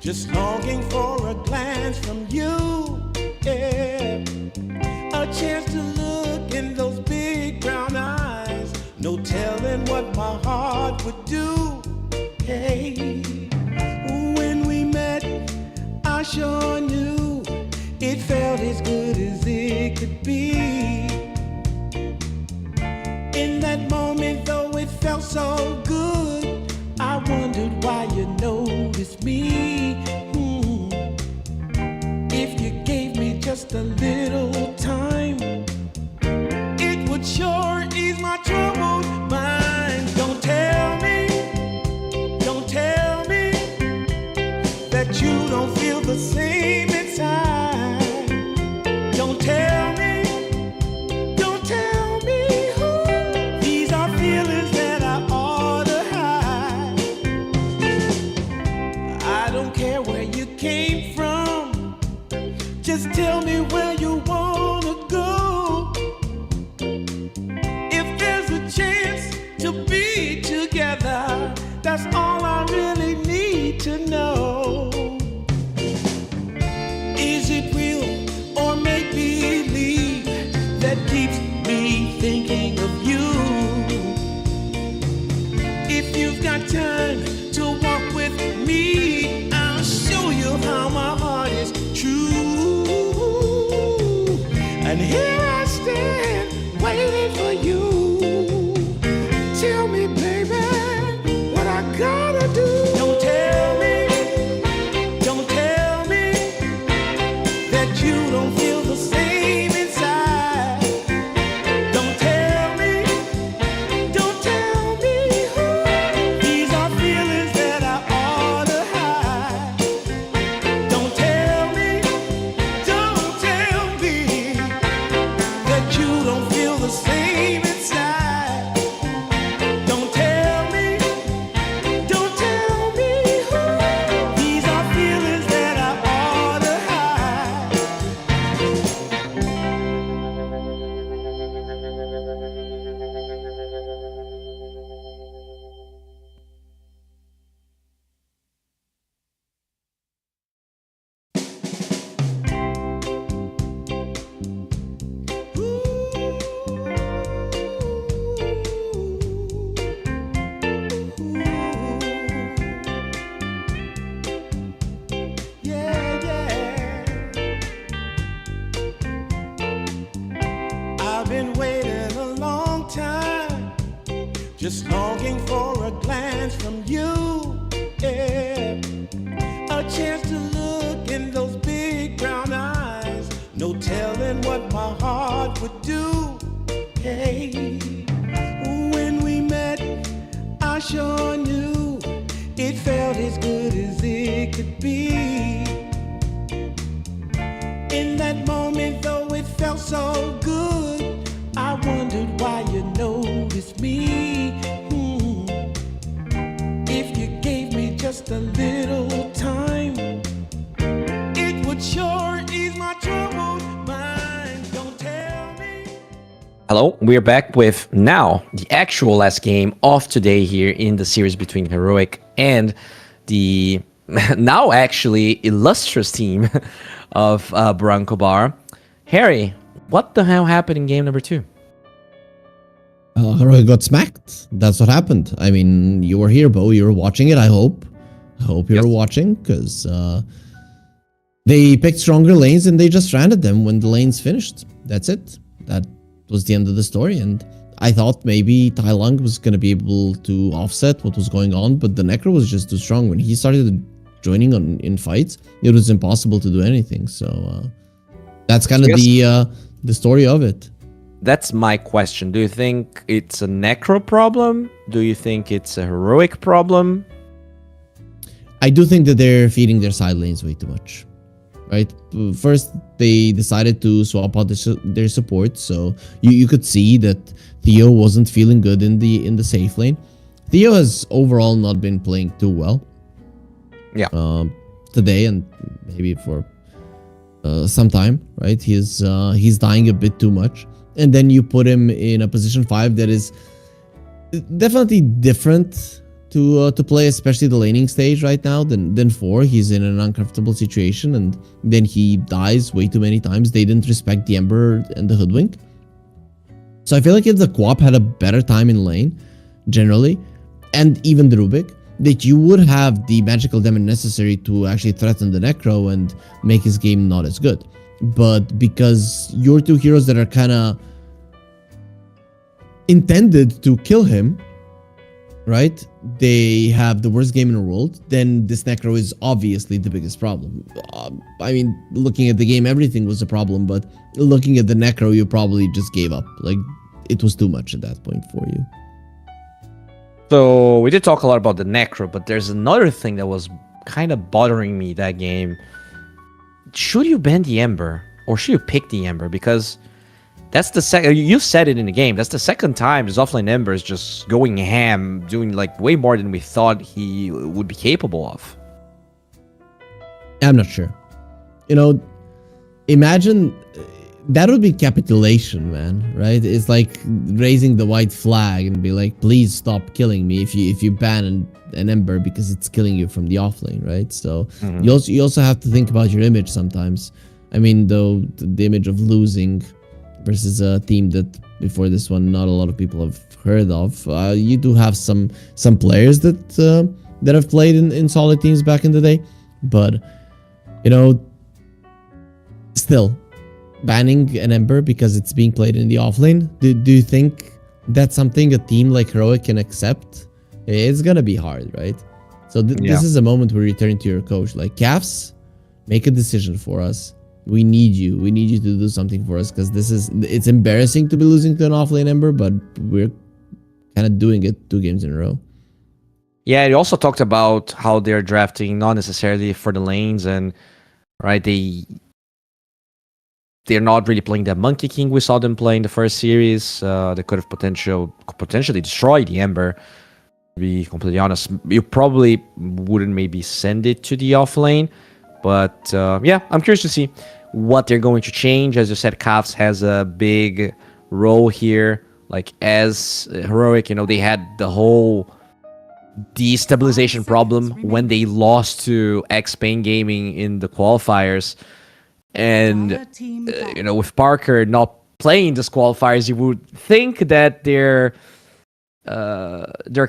just longing for a glance from you. Yeah. A chance to look in those big brown eyes. No telling what my heart would do. Hey, when we met, I sure knew it felt as good as it could be. In that moment, though it felt so good, I wondered why you noticed me. If you gave me just a little time, it would sure ease my troubled mind. Don't tell me that you don't feel the same inside. Don't tell me who. These are feelings that I ought to hide. I don't care where you came from, just tell me where you wanna go. If there's a chance to be together, that's all I really need to know. Is it real or make believe that keeps me thinking of you? If you've got time to walk with me, I'll show you how my heart is true. And here I stand waiting for you. Tell me, baby, what I gotta do. Don't tell me that you don't feel the same inside. Don't tell me who. These are feelings that I ought to hide. Don't tell me that you don't feel the same inside. Don't tell me who. These are feelings that I ought to hide. I've been waiting a long time, just longing for a glance from you. Yeah. A chance to look in those big brown eyes. No telling what my heart would do. Hey, when we met, I sure knew it felt as good as it could be. In that moment, though it felt so good, I wondered why you noticed me. If you gave me just a little time, it would sure ease my troubled mind. Don't tell me. Hello, we're back with now the actual last game of today here in the series between Heroic and the now actually illustrious team of BarrancoBar. Harry, what the hell happened in game number 2? Heroic got smacked. That's what happened. I mean, you were here, Bo. You were watching it, I hope. I hope you were watching, because they picked stronger lanes and they just stranded them when the lanes finished. That's it. That was the end of the story. And I thought maybe Tai Lung was going to be able to offset what was going on, but the Necro was just too strong. When he started joining in fights, it was impossible to do anything. So that's kind of the story of it. That's my question. Do you think it's a Necro problem? Do you think it's a Heroic problem? I do think that they're feeding their side lanes way too much. Right? First, they decided to swap out their support, so you could see that Theo wasn't feeling good in the safe lane. Theo has overall not been playing too well. Yeah. Today and maybe for some time, right? He's dying a bit too much, and then you put him in a position 5 that is definitely different to play, especially the laning stage right now, than 4. He's in an uncomfortable situation, and then he dies way too many times. They didn't respect the Ember and the Hoodwink. So I feel like if the Quap had a better time in lane, generally, and even the Rubik, that you would have the magical damage necessary to actually threaten the Necro and make his game not as good. But because your 2 heroes that are kind of intended to kill him, right, they have the worst game in the world, then this Necro is obviously the biggest problem. I mean, looking at the game, everything was a problem, but looking at the Necro, you probably just gave up. Like, it was too much at that point for you. So we did talk a lot about the Necro, but there's another thing that was kind of bothering me that game. Should you ban the Ember, or should you pick the Ember? Because that's the second, you said it in the game, that's the second time this offlane Ember is just going ham, doing like way more than we thought he would be capable of. I'm not sure. You know, imagine that would be capitulation, man, right? It's like raising the white flag and be like, please stop killing me if you ban an Ember because it's killing you from the offlane, right? So you also have to think about your image sometimes. I mean, though, the image of losing versus a team that before this one not a lot of people have heard of. You do have some players that have played in solid teams back in the day, but you know, still banning an Ember because it's being played in the offlane. Do you think that's something a team like Heroic can accept? It's gonna be hard, right? So this is a moment where you turn to your coach, like, Cavs, make a decision for us. We need you. We need you to do something for us because it's embarrassing to be losing to an offlane Ember, but we're kind of doing it 2 games in a row. Yeah, he also talked about how they're drafting not necessarily for the lanes, and right, they're not really playing that Monkey King we saw them play in the first series. They could have potentially destroyed the Ember. To be completely honest, you probably wouldn't maybe send it to the offlane, but yeah, I'm curious to see what they're going to change. As you said, Cavs has a big role here. Like, as Heroic, you know, they had the whole destabilization problem when they lost to X-Pain Gaming in the qualifiers. And, you know, with Parker not playing these qualifiers, you would think that their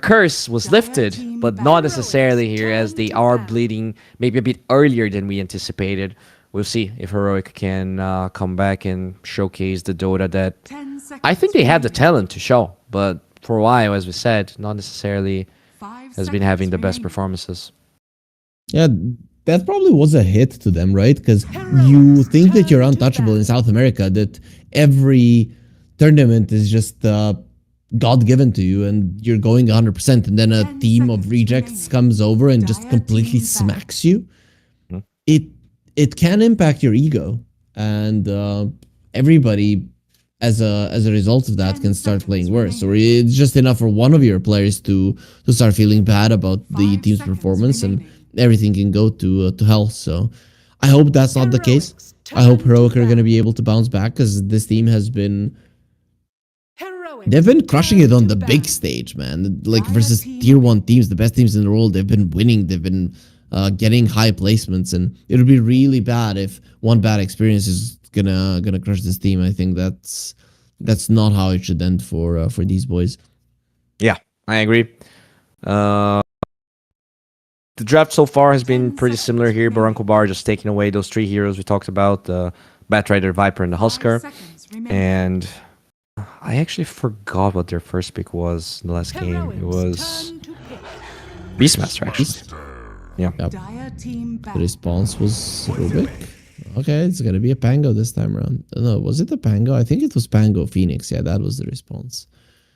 curse was lifted, but not necessarily here, as they are bleeding maybe a bit earlier than we anticipated. We'll see if Heroic can come back and showcase the Dota that I think they have the talent to show, but for a while, as we said, not necessarily has been having the best performances. Yeah, that probably was a hit to them, right? Because you think that you're untouchable in South America, that every tournament is just God-given to you and you're going 100%, and then a team of rejects comes over and just completely smacks you. It can impact your ego, and everybody as a result of that can start playing worse, or it's just enough for one of your players to start feeling bad about the team's performance, and everything can go to hell. So I hope that's not the case. I hope Heroic are going to be able to bounce back, because this team has been, they've been crushing it on the big stage, man. Like, versus tier 1 teams, the best teams in the world, they've been winning. They've been getting high placements, and it would be really bad if one bad experience is gonna crush this team. I think that's not how it should end for these boys. Yeah, I agree. The draft so far has been pretty similar here. BarrancoBar just taking away those 3 heroes we talked about, the Batrider, Viper, and the Husker. And I actually forgot what their first pick was in the last game. It was Beastmaster, actually. Yeah. Yep. The response was Rubik. Okay, it's gonna be a Pango this time around. No, was it a Pango? I think it was Pango Phoenix. Yeah, that was the response.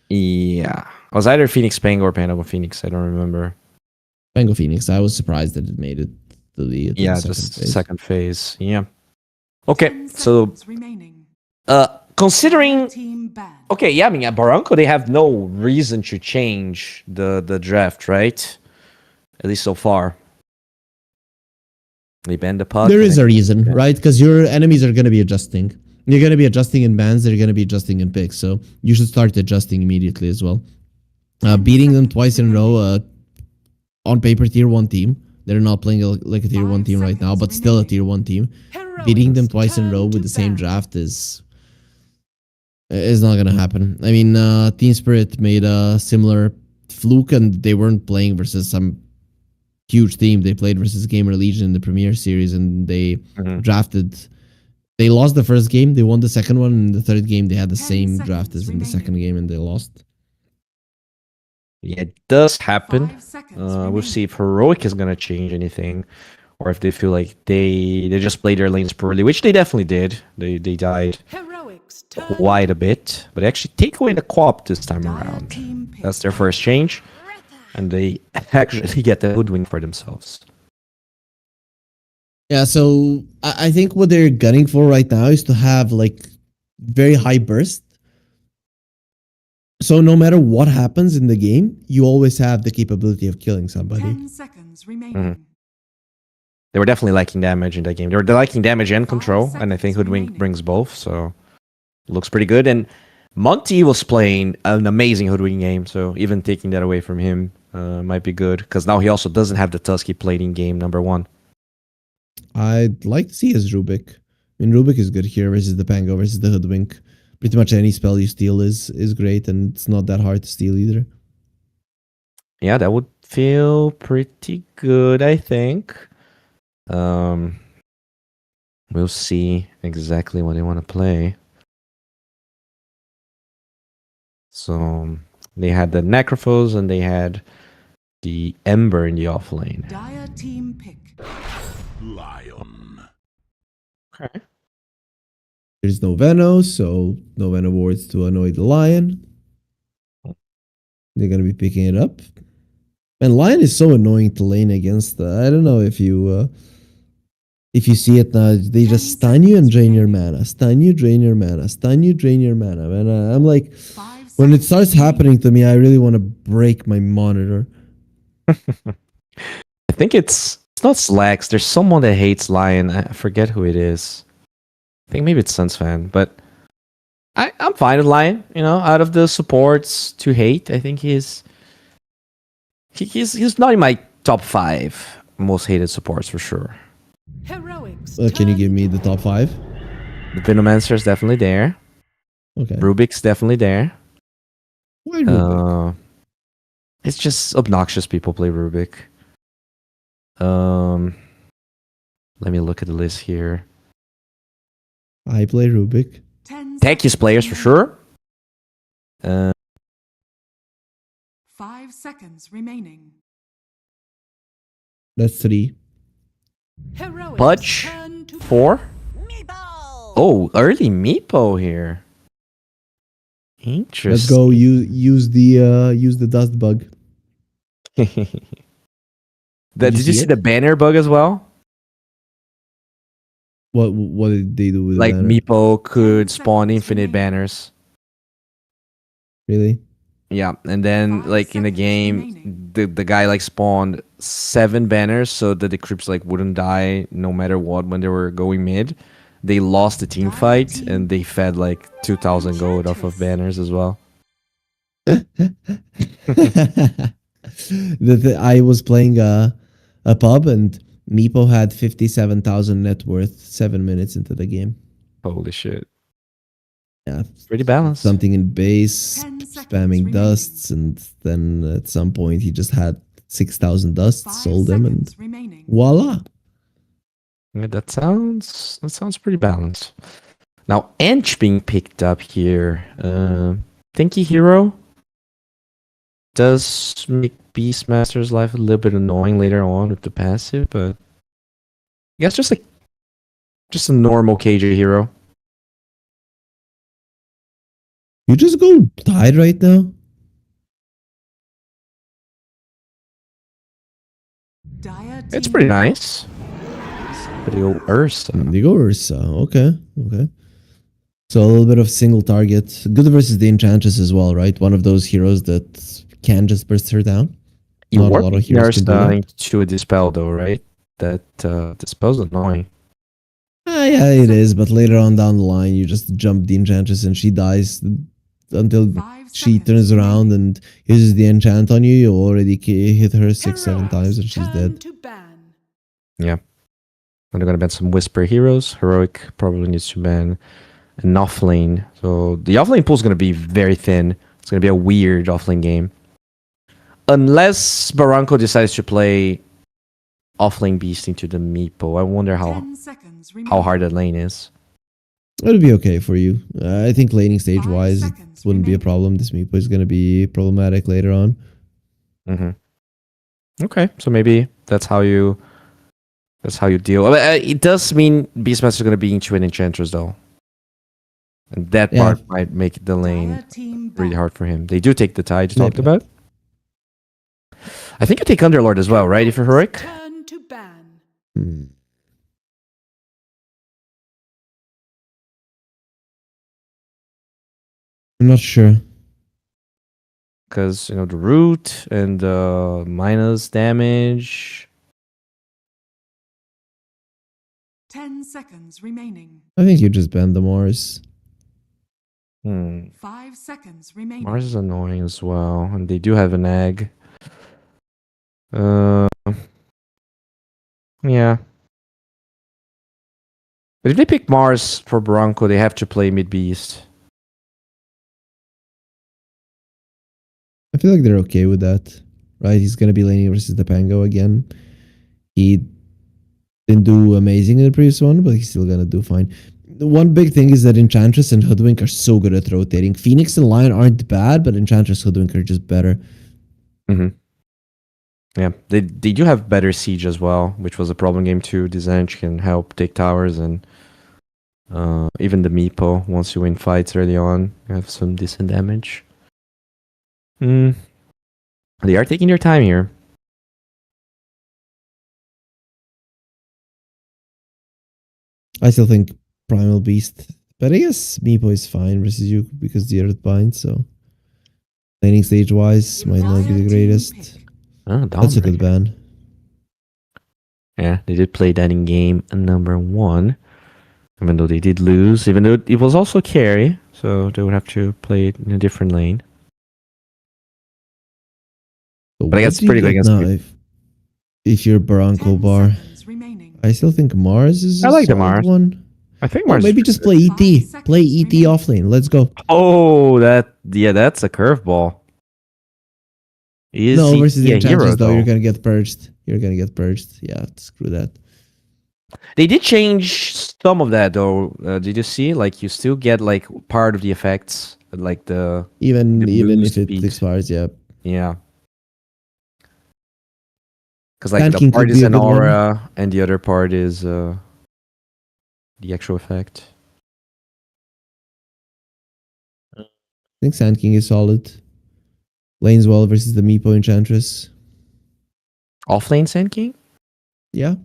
Yeah. It was either Phoenix Pango or Pango Phoenix. I don't remember. Pango Phoenix. I was surprised that it made it to the second phase. Yeah. Okay, so considering, okay, yeah, I mean, at Barranco they have no reason to change the draft, right? At least so far. They bend the puck. There is a reason, right? Because your enemies are going to be adjusting. You're going to be adjusting in bans. They're going to be adjusting in picks. So you should start adjusting immediately as well. Beating them twice in a row on paper tier 1 team. They're not playing like a tier 1 5 team right now, seconds but still a remaining. tier 1 team. Heroics Beating them twice in a turn row to with the same battle. draft is not gonna happen. I mean, Team Spirit made a similar fluke, and they weren't playing versus some huge team. They played versus Gamer Legion in the Premier Series, and they drafted. They lost the first game. They won the second one, and the third game they had the 10 same draft seconds as in the second game, and they lost. Yeah, it does happen. 5 seconds We'll remaining. see if Heroic is gonna change anything, or if they feel like they just played their lanes poorly, which they definitely did. They died Heroics turn quite a bit, but they actually take away the co-op this time Dire around. team pick. That's their first change, and they actually get the hoodwink for themselves. Yeah, so I think what they're gunning for right now is to have like very high burst. So no matter what happens in the game, you always have the capability of killing somebody. 10 seconds remaining. They were definitely liking damage in that game. They were liking damage and 5 control, and I think seconds hoodwink remaining. brings both, so looks pretty good. And Monty was playing an amazing hoodwink game, so even taking that away from him might be good, because now he also doesn't have the Tusk he played in game number 1. I'd like to see his Rubik. I mean, Rubik is good here versus the Pango versus the Hoodwink. Pretty much any spell you steal is great, and it's not that hard to steal either. Yeah, that would feel pretty good, I think. We'll see exactly what they want to play. So they had the Necrophos and they had the Ember in the off lane. Dire team pick. Lion. Okay. There's no Venom, so no Venom wards to annoy the Lion. They're gonna be picking it up. And Lion is so annoying to lane against. I don't know if you see it now. They just stun you and drain your mana. Stun you, drain your mana. Stun you, drain your mana. And I'm like, 5 when it seconds starts remaining. happening to me, I really want to break my monitor. I think it's not Slacks. There's someone that hates Lion. I forget who it is. I think maybe it's Sunsfan, but I'm fine with Lion. You know, out of the supports to hate, I think he's not in my top 5 most hated supports for sure. Heroics Can you turn give me to the top 5? The Venomancer is definitely there. Okay. Rubik's definitely there. Why Rubik? It's just obnoxious people play Rubik. Let me look at the list here. I play Rubik. 10 Techies seconds players for remaining. sure. 5 seconds remaining. That's 3. Heroics Pudge turn to 4. Oh, early Meepo here. Interesting. Let's go. Use the dust bug. Did you see see it? the banner bug as well? What did they do with Like the banner? Meepo could 10 spawn seconds infinite remaining. banners. Really? Yeah, and then 5 like in the seconds game, remaining. the guy like spawned 7 banners so that the creeps like wouldn't die no matter what when they were going mid. They lost the team fight and they fed like 2,000 gold off of banners as well. I was playing a pub and Meepo had 57,000 net worth 7 minutes into the game. Holy shit. Yeah, Pretty balanced. something in base, 10 seconds spamming remaining. dusts, and then at some point he just had 6,000 dusts, 5 sold them, and seconds remaining. voila. Yeah, that sounds pretty balanced. Now Ench being picked up here. Thinky Hero does make Beastmaster's life a little bit annoying later on with the passive, but I guess just a normal KJ hero. You just go Tide right now? Dire It's team pretty nice. Pretty old Ursa. You go Ursa. Okay. So a little bit of single target. Good versus the Enchantress as well, right? One of those heroes that can just burst her down. You Not a work lot of heroes can do that. into a dispel though, right? That dispel's annoying. Yeah, it is. But later on down the line, you just jump the Enchantress and she dies until 5 she seconds turns around and uses the enchant on you, you already hit her 6-7 times and she's Turn dead. to ban. Yeah. And they're gonna ban some Whisper heroes. Heroic probably needs to ban an offlane. So the offlane pool is gonna be very thin. It's gonna be a weird offlane game. Unless Barranco decides to play offlane beast into the Meepo. I wonder 10 seconds how remaining. hard that lane is. It'll be okay for you. I think laning stage 5 wise, it seconds wouldn't be a remaining. problem. This Meepo is going to be problematic later on. Okay, so maybe that's how you deal. It does mean Beastmaster is gonna be into an Enchantress though. And that Yeah. part might make the lane Dire team really ban. hard for him. They do take the tide you Maybe. talked about. I think you take Underlord as well, right? If you're heroic. Turn to ban. Hmm. I'm not sure. Because, the root and minus damage. 10 seconds remaining. I think you just ban the Mars. 5 seconds remaining. Mars is annoying as well. And they do have an egg. Yeah. But if they pick Mars for Barranco, they have to play mid beast. I feel like they're okay with that, right? He's going to be laning versus the Pango again. He didn't do amazing in the previous one, but he's still going to do fine. The one big thing is that Enchantress and Hoodwink are so good at rotating. Phoenix and Lion aren't bad, but Enchantress Hoodwink are just better. Yeah, they do have better siege as well, which was a problem game too. Disench can help take towers, and even the Meepo, once you win fights early on, you have some decent damage. They are taking their time here. I still think Primal Beast, but I guess Meepo is fine versus you because the Earth binds, so laning stage wise might not be the greatest. Oh, That's a good ban. Yeah, they did play that in game number 1. Even though they did lose, even though it was also carry, so they would have to play it in a different lane. But I guess it's pretty good against now me. if you're 10 BarrancoBar. seconds remaining. I still think Mars is I a like the solid Mars. one. I think Oh, Mars. maybe just play ET. 5 seconds Play ET remaining. offlane. Let's go. Oh, that's a curveball. Is No, he versus the a hero Enchantress though, though? you're gonna get purged. You're gonna get purged. Yeah, screw that. They did change some of that though. Did you see? Like you still get like part of the effects, like the Even The boost if it speed. expires, yeah. yeah. Because like Tanking the part could is be a an good one. aura, and the other part is the actual effect. I think Sand King is solid. Lanes well versus the Meepo Enchantress. Offlane Sand King? Yeah.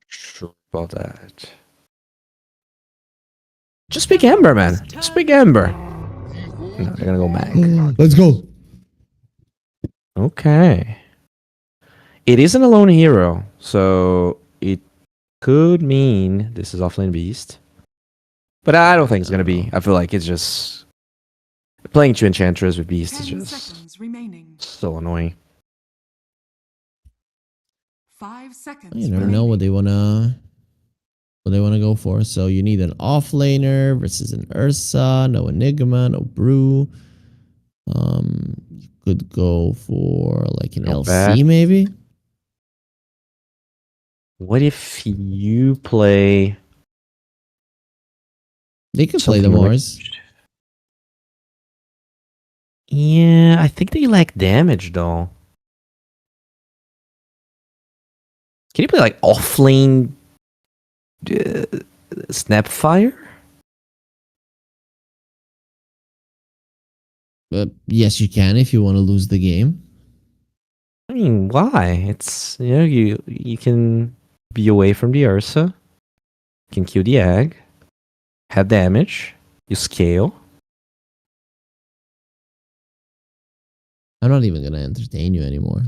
Sure about that. Just pick Ember, man. Just pick Ember. No, they're gonna go Mag. Let's go. Okay. It isn't a lone hero, so it could mean this is offlane beast. But I don't think it's gonna be. I feel like it's just playing 2 enchanters with beast is 10 just seconds remaining. so annoying. 5 seconds You never remaining. know what they wanna go for. So you need an offlaner versus an Ursa, no Enigma, no Brew. You could go for like an No LC bad. maybe. What if you play They could play the something Mars. ranged? Yeah, I think they lack damage though. Can you play like offlane Snapfire? Yes, you can if you want to lose the game. I mean, why? It's you can be away from the Ursa, you can kill the egg, have damage, you scale. I'm not even gonna entertain you anymore.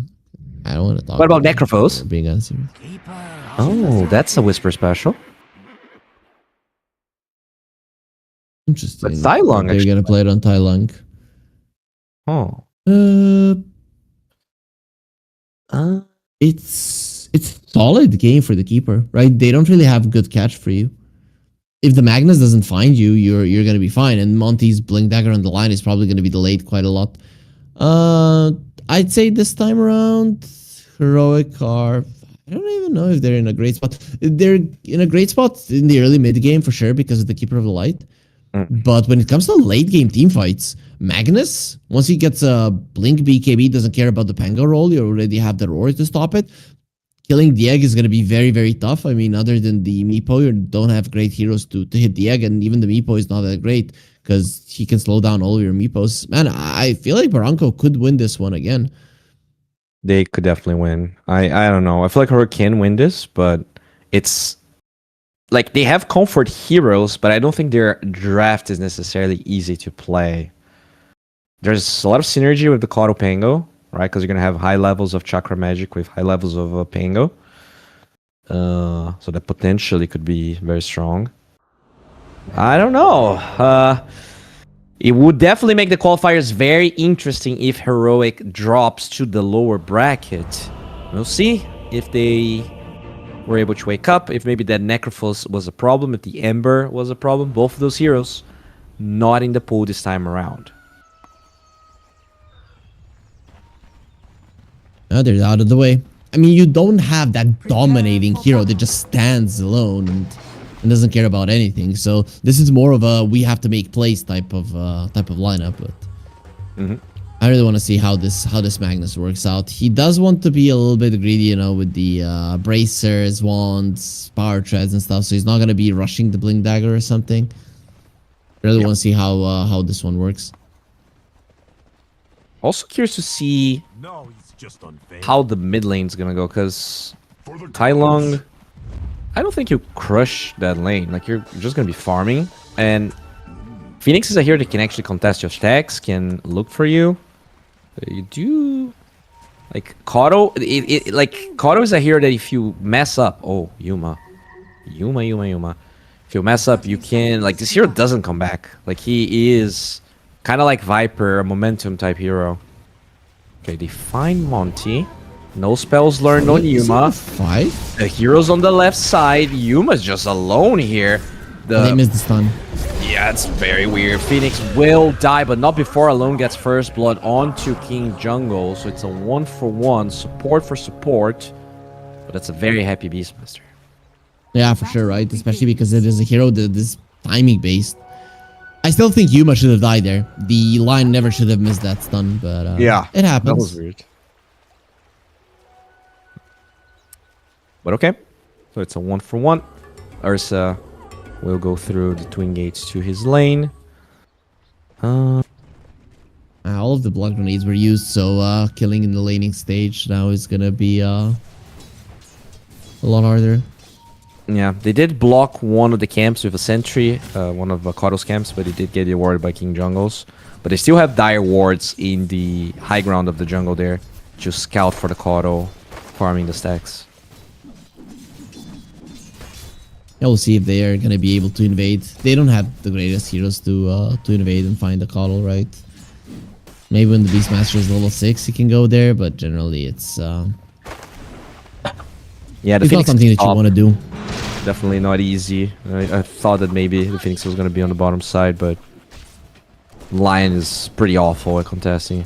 I don't want to talk. What about to you. Necrophos? We're being unserious. Oh, that's a whisper special. Interesting. But Tai Lung, They're actually. gonna play it on Tai Lung. Oh. It's solid game for the keeper, right? They don't really have good catch for you. If the Magnus doesn't find you, you're gonna be fine. And Monty's Blink Dagger on the line is probably gonna be delayed quite a lot. I'd say this time around, Heroic are. I don't even know if they're in a great spot. They're in a great spot in the early mid game for sure because of the Keeper of the Light. But when it comes to late game team fights, Magnus, once he gets a Blink BKB, doesn't care about the Pango roll. You already have the Roar to stop it. Killing the egg is going to be very, very tough. I mean, other than the Meepo, you don't have great heroes to hit the egg, and even the Meepo is not that great because he can slow down all of your Meepos. Man, I feel like Barranco could win this one again. They could definitely win. I don't know. I feel like Hokori can win this, but it's like they have comfort heroes, but I don't think their draft is necessarily easy to play. There's a lot of synergy with the Claudio Pango, right? Because you're gonna have high levels of Chakra Magic with high levels of Pango. So that potentially could be very strong. I don't know. It would definitely make the qualifiers very interesting if Heroic drops to the lower bracket. We'll see if they were able to wake up, if maybe that Necrophos was a problem, if the Ember was a problem. Both of those heroes not in the pool this time around. They're out of the way. I mean, you don't have that dominating hero that just stands alone and doesn't care about anything. So this is more of a we have to make plays type of lineup. But I really want to see how this Magnus works out. He does want to be a little bit greedy, you know, with the bracers, wands, power treads, and stuff. So he's not gonna be rushing the Blink Dagger or something. I really want to see how this one works. Also curious to see how the mid lane's gonna go, because Tai Lung, I don't think you crush that lane. Like, you're just gonna be farming, and Phoenix is a hero that can actually contest your stacks, can look for you. You do like Kato. Kato is a hero that if you mess up, oh Yuma. If you mess up, you can this hero doesn't come back. Like, he is kind of like Viper, a momentum type hero. Okay, they find Monty. No spells learned on Yuma. Fight? The heroes on the left side. Yuma's just alone here. They missed the stun. Yeah, it's very weird. Phoenix will die, but not before Alone gets first blood onto King Jungle. So it's a 1-for-1, support for support. But that's a very happy Beastmaster. Yeah, for sure, right? Especially because it is a hero that is timing based. I still think Yuma should have died there. The line never should have missed that stun, but yeah, it happens. That was weird. But okay, so it's a 1-for-1. Ursa will go through the twin gates to his lane. All of the block grenades were used, so killing in the laning stage now is gonna be a lot harder. Yeah, they did block one of the camps with a sentry, one of Kato's camps, but he did get rewarded by King Jungles. But they still have dire wards in the high ground of the jungle there to scout for the Kato, farming the stacks. Yeah, we'll see if they are gonna be able to invade. They don't have the greatest heroes to invade and find the Coddle, right? Maybe when the Beastmaster is level 6, he can go there, but generally it's yeah, it's not something that you want to do. Definitely not easy. I thought that maybe the Phoenix was gonna be on the bottom side, but Lion is pretty awful at contesting.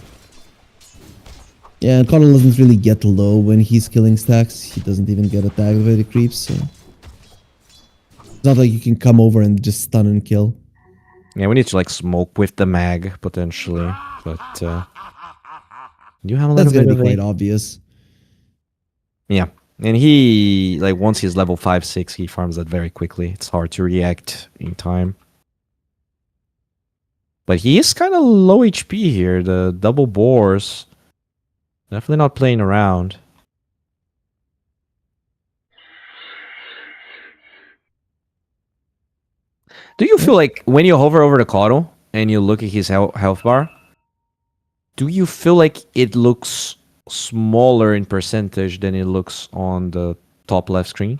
Yeah, and Coddle doesn't really get low when he's killing stacks. He doesn't even get attacked by the creeps, so it's not like you can come over and just stun and kill. Yeah, we need to smoke with the mag potentially, but you have a little That's bit gonna of be quite obvious. Yeah, and he once he's level 5-6, he farms that very quickly. It's hard to react in time. But he is kind of low HP here. The double boars definitely not playing around. Do you feel like when you hover over the Coddle and you look at his health bar, do you feel like it looks smaller in percentage than it looks on the top left screen?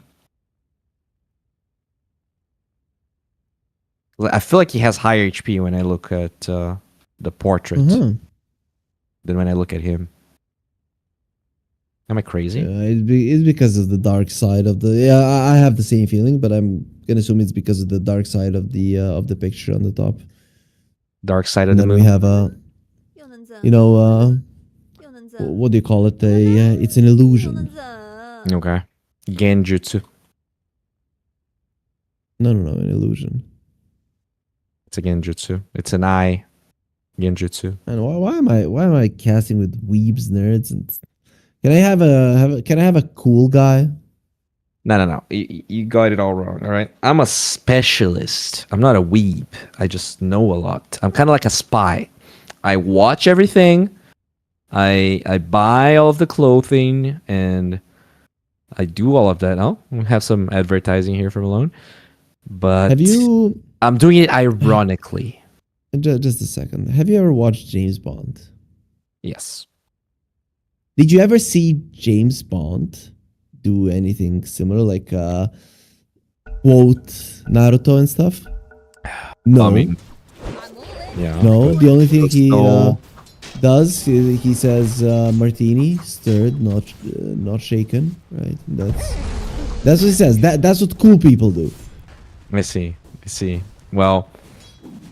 I feel like he has higher HP when I look at the portrait Mhm. than when I look at him. Am I crazy? It's because of the dark side of the. Yeah, I have the same feeling, but I'm gonna assume it's because of the dark side of the picture on the top. Dark side of And the then moon. we have a, you know, what do you call it? It's an illusion. Okay. Genjutsu. No, an illusion. It's a genjutsu. It's an eye. Genjutsu. And why am I casting with weebs, nerds, and can I have a cool guy? No. You got it all wrong, all right? I'm a specialist. I'm not a weeb. I just know a lot. I'm kind of like a spy. I watch everything. I buy all of the clothing, and I do all of that. Oh, we have some advertising here from Alone. But Have you I'm doing it ironically. just a second? Have you ever watched James Bond? Yes. Did you ever see James Bond do anything similar, like quote Naruto and stuff? No, I mean, yeah. no. The only thing he So- does, he says martini, stirred, not shaken. Right. That's what he says. That's what cool people do. I see. Well,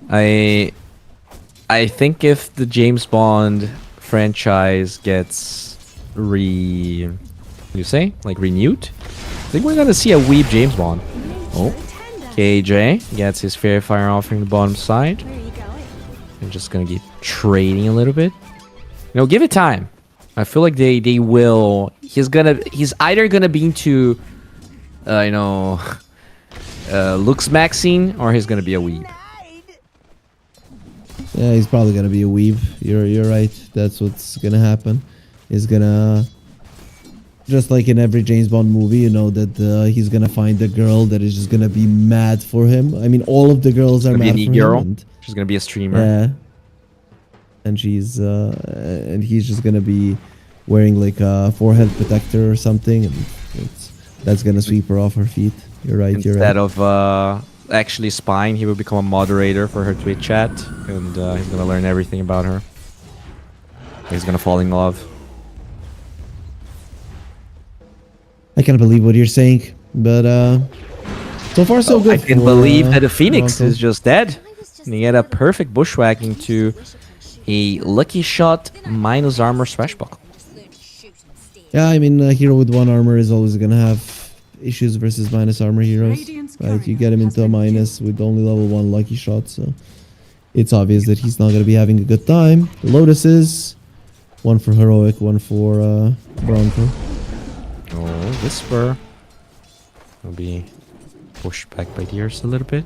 I think if the James Bond franchise gets renewed, I think we're gonna see a weeb James Bond. Oh, KJ gets his fair fire offering the bottom side. I'm just gonna keep trading a little bit. Give it time. I feel like they will. He's either gonna be into, looks maxing, or he's gonna be a weeb. Yeah, he's probably gonna be a weeb. You're right. That's what's gonna happen. He's gonna, just like in every James Bond movie, that he's gonna find a girl that is just gonna be mad for him. I mean, all of the girls are Gonna be mad an for e-girl. him. She's gonna be a streamer. Yeah. And he's just gonna be wearing like a forehead protector or something, and that's gonna sweep her off her feet. You're right. Instead of actually spying, he will become a moderator for her Twitch chat, and he's gonna learn everything about her. He's gonna fall in love. I can't believe what you're saying, but so far so good. I can for, believe that the Phoenix Bronco. is just dead. And he had a perfect bushwhacking to a lucky shot minus armor swashbuckle. Yeah, I mean, a hero with one armor is always gonna have issues versus minus armor heroes. Radiant's Right, you courier get him has into a been minus with only level 1 lucky shot, so it's obvious that he's not gonna be having a good time. The Lotuses, one for heroic, one for Bronco. Oh, Whisper will be pushed back by the ears a little bit.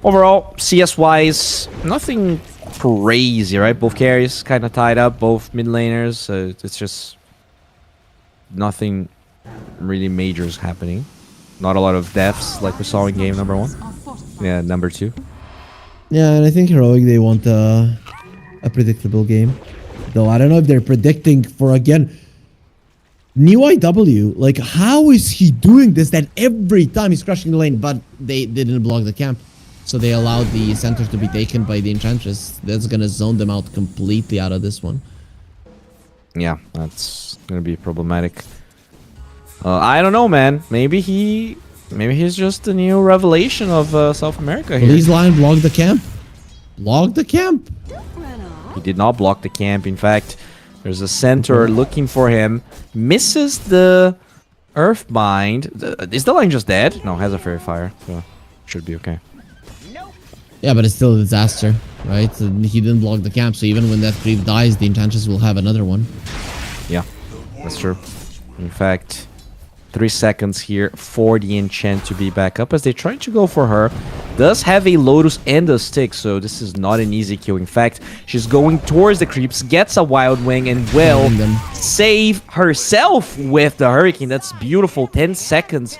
Overall, CS-wise, nothing crazy, right? Both carries kind of tied up, both mid laners. It's just nothing really major is happening. Not a lot of deaths like we saw in game number 1. are fortified. Yeah, number 2. Yeah, and I think heroic, they want a predictable game. Though I don't know if they're predicting for, again, new IW. Like, how is he doing this? That every time he's crushing the lane, but they didn't block the camp. So they allowed the center to be taken by the Enchantress. That's gonna zone them out completely out of this one. Yeah, that's gonna be problematic. I don't know, man. Maybe he's just a new revelation of South America here. Police line, block the camp. Block the camp. He did not block the camp. In fact, there's a center looking for him. Misses the Earthbind. Is the line just dead? No, has a Fairy Fire. So should be okay. Yeah, but it's still a disaster, right? And he didn't block the camp, so even when that creep dies, the Enchantress will have another one. Yeah, that's true. In fact, 3 seconds here for the enchant to be back up as they try to go for her. Does have a Lotus and a stick, so this is not an easy kill. In fact, she's going towards the creeps, gets a Wild Wing, and will And then- save herself with the Hurricane. That's beautiful. 10 seconds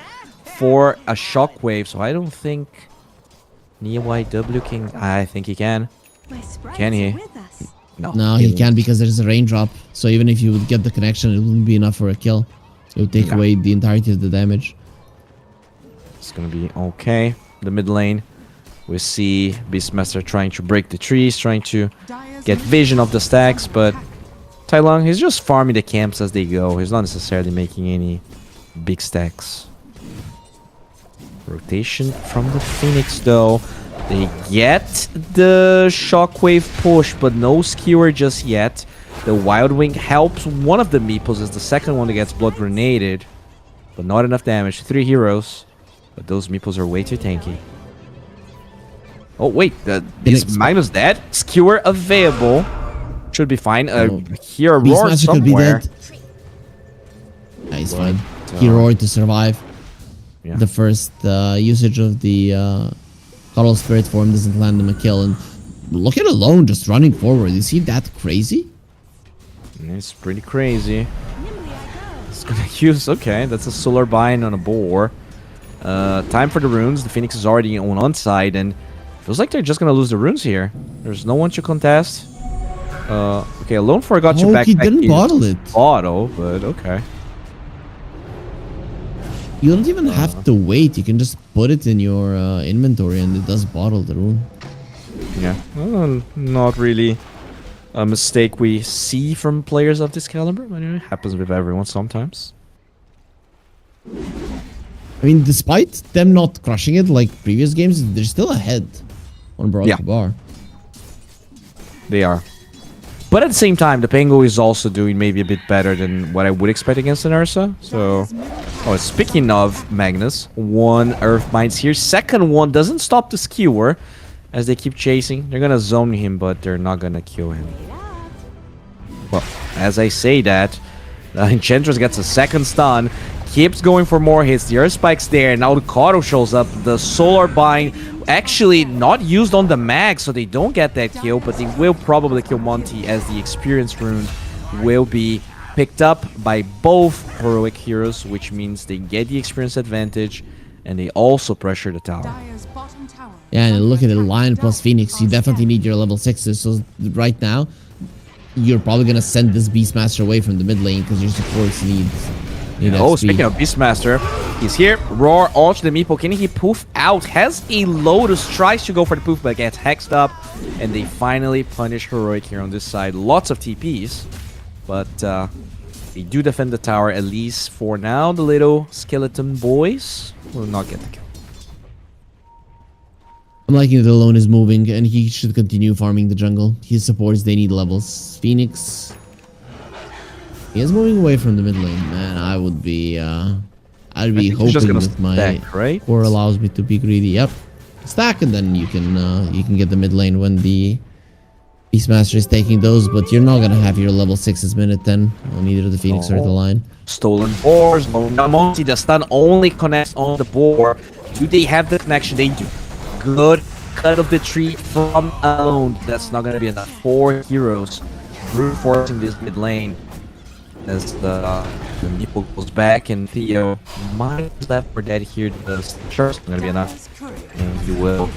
for a Shockwave, so I don't think Neo YW can... I think he can. Can he? No, he can't because there's a raindrop. So even if you would get the connection, it wouldn't be enough for a kill. It would take away the entirety of the damage. It's gonna be okay. The mid lane We see Beastmaster trying to break the trees, trying to Dire's get middle vision of the tower is stacks, under but attack. Tai Lung, he's just farming the camps as they go. He's not necessarily making any big stacks. Rotation from the Phoenix, though. They get the Shockwave push, but no skewer just yet. The Wild Wing helps one of the meeples as the second one that gets blood grenaded, but not enough damage. 3 heroes, but those meeples are way too tanky. Oh wait, is Magnus dead? Skewer available. Should be fine. Here, roar Beastmaster could be somewhere. dead. Yeah, he's fine. He roared to survive. Yeah. The first usage of the Cuddle Spirit form doesn't land him a kill. And look at Alone just running forward. You see that crazy? It's pretty crazy. It's gonna use... Okay, that's a Solar Bind on a boar. Time for the runes. The Phoenix is already on one side, and feels like they're just gonna lose the runes here. There's no one to contest. Okay, Alone forgot to backpack he didn't his bottle it. Bottle, but okay. You don't even have to wait. You can just put it in your inventory and it does bottle the rune. Yeah, not really a mistake we see from players of this caliber, but it happens with everyone sometimes. I mean, despite them not crushing it like previous games, they're still ahead on BarrancoBar. They are. But at the same time, the Pengu is also doing maybe a bit better than what I would expect against an Ursa. So, speaking of Magnus, one Earth Binds here. Second one doesn't stop the skewer as they keep chasing. They're gonna zone him, but they're not gonna kill him. Well, as I say that, Enchantress gets a second stun, keeps going for more hits. The Earth Spike's there, now the Karo shows up. The Solar Bind actually not used on the mag, so they don't get that kill, but they will probably kill Monty as the experience rune will be picked up by both heroic heroes, which means they get the experience advantage and they also pressure the tower. Dire's bottom tower Yeah, is and under look at it, attack. Lion plus Phoenix. You definitely need your level 6s. So right now, you're probably going to send this Beastmaster away from the mid lane because your supports need Oh, XP. speaking of Beastmaster, he's here. Roar, ults the meeple. Can he poof out? Has a Lotus, tries to go for the poof, but gets hexed up. And they finally punish Heroic here on this side. Lots of TPs, but they do defend the tower, at least for now. The little skeleton boys will not get the kill. I'm liking that Alone is moving, and he should continue farming the jungle. His supports, they need levels. Phoenix, he is moving away from the mid lane. Man, I would be, I'd be think he's just hoping gonna with my stack, right? core allows me to be greedy. Yep, stack, and then you can get the mid lane when the Beastmaster is taking those. But you're not gonna have your level 6s minute then on either the Phoenix or the Lion. Stolen boars. Monty, the stun only connects on the boar. Do they have the connection? They do. Good cut of the tree from Alone. That's not gonna be enough. 4 heroes brute forcing this mid lane as the Meeple goes back, and Theo might left for dead here. The shark's not gonna be enough, Dire's courier and he will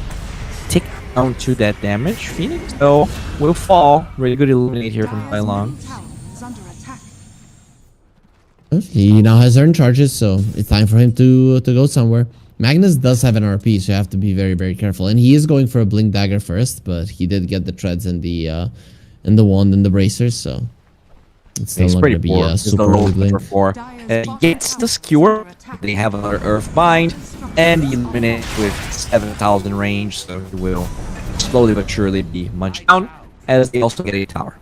take down to that damage. Phoenix though will fall. Really good eliminate here from Dire's Long. middle tower is under attack. He now has earned charges, so it's time for him to go somewhere. Magnus does have an RP, so you have to be very, very careful. And he is going for a Blink Dagger first, but he did get the treads and the wand and the bracers, so it's still He's not pretty going to be poor. a He's the super low good Blink. number 4. Gets the skewer. They have another Earth Bind, and the eliminate with 7,000 range, so he will slowly but surely be munched down, as they also get a tower.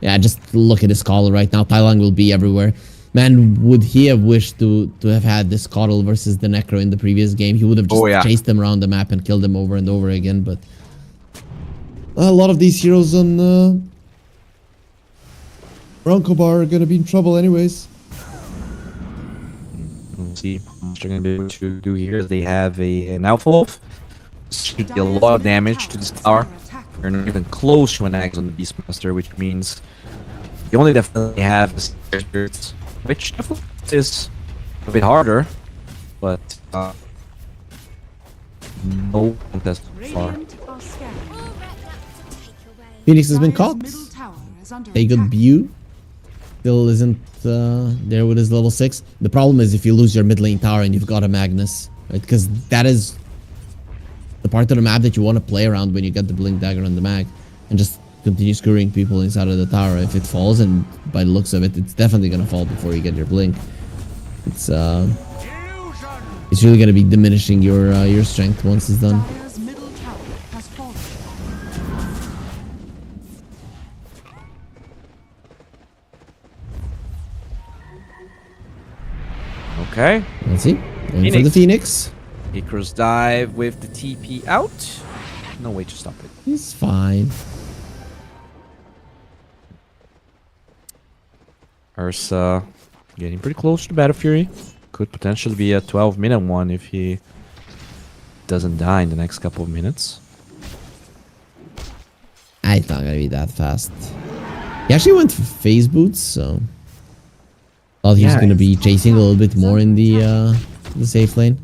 Yeah, just look at his Coddle right now. Thailand will be everywhere. Man, would he have wished to have had this Coddle versus the Necro in the previous game? He would have just chased them around the map and killed them over and over again, but a lot of these heroes on BarrancoBar are gonna be in trouble anyways. We'll see what they're going to be able to do here. They have an Alpha Wolf. Should do a lot of damage to this tower. They're not even close to an axe on the Beastmaster, which means you only definitely have the spirits, which definitely is a bit harder, but no contest so far. Radiant are scared. Phoenix has been Dire's caught. middle tower is under A good attack. Bew still isn't there with his level 6. The problem is if you lose your mid lane tower and you've got a Magnus, right? Because that is the part of the map that you want to play around when you get the Blink Dagger on the mag, and just continue screwing people inside of the tower. If it falls, and by the looks of it, it's definitely gonna fall before you get your blink. It's really gonna be diminishing your strength once it's done. Dire's middle tower has fallen. Okay. Let's see. Going for the Phoenix. Icarus dive with the TP out. No way to stop it. He's fine. Ursa getting pretty close to Battle Fury. Could potentially be a 12-minute one if he doesn't die in the next couple of minutes. It's not gonna be that fast. He actually went for phase boots, so thought he was gonna be chasing a little bit more in the safe lane.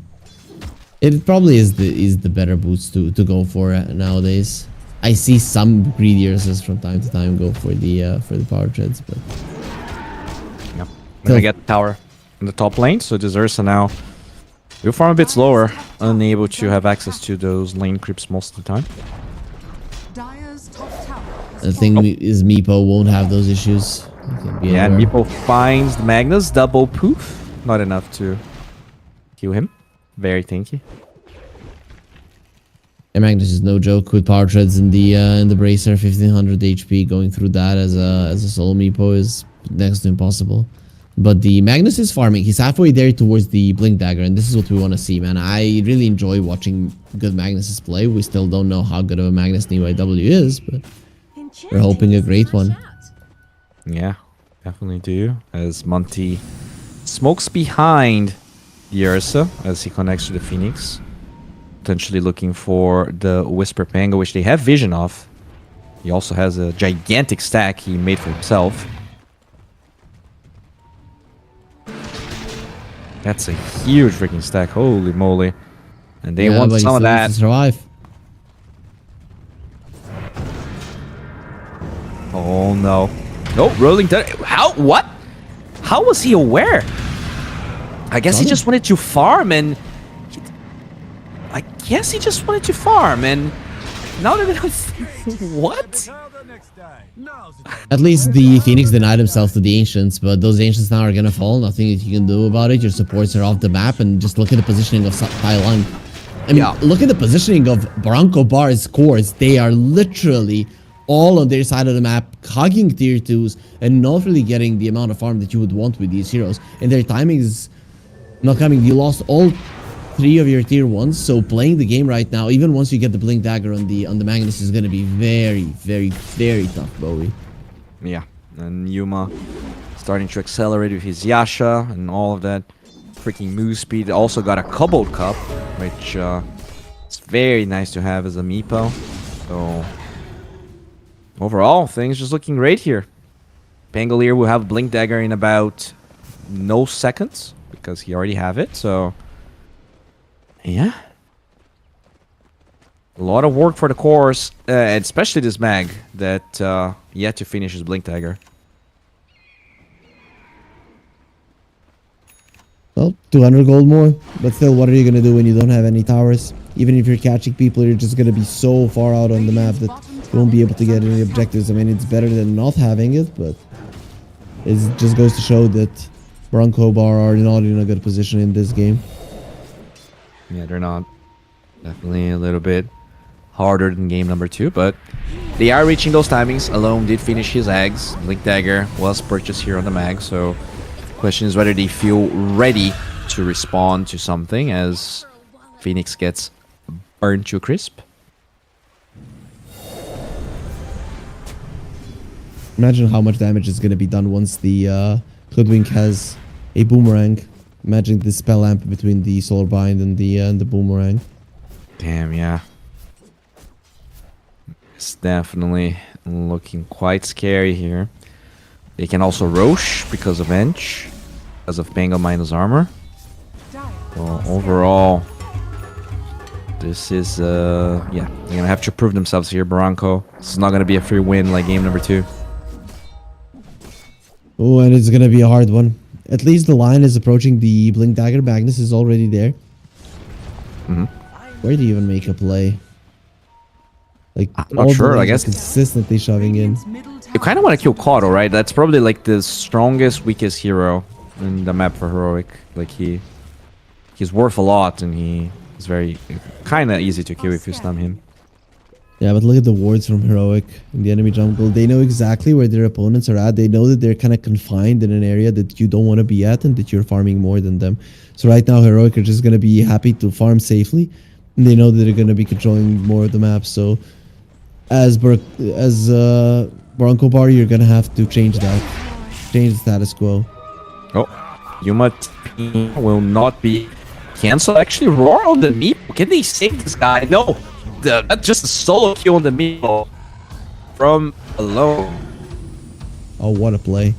It probably is the better boots to go for nowadays. I see some greedy Ursas from time to time go for the power treads, but Yep. We're gonna get the tower in the top lane, so this Ursa now will farm a bit slower, unable to have access to those lane creeps most of the time. Dire's top tower has the thing is Meepo won't have those issues. He can be Yeah, and anywhere. Meepo finds the Magnus, double poof. Not enough to kill him. Very tanky. Yeah, Magnus is no joke with power treads in the bracer. 1500 HP going through that as a solo Meepo is next to impossible. But the Magnus is farming. He's halfway there towards the Blink Dagger, and this is what we want to see, man. I really enjoy watching good Magnuses play. We still don't know how good of a Magnus in EYW is, but we're hoping a great one. Yeah, definitely do. As Monty smokes behind the Ursa as he connects to the Phoenix. Potentially looking for the Whisper Pango, which they have vision of. He also has a gigantic stack he made for himself. That's a huge freaking stack. Holy moly. And they want but he some of still that. needs to survive. Oh no. No, rolling down. How? What? How was he aware? I guess he just wanted to farm and... I guess he just wanted to farm and... Now that what? At least the Phoenix denied himself to the Ancients, but those Ancients now are gonna fall. Nothing that you can do about it. Your supports are off the map, and just look at the positioning of Tai Lung. I mean, look at the positioning of BarrancoBar's cores. They are literally all on their side of the map, hugging tier 2s, and not really getting the amount of farm that you would want with these heroes. And their timing is not coming. You lost all 3 of your tier 1s, so playing the game right now, even once you get the Blink Dagger on the Magnus, is going to be very, very, very tough, Bowie. Yeah, and Yuma starting to accelerate with his Yasha and all of that freaking move speed. Also got a Cobalt Cup, which is very nice to have as a Meepo. So overall, things just looking great here. Pangolier will have Blink Dagger in about no seconds because he already have it. So yeah, a lot of work for the cores, and especially this mag that yet to finish his Blink Dagger. Well, 200 gold more, but still, what are you going to do when you don't have any towers? Even if you're catching people, you're just going to be so far out on the map that you won't be able to get any objectives. I mean, it's better than not having it, but it just goes to show that BarrancoBar are not in a good position in this game. Yeah, they're not. Definitely a little bit harder than game number 2, but they are reaching those timings. Alone did finish his eggs. Blink Dagger was purchased here on the mag, so question is whether they feel ready to respond to something as Phoenix gets burned to a crisp. Imagine how much damage is going to be done once the Hoodwink has a boomerang. Imagine the spell amp between the Solar Bind and the boomerang. Damn, yeah. It's definitely looking quite scary here. They can also Roche because of Ench, because of Pango minus armor. So overall, this is, yeah, they're going to have to prove themselves here, Barranco. This is not going to be a free win like game number 2. Oh, and it's going to be a hard one. At least the line is approaching the Blink Dagger. Magnus is already there. where do you even make a play? Like, I'm not all the sure, I lanes are guess- consistently shoving in. Radiant's middle tower You kind of want to kill Kato, right? That's probably like the strongest, weakest hero in the map for heroic. Like he's worth a lot, and he's very kind of easy to kill if you stun him. Yeah, but look at the wards from Heroic in the enemy jungle. They know exactly where their opponents are at. They know that they're kind of confined in an area that you don't want to be at and that you're farming more than them. So right now, Heroic are just going to be happy to farm safely. And they know that they're going to be controlling more of the map. So as BarrancoBar, you're going to have to change that. Change the status quo. Oh, Yuma TP will not be cancelled. Actually, Roar on the Meepo. Can they save this guy? No. That's just a solo kill on the Meepo from Alone. Oh, what a play.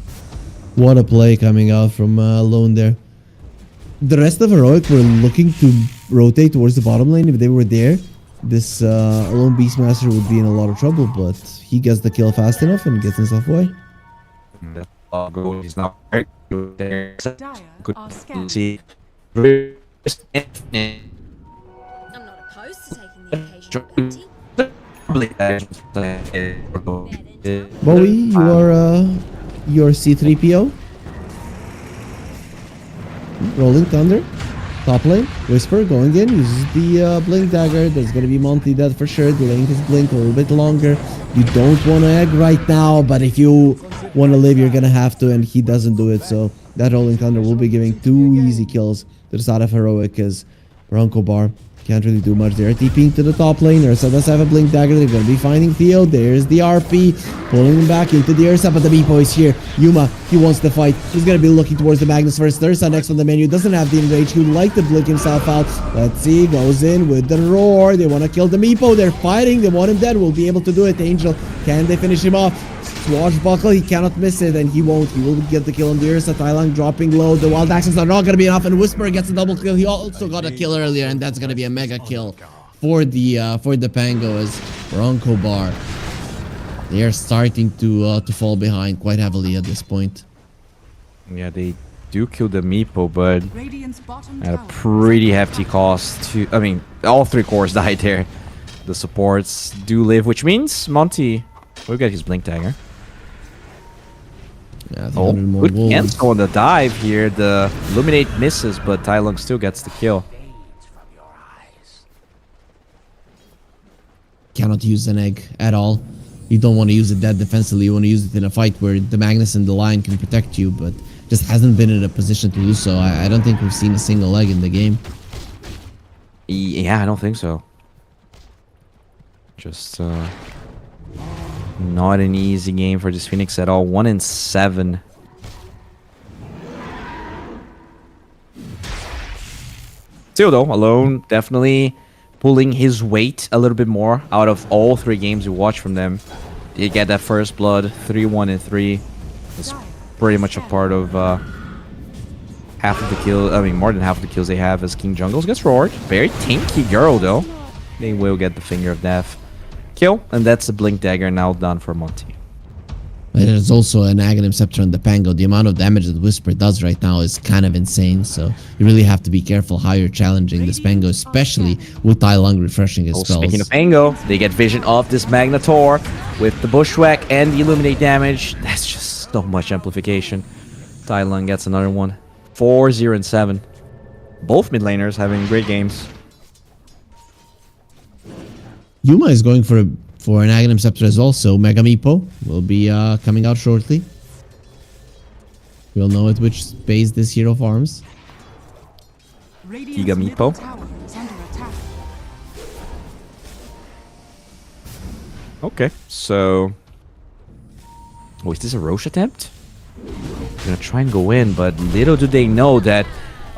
What a play coming out from Alone there. The rest of Heroic were looking to rotate towards the bottom lane. If they were there, this Alone Beastmaster would be in a lot of trouble, but he gets the kill fast enough and gets himself away. He's not very good there. Dire Good are to scanned. see. I'm not opposed to taking the occasional bounty. Bowie, you are your C3PO. Rolling Thunder. Top lane. Whisper going in. Uses the Blink Dagger. There's going to be Monty dead for sure. Delaying his Blink a little bit longer. You don't want to egg right now, but if you want to live, you're going to have to, and he doesn't do it. So that Rolling Thunder will be giving 2 easy kills to the side of Heroic, because BarrancoBar can't really do much. They're TPing to the top lane. Ursa does have a Blink Dagger. They're going to be finding Theo. There's the RP. Pulling him back into the Ursa, but the Meepo is here. Yuma, he wants to fight. He's going to be looking towards the Magnus first. Ursa next on the menu. Doesn't have the enrage. He would like to blink himself out. Let's see. Goes in with the Roar. They want to kill the Meepo. They're fighting. They want him dead. Will be able to do it. Angel, can they finish him off? Swashbuckle, he cannot miss it, and he won't. He will get the kill on the Ursa. Thailand dropping low. The wild axes are not going to be enough, and Whisper gets a double kill. He also got a kill earlier, and that's going to be a mega kill for the Pango as BarrancoBar. They are starting to fall behind quite heavily at this point. Yeah, they do kill the Meepo, but Radiant's bottom at a tower pretty hefty cost. I mean, all 3 cores died there. The supports do live, which means Monty will get his Blink Dagger. Yeah, Oh, 300 more good wolves. cancel on the dive here. The Illuminate misses, but Tai Lung still gets the kill. Cannot use an egg at all. You don't want to use it that defensively. You want to use it in a fight where the Magnus and the Lion can protect you, but just hasn't been in a position to do so. I don't think we've seen a single egg in the game. Yeah, I don't think so. Just not an easy game for this Phoenix at all. 1-7. Still though, Alone definitely pulling his weight a little bit more out of all 3 games we watched from them. They get that first blood, 3-1 and 3. It's pretty much a part of half of the kill. I mean, more than half of the kills they have as King Jungles gets roared. Very tanky girl though. They will get the Finger of Death kill, and that's the Blink Dagger now done for Monty. There's also an Aghanim Scepter on the Pango. The amount of damage that Whisper does right now is kind of insane, so you really have to be careful how you're challenging this Pango, especially with Tai Lung refreshing his Oh, spells. speaking of Pango, they get vision of this Magnetor with the Bushwhack and the Illuminate damage. That's just so much amplification. Tai Lung gets another one. 4-0 and 7. Both mid laners having great games. Yuma is going for an Aghanim Scepter as well, so Mega Meepo will be coming out shortly. We'll know at which base this hero farms. Radiant's Giga middle Meepo. tower is under attack. Okay, so... Oh, is this a Roche attempt? Gonna try and go in, but little do they know that...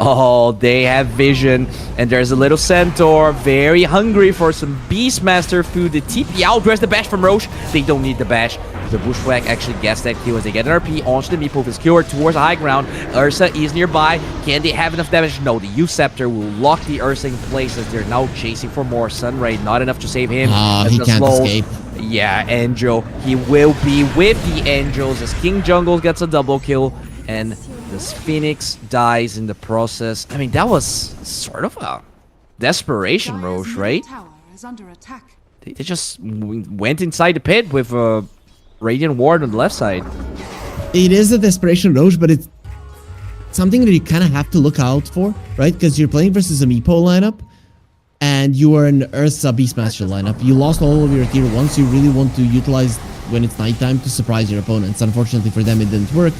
Oh, they have vision, and there's a little Centaur, very hungry for some Beastmaster food. The TP out, where's the bash from Roche? They don't need the bash. The Bushwhack actually gets that kill as they get an RP onto the Meepo. Is cured towards the high ground. Ursa is nearby. Can they have enough damage? No, the U-Scepter will lock the Ursa in place as they're now chasing for more. Sunray, not enough to save him. As He the can't slow- escape. Yeah, Angel. He will be with the Angels as King Jungle gets a double kill. And this Phoenix dies in the process. I mean, that was sort of a desperation, Roche, Dire's right? middle tower is under attack. They just went inside the pit with a Radiant Ward on the left side. It is a desperation, Roche, but it's something that you kind of have to look out for, right? Because you're playing versus a Meepo lineup, and you are an Ursa Beastmaster lineup. You lost all of your tier 1s. You really want to utilize when it's nighttime to surprise your opponents. Unfortunately for them, it didn't work.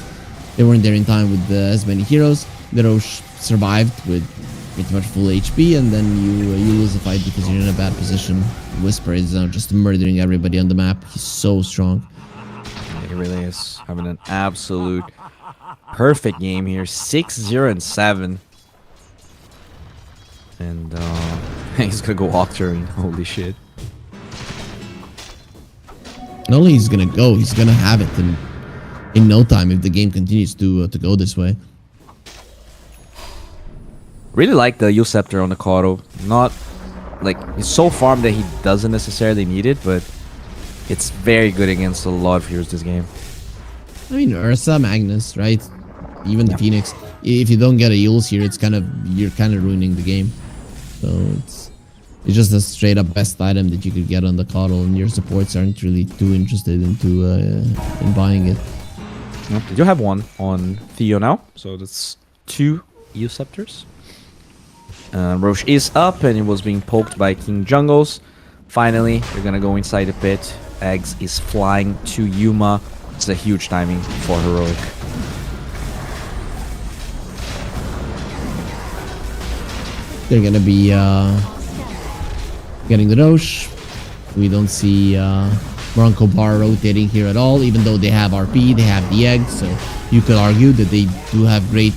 They weren't there in time with as many heroes. The Roche survived with pretty much full HP, and then you lose the fight because you're in a bad position. Whisper is just murdering everybody on the map. He's so strong. He really is having an absolute perfect game here. 6-0-7. And he's gonna go Octarine. Holy shit. Not only he's gonna go, he's gonna have it in no time if the game continues to go this way. Really like the Eel Scepter on the Kato. Not like he's so farmed that he doesn't necessarily need it, but it's very good against a lot of heroes this game. I mean, Ursa, Magnus, right? Even the Phoenix. If you don't get a Eul's here, it's you're kind of ruining the game. So it's just a straight up best item that you could get on the Coddle, and your supports aren't really too interested in buying it. You do have one on Theo now, so that's 2 Eel Scepters. Roche is up, and it was being poked by King Jungles. Finally, they're gonna go inside the pit. Eggs is flying to Yuma. It's a huge timing for Heroic. They're gonna be getting the Roche. We don't see BarrancoBar rotating here at all, even though they have RP, they have the egg, so you could argue that they do have great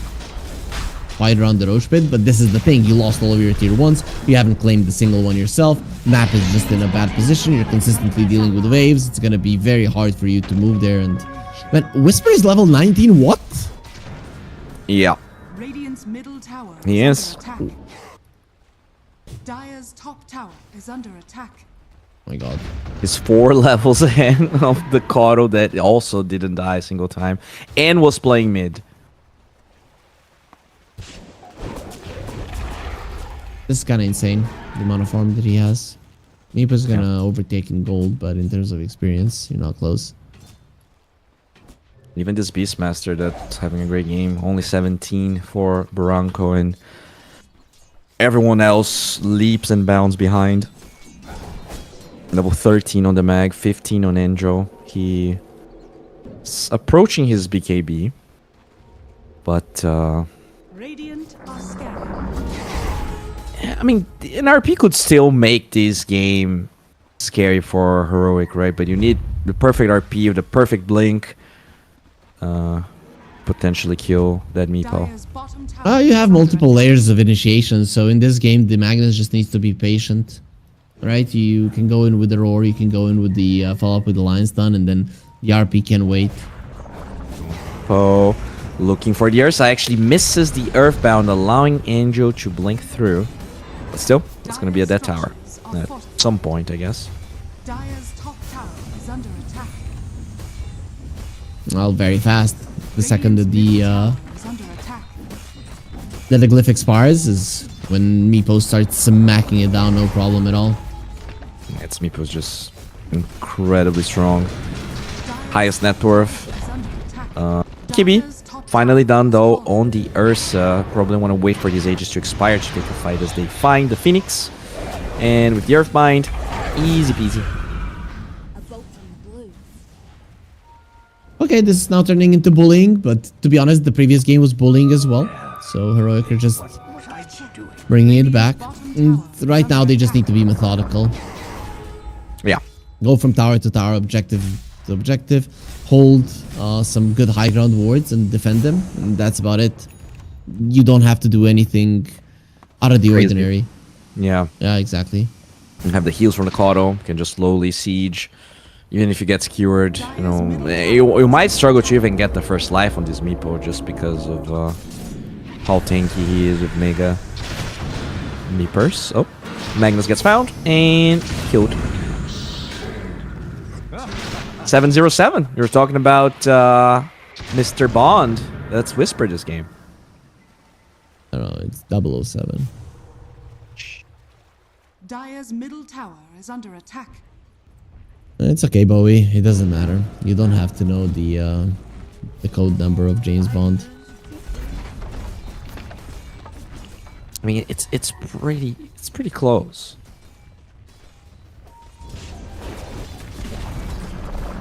fight around the Roche pit, but this is the thing, you lost all of your tier 1s, you haven't claimed a single one yourself, map is just in a bad position, you're consistently dealing with waves, it's gonna be very hard for you to move there, and... But Whisper is level 19, what? Yeah. Radiant's middle tower He is. under attack. Dire's top tower is under attack. Oh my god. He's 4 levels ahead of the Kato that also didn't die a single time and was playing mid. This is kind of insane, the amount of farm that he has. Meepo's gonna overtake in gold, but in terms of experience, you're not close. Even this Beastmaster that's having a great game. Only 17 for Barranco, and everyone else leaps and bounds behind. Level 13 on the mag, 15 on Enjo. He's approaching his BKB. But, Radiant are scattered. I mean, an RP could still make this game scary for Heroic, right? But you need the perfect RP with the perfect blink. Potentially kill that Meepo. Dire's bottom tower You have is under multiple attack. layers of initiation, so in this game, the Magnus just needs to be patient. Right? You can go in with the Roar, you can go in with the follow-up with the Lion's Stun, and then the RP can wait. Oh, looking for the Ursa. Actually misses the Earthbound, allowing Angel to blink through. But still, it's going to be a dead tower. At some point, I guess. Dire's top tower is under attack. Well, very fast. The second that Radiant's middle the tower is under attack. glyph expires is when Meepo starts smacking it down, no problem at all. It's Meepo's just incredibly strong. Highest net worth. Is under attack. Kibi, Dire's top finally tower done is though falling. on the Ursa. Probably want to wait for these ages to expire to take the fight as they find the Phoenix. And with the Earthbind, easy peasy. A bolt from the blue. Okay, this is now turning into bullying, but to be honest, the previous game was bullying as well. So Heroic are just bringing it back. And right now, they just need to be methodical. Yeah. Go from tower to tower, objective to objective. Hold some good high ground wards and defend them. And that's about it. You don't have to do anything out of the Crazy. ordinary. Yeah. Yeah, exactly. You have the heals from the Kato, can just slowly siege. Even if you get skewered, you know, you might struggle to even get the first life on this Meepo just because of how tanky he is with Mega Meepers. Oh, Magnus gets found and killed. 707. You're talking about Mr. Bond. That's Whisper this game. I don't know, it's 007. Dire's middle tower is under attack. It's okay, Bowie. It doesn't matter. You don't have to know the code number of James Bond. I mean, it's pretty close.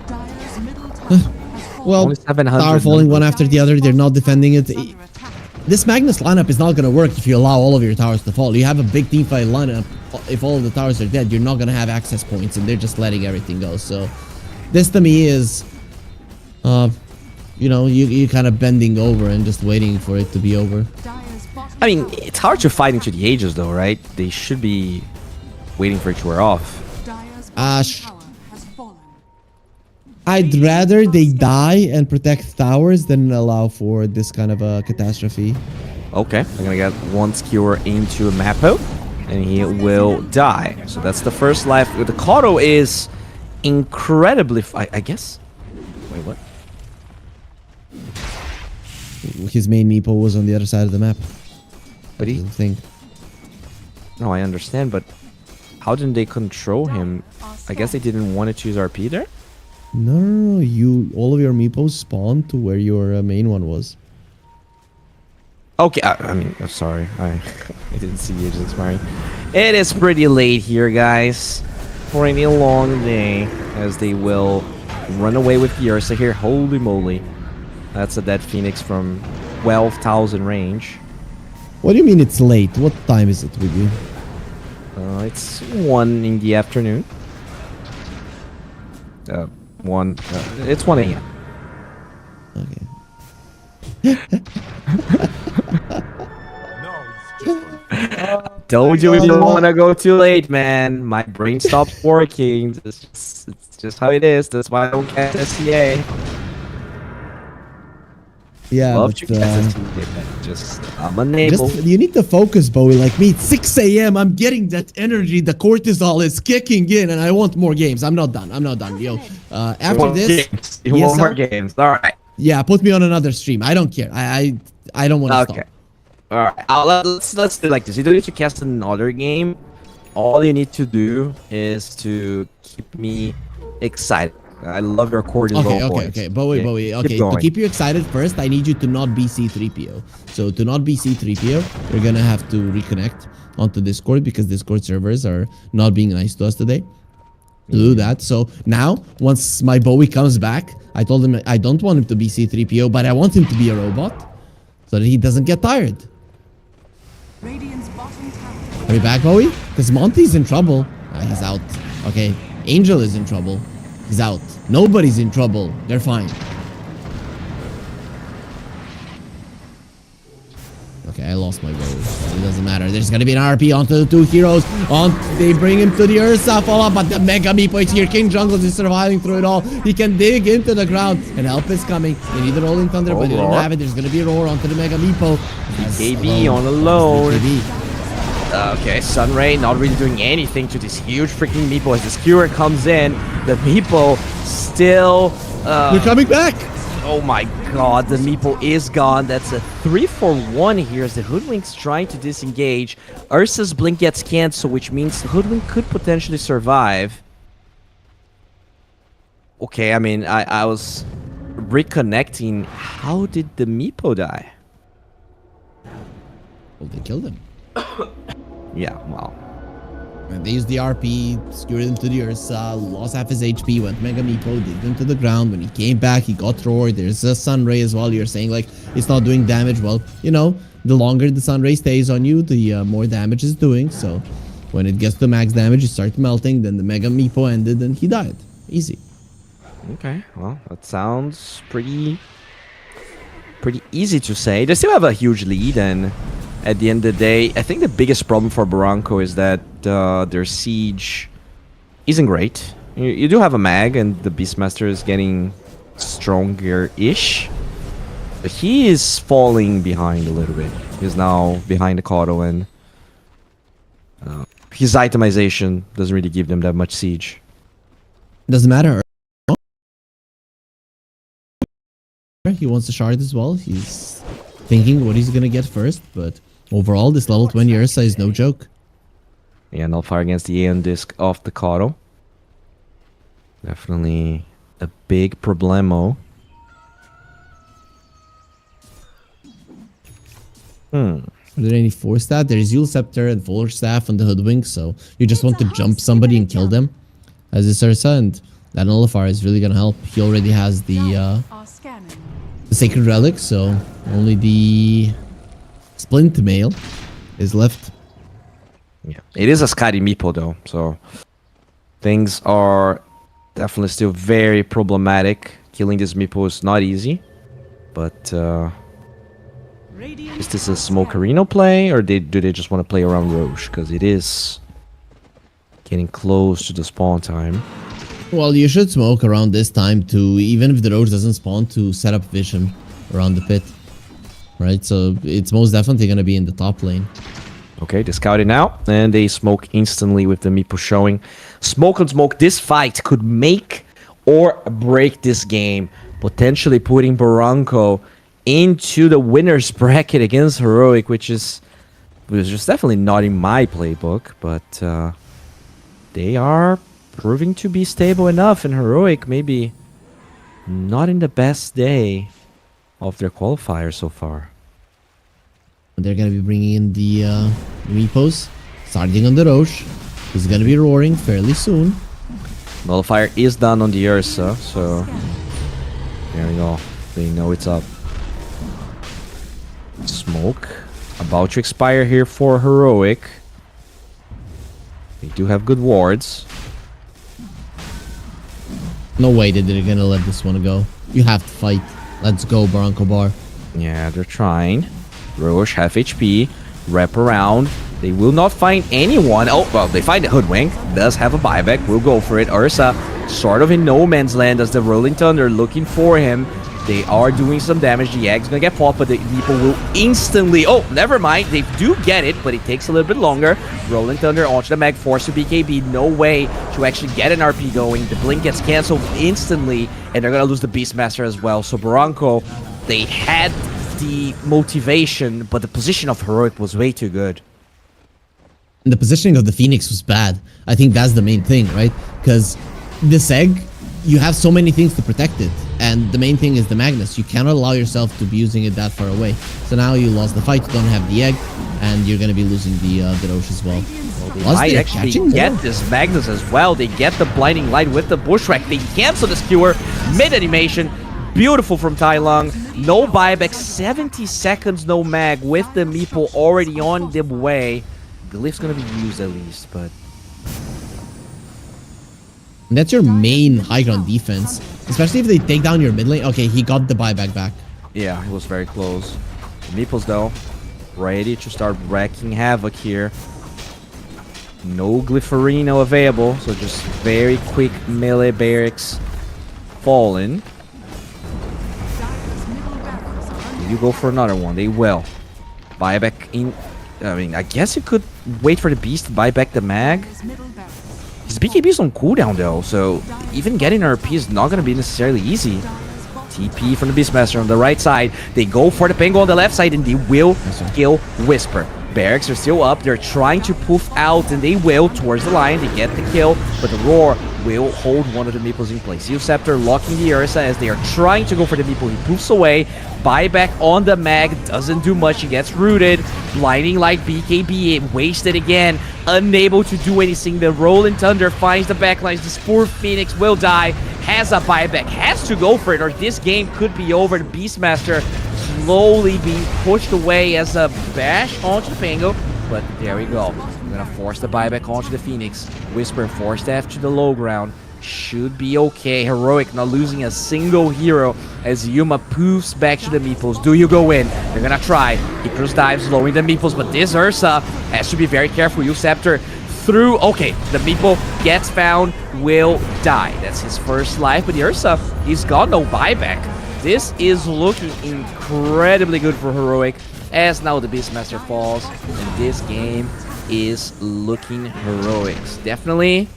Dire's middle tower has fallen. Well, Only 700 tower falling one numbers. after the other. They're not defending it. Is under attack. This Magnus lineup is not going to work if you allow all of your towers to fall. You have a big teamfight lineup. If all of the towers are dead, you're not going to have access points, and they're just letting everything go. So, this to me is, you know, you kind of bending over and just waiting for it to be over. Dire's bottom I mean, tower- it's hard to fight into the ages, though, right? They should be waiting for it to wear off. Dire's Ash. bottom tower has fallen. I'd rather they die and protect towers than allow for this kind of a catastrophe. Okay, I'm gonna get one skewer into Mappo, and he will die. So that's the first life. The Kato is incredibly. I guess. Wait, what? His main meeple was on the other side of the map. But I he. think. No, I understand, but how didn't they control him? I guess they didn't want to choose RP there. No, all of your meeples spawned to where your main one was. Okay, I mean, I'm sorry. I didn't see the ages expiring. It is pretty late here, guys. For any long day, as they will run away with the Ursa here. Holy moly. That's a dead Phoenix from 12,000 range. What do you mean it's late? What time is it with you? It's 1 in the afternoon. It's 1 a.m. Okay. Told you we don't want to go too late, man. My brain stops working. It's just how it is. That's why I don't catch SCA. Yeah, Love but, to catch SCA, man. I'm unable. you need to focus, Bowie. Like me, it's 6 a.m. I'm getting that energy. The cortisol is kicking in, and I want more games. I'm not done. Yo, after this, You yes, want more sir? games. All right. Yeah, put me on another stream. I don't care. I don't want to Okay. stop. All right. Let's do it like this. You don't need to cast another game. All you need to do is to keep me excited. I love your cortisol points. Okay. Bowie. Keep Okay, to going. keep you excited first, I need you to not be C3PO. So to not be C3PO, we're gonna have to reconnect onto Discord because Discord servers are not being nice to us today. To do that. So now, once my Bowie comes back, I told him I don't want him to be C3PO, but I want him to be a robot so that he doesn't get tired. Radiant's bottom tower. Are we back, Bowie? Because Monty's in trouble. He's out. Okay. Angel is in trouble. He's out. Nobody's in trouble. They're fine. Okay, I lost my Bowie. It doesn't matter. There's gonna be an RP onto the two heroes. They bring him to the Ursa follow, but the Mega Meepo is here. King Jungles is surviving through it all. He can dig into the ground, and help is coming. They need the Rolling Thunder, but they don't roar. have it. There's gonna be a roar onto the Mega Meepo. BKB on alone. BKB. Okay, Sunray not really doing anything to this huge freaking Meepo as the skewer comes in. The Meepo still. They're coming back. Oh my god, the Meepo is gone. That's a 3-for-1 here as the Hoodwink's trying to disengage. Ursa's blink gets canceled, which means the Hoodwink could potentially survive. Okay, I mean, I was reconnecting. How did the Meepo die? Well, they killed him. Yeah, wow. And they used the RP, skewered him to the Ursa, lost half his HP, went Mega Meepo, digged him to the ground. When he came back, he got roared. There's a Sunray as well. You're saying, like, it's not doing damage. Well, you know, the longer the Sunray stays on you, the more damage it's doing. So when it gets to max damage, you start melting. Then the Mega Meepo ended and he died. Easy. Okay, well, that sounds pretty easy to say. They still have a huge lead, and at the end of the day, I think the biggest problem for Barranco is that their siege isn't great. You do have a mag, and the Beastmaster is getting stronger-ish. But he is falling behind a little bit. He's now behind the Kato, and his itemization doesn't really give them that much siege. Doesn't matter. He wants a shard as well. He's thinking what he's gonna get first, but overall, this level 20 Ursa is no joke. Yeah, nullifier against the Aeon Disc of the Kato. Definitely a big problemo. Are there any force stat? There's Yule Scepter and Fuller Staff on the Hoodwink, so you just want to jump somebody and kill them as is Ursa, and that nullifier is really gonna help. He already has the Are scanning. Sacred Relic, so only the Splint Mail is left. Yeah, it is a Skadi Meepo though, so things are definitely still very problematic. Killing this Meepo is not easy, but is this a Smokerino play, or do they just want to play around Roche? Because it is getting close to the spawn time. Well, you should smoke around this time to, even if the Roach doesn't spawn, to set up vision around the pit. Right, so it's most definitely going to be in the top lane. Okay, they scouted out, and they smoke instantly with the Meepo showing. Smoke on smoke, this fight could make or break this game, potentially putting Barranco into the winner's bracket against Heroic, which is just definitely not in my playbook, but they are proving to be stable enough, and Heroic maybe not in the best day of their qualifier so far. They're going to be bringing in the Meepos, starting on the Roche, who's going to be roaring fairly soon. Nullifier is done on the Ursa, so there we go. They know it's up. Smoke about to expire here for Heroic. They do have good wards. No way that they're going to let this one go. You have to fight. Let's go, BarrancoBar. Yeah, they're trying. Roche, half HP. Wrap around. They will not find anyone. Oh, well, they find a Hoodwink. Does have a buyback. We'll go for it. Ursa sort of in no man's land as the Rolling Thunder looking for him. They are doing some damage. The Egg's gonna get popped, but the people will instantly... Oh, never mind. They do get it, but it takes a little bit longer. Rolling Thunder onto the Mag, forced to BKB. No way to actually get an RP going. The Blink gets cancelled instantly, and they're gonna lose the Beastmaster as well. So Barranco, they had the motivation, but the position of Heroic was way too good. And the positioning of the Phoenix was bad. I think that's the main thing, right? Because this Egg, you have so many things to protect it. And the main thing is the Magnus. You cannot allow yourself to be using it that far away. So now you lost the fight, you don't have the Egg, and you're going to be losing the Roche as well. They might actually get this Magnus as well. They get the Blinding Light with the Bushwhack. They cancel the Skewer mid-animation. Beautiful from Tai Lung. No buyback. 70 seconds, no mag with the Meepo already on the way. Glyph's going to be used at least, but... And that's your main high ground defense. Especially if they take down your mid lane. Okay, he got the buyback back. Yeah, it was very close. The Meeples, though, ready to start wrecking havoc here. No Glypharino available, so just very quick melee barracks fallen. You go for another one. They will. Buyback in... I mean, I guess you could wait for the beast to buy back the mag. His BKB is on cooldown though, so even getting RP is not going to be necessarily easy. TP from the Beastmaster on the right side. They go for the Penguin on the left side and they will kill Whisper. Barracks are still up. They're trying to poof out and they will towards the line. They get the kill, but the Roar will hold one of the Meeples in place. Seal Scepter locking the Ursa as they are trying to go for the Meeple. He poofs away. Buyback on the mag. Doesn't do much. He gets rooted. Blinding Light BKB wasted again. Unable to do anything. The Rolling Thunder finds the backlines. This poor Phoenix will die. Has a buyback. Has to go for it or this game could be over. The Beastmaster slowly being pushed away as a bash onto the Pango. But there we go. We're gonna force the buyback onto the Phoenix. Whisper forced F to the low ground. Should be okay. Heroic not losing a single hero as Yuma poofs back to the Meeples. Do you go in? They're gonna try. He cross dives, lowering the Meeples, but this Ursa has to be very careful. You Scepter through. Okay, the Meeple gets found, will die. That's his first life, but the Ursa, he's got no buyback. This is looking incredibly good for Heroic as now the Beastmaster falls and this game is looking Heroic's. Definitely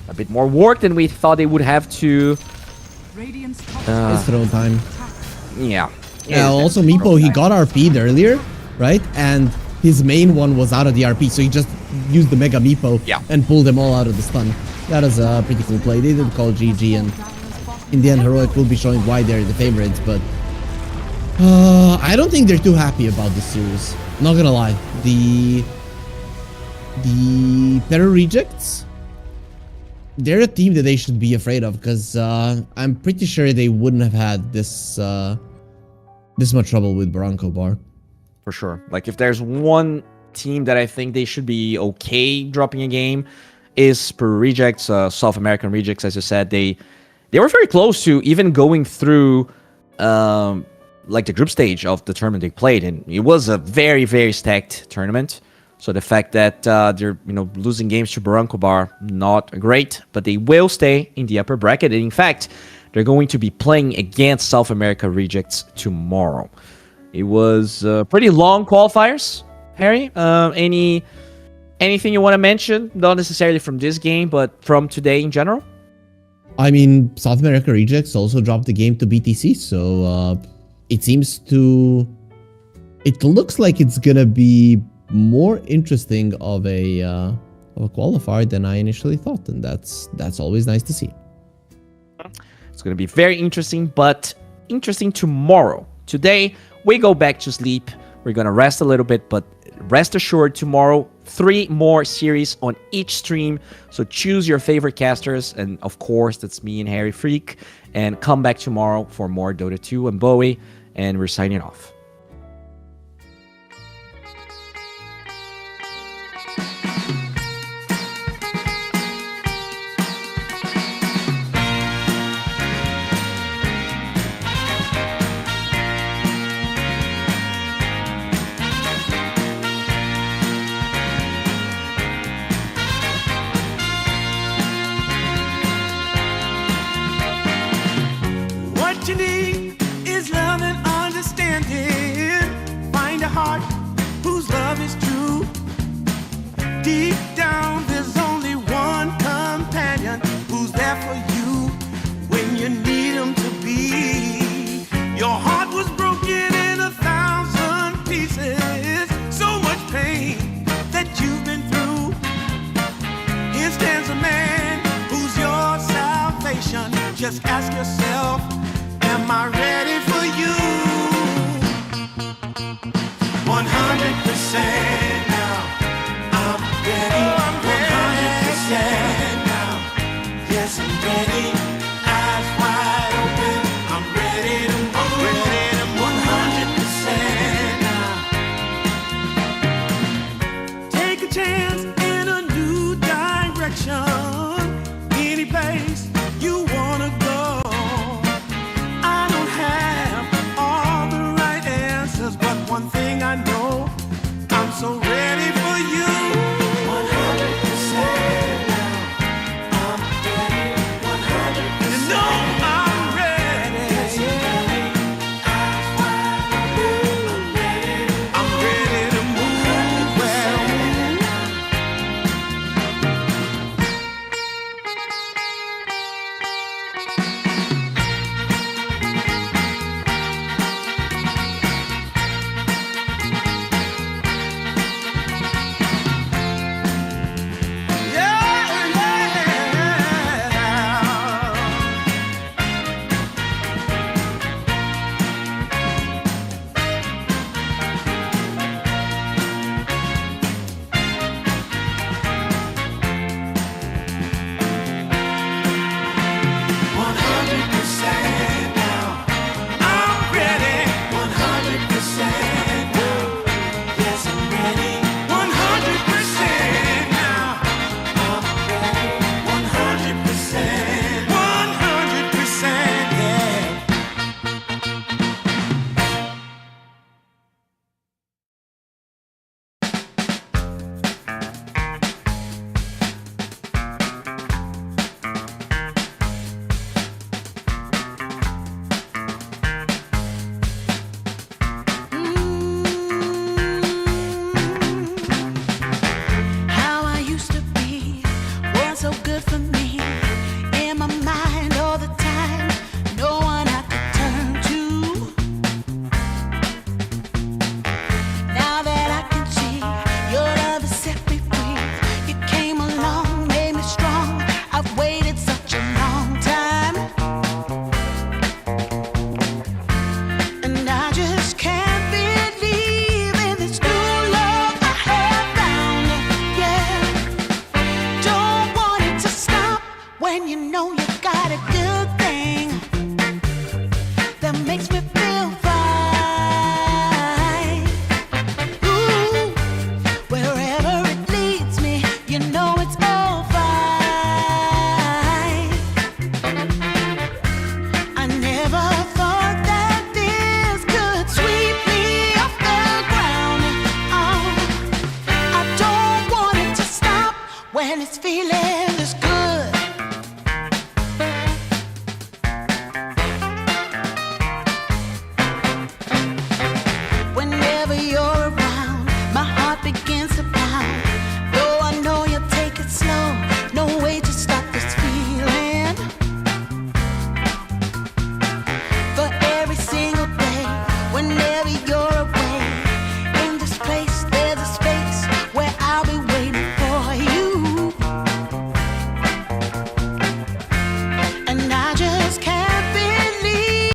a bit more work than we thought they would have to. It's throw time. Yeah. Yeah, also Meepo, he got RP'd earlier, right? And his main one was out of the RP, so he just used the Mega Meepo and pulled them all out of the stun. That is a pretty cool play. They did call GG, and in the end, Heroic will be showing why they're the favorites, but I don't think they're too happy about this series. Not gonna lie. The Terror Rejects, they're a team that they should be afraid of, because I'm pretty sure they wouldn't have had this much trouble with BarrancoBar. For sure. Like, if there's one team that I think they should be okay dropping a game, is Peru Rejects, South American Rejects, as you said. They were very close to even going through like the group stage of the tournament they played, and it was a very, very stacked tournament. So the fact that they're losing games to BarrancoBar, not great, but they will stay in the upper bracket. And in fact, they're going to be playing against South America Rejects tomorrow. It was pretty long qualifiers, Harry. Anything you want to mention? Not necessarily from this game, but from today in general? I mean, South America Rejects also dropped the game to BTC, so it seems to... It looks like it's gonna be more interesting of a qualifier than I initially thought, and that's always nice to see. It's gonna be very interesting, but interesting tomorrow. Today, we go back to sleep. We're gonna rest a little bit, but rest assured, tomorrow, 3 more series on each stream. So choose your favorite casters, and of course, that's me and Harry Freak. And come back tomorrow for more Dota 2 and Bowie, and we're signing off. What you need is love and understanding. Find a heart whose love is true. Deep down, there's only one companion who's there for you when you need him to be. Your heart was broken in 1,000 pieces. So much pain that you've been through. Here stands a man who's your salvation. Just ask yourself, am I ready for you? 100% now. I'm ready. 100% now. Yes, I'm ready. Eyes wide open. I'm ready to move. 100% now. Take a chance in a new direction. Any place you wanna go. I don't have all the right answers, but one thing I know, I'm so ready for you. 100% now. I'm ready. 100%. You know I'm ready. Yes, I'm ready. Eyes wide open. I'm ready to move. Well, see when you know you got a good